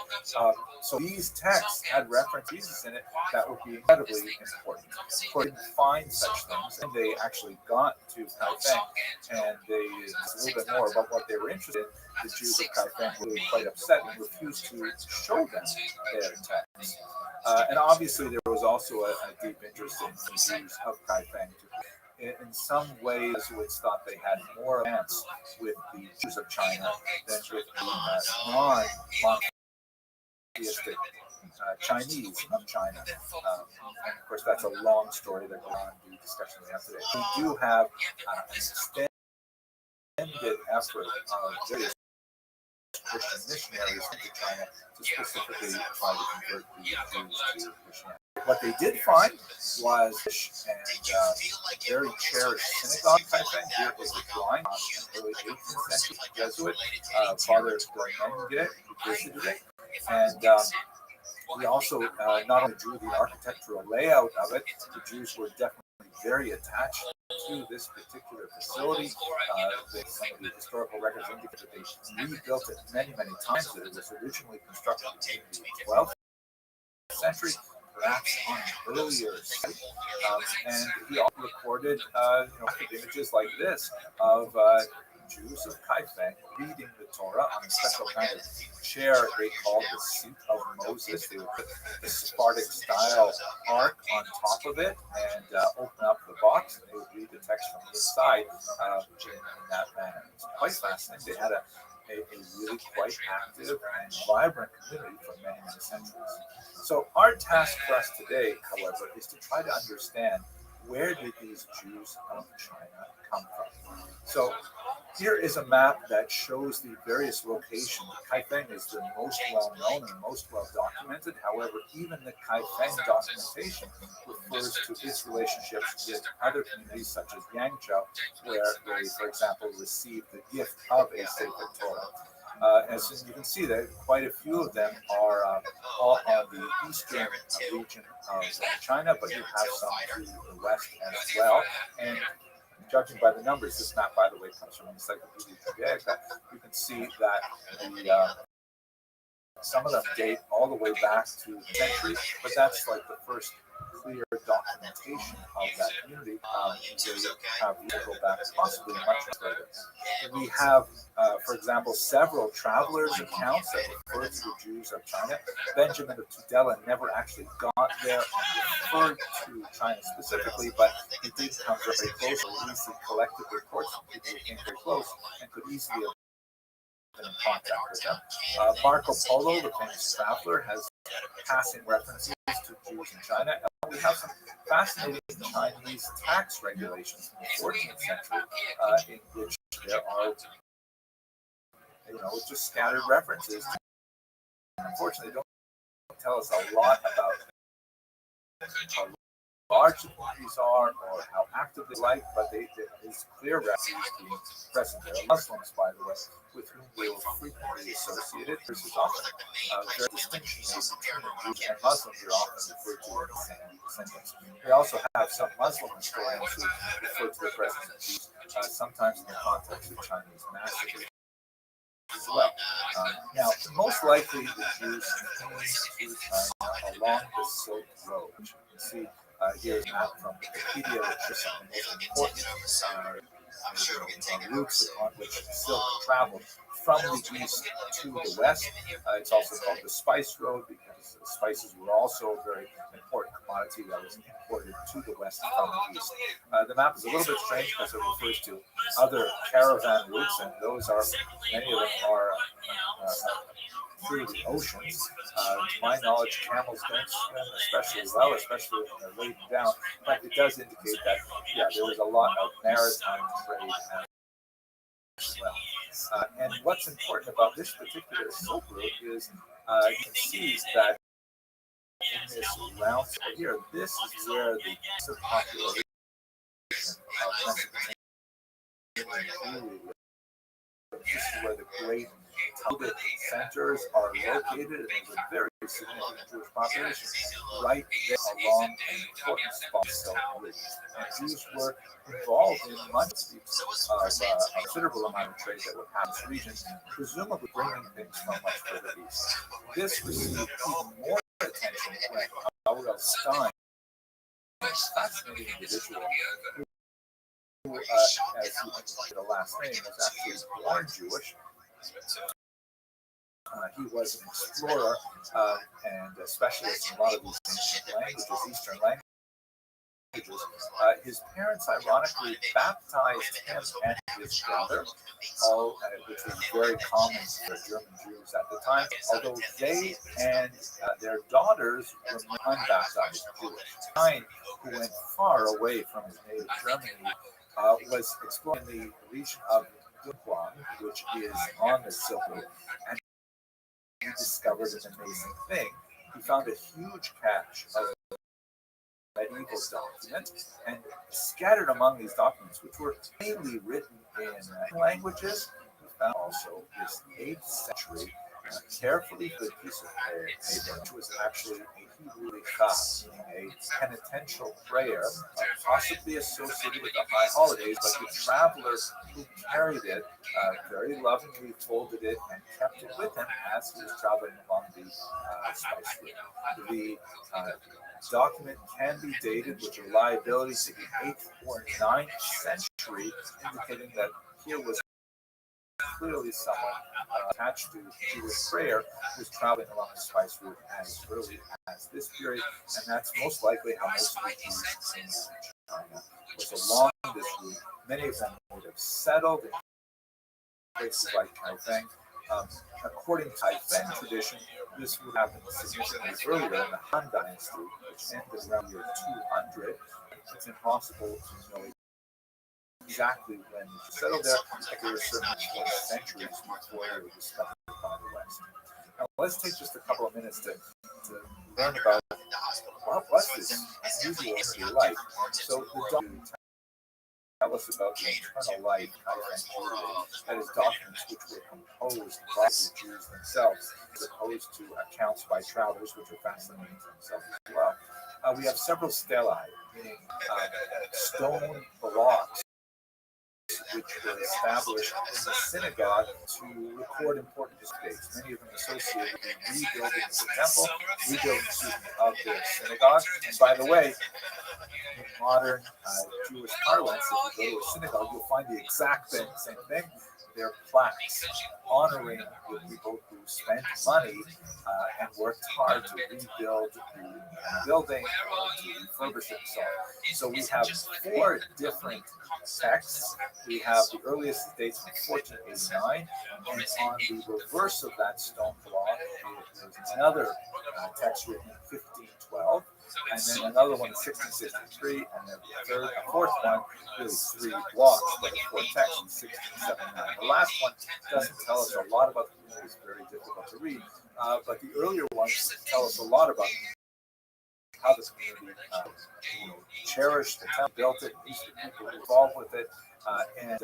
So these texts had references in it that would be incredibly important. They didn't find such things, and they actually got to Kaifeng, and they a little bit more about what they were interested in. The Jews of Kaifeng were really quite upset and refused to show them their texts. And obviously, there was also a deep interest in the Jews of Kaifeng. In some ways, Jesuits thought they had more advance with the Jews of China than with the non-monotheistic Chinese of China. And of course, that's a long story that goes on the discussion we have today. We do have an extended effort of various Christian missionaries into China to specifically try to convert the Jews to Christianity. What they did find was and very cherished synagogue type thing. Here is a drawing on early 18th century Jesuit. Father Bernanger visited it, and we also not only drew the architectural layout of it, the Jews were definitely very attached to this particular facility. Some of the historical records indicate that they rebuilt it many times. That it was originally constructed in the 12th century, perhaps on an earlier site. And he also recorded images like this of Jews of Kaifeng reading the Torah on a special kind of chair they called the seat of Moses. They would put the Sephardic style ark on top of it and open up the box, and they would read the text from the inside in that manner. It's quite fascinating. They had a really quite active and vibrant community for many centuries. So our task for us today, however, is to try to understand, where did these Jews of China come from? So here is a map that shows the various locations. Kaifeng is the most well-known and most well-documented. However, even the Kaifeng documentation refers to its relationships with other communities such as Yangzhou, where they, for example, received the gift of a sacred Torah. As you can see, that quite a few of them are all on the eastern region of China, but you have some to the west as well. And judging by the numbers, this map, by the way, comes from Encyclopedia Judaica. You can see that some of them date all the way back to the century, but that's like the first clear documentation of that community. They have to go back possibly much further. We have For example, several travelers' accounts that refer to the Jews of China. Benjamin of Tudela never actually got there and referred to China specifically, but he did come very close, or at least he collected reports from people who came very close and could easily have been in contact with them. Marco Polo, the famous traveler, has passing references to Jews in China. We have some fascinating Chinese tax regulations in the 14th century in which there are, just scattered references. Unfortunately, they don't tell us a lot about how large the communities are or how active they like, but there's clear refugees being present there. Muslims, by the way, with whom they were frequently associated. This is often their distinction between Jews and Muslims are often referred to in the same sentence. We also have some Muslim historians who refer to the presence of Jews, sometimes in the context of Chinese massacres as well. Now, most likely the Jews came to China along the Silk Road, which you can see here's a map from Wikipedia that shows some of the most important routes on which silk traveled from the east to the west. It's also called the Spice Road because spices were also a very important commodity that was imported to the west from the east. The map is a little bit strange because it refers to other caravan routes, and those are, many of them are through the oceans. To my knowledge, camels don't swim especially well, especially when they're laden down, but it does indicate that, there was a lot of maritime trade as well. And what's important about this particular Silk Route is you can see that in this round here, this is where the population of Mesopotamia, this is where the great Talmud centers are located, and there's a very significant Jewish population right there along an important spot. And Jews were involved in much of a considerable amount of trade that would happen in this region, presumably bringing things from much further east. This received even more attention when Aurel Stein, a fascinating individual, who, as you mentioned, the last name, was actually born Jewish. He was an explorer and a specialist in a lot of these ancient languages, Eastern languages. His parents, ironically, baptized him and his brother, which was very common for German Jews at the time, although they and their daughters were unbaptized Jewish. Stein, who went far away from his native Germany, was exploring the region of Dunhuang, which is on the Silk Road, and he discovered an amazing thing. He found a huge cache of medieval documents, and scattered among these documents, which were mainly written in languages, we found also this 8th century carefully good piece of paper, which was actually a Hebrew chaf, meaning a penitential prayer, possibly associated with the high holidays, but the traveler who carried it very lovingly folded it and kept it with him as he was traveling along the spice route. The document can be dated with reliability to the 8th or 9th century, indicating that here was clearly someone attached to Jewish prayer who was traveling along the spice route as early as this period, and that's most likely how most of the Jews in China was along this route. Many of them would have settled in places like Kaifeng. According to Kaifeng tradition, this would happen significantly earlier in the Han Dynasty, which ended around year 200. It's impossible to know exactly when you settled there, but there were certainly centuries before they were discovered by the West. Now, let's take just a couple of minutes to learn about what was this unusual history like. So, the documents tell us about the internal life of that is, documents which were composed by the Jews themselves, as opposed to accounts by travelers, which are fascinating to themselves as well. We have several stelae, meaning stone blocks, which were established in the synagogue to record important dates. Many of them associated with the rebuilding of the temple, rebuilding of the synagogue. And by the way, in modern Jewish parlance, if you go to a synagogue, you'll find the exact same thing. They're plaques honoring the people who spent money and worked hard to rebuild the building or to refurbish it and so on. So we have 4 different texts. We have the earliest dates from 1489, and on the reverse of that stone block is another text written in 1512. And then another one in 1663, and then a fourth one, really 3 blocks, but a 4th text in 1679. The last one doesn't tell us a lot about the community; it's very difficult to read. But the earlier ones tell us a lot about how the community cherished the town, built it, used the people involved with it, and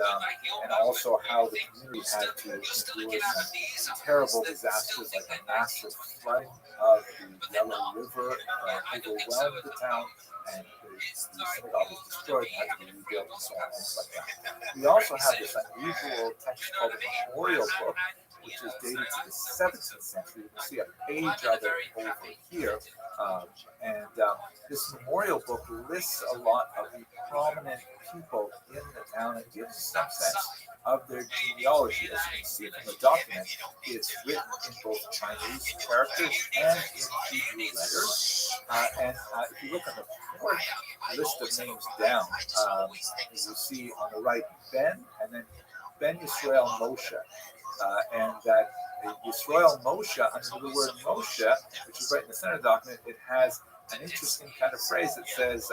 also how the community had to endure some terrible disasters like a massive flooding of the Yellow River overwhelmed the town, and the synagogue was destroyed and had to be rebuilt and so on, things like that. We also have this unusual text called the Memorial Book, which is dated to the 17th century. You can see a page of it over here. This memorial book lists a lot of the prominent people in the town and gives some sense of their genealogy. As you can see from the document, it's written in both Chinese characters and in Hebrew letters. If you look at the 4th list of names down, you see on the right Ben, and then Ben Yisrael Moshe. And that Yisrael Moshe, under the word Moshe, which is right in the center of the document, it has an interesting kind of phrase that says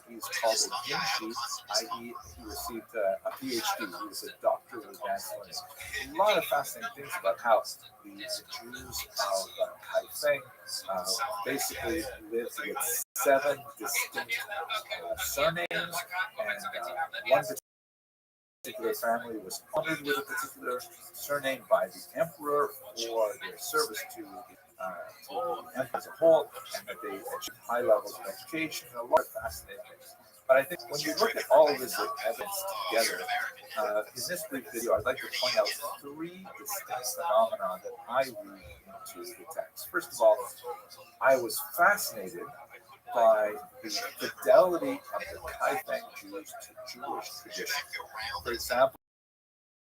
he's called a Yimshi, i.e. he received a PhD. He was a doctor of advanced learning. A lot of fascinating things about how the Jews of Kaifeng basically lived with 7 distinct surnames, and one particular family was honored with a particular surname by the emperor for their service to the empire as a whole, and that they achieved high levels of education and a lot of fascinating things. But I think when you look at all of this evidence together, in this brief video, I'd like to point out 3 distinct phenomena that I read into the text. First of all, I was fascinated by the fidelity of the Kaifeng Jews to Jewish tradition. For example,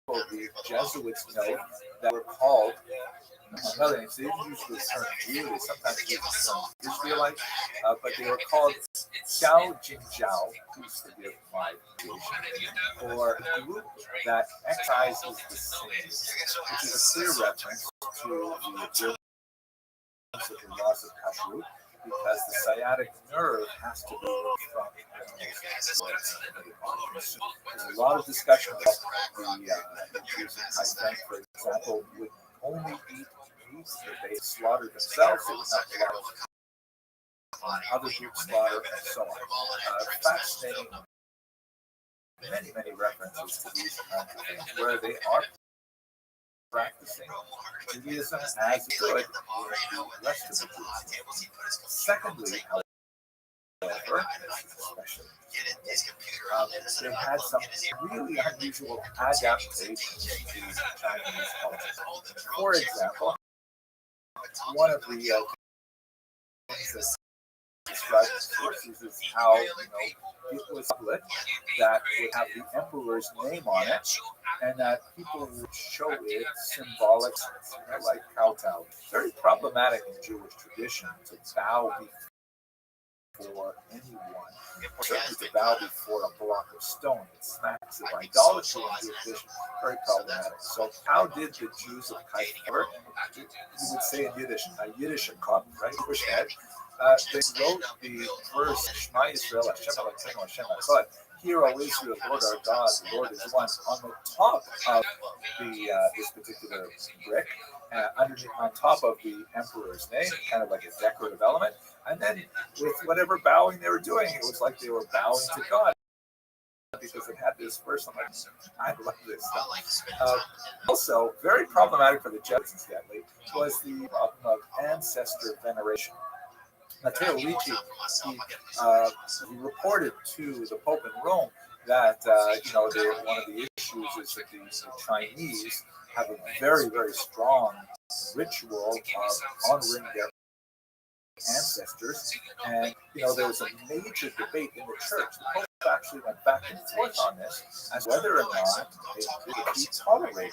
the Jesuits note that were called, among other names, they didn't use the term Jew, they sometimes use the term Israelite, but they were called Xiao Jinjiao, please forgive my creation, or a group that excises the sins, which is a clear reference to the observance of the laws of Kashrut, because the sciatic nerve has to be removed from animals. There's a lot of discussion about the Jews in Kaifeng, for example, would only eat meat that they slaughtered themselves. They would not allow other groups slaughter, and so on. Fascinating, many references to these kinds of things where they are practicing Judaism as good in the rest of the Jews. Secondly, however, especially, they had some really unusual adaptations to Chinese culture. For example, one of the things that described in sources is how it was public that would have the emperor's name on it, and that people would show it symbolic, like kowtow. Very problematic in Jewish tradition to bow before anyone, or certainly to bow before a block of stone. It smacks of idolatry in Jewish tradition. Very problematic. So how did the Jews of Kaifeng, you would say in Yiddish cup, right? Jewish head. They wrote the verse Shema Yisrael Hashem Elokeinu Hashem Echad. Hear, O Israel, Lord our God, the Lord is one. On the top of this particular brick, underneath, on top of the emperor's name, kind of like a decorative element, and then with whatever bowing they were doing, it was like they were bowing to God because it had this verse. I'm like, I love this stuff. Also, very problematic for the Jesuits, incidentally, was the problem of ancestor veneration. Matteo Ricci, he reported to the Pope in Rome that one of the issues is that the Chinese have a very strong ritual of honoring their ancestors. And there was a major debate in the church. The Pope actually went back and forth on this as whether or not it could be tolerated.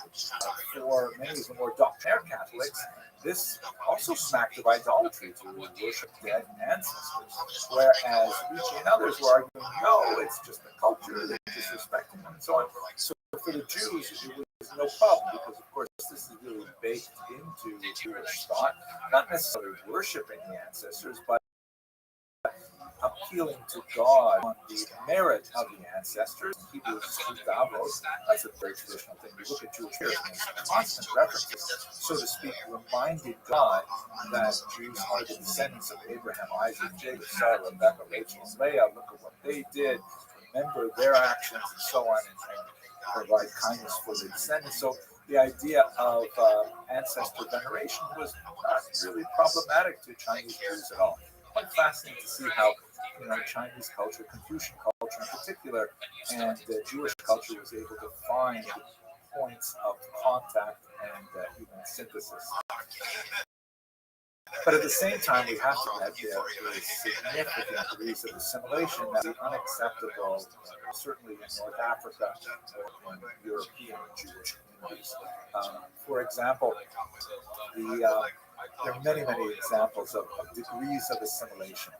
For many of the more doctrinaire Catholics, this also smacked of idolatry to worship dead ancestors. Whereas Ricci and others were arguing, no, it's just the culture, they're disrespecting them, and so on. So for the Jews, it was no problem because, of course, this is really baked into Jewish thought, not necessarily worshiping the ancestors, but appealing to God on the merit of the ancestors. Hebrews 2:Davos, that's a very traditional thing. You look at Jewish heritage, there's constant references, so to speak, reminding God that Jews are the descendants of Abraham, Isaac, Jacob, Sarah, Rebecca, Rachel, and Leah. Look at what they did. Remember their actions and so on, and provide kindness for their descendants. So the idea of ancestor veneration was not really problematic to Chinese Jews at all. Quite fascinating to see how Chinese culture, Confucian culture in particular, and Jewish culture was able to find points of contact and even synthesis. But at the same time, we have to admit there is significant degrees of assimilation that are unacceptable, certainly in North Africa or in European Jewish communities. For example, there are many, many examples of degrees of assimilation.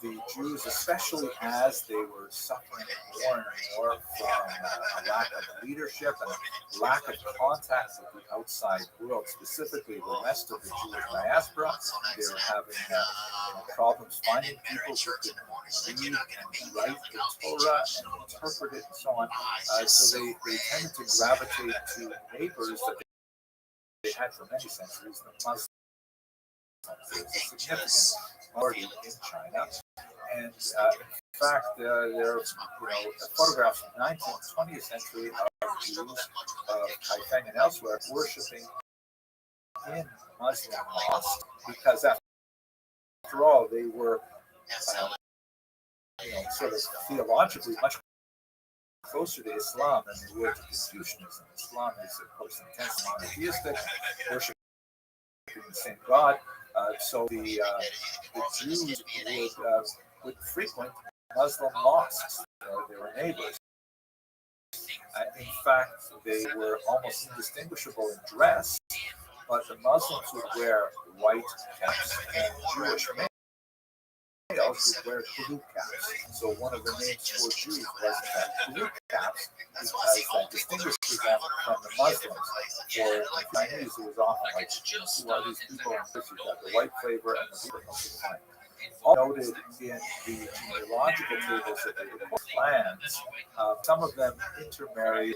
The Jews, especially as they were suffering more and more from a lack of leadership and a lack of contact with the outside world, specifically the rest of the Jewish diaspora, they were having problems finding people who could read and write the Torah and interpret it and so on. So they tended to gravitate to neighbors that they had for many centuries, the Muslims. There's a significant minority in China, and in fact, there are photographs from the 19th, 20th century of Jews of Kaifeng and elsewhere worshiping in Muslim mosques because, after all, they were sort of theologically much closer to Islam than they were to Confucianism. Islam is, of course, intensely monotheistic, worshiping the same God. So the Jews would frequent Muslim mosques. They were neighbors. In fact, they were almost indistinguishable in dress, but the Muslims would wear white caps, and Jewish males would wear kuluk caps. So one of the names for Jews was kuluk caps because that distinguishes them from the Muslims. For the Chinese, it was often like, who are these people? And first you've got the white flavor and the people fine. All noted in the genealogical tables that they record clans, some of them intermarried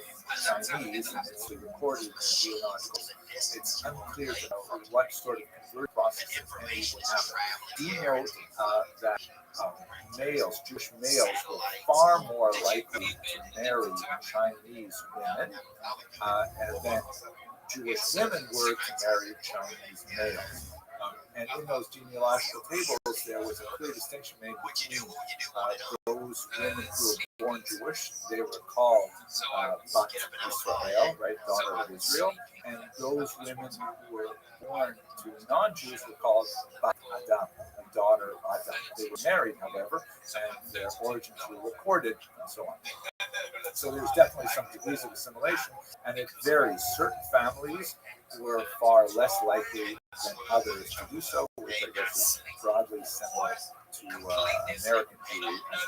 Chinese, and it's recorded in the genealogical. It's unclear to know what sort of conversion process would happen. Do note that Jewish males, were far more likely to marry Chinese women, and then Jewish women were to marry Chinese males. And in those genealogical tables, there was a clear distinction made between those women who were born Jewish, they were called Bat Israel, right, daughter of Israel, and those women who were born to non-Jews were called Bat Adam, daughter of Adam. They were married, however, and their origins were recorded, and so on. So there's definitely some degrees of assimilation, and it varies. Certain families were far less likely than others to do so, which I guess is broadly similar to American Jewry as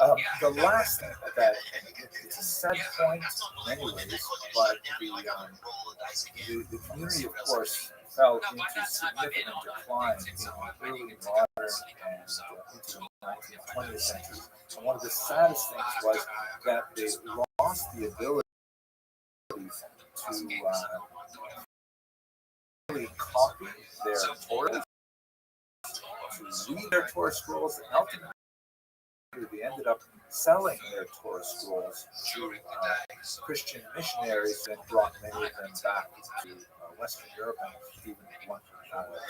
well. The last thing that it's a sad point in many ways, but the community, of course, fell into significant decline in the early modern and into the 19th, 20th century. And one of the saddest things was that they lost the ability to really copy their Torah, to read their Torah scrolls, and ultimately they ended up selling their Torah scrolls to Christian missionaries and brought many of them back to Western Europe and even one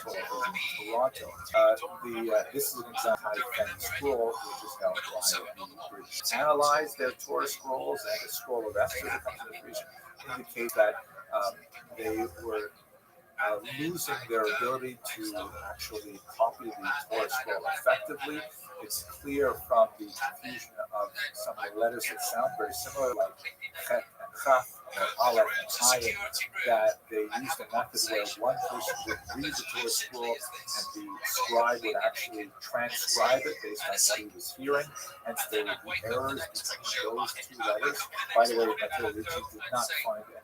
Torah in Toronto. This is an example of a scroll which is held by the British. Analyze their Torah scrolls, and the scroll of Esther that comes from this region indicate that they were losing their ability to actually copy the Torah scroll effectively. It's clear from the confusion of some of the letters that sound very similar, like Chet and Chaf, or Aleph and Ayin, that they used a method where one person would read the Torah scroll and the scribe would actually transcribe it based on what he was hearing, and so there would be errors between those two letters. By the way, Matteo Ricci did not find any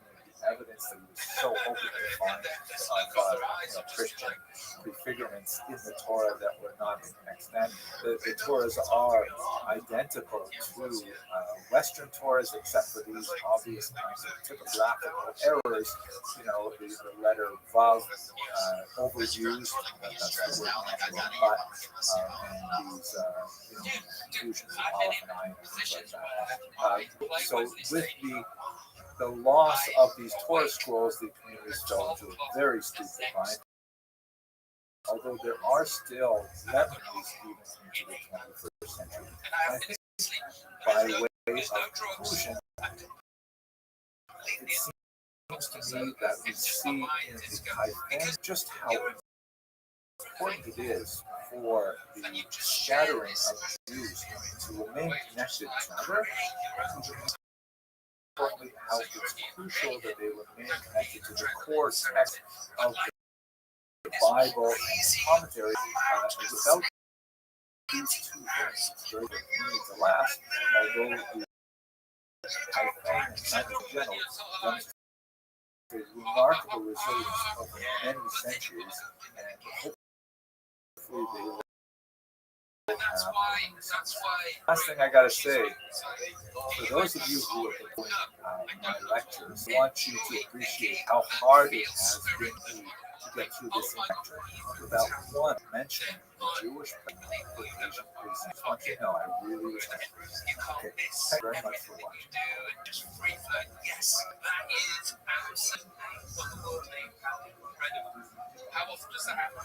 evidence that he was so hoping to find of Christian prefigurements in the Torah that were not extant. The Torahs are identical to Western Torahs, except for these obvious kinds of typographical errors. The letter Vav overused, that's the word but, and these inclusions of Aleph and Ayin and things like that. So with the loss of these Torah scrolls, the communities fell into a very steep decline. Although there are still remnants even into the 21st century. And I think by way of conclusion, it seems to me that we see in the Haifen just how important it is for the scattering of Jews to remain connected to another. Importantly, how it's crucial that they remain connected to the core text of the Bible and commentary. Without these two things, it's very difficult to last. Although the Haifen and China in general demonstrate remarkable resilience over many centuries, and hopefully they will. Last thing I gotta say, for those of you who have been my lectures, I want you to appreciate how hard it has been to get through this lecture without one mention the Jewish Asian priests. I want you to know I really respect it. Okay, thank you very much for watching. How often does that happen?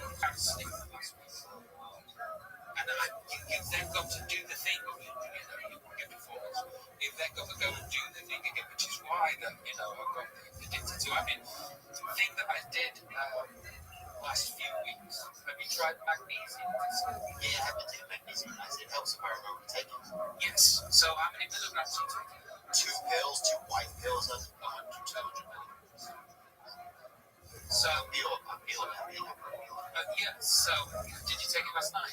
And you've then got to do the thing, you've then got to go and do the thing again, which is why I got addicted to. The thing that I did last few weeks, have you tried magnesium? Yeah, I have been taking magnesium. It helps if I remember to take it. Yes. So how many milligrams are you taking? 2 pills, 2 white pills. 100, 200 milligrams. So I feel happy. yeah. So did you take it last night?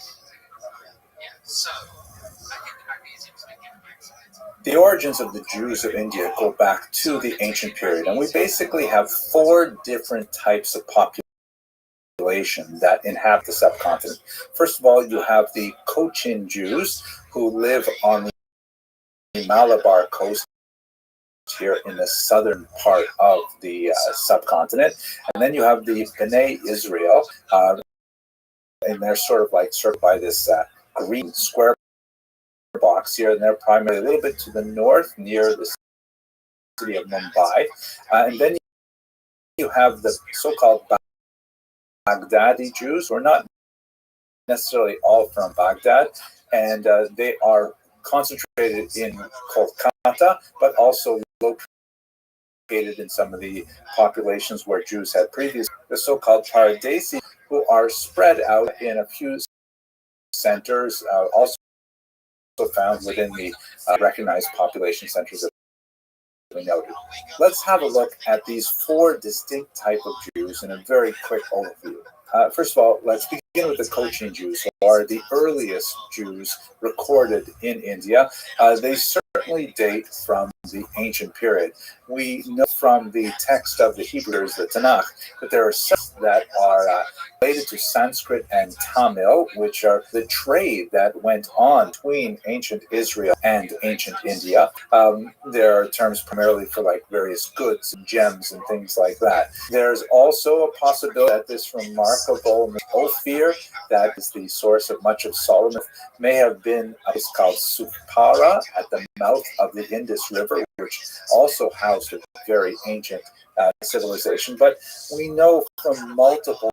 Yeah. So I think the magnesium is making a vaccinated. The origins of the Jews of India go back to the ancient period, and we basically have 4 different types of population that inhabit the subcontinent. First of all, you have the Cochin Jews who live on the Malabar coast here in the southern part of the subcontinent, and then you have the Bnei Israel, and they're sort of by this green square box here, and they're primarily a little bit to the north near the city of Mumbai, and then you have the so-called Baghdadi Jews, who are not necessarily all from Baghdad, and they are concentrated in Kolkata, but also located in some of the populations where Jews had previously, the so-called Paradesi, who are spread out in a few centers, also found within the recognized population centers that we noted. Let's have a look at these 4 distinct types of Jews in a very quick overview. First of all, let's begin with the Cochin Jews, who are the earliest Jews recorded in India. They certainly date from the ancient period. We know from the text of the Hebrews, the Tanakh, that there are some that are related to Sanskrit and Tamil, which are the trade that went on between ancient Israel and ancient India. There are terms primarily for various goods and gems and things like that. There's also a possibility that this remarkable Ophir, that is the source of much of Solomon, may have been a place called Supara at the mouth of the Indus River, which also housed a very ancient civilization. But we know from multiple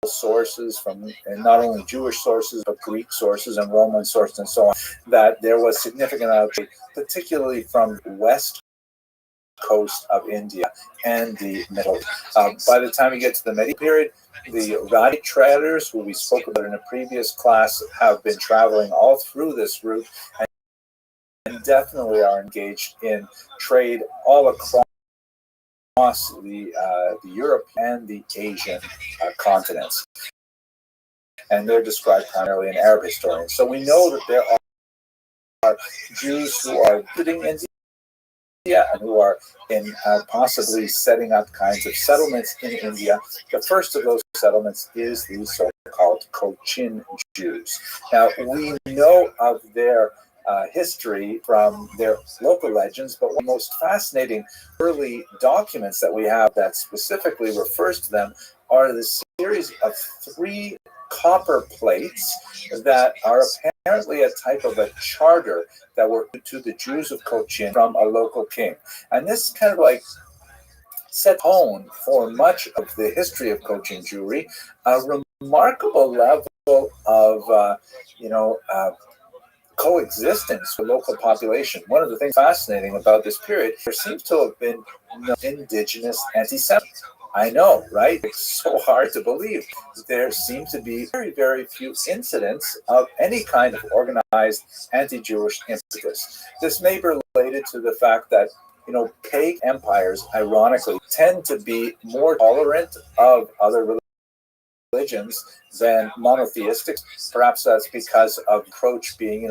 sources, from not only Jewish sources, but Greek sources and Roman sources and so on, that there was significant outbreak, particularly from west coast of India and the Middle East. By the time we get to the medieval period, the Rabbi traders, who we spoke about in a previous class, have been traveling all through this route and definitely are engaged in trade all across the Europe and the Asian continents. And they're described primarily in Arab historians. So we know that there are Jews who are visiting India and who are in possibly setting up kinds of settlements in India. The first of those settlements is the so-called Cochin Jews. Now, we know of their history from their local legends, but one of the most fascinating early documents that we have that specifically refers to them are the series of 3 copper plates that are apparently a type of a charter that were to the Jews of Cochin from a local king. And this kind of like set tone for much of the history of Cochin Jewry, a remarkable level of, coexistence with local population. One of the things fascinating about this period, there seems to have been no indigenous anti-Semitism. I know, right? It's so hard to believe. There seem to be very, very few incidents of any kind of organized anti-Jewish impetus. This may be related to the fact that, pagan empires, ironically, tend to be more tolerant of other religions than monotheistic. Perhaps that's because of approach being,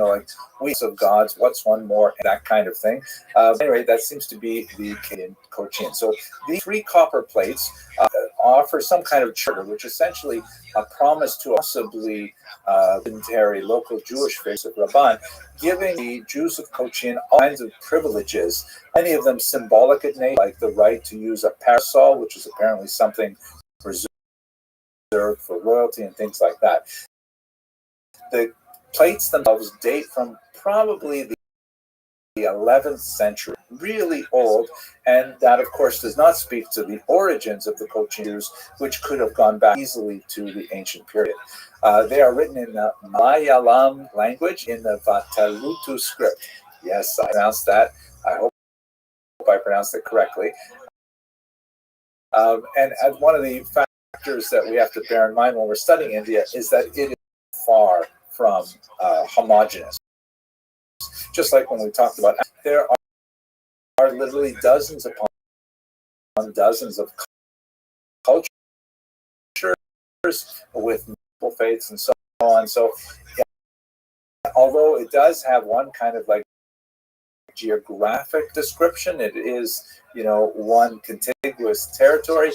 weeks of gods, what's one more, and that kind of thing. Anyway, that seems to be the case in Cochin. So these 3 copper plates offer some kind of charter, which essentially a promise to possibly legendary local Jewish face of Rabbi, giving the Jews of Cochin all kinds of privileges, many of them symbolic in nature, like the right to use a parasol, which is apparently something reserved for royalty and things like that. The plates themselves date from probably the 11th century, really old, and that of course does not speak to the origins of the Cochin Jews, which could have gone back easily to the ancient period. They are written in the Malayalam language in the Vatalutu script. Yes, I pronounced that. I hope I pronounced it correctly. And one of the factors that we have to bear in mind when we're studying India is that it is far from homogeneous. Just like when we talked about, there are literally dozens upon dozens of cultures with multiple faiths and so on. So, although it does have one kind of like geographic description, it is, one contiguous territory.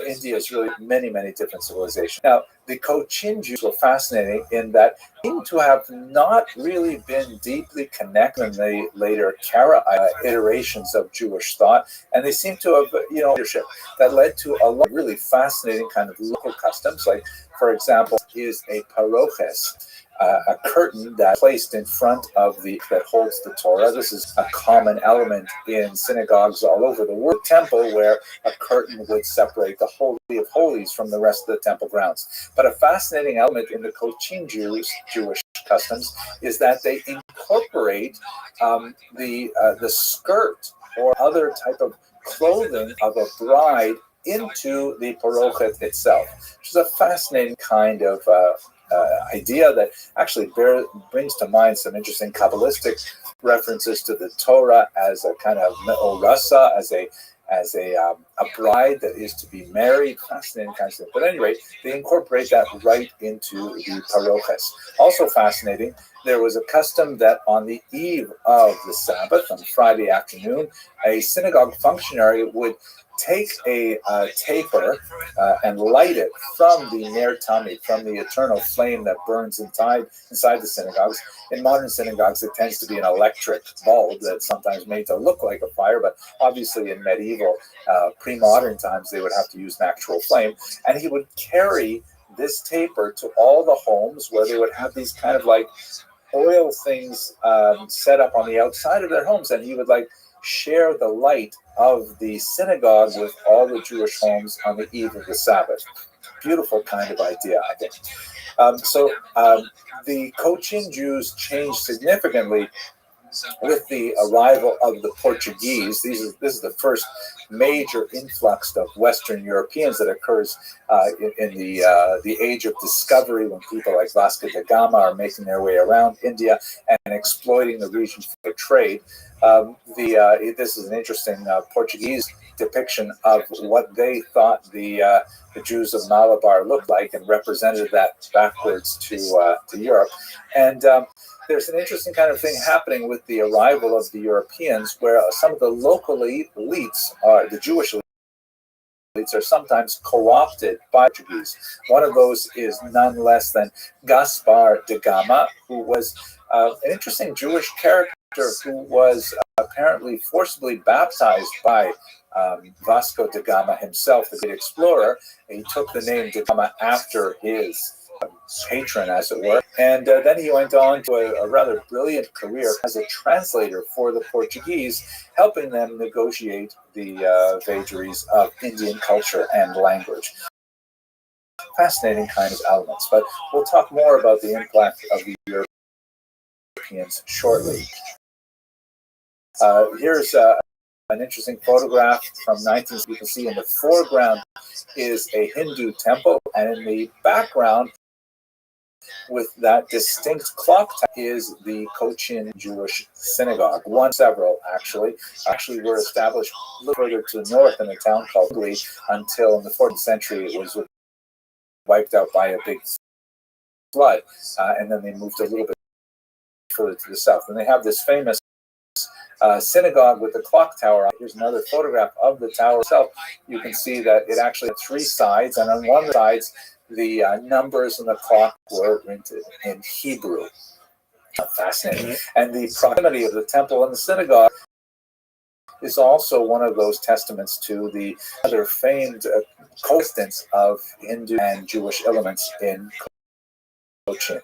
India is really many, many different civilizations. Now, the Cochin Jews were fascinating in that they seem to have not really been deeply connected in the later Kara iterations of Jewish thought, and they seem to have, leadership that led to a lot of really fascinating kind of local customs. Like, for example, is a paroches, a curtain that's placed in front of that holds the Torah. This is a common element in synagogues all over the world. Temple, where a curtain would separate the Holy of Holies from the rest of the temple grounds. But a fascinating element in the Cochin Jewish customs is that they incorporate the skirt or other type of clothing of a bride into the parochet itself, which is a fascinating kind of idea that actually brings to mind some interesting Kabbalistic references to the Torah as a kind of me'orasa, as a bride that is to be married. Fascinating kinds of things. But anyway, they incorporate that right into the paroches. Also fascinating, there was a custom that on the eve of the Sabbath, on Friday afternoon, a synagogue functionary would take a taper and light it from the Ner Tamid, from the eternal flame that burns inside the synagogues. In modern synagogues, it tends to be an electric bulb that's sometimes made to look like a fire, but obviously in medieval, pre-modern times, they would have to use an actual flame. And he would carry this taper to all the homes where they would have these kind of like oil things set up on the outside of their homes, and he would share the light of the synagogue with all the Jewish homes on the eve of the Sabbath. Beautiful kind of idea, I think. The Cochin Jews changed significantly with the arrival of the Portuguese, this is the first major influx of Western Europeans that occurs in the age of discovery, when people like Vasco da Gama are making their way around India and exploiting the region for trade. This is an interesting Portuguese depiction of what they thought the Jews of Malabar looked like, and represented that backwards to Europe. And there's an interesting kind of thing happening with the arrival of the Europeans, where some of the local elites, the Jewish elites, are sometimes co-opted by Portuguese. One of those is none less than Gaspar de Gama, who was an interesting Jewish character who was apparently forcibly baptized by Vasco da Gama himself, the great explorer. He took the name da Gama after his patron, as it were, and then he went on to a rather brilliant career as a translator for the Portuguese, helping them negotiate the vagaries of Indian culture and language. Fascinating kind of elements, but we'll talk more about the impact of the Europeans shortly. Here's an interesting photograph from 19. You can see in the foreground is a Hindu temple, and in the background, with that distinct clock is the Cochin Jewish synagogue. One, several actually were established a little further to the north in a town called Lee, until in the 14th century it was wiped out by a big flood, and then they moved a little bit further to the south. And they have this famous synagogue with the clock tower. Here's another photograph of the tower itself. You can see that it actually had three sides, and on one of the sides, the numbers in the clock were printed in Hebrew. Fascinating. And the proximity of the temple and the synagogue is also one of those testaments to the other famed coexistence of Hindu and Jewish elements in Cochin.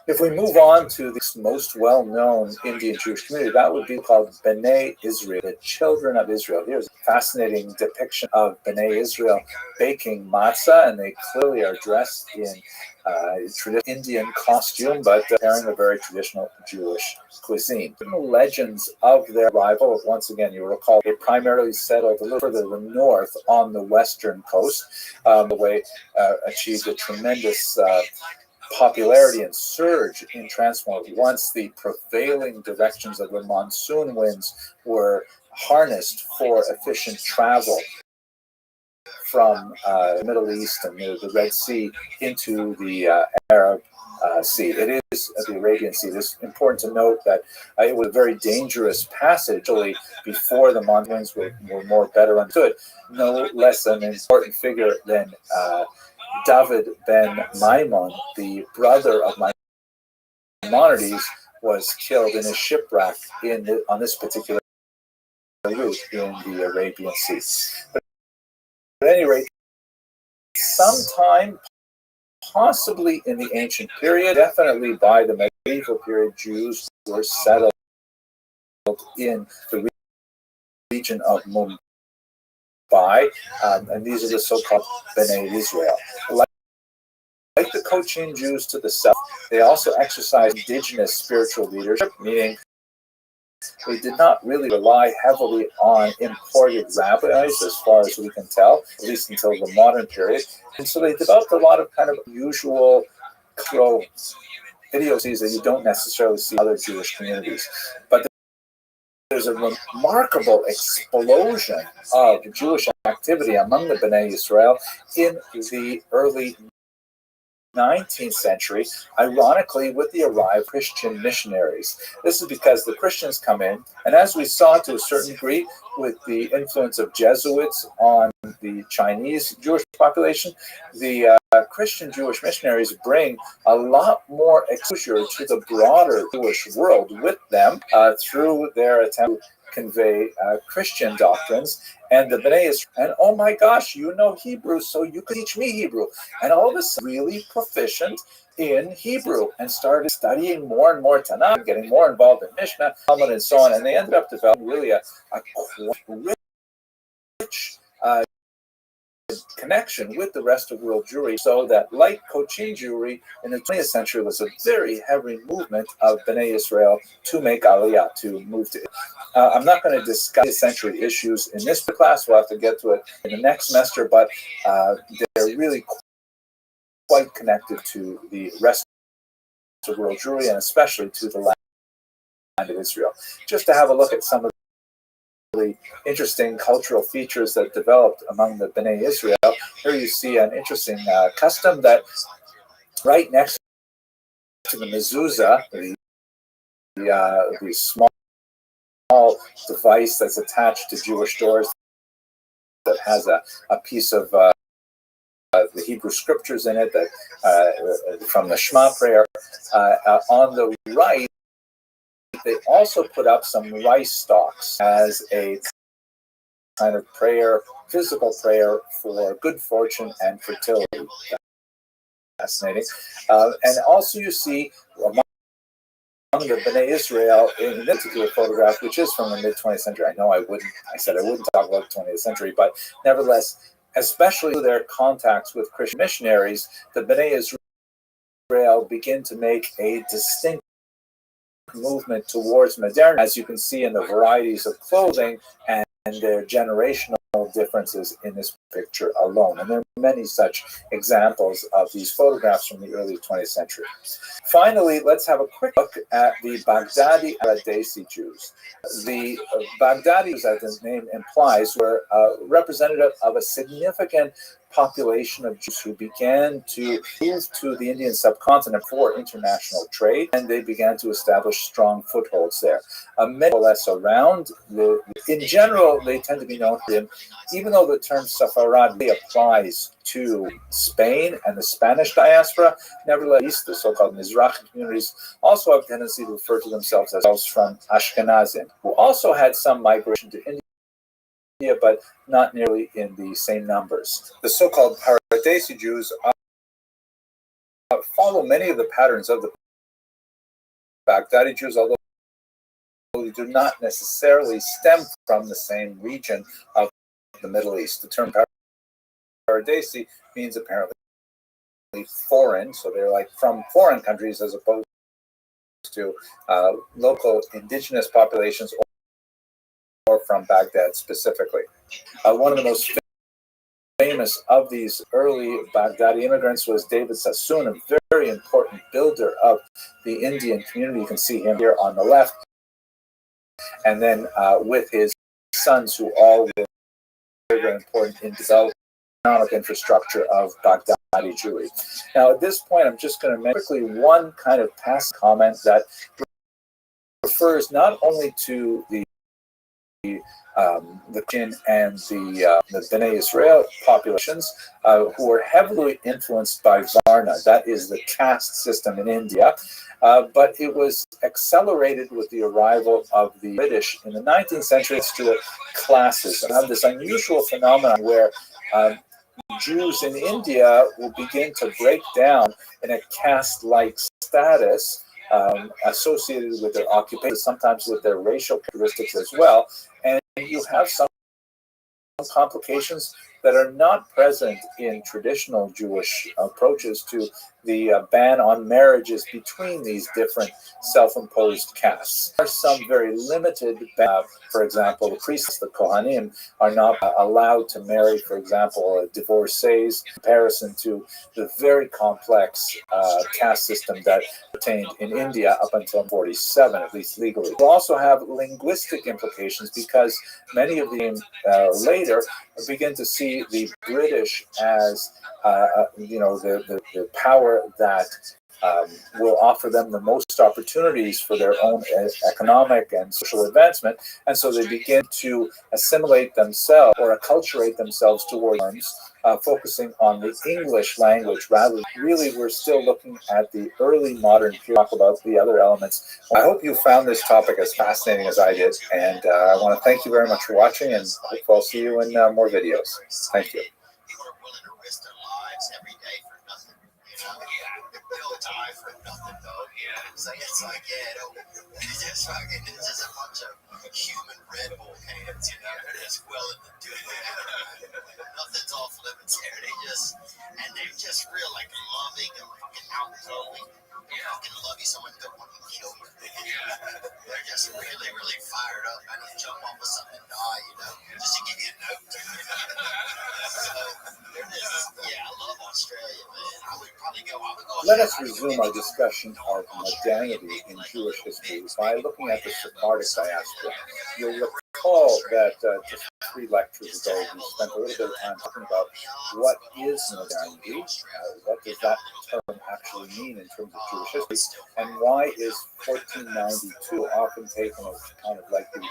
If we move on to the most well-known Indian Jewish community, that would be called B'nai Israel, the children of Israel. Here's a fascinating depiction of B'nai Israel baking matzah, and they clearly are dressed in traditional Indian costume, but preparing a very traditional Jewish cuisine. The legends of their arrival, once again, you recall, they primarily settled a little further to the north on the western coast. The way achieved a tremendous popularity and surge in transport once the prevailing directions of the monsoon winds were harnessed for efficient travel from the Middle East and the Red Sea into the Arab Sea. It is the Arabian Sea. It's important to note that it was a very dangerous passage before the monsoon winds were more better understood. No less an important figure than David ben Maimon, the brother of Maimonides, was killed in a shipwreck on this particular route in the Arabian Sea. But at any rate, sometime, possibly in the ancient period, definitely by the medieval period, Jews were settled in the region of Mumbai, and these are the so-called B'nai Israel. Like the Cochin Jews to the south, they also exercised indigenous spiritual leadership, meaning they did not really rely heavily on imported rabbis, as far as we can tell, at least until the modern period. And so they developed a lot of kind of unusual idiosyncrasies that you don't necessarily see in other Jewish communities. But there's a remarkable explosion of Jewish activity among the B'nai Israel in the early 19th century, ironically, with the arrival of Christian missionaries. This is because the Christians come in, and as we saw to a certain degree with the influence of Jesuits on the Chinese Jewish population, the Christian Jewish missionaries bring a lot more exposure to the broader Jewish world with them through their attempt to convey Christian doctrines. And the B'nai Israel, and oh my gosh, you know Hebrew, so you can teach me Hebrew. And all of a sudden, really proficient in Hebrew, and started studying more and more Tanakh, getting more involved in Mishnah, Talmud, and so on. And they ended up developing really a rich connection with the rest of world Jewry, so that, like Cochin Jewry in the 20th century, was a very heavy movement of Bnei Israel to make Aliyah, to move to. I'm not going to discuss century issues in this class. We'll have to get to it in the next semester, but they're really quite connected to the rest of world Jewry, and especially to the land of Israel. Just to have a look at some of the interesting cultural features that developed among the Bnei Israel. Here you see an interesting custom that right next to the mezuzah, the small device that's attached to Jewish doors that has a piece of the Hebrew scriptures in it, that from the Shema prayer. On the right, they also put up some rice stalks as a kind of prayer, physical prayer for good fortune and fertility. Fascinating. And also you see among the Bnei Israel in this particular photograph, which is from the mid-20th century. I know I said I wouldn't talk about the 20th century, but nevertheless, especially through their contacts with Christian missionaries, the Bnei Israel begin to make a distinct movement towards modernity, as you can see in the varieties of clothing and their generational differences in this picture alone. And there are many such examples of these photographs from the early 20th century. Finally, let's have a quick look at the Baghdadi Aradesi Jews. The Baghdadis, as the name implies, were representative of a significant population of Jews who began to move to the Indian subcontinent for international trade, and they began to establish strong footholds there. Many or less around. In general, they tend to be known for them, even though the term Sephardi applies to Spain and the Spanish diaspora. Nevertheless, the so-called Mizrahi communities also have a tendency to refer to themselves as from Ashkenazim, who also had some migration to India, but not nearly in the same numbers. The so-called Paradesi Jews follow many of the patterns of the Baghdadi Jews, although they do not necessarily stem from the same region of the Middle East. The term Paradesi means apparently foreign, so they're like from foreign countries as opposed to local indigenous populations or from Baghdad specifically. One of the most famous of these early Baghdadi immigrants was David Sassoon, a very important builder of the Indian community. You can see him here on the left. And then with his sons, who all were very important in developing the economic infrastructure of Baghdadi Jewry. Now, at this point, I'm just going to make quickly one kind of past comment that refers not only to the Jinn and the Bnei Israel populations, who were heavily influenced by Varna, that is the caste system in India, but it was accelerated with the arrival of the British in the 19th century to classes. And have this unusual phenomenon where Jews in India will begin to break down in a caste-like status associated with their occupation, sometimes with their racial characteristics as well. And you have some complications that are not present in traditional Jewish approaches to the ban on marriages between these different self-imposed castes. There are some very limited, for example, the priests, the Kohanim, are not allowed to marry, for example, divorcees, in comparison to the very complex caste system that obtained in India up until 47, at least legally. We also have linguistic implications because many of them later begin to see the British as the power that will offer them the most opportunities for their own economic and social advancement, and so they begin to assimilate themselves or acculturate themselves towards focusing on the English language rather. Really, we're still looking at the early modern period. Talk about the other elements. I hope you found this topic as fascinating as I did, and I want to thank you very much for watching, and I hope I'll see you in more videos. Thank you. People are willing to risk their lives every day for nothing. You know, they'll die for nothing, though. Yeah, it's like it's just a bunch of human Red Bull cans, you know, they're just willing to do it. Nothing's off limits. Let us resume our discussion of modernity in Jewish history by looking at the Sephardic diaspora. You'll recall that just 3 lectures ago, we spent a little bit of time talking about what is modernity, what does that term actually mean in terms of Jewish history, and why is 1492 often taken as kind of like the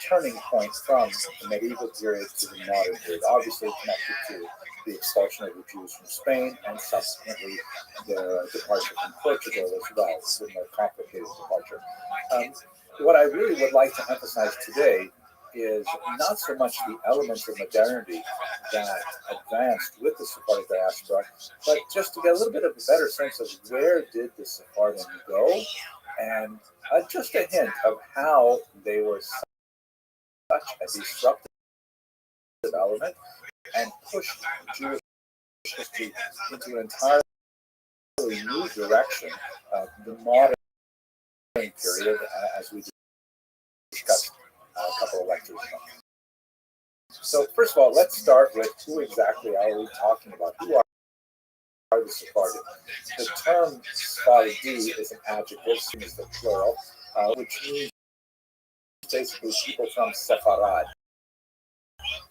turning point from the medieval period to the modern period, obviously connected to the expulsion of the Jews from Spain and subsequently their departure from Portugal as well, a more complicated departure. What I really would like to emphasize today is not so much the elements of modernity that advanced with the Sephardic diaspora, but just to get a little bit of a better sense of where did the Sephardim go, and just a hint of how they were such a disruptive element and pushed Jewish history into an entirely new direction of the modern period, as we discussed a couple of lectures ago. So first of all, let's start with who exactly are we talking about? Who are the Sephardim? The term Sephardi is an adjective, seen as the plural, which means basically people from Sepharad.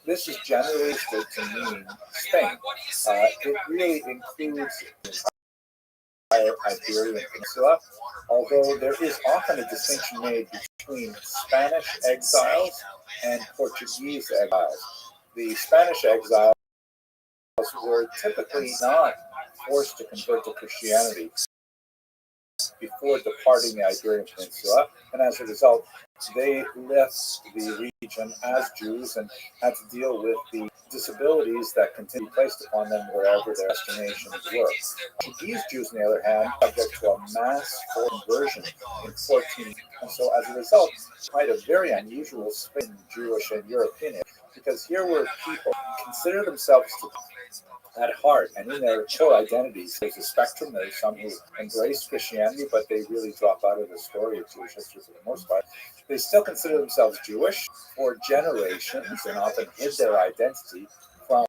This is generally understood to mean Spain. It really includes the entire Iberian Peninsula, although there is often a distinction made between Spanish exiles and Portuguese exiles. The Spanish exiles were typically not forced to convert to Christianity before departing the Iberian Peninsula, and as a result, they left the region as Jews and had to deal with the disabilities that continued to be placed upon them wherever their destinations were. Portuguese Jews, on the other hand, subject to a mass conversion in 14, and so as a result, quite a very unusual split in Jewish and European, because here were people who consider themselves to at heart and in their core identities. There's a spectrum. There's some who embrace Christianity, but they really drop out of the story of Jewish history for the most part. They still consider themselves Jewish for generations and often hid their identity from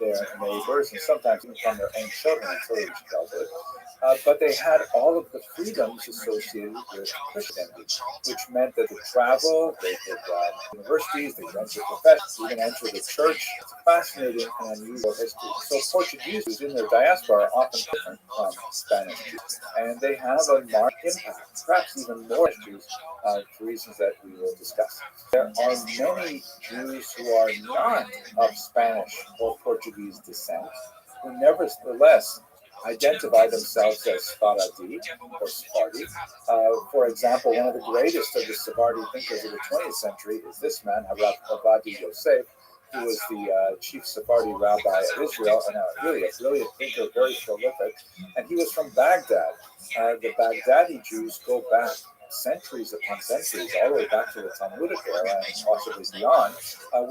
their neighbors and sometimes even from their own children until they reached adulthood. But they had all of the freedoms associated with Christianity, which meant that they could travel, they could universities, they could enter professions, even enter the church. It's a fascinating and unusual history. So Portuguese Jews in their diaspora are often different from Spanish Jews, and they have a marked impact, perhaps even more Jews, for reasons that we will discuss. There are many Jews who are not of Spanish or Portuguese descent, who nevertheless identify themselves as Sephardi or Sephardi. For example, one of the greatest of the Sephardi thinkers of the 20th century is this man, Rabbi Yosef, who was the chief Sephardi rabbi of Israel, and really a brilliant thinker, very prolific. And he was from Baghdad. The Baghdadi Jews go back centuries upon centuries, all the way back to the Talmudic era and possibly beyond,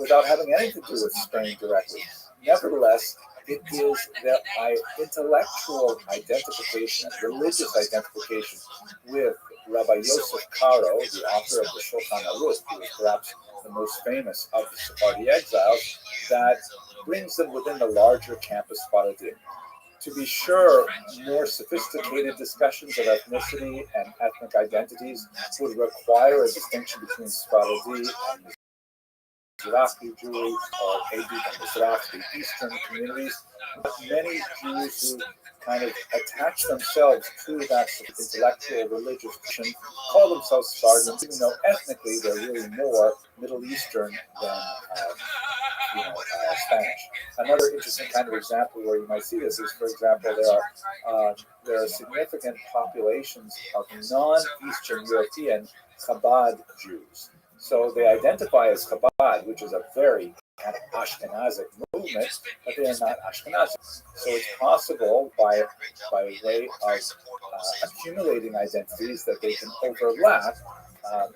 without having anything to do with Spain directly. Nevertheless, it is their intellectual identification and religious identification with Rabbi Yosef Karo, the author of the Shulchan Aruch, who is perhaps the most famous of the Sephardi exiles, that brings them within the larger campus Sephardim. To be sure, more sophisticated discussions of ethnicity and ethnic identities would require a distinction between Sephardi and Mizrahi Jews, or Edom and Mizrach, the eastern communities. But many Jews who kind of attach themselves to that intellectual religious tradition call themselves Sephardim, even though ethnically they're really more Middle Eastern than Spanish. Another interesting kind of example where you might see this is, for example, there are significant populations of non-Eastern European Chabad Jews. So they identify as Chabad, which is a very kind of Ashkenazic movement, but they are not Ashkenazic. So it's possible by way of accumulating identities that they can overlap,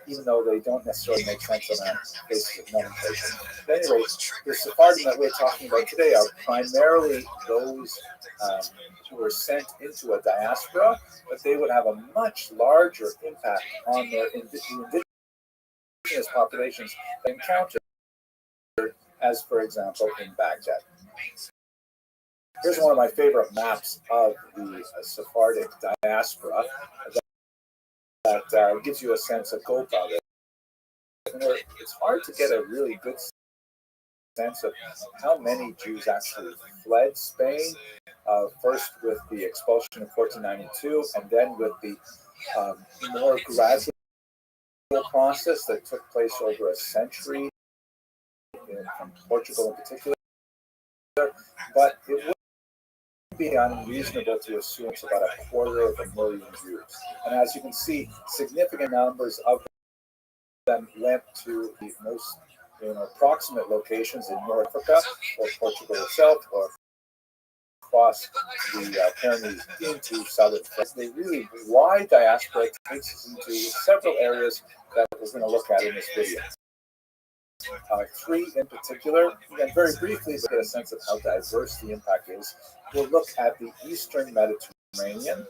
even though they don't necessarily make sense on a basis of nomenclature. At any rate, the Sephardim that we're talking about today are primarily those who were sent into a diaspora, but they would have a much larger impact on their indigenous populations encountered, as for example in Baghdad. Here's one of my favorite maps of the Sephardic diaspora that gives you a sense of scope of it. It's hard to get a really good sense of how many Jews actually fled Spain, first with the expulsion in 1492, and then with the more gradual process that took place over a century from Portugal in particular. But it would be unreasonable to assume it's about 250,000 Jews. And as you can see, significant numbers of them went to the most proximate locations in North Africa or Portugal itself, or across the Pyrenees into southern France. The really wide diaspora takes us into several areas that we're going to look at in this video. Three in particular, and very briefly to get a sense of how diverse the impact is. We'll look at the Eastern Mediterranean.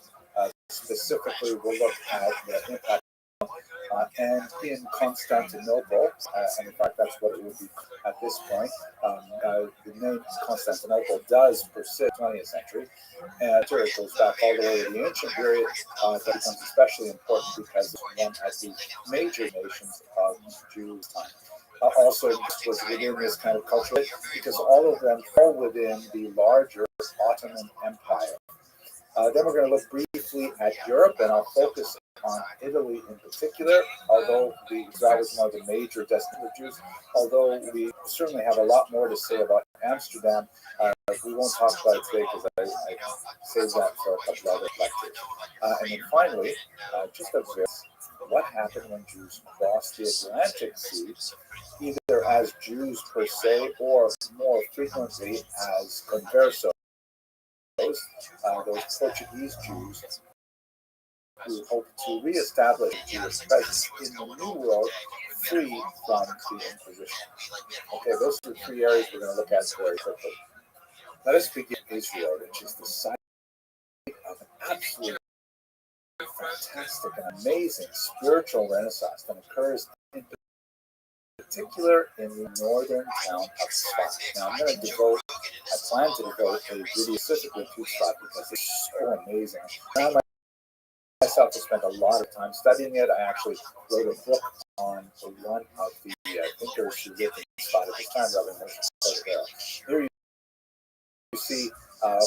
Specifically, we'll look at the impact and in Constantinople, and in fact that's what it would be at this point. The name Constantinople does persist in the 20th century, and it goes back all the way to the ancient period. That becomes especially important because it's one of the major nations of Jews' time. Also was within this kind of culture because all of them fall within the larger Ottoman Empire. Then we're going to look briefly at Europe, and I'll focus on Italy in particular, although that was one of the major destinations of Jews. Although we certainly have a lot more to say about Amsterdam, we won't talk about it today because I saved that for a couple other lectures. And then finally, just observe what happened when Jews crossed the Atlantic Sea, either as Jews per se or more frequently as conversos, those Portuguese Jews who hope to reestablish Jewish presence in the New World, free from the Inquisition. Okay, those are the three areas we're going to look at very quickly. Let us begin with Israel, which is the site of an absolutely fantastic and amazing spiritual renaissance that occurs in particular in the northern town of Tzfat. Now, I plan to devote a video specifically to Tzfat because it's so amazing. I myself have spent a lot of time studying it. I actually wrote a book on one of the thinkers who lived in Tzfat at this time, Rabbi Moshe. Here you see one of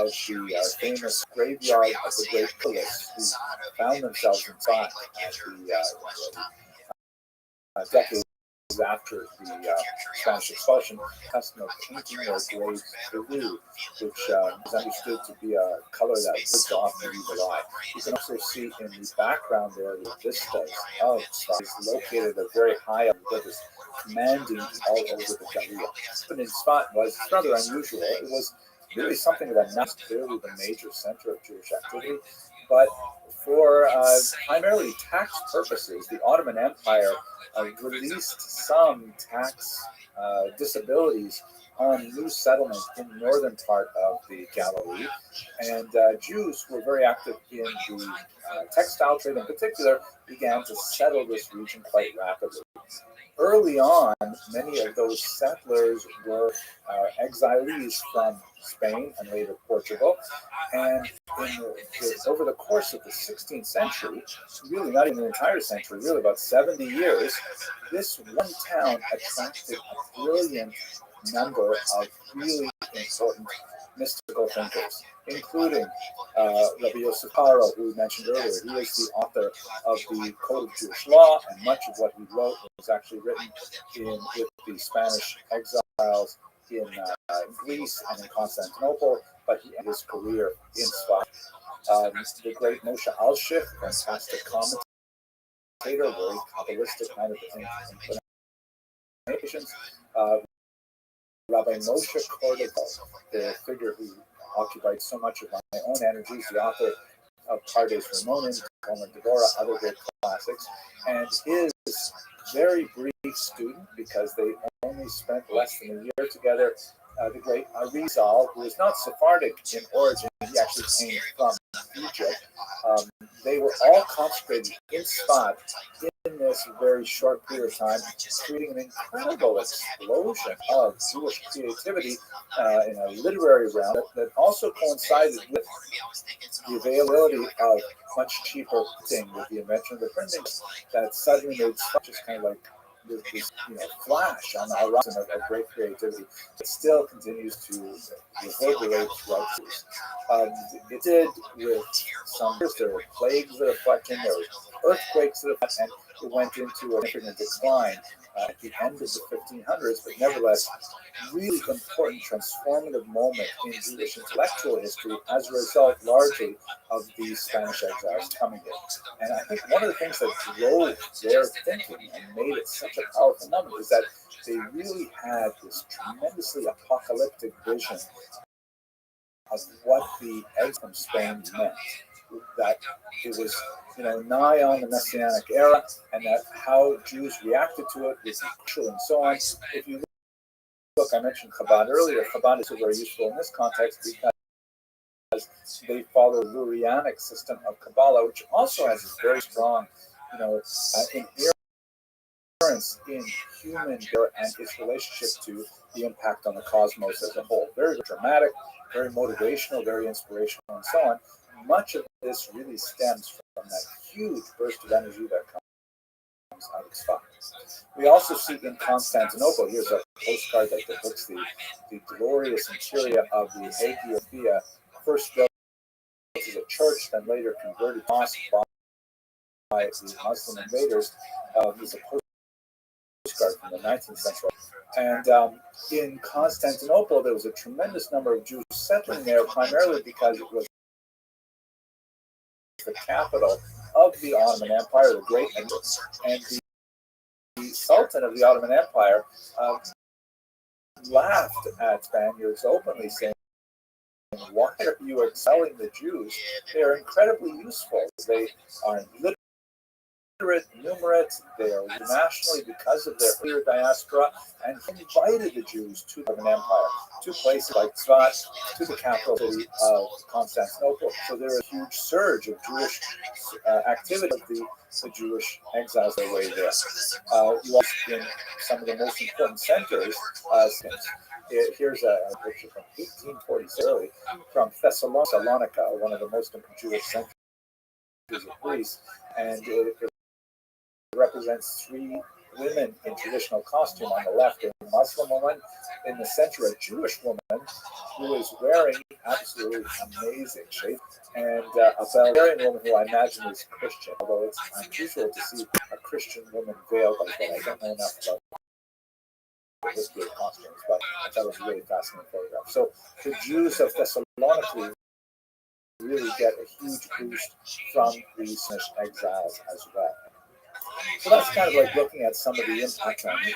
the famous graveyard of the great poets who found themselves in Tzfat at the decades after the Spanish expulsion, custom of painting their graves blue, which is understood to be a color that wards off the evil eye. You can also see in the background there the vistas of Tzfat is located at a very high level, commanding all over the Galilea. But in Tzfat was rather unusual. It was really something that not clearly the major center of Jewish activity, but for primarily tax purposes, the Ottoman Empire released some tax disabilities on new settlement in the northern part of the Galilee, and Jews who were very active in the textile trade in particular began to settle this region quite rapidly. Early on, many of those settlers were exilees from Spain and later Portugal, and over the course of the 16th century, really not even the entire century, really about 70 years, this one town attracted a brilliant number of really important mystical thinkers, including Rabbi Yosef Karo, who we mentioned earlier. He is the author of the Code of Jewish Law, and much of what he wrote was actually written with the Spanish exiles in Greece and in Constantinople, but he ended his career in Tzfat. The great Moshe Alshich, fantastic commentator, very Kabbalistic kind of inclinations. Rabbi Moshe Cordova, the figure who occupied so much of my own energies, the author of Pardes Ramonim, Gomer Devorah, other great classics, and his very brief student, because they only spent less than a year together, the great Arizal, who is not Sephardic in origin, he actually came from Egypt. They were all consecrated in Tzfat in this very short period of time, creating an incredible explosion of Jewish creativity in a literary realm that also coincided with the availability of much cheaper printing with the invention of the printing that suddenly made just kind of like this flash on the horizon of great creativity that still continues to reverberate throughout this. It did with some, there were plagues that affected, there were earthquakes that affected, and it went into a significant decline at the end of the 1500s, but nevertheless, really important transformative moment in Jewish intellectual history as a result largely of these Spanish exiles coming in. And I think one of the things that drove their thinking and made it such a powerful moment is that they really had this tremendously apocalyptic vision of what the exile from Spain meant. That it was, nigh on the Messianic era, and that how Jews reacted to it was crucial and so on. If you look, I mentioned Chabad earlier. Chabad is very useful in this context because they follow the Lurianic system of Kabbalah, which also has a very strong, inherence in human and its relationship to the impact on the cosmos as a whole. Very dramatic, very motivational, very inspirational, and so on. Much of this really stems from that huge burst of energy that comes out of Spa. We also see in Constantinople, here's a postcard that depicts the glorious interior of the Hagia Sophia, first built as a church, then later converted to mosque by the Muslim invaders. There's a postcard from the 19th century. And in Constantinople, there was a tremendous number of Jews settling there, primarily because it was the capital of the Ottoman Empire, the Great Empire, and the Sultan of the Ottoman Empire laughed at Spaniards openly, saying, "Why are you excelling the Jews? They are incredibly useful. They are literate, numerate, they are nationally because of their clear diaspora," and invited the Jews to the Ottoman Empire, to places like Tzfat, to the capital city of Constantinople. So there was a huge surge of Jewish activity of the Jewish exiles their way there. You also in some of the most important centers. Here's a picture from 1846, from Thessalonica, one of the most important Jewish centers of Greece, and it represents three women in traditional costume. On the left, a Muslim woman; in the center, a Jewish woman who is wearing absolutely amazing shape, and a Bulgarian woman who I imagine is Christian, although it's unusual to see a Christian woman veiled like that. I don't know enough about the history of costumes, but that was a really fascinating photograph. So the Jews of Thessalonica really get a huge boost from these Spanish exiles as well. So that's kind of like looking at some of the impact on the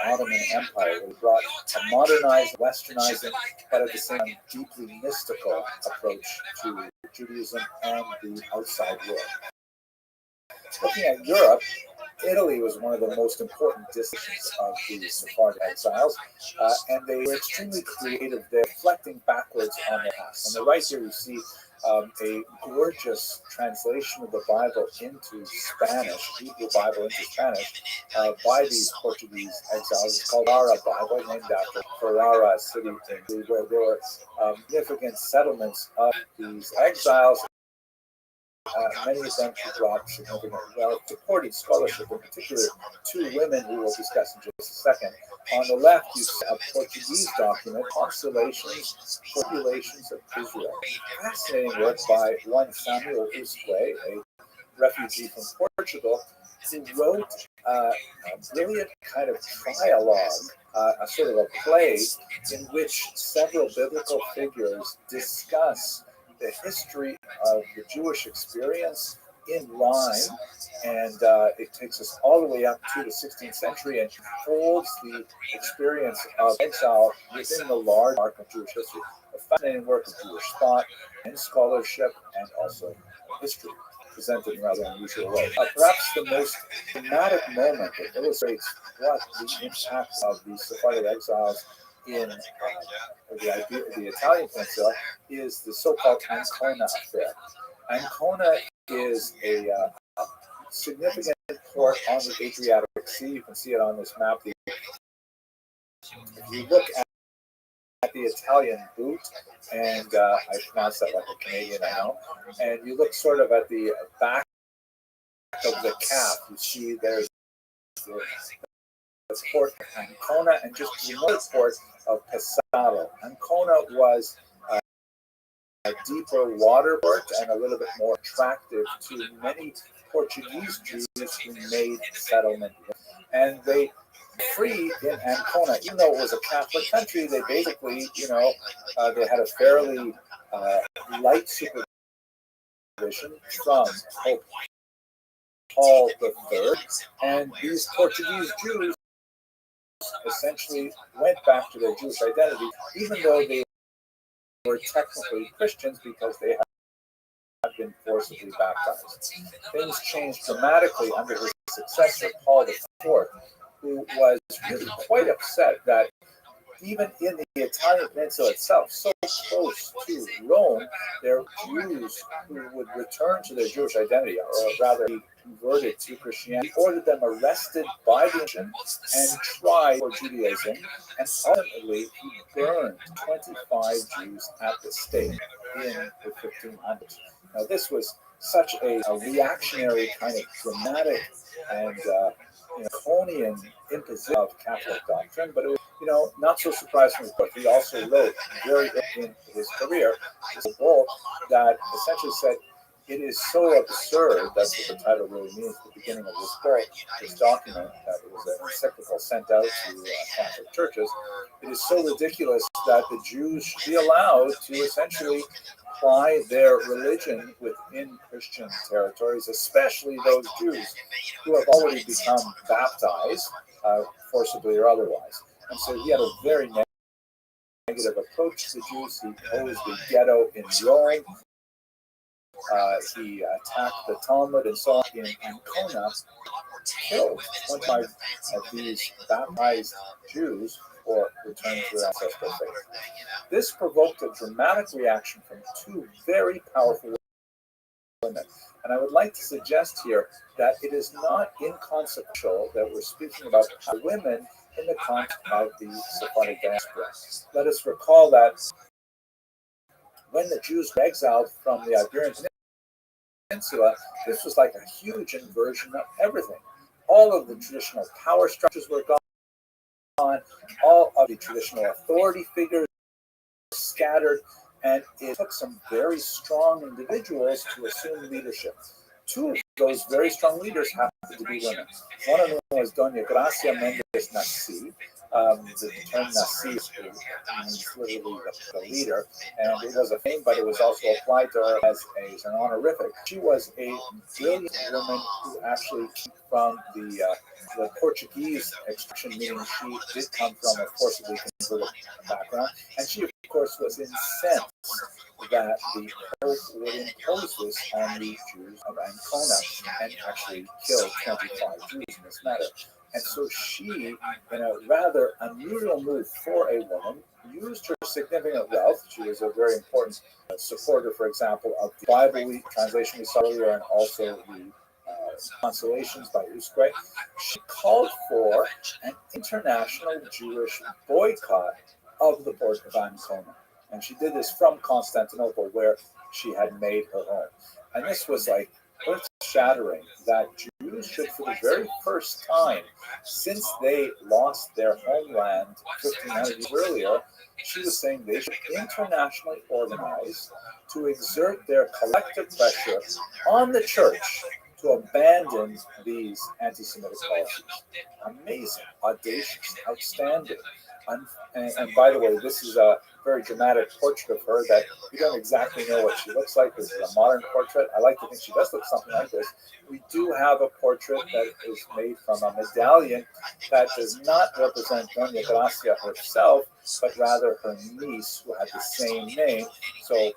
Ottoman Empire. They brought a modernized, westernizing, but at the same time deeply mystical approach to Judaism and the outside world. Looking at Europe, Italy was one of the most important districts of the Sephardic exiles, and they were extremely creative there, reflecting backwards on their past. On the right here, you see a gorgeous translation of the Bible into Spanish, Hebrew Bible into Spanish, by these Portuguese exiles. It's called Ferrara Bible, named after Ferrara city, where there were significant settlements of these exiles. Many of them brought significant wealth, supporting scholarship, in particular two women who we'll discuss in just a second. On the left, you see a Portuguese document, Constellations, Populations of Israel. Fascinating work by one Samuel Usque, a refugee from Portugal, who wrote a brilliant kind of trialogue, a sort of a play in which several biblical figures discuss the history of the Jewish experience in rhyme, and it takes us all the way up to the 16th century and folds the experience of exile within the large arc of Jewish history. A fascinating work of Jewish thought and scholarship, and also history, presented in a rather unusual way. Perhaps the most dramatic moment that illustrates what the impact of the Sephardic exiles in the Italian peninsula is the so-called Ancona affair. Ancona is a significant port on the Adriatic Sea. You can see it on this map. If you look at the Italian boot, and I pronounce that like a Canadian now, and you look sort of at the back of the cap, you see there's the port of Ancona and just the north port of Pesaro. Ancona was a deeper water port and a little bit more attractive to many Portuguese Jews who made settlement. And they free in Ancona, even though it was a Catholic country, they basically, they had a fairly light supervision from Pope Paul III, and these Portuguese Jews essentially went back to their Jewish identity, even though they were technically Christians because they had been forcibly baptized. Things changed dramatically under his successor, Paul IV, who was really quite upset that even in the Italian peninsula itself, so close to Rome, there were Jews who would return to their Jewish identity, or rather be converted to Christianity. He ordered them arrested by the nation and tried for Judaism, and ultimately he burned 25 Jews at the stake in the 1500s. Now this was such a reactionary kind of dramatic and draconian imposition of Catholic doctrine, but it was, not so surprisingly, but he also wrote very in his career this book that essentially said, it is so absurd, that's what the title really means, the beginning of this book, this document, that it was an encyclical sent out to Catholic churches. It is so ridiculous that the Jews should be allowed to essentially apply their religion within Christian territories, especially those Jews who have already become baptized, forcibly or otherwise. And so he had a very negative approach to the Jews. He opposed the ghetto in Rome. He attacked the Talmud and so on in Ancona, killed 25 of these baptized Jews or returned to their ancestral faith. This provoked a dramatic reaction from two very powerful women. And I would like to suggest here that it is not inconsequential that we're speaking about women in the context of the Sephardic diaspora. Let us recall that when the Jews were exiled from the Iberian Peninsula, this was like a huge inversion of everything. All of the traditional power structures were gone, all of the traditional authority figures scattered, and it took some very strong individuals to assume leadership. Two of those very strong leaders happened to be women. One of them was Doña Gracia Méndez Nasi. The term Nasi means literally the leader, and it was a name, but it was also applied to her as an honorific. She was a brilliant woman who actually came from the Portuguese extraction, meaning she did come from a forcibly converted background, and she, of course, was incensed that the Pope would impose this on the Jews of Ancona and actually kill 25 Jews in this matter. And so she, in a rather unusual move for a woman, used her significant wealth. She was a very important supporter, for example, of the Bible translation we saw earlier, and also the consolations by Usque. She called for an international Jewish boycott of the port of Ancona. And she did this from Constantinople, where she had made her home. And this was like earth-shattering, that Jews should, for the very first time since they lost their homeland 1,500 years earlier, she was saying they should internationally organize to exert their collective pressure on the church to abandon these anti-Semitic policies. Amazing, audacious, outstanding. And by the way, this is a very dramatic portrait of her that we don't exactly know what she looks like. This is a modern portrait. I like to think she does look something like this. We do have a portrait that is made from a medallion that does not represent Doña Gracia herself, but rather her niece, who had the same name. So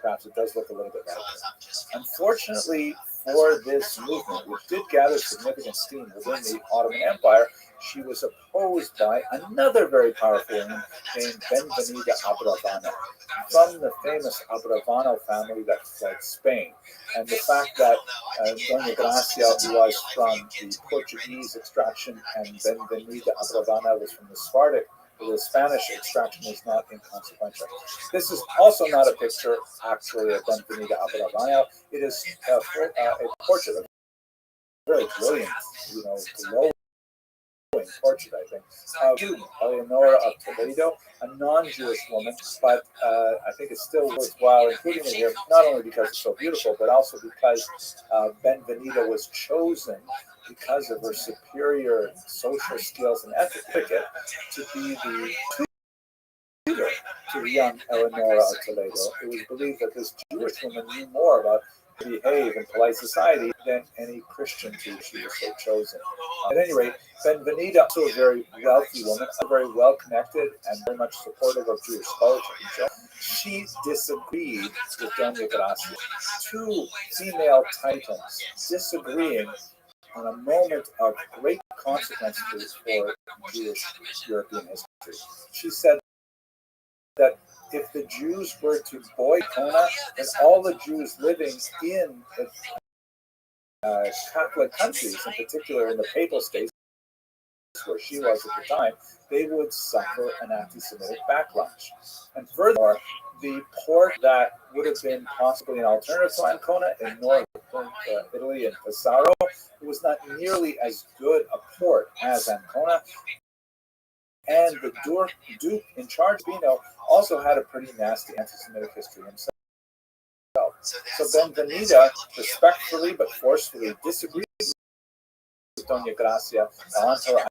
perhaps it does look a little bit like her. Unfortunately for this movement, which did gather significant steam within the Ottoman Empire, she was opposed by another very powerful woman named Benvenida Abravano, from the famous Abravano family that fled Spain. And the fact that Dona Gracia was from the Portuguese extraction and Benvenida Abravana was from the Spanish extraction is not inconsequential. This is also not a picture, actually, of Benvenida Abravana. It is a portrait, a very brilliant, glowing portrait, I think, of Eleonora of Toledo, a non-Jewish woman, but I think it's still worthwhile including it here, not only because it's so beautiful, but also because Benvenida was chosen because of her superior social skills and etiquette to be the tutor to the young Eleonora of Toledo. It was believed that this Jewish woman knew more about how to behave in polite society than any Christian to she was so chosen. At any rate, Benvenida, also a very wealthy woman, very well connected and very much supportive of Jewish scholarship and so she disagreed with Dona Gracia. Two female titans disagreeing on a moment of great consequences for Jewish European history. She said that if the Jews were to boycott Kona, then all the Jews living in the Catholic countries, in particular in the Papal States, where she was at the time, they would suffer an anti-Semitic backlash. And furthermore, the port that would have been possibly an alternative to Ancona in northern Italy and Pesaro, it was not nearly as good a port as Ancona. And the Duke in charge, Bino, also had a pretty nasty anti-Semitic history himself. So Benvenida respectfully but forcefully disagreed with Dona Gracia on her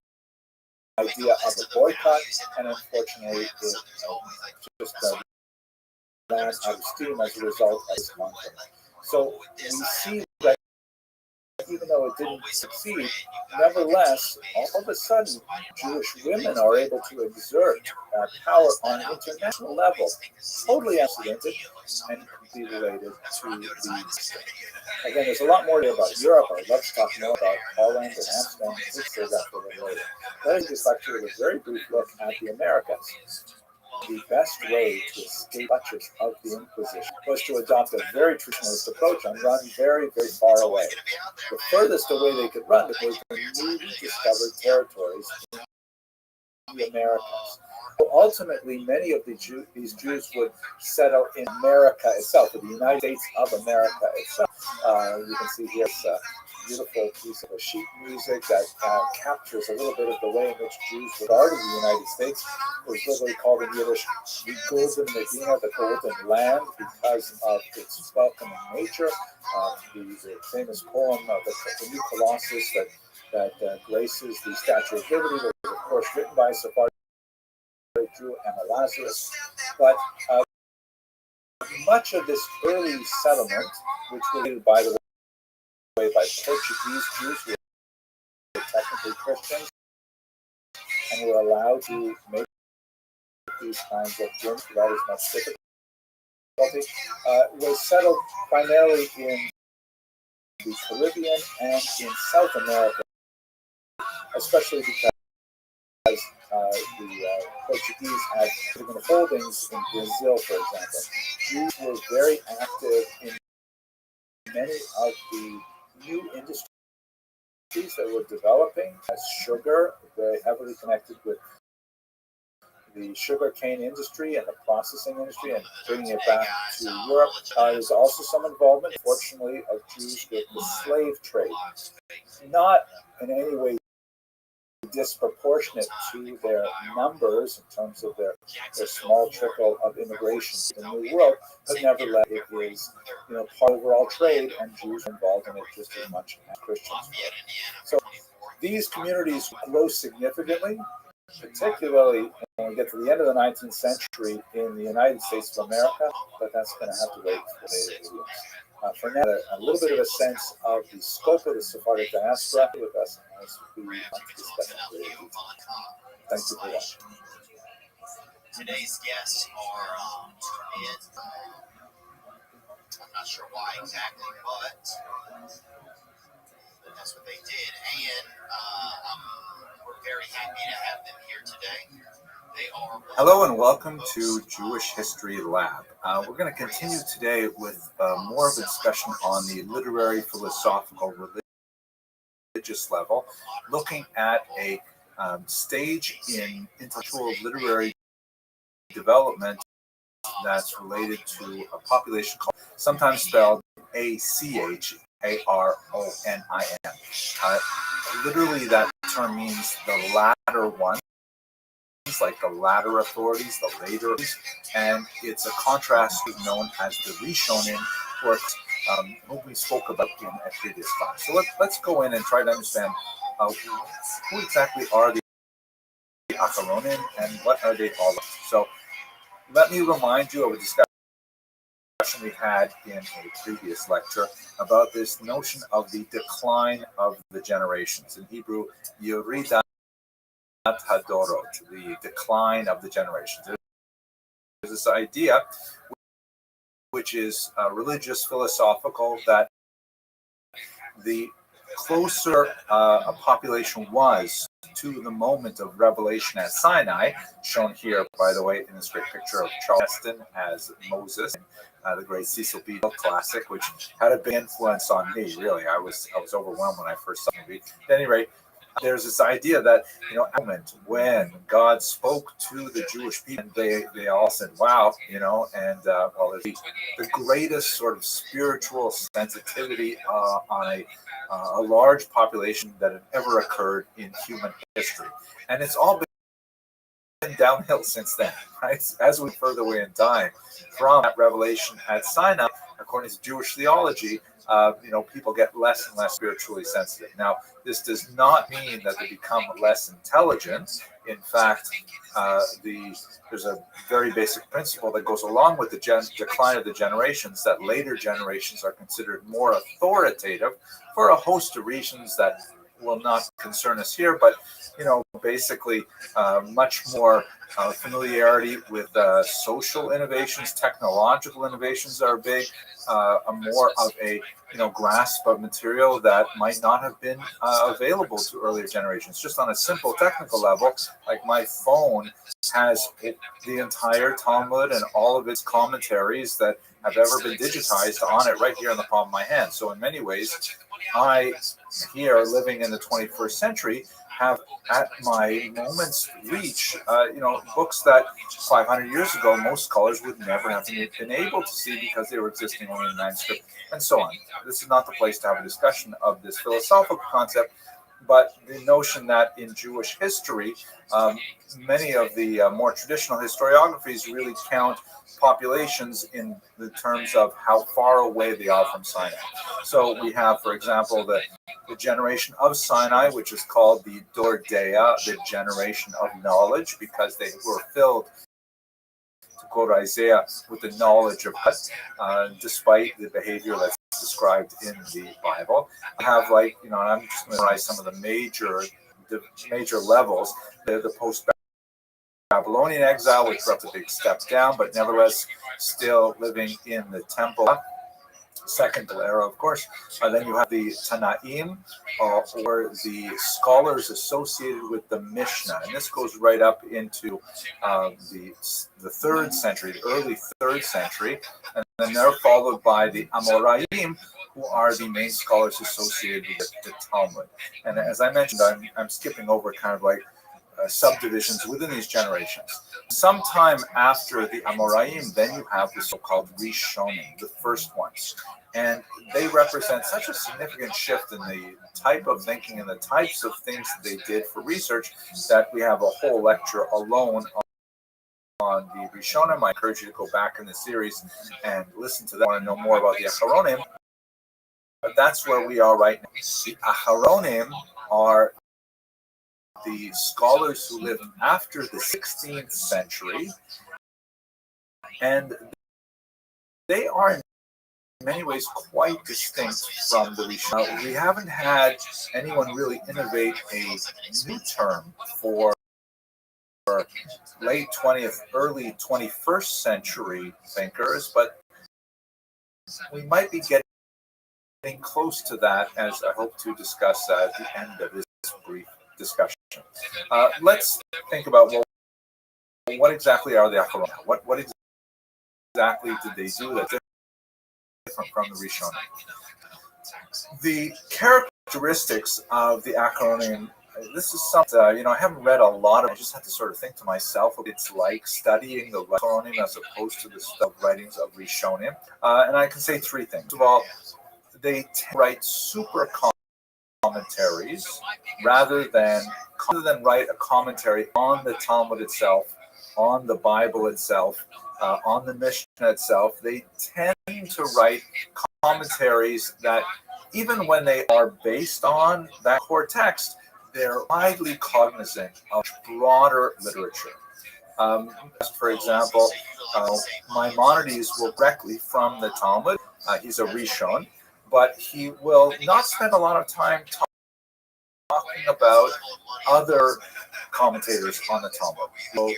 idea of a boycott, and unfortunately it just ran out of steam as a result of this conflict. So we see that even though it didn't succeed, nevertheless, all of a sudden, Jewish women are able to exert power on an international level, totally unprecedented and completely related to the. Again, there's a lot more about Europe. I'd love to talk more about Holland and Amsterdam. We'll save that for later. Let us just lecture with a very brief look at the Americas. The best way to escape clutches of the Inquisition was to adopt a very traditionalist approach and run very, very far away. The furthest away they could run was the newly discovered territories in the Americas. So ultimately, many of these Jews would settle in America itself, in the United States of America itself. You can see here a beautiful piece of sheet music that captures a little bit of the way in which Jews regarded the United States. It was literally called in Yiddish the Golden Medina, the Golden Land, because of its welcoming nature. The famous poem of the New Colossus that graces the Statue of Liberty was, of course, written by Sephardic Jew Emma Lazarus. But much of this early settlement, which was led, by the way, by Portuguese Jews who were technically Christians and were allowed to make these kinds of journeys without as much difficulty, was settled primarily in the Caribbean and in South America, especially because the Portuguese had significant holdings in Brazil, for example. Jews were very active in many of the new industries that were developing, as sugar, very heavily connected with the sugarcane industry and the processing industry and bringing it back to Europe. There's also some involvement, fortunately, of Jews with the slave trade. Not in any way disproportionate to their numbers in terms of their small trickle of immigration to the New World, but nevertheless it is part of overall trade, and Jews are involved in it just as much as Christians. So these communities grow significantly, particularly when we get to the end of the 19th century in the United States of America, but that's going to have to wait for later videos. For now, a little bit of a sense of the scope of the Sephardic diaspora with us as we discuss it. Thank you for watching. Today's guests are I'm not sure why exactly, but that's what they did. And we're very happy to have them here today. They are. Hello and welcome to Jewish History Lab. We're going to continue today with more of a discussion on the literary, philosophical, religious level, looking at a stage in intellectual literary development that's related to a population called, sometimes spelled Acharonin. Literally, that term means the latter one, like the latter authorities, the later, and it's a contrast to known as the Rishonim, or whom we spoke about in a previous class. So let's go in and try to understand who exactly are the Acharonim and what are they all about. So let me remind you of a discussion we had in a previous lecture about this notion of the decline of the generations. In Hebrew, Yeridat Hadorot, the decline of the generations. There's this idea, which is religious, philosophical, that the closer a population was to the moment of revelation at Sinai, shown here, by the way, in this great picture of Charles Heston as Moses, the great Cecil B. classic, which had a big influence on me. Really, I was overwhelmed when I first saw the movie. At any rate, there's this idea that, moment when God spoke to the Jewish people, and they all said, "Wow," and well, the greatest sort of spiritual sensitivity on a large population that had ever occurred in human history, and it's all been downhill since then, right? As we further away in time from that revelation at Sinai, according to Jewish theology, people get less and less spiritually sensitive. Now, this does not mean that they become less intelligent. In fact, there's a very basic principle that goes along with the decline of the generations, that later generations are considered more authoritative for a host of reasons that will not concern us here, but basically much more familiarity with social innovations, technological innovations are big, more of a grasp of material that might not have been available to earlier generations. Just on a simple technical level, like my phone has the entire Talmud and all of its commentaries that have ever been digitized on it right here in the palm of my hand. So in many ways, I, here living in the 21st century, have at my moment's reach, books that 500 years ago most scholars would never have been able to see because they were existing only in manuscript, and so on. This is not the place to have a discussion of this philosophical concept, but the notion that in Jewish history, many of the more traditional historiographies really count populations in the terms of how far away they are from Sinai. So we have, for example, the generation of Sinai, which is called the Dor Dea, the generation of knowledge, because they were filled, to quote Isaiah, with the knowledge of God, despite the behavior that's described in the Bible. I have, and I'm just going to memorize some of the major levels. The post-Babylonian exile, which brought a big step down, but nevertheless still living in the temple. Second era, of course. Then you have the Tanaim, or the scholars associated with the Mishnah, and this goes right up into the third century, the early third century, and then they're followed by the Amoraim, who are the main scholars associated with the Talmud. And as I mentioned, I'm skipping over kind of like subdivisions within these generations. Sometime after the Amoraim, then you have the so-called Rishonim, the first ones. And they represent such a significant shift in the type of thinking and the types of things that they did for research that we have a whole lecture alone on the Rishonim. I encourage you to go back in the series and listen to that. I want to know more about the Acharonim. But that's where we are right now. The Acharonim are the scholars who lived after the 16th century, and they are in many ways quite distinct from the Rishonim. We haven't had anyone really innovate a new term for late 20th, early 21st century thinkers, but we might be getting close to that, as I hope to discuss at the end of this brief discussion. Let's think about, well, what exactly are the Acharonim? What exactly did they do that's different from the Rishonim? The characteristics of the Acharonim, this is something, I haven't read a lot of it. I just have to sort of think to myself what it's like studying the Acharonim as opposed to the writings of Rishonim. And I can say three things. First of all, they write super commentaries rather than write a commentary on the Talmud itself, on the Bible itself, on the Mishnah itself. They tend to write commentaries that, even when they are based on that core text, they're widely cognizant of broader literature. For example, Maimonides will directly from the Talmud. He's a Rishon, but he will not spend a lot of time talking about other commentators on the Talmud. He'll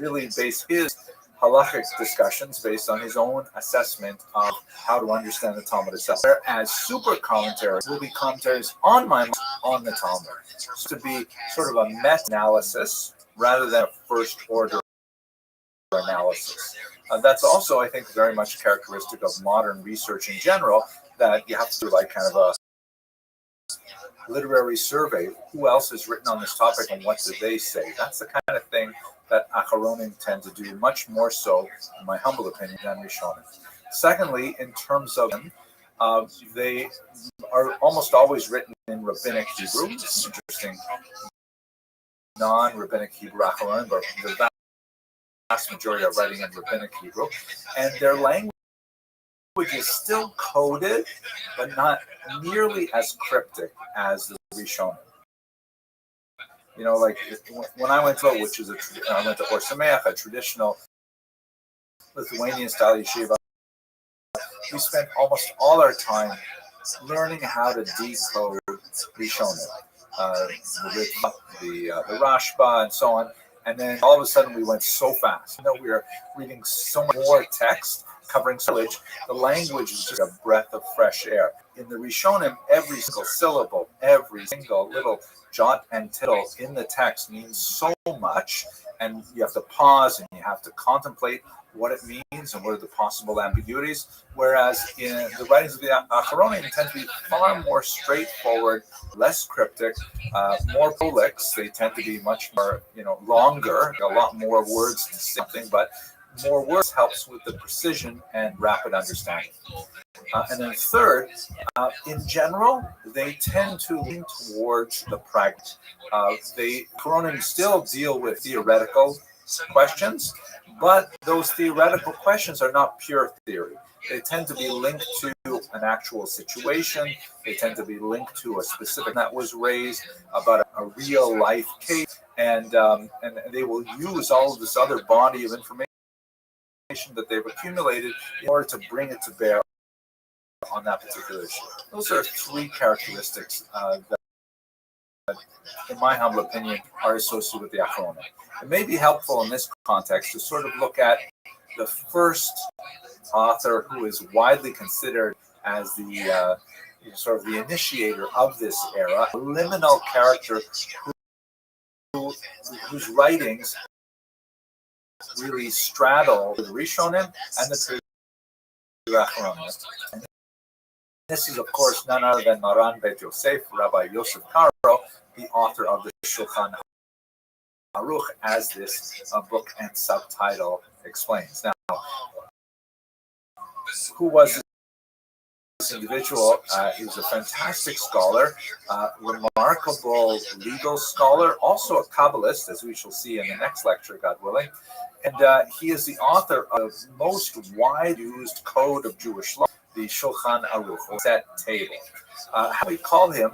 really base his halachic discussions based on his own assessment of how to understand the Talmud itself. Whereas super commentaries will be commentaries on Maimonides on the Talmud, so to be sort of a meta-analysis rather than a first-order analysis. That's also, I think, very much characteristic of modern research in general, that you have to do like kind of a literary survey. Who else has written on this topic and what do they say? That's the kind of thing that Acharonim tend to do, much more so, in my humble opinion, than Rishonim. Secondly, in terms of them, they are almost always written in Rabbinic Hebrew. It's interesting. Non-Rabbinic Hebrew Acharonim, but the vast majority are writing in Rabbinic Hebrew. And their language is still coded, but not nearly as cryptic as the Rishonim. Like when I went to, I went to Or Sameach, a traditional Lithuanian style yeshiva, we spent almost all our time learning how to decode Rishonim, the Rashba, and so on. And then all of a sudden we went so fast. We were reading so much more text, covering so much. The language is just a breath of fresh air. In the Rishonim, every single syllable, every single little jot and tittle in the text means so much, and you have to pause and you have to contemplate what it means and what are the possible ambiguities. Whereas in the writings of the Acharonim tend to be far more straightforward, less cryptic, more prolix. They tend to be much more, longer, a lot more words to say something, but more words helps with the precision and rapid understanding. And then third, in general, they tend to lean towards the pragmatic. The Acharonim still deal with theoretical questions, but those theoretical questions are not pure theory. They tend to be linked to an actual situation. They tend to be linked to a specific that was raised about a real life case, and they will use all of this other body of information that they've accumulated in order to bring it to bear on that particular issue. Those are three characteristics that, in my humble opinion, are associated with the Acharonim. It may be helpful in this context to sort of look at the first author who is widely considered as the sort of the initiator of this era, a liminal character whose writings really straddle the Rishonim and the Acharonim. And this is, of course, none other than Maran Bet Yosef, Rabbi Yosef Karo, the author of the Shulchan Aruch, as this book and subtitle explains. Now, who was this individual? He was a fantastic scholar, remarkable legal scholar, also a Kabbalist, as we shall see in the next lecture, God willing. And he is the author of the most widely used code of Jewish law, the Shulchan Aruch, or that table. How we call him,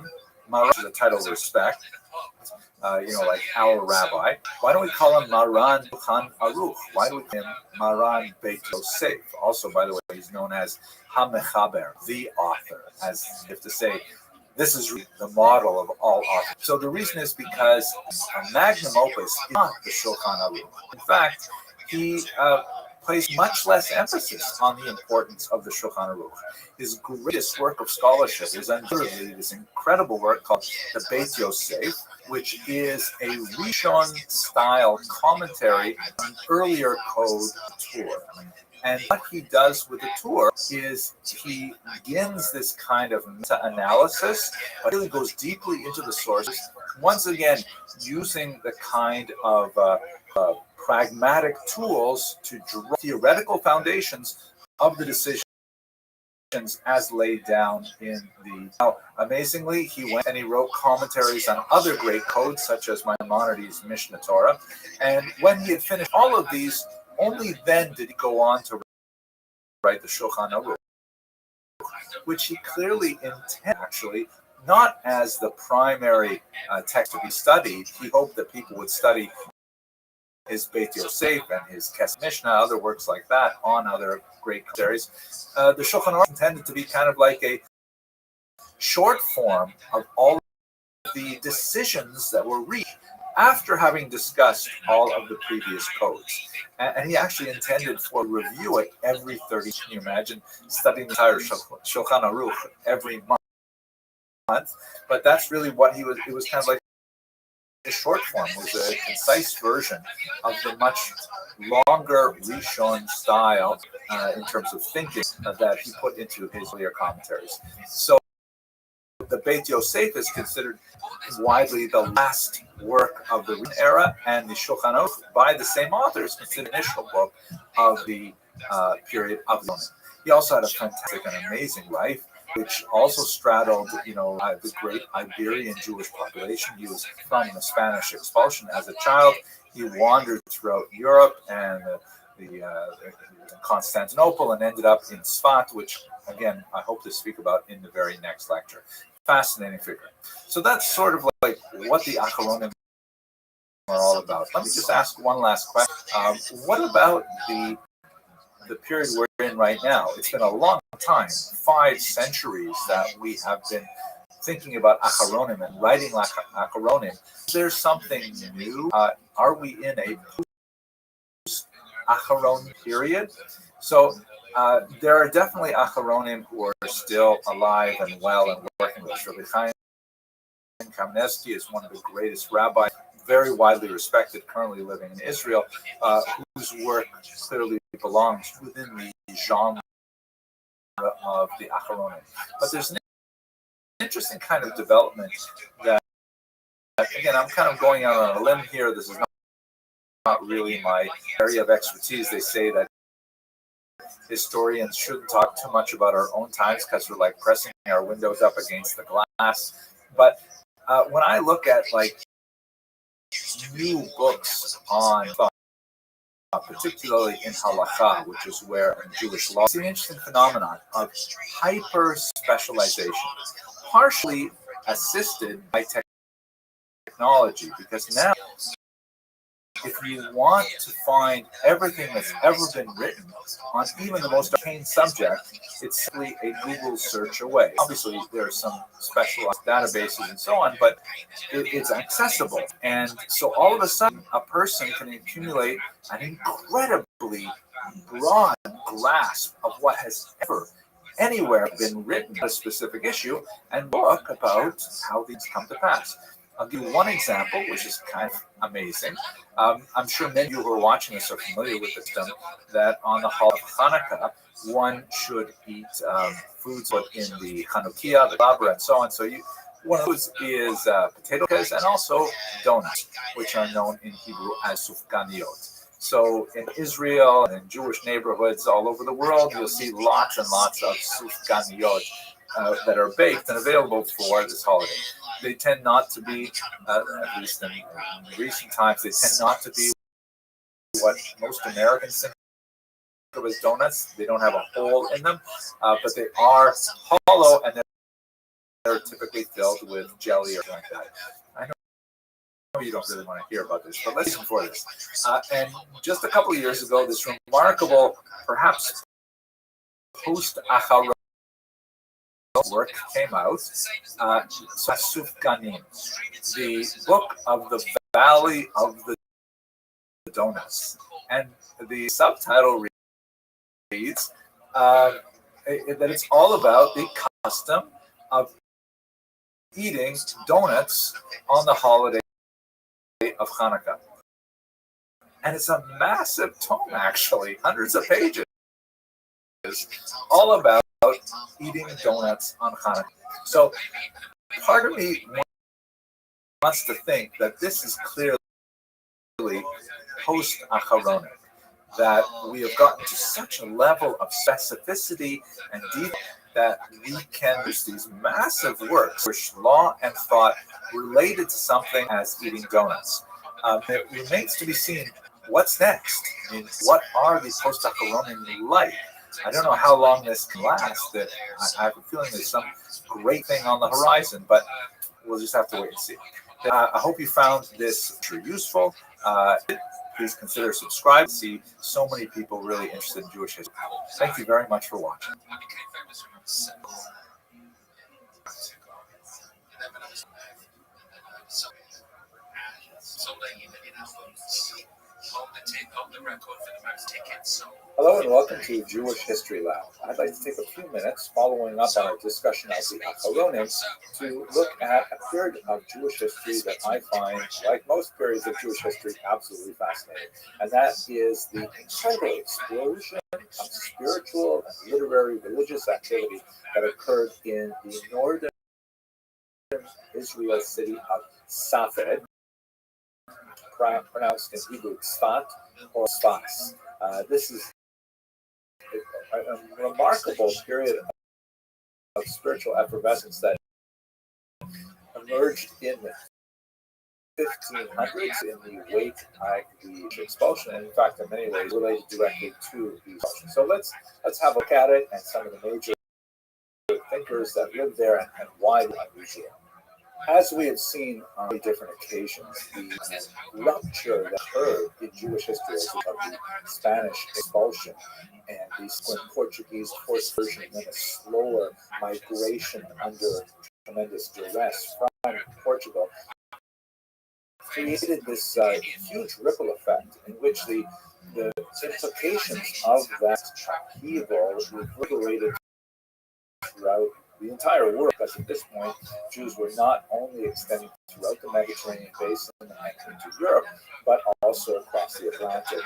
Maran, is a title of respect, like our rabbi. Why don't we call him Maran Shulchan Aruch? Why do we call him Maran Beit Yosef? Also, by the way, he's known as HaMechaber, the author, as if to say, this is the model of all authors. So the reason is because a magnum opus is not the Shulchan Aruch. In fact, he placed much less emphasis on the importance of the Shulchan Aruch. His greatest work of scholarship is undoubtedly this incredible work called the Beit Yosef, which is a Rishon-style commentary on an earlier code Torah. And what he does with the Torah is he begins this kind of meta-analysis, but really goes deeply into the sources, once again using the kind of pragmatic tools to draw theoretical foundations of the decisions as laid down in the. Now, amazingly, he went and he wrote commentaries on other great codes, such as Maimonides' Mishnah Torah. And when he had finished all of these, only then did he go on to write the Shulchan Aruch, which he clearly intended, actually, not as the primary text to be studied. He hoped that people would study his Beit Yosef and his Kes Mishnah, other works like that, on other great commentaries. The Shulchan Aruch intended to be kind of like a short form of all of the decisions that were reached after having discussed all of the previous codes. And he actually intended for review it every 30. Can you imagine studying the entire Shulchan Aruch every month? But that's really what he was. It was kind of like a short form. It was a concise version of the much longer Rishon style in terms of thinking that he put into his earlier commentaries. So the Beit Yosef is considered widely the last work of the Rishon era, and the Shulchan Aruch, by the same author, is considered the initial book of the period of Roman. He also had a fantastic and amazing life, which also straddled, the great Iberian Jewish population. He was from the Spanish expulsion as a child. He wandered throughout Europe and Constantinople and ended up in Sfat, which, again, I hope to speak about in the very next lecture. Fascinating figure. So that's sort of like what the Acharonim are all about. Let me just ask one last question. What about the period we're in right now? It's been a long time, 5 centuries, that we have been thinking about Acharonim and writing Acharonim. Is there something new? Are we in a post-Acharon period? So there are definitely Acharonim who are still alive and well and working with us. Rabbi Chaim Kamenetsky is one of the greatest rabbis, very widely respected, currently living in Israel, whose work clearly belongs within the genre of the Acharonim. But there's an interesting kind of development that, again, I'm kind of going out on a limb here. This is not really my area of expertise. They say that historians shouldn't talk too much about our own times because we're like pressing our windows up against the glass. But when I look at like new books on thought, particularly in halakha, which is where in Jewish law, it's an interesting phenomenon of hyper specialization, partially assisted by technology, because now, if you want to find everything that's ever been written on even the most arcane subject, it's simply a Google search away. Obviously, there are some specialized databases and so on, but it's accessible. And so all of a sudden, a person can accumulate an incredibly broad grasp of what has ever anywhere been written on a specific issue and book about how these come to pass. I'll give you one example, which is kind of amazing. I'm sure many of you who are watching this are familiar with the system that on the Hall of Hanukkah, one should eat foods put in the Chanukiah, the Labra, and so on. So one of those is potato cakes and also donuts, which are known in Hebrew as sufganiyot. So in Israel and in Jewish neighborhoods all over the world, you'll see lots and lots of sufganiyot that are baked and available for this holiday. They tend not to be, at least in recent times, they tend not to be what most Americans think of as donuts. They don't have a hole in them, but they are hollow and they're typically filled with jelly or something like that. I know you don't really want to hear about this, but let's listen for this. And just a couple of years ago, this remarkable, perhaps post-Acharon work came out, Sufganim, the book of the Valley of the donuts. And the subtitle reads that it's all about the custom of eating donuts on the holiday of Hanukkah. And it's a massive tome, actually, hundreds of pages, all about eating donuts on Hanukkah. So part of me wants to think that this is clearly post-Aharonic, that we have gotten to such a level of specificity and detail that we can use these massive works, which law and thought related to something as eating donuts. It remains to be seen what's next. I mean, what are the post-Aharonic like? I don't know how long this can last. I have a feeling there's some great thing on the horizon, but we'll just have to wait and see. I hope you found this useful. Please consider subscribing to see so many people really interested in Jewish history. Thank you very much for watching. Hello and welcome to Jewish History Lab. I'd like to take a few minutes following up on our discussion of the Acharonim to look at a period of Jewish history that I find, like most periods of Jewish history, absolutely fascinating. And that is the incredible explosion of spiritual and literary religious activity that occurred in the northern Israel city of Safed, pronounced in Hebrew Tzfat or Sfas. This is a remarkable period of spiritual effervescence that emerged in the 1500s in the wake of the expulsion, and in fact, in many ways, related directly to the expulsion. So let's have a look at it and some of the major thinkers that lived there and why they're unusual. As we have seen on different occasions, the rupture that occurred in Jewish history of the Spanish expulsion and the Portuguese forced conversion, and then a slower migration under tremendous duress from Portugal, created this huge ripple effect in which the implications of that upheaval reverberated throughout the entire world, because at this point, Jews were not only extending throughout the Mediterranean basin and into Europe, but also across the Atlantic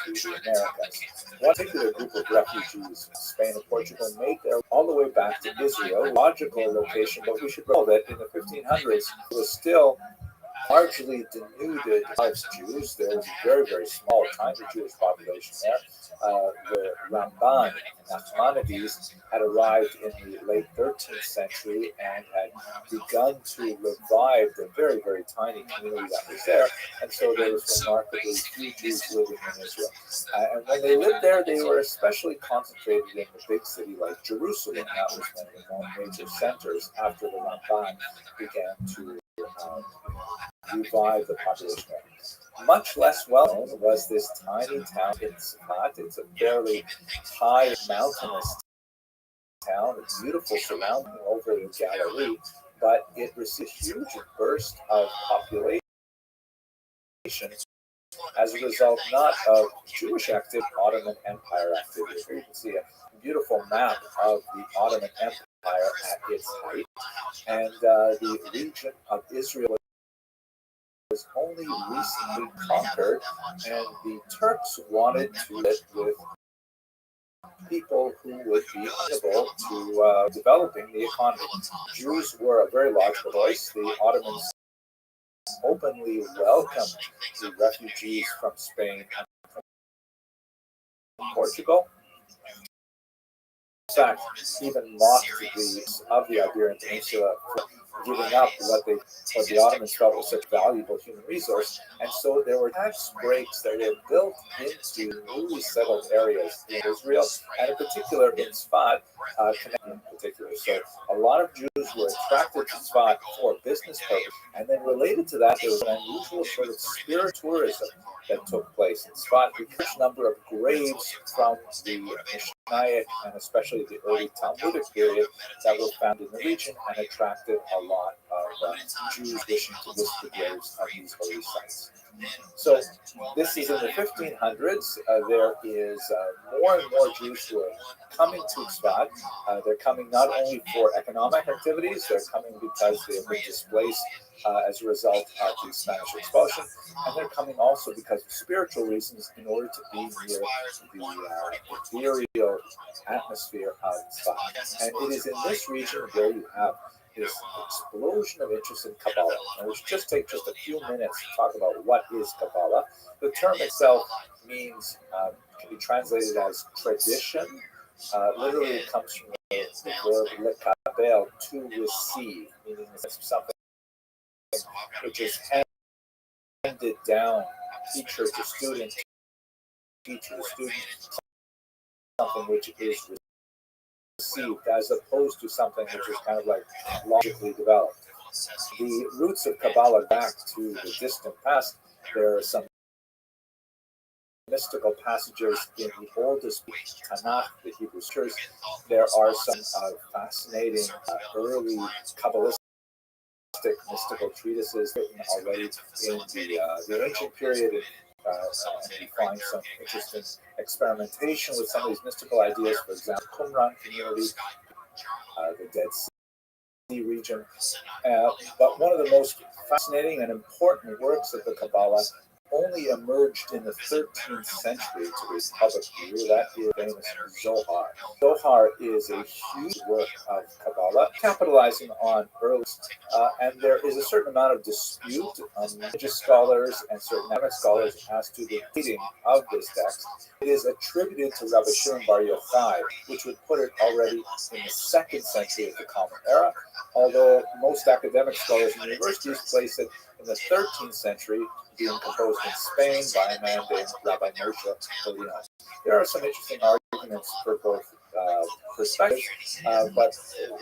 into the Americas. One particular group of refugees from Spain and Portugal made their way all the way back to Israel, logical location, but we should know that in the 1500s, it was still largely denuded as Jews. There was a very, very small, tiny Jewish population there. The Ramban and Nachmanides had arrived in the late 13th century and had begun to revive the very, very tiny community that was there. And so there was remarkably few Jews living in Israel. And when they lived there, they were especially concentrated in the big city like Jerusalem. That was one of the more major centers after the Ramban began to revive the population there. Much less well known was this tiny town in Tzfat. It's a fairly high mountainous town. It's beautiful surrounding over the Galilee, but it received a huge burst of population as a result not of Jewish activity, Ottoman Empire activity. Here you can see a beautiful map of the Ottoman Empire at its height, and the region of Israel was only recently conquered, and the Turks wanted to live with people who would be amenable to developing the economy. Jews were a very large choice. The Ottomans openly welcomed the refugees from Spain and from Portugal. In fact, even mocked the Iberian Peninsula for giving up what the Ottomans felt was such a valuable human resource. And so there were tax breaks that were built into newly settled areas in Israel, and in particular in Tzfat, in particular. So a lot of Jews were attracted to Tzfat for business purposes. And then related to that, there was an unusual sort of spirit tourism that took place in Tzfat. A huge number of graves from the Mishnaic and especially the early Talmudic period that were found in the region and attracted a lot of Jews wishing to visit the graves of these holy sites. So this is in the 1500s. There is more and more Jews who are coming to Tzfat. They're coming not only for economic activities, they're coming because they have been displaced as a result of the Spanish expulsion, and they're coming also because of spiritual reasons in order to be near the ethereal atmosphere of Tzfat. And it is in this region where you have this explosion of interest in Kabbalah. And we'll just take just a few minutes to talk about what is Kabbalah. The term itself means, can be translated as tradition. Literally, it comes from the verb lekabel, to receive, meaning it's something which is handed down, teacher to student, teacher to student, something which is received, as opposed to something which is kind of like logically developed. The roots of Kabbalah back to the distant past. There are some mystical passages in the oldest Tanakh, the Hebrew Scriptures. There are some fascinating early Kabbalistic mystical treatises written already in the ancient period. And we find some interesting experimentation with some of these mystical ideas. For example, Qumran community, the Dead Sea region. But one of the most fascinating and important works of the Kabbalah only emerged in the 13th century to be public view. That is the famous Zohar. Zohar is a huge work of Kabbalah, capitalizing on early, and there is a certain amount of dispute among religious scholars and certain academic scholars as to the dating of this text. It is attributed to Rabbi Shimon Bar Yochai, which would put it already in the 2nd century of the Common Era, although most academic scholars and universities place it in the 13th century, being composed in Spain by a man named Rabbi Moshe Polino. There are some interesting arguments for both perspectives, but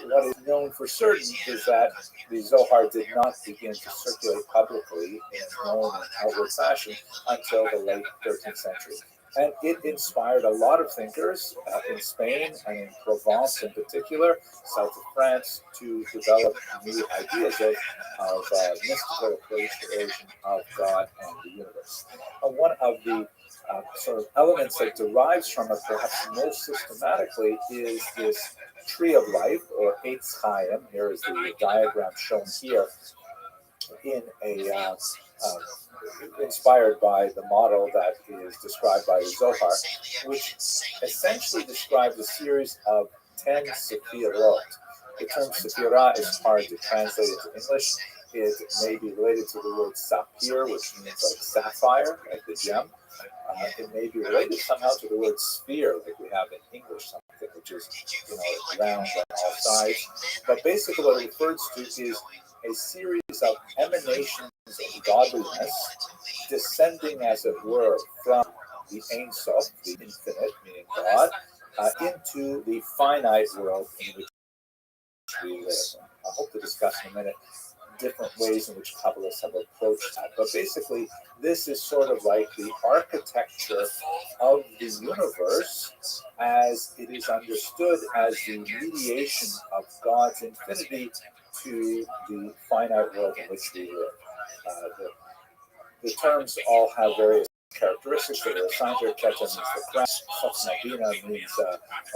what is known for certain is that the Zohar did not begin to circulate publicly in known and outward fashion until the late 13th century. And it inspired a lot of thinkers in Spain and in Provence in particular, south of France, to develop new ideas of mystical appreciation of God and the universe. One of the sort of elements that derives from it perhaps most systematically is this tree of life, or Eitz Chaim. Here is the diagram shown here in a inspired by the model that is described by the Zohar, which essentially describes a series of 10 sephirot. The term sephirah is hard to translate into English. It may be related to the word saphir, which means like sapphire, like the gem. It may be related somehow to the word sphere, like we have in English, something which is, round on all sides. But basically what it refers to is a series of emanations of godliness descending, as it were, from the Ein Sof, the infinite, meaning God, into the finite world in which we live. I hope to discuss in a minute different ways in which Kabbalists have approached that. But basically, this is sort of like the architecture of the universe as it is understood as the mediation of God's infinity to the finite world in which we live. The terms all have various characteristics that are assigned to it. Keta means the grasp, Chachma means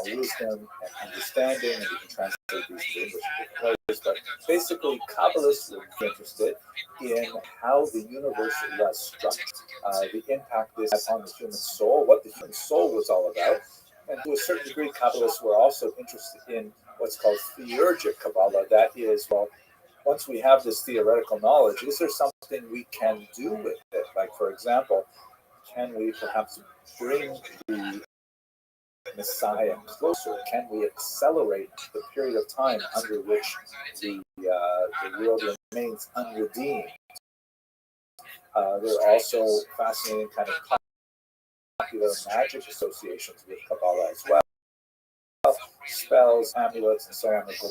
wisdom and understanding, and you can translate these into English in different ways. But basically, Kabbalists were interested in how the universe was structured, the impact this had on the human soul, what the human soul was all about. And to a certain degree, Kabbalists were also interested in what's called theurgic Kabbalah. That is, well, once we have this theoretical knowledge, is there something we can do with it? Like, for example, can we perhaps bring the Messiah closer? Can we accelerate the period of time under which the world remains unredeemed? There are also fascinating kind of popular magic associations with Kabbalah as well. Spells, amulets, and so on that go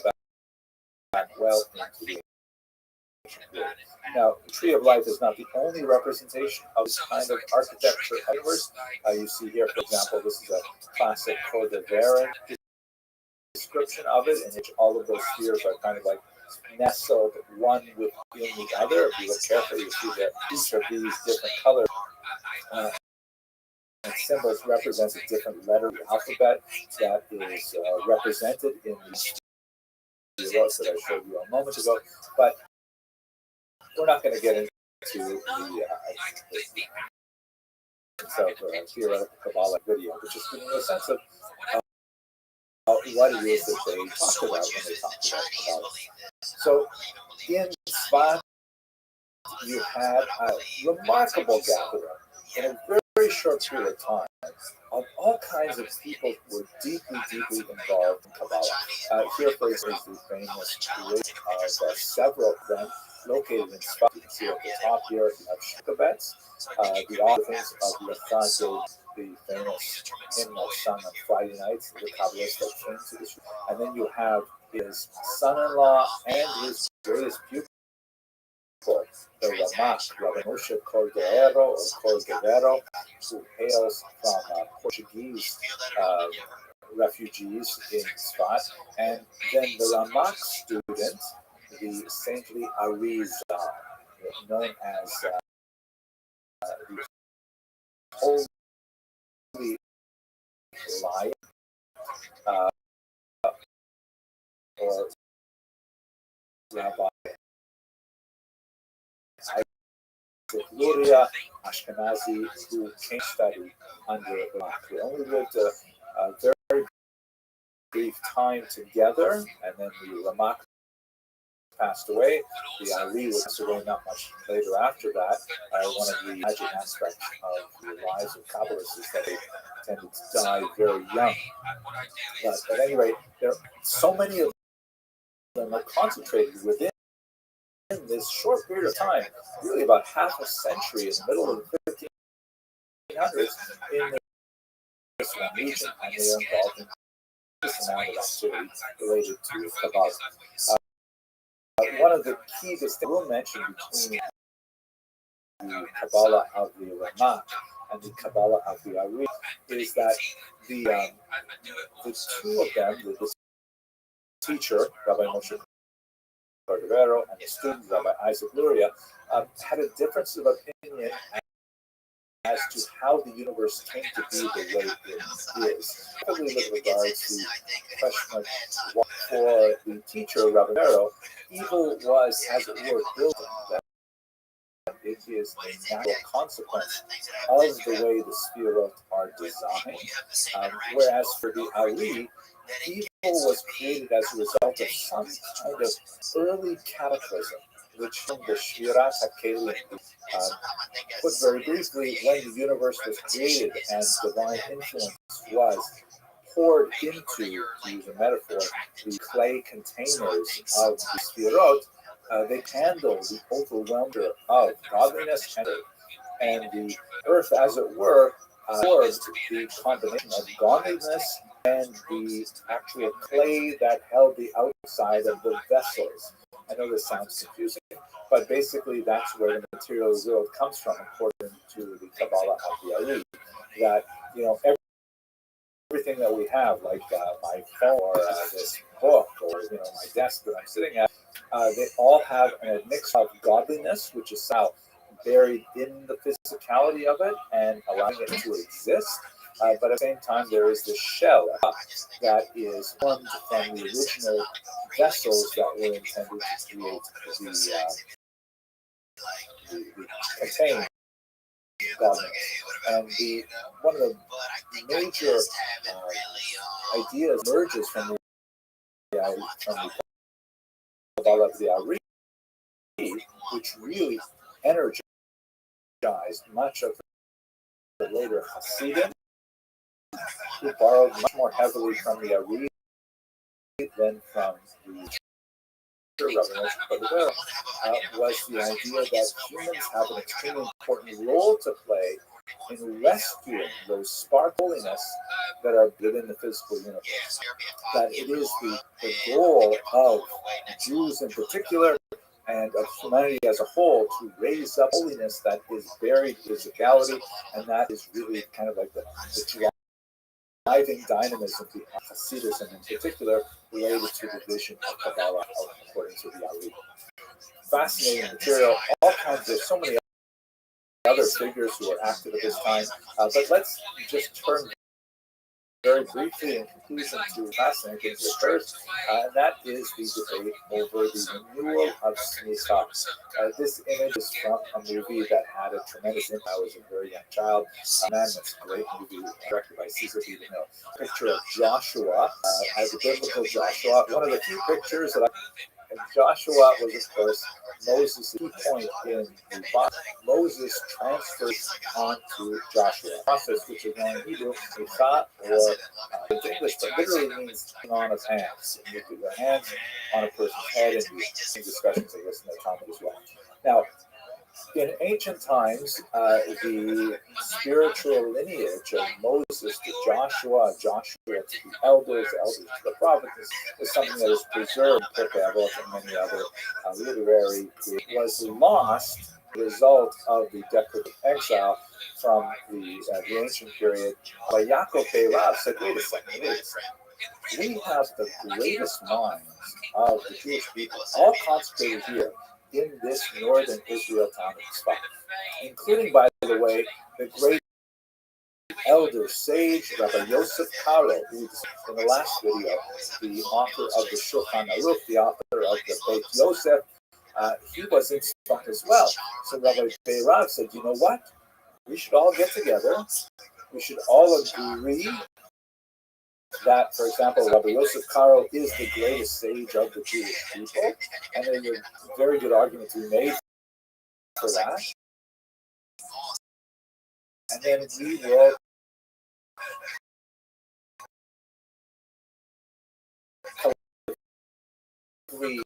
back well into the ancient period. Now, the Tree of Life is not the only representation of this kind of architecture of the universe. You see here, for example, this is a classic Cordovera description of it, in which all of those spheres are kind of like nestled one within the other. If you look carefully, you see that each of these different colors and symbols represents a different letter of the alphabet that is represented in the zeros that I showed you a moment ago. But we're not going to get into the theoretical Kabbalah video, but just giving you a sense of what it is that they talk about when they talk about Kabbalah. So in Tzfat, you had a remarkable gathering in a very short period of time of all kinds of people who were deeply, deeply involved in Kabbalah. Here, for instance, is the famous list of several of them located in Tzfat. You can see at the top here, you have Shukabetz, the authors of Rothschild, the famous hymn that's sung on Friday nights, the Kabbalist that came to this. And then you have his son-in-law and his greatest pupil, the Ramak, Rabbi Moshe Cordero, who hails from Portuguese refugees in Tzfat, and then the Ramak student, the saintly Arizal, known as the Holy Lion, or Rabbi Luria Ashkenazi, who came to study under Ramak. They only lived a very brief time together, and then the Ramak passed away. The Ari was passed away not much later after that. One of the magic aspects of the lives of Kabbalists is that they tended to die very young. But at any rate, there are so many of them are concentrated within this short period of time, really about half a century in the middle of the 1500s, in the Islam region, and they are involved in this amount of activity related to Kabbalah. One of the key distinctions we'll mention between the Kabbalah of the Ramak and the Kabbalah of the Ari is that the two of them, the teacher, Rabbi Moshe Cordero, and the student, Rabbi Isaac Luria, had a difference of opinion as to how the universe came to be the way it is. Particularly with regards to the question of what for the teacher, Rabbi Cordero, evil was, as it were, building. That it is a natural consequence of the way the Sefirot are designed. Whereas for the Ari, evil was created as a result of some kind of early cataclysm, which the Shvirat HaKelim, put very briefly, when the universe was created and divine influence was poured into, to use a metaphor, the clay containers of the Sefirot, they handle the overwhelming of godliness and the earth, as it were, absorbed the combination of godliness and the actual clay that held the outside of the vessels. I know this sounds confusing, but basically that's where the material world comes from, according to the Kabbalah of the Ari. That, everything that we have, like my phone or this book or my desk that I'm sitting at, they all have a mix of godliness, which is how buried in the physicality of it and allowing it to exist. But at the same time, there is this shell that is formed from the original vessels that were intended to create the contain godliness. And one of the major ideas emerges from the Kabbalah of the Ari, which really energized much of the later Hasidim, who borrowed much more heavily from the Ari than from the was the idea that humans have an extremely important role to play in rescuing those spark holiness that are within the physical universe. That it is the goal of Jews in particular and of humanity as a whole to raise up holiness that is buried in physicality, and that is really kind of like the driving dynamism behind Hasidism, in particular related to the vision of Kabbalah according to the Ali. Fascinating material, all kinds of so many other figures who are active at this time. But let's just turn very briefly in conclusion to fascinating things that occurs, and that is the debate over the renewal of smicha. This image is from a movie that had a tremendous impact. I was a very young child. Man, that's a great movie directed by Caesar B. DeMille. Picture of Joshua as a biblical Joshua. One of the few pictures that and Joshua was, of course, Moses' key point in the Bible. Moses transfers onto Joshua. Process, which is known in Hebrew, Micha, or in English, but literally means on of hands. And you put your hands on a person's head, and you see discussions of this in the Talmud as well. Now, in ancient times, the spiritual lineage of Moses to Joshua, Joshua to the elders to the prophets, is something that is preserved in Avot and many other literary creations. Was lost as a result of the decorative exile from the ancient period. But Yaakov Beirav said, wait a second, we have the greatest minds of the Jewish people, all concentrated here in this northern Israel town of Tzfat, including, by the way, the great elder sage Rabbi Yosef Karo, who is in the last video, the author of the Shulchan Aruch, the author of the Beit Yosef. He was in Tzfat as well. So Rabbi Beirav said, you know what? We should all get together. We should all agree that, for example, Rabbi Yosef Karo is the greatest sage of the Jewish people, and there's a very good argument to be made for that. And then we will agree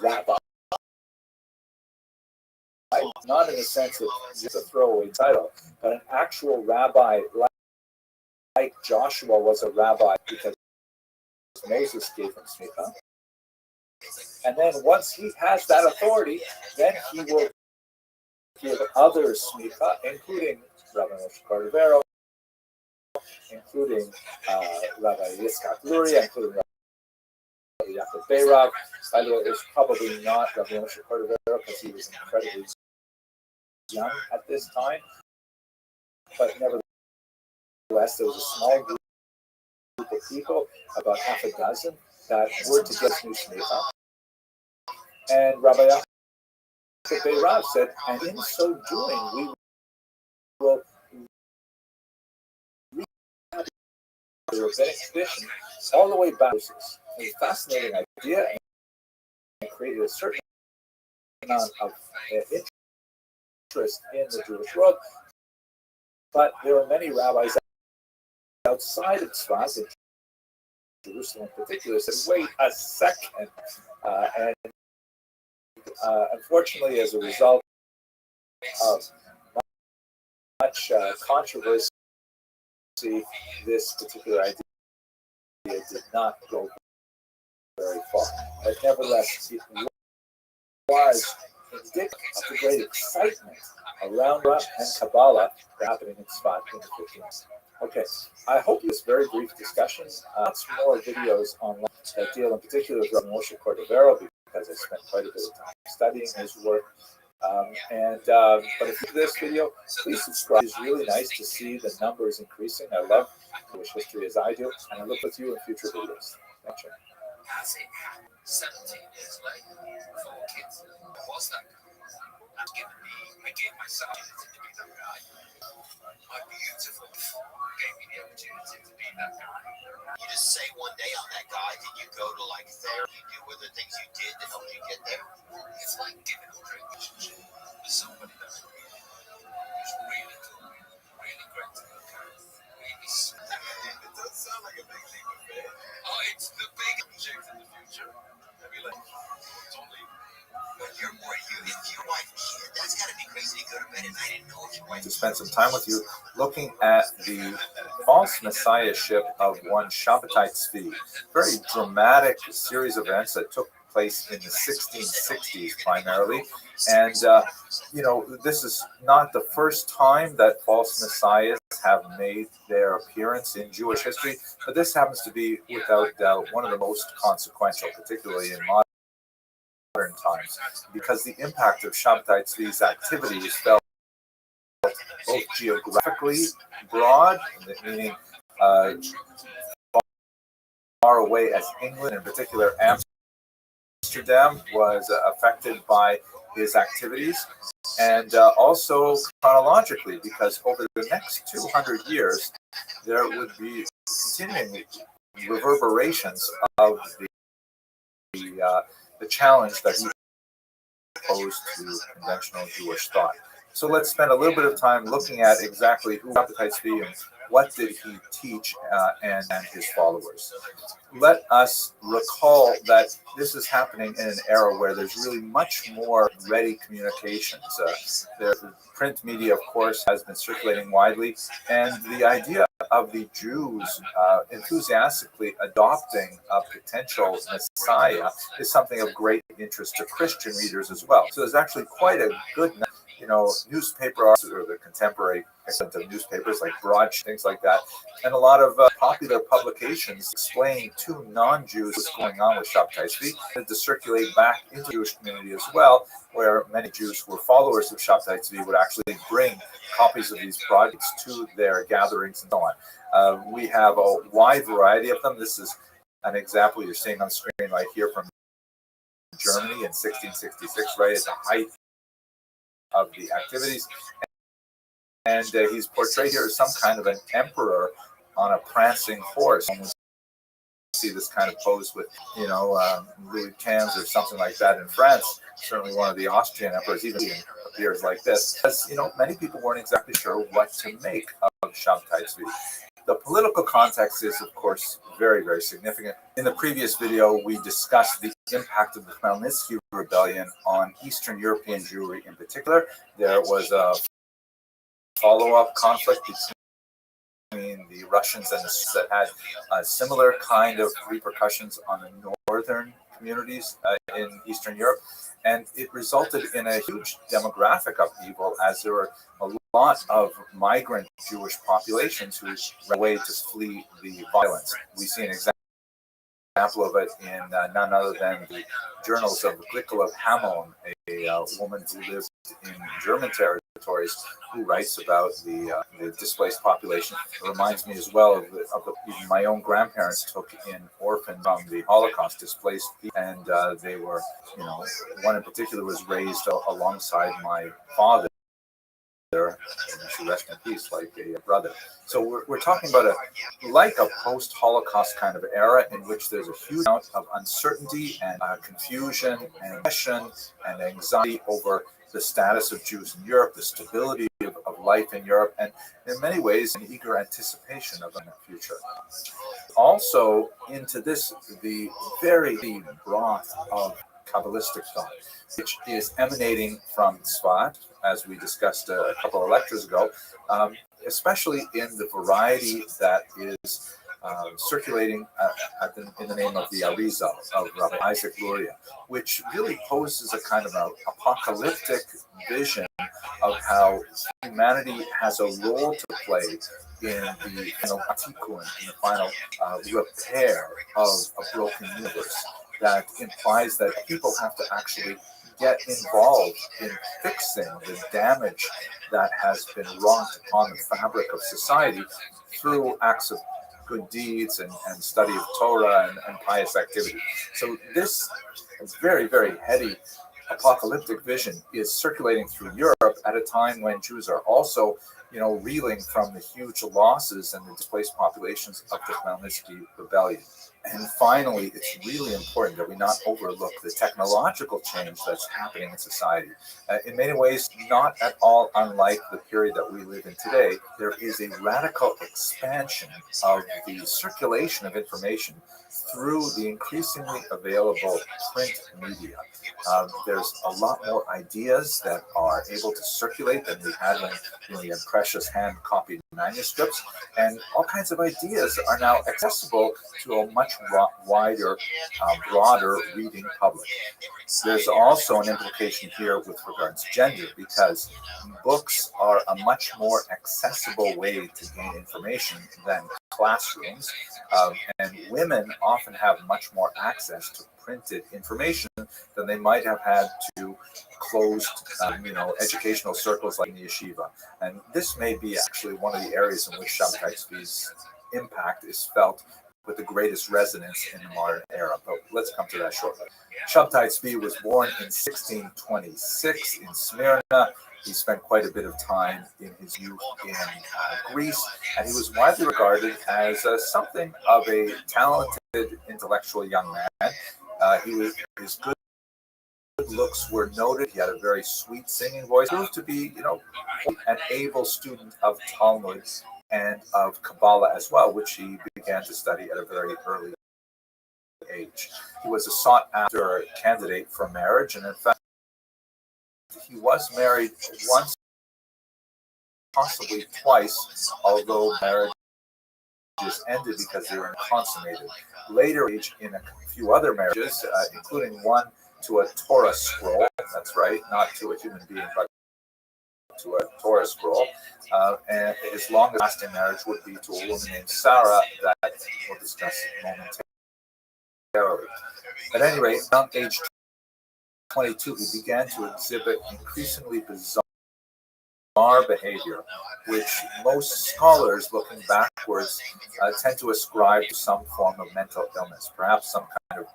rabbi, not in the sense of just a throwaway title, but an actual rabbi like Joshua was a rabbi because Moses gave him smicha. And then once he has that authority, then he will give others smicha, including Rabbi Moshe Cordovero, including Rabbi Yitzchak Luria, including Rabbi Yaakov Beirav. By the way, it was probably not Rabbi Moshe Cordovero because he was incredibly young at this time. But nevertheless, there was a small group of people, about half a dozen, that were to get new smicha. And Rabbi Yaakov Beirav said, and in so doing, we will read the rabbinic tradition all the way back. It's a fascinating idea and created a certain amount of interest in the Jewish world. But there are many rabbis outside of Tzfat, in Jerusalem in particular, said, wait a second. And unfortunately, as a result of much controversy, this particular idea did not go very far. But nevertheless, it was indicative of the great excitement around Rab and Kabbalah happening in Tzfat in the 15th. Okay, I hope this very brief discussion. Lots more videos online that deal in particular with Rabbi Moshe Cordovero, because I spent quite a bit of time studying his work. But if you like this video, please subscribe. It's really nice to see the numbers increasing. I love Jewish history as I do, and I look with you in future videos. Thank you. 17 years later, 4 kids. Was that guy? I gave myself the opportunity to be that guy. My beautiful gave me the opportunity to be that guy. You just say one day I'm that guy, did you go to like therapy? Were there things you did to help you get there? It's like giving a relationship with somebody that is really cool, really great to look at, really sweet. It does sound like a big leap of faith. Oh, it's the big Shapes in the future. I mean, like, totally. If your wife, that's gotta be crazy to go to bed at night and know if your wife. To spend some time with you looking at the false messiahship of one Shabbatai Tzvi. Very dramatic series of events that took place in the 1660s primarily. And, this is not the first time that false messiahs have made their appearance in Jewish history, but this happens to be, without doubt, one of the most consequential, particularly in modern times, because the impact of Shabtai Tzvi's activities felt both geographically broad, meaning far away as England, in particular Amsterdam, was affected by his activities, and also chronologically, because over the next 200 years, there would be continuing reverberations of the challenge that he posed to conventional Jewish thought. So let's spend a little bit of time looking at exactly who Shabtai Tzvi and what did he teach and his followers. Let us recall that this is happening in an era where there's really much more ready communications. The print media, of course, has been circulating widely, and the idea of the Jews enthusiastically adopting a potential Messiah is something of great interest to Christian readers as well. So there's actually quite a good newspaper articles, or the contemporary extent of newspapers like Rothschild, things like that, and a lot of popular publications explain to non-Jews what's going on with Shabtai Tzvi, and to circulate back into the Jewish community as well, where many Jews who were followers of Shabtai Tzvi would actually bring copies of these projects to their gatherings and so on. We have a wide variety of them. This is an example you're seeing on screen right here from Germany in 1666, right at the height of the activities, and he's portrayed here as some kind of an emperor on a prancing horse. And we see this kind of pose with, Louis XV or something like that in France. Certainly, one of the Austrian emperors even appears like this. As many people weren't exactly sure what to make of Shabtai Tzvi. The political context is, of course, very, very significant. In the previous video, we discussed the impact of the Khmelnytsky rebellion on Eastern European Jewry in particular. There was a follow-up conflict between the Russians and the Swedes that had a similar kind of repercussions on the northern communities in Eastern Europe. And it resulted in a huge demographic upheaval, as there were a lot of migrant Jewish populations who ran away to flee the violence. We see an example of it in none other than the journals of Glickl of Hamon, a woman who lived in German territories, who writes about the displaced population. It reminds me as well of even my own grandparents took in orphans from the Holocaust, displaced people, and they were, one in particular was raised alongside my father. She rest in peace, like a brother. So we're talking about a post-Holocaust kind of era in which there's a huge amount of uncertainty and confusion and question and anxiety over the status of Jews in Europe, the stability of life in Europe, and in many ways an eager anticipation of the future. Also into this, the very deep broth of Kabbalistic thought, which is emanating from Tzfat, as we discussed a couple of lectures ago, especially in the variety that is circulating in the name of the Arizal of Rabbi Isaac Luria, which really poses a kind of an apocalyptic vision of how humanity has a role to play in the final tikkun, in the final repair of a broken universe. That implies that people have to actually get involved in fixing the damage that has been wrought upon the fabric of society through acts of good deeds and study of Torah and pious activity. So this very, very heady apocalyptic vision is circulating through Europe at a time when Jews are also, reeling from the huge losses and the displaced populations of the Khmelnytsky rebellion. And finally, it's really important that we not overlook the technological change that's happening in society. In many ways, not at all unlike the period that we live in today, there is a radical expansion of the circulation of information through the increasingly available print media. There's a lot more ideas that are able to circulate than we had when we had precious hand-copied manuscripts, and all kinds of ideas are now accessible to a much wider, broader reading public. There's also an implication here with regards to gender, because books are a much more accessible way to gain information than classrooms, and women often have much more access to printed information than they might have had to closed, educational circles like in the yeshiva. And this may be actually one of the areas in which Shabtai Tzvi's impact is felt with the greatest resonance in the modern era. But let's come to that shortly. Shabtai Tzvi was born in 1626 in Smyrna. He spent quite a bit of time in his youth in Greece, and he was widely regarded as something of a talented, intellectual young man. His good looks were noted. He had a very sweet singing voice. He proved to be, an able student of Talmud and of Kabbalah as well, which he began to study at a very early age. He was a sought-after candidate for marriage, and in fact, he was married once, possibly twice, although marriages ended because they were consummated. Later, in a few other marriages, including one to a Torah scroll. That's right, not to a human being, but to a Torah scroll. And his longest lasting marriage would be to a woman named Sarah that we'll discuss momentarily. At any rate, around age 22, he began to exhibit increasingly bizarre behavior, which most scholars looking backwards tend to ascribe to some form of mental illness, perhaps some kind of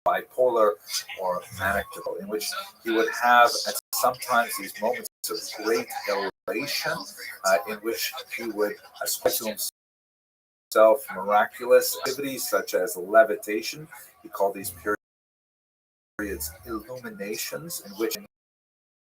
bipolar or manic depression, in which he would have at sometimes these moments of great elation, in which he would ascribe to himself miraculous activities such as levitation. He called these periods illuminations, in which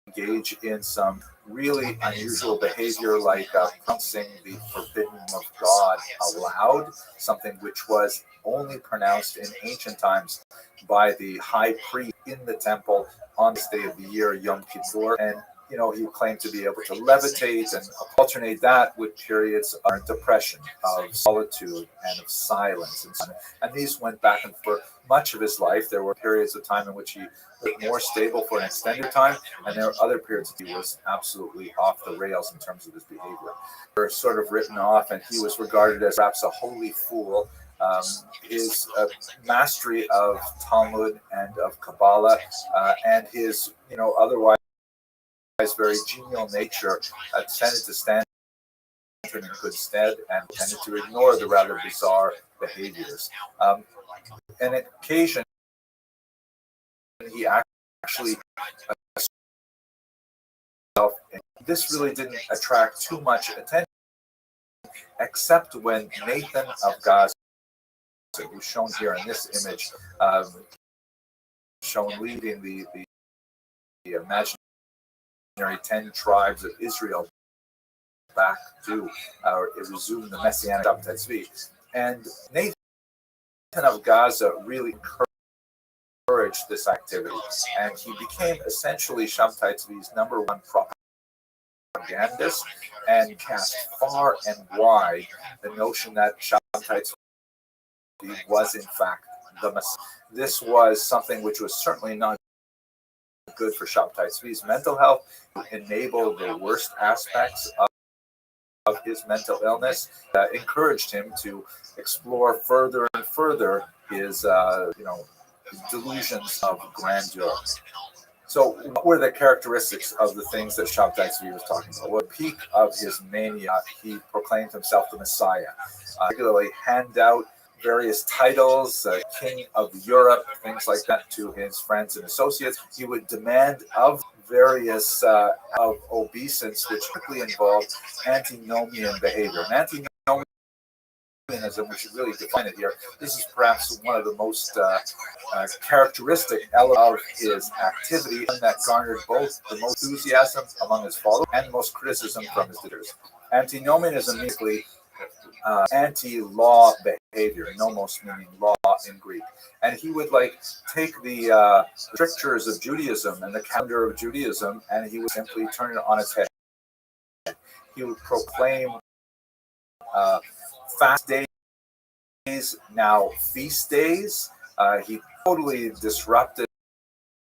engage in some really unusual behavior, like pronouncing the forbidden of God aloud, something which was only pronounced in ancient times by the high priest in the temple on this day of the year, Yom Kippur. And he claimed to be able to levitate and alternate that with periods of depression, of solitude, and of silence. And these went back and forth much of his life. There were periods of time in which he was more stable for an extended time, and there were other periods that he was absolutely off the rails in terms of his behavior. They were sort of written off, and he was regarded as perhaps a holy fool. His mastery of Talmud and of Kabbalah, and his, otherwise very genial nature tended to stand him in good stead and tended to ignore the rather bizarre behaviors. An occasion, he actually this really didn't attract too much attention, except when Nathan of Gaza, who's shown here in this image, shown leading the imaginary 10 tribes of Israel back to resume the Messianic Shabtai Tzvi. And Nathan of Gaza really encouraged this activity, and he became essentially Shabtai Tzvi's number one propagandist, and cast far and wide the notion that Shabtai Tzvi was in fact the Messiah. This was something which was certainly not good for Shabtai Tzvi's mental health. It enabled the worst aspects of his mental illness, encouraged him to explore further and further his, his delusions of grandeur. So, what were the characteristics of the things that Shabtai Tzvi was talking about? Well, at the peak of his mania, he proclaimed himself the Messiah. Regularly hand out various titles, King of Europe, things like that, to his friends and associates. He would demand of various of obeisance, which typically involved antinomian behavior. And antinomianism, we should really define it here. This is perhaps one of the most characteristic elements of his activity, and that garnered both the most enthusiasm among his followers and most criticism from his leaders. Antinomianism basically anti-law behavior, nomos meaning law in Greek. And he would take the strictures of Judaism and the calendar of Judaism, and he would simply turn it on its head. He would proclaim fast days now feast days. He totally disrupted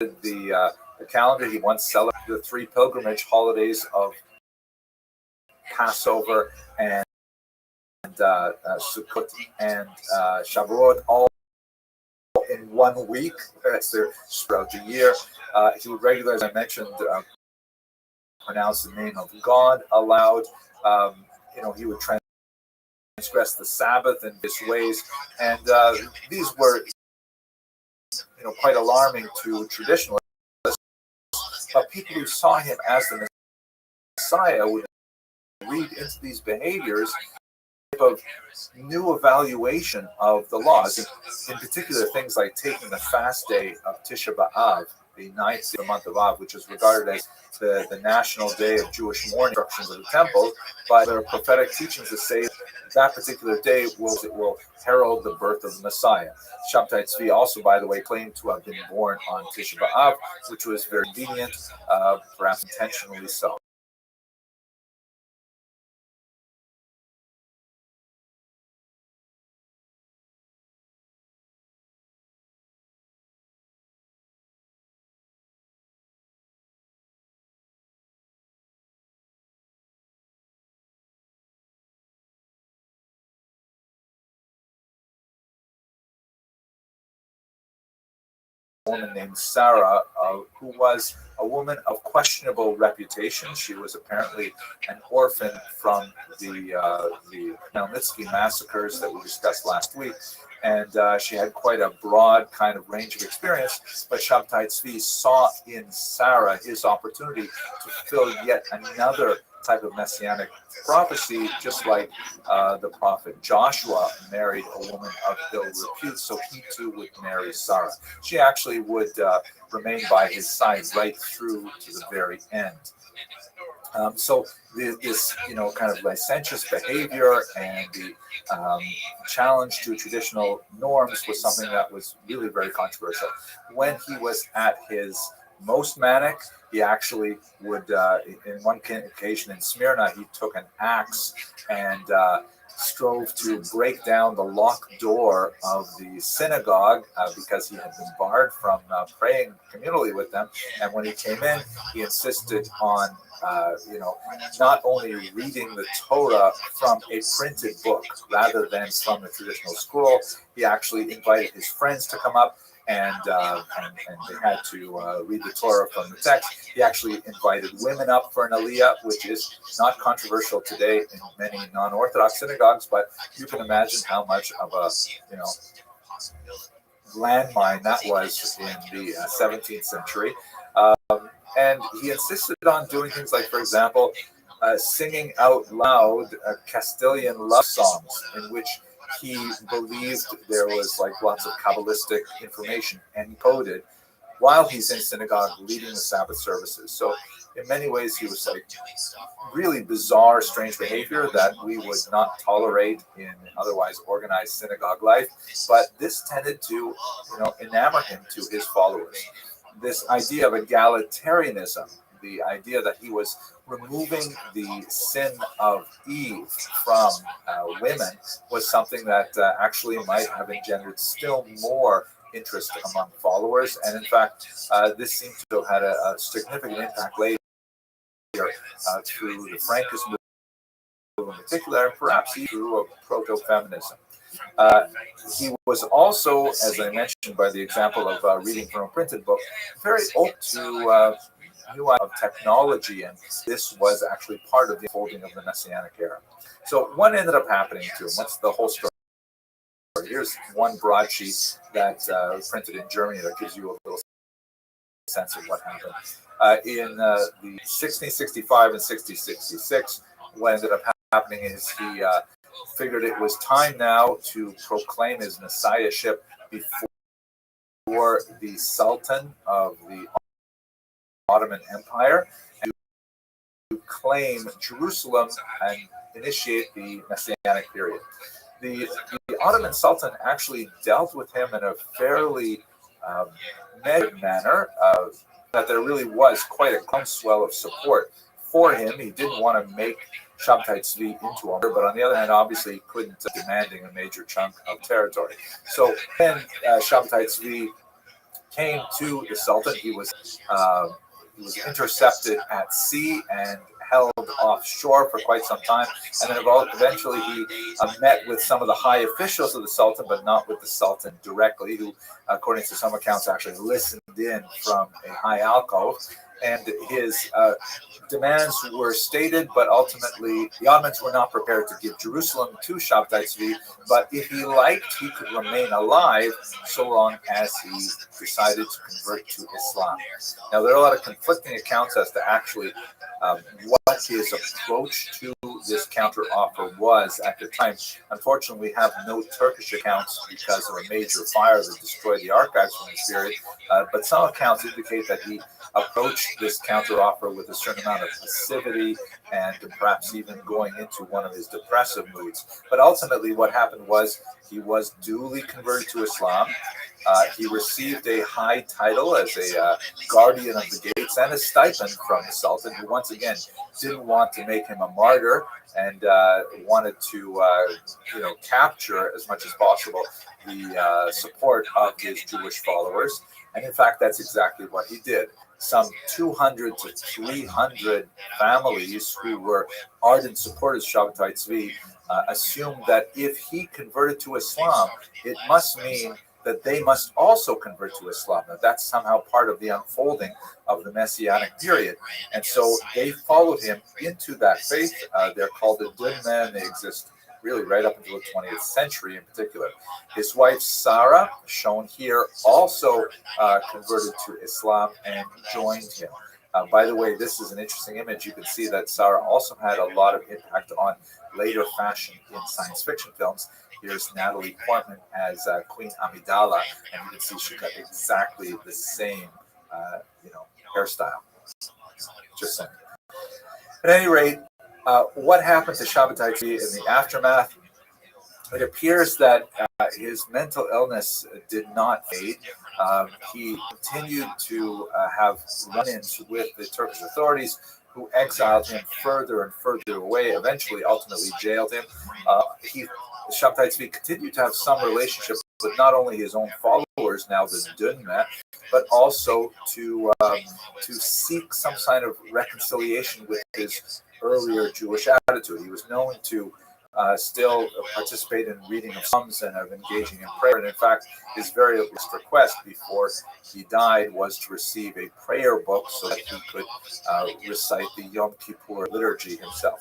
the calendar. He once celebrated the three pilgrimage holidays of Passover and Sukkot and Shavuot, all in 1 week. That's their throughout the year. He would regularly, as I mentioned, pronounce the name of God aloud. He would transgress the Sabbath in his ways, and these were, quite alarming to traditionalists. But people who saw him as the Messiah would read into these behaviors of new evaluation of the laws. In particular, things like taking the fast day of Tisha B'Av, the ninth day of the month of Av, which is regarded as the national day of Jewish mourning, instructions of the temple. But there are prophetic teachings that say that particular day will herald the birth of the Messiah. Shabtai Tzvi also, by the way, claimed to have been born on Tisha B'Av, which was very convenient, perhaps intentionally so. Woman named Sarah, who was a woman of questionable reputation. She was apparently an orphan from the Khmelnytsky massacres that we discussed last week, and she had quite a broad kind of range of experience. But Shabtai Tzvi saw in Sarah his opportunity to fulfill yet another type of messianic prophecy, just like the prophet Joshua married a woman of ill repute, so he too would marry Sarah. She actually would remain by his side right through to the very end. So this, kind of licentious behavior and the challenge to traditional norms was something that was really very controversial. When he was at his most manic, he actually would, in one occasion in Smyrna, he took an axe and strove to break down the locked door of the synagogue because he had been barred from praying communally with them. And when he came in, he insisted on, not only reading the Torah from a printed book rather than from the traditional scroll. He actually invited his friends to come up, and they had to read the Torah from the text. He actually invited women up for an aliyah, which is not controversial today in many non-Orthodox synagogues, but you can imagine how much of a, landmine that was in the 17th century. And he insisted on doing things like, for example, singing out loud Castilian love songs in which he believed there was like lots of Kabbalistic information encoded while he's in synagogue leading the Sabbath services. So in many ways, he was like really bizarre, strange behavior that we would not tolerate in otherwise organized synagogue life. But this tended to, enamor him to his followers. This idea of egalitarianism, the idea that he was removing the sin of Eve from women, was something that actually might have engendered still more interest among followers. And in fact, this seems to have had a significant impact later through the Frankist movement in particular, and perhaps even through proto-feminism. He was also, as I mentioned by the example of reading from a printed book, very open to new of technology, and this was actually part of the unfolding of the Messianic era. So what ended up happening to him? What's the whole story? Here's one broadsheet that was printed in Germany that gives you a little sense of what happened. In the 1665 and 1666, what ended up happening is he figured it was time now to proclaim his messiahship before the Sultan of the Ottoman Empire, and to claim Jerusalem and initiate the Messianic period. The Ottoman Sultan actually dealt with him in a fairly measured manner, that there really was quite a groundswell of support for him. He didn't want to make Shabtai Tzvi into a martyr, but on the other hand, obviously, he couldn't demanding a major chunk of territory. So when Shabtai Tzvi came to the Sultan, he was intercepted at sea and held offshore for quite some time, and then eventually he met with some of the high officials of the Sultan, but not with the Sultan directly, who, according to some accounts, actually listened in from a high alcove, and his demands were stated, but ultimately the Ottomans were not prepared to give Jerusalem to Shabtai Tzvi, but if he liked, he could remain alive so long as he decided to convert to Islam. Now, there are a lot of conflicting accounts as to actually what his approach to this counteroffer was at the time. Unfortunately, we have no Turkish accounts because of a major fire that destroyed the archives from this period, but some accounts indicate that he approached this counteroffer with a certain amount of passivity and perhaps even going into one of his depressive moods. But ultimately, what happened was he was duly converted to Islam. He received a high title as a guardian of the gates and a stipend from the Sultan, who once again didn't want to make him a martyr and wanted to capture as much as possible the support of his Jewish followers. And in fact, that's exactly what he did. Some 200 to 300 families who were ardent supporters of Shabtai Tzvi assumed that if he converted to Islam, it must mean that they must also convert to Islam. Now, that's somehow part of the unfolding of the Messianic period. And so they followed him into that faith. They're called the Dunman. They exist really right up until the 20th century in particular. His wife, Sarah, shown here, also converted to Islam and joined him. By the way, this is an interesting image. You can see that Sarah also had a lot of impact on later fashion in science fiction films. Here's Natalie Portman as Queen Amidala, and you can see she got exactly the same, hairstyle. Just saying. At any rate, what happened to Shabtai Tzvi in the aftermath? It appears that his mental illness did not fade. He continued to have run-ins with the Turkish authorities, who exiled him further and further away, eventually, ultimately jailed him. Shabtai Tzvi continued to have some relationship with not only his own followers, now the Dunma, but also to seek some kind of reconciliation with his earlier Jewish attitude. He was known to still participate in reading of Psalms and of engaging in prayer. And in fact, his very last request before he died was to receive a prayer book so that he could recite the Yom Kippur liturgy himself.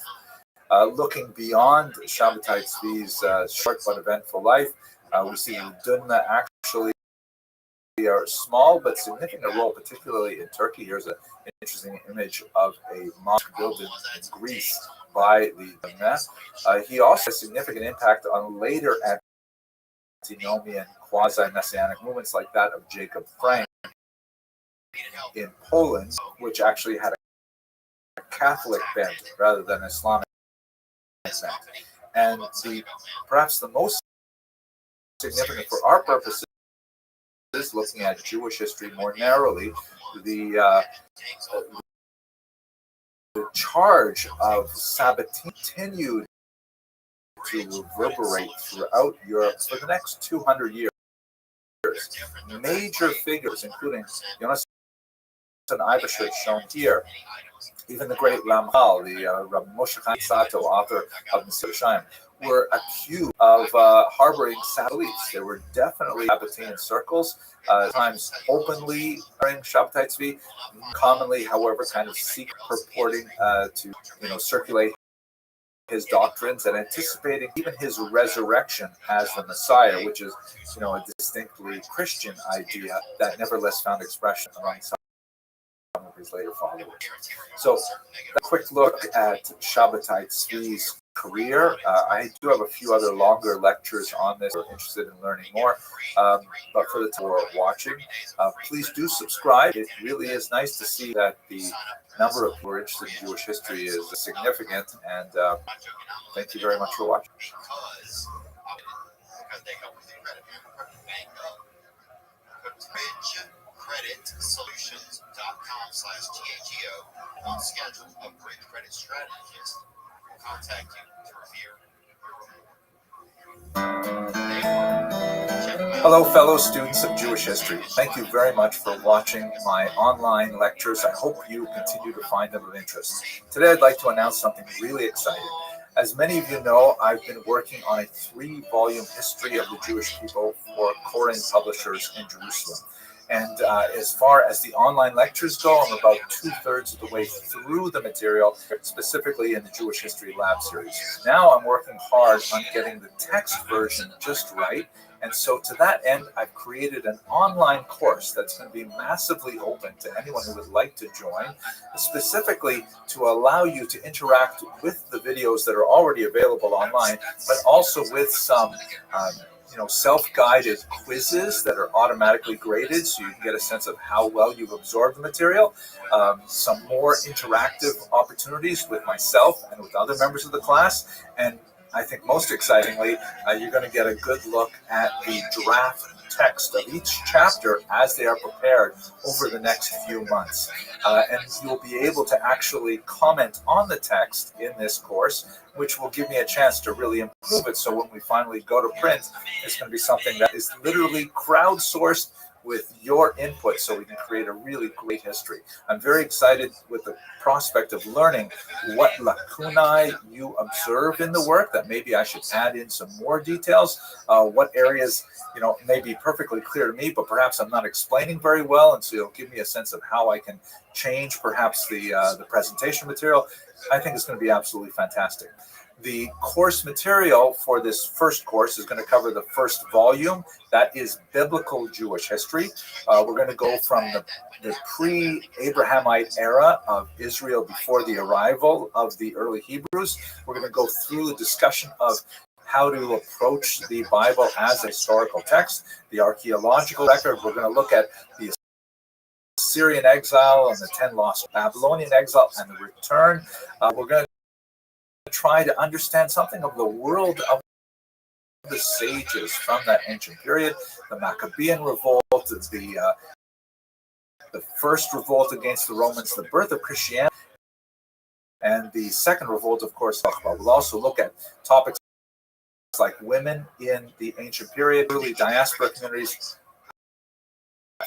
Looking beyond Shabtai Tzvi's short but eventful life, we see the Dunma actually are small but significant role, particularly in Turkey. Here's an interesting image of a mosque built in Greece by the Dunma. He also has significant impact on later antinomian quasi-messianic movements like that of Jacob Frank in Poland, which actually had a Catholic bent rather than Islamic bent. And perhaps the most significant for our purposes, looking at Jewish history more narrowly, the charge of Sabbatism continued to reverberate throughout Europe for the next 200 years. Major figures, including Yonasan Eibeshet, shown here, even the great Ramchal, the Rabbi Moshe Chaim Sato, author of Mesilat Yeshayaim, were accused of harboring Sabbath beliefs. There were definitely Sabbatean circles, times openly during Shabtai Tzvi, commonly, however, kind of secret purporting to circulate his doctrines and anticipating even his resurrection as the Messiah, which is a distinctly Christian idea that nevertheless found expression among some of his later followers. So, a quick look at Shabtai Tzvi's career. I do have a few other longer lectures on this if you're interested in learning more. But for the time we're watching, please do subscribe. It really is nice to see that the number of people who are interested in Jewish history is significant. And thank you very much for watching. Credit Solutions. patreon.com/TAGO on schedule upgrade credit strategist will contact you to review your Hello, fellow students of Jewish history. Thank you very much for watching my online lectures. I hope you continue to find them of interest. Today, I'd like to announce something really exciting. As many of you know, I've been working on a 3-volume history of the Jewish people for Koren Publishers in Jerusalem. And as far as the online lectures go, I'm about 2/3 of the way through the material, specifically in the Jewish History Lab series. Now I'm working hard on getting the text version just right. And so to that end, I've created an online course that's going to be massively open to anyone who would like to join, specifically to allow you to interact with the videos that are already available online, but also with some self-guided quizzes that are automatically graded so you can get a sense of how well you've absorbed the material, some more interactive opportunities with myself and with other members of the class, and I think most excitingly, you're going to get a good look at the draft text of each chapter as they are prepared over the next few months. And you'll be able to actually comment on the text in this course, which will give me a chance to really improve it. So when we finally go to print, it's going to be something that is literally crowdsourced with your input so we can create a really great history. I'm very excited with the prospect of learning what lacunae you observe in the work, that maybe I should add in some more details, what areas may be perfectly clear to me, but perhaps I'm not explaining very well, and so it'll give me a sense of how I can change perhaps the presentation material. I think it's going to be absolutely fantastic. The course material for this first course is going to cover the first volume. That is Biblical Jewish History. We're going to go from the pre-Abrahamite era of Israel before the arrival of the early Hebrews. We're going to go through the discussion of how to approach the Bible as a historical text, the archaeological record. We're going to look at the Assyrian exile and the 10 lost Babylonian exile and the return. We're going to try to understand something of the world of the sages from that ancient period, the Maccabean revolt, the first revolt against the Romans, the birth of Christianity, and the second revolt, of course. We'll also look at topics like women in the ancient period, early diaspora communities.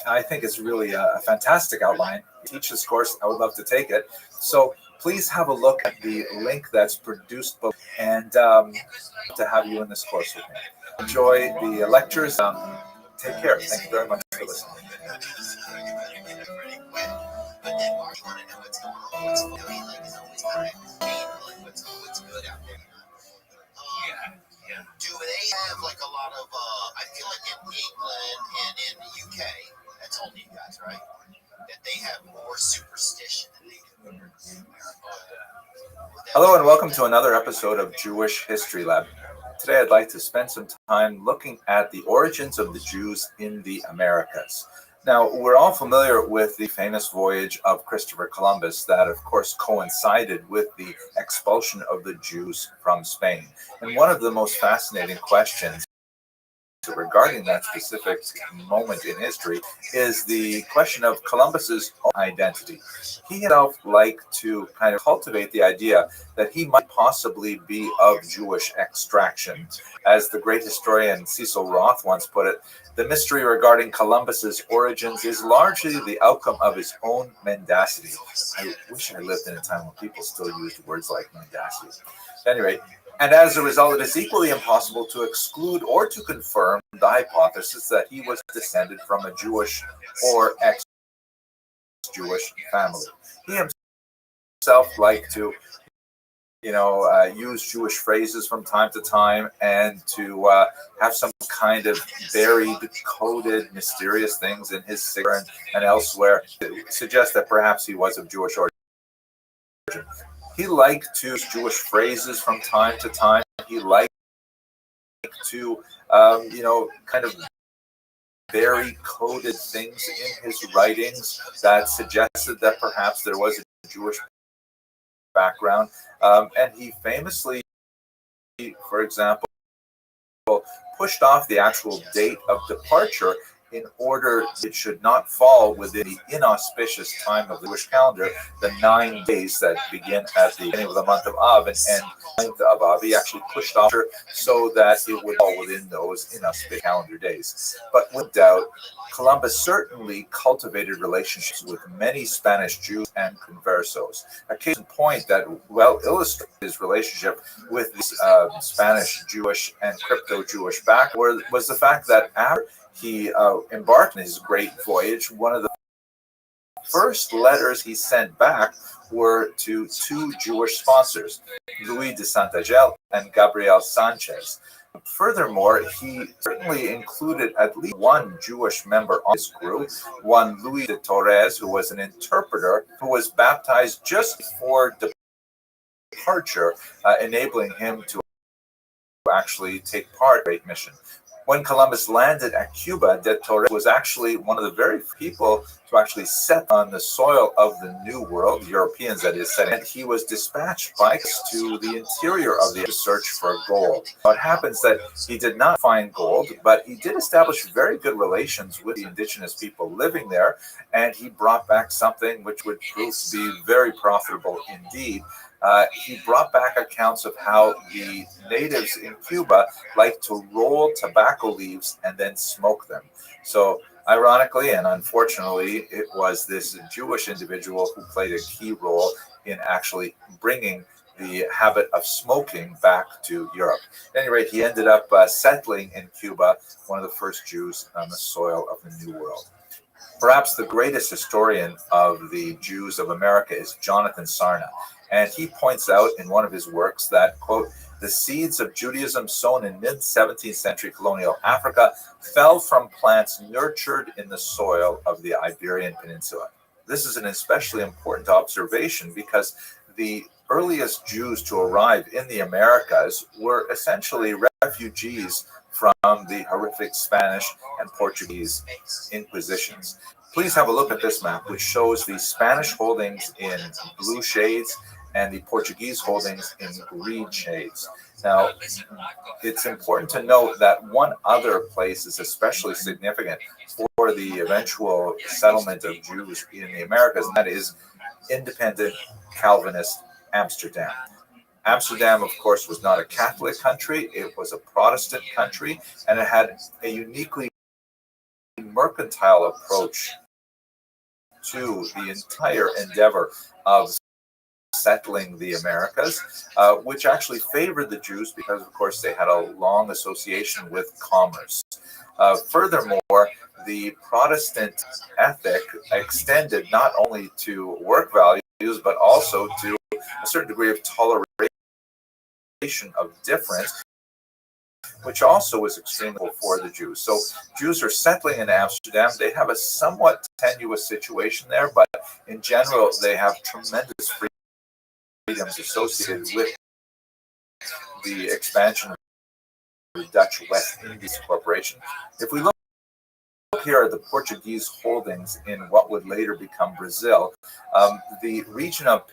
I think it's really a fantastic outline. Teach this course, I would love to take it. So please have a look at the link that's produced and to have you in this course with me. Enjoy the lectures. Take care. Thank you very much for listening. Do they have like a lot of, I feel like in England and in the UK, that's all you guys, right? That they have more superstition than they do in America. Hello and welcome to another episode of Jewish History Lab. Today I'd like to spend some time looking at the origins of the Jews in the Americas. Now, we're all familiar with the famous voyage of Christopher Columbus that, of course, coincided with the expulsion of the Jews from Spain. And one of the most fascinating questions regarding that specific moment in history is the question of Columbus's own identity. He himself liked to kind of cultivate the idea that he might possibly be of Jewish extraction. As the great historian Cecil Roth once put it, the mystery regarding Columbus's origins is largely the outcome of his own mendacity. I wish I lived in a time when people still used words like mendacity. Anyway, and as a result, it is equally impossible to exclude or to confirm the hypothesis that he was descended from a Jewish or ex-Jewish family. He himself liked to, use Jewish phrases from time to time and to have some kind of buried, coded, mysterious things in his signature and elsewhere to suggest that perhaps he was of Jewish origin. He liked to use Jewish phrases from time to time. He liked to, kind of very coded things in his writings that suggested that perhaps there was a Jewish background. And he famously, for example, pushed off the actual date of departure in order it should not fall within the inauspicious time of the Jewish calendar, the 9 days that begin at the beginning of the month of Av and end 9th of Av. He actually pushed off so that it would fall within those inauspicious calendar days. But without doubt, Columbus certainly cultivated relationships with many Spanish Jews and conversos. A case in point that well illustrates his relationship with the Spanish Jewish and crypto-Jewish background was the fact that after he embarked on his great voyage, one of the first letters he sent back were to two Jewish sponsors, Louis de Santagel and Gabriel Sanchez. Furthermore, he certainly included at least one Jewish member on his group, one Louis de Torres, who was an interpreter, who was baptized just before departure, enabling him to actually take part in the Great Mission. When Columbus landed at Cuba, de Torres was actually one of the very people to actually set on the soil of the New World, Europeans that is, and he was dispatched by to the interior of the search for gold. Now, it happens that he did not find gold, but he did establish very good relations with the indigenous people living there, and he brought back something which would prove to be very profitable indeed. He brought back accounts of how the natives in Cuba like to roll tobacco leaves and then smoke them. So ironically and unfortunately, it was this Jewish individual who played a key role in actually bringing the habit of smoking back to Europe. At any rate, he ended up settling in Cuba, one of the first Jews on the soil of the New World. Perhaps the greatest historian of the Jews of America is Jonathan Sarna. And he points out in one of his works that, quote, the seeds of Judaism sown in mid-17th century colonial Africa fell from plants nurtured in the soil of the Iberian Peninsula. This is an especially important observation because the earliest Jews to arrive in the Americas were essentially refugees from the horrific Spanish and Portuguese inquisitions. Please have a look at this map, which shows the Spanish holdings in blue shades and the Portuguese holdings in green shades. Now, it's important to note that one other place is especially significant for the eventual settlement of Jews in the Americas, and that is independent Calvinist Amsterdam. Amsterdam, of course, was not a Catholic country, it was a Protestant country, and it had a uniquely mercantile approach to the entire endeavor of settling the Americas, which actually favored the Jews because, of course, they had a long association with commerce. Furthermore, the Protestant ethic extended not only to work values, but also to a certain degree of toleration of difference, which also was extremely for the Jews. So Jews are settling in Amsterdam. They have a somewhat tenuous situation there, but in general, they have tremendous freedoms associated with the expansion of the Dutch West Indies Corporation. If we look here at the Portuguese holdings in what would later become Brazil, the region of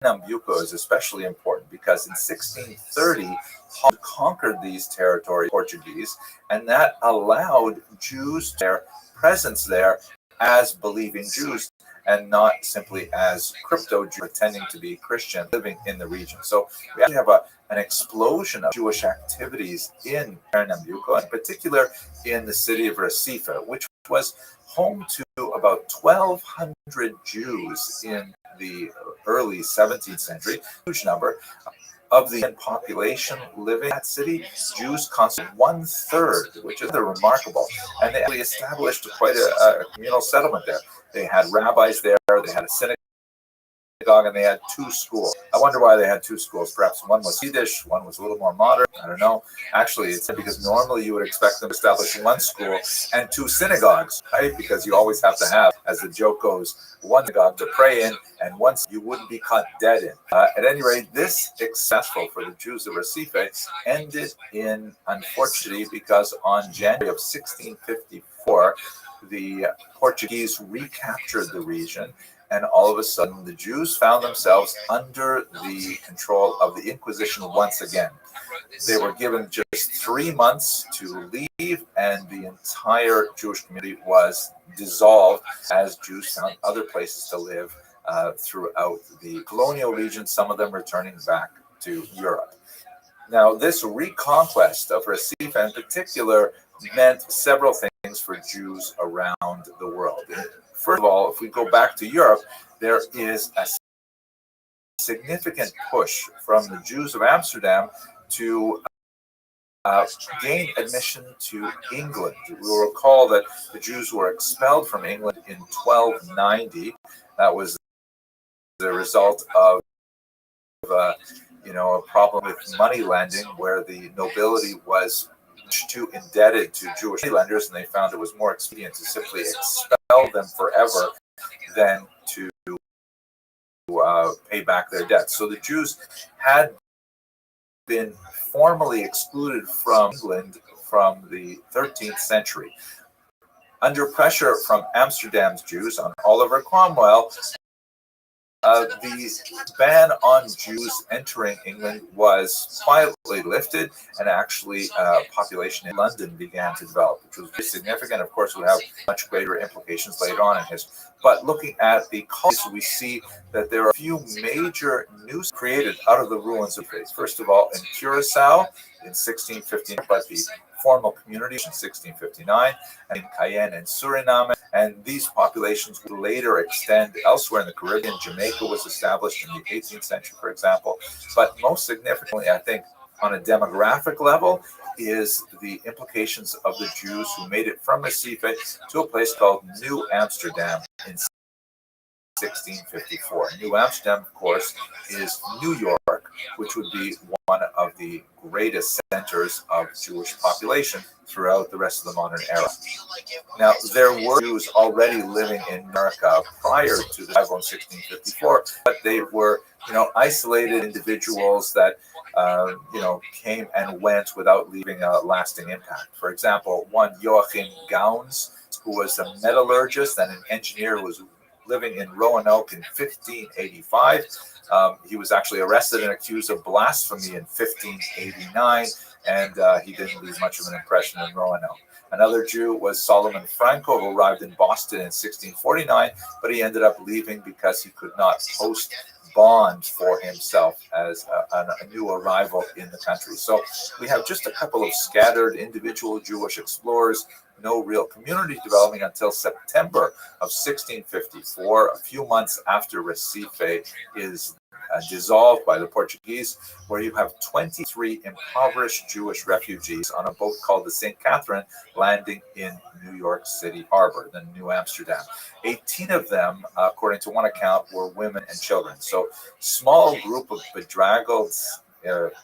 Pernambuco is especially important because in 1630, Holland conquered these territories, Portuguese, and that allowed Jews their presence there as believing Jews and not simply as crypto-Jews pretending to be Christian living in the region. So we actually have an explosion of Jewish activities in Pernambuco, in particular in the city of Recife, which was home to about 1,200 Jews in the early 17th century, huge number. Of the population living in that city, Jews constitute 1/3, which is remarkable. And they actually established quite a communal settlement there. They had rabbis there, they had a synagogue, and they had two schools. I wonder why they had two schools. Perhaps one was Yiddish, one was a little more modern. I don't know. Actually, it's because normally you would expect them to establish one school and two synagogues, right? Because you always have to have, as the joke goes, one synagogue to pray in, and once you wouldn't be caught dead in. At any rate, this successful for the Jews of Recife ended in unfortunately because on January of 1654, the Portuguese recaptured the region and all of a sudden the Jews found themselves under the control of the Inquisition once again. They were given just 3 months to leave, and the entire Jewish community was dissolved as Jews found other places to live throughout the colonial region, some of them returning back to Europe. Now, this reconquest of Recife in particular meant several things for Jews around the world. First of all, if we go back to Europe, there is a significant push from the Jews of Amsterdam to gain admission to England. You will recall that the Jews were expelled from England in 1290. That was the result of a problem with money lending, where the nobility was too indebted to Jewish lenders, and they found it was more expedient to simply expel them forever than to pay back their debts. So the Jews had been formally excluded from England from the 13th century. Under pressure from Amsterdam's Jews on Oliver Cromwell, the ban on Jews entering England was quietly lifted, and actually population in London began to develop, which was very significant. Of course, would have much greater implications later on in history. But looking at the colonies, we see that there are a few major news created out of the ruins of faith. First of all, in Curacao in 1615, but the formal communities in 1659, and in Cayenne and Suriname. And these populations would later extend elsewhere in the Caribbean. Jamaica was established in the 18th century, for example. But most significantly, I think, on a demographic level, is the implications of the Jews who made it from Recife to a place called New Amsterdam in 1654. New Amsterdam, of course, is New York, which would be one of the greatest centers of Jewish population throughout the rest of the modern era. Now, there were Jews already living in America prior to the arrival in 1654, but they were, isolated individuals that, came and went without leaving a lasting impact. For example, one Joachim Gauns, who was a metallurgist and an engineer who was living in Roanoke in 1585. He was actually arrested and accused of blasphemy in 1589, and he didn't leave much of an impression in Roanoke. Another Jew was Solomon Franco, who arrived in Boston in 1649, but he ended up leaving because he could not post bond for himself as a new arrival in the country. So we have just a couple of scattered individual Jewish explorers, no real community developing until September of 1654, a few months after Recife is dissolved by the Portuguese, where you have 23 impoverished Jewish refugees on a boat called the St. Catherine landing in New York City Harbor, then New Amsterdam. 18 of them, according to one account, were women and children. So small group of bedraggled,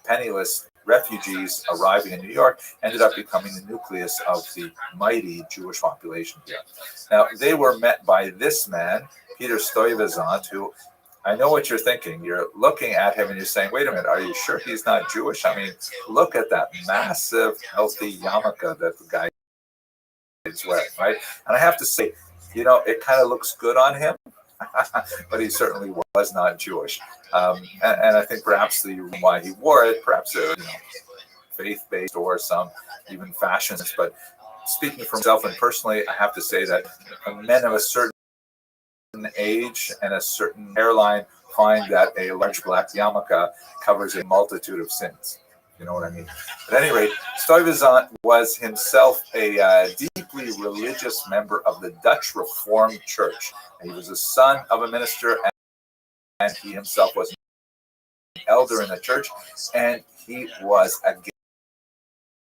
penniless refugees arriving in New York ended up becoming the nucleus of the mighty Jewish population here. Now, they were met by this man, Peter Stuyvesant, who, I know what you're thinking. You're looking at him and you're saying, wait a minute, are you sure he's not Jewish? I mean, look at that massive, healthy yarmulke that the guy is wearing, right? And I have to say, it kind of looks good on him, but he certainly was not Jewish. And I think perhaps the reason why he wore it, perhaps faith-based or some even fashions. But speaking for myself and personally, I have to say that men of a certain age and a certain hairline find that a large black yarmulke covers a multitude of sins. You know what I mean? At any rate, Stuyvesant was himself a deeply religious member of the Dutch Reformed Church. He was a son of a minister, and he himself was an elder in the church, and he was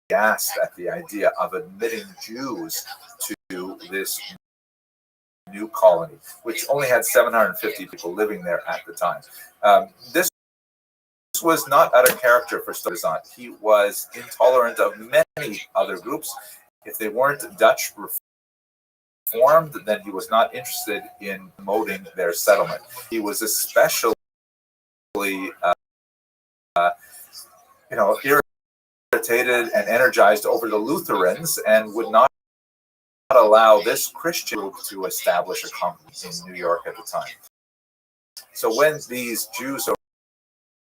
aghast at the idea of admitting Jews to this new colony, which only had 750 people living there at the time. This was not out of character for Stuyvesant. He was intolerant of many other groups. If they weren't Dutch Reformed, then he was not interested in promoting their settlement. He was especially, irritated and energized over the Lutherans, and would not allow this Christian group to establish a colony in New York at the time. So when these Jews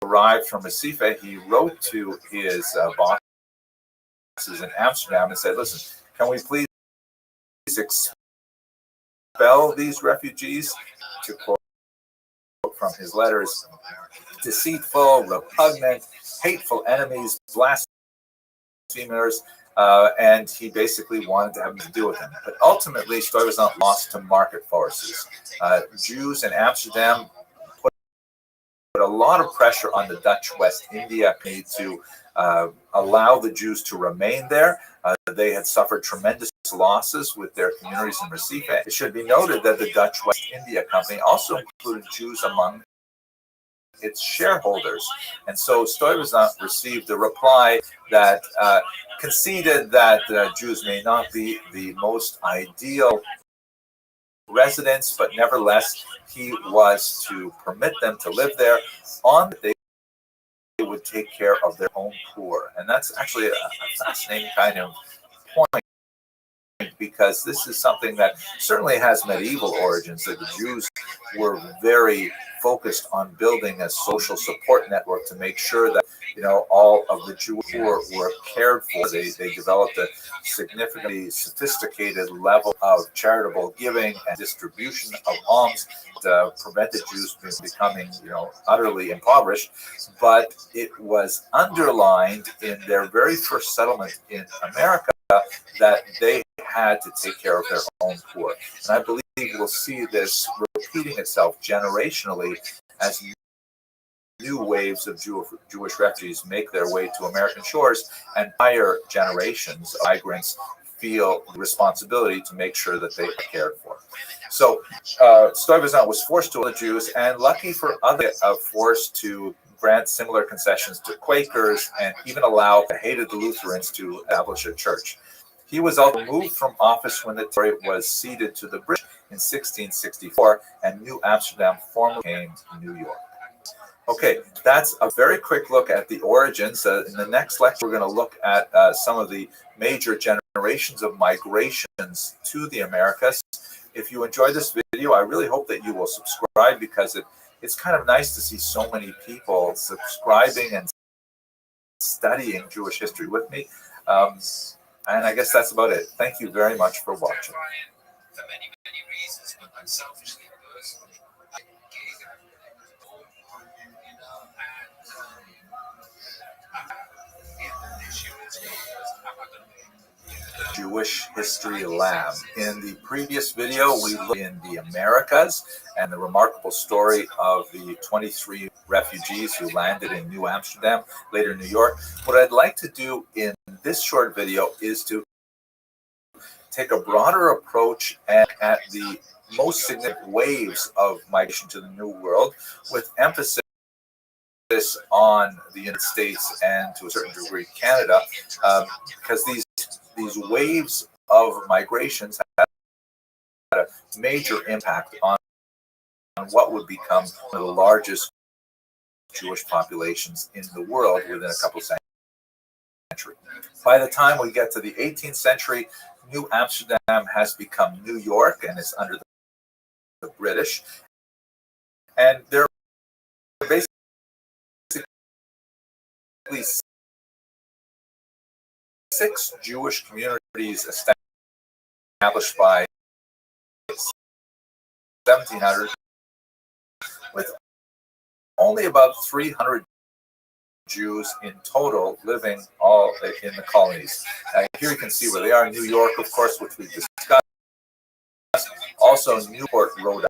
arrived from Recife, he wrote to his bosses in Amsterdam and said, listen, can we please expel these refugees? To quote from his letters, deceitful, repugnant, hateful enemies, blasphemers, and he basically wanted to have to deal with them. But ultimately, Stuyvesant lost to market forces. Jews in Amsterdam put a lot of pressure on the Dutch West India Company to allow the Jews to remain there. They had suffered tremendous losses with their communities in Recife. It should be noted that the Dutch West India Company also included Jews among its shareholders. And so Stuyvesant received a reply that conceded that Jews may not be the most ideal residents, but nevertheless, he was to permit them to live there on that they would take care of their own poor. And that's actually a fascinating kind of point, because this is something that certainly has medieval origins, that the Jews were very focused on building a social support network to make sure that, you know, all of the Jews were cared for. They developed a significantly sophisticated level of charitable giving and distribution of alms that prevented Jews from becoming, you know, utterly impoverished. But it was underlined in their very first settlement in America that they had to take care of their own poor. And I believe we'll see this repeating itself generationally as new waves of Jewish refugees make their way to American shores, and higher generations of migrants feel the responsibility to make sure that they are cared for. So Stuyvesant was forced to the Jews, and lucky for others, forced to grant similar concessions to Quakers and even allow the hated Lutherans to establish a church. He was also removed from office when the territory was ceded to the British in 1664, and New Amsterdam formally became New York. Okay, that's a very quick look at the origins. In the next lecture, we're going to look at some of the major generations of migrations to the Americas. If you enjoyed this video, I really hope that you will subscribe, because it's kind of nice to see so many people subscribing and studying Jewish history with me. And I guess that's about it. Thank you very much for watching. For many, many reasons, but unselfishly, personally, Jewish History Lab. In the previous video, we looked in the Americas and the remarkable story of the 23 refugees who landed in New Amsterdam, later New York. What I'd like to do in this short video is to take a broader approach at the most significant waves of migration to the New World, with emphasis on the United States and to a certain degree Canada, because these waves of migrations had a major impact on what would become one of the largest Jewish populations in the world within a couple centuries. By the time we get to the 18th century, New Amsterdam has become New York and is under the British. And there are basically 6 Jewish communities established by 1700, with only about 300 Jews in total living all in the colonies. Here you can see where they are. New York, of course, which we discussed. Also Newport, Rhode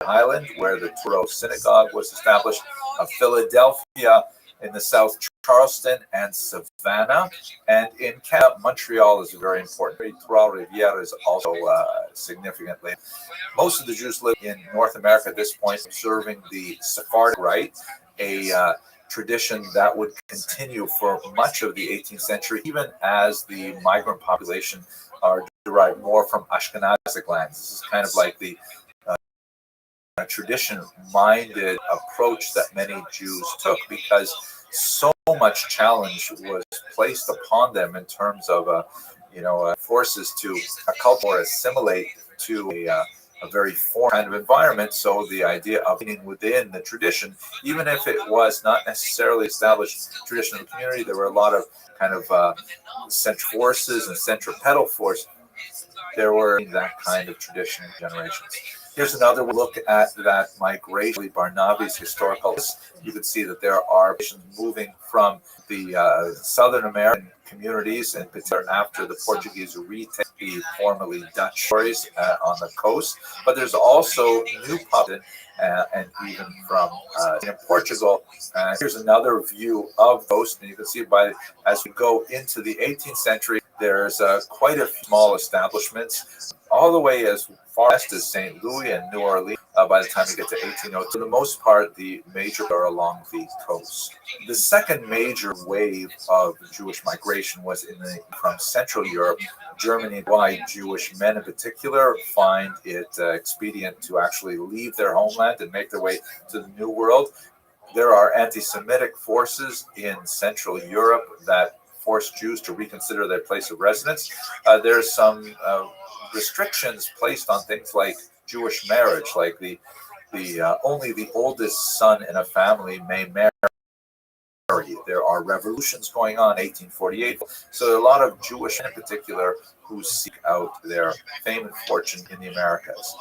Island, where the Touro Synagogue was established. Philadelphia in the South, Charleston and Savannah. And in Canada, Montreal is very important. Trois Rivières is also significantly. Most of the Jews live in North America at this point, observing the Sephardic Rite, a tradition that would continue for much of the 18th century, even as the migrant population are derived more from Ashkenazic lands. This is kind of like the tradition-minded approach that many Jews took, because so much challenge was placed upon them in terms of forces to acculturate or assimilate to a very foreign kind of environment. So the idea of being within the tradition, even if it was not necessarily established tradition of the community, there were a lot of kind of central forces and centripetal force. There were that kind of tradition in generations. Here's another look at that migration, Barnaby's historical. You can see that there are nations moving from the Southern American communities, in particular after the Portuguese retake the formerly Dutch shores on the coast. But there's also new population, and even from in Portugal. Here's another view of those, and you can see as we go into the 18th century, there's quite a few small establishments, all the way as far west as St. Louis and New Orleans. By the time you get to 1802, for the most part, the major are along the coast. The second major wave of Jewish migration was from Central Europe, Germany. Why Jewish men in particular find it expedient to actually leave their homeland and make their way to the New World. There are anti-Semitic forces in Central Europe that force Jews to reconsider their place of residence. There's some restrictions placed on things like Jewish marriage, like the only the oldest son in a family may marry. There are revolutions going on, 1848. So there are a lot of Jewish in particular who seek out their fame and fortune in the Americas.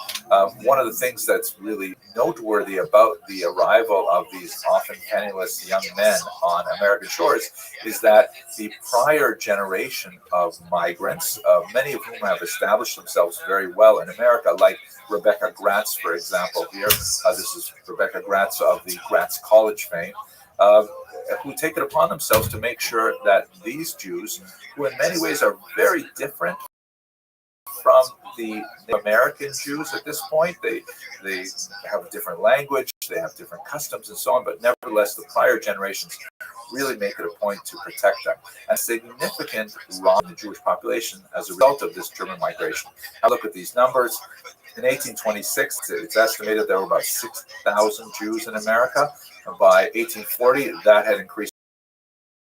One of the things that's really noteworthy about the arrival of these often penniless young men on American shores is that the prior generation of migrants, many of whom have established themselves very well in America, like Rebecca Gratz, for example, here. This is Rebecca Gratz of the Gratz College fame. Who take it upon themselves to make sure that these Jews, who in many ways are very different from the American Jews at this point, they have a different language, they have different customs and so on, but nevertheless, the prior generations really make it a point to protect them. A significant rise in the Jewish population as a result of this German migration. Now look at these numbers. In 1826, it's estimated there were about 6,000 Jews in America. By 1840, that had increased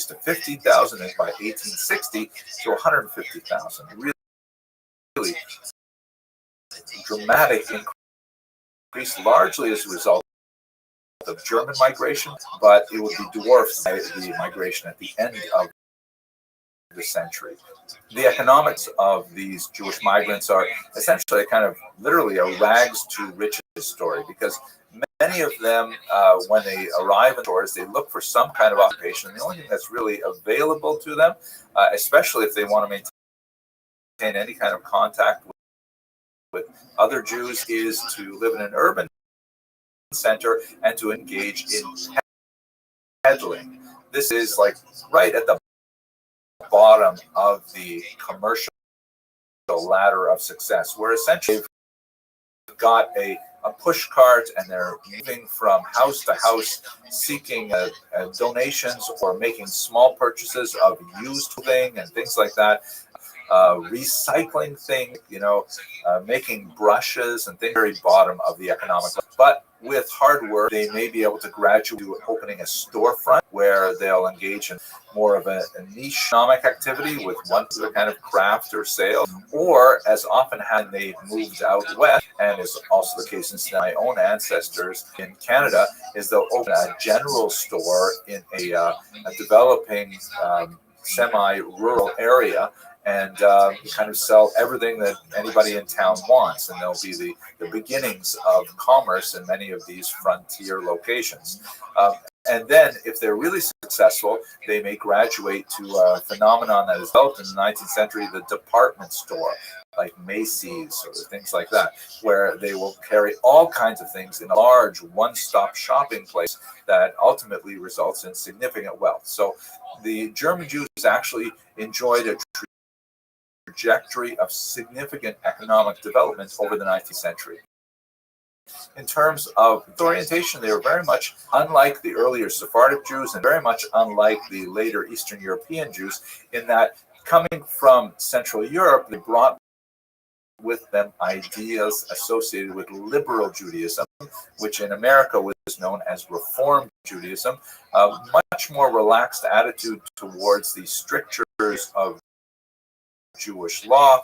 to 15,000, and by 1860 to 150,000. Really dramatic increase, largely as a result of German migration, but it would be dwarfed by the migration at the end of the century. The economics of these Jewish migrants are essentially kind of literally a rags to riches story, because many of them, when they arrive in stores, they look for some kind of occupation. And the only thing that's really available to them, especially if they want to maintain any kind of contact with other Jews, is to live in an urban center and to engage in peddling. This is like right at the bottom of the commercial ladder of success, where essentially they've got a push cart and they're moving from house to house seeking donations or making small purchases of used clothing and things like that, recycling things, making brushes and things, very bottom of the economic. But with hard work, they may be able to graduate to opening a storefront where they'll engage in more of a niche economic activity with one kind of craft or sale, or as often had they moved out west, and is also the case in my own ancestors in Canada, is they'll open a general store in a developing semi-rural area, and kind of sell everything that anybody in town wants. And there'll be the beginnings of commerce in many of these frontier locations. And then, if they're really successful, they may graduate to a phenomenon that is developed in the 19th century, the department store, like Macy's or things like that, where they will carry all kinds of things in a large one-stop shopping place that ultimately results in significant wealth. So the German Jews actually enjoyed a trajectory of significant economic development over the 19th century. In terms of orientation, they were very much unlike the earlier Sephardic Jews and very much unlike the later Eastern European Jews, in that coming from Central Europe, they brought with them ideas associated with liberal Judaism, which in America was known as Reform Judaism, a much more relaxed attitude towards the strictures of Jewish law,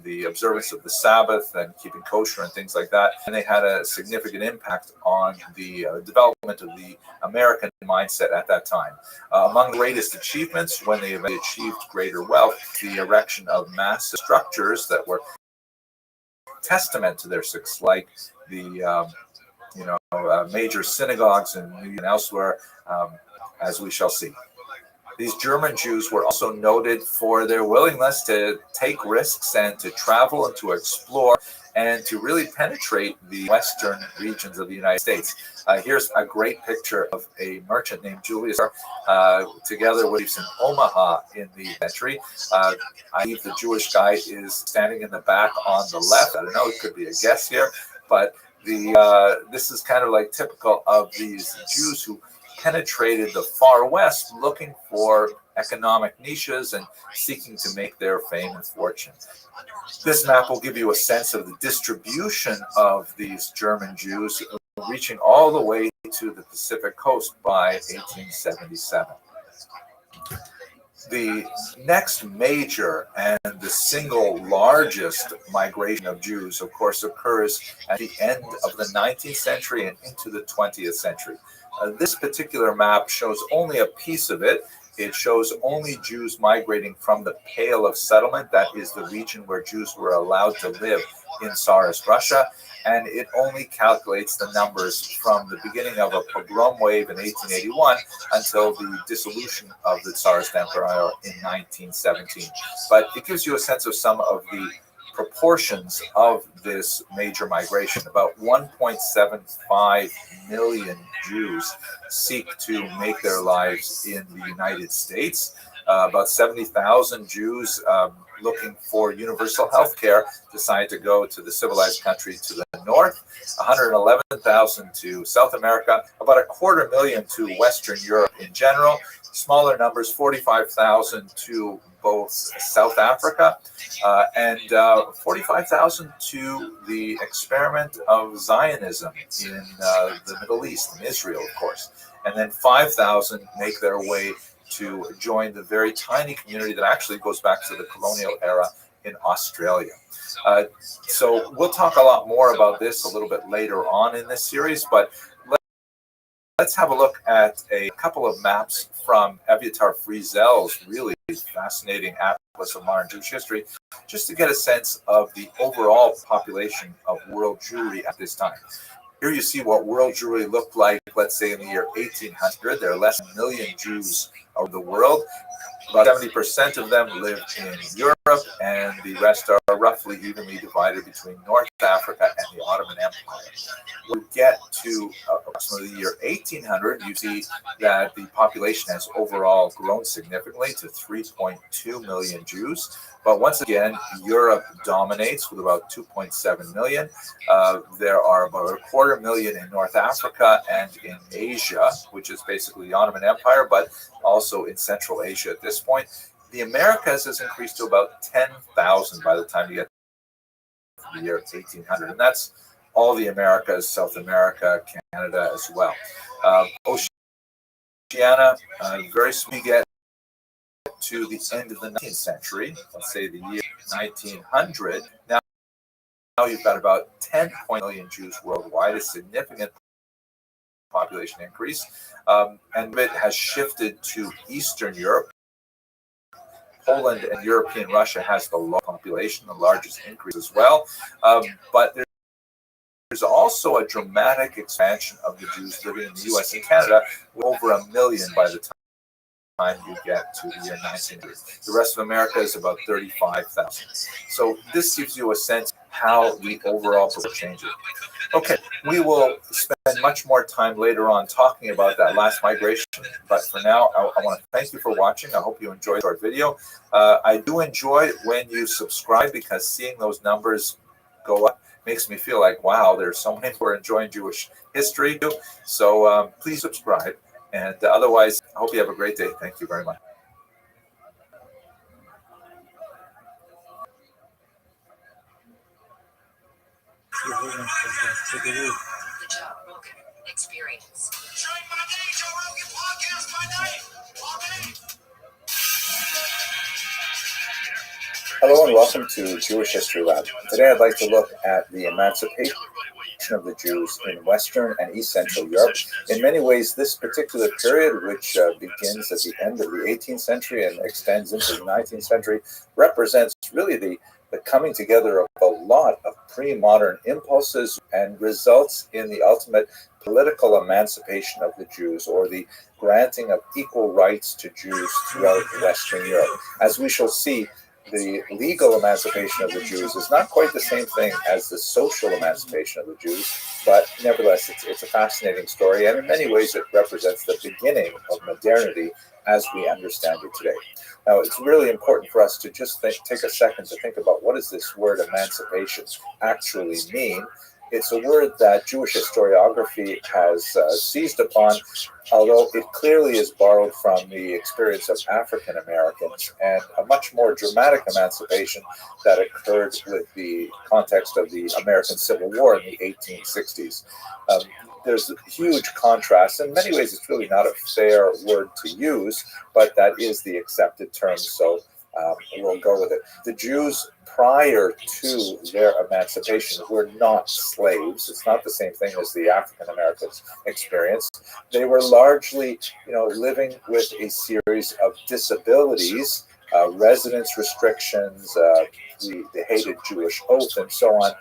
the observance of the Sabbath and keeping kosher and things like that. And they had a significant impact on the development of the American mindset at that time. Among the greatest achievements, when they achieved greater wealth, the erection of massive structures that were testament to their success, like the major synagogues in New York and elsewhere, as we shall see. These German Jews were also noted for their willingness to take risks and to travel and to explore and to really penetrate the western regions of the United States. Here's a great picture of a merchant named Julius, together with in Omaha in the century. I believe the Jewish guy is standing in the back on the left. I don't know, it could be a guess here, but this is kind of like typical of these Jews who penetrated the far west looking for economic niches and seeking to make their fame and fortune. This map will give you a sense of the distribution of these German Jews, reaching all the way to the Pacific coast by 1877. The next major and the single largest migration of Jews, of course, occurs at the end of the 19th century and into the 20th century. This particular map shows only a piece of it. It shows only Jews migrating from the Pale of Settlement, that is the region where Jews were allowed to live in Tsarist Russia, and it only calculates the numbers from the beginning of a pogrom wave in 1881 until the dissolution of the Tsarist Empire in 1917. But it gives you a sense of some of the proportions of this major migration. About 1.75 million Jews seek to make their lives in the United States. About 70,000 Jews looking for universal health care decide to go to the civilized country to the north, 111,000 to South America, about 250,000 to Western Europe in general, smaller numbers, 45,000 to both South Africa and 45,000 to the experiment of Zionism in the Middle East, in Israel, of course. And then 5,000 make their way to join the very tiny community that actually goes back to the colonial era in Australia. So we'll talk a lot more about this a little bit later on in this series, but let's have a look at a couple of maps from Eviatar Friesel's really fascinating Atlas of Modern Jewish History, just to get a sense of the overall population of world Jewry at this time. Here you see what world Jewry looked like, let's say in the year 1800. There are less than 1 million Jews around the world. About 70% of them live in Europe, and the rest are roughly evenly divided between North Africa and the Ottoman Empire. When we get to approximately the year 1800, you see that the population has overall grown significantly to 3.2 million Jews. But once again, Europe dominates with about 2.7 million. There are about 250,000 in North Africa and in Asia, which is basically the Ottoman Empire, but also in Central Asia at this point. The Americas has increased to about 10,000 by the time you get to the year 1800. And that's all the Americas, South America, Canada as well. Oceania, very soon we get to the end of the 19th century, let's say the year 1900. Now you've got about 10 million Jews worldwide, a significant population increase, and it has shifted to Eastern Europe. Poland and European Russia has the largest population, the largest increase as well, but there's also a dramatic expansion of the Jews living in the U.S. and Canada, over 1 million by the time you get to the year 1900. The rest of America is about 35,000. So this gives you a sense how the overall changes. Okay, we will spend much more time later on talking about that last migration, but for now, I want to thank you for watching. I hope you enjoyed our video. I do enjoy when you subscribe, because seeing those numbers go up makes me feel like, wow, there's so many who are enjoying Jewish history. So please subscribe. And otherwise, I hope you have a great day. Thank you very much. The Joe Rogan Experience. Join my day, Joe Rogan Podcast by night. All day. Hello and welcome to Jewish History Lab. Today I'd like to look at the emancipation of the Jews in Western and East Central Europe. In many ways, this particular period, which begins at the end of the 18th century and extends into the 19th century, represents really the coming together of a lot of pre-modern impulses and results in the ultimate political emancipation of the Jews, or the granting of equal rights to Jews throughout Western Europe. As we shall see, the legal emancipation of the Jews is not quite the same thing as the social emancipation of the Jews, but nevertheless, it's a fascinating story, and in many ways it represents the beginning of modernity as we understand it today. Now, it's really important for us to just take a second to think about what does this word emancipation actually mean. It's a word that Jewish historiography has seized upon, although it clearly is borrowed from the experience of African Americans and a much more dramatic emancipation that occurred with the context of the American Civil War in the 1860s. There's a huge contrast. In many ways, it's really not a fair word to use, but that is the accepted term, so we'll go with it. The Jews prior to their emancipation were not slaves. It's not the same thing as the African Americans experienced. They were largely, living with a series of disabilities, residence restrictions, the hated Jewish oath, and so on.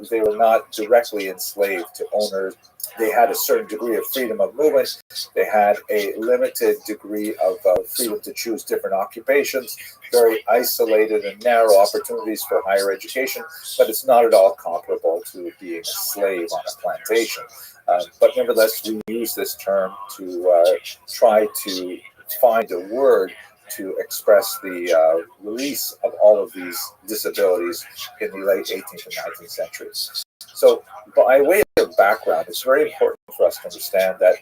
They were not directly enslaved to owners. They had a certain degree of freedom of movement. They had a limited degree of freedom to choose different occupations, very isolated and narrow opportunities for higher education, but it's not at all comparable to being a slave on a plantation. But nevertheless, we use this term to try to find a word to express the release of all of these disabilities in the late 18th and 19th centuries. So by way of background, it's very important for us to understand that,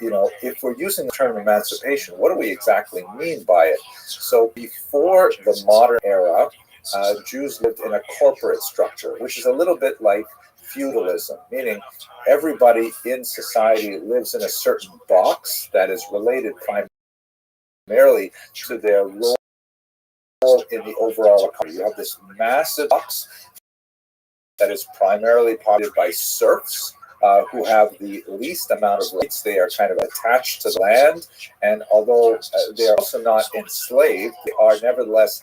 if we're using the term emancipation, what do we exactly mean by it? So before the modern era, Jews lived in a corporate structure, which is a little bit like feudalism, everybody in society lives in a certain box that is related primarily to their role in the overall economy. You have this massive box that is primarily populated by serfs who have the least amount of rights. They are kind of attached to the land, and although they are also not enslaved, they are nevertheless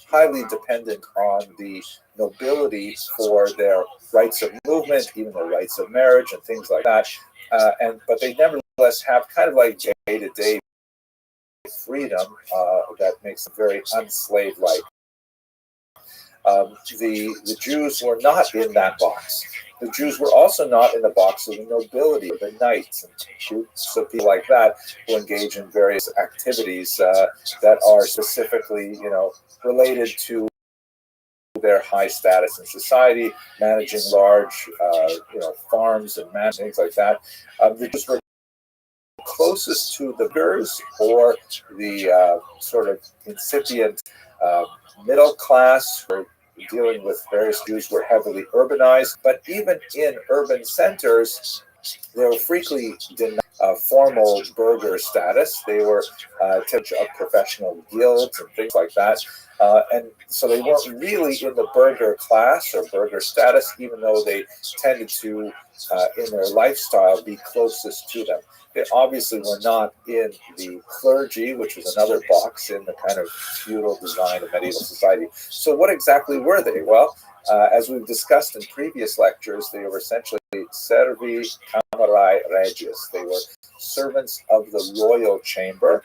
highly dependent on the nobility for their rights of movement, even their rights of marriage and things like that. But they nevertheless have kind of like day-to-day freedom that makes them very unslave-like. The Jews were not in that box. The Jews were also not in the box of the nobility, the knights, and groups of people like that who engage in various activities that are specifically, related to their high status in society, managing large, farms and things like that. The Jews were closest to the burghers, or the sort of incipient middle class, who are dealing with various Jews were heavily urbanized, but even in urban centers, they were frequently denied formal burgher status. They were types of professional guilds and things like that. And so they weren't really in the burgher class or burgher status, even though they tended to, in their lifestyle, be closest to them. They obviously were not in the clergy, which was another box in the kind of feudal design of medieval society. So what exactly were they? Well, as we've discussed in previous lectures, they were essentially servi camerae regis. They were servants of the royal chamber.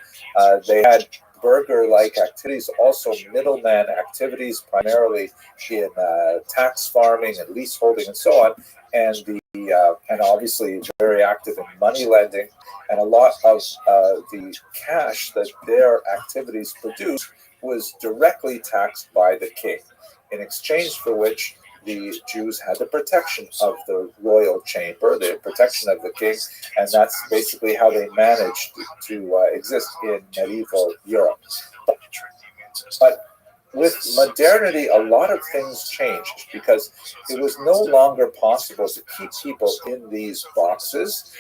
They had burgher-like activities, also middleman activities, primarily in tax farming and leaseholding and so on, and obviously very active in money lending, and a lot of the cash that their activities produced was directly taxed by the king, in exchange for which the Jews had the protection of the royal chamber, the protection of the king, and that's basically how they managed to exist in medieval Europe. But with modernity, a lot of things changed because it was no longer possible to keep people in these boxes.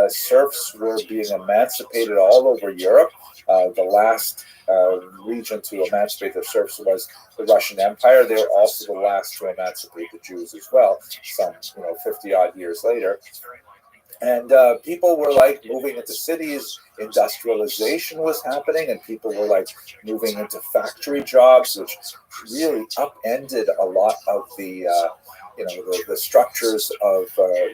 Serfs were being emancipated all over Europe. The last region to emancipate the serfs was the Russian Empire. They were also the last to emancipate the Jews as well, some 50 odd years later. And people were like moving into cities. Industrialization was happening, and people were like moving into factory jobs, which really upended a lot of the structures of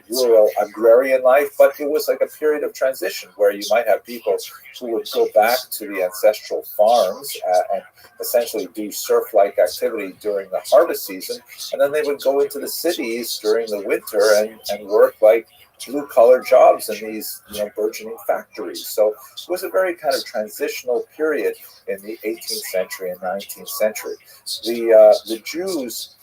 rural agrarian life. But it was like a period of transition where you might have people who would go back to the ancestral farms and essentially do serf-like activity during the harvest season, and then they would go into the cities during the winter and work like blue-collar jobs in these burgeoning factories. So it was a very kind of transitional period in the 18th century and 19th century. The Jews,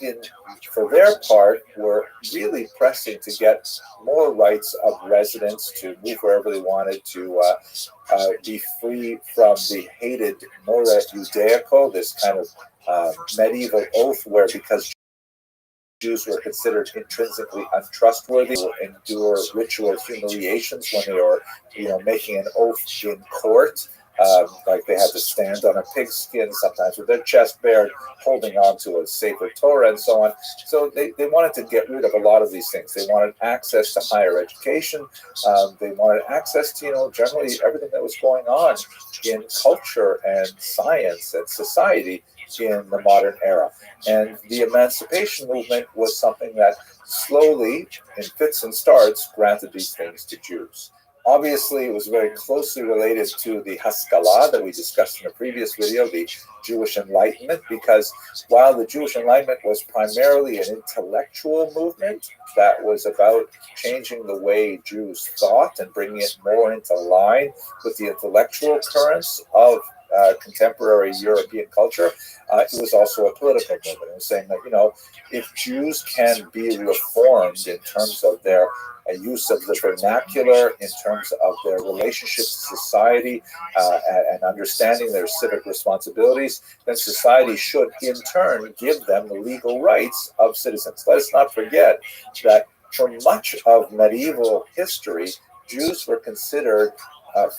for their part, were really pressing to get more rights of residence, to move wherever they wanted, to be free from the hated Mora Judaico, this kind of medieval oath where, because Jews were considered intrinsically untrustworthy, or endure ritual humiliations when they were, making an oath in court. Like they had to stand on a pigskin, sometimes with their chest bared, holding on to a sacred Torah and so on. So they wanted to get rid of a lot of these things. They wanted access to higher education. They wanted access to, generally everything that was going on in culture and science and society in the modern era. And the emancipation movement was something that slowly, in fits and starts, granted these things to Jews. Obviously, it was very closely related to the Haskalah that we discussed in a previous video, the Jewish Enlightenment, because while the Jewish Enlightenment was primarily an intellectual movement that was about changing the way Jews thought and bringing it more into line with the intellectual currents of contemporary European culture, it was also a political movement. It was saying that, if Jews can be reformed in terms of their use of the vernacular, in terms of their relationship to society, and understanding their civic responsibilities, then society should in turn give them the legal rights of citizens. Let us not forget that for much of medieval history, Jews were considered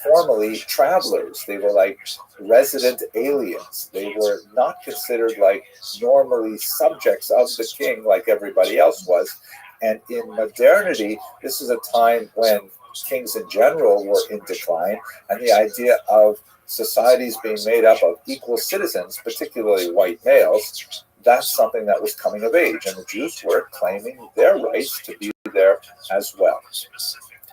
formally travelers. They were like resident aliens. They were not considered like normally subjects of the king like everybody else was. And in modernity, this is a time when kings in general were in decline, and the idea of societies being made up of equal citizens, particularly white males, that's something that was coming of age, and the Jews were claiming their rights to be there as well.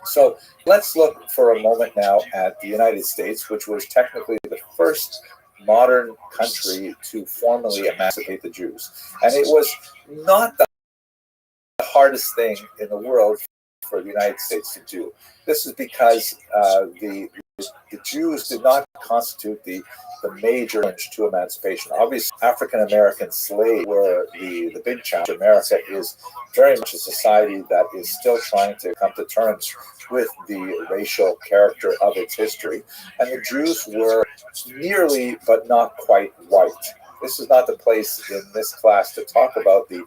So let's look for a moment now at the United States, which was technically the first modern country to formally emancipate the Jews. And it was not the hardest thing in the world for the United States to do. This is because the Jews did not constitute the major challenge to emancipation. Obviously, African-American slaves were the big challenge. America is very much a society that is still trying to come to terms with the racial character of its history. And the Jews were nearly, but not quite, white. This is not the place in this class to talk about the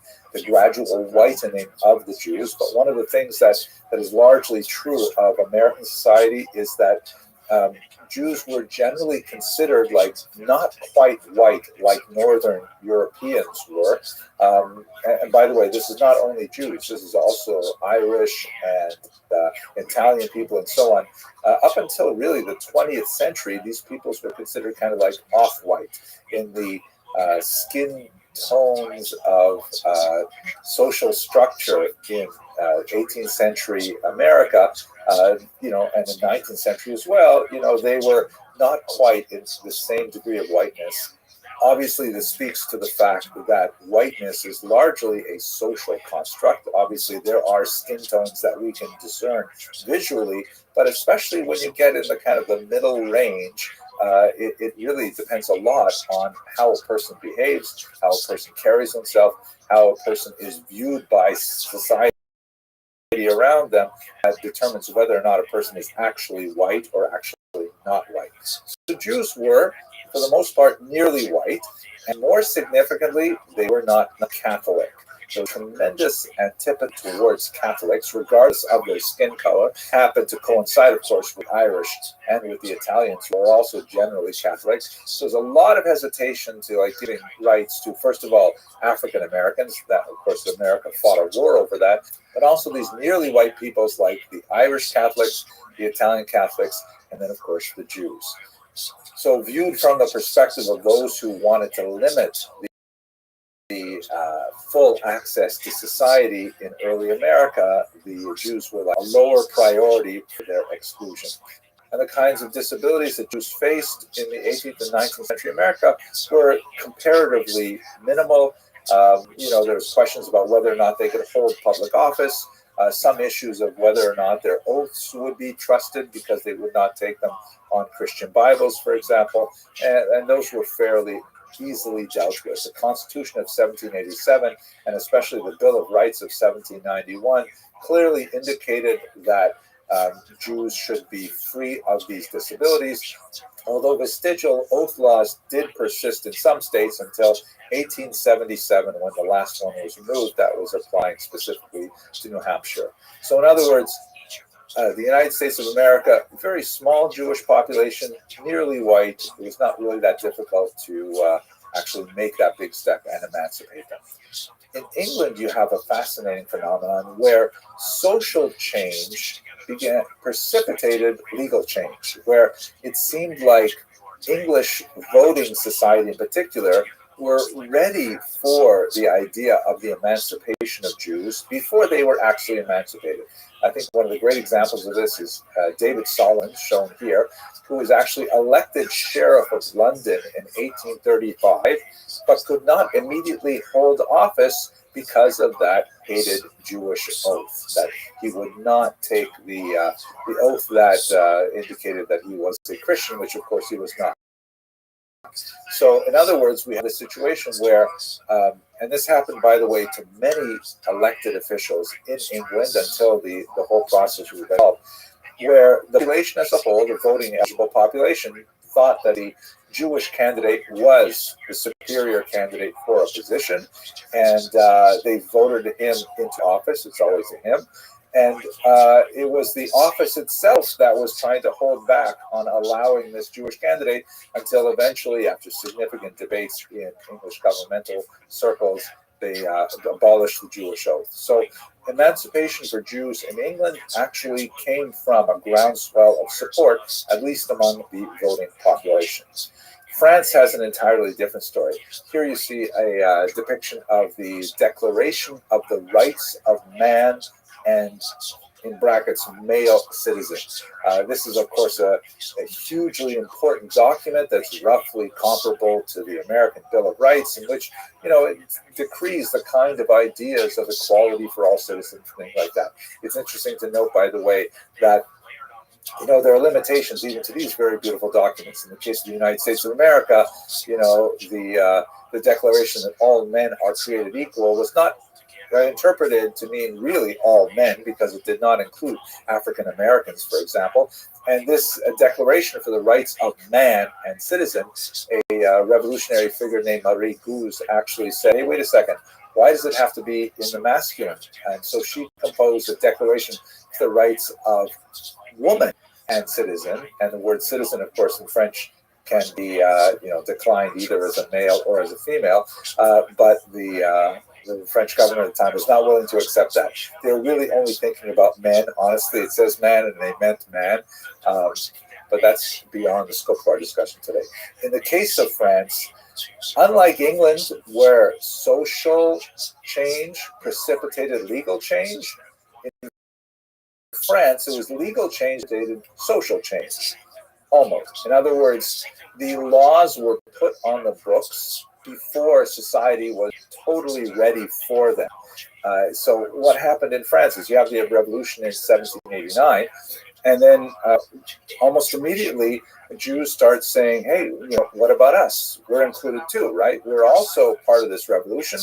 gradual whitening of the Jews, but one of the things that is largely true of American society is that Jews were generally considered like not quite white like Northern Europeans were. And by the way, this is not only Jews, this is also Irish and Italian people and so on. Up until really the 20th century, these peoples were considered kind of like off-white in the skin tones of social structure in 18th century America, and the 19th century as well. They were not quite in the same degree of whiteness. Obviously, this speaks to the fact that whiteness is largely a social construct. Obviously, there are skin tones that we can discern visually, but especially when you get in the kind of the middle range, it really depends a lot on how a person behaves, how a person carries himself, how a person is viewed by society around them, that determines whether or not a person is actually white or actually not white. So Jews were for the most part, nearly white, and more significantly, they were not Catholic. So tremendous antipathy towards Catholics, regardless of their skin color, happened to coincide, of course, with Irish and with the Italians, who are also generally Catholic. So there's a lot of hesitation to giving rights to, first of all, African Americans. That, of course, America fought a war over that, but also these nearly white peoples like the Irish Catholics, the Italian Catholics, and then, of course, the Jews. So viewed from the perspective of those who wanted to limit the full access to society in early America, the Jews were a lower priority for their exclusion. And the kinds of disabilities that Jews faced in the 18th and 19th century America were comparatively minimal. There was questions about whether or not they could hold public office, some issues of whether or not their oaths would be trusted because they would not take them on Christian Bibles, for example, and those were fairly easily dealt with. The Constitution of 1787 and especially the Bill of Rights of 1791 clearly indicated that Jews should be free of these disabilities, although vestigial oath laws did persist in some states until 1877, when the last one was removed that was applying specifically to New Hampshire. So in other words, the United States of America, very small Jewish population, nearly white. It was not really that difficult to actually make that big step and emancipate them. In England, you have a fascinating phenomenon where social change precipitated legal change, where it seemed like English voting society in particular were ready for the idea of the emancipation of Jews before they were actually emancipated. I think one of the great examples of this is David Solomon, shown here, who was actually elected Sheriff of London in 1835, but could not immediately hold office because of that hated Jewish oath, that he would not take the oath that indicated that he was a Christian, which of course he was not. So, in other words, we have a situation where, and this happened, by the way, to many elected officials in England until the whole process was developed, where the population as a whole, the voting eligible population, thought that the Jewish candidate was the superior candidate for a position, and they voted him into office. It's always a him. And it was the office itself that was trying to hold back on allowing this Jewish candidate until eventually, after significant debates in English governmental circles, they abolished the Jewish oath. So emancipation for Jews in England actually came from a groundswell of support, at least among the voting population. France has an entirely different story. Here you see a depiction of the Declaration of the Rights of Man and, in brackets, male citizen. This is, of course, a hugely important document that's roughly comparable to the American Bill of Rights, in which, it decrees the kind of ideas of equality for all citizens, things like that. It's interesting to note, by the way, that there are limitations even to these very beautiful documents. In the case of the United States of America, the declaration that all men are created equal was not interpreted to mean really all men, because it did not include African Americans, for example. And this Declaration for the Rights of Man and Citizen, a revolutionary figure named Marie Gouze actually said, hey, wait a second, why does it have to be in the masculine? And so she composed a declaration for the rights of woman and citizen. And the word citizen, of course, in French can be declined either as a male or as a female, but the French government at the time was not willing to accept that. They were really only thinking about men. Honestly, it says man, and they meant man. But that's beyond the scope of our discussion today. In the case of France, unlike England, where social change precipitated legal change, in France, it was legal change that dated social change, almost. In other words, the laws were put on the books before society was totally ready for them. So what happened in France is you have the revolution in 1789, and then almost immediately Jews start saying, hey, what about us? We're included too, right? We're also part of this revolution.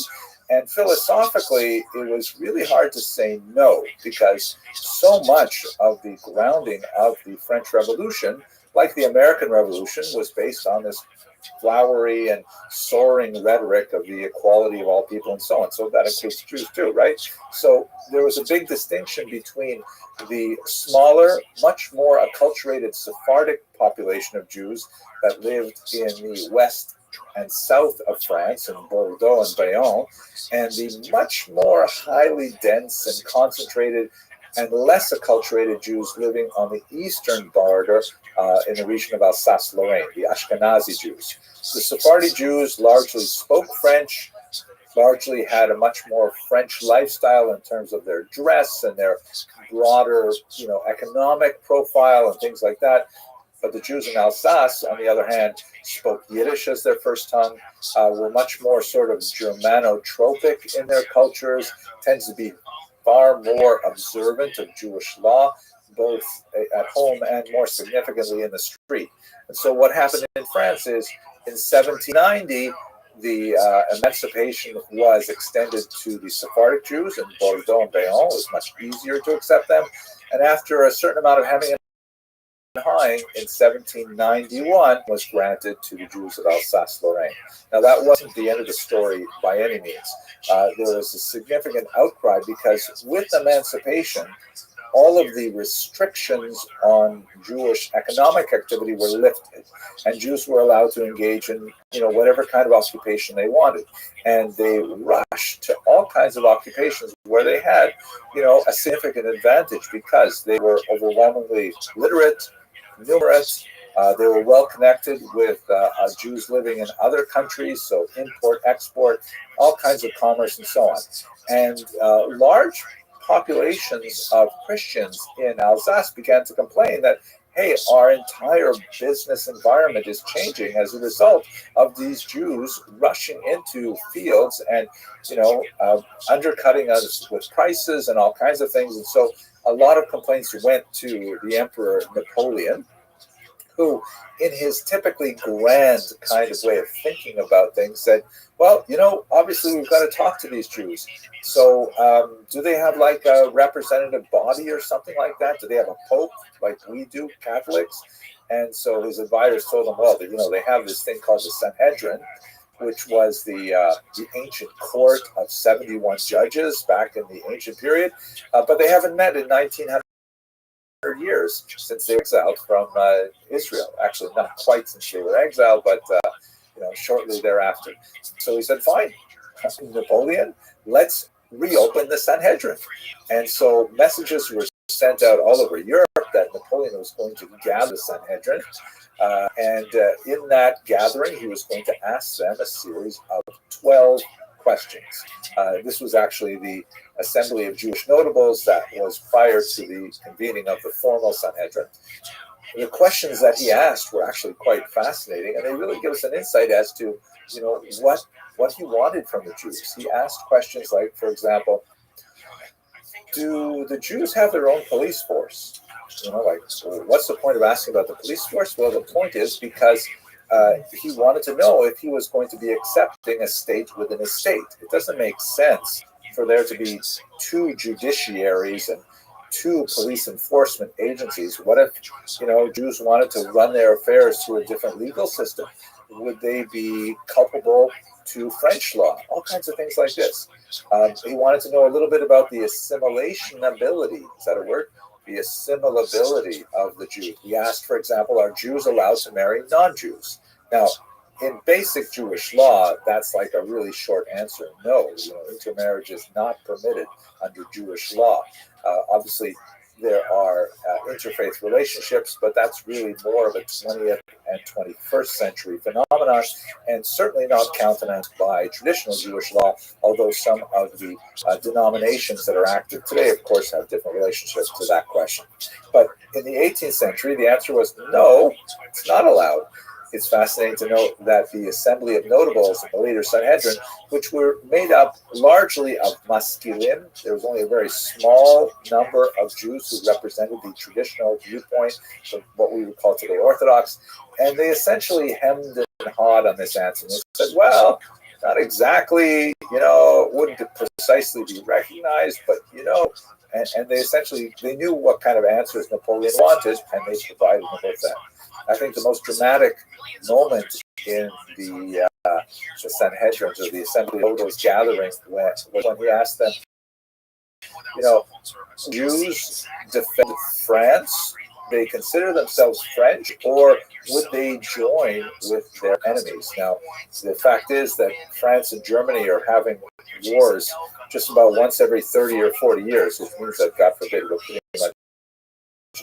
And philosophically, it was really hard to say no, because so much of the grounding of the French Revolution, like the American Revolution, was based on this flowery and soaring rhetoric of the equality of all people and so on. So that includes Jews too, right? So there was a big distinction between the smaller, much more acculturated Sephardic population of Jews that lived in the west and south of France, in Bordeaux and Bayonne, and the much more highly dense and concentrated and less acculturated Jews living on the eastern border in the region of Alsace-Lorraine, the Ashkenazi Jews. The Sephardi Jews largely spoke French, largely had a much more French lifestyle in terms of their dress and their broader, economic profile and things like that. But the Jews in Alsace, on the other hand, spoke Yiddish as their first tongue, were much more sort of Germanotropic in their cultures, tends to be far more observant of Jewish law, both at home and more significantly in the street. And so what happened in France is in 1790, the emancipation was extended to the Sephardic Jews in Bordeaux and Bayonne. It was much easier to accept them. And after a certain amount of hemming and hawing, in 1791 was granted to the Jews of Alsace-Lorraine. Now, that wasn't the end of the story by any means. There was a significant outcry because with emancipation, all of the restrictions on Jewish economic activity were lifted, and Jews were allowed to engage in, whatever kind of occupation they wanted. And they rushed to all kinds of occupations where they had, a significant advantage because they were overwhelmingly literate, numerous. They were well connected with Jews living in other countries, so import, export, all kinds of commerce and so on. And large populations of Christians in Alsace began to complain that, hey, our entire business environment is changing as a result of these Jews rushing into fields and, undercutting us with prices and all kinds of things. And so a lot of complaints went to the Emperor Napoleon, who, in his typically grand kind of way of thinking about things, said, well, obviously we've got to talk to these Jews. So do they have like a representative body or something like that? Do they have a pope like we do, Catholics? And so his advisors told him, well, they have this thing called the Sanhedrin, which was the ancient court of 71 judges back in the ancient period, but they haven't met in 1900 years since they were exiled from Israel. Actually, not quite since they were exiled, but shortly thereafter. So he said, fine, Napoleon, let's reopen the Sanhedrin. And so messages were sent out all over Europe that Napoleon was going to gather the Sanhedrin. And in that gathering, he was going to ask them a series of 12 questions. This was actually the Assembly of Jewish Notables that was prior to the convening of the formal Sanhedrin. The questions that he asked were actually quite fascinating, and they really give us an insight as to, what he wanted from the Jews. He asked questions like, for example, do the Jews have their own police force? What's the point of asking about the police force? Well, the point is because he wanted to know if he was going to be accepting a state within a state. It doesn't make sense for there to be two judiciaries and two police enforcement agencies. What if, Jews wanted to run their affairs through a different legal system? Would they be culpable to French law? All kinds of things like this. He wanted to know a little bit about the assimilation ability. Is that a word? The assimilability of the Jew. He asked, for example, are Jews allowed to marry non-Jews? Now, in basic Jewish law, that's like a really short answer. No, intermarriage is not permitted under Jewish law. Obviously, there are interfaith relationships, but that's really more of a 20th and 21st century phenomenon, and certainly not countenanced by traditional Jewish law, although some of the denominations that are active today, of course, have different relationships to that question. But in the 18th century, the answer was no, it's not allowed. It's fascinating to note that the Assembly of Notables, the later Sanhedrin, which were made up largely of Maskilim, there was only a very small number of Jews who represented the traditional viewpoint of what we would call today Orthodox, and they essentially hemmed and hawed on this answer. And they said, well, not exactly, wouldn't precisely be recognized, but, and they knew what kind of answers Napoleon wanted, and they provided him with that. I think the most dramatic moment in the Sanhedrin, or the assembly of those gatherings, when he asked them, Jews defend France, they consider themselves French, or would they join with their enemies? Now, the fact is that France and Germany are having wars just about once every 30 or 40 years, which means that, God forbid, we're pretty much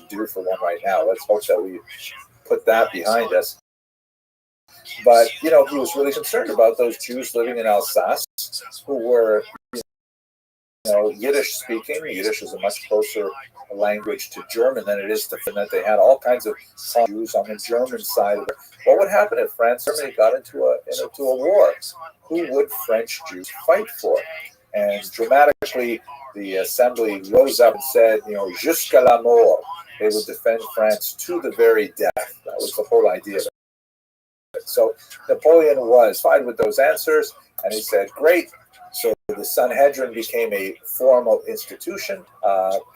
due for one right now. Let's hope that we put that behind us. But, he was really concerned about those Jews living in Alsace who were, Yiddish speaking. Yiddish is a much closer language to German than it is to Finnish. That they had all kinds of Jews on the German side of it. What would happen if France and Germany got into a war? Who would French Jews fight for? And dramatically, the assembly rose up and said, jusqu'à la mort. They would defend France to the very death. That was the whole idea of it. So Napoleon was fine with those answers, and he said, great. So the Sanhedrin became a formal institution,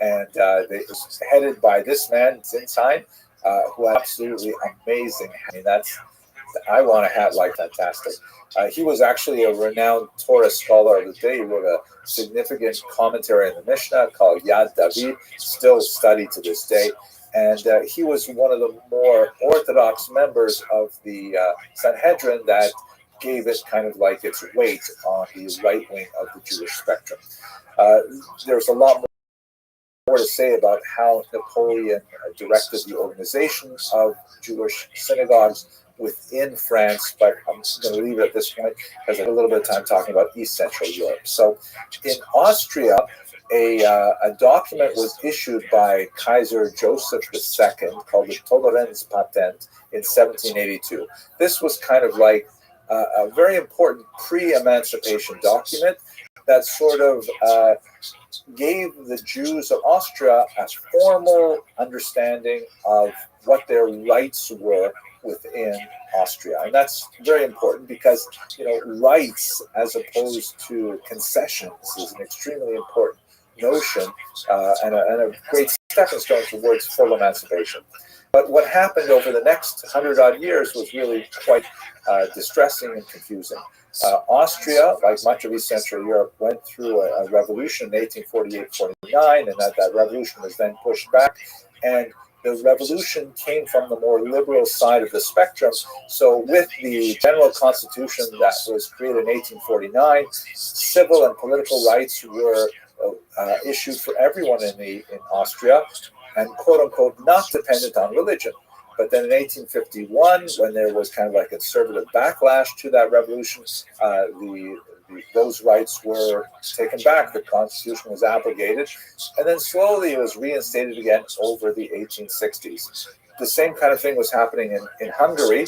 and it was headed by this man, Zinstein, who was absolutely amazing. I want a hat like fantastic. He was actually a renowned Torah scholar of the day. He wrote a significant commentary on the Mishnah called Yad David, still studied to this day. And he was one of the more orthodox members of the Sanhedrin that gave it kind of like its weight on the right wing of the Jewish spectrum. There's a lot more to say about how Napoleon directed the organization of Jewish synagogues within France, but I'm going to leave it at this point because I have a little bit of time talking about East Central Europe. So in Austria, a document was issued by Kaiser Joseph II called the Toleranzpatent in 1782. This was kind of like a very important pre-emancipation document that sort of gave the Jews of Austria a formal understanding of what their rights were within Austria. And that's very important because, rights as opposed to concessions is an extremely important notion and a great stepping stone towards full emancipation. But what happened over the next 100-odd years was really quite distressing and confusing. Austria, like much of East Central Europe, went through a revolution in 1848-49, and that revolution was then pushed back. And the revolution came from the more liberal side of the spectrum. So with the general constitution that was created in 1849, civil and political rights were issued for everyone in Austria, and quote-unquote not dependent on religion. But then in 1851, when there was kind of like a conservative backlash to that revolution, those rights were taken back. The Constitution was abrogated, and then slowly it was reinstated again over the 1860s. The same kind of thing was happening in Hungary,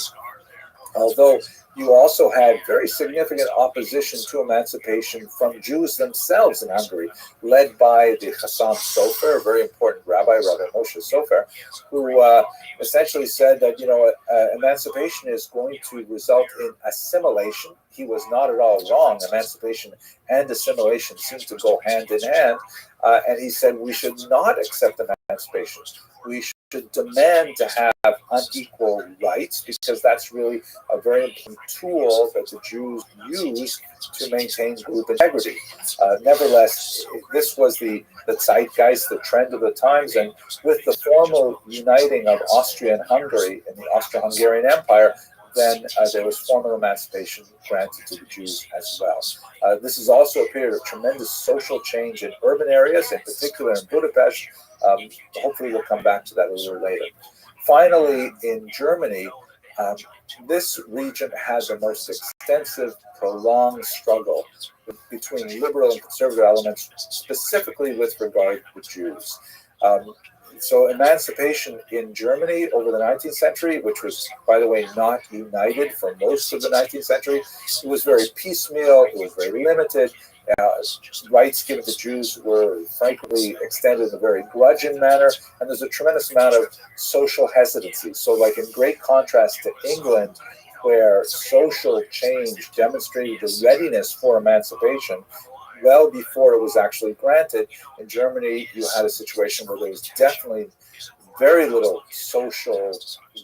although you also had very significant opposition to emancipation from Jews themselves in Hungary, led by the Chassam Sofer, a very important Rabbi Moshe Sofer, who essentially said that, emancipation is going to result in assimilation. He was not at all wrong. Emancipation and assimilation seem to go hand in hand. And he said we should not accept emancipation. We should demand to have unequal rights, because that's really a very important tool that the Jews use to maintain group integrity. Nevertheless, this was the zeitgeist, the trend of the times, and with the formal uniting of Austria and Hungary in the Austro-Hungarian Empire, then there was formal emancipation granted to the Jews as well. This is also a period of tremendous social change in urban areas, in particular in Budapest. Hopefully we'll come back to that a little later. Finally, in Germany, this region has the most extensive, prolonged struggle between liberal and conservative elements, specifically with regard to Jews. So emancipation in Germany over the 19th century, which was, by the way, not united for most of the 19th century, it was very piecemeal, it was very limited. Rights given to Jews were frankly extended in a very grudging manner, and there's a tremendous amount of social hesitancy. So like in great contrast to England, where social change demonstrated the readiness for emancipation well before it was actually granted, in Germany you had a situation where there was definitely very little social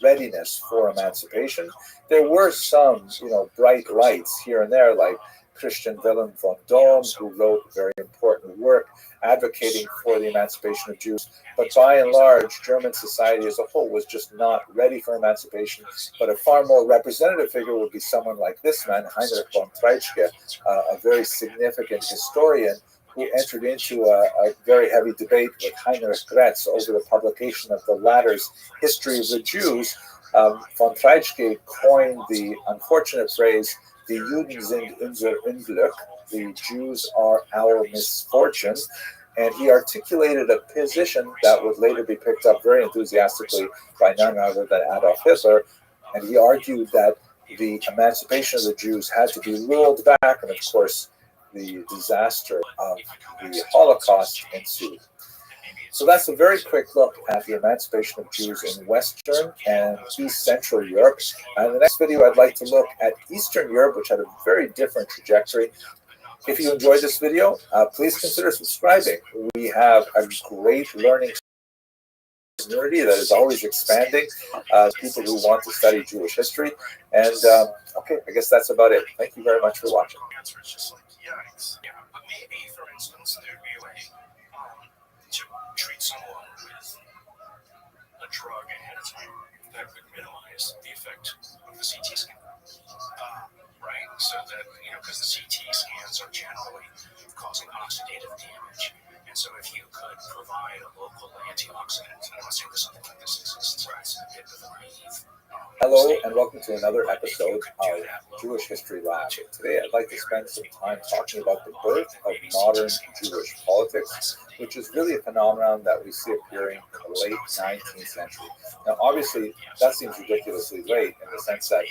readiness for emancipation. There were some, bright lights here and there, like Christian Wilhelm von Dohm, who wrote very important work advocating for the emancipation of Jews. But by and large, German society as a whole was just not ready for emancipation. But a far more representative figure would be someone like this man, Heinrich von Treitschke, a very significant historian who entered into a very heavy debate with Heinrich Gretz over the publication of the latter's History of the Jews. Von Treitschke coined the unfortunate phrase, "Die Juden sind unser Unglück," the Jews are our misfortune, and he articulated a position that would later be picked up very enthusiastically by none other than Adolf Hitler, and he argued that the emancipation of the Jews had to be rolled back, and of course the disaster of the Holocaust ensued. So that's a very quick look at the emancipation of Jews in Western and East Central Europe. And in the next video, I'd like to look at Eastern Europe, which had a very different trajectory. If you enjoyed this video, please consider subscribing. We have a great learning community that is always expanding, people who want to study Jewish history. And okay, I guess that's about it. Thank you very much for watching. The answer is just like, yikes. Yeah, but maybe, for instance, there'd be a way to treat someone with a drug ahead of time that would minimize the effect of the CT scan. Right? So that, because the CT scans are generally causing oxidative damage. And so if you could provide a local antioxidant, and I'm not saying this something like this exists, right? It's a bit of a naive. Hello and welcome to another episode of Jewish History Lab. Today I'd like to spend some time talking about the birth of modern Jewish politics, which is really a phenomenon that we see appearing in the late 19th century. Now obviously that seems ridiculously late in the sense that,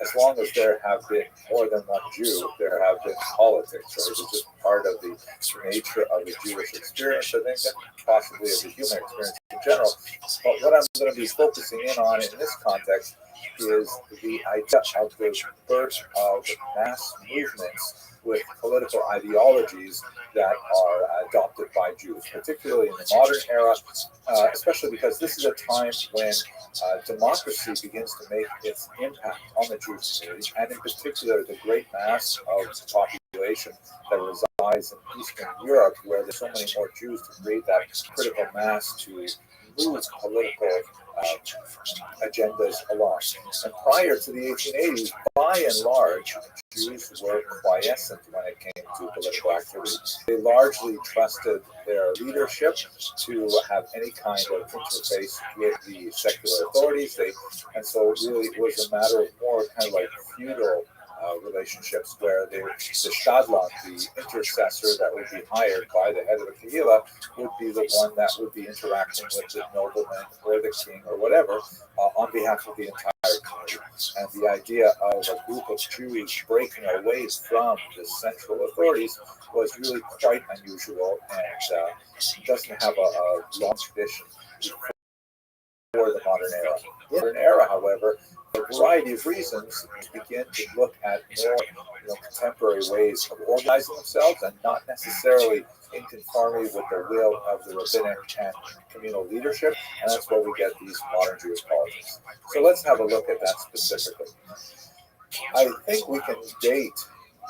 as long as there have been more than one Jew, there have been politics, or it's just part of the nature of the Jewish experience, I think, and possibly of the human experience in general. But what I'm going to be focusing in on in this context is the idea of the birth of mass movements with political ideologies that are adopted by Jews, particularly in the modern era, especially because this is a time when democracy begins to make its impact on the Jewish community, and in particular the great mass of population that resides in Eastern Europe, where there's so many more Jews to create that critical mass to move political agendas along. And prior to the 1880s, by and large, Jews were quiescent when it came to political activity. They largely trusted their leadership to have any kind of interface with the secular authorities. And so really it was a matter of more kind of like feudal relationships, where the Stadtland, the intercessor that would be hired by the head of the Kehillah, would be the one that would be interacting with the nobleman or the king or whatever on behalf of the entire community. And the idea of a group of Jews breaking away from the central authorities was really quite unusual, and doesn't have a long tradition before the modern era. In the modern era, however, for a variety of reasons, begin to look at more contemporary ways of organizing themselves, and not necessarily in conformity with the will of the rabbinic and communal leadership, and that's where we get these modern Jewish politics. So let's have a look at that specifically. I think we can date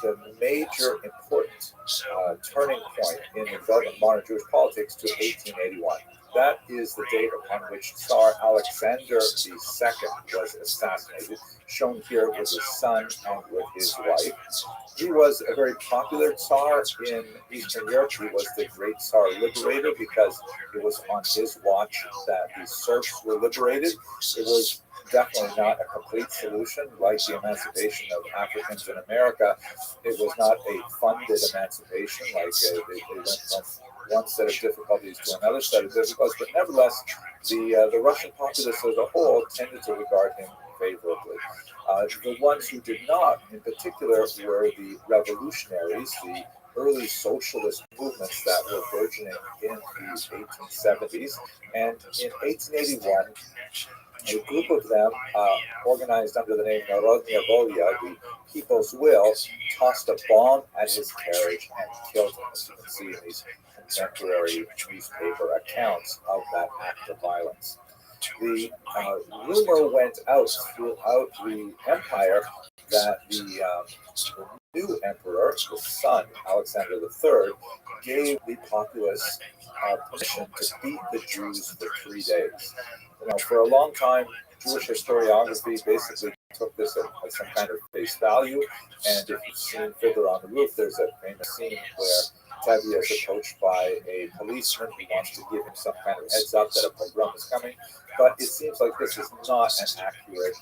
the major important turning point in the development of modern Jewish politics to 1881. That is the date upon which Tsar Alexander II was assassinated, shown here with his son and with his wife. He was a very popular Tsar in Eastern Europe. He was the great Tsar liberator because it was on his watch that the serfs were liberated. It was definitely not a complete solution, like the emancipation of Africans in America. It was not a funded emancipation, like they went from one set of difficulties to another set of difficulties, but nevertheless, the Russian populace as a whole tended to regard him favorably. The ones who did not, in particular, were the revolutionaries, the early socialist movements that were burgeoning in the 1870s. And in 1881, A group of them, organized under the name Narodnya Volya, the People's Will, tossed a bomb at his carriage and killed him, as you can see in these contemporary newspaper accounts of that act of violence. The rumor went out throughout the empire that the new emperor, the son, Alexander III, gave the populace permission to beat the Jews for 3 days. For a long time, Jewish historiography basically took this at some kind of face value. And if you've seen Fiddler on the Roof, there's a famous scene where Tevye is approached by a policeman who wants to give him some kind of heads up that a pogrom is coming. But it seems like this is not an accurate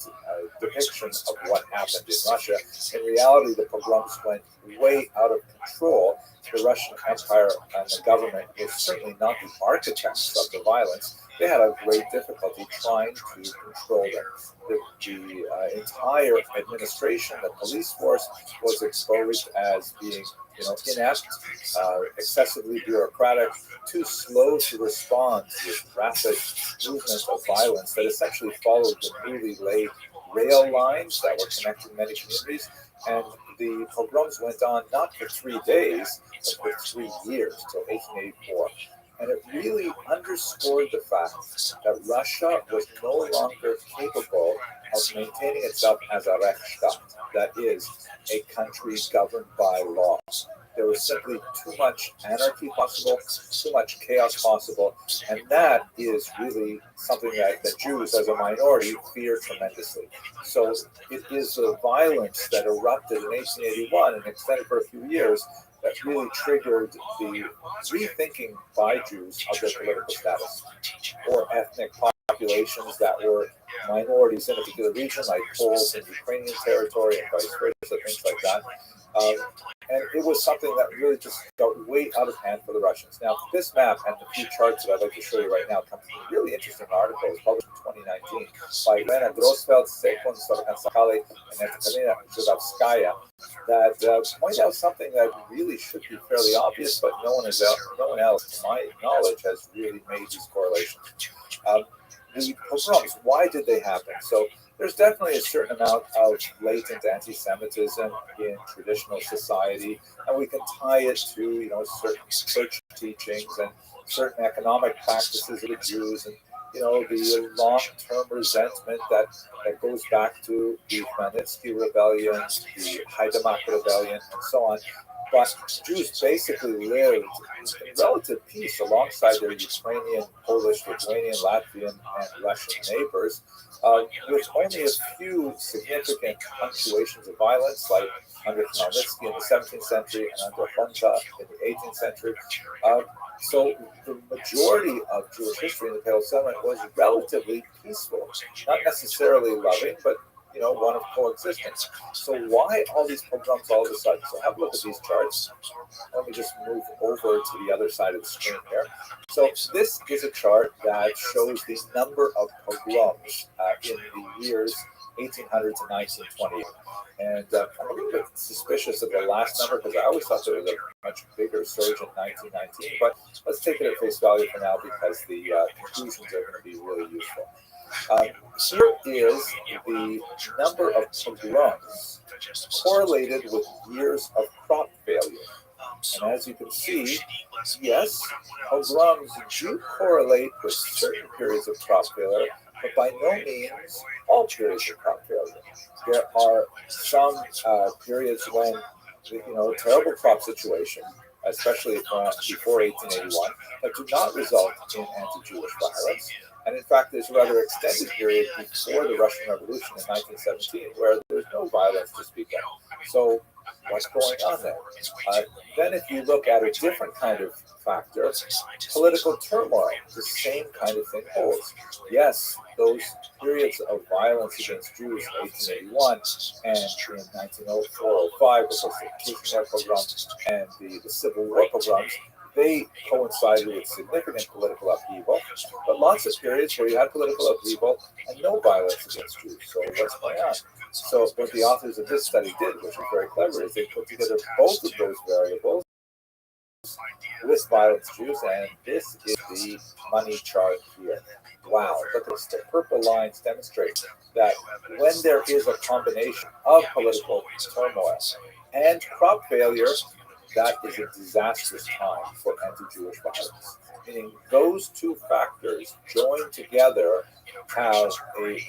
depiction of what happened in Russia. In reality, the pogroms went way out of control. The Russian Empire and the government were certainly not the architects of the violence. They had a great difficulty trying to control them. The entire administration, the police force, was exposed as being inept, excessively bureaucratic, too slow to respond to this rapid movement of violence that essentially followed the newly laid rail lines that were connecting many communities. And the pogroms went on not for 3 days, but for 3 years, till 1884. And it really underscored the fact that Russia was no longer capable of maintaining itself as a Rechtsstaat, that is, a country governed by law. There was simply too much anarchy possible, too much chaos possible, and that is really something that the Jews, as a minority, fear tremendously. So it is the violence that erupted in 1881 and extended for a few years that really triggered the rethinking by Jews of their political status, or ethnic populations that were minorities in a particular region, like Poles in Ukrainian territory and vice versa, things like that. And it was something that really just got way out of hand for the Russians. Now, this map and the few charts that I'd like to show you right now come from a really interesting article. It was published in 2019 by Elena Grossfeld, Sekun Sorkansakali, and Ekaterina Zhudovskaya that point out something that really should be fairly obvious, but no one else, to my knowledge, has really made these correlations. The pogroms, why did they happen? So there's definitely a certain amount of latent anti-Semitism in traditional society, and we can tie it to certain church teachings and certain economic practices of the Jews, and the long-term resentment that goes back to the Khmelnytsky rebellion, the Haidamach rebellion, and so on. But Jews basically lived in relative peace alongside their Ukrainian, Polish, Lithuanian, Latvian, and Russian neighbors, with only a few significant punctuations of violence, like under Khmelnytsky in the 17th century and under Honka in the 18th century. So the majority of Jewish history in the Pale Settlement was relatively peaceful, not necessarily loving, but one of coexistence. So why all these pogroms all of a sudden? So have a look at these charts. Let me just move over to the other side of the screen here. So this is a chart that shows the number of pogroms in the years 1800 to 1920. And I'm a little bit suspicious of the last number because I always thought there was a much bigger surge in 1919. But let's take it at face value for now because the conclusions are going to be really useful. Here is the number of pogroms correlated with years of crop failure. And as you can see, yes, pogroms do correlate with certain periods of crop failure, but by no means all periods of crop failure. There are some periods when, terrible crop situation, especially before 1881, that do not result in anti-Jewish violence. And in fact, there's a rather extended period before the Russian Revolution in 1917 where there's no violence to speak of. So what's going on there? Then if you look at a different kind of factor, political turmoil, the same kind of thing holds. Yes, those periods of violence against Jews in 1881 and in 1904-05, which was the Kishinev pogrom and the Civil War pogroms, they coincided with significant political upheaval, but lots of periods where you had political upheaval and no violence against Jews. So what's going on? So what the authors of this study did, which was very clever, is they put together both of those variables with violent Jews, and this is the money chart here. Wow, look at this. The purple lines demonstrate that when there is a combination of political turmoil and crop failure, that is a disastrous time for anti-Jewish violence. Meaning those two factors joined together have a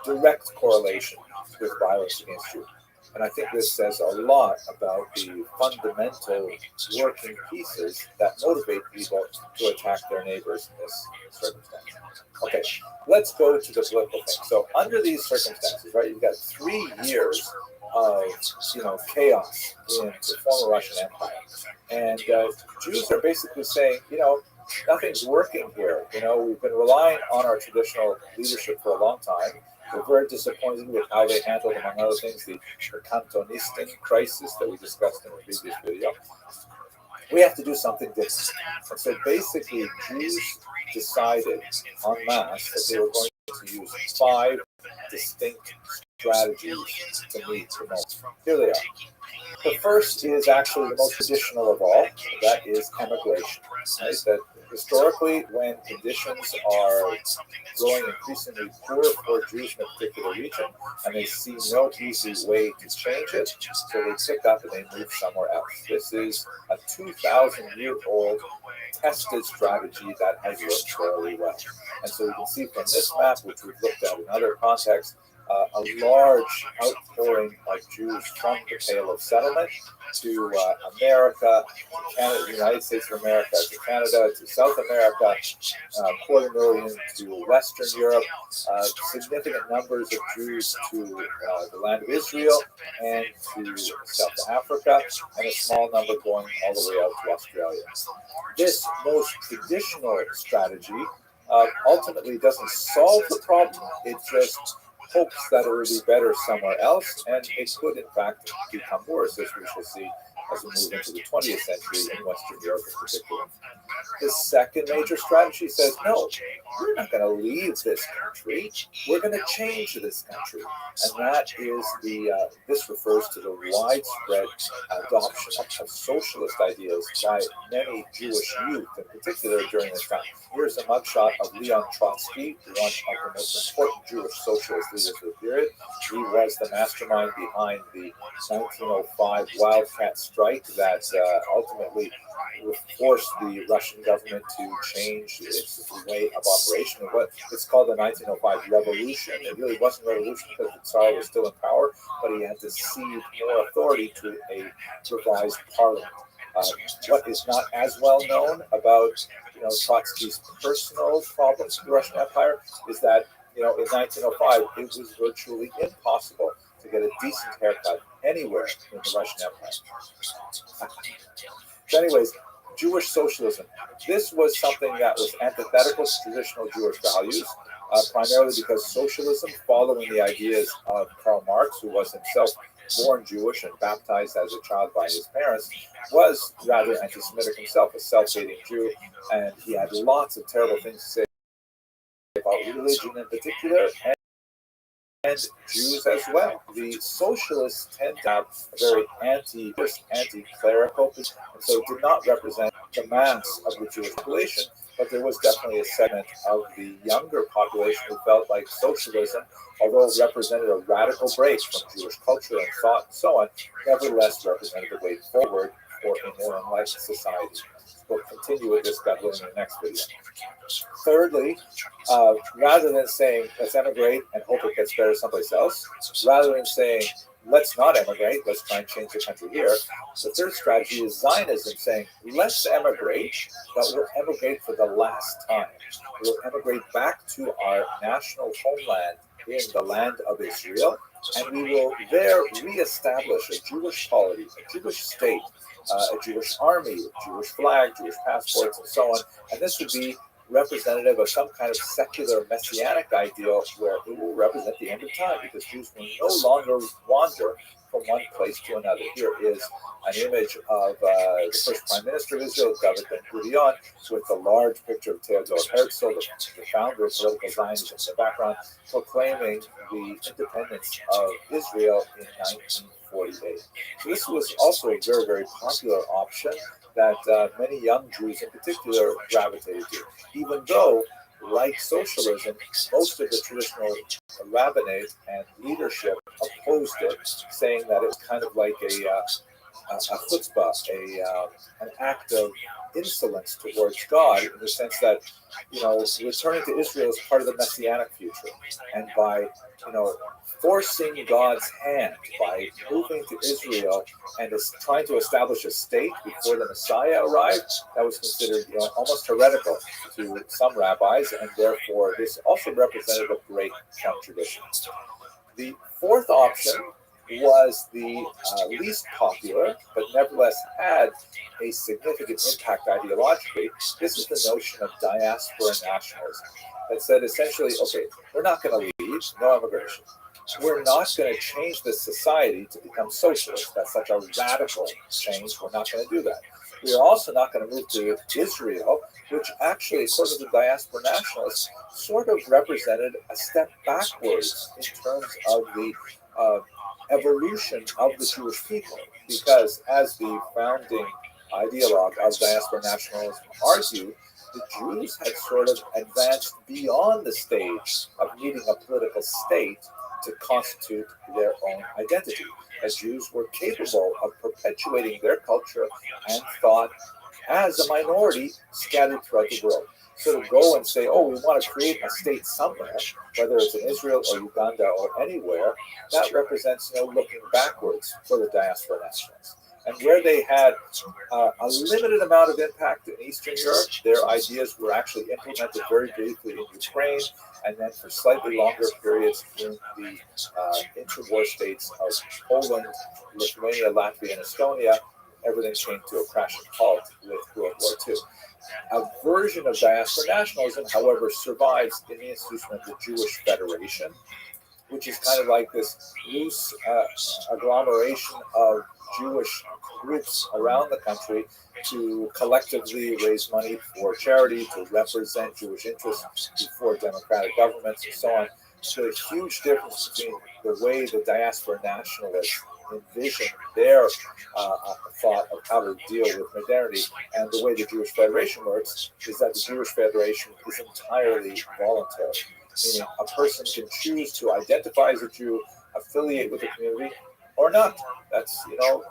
direct correlation with violence against Jews. And I think this says a lot about the fundamental working pieces that motivate people to attack their neighbors in this circumstance. Okay, let's go to the political thing. So under these circumstances, right, you've got 3 years of chaos in the former Russian Empire, and Jews are basically saying, nothing's working here. We've been relying on our traditional leadership for a long time. We're very disappointed with how they handled, among other things, the Cantonistan crisis that we discussed in the previous video. We have to do something different. And so basically, Jews decided en masse that they were going to use 5 distinct strategies to meet the moment. Here they are. The first is actually the most traditional of all. That is emigration. Right? That historically, when conditions are growing increasingly poor for Jews in a particular region, and they see no easy way to change it, so they pick up and they move somewhere else. This is a 2,000-year-old tested strategy that has worked fairly well. And so you can see from this map, which we've looked at in other contexts, a large outpouring of Jews from the Pale of Settlement to America, to Canada, the United States of America, to Canada, to South America, 250,000 to Western Europe, significant numbers of Jews to the land of Israel and to South Africa, and a small number going all the way out to Australia. This most traditional strategy ultimately doesn't solve the problem, it just hopes that it will be better somewhere else, and it could in fact become worse, as we shall see as we move into the 20th century in Western Europe in particular. The second major strategy says, no, we're not going to leave this country, we're going to change this country. And that is this refers to the widespread adoption of socialist ideas by many Jewish youth, in particular during this time. Here's a mugshot of Leon Trotsky, one of the most important Jewish socialist leaders of the period. He was the mastermind behind the 1905 Wildcat strike that ultimately forced the Russian government to change its way of operation. It's called the 1905 Revolution. It really wasn't a revolution because the Tsar was still in power, but he had to cede more authority to a revised parliament. What is not as well known about Trotsky's personal problems in the Russian Empire is that in 1905 it was virtually impossible to get a decent haircut anywhere in the Russian Empire. So anyways, Jewish socialism. This was something that was antithetical to traditional Jewish values, primarily because socialism, following the ideas of Karl Marx, who was himself born Jewish and baptized as a child by his parents, was rather anti-Semitic himself, a self-hating Jew, and he had lots of terrible things to say about religion in particular, and Jews as well. The socialists tend to have a very anti-clerical position, and so it did not represent the mass of the Jewish population, but there was definitely a segment of the younger population who felt like socialism, although it represented a radical break from Jewish culture and thought and so on, nevertheless represented a way forward for a more enlightened society. We'll continue with this in the next video. Thirdly, rather than saying let's emigrate and hope it gets better someplace else, rather than saying let's not emigrate, let's try and change the country here, the third strategy is Zionism, saying let's emigrate, but we'll emigrate for the last time. We'll emigrate back to our national homeland in the land of Israel, and we will there reestablish a Jewish polity, a Jewish state, a Jewish army, a Jewish flag, Jewish passports, and so on. And this would be representative of some kind of secular messianic ideal where it will represent the end of time, because Jews will no longer wander from one place to another. Here is an image of the first Prime Minister of Israel, David Ben-Gurion, with the large picture of Theodor Herzl, the founder of political Zionism in the background, proclaiming the independence of Israel in 1948. 1948. So this was also a very, very popular option that many young Jews in particular gravitated to, even though, like socialism, most of the traditional rabbinate and leadership opposed it, saying that it was kind of like a chutzpah, an act of insolence towards God, in the sense that, returning to Israel is part of the messianic future, and by, forcing God's hand, by moving to Israel and trying to establish a state before the Messiah arrived, that was considered, almost heretical to some rabbis, and therefore this also represented a great contradiction. The fourth option was the least popular, but nevertheless had a significant impact ideologically. This is the notion of diaspora nationalism, that said essentially, okay, we're not going to leave, no immigration. We're not going to change this society to become socialist. That's such a radical change. We're not going to do that. We're also not going to move to Israel, which actually, according to the diaspora nationalists, sort of represented a step backwards in terms of the evolution of the Jewish people. Because as the founding ideologue of diaspora nationalism argued, the Jews had sort of advanced beyond the stage of needing a political state to constitute their own identity. As Jews were capable of perpetuating their culture and thought as a minority scattered throughout the world. So to go and say, oh, we want to create a state somewhere, whether it's in Israel or Uganda or anywhere, that represents looking backwards for the diaspora nationalists. And where they had a limited amount of impact in Eastern Europe, their ideas were actually implemented very briefly in Ukraine, and then for slightly longer periods in the interwar states of Poland, Lithuania, Latvia, and Estonia. Everything came to a crashing halt with World War II. A version of diaspora nationalism, however, survives in the institution of the Jewish Federation, which is kind of like this loose agglomeration of Jewish groups around the country to collectively raise money for charity, to represent Jewish interests before democratic governments, and so on. So a huge difference between the way the diaspora nationalists envision their thought of how to deal with modernity and the way the Jewish Federation works is that the Jewish Federation is entirely voluntary, meaning a person can choose to identify as a Jew, affiliate with the community, or not. That's,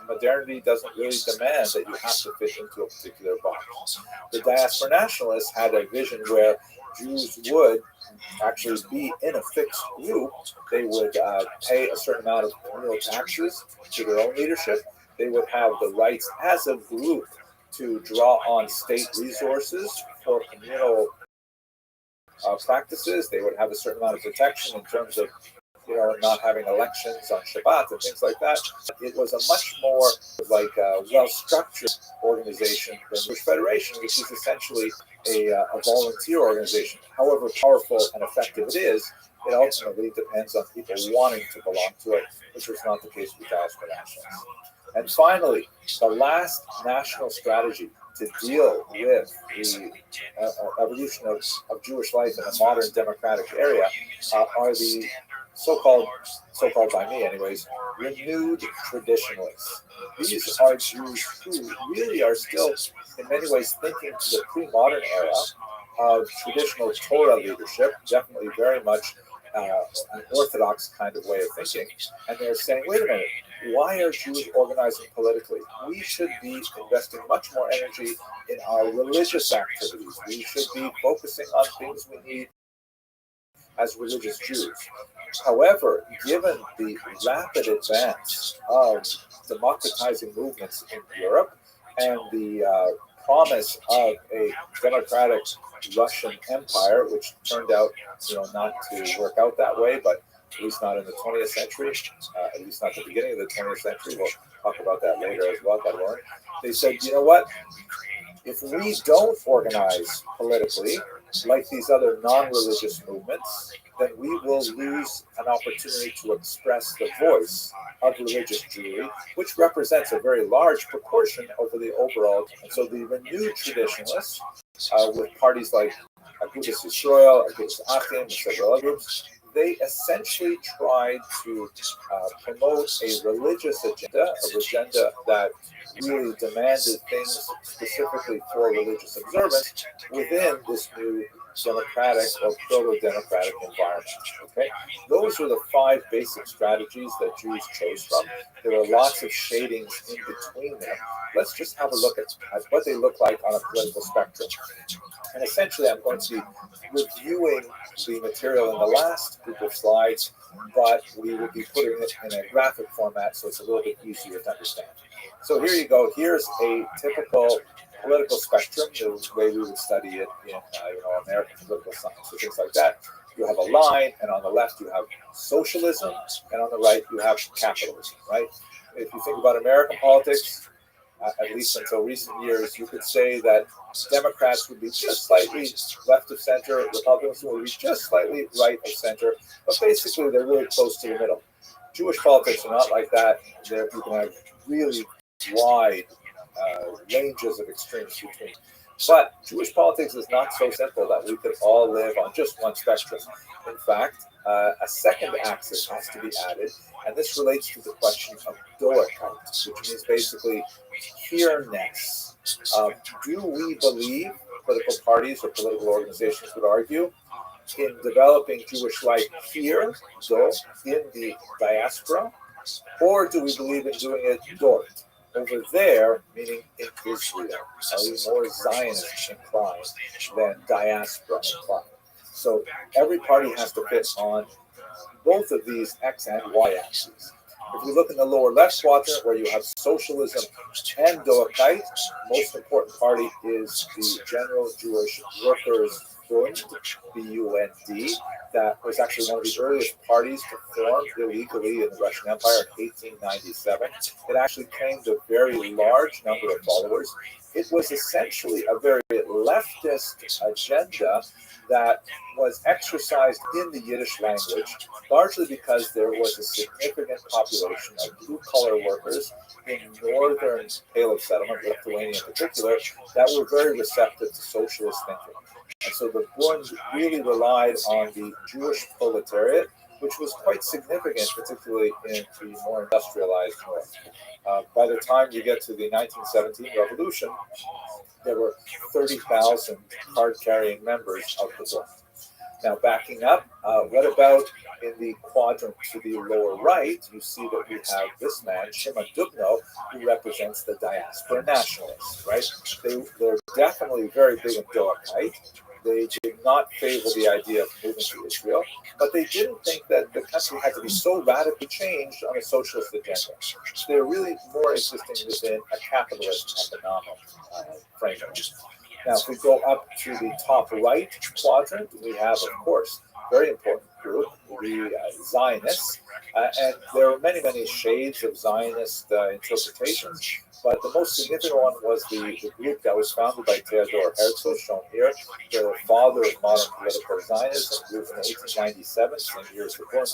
modernity doesn't really demand that you have to fit into a particular box. The diaspora nationalists had a vision where Jews would actually be in a fixed group. They would pay a certain amount of communal taxes to their own leadership. They would have the rights as a group to draw on state resources for communal practices. They would have a certain amount of protection in terms of not having elections on Shabbat and things like that. It was a much more well-structured organization than the Jewish Federation, which is essentially a volunteer organization. However powerful and effective it is, it ultimately depends on people wanting to belong to it, which was not the case with diaspora nationalists. And finally, the last national strategy to deal with the evolution of Jewish life in a modern democratic area are the so-called by me anyways, renewed traditionalists. These are Jews who really are still, in many ways, thinking to the pre-modern era of traditional Torah leadership, definitely very much an orthodox kind of way of thinking. And they're saying, wait a minute, why are Jews organizing politically? We should be investing much more energy in our religious activities. We should be focusing on things we need as religious Jews. However, given the rapid advance of democratizing movements in Europe and the promise of a democratic Russian empire, which turned out, not to work out that way, but at least not in the 20th century, at least not the beginning of the 20th century. We'll talk about that later as well, God willing. They said, you know what? If we don't organize politically, like these other non-religious movements, then we will lose an opportunity to express the voice of religious Jewry, which represents a very large proportion over the overall. And so the renewed traditionalists, with parties like Agudas Yisrael, Agudas Achim, and several other groups, they essentially tried to promote a religious agenda, that really demanded things specifically for religious observance within this new democratic or proto-democratic environment. Okay, those are the 5 basic strategies that Jews chose from. There are lots of shadings in between them. Let's just have a look at what they look like on a political spectrum. And essentially, I'm going to be reviewing the material in the last group of slides, but we will be putting it in a graphic format so it's a little bit easier to understand. So here you go. Here's a typical political spectrum, the way we would study it in American political science or things like that. You have a line, and on the left you have socialism, and on the right you have capitalism, right? If you think about American politics, at least until recent years, you could say that Democrats would be just slightly left of center, Republicans would be just slightly right of center, but basically they're really close to the middle. Jewish politics are not like that. You can have really wide ranges of extremes between. But Jewish politics is not so simple that we could all live on just one spectrum. In fact, a second axis has to be added, and this relates to the question of Dorikite, which means basically here-ness. Do we believe, political parties or political organizations would argue, in developing Jewish life here, so in the diaspora, or do we believe in doing it Dorit, over there, meaning in Israel? Are we more Zionist inclined than diaspora inclined? So every party has to fit on both of these X and Y axes. If we look in the lower left quadrant where you have socialism and Dorikite, most important party is the General Jewish Workers Bund, BUND. That was actually one of the earliest parties to form illegally in the Russian Empire in 1897. It actually claimed a very large number of followers. It was essentially a very leftist agenda that was exercised in the Yiddish language, largely because there was a significant population of blue-collar workers in northern Pale of Settlement, Lithuania in particular, that were very receptive to socialist thinking. And so the Bund really relied on the Jewish proletariat, which was quite significant, particularly in the more industrialized North. By the time you get to the 1917 revolution, there were 30,000 card-carrying members of the Bund. Now, backing up, what about in the quadrant to the lower right? You see that we have this man, Shimon Dubno, who represents the diaspora nationalists, right? They're definitely very big in Dorikite. They did not favor the idea of moving to Israel, but they didn't think that the country had to be so radically changed on a socialist agenda. They're really more existing within a capitalist economic framework. Now, if we go up to the top right quadrant, we have, of course, very important group, the Zionists, and there are many, many shades of Zionist interpretations, but the most significant one was the group that was founded by Theodor Herzl, shown here, the father of modern political Zionism, who in 1897, same year as the Bund,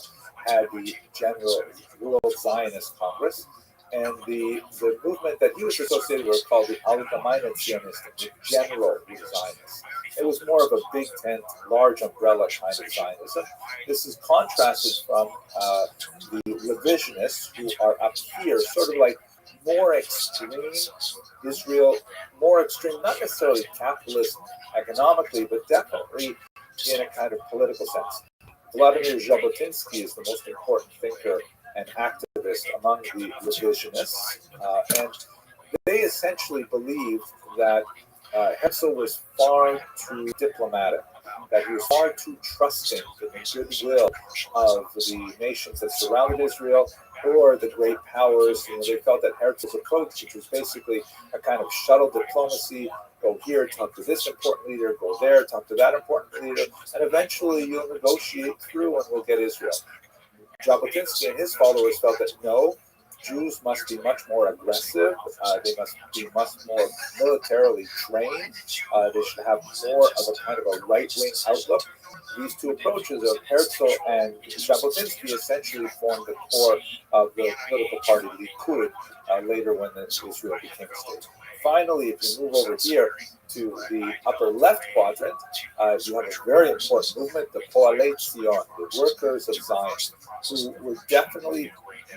had the General World Zionist Congress. And the movement that he was associated with was called the Allgemeine Zionism, the General Zionists. It was more of a big tent, large umbrella kind of Zionism. This is contrasted from the revisionists who are up here, sort of like more extreme Israel, more extreme, not necessarily capitalist economically, but definitely in a kind of political sense. Vladimir Jabotinsky is the most important thinker and activist among the revisionists, and they essentially believed that Herzl was far too diplomatic, that he was far too trusting in the goodwill of the nations that surrounded Israel or the great powers. They felt that Herzl's approach, which was basically a kind of shuttle diplomacy, go here, talk to this important leader, go there, talk to that important leader, and eventually you'll negotiate through and we'll get Israel. Jabotinsky and his followers felt that no, Jews must be much more aggressive. They must be much more militarily trained. They should have more of a kind of a right-wing outlook. These two approaches of Herzl and Jabotinsky essentially formed the core of the political party Likud later when Israel became a state. finally, if you move over here to the upper left quadrant, you have a very important movement, the Poalei Zion, the workers of Zion, who were definitely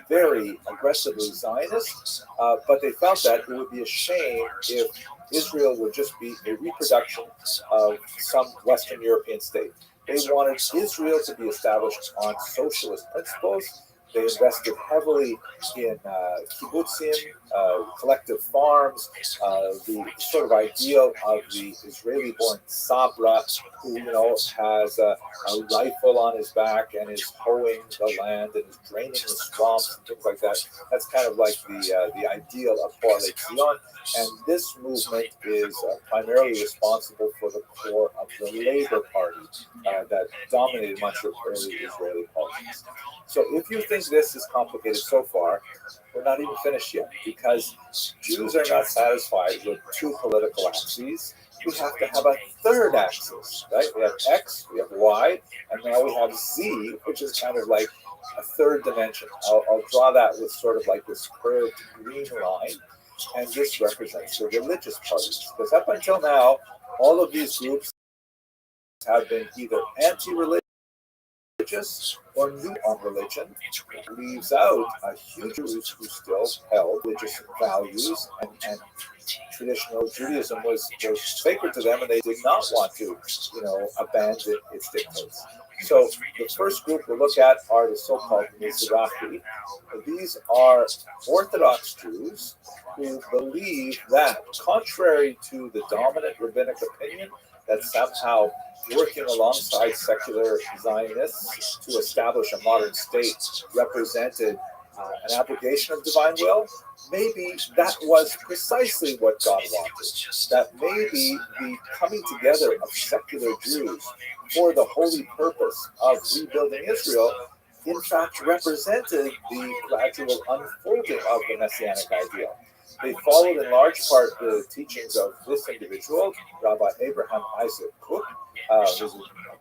very aggressively Zionist, but they felt that it would be a shame if Israel would just be a reproduction of some Western European state. They wanted Israel to be established on socialist principles. They invested heavily in kibbutzim, collective farms, the sort of ideal of the Israeli-born Sabra, who has a rifle on his back and is hoeing the land and is draining the swamps and things like that. That's kind of like the ideal of Poalei Zion. And this movement is primarily responsible for the core of the Labor Party that dominated much of early Israeli politics. So if you think this is complicated so far, we're not even finished yet, because Jews are not satisfied with two political axes. We have to have a third axis, right? We have X, we have Y, and now we have Z, which is kind of like a third dimension. I'll draw that with sort of like this curved green line, and this represents the religious parties. Because up until now, all of these groups have been either anti-religious or new on religion. It leaves out a huge group who still held religious values, and traditional Judaism was sacred to them, and they did not want to, abandon its dictates. So the first group we'll look at are the so-called Mizrahi. These are Orthodox Jews who believe that, contrary to the dominant rabbinic opinion, that somehow working alongside secular Zionists to establish a modern state represented an abrogation of divine will, maybe that was precisely what God wanted. That maybe the coming together of secular Jews for the holy purpose of rebuilding Israel, in fact, represented the gradual unfolding of the Messianic ideal. They followed in large part the teachings of this individual, Rabbi Abraham Isaac Cook, who was a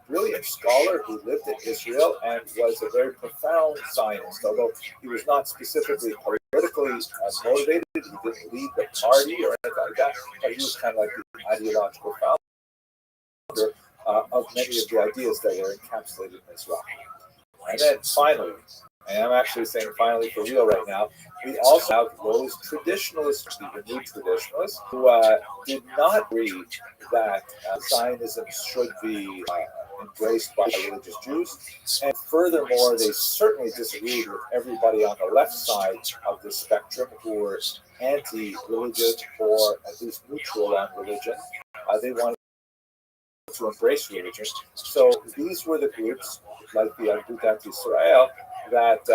brilliant scholar who lived in Israel and was a very profound Zionist. Although he was not specifically politically motivated, he didn't lead the party or anything like that, but he was kind of like the ideological founder of many of the ideas that were encapsulated in Israel. And then finally, and I'm actually saying finally for real right now, we also have those traditionalists, the renewed traditionalists, who did not agree that Zionism should be embraced by religious Jews. And furthermore, they certainly disagreed with everybody on the left side of the spectrum who were anti-religious or at least neutral on religion. They wanted to embrace religion. So these were the groups, like the Agudat Israel, that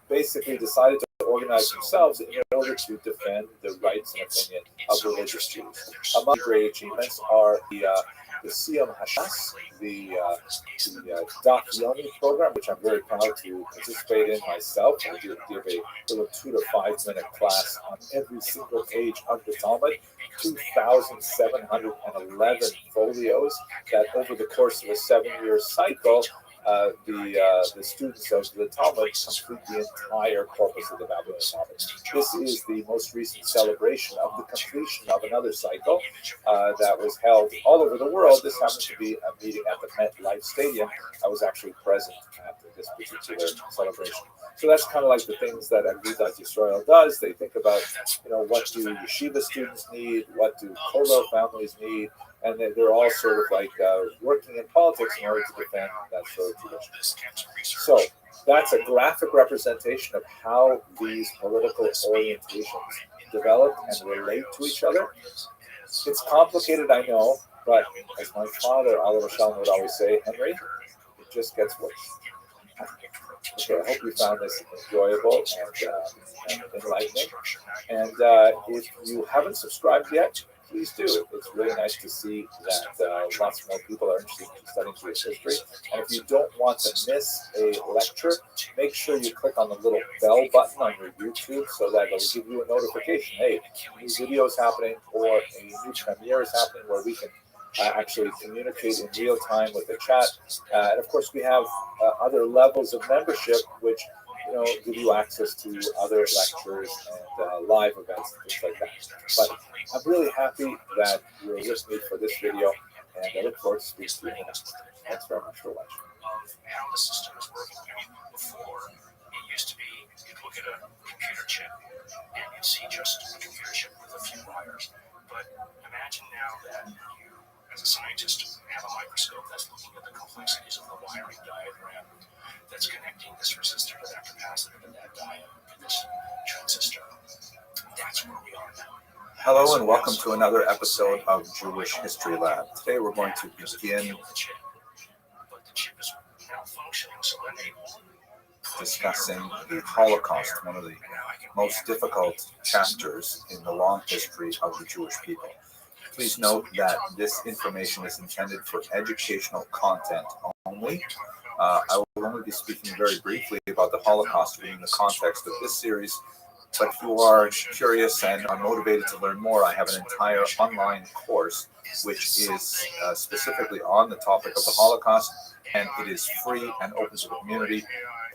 basically decided to organize themselves in order to defend the rights and opinion of religious Jews. Among great achievements are the Siyam Hashas, the Daf Yomi program, which I'm very proud to participate in myself. I give a little 2 to 5 minute class on every single page of the Talmud, 2,711 folios that over the course of a 7-year cycle, the students of the Talmud complete the entire corpus of the Babylonian Talmud. This is the most recent celebration of the completion of another cycle that was held all over the world. This happened to be a meeting at the MetLife Stadium. I was actually present at this particular celebration. So that's kind of like the things that Agudat Yisrael does. They think about, what do yeshiva students need, what do kollel families need, and they're all sort of like working in politics in order to defend that sort of tradition. So that's a graphic representation of how these political orientations develop and relate to each other. It's complicated, I know, but as my father, Oliver Shalom, would always say, Henry, it just gets worse. Okay, I hope you found this enjoyable and enlightening. And if you haven't subscribed yet, please do. It's really nice to see that lots more people are interested in studying Jewish history. And if you don't want to miss a lecture, make sure you click on the little bell button on your YouTube so that it'll give you a notification. Hey, a new video is happening or a new premiere is happening where we can actually communicate in real time with the chat. And of course, we have other levels of membership, which give you access to other lectures and live events, things like that. But I'm really happy that you're with me for this video, and I look forward to speaking to you in the next one. Thanks very much for watching. Of how the system is working. I mean, before, it used to be you'd look at a computer chip and you'd see just a computer chip with a few wires. But imagine now that you, as a scientist, have a microscope that's looking at the complexities of the wiring diagram that's connecting this resistor to that capacitor to that diode to this transistor. That's where we are now. Hello and welcome to another episode of Jewish History Lab. Today we're going to begin discussing the Holocaust, one of the most difficult chapters in the long history of the Jewish people. Please note that this information is intended for educational content only. I will only be speaking very briefly about the Holocaust within the context of this series, but if you are curious and are motivated to learn more, I have an entire online course which is specifically on the topic of the Holocaust, and it is free and open to the community.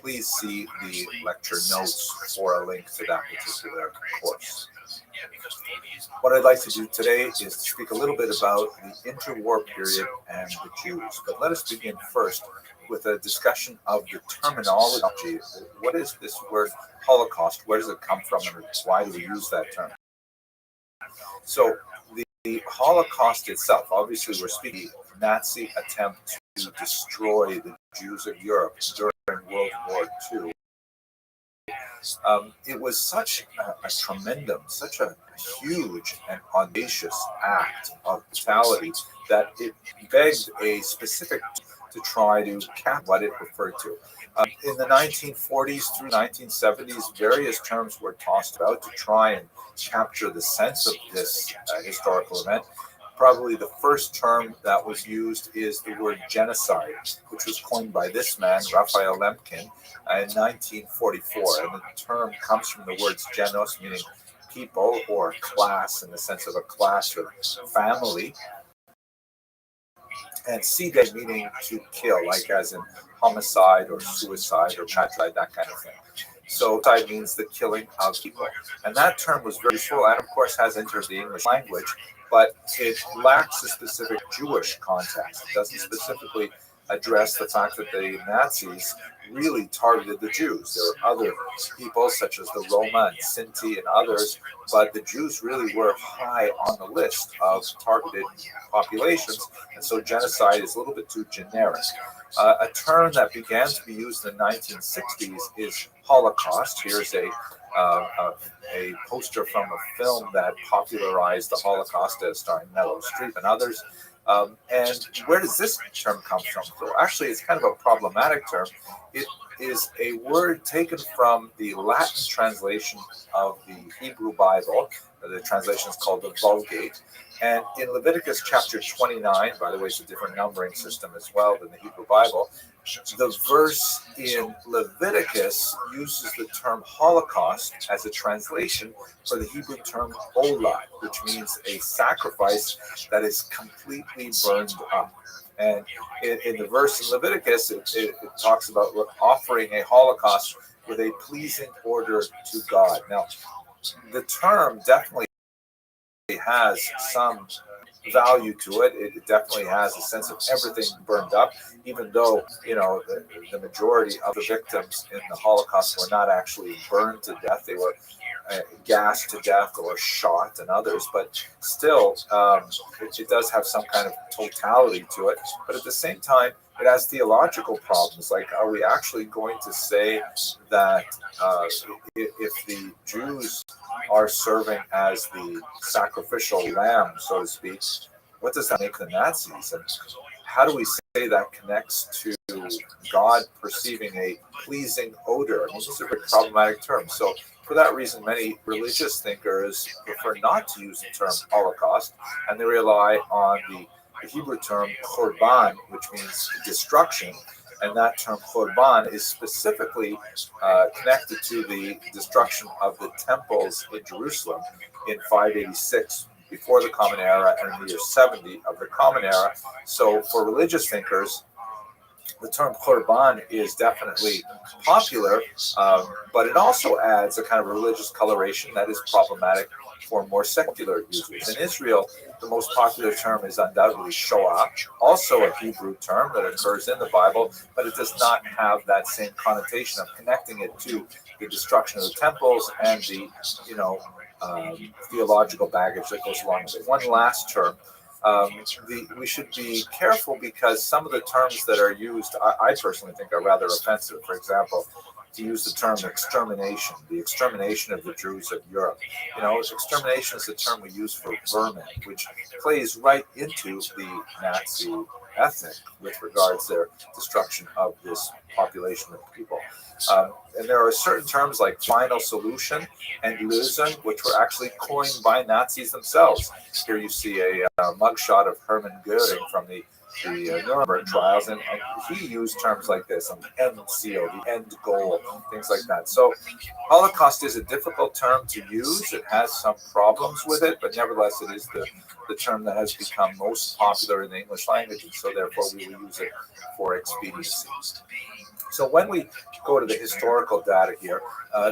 Please see the lecture notes for a link to that particular course. What I'd like to do today is to speak a little bit about the interwar period and the Jews. But let us begin first with a discussion of the terminology. What is this word Holocaust? Where does it come from, and why do we use that term? So the Holocaust itself, obviously we're speaking Nazi attempt to destroy the Jews of Europe during World War II. It was such a tremendum, such a huge and audacious act of brutality that it begged a specific to try to cap what it referred to. In the 1940s through 1970s, various terms were tossed about to try and capture the sense of this historical event. Probably the first term that was used is the word genocide, which was coined by this man, Raphael Lemkin, in 1944. And the term comes from the words genos, meaning people, or class in the sense of a class or family, and side, meaning to kill, like as in homicide or suicide or patricide, that kind of thing. So side means the killing of people. And that term was very useful and, of course, has entered the English language, but it lacks a specific Jewish context. It doesn't specifically address the fact that the Nazis really targeted the Jews. There were other people such as the Roma and Sinti and others, but the Jews really were high on the list of targeted populations, and so genocide is a little bit too generic. A term that began to be used in the 1960s is Holocaust. Here's a poster from a film that popularized the Holocaust, starring Meryl Streep and others. And where does this term come from? So actually, it's kind of a problematic term. It is a word taken from the Latin translation of the Hebrew Bible. The translation is called the Vulgate. And in Leviticus chapter 29, by the way, it's a different numbering system as well than the Hebrew Bible, the verse in Leviticus uses the term Holocaust as a translation for the Hebrew term olah, which means a sacrifice that is completely burned up. And in the verse in Leviticus, it talks about offering a Holocaust with a pleasing order to God. Now, the term definitely has some value to it. It definitely has a sense of everything burned up, even though, the majority of the victims in the Holocaust were not actually burned to death. They were gassed to death or shot and others, but still, it does have some kind of totality to it. But at the same time, it has theological problems. Like, are we actually going to say that if the Jews are serving as the sacrificial lamb, so to speak, what does that make the Nazis? And how do we say that connects to God perceiving a pleasing odor? I mean, these are very problematic terms. So for that reason, many religious thinkers prefer not to use the term Holocaust, and they rely on the Hebrew term korban, which means destruction, and that term korban is specifically connected to the destruction of the temples in Jerusalem in 586 before the Common Era and in the year 70 of the Common Era. So for religious thinkers, the term korban is definitely popular, but it also adds a kind of religious coloration that is problematic for more secular users. In Israel, the most popular term is undoubtedly Shoah, also a Hebrew term that occurs in the Bible, but it does not have that same connotation of connecting it to the destruction of the temples and the, theological baggage that goes along with it. One last term. We should be careful because some of the terms that are used, I personally think, are rather offensive. For example, to use the term extermination, the extermination of the Jews of Europe. Extermination is the term we use for vermin, which plays right into the Nazi ethic with regards to their destruction of this population of people. And there are certain terms like final solution and Lösung, which were actually coined by Nazis themselves. Here you see a mugshot of Hermann Goering from the Nuremberg trials, and he used terms like this, the end seal, the end goal, things like that. So Holocaust is a difficult term to use. It has some problems with it, but nevertheless it is the term that has become most popular in the English language, and so therefore we will use it for expediency. So when we go to the historical data here,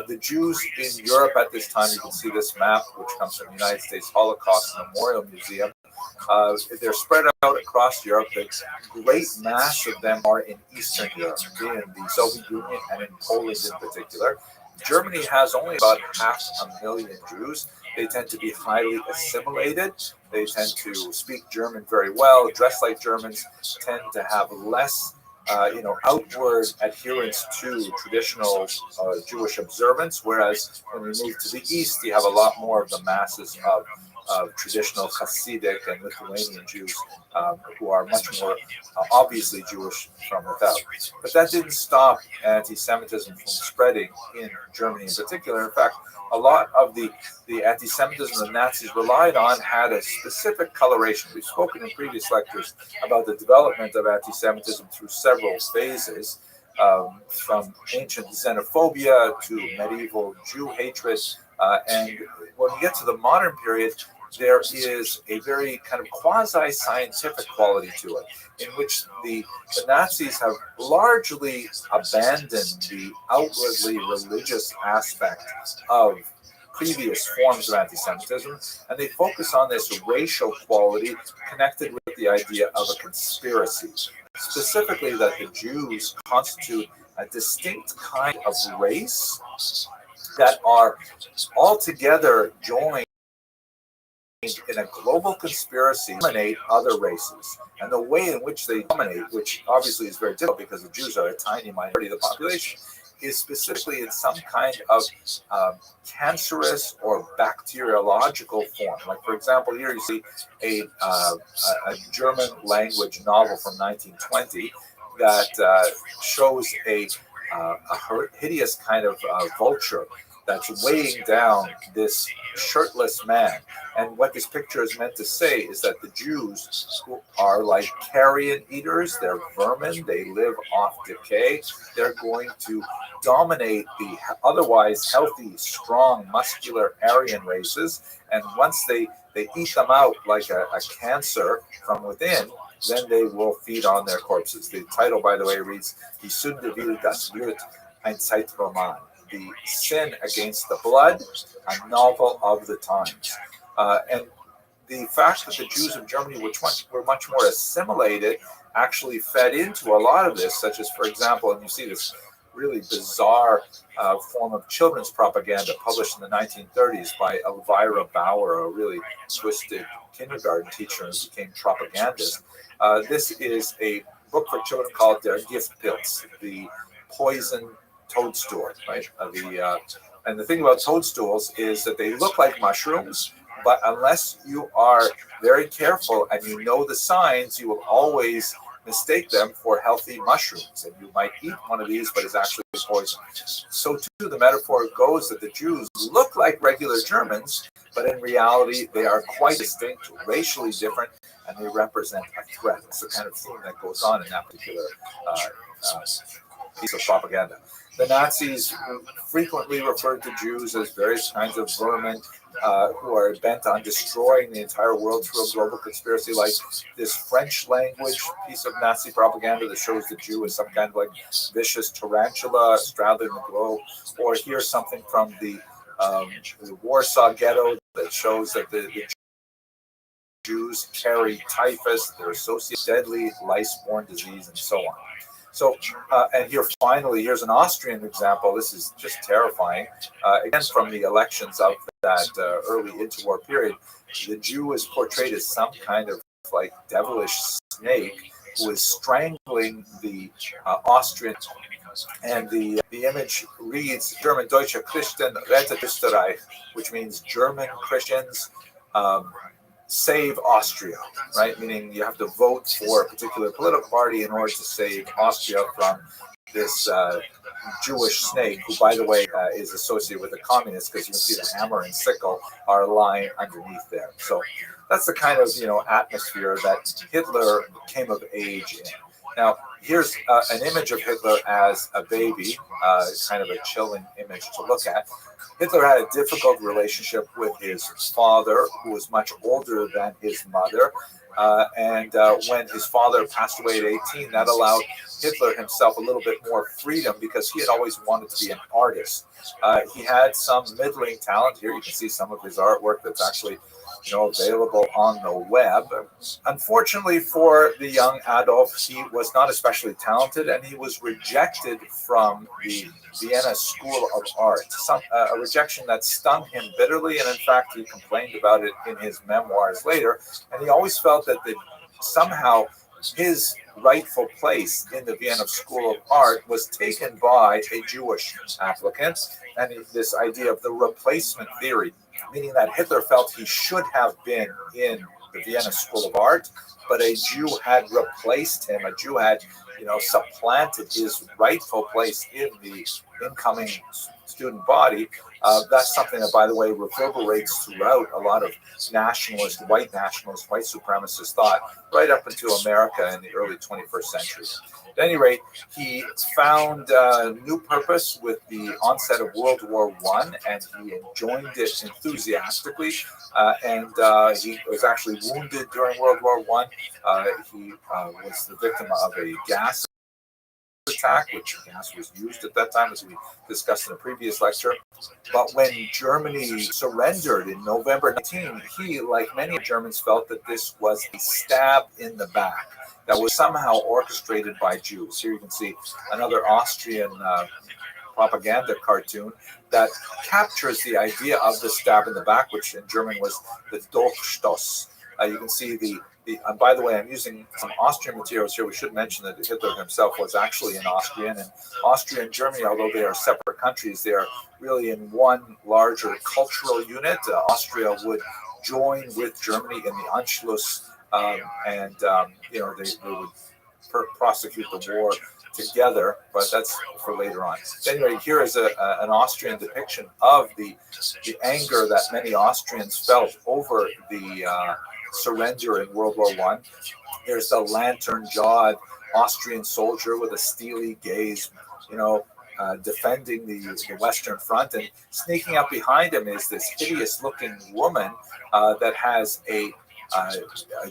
the Jews in Europe at this time, you can see this map, which comes from the United States Holocaust Memorial Museum. They're spread out across Europe. The great mass of them are in Eastern Europe, in the Soviet Union and in Poland in particular. Germany has only about 500,000 Jews. They tend to be highly assimilated. They tend to speak German very well, dress like Germans, tend to have less outward adherence to traditional Jewish observance, whereas when we move to the east, you have a lot more of the masses of traditional Hasidic and Lithuanian Jews who are much more obviously Jewish from without. But that didn't stop anti-Semitism from spreading in Germany in particular. In fact, a lot of the anti-Semitism the Nazis relied on had a specific coloration. We've spoken in previous lectures about the development of anti-Semitism through several phases, from ancient xenophobia to medieval Jew hatred. And when we get to the modern period, there is a very kind of quasi-scientific quality to it, in which the Nazis have largely abandoned the outwardly religious aspect of previous forms of anti-Semitism, and they focus on this racial quality connected with the idea of a conspiracy, specifically that the Jews constitute a distinct kind of race that are altogether joined in a global conspiracy to dominate other races. And the way in which they dominate, which obviously is very difficult because the Jews are a tiny minority of the population, is specifically in some kind of cancerous or bacteriological form. Like, for example, here you see a German language novel from 1920 that shows a hideous kind of vulture that's weighing down this shirtless man. And what this picture is meant to say is that the Jews, who are like carrion eaters, they're vermin, they live off decay, they're going to dominate the otherwise healthy, strong, muscular Aryan races. And once they eat them out like a cancer from within, then they will feed on their corpses. The title, by the way, reads Die Sünde will das Blut, ein Zeitroman. The Sin Against the Blood, a novel of the times. And the fact that the Jews of Germany were much more assimilated actually fed into a lot of this, such as, for example, and you see this really bizarre form of children's propaganda published in the 1930s by Elvira Bauer, a really twisted kindergarten teacher who became propagandist. This is a book for children called Der Giftpilz, the poison toadstool, right? And the thing about toadstools is that they look like mushrooms, but unless you are very careful and you know the signs, you will always mistake them for healthy mushrooms. And you might eat one of these, but it's actually poison. So too, the metaphor goes that the Jews look like regular Germans, but in reality, they are quite distinct, racially different, and they represent a threat. It's the kind of theme that goes on in that particular piece of propaganda. The Nazis frequently referred to Jews as various kinds of vermin who are bent on destroying the entire world through a global conspiracy, like this French language piece of Nazi propaganda that shows the Jew as some kind of like vicious tarantula straddling the globe, or here's something from the Warsaw Ghetto that shows that the Jews carry typhus, they're associated with deadly lice-borne disease, and so on. So, and here finally, here's an Austrian example. This is just terrifying. Again, from the elections of that early interwar period, the Jew is portrayed as some kind of like devilish snake who is strangling the Austrian. And the image reads German Deutsche Christen rettet Österreich, which means German Christians save Austria, right? Meaning you have to vote for a particular political party in order to save Austria from this Jewish snake, who, by the way, is associated with the communists, because you can see the hammer and sickle are lying underneath there. So that's the kind of atmosphere that Hitler came of age in. Now, here's an image of Hitler as a baby, kind of a chilling image to look at. Hitler had a difficult relationship with his father, who was much older than his mother. And when his father passed away at 18, that allowed Hitler himself a little bit more freedom, because he had always wanted to be an artist. He had some middling talent. Here you can see some of his artwork that's actually available on the web. Unfortunately for the young Adolf, he was not especially talented, and he was rejected from the Vienna School of Art. A rejection that stung him bitterly, and in fact he complained about it in his memoirs later. And he always felt that somehow his rightful place in the Vienna School of Art was taken by a Jewish applicant, and this idea of the replacement theory, meaning that Hitler felt he should have been in the Vienna School of Art, but a Jew had replaced him. A Jew had, supplanted his rightful place in the incoming student body. That's something that, by the way, reverberates throughout a lot of white supremacist thought, right up into America in the early 21st century. At any rate, he found new purpose with the onset of World War I, and he joined it enthusiastically. And he was actually wounded during World War I. He was the victim of a gas attack, which gas was used at that time, as we discussed in a previous lecture. But when Germany surrendered in November 19, he, like many Germans, felt that this was a stab in the back that was somehow orchestrated by Jews. Here you can see another Austrian propaganda cartoon that captures the idea of the stab in the back, which in German was the Dolchstoß. You can see by the way, I'm using some Austrian materials here. We should mention that Hitler himself was actually an Austrian, and Austria and Germany, although they are separate countries, they are really in one larger cultural unit. Austria would join with Germany in the Anschluss, and they would prosecute the war together, but that's for later on. Anyway, here is an Austrian depiction of the anger that many Austrians felt over the surrender in World War I. There's the lantern-jawed Austrian soldier with a steely gaze, defending the Western Front, and sneaking up behind him is this hideous-looking woman that has a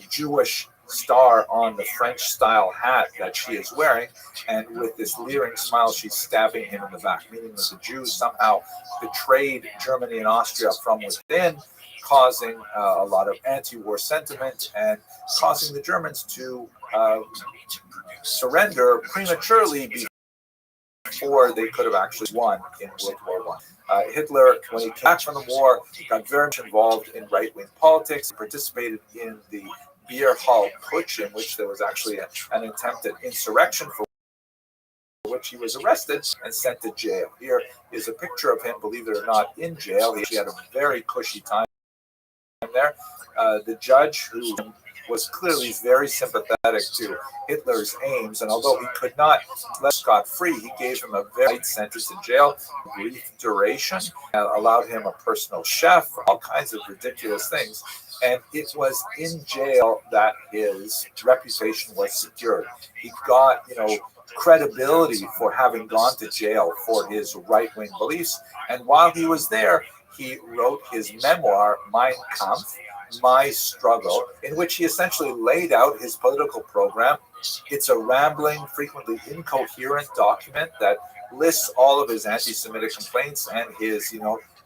Jewish star on the French-style hat that she is wearing, and with this leering smile, she's stabbing him in the back, meaning that the Jews somehow betrayed Germany and Austria from within, causing a lot of anti-war sentiment and causing the Germans to surrender prematurely before they could have actually won in World War I. Hitler, when he came back from the war, got very much involved in right-wing politics. He participated in the Beer Hall Putsch, in which there was actually an attempted insurrection, for which he was arrested and sent to jail. Here is a picture of him, believe it or not, in jail. He had a very cushy time there. The judge, who was clearly very sympathetic to Hitler's aims, and although he could not let scot-free, he gave him a very light sentence in jail, brief duration, allowed him a personal chef, all kinds of ridiculous things. And it was in jail that his reputation was secured. He got, credibility for having gone to jail for his right-wing beliefs. And while he was there, he wrote his memoir, Mein Kampf, My Struggle, in which he essentially laid out his political program. It's a rambling, frequently incoherent document that lists all of his anti-Semitic complaints and his,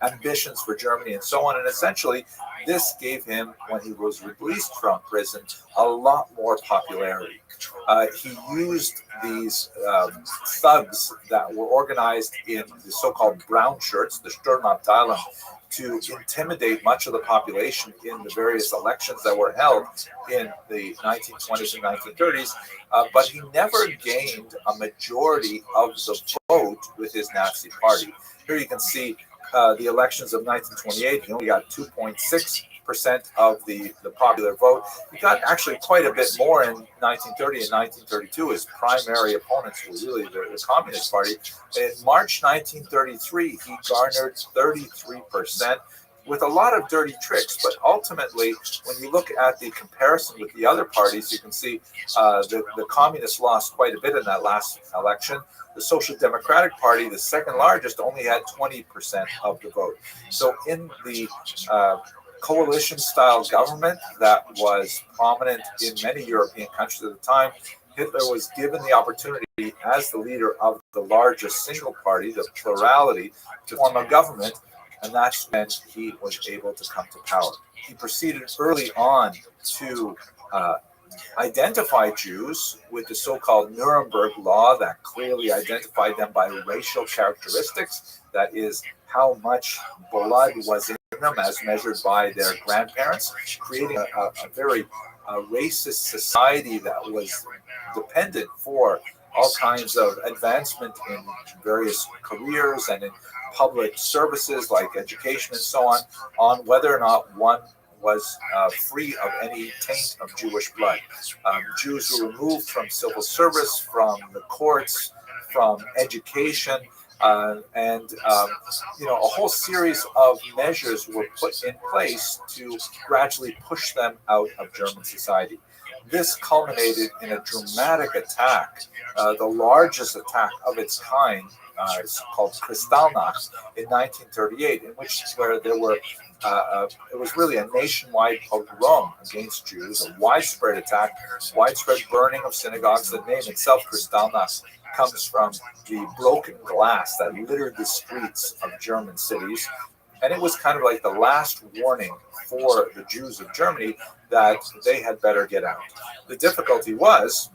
ambitions for Germany and so on. And essentially, this gave him, when he was released from prison, a lot more popularity. He used these thugs that were organized in the so-called brown shirts, the Sturmabteilung, to intimidate much of the population in the various elections that were held in the 1920s and 1930s. But he never gained a majority of the vote with his Nazi party. Here you can see the elections of 1928. He only got 2.6% of the popular vote. He got actually quite a bit more in 1930 and 1932. His primary opponents were really the Communist Party. In March 1933, he garnered 33%. With a lot of dirty tricks, but ultimately, when you look at the comparison with the other parties, you can see the communists lost quite a bit in that last election. The Social Democratic Party, the second largest, only had 20% of the vote. So in the coalition-style government that was prominent in many European countries at the time, Hitler was given the opportunity as the leader of the largest single party, the plurality, to form a government. And that's when he was able to come to power. He proceeded early on to identify Jews with the so-called Nuremberg Law that clearly identified them by racial characteristics. That is, how much blood was in them as measured by their grandparents, creating a very racist society that was dependent for all kinds of advancement in various careers and in public services like education and so on whether or not one was free of any taint of Jewish blood. Jews were removed from civil service, from the courts, from education, and a whole series of measures were put in place to gradually push them out of German society. This culminated in a dramatic attack, the largest attack of its kind. It's called Kristallnacht in 1938, where there were it was really a nationwide pogrom against Jews, a widespread attack, widespread burning of synagogues. The name itself, Kristallnacht, comes from the broken glass that littered the streets of German cities. And it was kind of like the last warning for the Jews of Germany that they had better get out. The difficulty was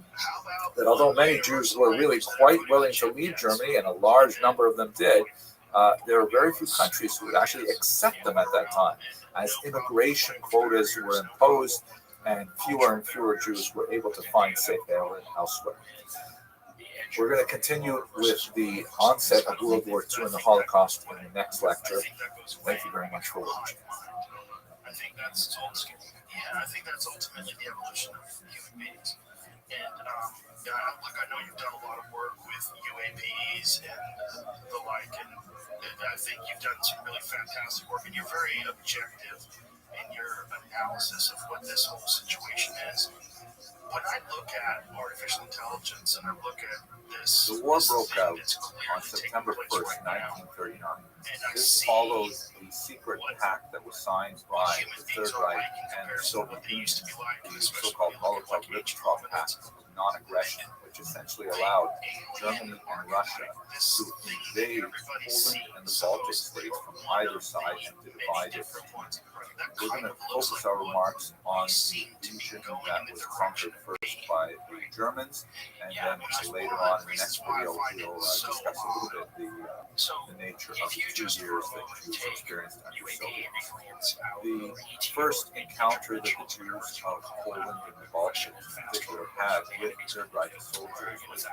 that although many Jews were really quite willing to leave Germany, and a large number of them did, there were very few countries who would actually accept them at that time, as immigration quotas were imposed and fewer Jews were able to find safe haven elsewhere. We're going to continue with the onset of World War II and the Holocaust in the next lecture. Thank you very much for watching. I think that's ultimately the evolution of human beings. And I know you've done a lot of work with UAPs and the like, and I think you've done some really fantastic work, and you're very objective in your analysis of what this whole situation is. When I look at artificial intelligence and I look at this, the war broke out on September 1st, 1939. This follows the secret pact that was signed by the Third Reich and the Soviet Union, the so-called Molotov-Ribbentrop Pact of non-aggression, which essentially allowed Germany and Russia to invade Poland and the Baltic states from either side and to divide it. We're going to focus our remarks on the region that was conquered first by the Germans, and then later on in the next video we'll discuss a little bit the nature of the 2 years that Jews experienced under Soviet. The first encounter that the Jews of Poland and the Baltics in particular had with the Third Reich soldiers was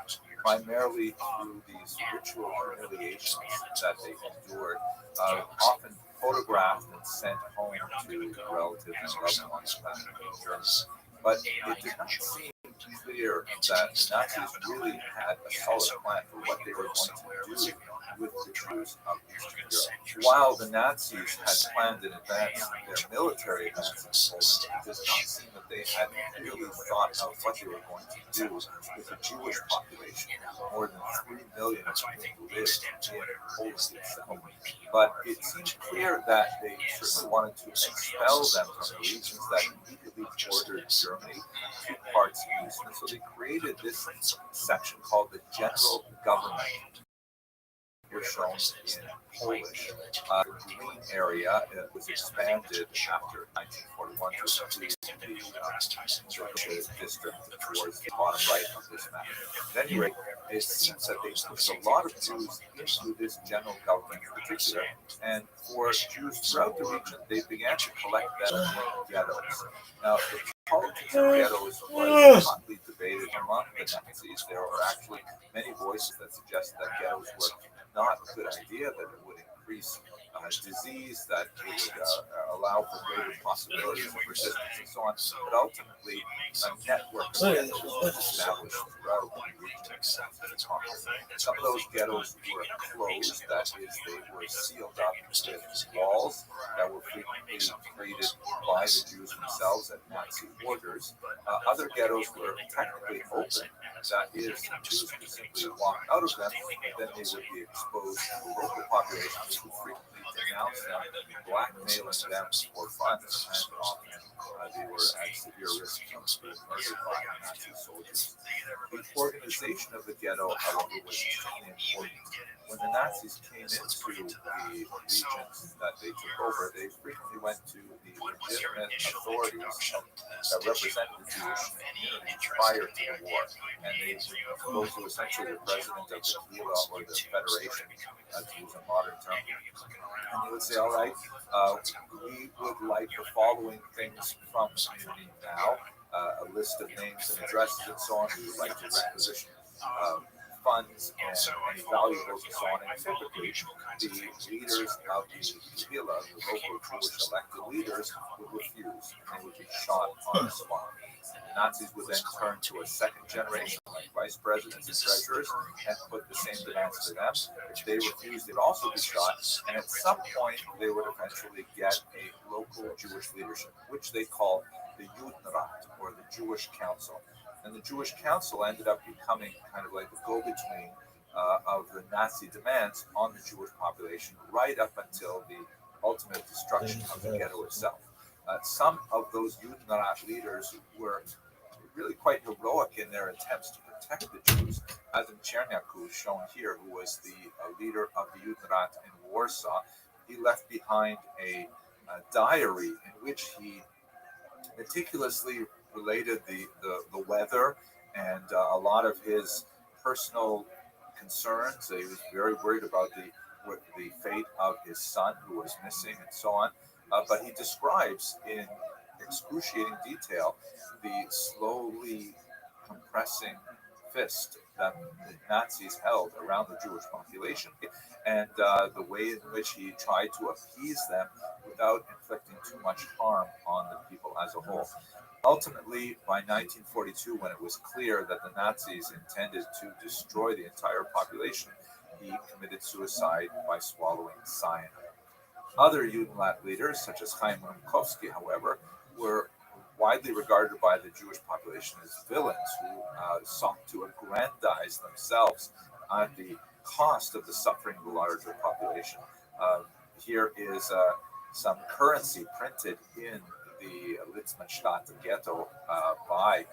primarily through these ritual humiliations that they endured, often photographed and sent home to relatives and loved ones back in Germany. But it did not seem clear that the Nazis really had a solid plan for what they were going to do with the Jews of Eastern Europe. While the Nazis had planned in advance their military advance in Poland, it does not seem that they had really thought out what they were going to do with the Jewish population, more than 3 million of whom lived in Poland itself. But it seems clear that they certainly wanted to expel them from the regions that immediately bordered Germany, 2 parts east. And so they created this section called the General Government. Here shown in Polish. The green area was expanded after 1941 to include the district towards the bottom right of this map. At any rate, it seems that they pushed a lot of Jews into this general government in particular, and for Jews throughout the region, they began to collect them in ghettos. Now, the politics of ghettos was hotly debated among the Nazis. There were actually many voices that suggested that ghettos were not a good idea, that it would increase disease, that it would allow for greater possibilities of resistance and so on. But ultimately, a network of ghettos was established throughout the region. Some of those ghettos were closed, that is, they were sealed up with walls that were frequently created by the Jews themselves at Nazi borders. Other ghettos were technically open, that is, Jews could simply walk out of them, and then they would be exposed to the local population, which would frequently denounce them, blackmailing them for funds, and often they were at severe risk of being murdered by Nazi soldiers. The organization of the ghetto, however, was extremely important. When the Nazis came into the regions that they took over, they frequently went to the legitimate authorities that represented the Jewish community prior to the war, and they go to essentially the president of the Kila or the Federation, to use a modern term, and they would say, all right, we would like the following things from the community now, a list of names and addresses and so on. We would like to requisition funds and any valuables and so on. And typically, the leaders of the Kila, the local Jewish elected leaders, would refuse and would be shot on the spot. The Nazis would then turn to a second generation, like vice presidents and treasurers, and put the same demands to them. If they refused, they'd also be shot. And at some point, they would eventually get a local Jewish leadership, which they called the Judenrat, or the Jewish Council. And the Jewish Council ended up becoming kind of like the go-between of the Nazi demands on the Jewish population, right up until the ultimate destruction of the ghetto itself. Some of those Judenrat leaders were really quite heroic in their attempts to protect the Jews. Adam Cherniak, who is shown here, who was the leader of the Judenrat in Warsaw, he left behind a diary in which he meticulously related the weather and a lot of his personal concerns. He was very worried about the fate of his son, who was missing, and so on. But he describes in excruciating detail the slowly compressing fist that the Nazis held around the Jewish population, and the way in which he tried to appease them without inflicting too much harm on the people as a whole. Ultimately, by 1942, when it was clear that the Nazis intended to destroy the entire population, he committed suicide by swallowing cyanide. Other Judenrat leaders, such as Chaim Rumkowski, however, were widely regarded by the Jewish population as villains who sought to aggrandize themselves at the cost of the suffering of the larger population. Here is some currency printed in the Litzmannstadt ghetto by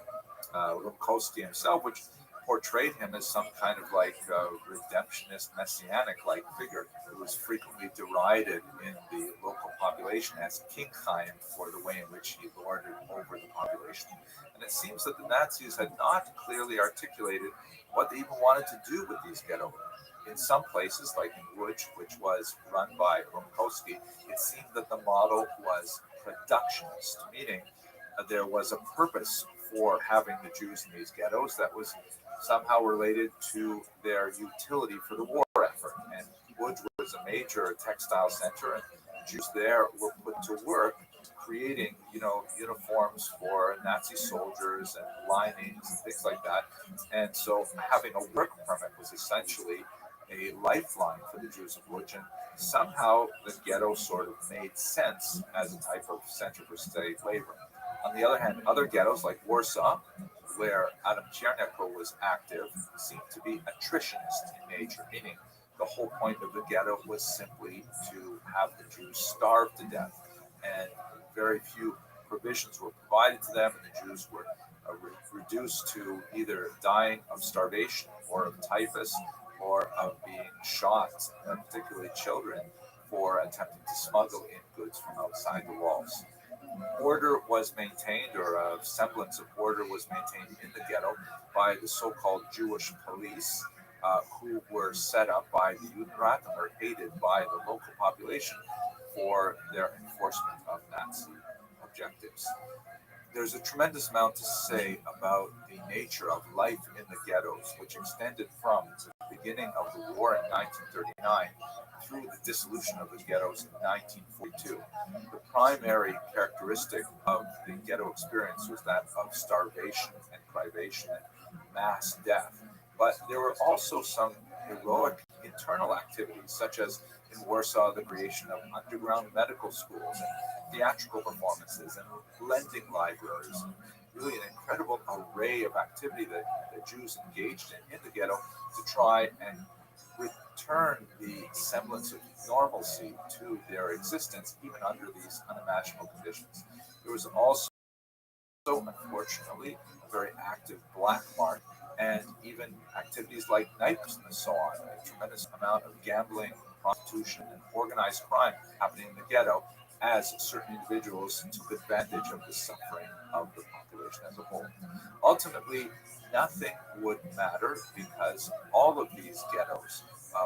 Rumkowski himself, which portrayed him as some kind of like redemptionist, messianic-like figure who was frequently derided in the local population as King Chaim for the way in which he lorded over the population. And it seems that the Nazis had not clearly articulated what they even wanted to do with these ghettos. In some places, like in Łódź, which was run by Rumkowski, it seemed that the model was productionist, meaning there was a purpose for having the Jews in these ghettos that was somehow related to their utility for the war effort. And Łódź was a major textile center, and Jews there were put to work creating, uniforms for Nazi soldiers and linings and things like that. And so having a work permit was essentially a lifeline for the Jews of Lodz, and somehow the ghetto sort of made sense as a type of center for slave labor. On the other hand, other ghettos like Warsaw, where Adam Czernenko was active, seemed to be attritionist in nature, meaning the whole point of the ghetto was simply to have the Jews starve to death, and very few provisions were provided to them, and the Jews were reduced to either dying of starvation or of typhus or of being shot, particularly children, for attempting to smuggle in goods from outside the walls. Order was maintained, or a semblance of order was maintained in the ghetto by the so-called Jewish police, who were set up by the Judenrat and were aided by the local population for their enforcement of Nazi objectives. There's a tremendous amount to say about the nature of life in the ghettos, which extended from the beginning of the war in 1939 through the dissolution of the ghettos in 1942. The primary characteristic of the ghetto experience was that of starvation and privation and mass death. But there were also some heroic internal activities, such as in Warsaw, the creation of underground medical schools and theatrical performances and lending libraries. Really an incredible array of activity that the Jews engaged in the ghetto to try and return the semblance of normalcy to their existence, even under these unimaginable conditions. There was also, unfortunately, a very active black market, and even activities like nightclubs and so on. A tremendous amount of gambling, prostitution, and organized crime happening in the ghetto as certain individuals took advantage of the suffering of the population as a whole. Ultimately, nothing would matter because all of these ghettos,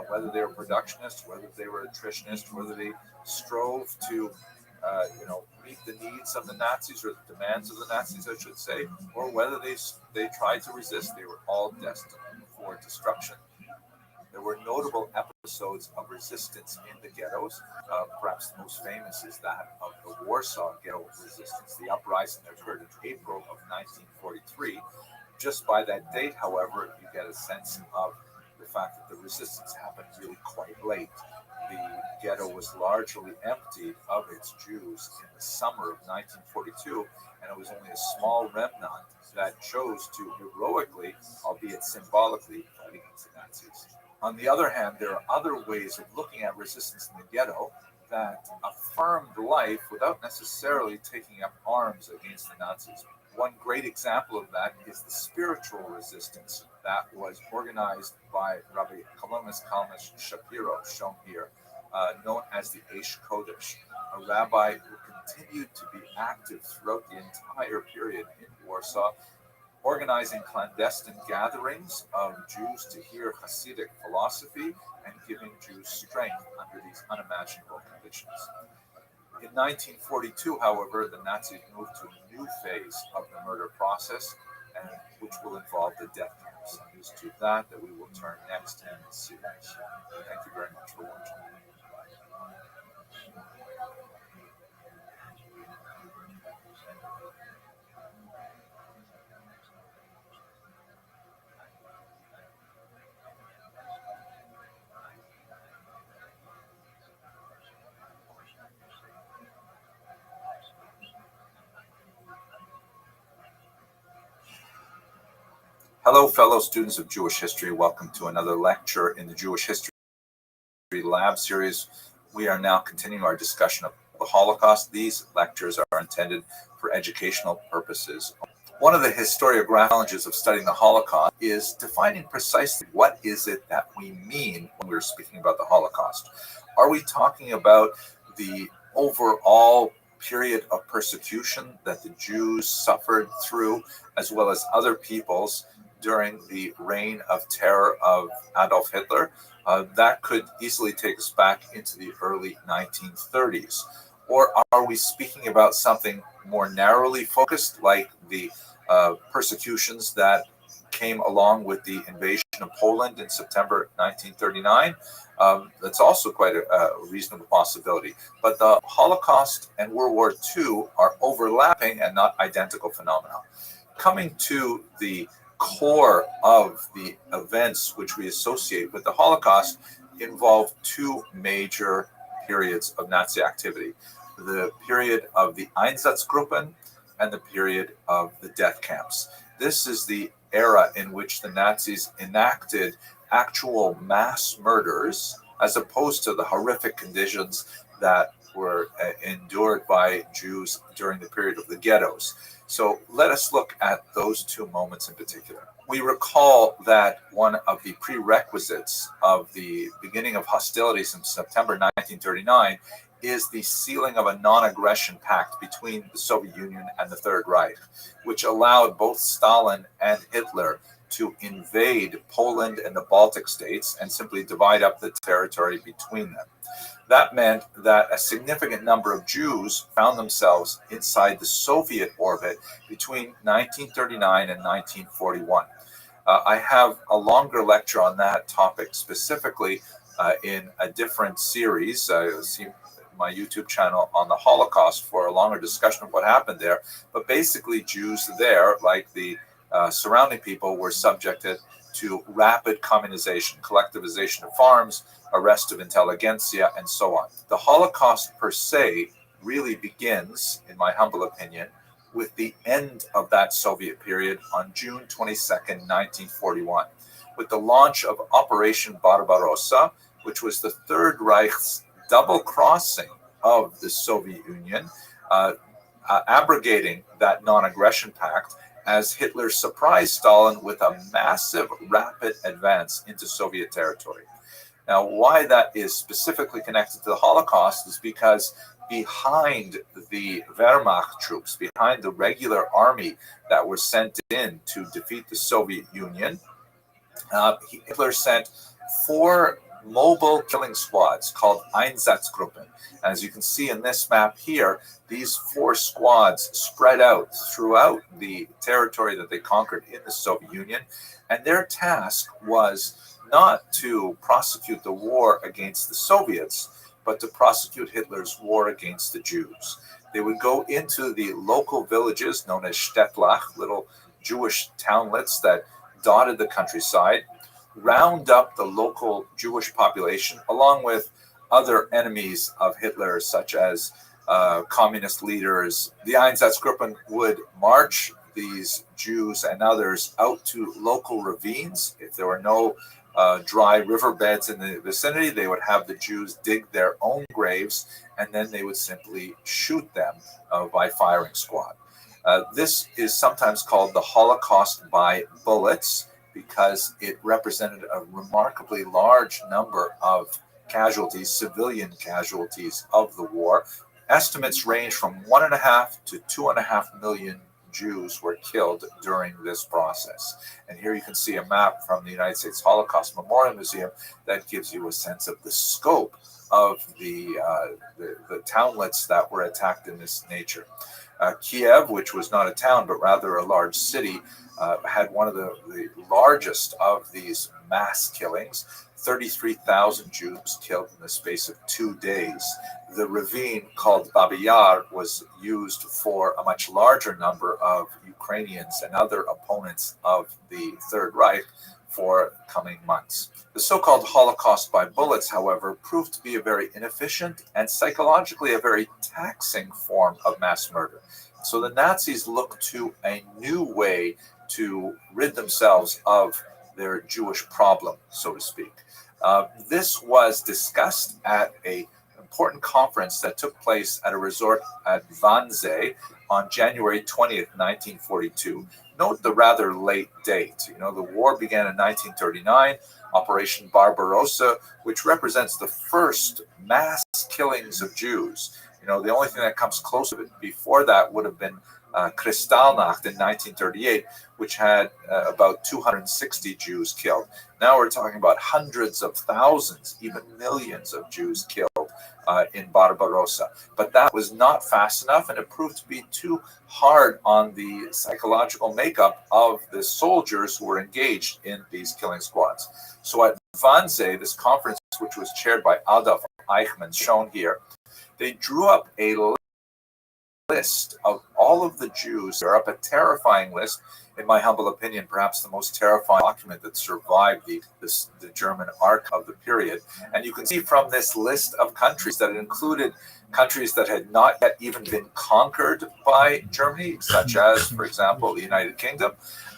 whether they were productionists, whether they were attritionists, whether they strove to meet the needs of the Nazis or the demands of the Nazis, I should say, or whether they tried to resist, they were all destined for destruction. There were notable episodes of resistance in the ghettos. Perhaps the most famous is that of the Warsaw Ghetto resistance. The uprising occurred in April of 1943. Just by that date, however, you get a sense of the fact that the resistance happened really quite late. The ghetto was largely emptied of its Jews in the summer of 1942, and it was only a small remnant that chose to heroically, albeit symbolically, fight against the Nazis. On the other hand, there are other ways of looking at resistance in the ghetto that affirmed life without necessarily taking up arms against the Nazis. One great example of that is the spiritual resistance that was organized by Rabbi Kalmas Shapiro, shown here, known as the Eish Kodesh, a rabbi who continued to be active throughout the entire period in Warsaw, organizing clandestine gatherings of Jews to hear Hasidic philosophy and giving Jews strength under these unimaginable conditions. In 1942, however, the Nazis moved to a new phase of the murder process, and which will involve the death camps. And it is to that we will turn next in this series. Thank you very much for watching. Hello, fellow students of Jewish history. Welcome to another lecture in the Jewish History Lab series. We are now continuing our discussion of the Holocaust. These lectures are intended for educational purposes. One of the historiographic challenges of studying the Holocaust is defining precisely what is it that we mean when we're speaking about the Holocaust. Are we talking about the overall period of persecution that the Jews suffered through, as well as other peoples, during the reign of terror of Adolf Hitler? That could easily take us back into the early 1930s. Or are we speaking about something more narrowly focused, like the persecutions that came along with the invasion of Poland in September 1939? That's also quite a reasonable possibility. But the Holocaust and World War II are overlapping and not identical phenomena. Coming to the core of the events which we associate with the Holocaust involve two major periods of Nazi activity: the period of the Einsatzgruppen and the period of the death camps. This is the era in which the Nazis enacted actual mass murders, as opposed to the horrific conditions that were endured by Jews during the period of the ghettos. So let us look at those two moments in particular. We recall that one of the prerequisites of the beginning of hostilities in September 1939 is the sealing of a non-aggression pact between the Soviet Union and the Third Reich, which allowed both Stalin and Hitler to invade Poland and the Baltic states and simply divide up the territory between them. That meant that a significant number of Jews found themselves inside the Soviet orbit between 1939 and 1941. I have a longer lecture on that topic specifically in a different series. You'll see my YouTube channel on the Holocaust for a longer discussion of what happened there. But basically, Jews there, like the surrounding people, were subjected to rapid communization, collectivization of farms, arrest of intelligentsia, and so on. The Holocaust per se really begins, in my humble opinion, with the end of that Soviet period on June 22nd, 1941, with the launch of Operation Barbarossa, which was the Third Reich's double crossing of the Soviet Union, abrogating that non-aggression pact as Hitler surprised Stalin with a massive, rapid advance into Soviet territory. Now, why that is specifically connected to the Holocaust is because behind the Wehrmacht troops, behind the regular army that were sent in to defeat the Soviet Union, Hitler sent 4 mobile killing squads called Einsatzgruppen. As you can see in this map here, these 4 squads spread out throughout the territory that they conquered in the Soviet Union, and their task was not to prosecute the war against the Soviets, but to prosecute Hitler's war against the Jews. They would go into the local villages known as Städtlach, little Jewish townlets that dotted the countryside, round up the local Jewish population along with other enemies of Hitler, such as communist leaders. The Einsatzgruppen would march these Jews and others out to local ravines. If there were no dry riverbeds in the vicinity, they would have the Jews dig their own graves, and then they would simply shoot them by firing squad. This is sometimes called the Holocaust by bullets, because it represented a remarkably large number of casualties, civilian casualties of the war. Estimates range from 1.5 to 2.5 million Jews were killed during this process. And here you can see a map from the United States Holocaust Memorial Museum that gives you a sense of the scope of the townlets that were attacked in this nature. Kiev, which was not a town but rather a large city, had one of the largest of these mass killings. 33,000 Jews killed in the space of 2 days. The ravine called Babi Yar was used for a much larger number of Ukrainians and other opponents of the Third Reich for coming months. The so-called Holocaust by bullets, however, proved to be a very inefficient and psychologically a very taxing form of mass murder. So the Nazis looked to a new way to rid themselves of their Jewish problem, so to speak. This was discussed at an important conference that took place at a resort at Wannsee on January 20th, 1942. Note the rather late date. You know, the war began in 1939, Operation Barbarossa, which represents the first mass killings of Jews. You know, the only thing that comes close to it before that would have been Kristallnacht in 1938, which had about 260 Jews killed. Now we're talking about hundreds of thousands, even millions of Jews killed in Barbarossa. But that was not fast enough, and it proved to be too hard on the psychological makeup of the soldiers who were engaged in these killing squads. So at Wannsee, this conference, which was chaired by Adolf Eichmann, shown here, they drew up a list list of all of the Jews. They're up a terrifying list. In my humble opinion, perhaps the most terrifying document that survived the German arc of the period. And you can see from this list of countries that it included countries that had not yet even been conquered by Germany, such as, for example, the United Kingdom.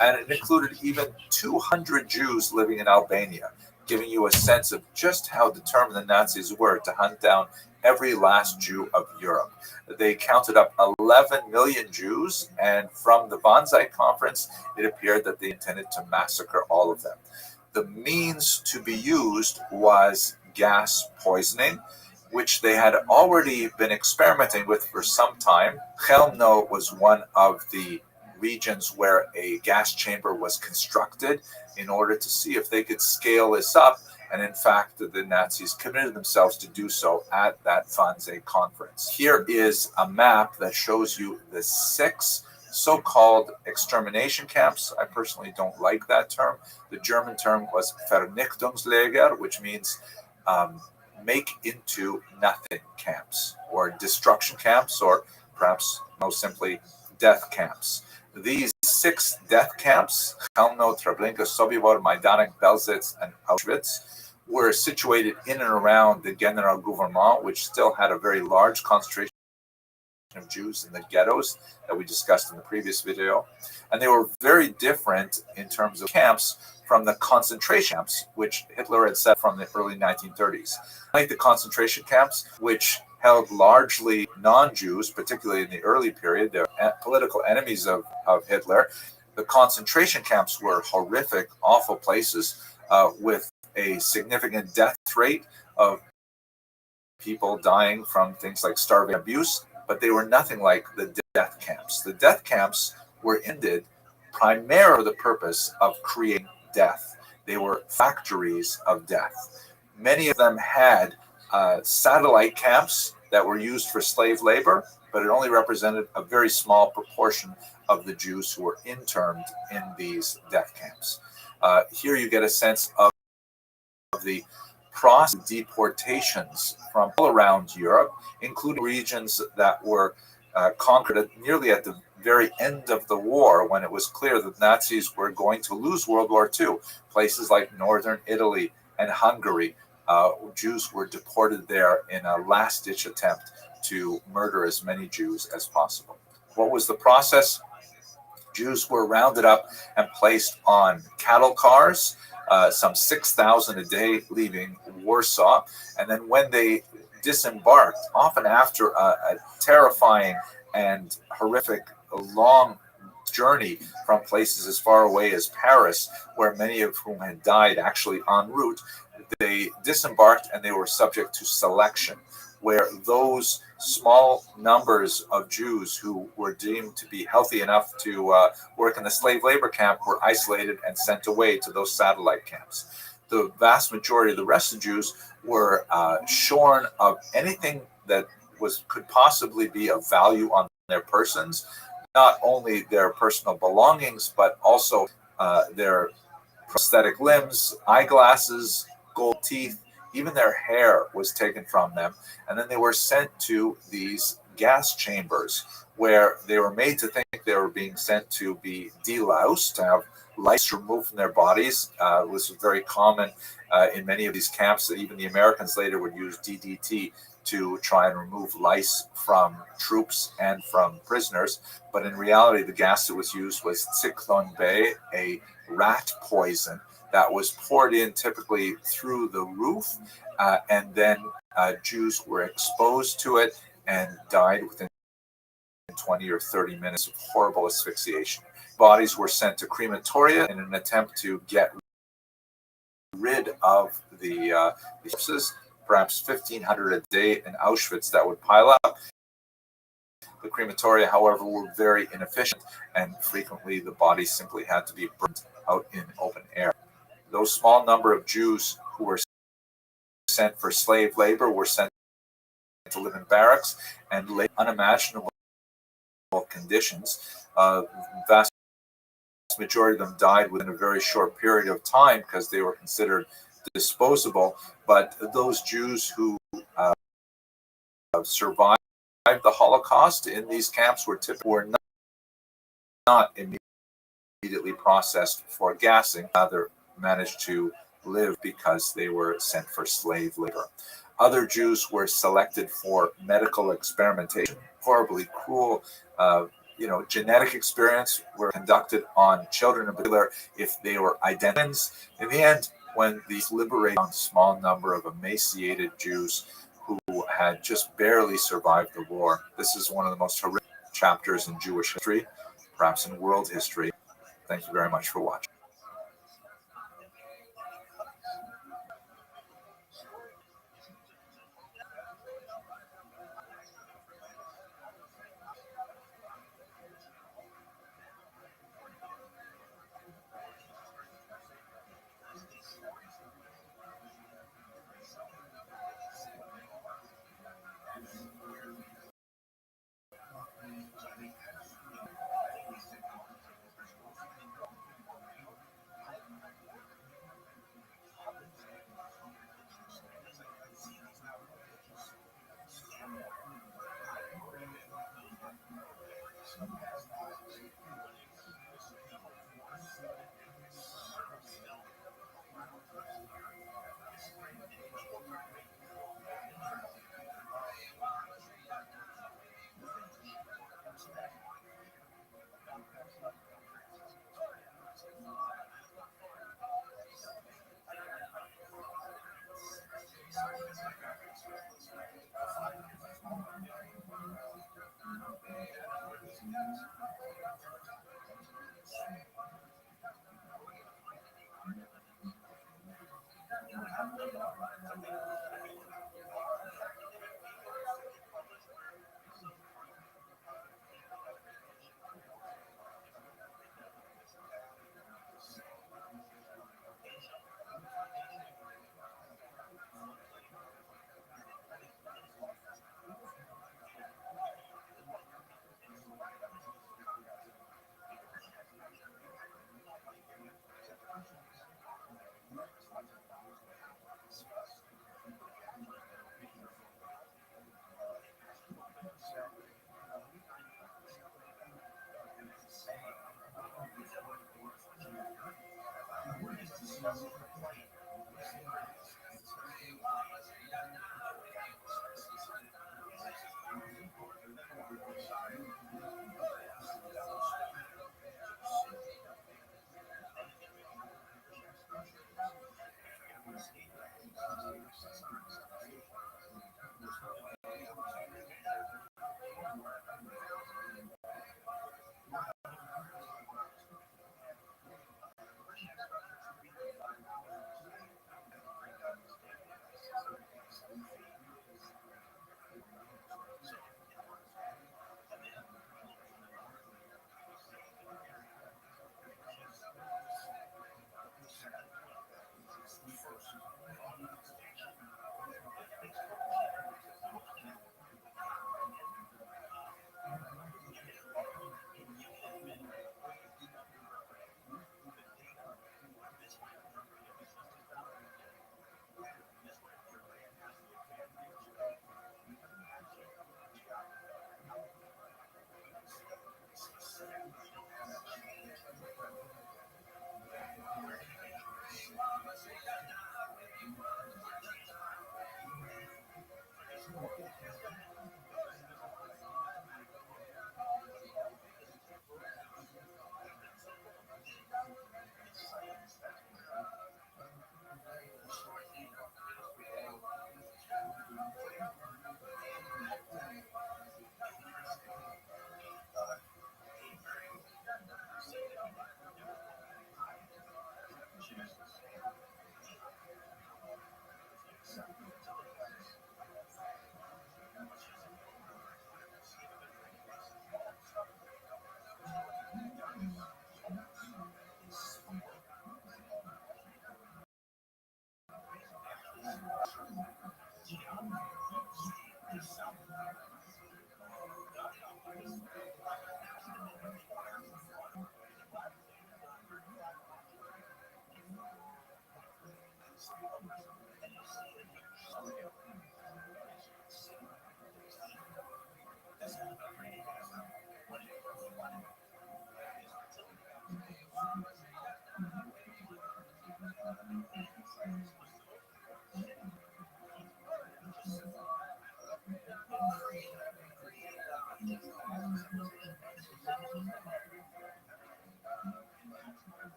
And it included even 200 Jews living in Albania, giving you a sense of just how determined the Nazis were to hunt down every last Jew of Europe. They counted up 11 million Jews, and from the Wannsee Conference, it appeared that they intended to massacre all of them. The means to be used was gas poisoning, which they had already been experimenting with for some time. Chelmno was one of the regions where a gas chamber was constructed in order to see if they could scale this up. And in fact, the Nazis committed themselves to do so at that Wannsee Conference. Here is a map that shows you the 6 so-called extermination camps. I personally don't like that term. The German term was Vernichtungslager, which means make into nothing camps, or destruction camps, or perhaps most simply death camps. These 6 death camps, Chelmno, Treblinka, Sobibor, Majdanek, Belzec, and Auschwitz, were situated in and around the Generalgouvernement, which still had a very large concentration of Jews in the ghettos that we discussed in the previous video. And they were very different in terms of camps from the concentration camps, which Hitler had set from the early 1930s. Like the concentration camps, which held largely non-Jews, particularly in the early period, they're political enemies of Hitler. The concentration camps were horrific, awful places with a significant death rate of people dying from things like starving abuse, but they were nothing like the death camps. The death camps were ended primarily for the purpose of creating death. They were factories of death. Many of them had satellite camps that were used for slave labor, but it only represented a very small proportion of the Jews who were interned in these death camps. Here you get a sense of the process of deportations from all around Europe, including regions that were conquered nearly at the very end of the war, when it was clear that Nazis were going to lose World War II. Places like northern Italy and Hungary, Jews were deported there in a last-ditch attempt to murder as many Jews as possible. What was the process? Jews were rounded up and placed on cattle cars, some 6,000 a day leaving Warsaw. And then when they disembarked, often after a terrifying and horrific long journey from places as far away as Paris, where many of whom had died actually en route, they disembarked and they were subject to selection, where those small numbers of Jews who were deemed to be healthy enough to work in the slave labor camp were isolated and sent away to those satellite camps. The vast majority of the rest of the Jews were shorn of anything that could possibly be of value on their persons, not only their personal belongings, but also their prosthetic limbs, eyeglasses, gold teeth, even their hair was taken from them. And then they were sent to these gas chambers where they were made to think they were being sent to be deloused, to have lice removed from their bodies. This was very common in many of these camps. Even the Americans later would use DDT to try and remove lice from troops and from prisoners. But in reality, the gas that was used was Zyklon B, a rat poison that was poured in typically through the roof, and then Jews were exposed to it and died within 20 or 30 minutes of horrible asphyxiation. Bodies were sent to crematoria in an attempt to get rid of the corpses, perhaps 1,500 a day in Auschwitz that would pile up. The crematoria, however, were very inefficient, and frequently the bodies simply had to be burned out in open air. Those small number of Jews who were sent for slave labor were sent to live in barracks and live unimaginable conditions. Vast majority of them died within a very short period of time because they were considered disposable. But those Jews who survived the Holocaust in these camps were not immediately processed for gassing, rather managed to live because they were sent for slave labor. Other Jews were selected for medical experimentation. Horribly cruel, genetic experiments were conducted on children in particular if they were identical. In the end, when these liberated a small number of emaciated Jews who had just barely survived the war. This is one of the most horrific chapters in Jewish history, perhaps in world history. Thank you very much for watching.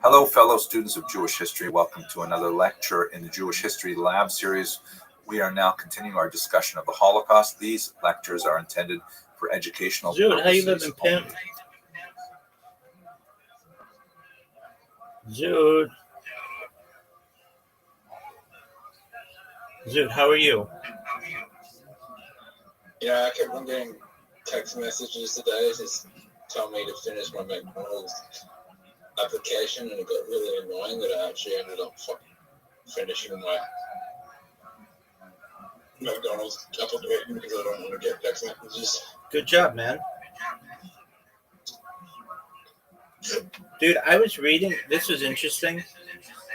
Hello, fellow students of Jewish history. Welcome to another lecture in the Jewish History Lab series. We are now continuing our discussion of the Holocaust. These lectures are intended for educational Dude, purposes. how you living, pimp? Jude. Jude, how are you? Yeah, I kept on getting text messages today just telling me to finish my McDonald's application, and it got really annoying that I actually ended up fucking finishing my McDonald's application because I don't want to get text messages. Good job, man. Dude, I was reading, this was interesting,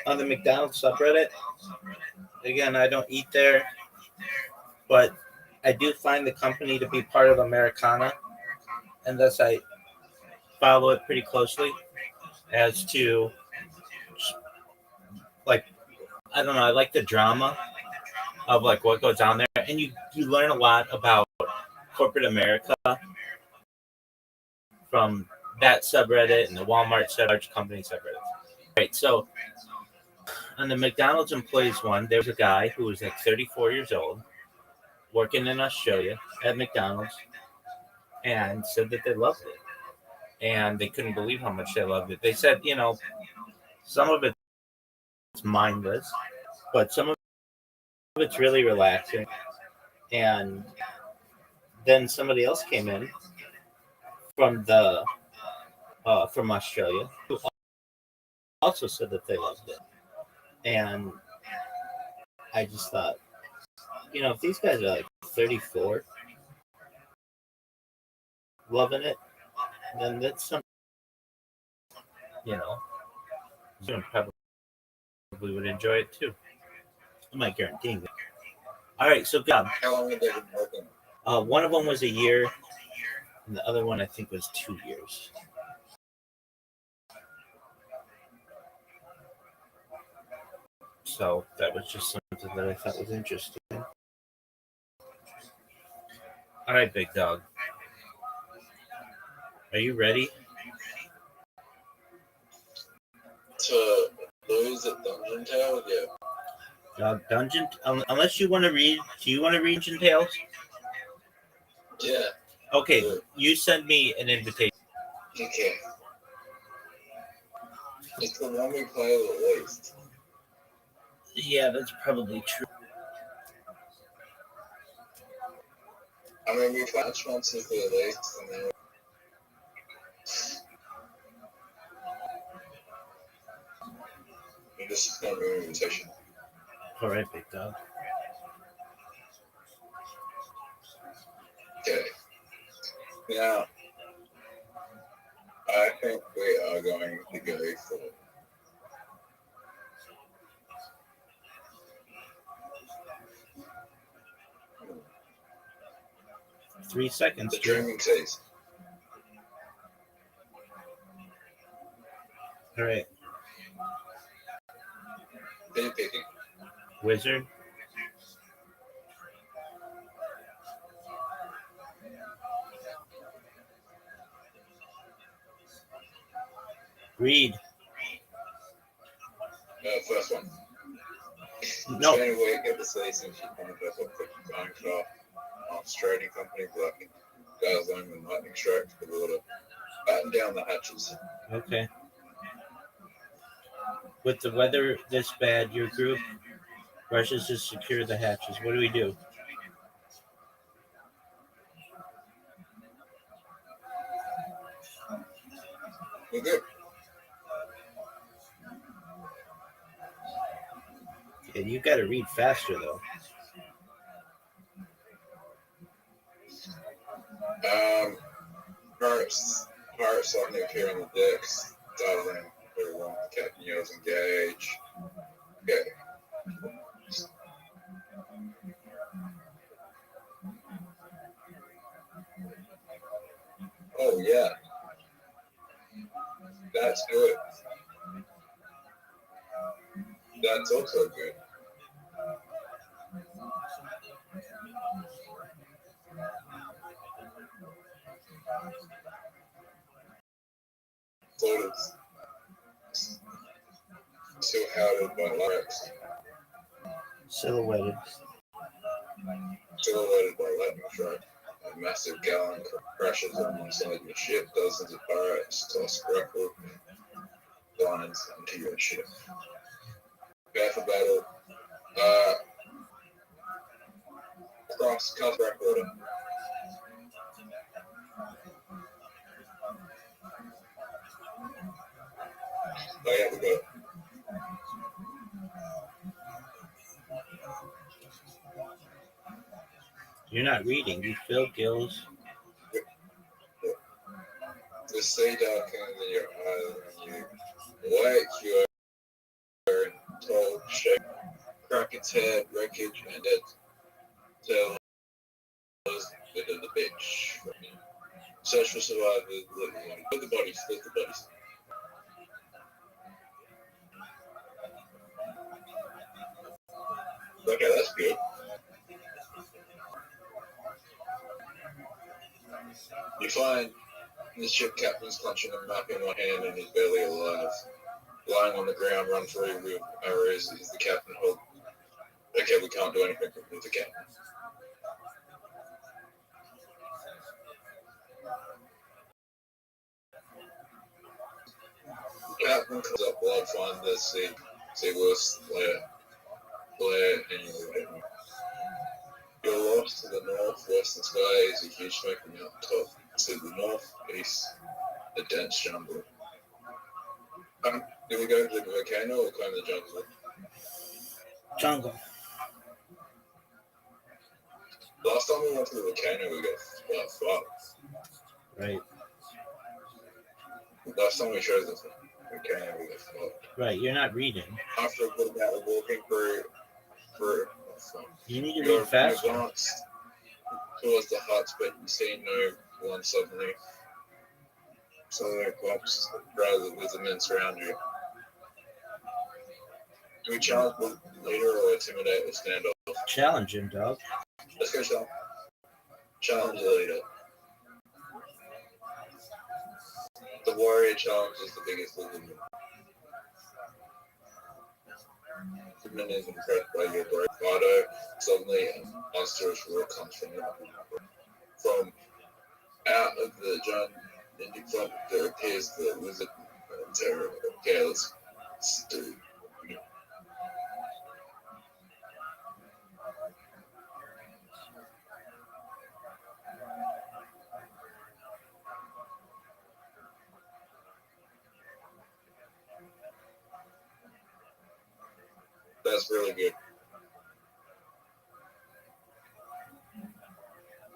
on the McDonald's subreddit. Again, I don't eat there, but I do find the company to be part of Americana, and thus I follow it pretty closely as to, like, I don't know, I like the drama of, like, what goes on there, and you learn a lot about corporate America from that subreddit and the Walmart large company subreddit. Right, so on the McDonald's employees one, there was a guy who was like 34 years old working in Australia at McDonald's and said that they loved it. And they couldn't believe how much they loved it. They said, you know, some of it's mindless, but some of it's really relaxing. And then somebody else came in from the from Australia who also said that they loved it. And I just thought, you know, if these guys are like 34 loving it, then that's something, you know, probably would enjoy it too. I'm not guaranteeing that. All right, so God. How long have they been working? One of them was a year, and the other one I think was 2 years. So that was just something that I thought was interesting. All right, big dog. Are you ready? To lose at Dungeon Tale? Yeah. Dungeon. Unless you want to read. Do you want to read Dungeon Tales? Yeah. Okay, Good. you send me an invitation. Okay. It's the one we play the least. Yeah, that's probably true. I mean, we play once with the least, and then we just don't do an invitation. All right, big dog. Okay. Now, I think we are going to go for 3 seconds. the Dreaming Seas. All right. Who are you picking? Wizard. Read. First one. No. Trying to work at the season, she found up a quick buying shop, trading company, like Dazzling and Lightning Strike for the water. Batten down the hatches. Okay. With the weather this bad, your group rushes to secure the hatches. What do we do? We're good. Yeah, you got to read faster, though. Pirates suddenly appear on the decks. Dazzling, everyone, Captain Yells engage. Okay. Oh, yeah. That's good. That's also good. Sort of. Silhouetted by lights. Silhouetted. Silhouetted by lightning strike. A massive gallon crashes alongside your ship. Dozens of pirates toss grapple lines into your ship. Prepare for battle. Cross backwater. Oh yeah, we got it. You're not reading. You fill gills. The sea darkens in your eyes when you awake. You are in tall shape. Kraken's head, wreckage, and its tail into the beach. Search for survivors. Look the bodies. Look the bodies. Okay, that's good. You find the ship captain's clutching a map in one hand and he's barely alive. Lying on the ground, run through with arrows is the captain. Hold. Okay, we can't do anything with the captain. The captain comes up blood, find the sea worse Blair, and you're lost to the northwestern sky is a huge smoky mountain top. To the northeast, a dense jungle. Do we go to the volcano or climb the jungle? Jungle. Last time we went to the volcano, we got fucked. Right. Last time we chose the volcano, we got fucked. Right. You're not reading. After a good amount of walking for you need to read faster. You advance towards the huts, but you see no one suddenly. Suddenly collapse, rather with the men surround you. Do we challenge the leader or intimidate or stand off? Challenge him, dog. Let's go challenge the leader. The warrior challenge is the biggest leader. The man is impressed by your bravado. Suddenly, a monstrous roar comes from out of the giant in front. There appears the wizard terror. Okay, let's do. That's really good.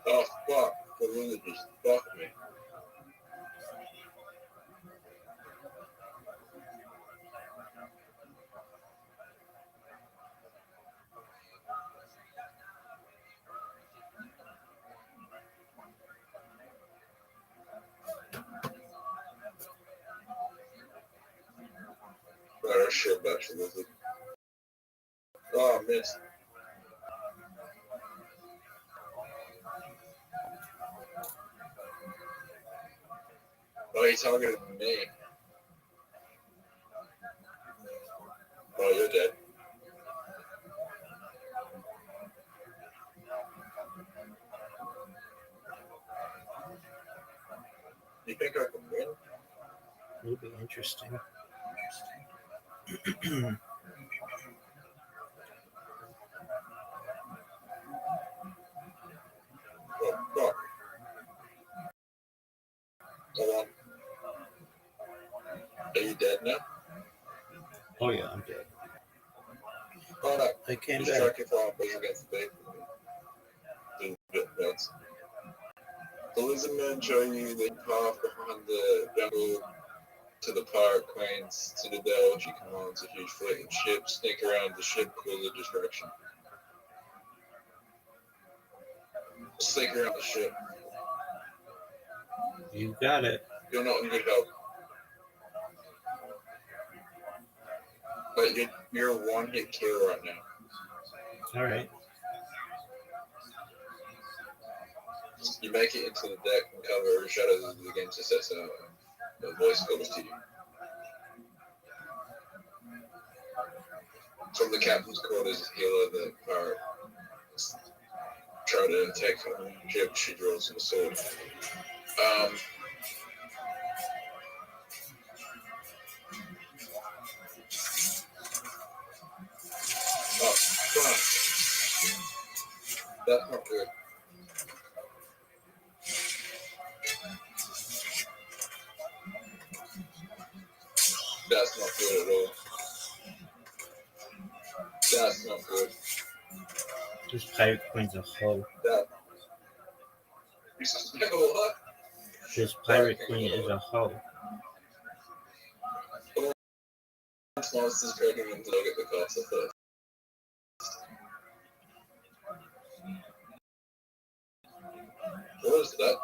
Oh, fuck. The wizard just fucked me. Better shit back to the wizard. Oh, I missed. Oh, he targeted me. Oh, you're dead. You think I can win? It'll be interesting. Oh, fuck. Hold on. Are you dead now? Oh yeah, I'm dead. Oh no. I came Just back. strike your fire against the bait. The lizard men show you the path behind the jungle to the pirate queen's citadel. She commands a huge fleet of ships. Sneak around the ship, cause a distraction. Sneak around the ship. You got it. You're not in good health. But you're a one-hit kill right now. All right. You make it into the deck and cover shadows as the game sets out. The voice goes to you. From the captain's quarters, Hela, the pirate, try to take her. She draws a sword. Oh, fuck. That's not good. That's not good at all. That's not good. This pirate queen's a hoe. That. What? This pirate queen is a hoe. Monsters dragging him to look at the castle first. What is that?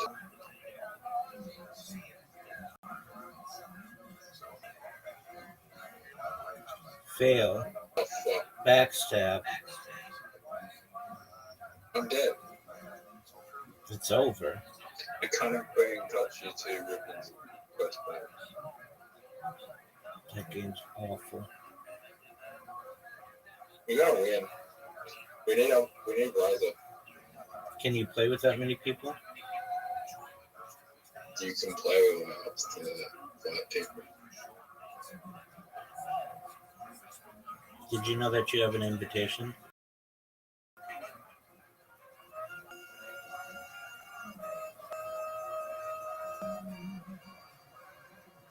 Fail. Oh, fuck. Backstab. I'm dead. It's over. The cunning queen touched you two ribbons. Quest player. That game's awful. We gotta win. We need Riser. Can you play with that many people? You can play with up to 5 people. Did you know that you have an invitation?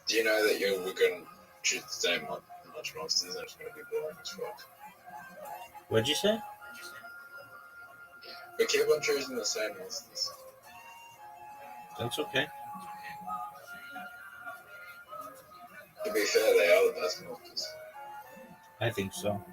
Do you know that we're gonna shoot the same much monsters and it's gonna be boring as fuck? What'd you say? We keep on choosing the same monsters. That's okay. To be fair, they are the best monsters. I think so.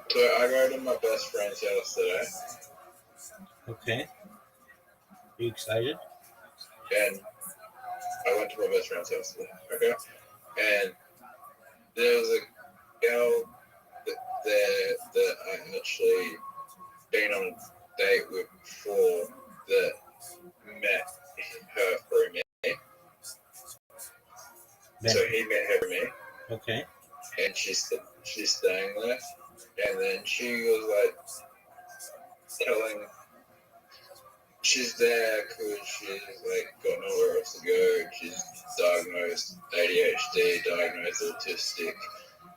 So I rode to my best friend's house today, Okay. Are you excited? and I went to my best friend's house today, okay? And there was a girl there that I actually been on a date with before that met her through me. So he met her through me, Okay. and she's staying there. And then she was like telling, she's there because she's like got nowhere else to go. She's diagnosed ADHD, diagnosed autistic,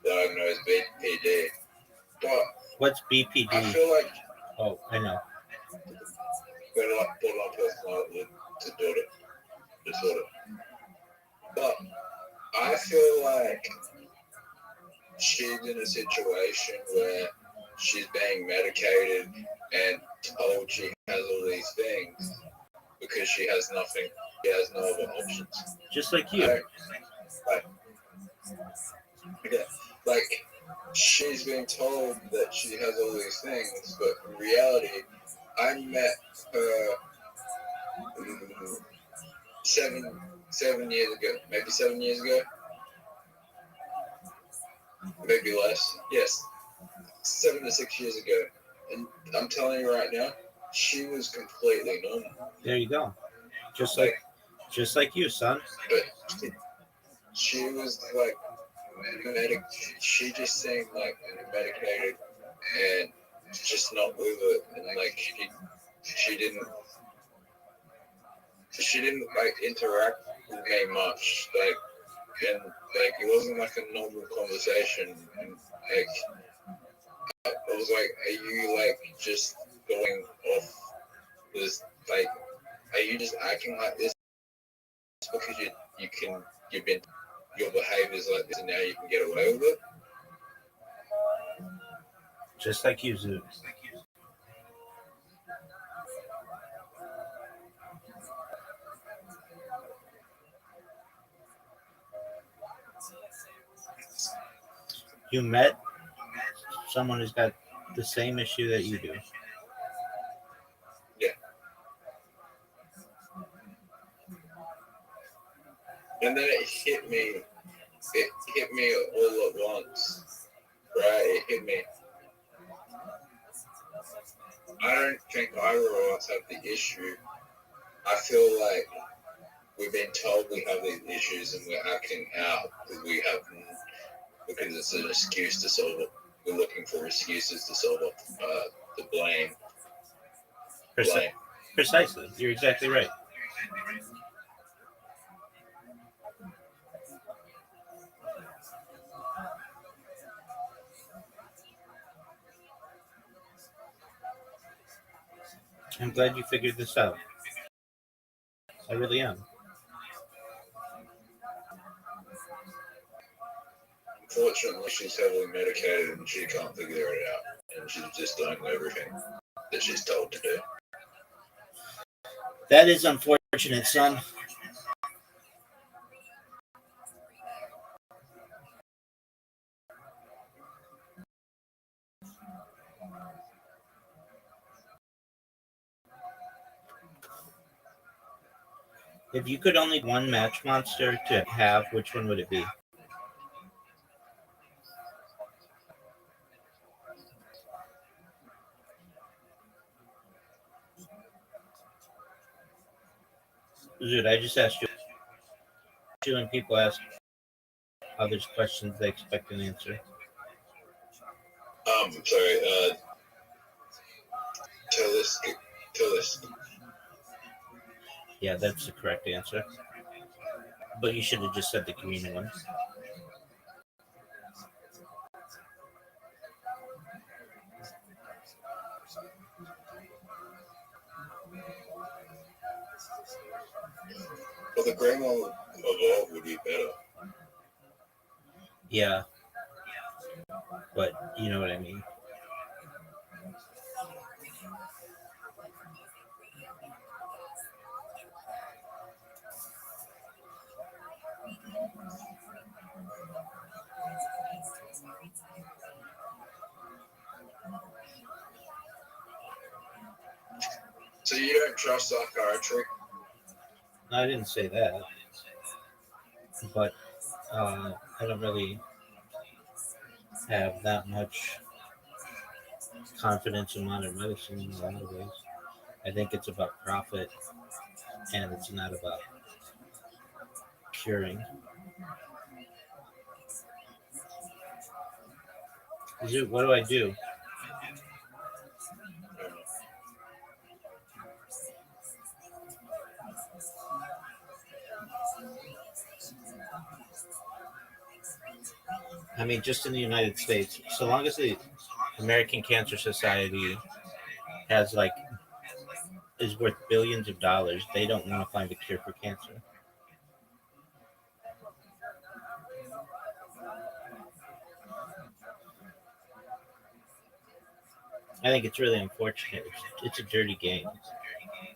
diagnosed BPD. But What's BPD? I feel like Oh, I know. borderline personality disorder. But I feel like she's in a situation where she's being medicated and told she has all these things because she has nothing. She has no other options. Just like you. Like she's being told that she has all these things, but in reality, I met her 7 years ago, maybe 7 years ago. Maybe less. Yes, 7 to 6 years ago. And I'm telling you right now, she was completely normal. There you go. Just like you, son. But she was like she just seemed like medicated and just not with it, and like she didn't like interact with me much, like, and like it wasn't like a normal conversation, and like I was like, are you like just going off this, like, are you just acting like this because your behavior's like this and now you can get away with it? Just like you, Zoo. You met someone who's got the same issue that you do. Yeah. And then it hit me. It hit me all at once, right? It hit me. I don't think either of us have the issue. I feel like we've been told we have these issues and we're acting out because we have, because it's an excuse to solve it. We're looking for excuses to solve it, the blame. Precisely. You're exactly right. I'm glad you figured this out. I really am. Unfortunately, she's heavily medicated and she can't figure it out. And she's just doing everything that she's told to do. That is unfortunate, son. If you could only one match monster to have, which one would it be? Dude, I just asked you, and people ask others questions they expect an answer. Sorry, Telisk. Yeah, that's the correct answer. But you should have just said the green one. Well, the green one evolve would be better. Yeah. But you know what I mean. So you don't trust psychiatry? I didn't say that. But I don't really have that much confidence in modern medicine in a lot of ways. I think it's about profit and it's not about curing. What do I do? I mean, just in the United States, so long as the American Cancer Society has is worth billions of dollars, they don't want to find a cure for cancer. I think it's really unfortunate. It's a dirty game.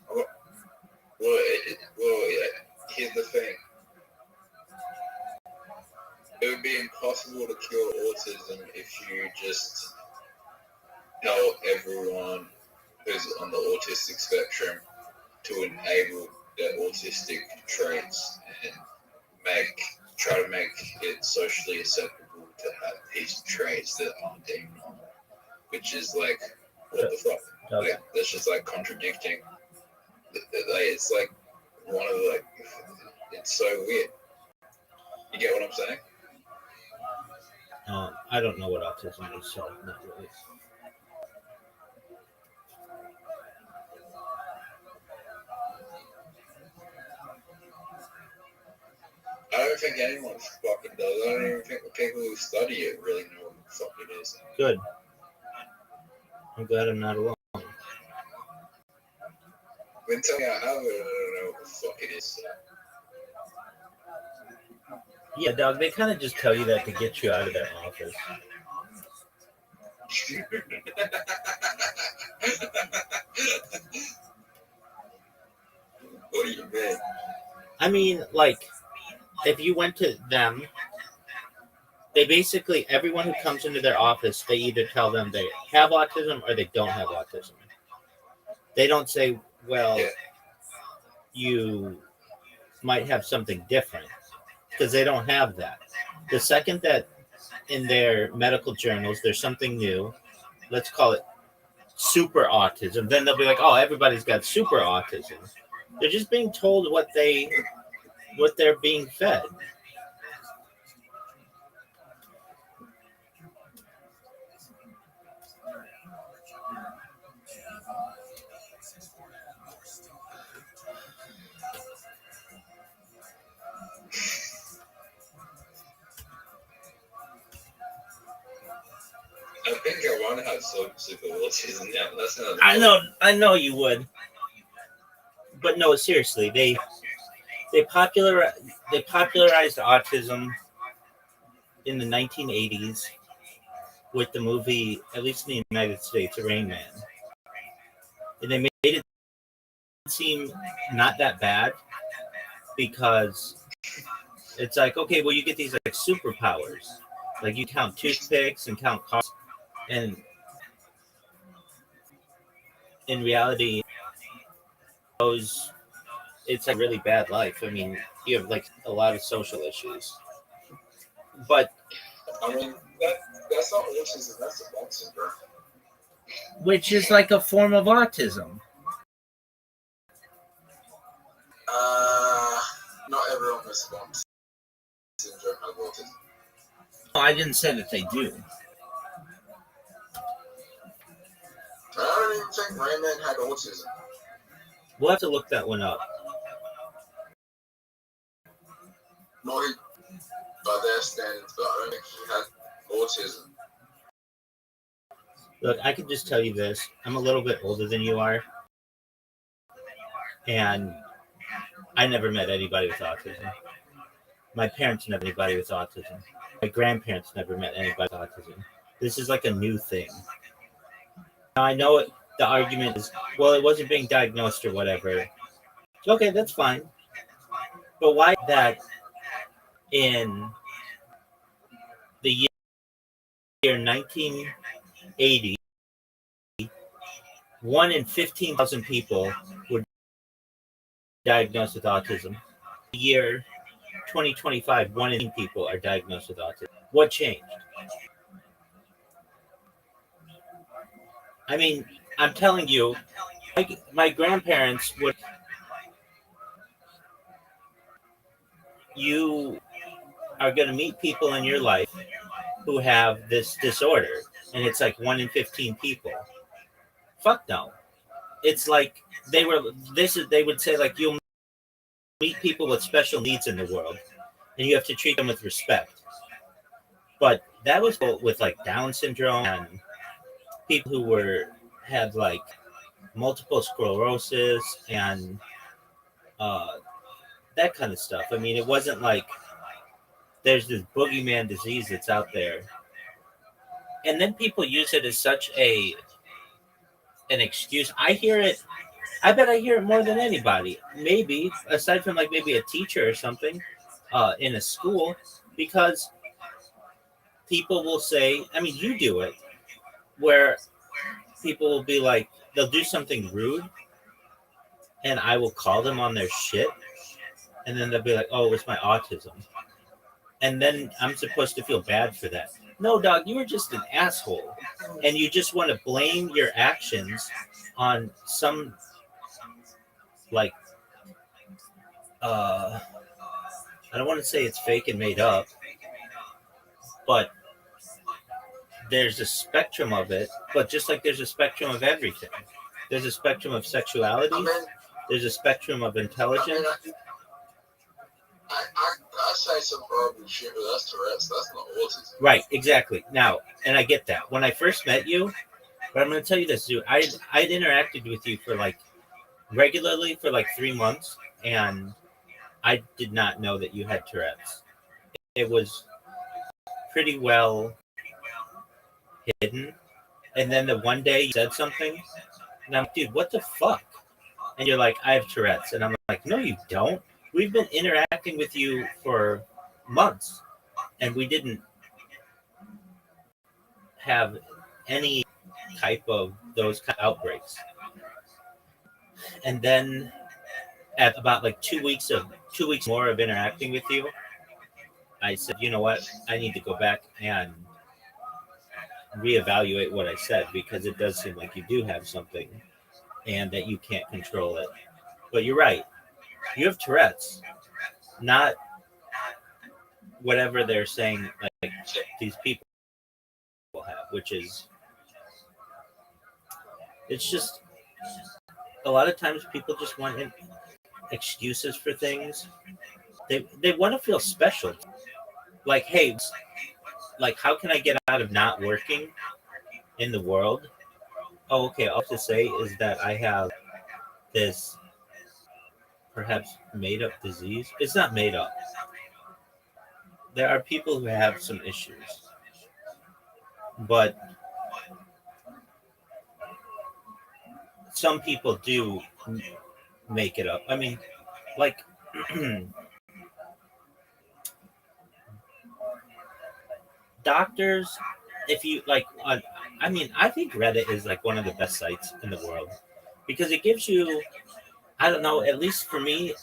Well, here's the thing. It would be impossible to cure autism if you just tell everyone who's on the autistic spectrum to enable their autistic traits and try to make it socially acceptable to have these traits that aren't deemed normal, which is like, what the fuck? Like, that's just like contradicting. It's like one of the, it's so weird. You get what I'm saying? I don't know what autism is, so not really. I don't think anyone fucking does. I don't even think the people who study it really know what the fuck it is. Good. I'm glad I'm not alone. When tell me I have it, I don't know what the fuck it is. Yeah, dog, they kind of just tell you that to get you out of their office. What do you mean? I mean, like, if you went to them, they basically, everyone who comes into their office, they either tell them they have autism or they don't have autism. They don't say, well, you might have something different. because they don't have that. The second that in their medical journals there's something new, let's call it super autism, then they'll be like, oh, everybody's got super autism. They're just being told what they're being fed. I think I want to have super autism. Yeah, that's another. I know you would, but no, seriously, they popularized autism in the 1980s with the movie, at least in the United States, Rain Man, and they made it seem not that bad because it's like, okay, well, you get these like superpowers, like you count toothpicks and count cars, and in reality, those it's a really bad life. I mean, you have like a lot of social issues, but I mean, that's not autism. That's a Down syndrome. which is like a form of autism. Not everyone with Down syndrome has autism. I didn't say that they do. I don't even think Rain Man had autism. We'll have to look that one up. Not he, by their standards, but I don't think he had autism. Look, I can just tell you this. I'm a little bit older than you are. And I never met anybody with autism. My parents never met anybody with autism. My grandparents never met anybody with autism. This is like a new thing. Now, I know the argument is, well, it wasn't being diagnosed or whatever. Okay, that's fine. But why that in the year 1980, 1 in 15,000 people were diagnosed with autism. The year 2025, 1 in 10 people are diagnosed with autism. What changed? I mean, I'm telling you, my grandparents would. You are going to meet people in your life who have this disorder, and it's like 1 in 15 people. Fuck no. It's like they would say like you'll meet people with special needs in the world, and you have to treat them with respect. But that was with like Down syndrome and people who had like multiple sclerosis and that kind of stuff. I mean, it wasn't like there's this boogeyman disease that's out there, and then people use it as such an excuse. I hear it. I bet I hear it more than anybody. Maybe aside from like maybe a teacher or something in a school, because people will say, I mean, you do it, where people will be like, they'll do something rude, and I will call them on their shit, and then they'll be like, oh, it's my autism. And then I'm supposed to feel bad for that. No, dog, you were just an asshole. And you just want to blame your actions on some, like, I don't want to say it's fake and made up, but there's a spectrum of it. But just like there's a spectrum of everything, there's a spectrum of sexuality, there's a spectrum of intelligence. I say some horrible shit, but that's Tourette's. That's not autism. Right, exactly. Now, and I get that. When I first met you, but I'm going to tell you this, dude. I'd interacted with you for like regularly for like 3 months, and I did not know that you had Tourette's. It was pretty well hidden. And then the one day you said something, and I'm like, dude, what the fuck? And you're like, I have Tourette's. And I'm like, no, you don't. We've been interacting with you for months, and we didn't have any type of those kind of outbreaks. And then at about like 2 weeks more of interacting with you, I said, you know what, I need to go back and reevaluate what I said because it does seem like you do have something and that you can't control it. But you're right. You have Tourette's, not whatever they're saying like these people have, which is it's just a lot of times people just want excuses for things. They want to feel special. Like, hey, like how can I get out of not working in the world? Oh, okay. All I have to say is that I have this perhaps made up disease. It's not made up. There are people who have some issues, but some people do make it up. I mean, like doctors, if you like, I mean, I think Reddit is like one of the best sites in the world because it gives you, I don't know, at least for me,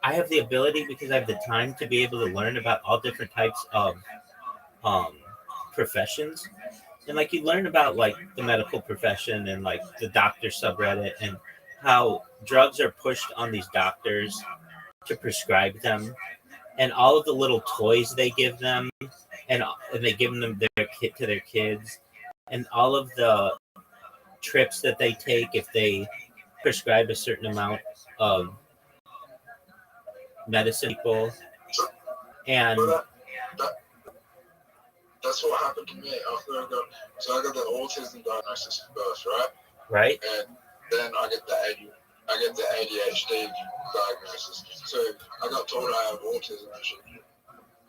I have the ability because I have the time to be able to learn about all different types of um, professions. And like you learn about like the medical profession and like the doctor subreddit and how drugs are pushed on these doctors to prescribe them and all of the little toys they give them and they give them their kit to their kids and all of the trips that they take if they prescribe a certain amount of medicine people and But that's what happened to me after I got the autism diagnosis first, right? right. And then I get the ADHD diagnosis. So I got told I have autism and shit.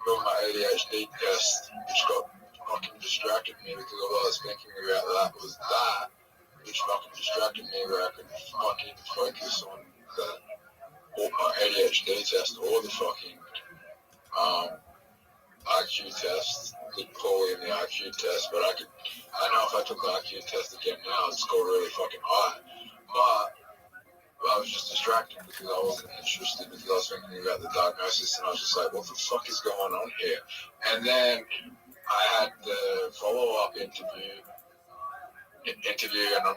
Got my ADHD test, which got fucking distracted me because all I was thinking about that was that, which fucking distracted me where I could fucking focus on my ADHD test or the fucking IQ test. Did poorly in the IQ test, but I know if I took the IQ test again now, I'd score really fucking high. But I was just distracted because I wasn't interested because I was thinking about the diagnosis and I was just like, what the fuck is going on here? And then I had the follow-up interview and I'm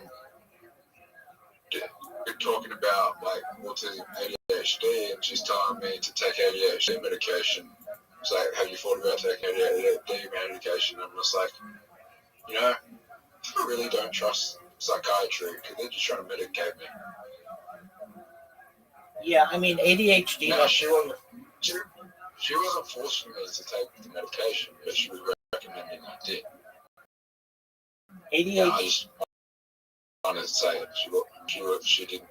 talking about like autism, ADHD, and she's telling me to take ADHD medication. It's like, have you thought about taking ADHD medication? I'm just like, you know, I really don't trust psychiatry because they're just trying to medicate me. Yeah, I mean ADHD. No, she wasn't forcing me to take the medication, but she was recommending I did. ADHD. Yeah, I just wanted to say it. She didn't.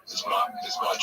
It's my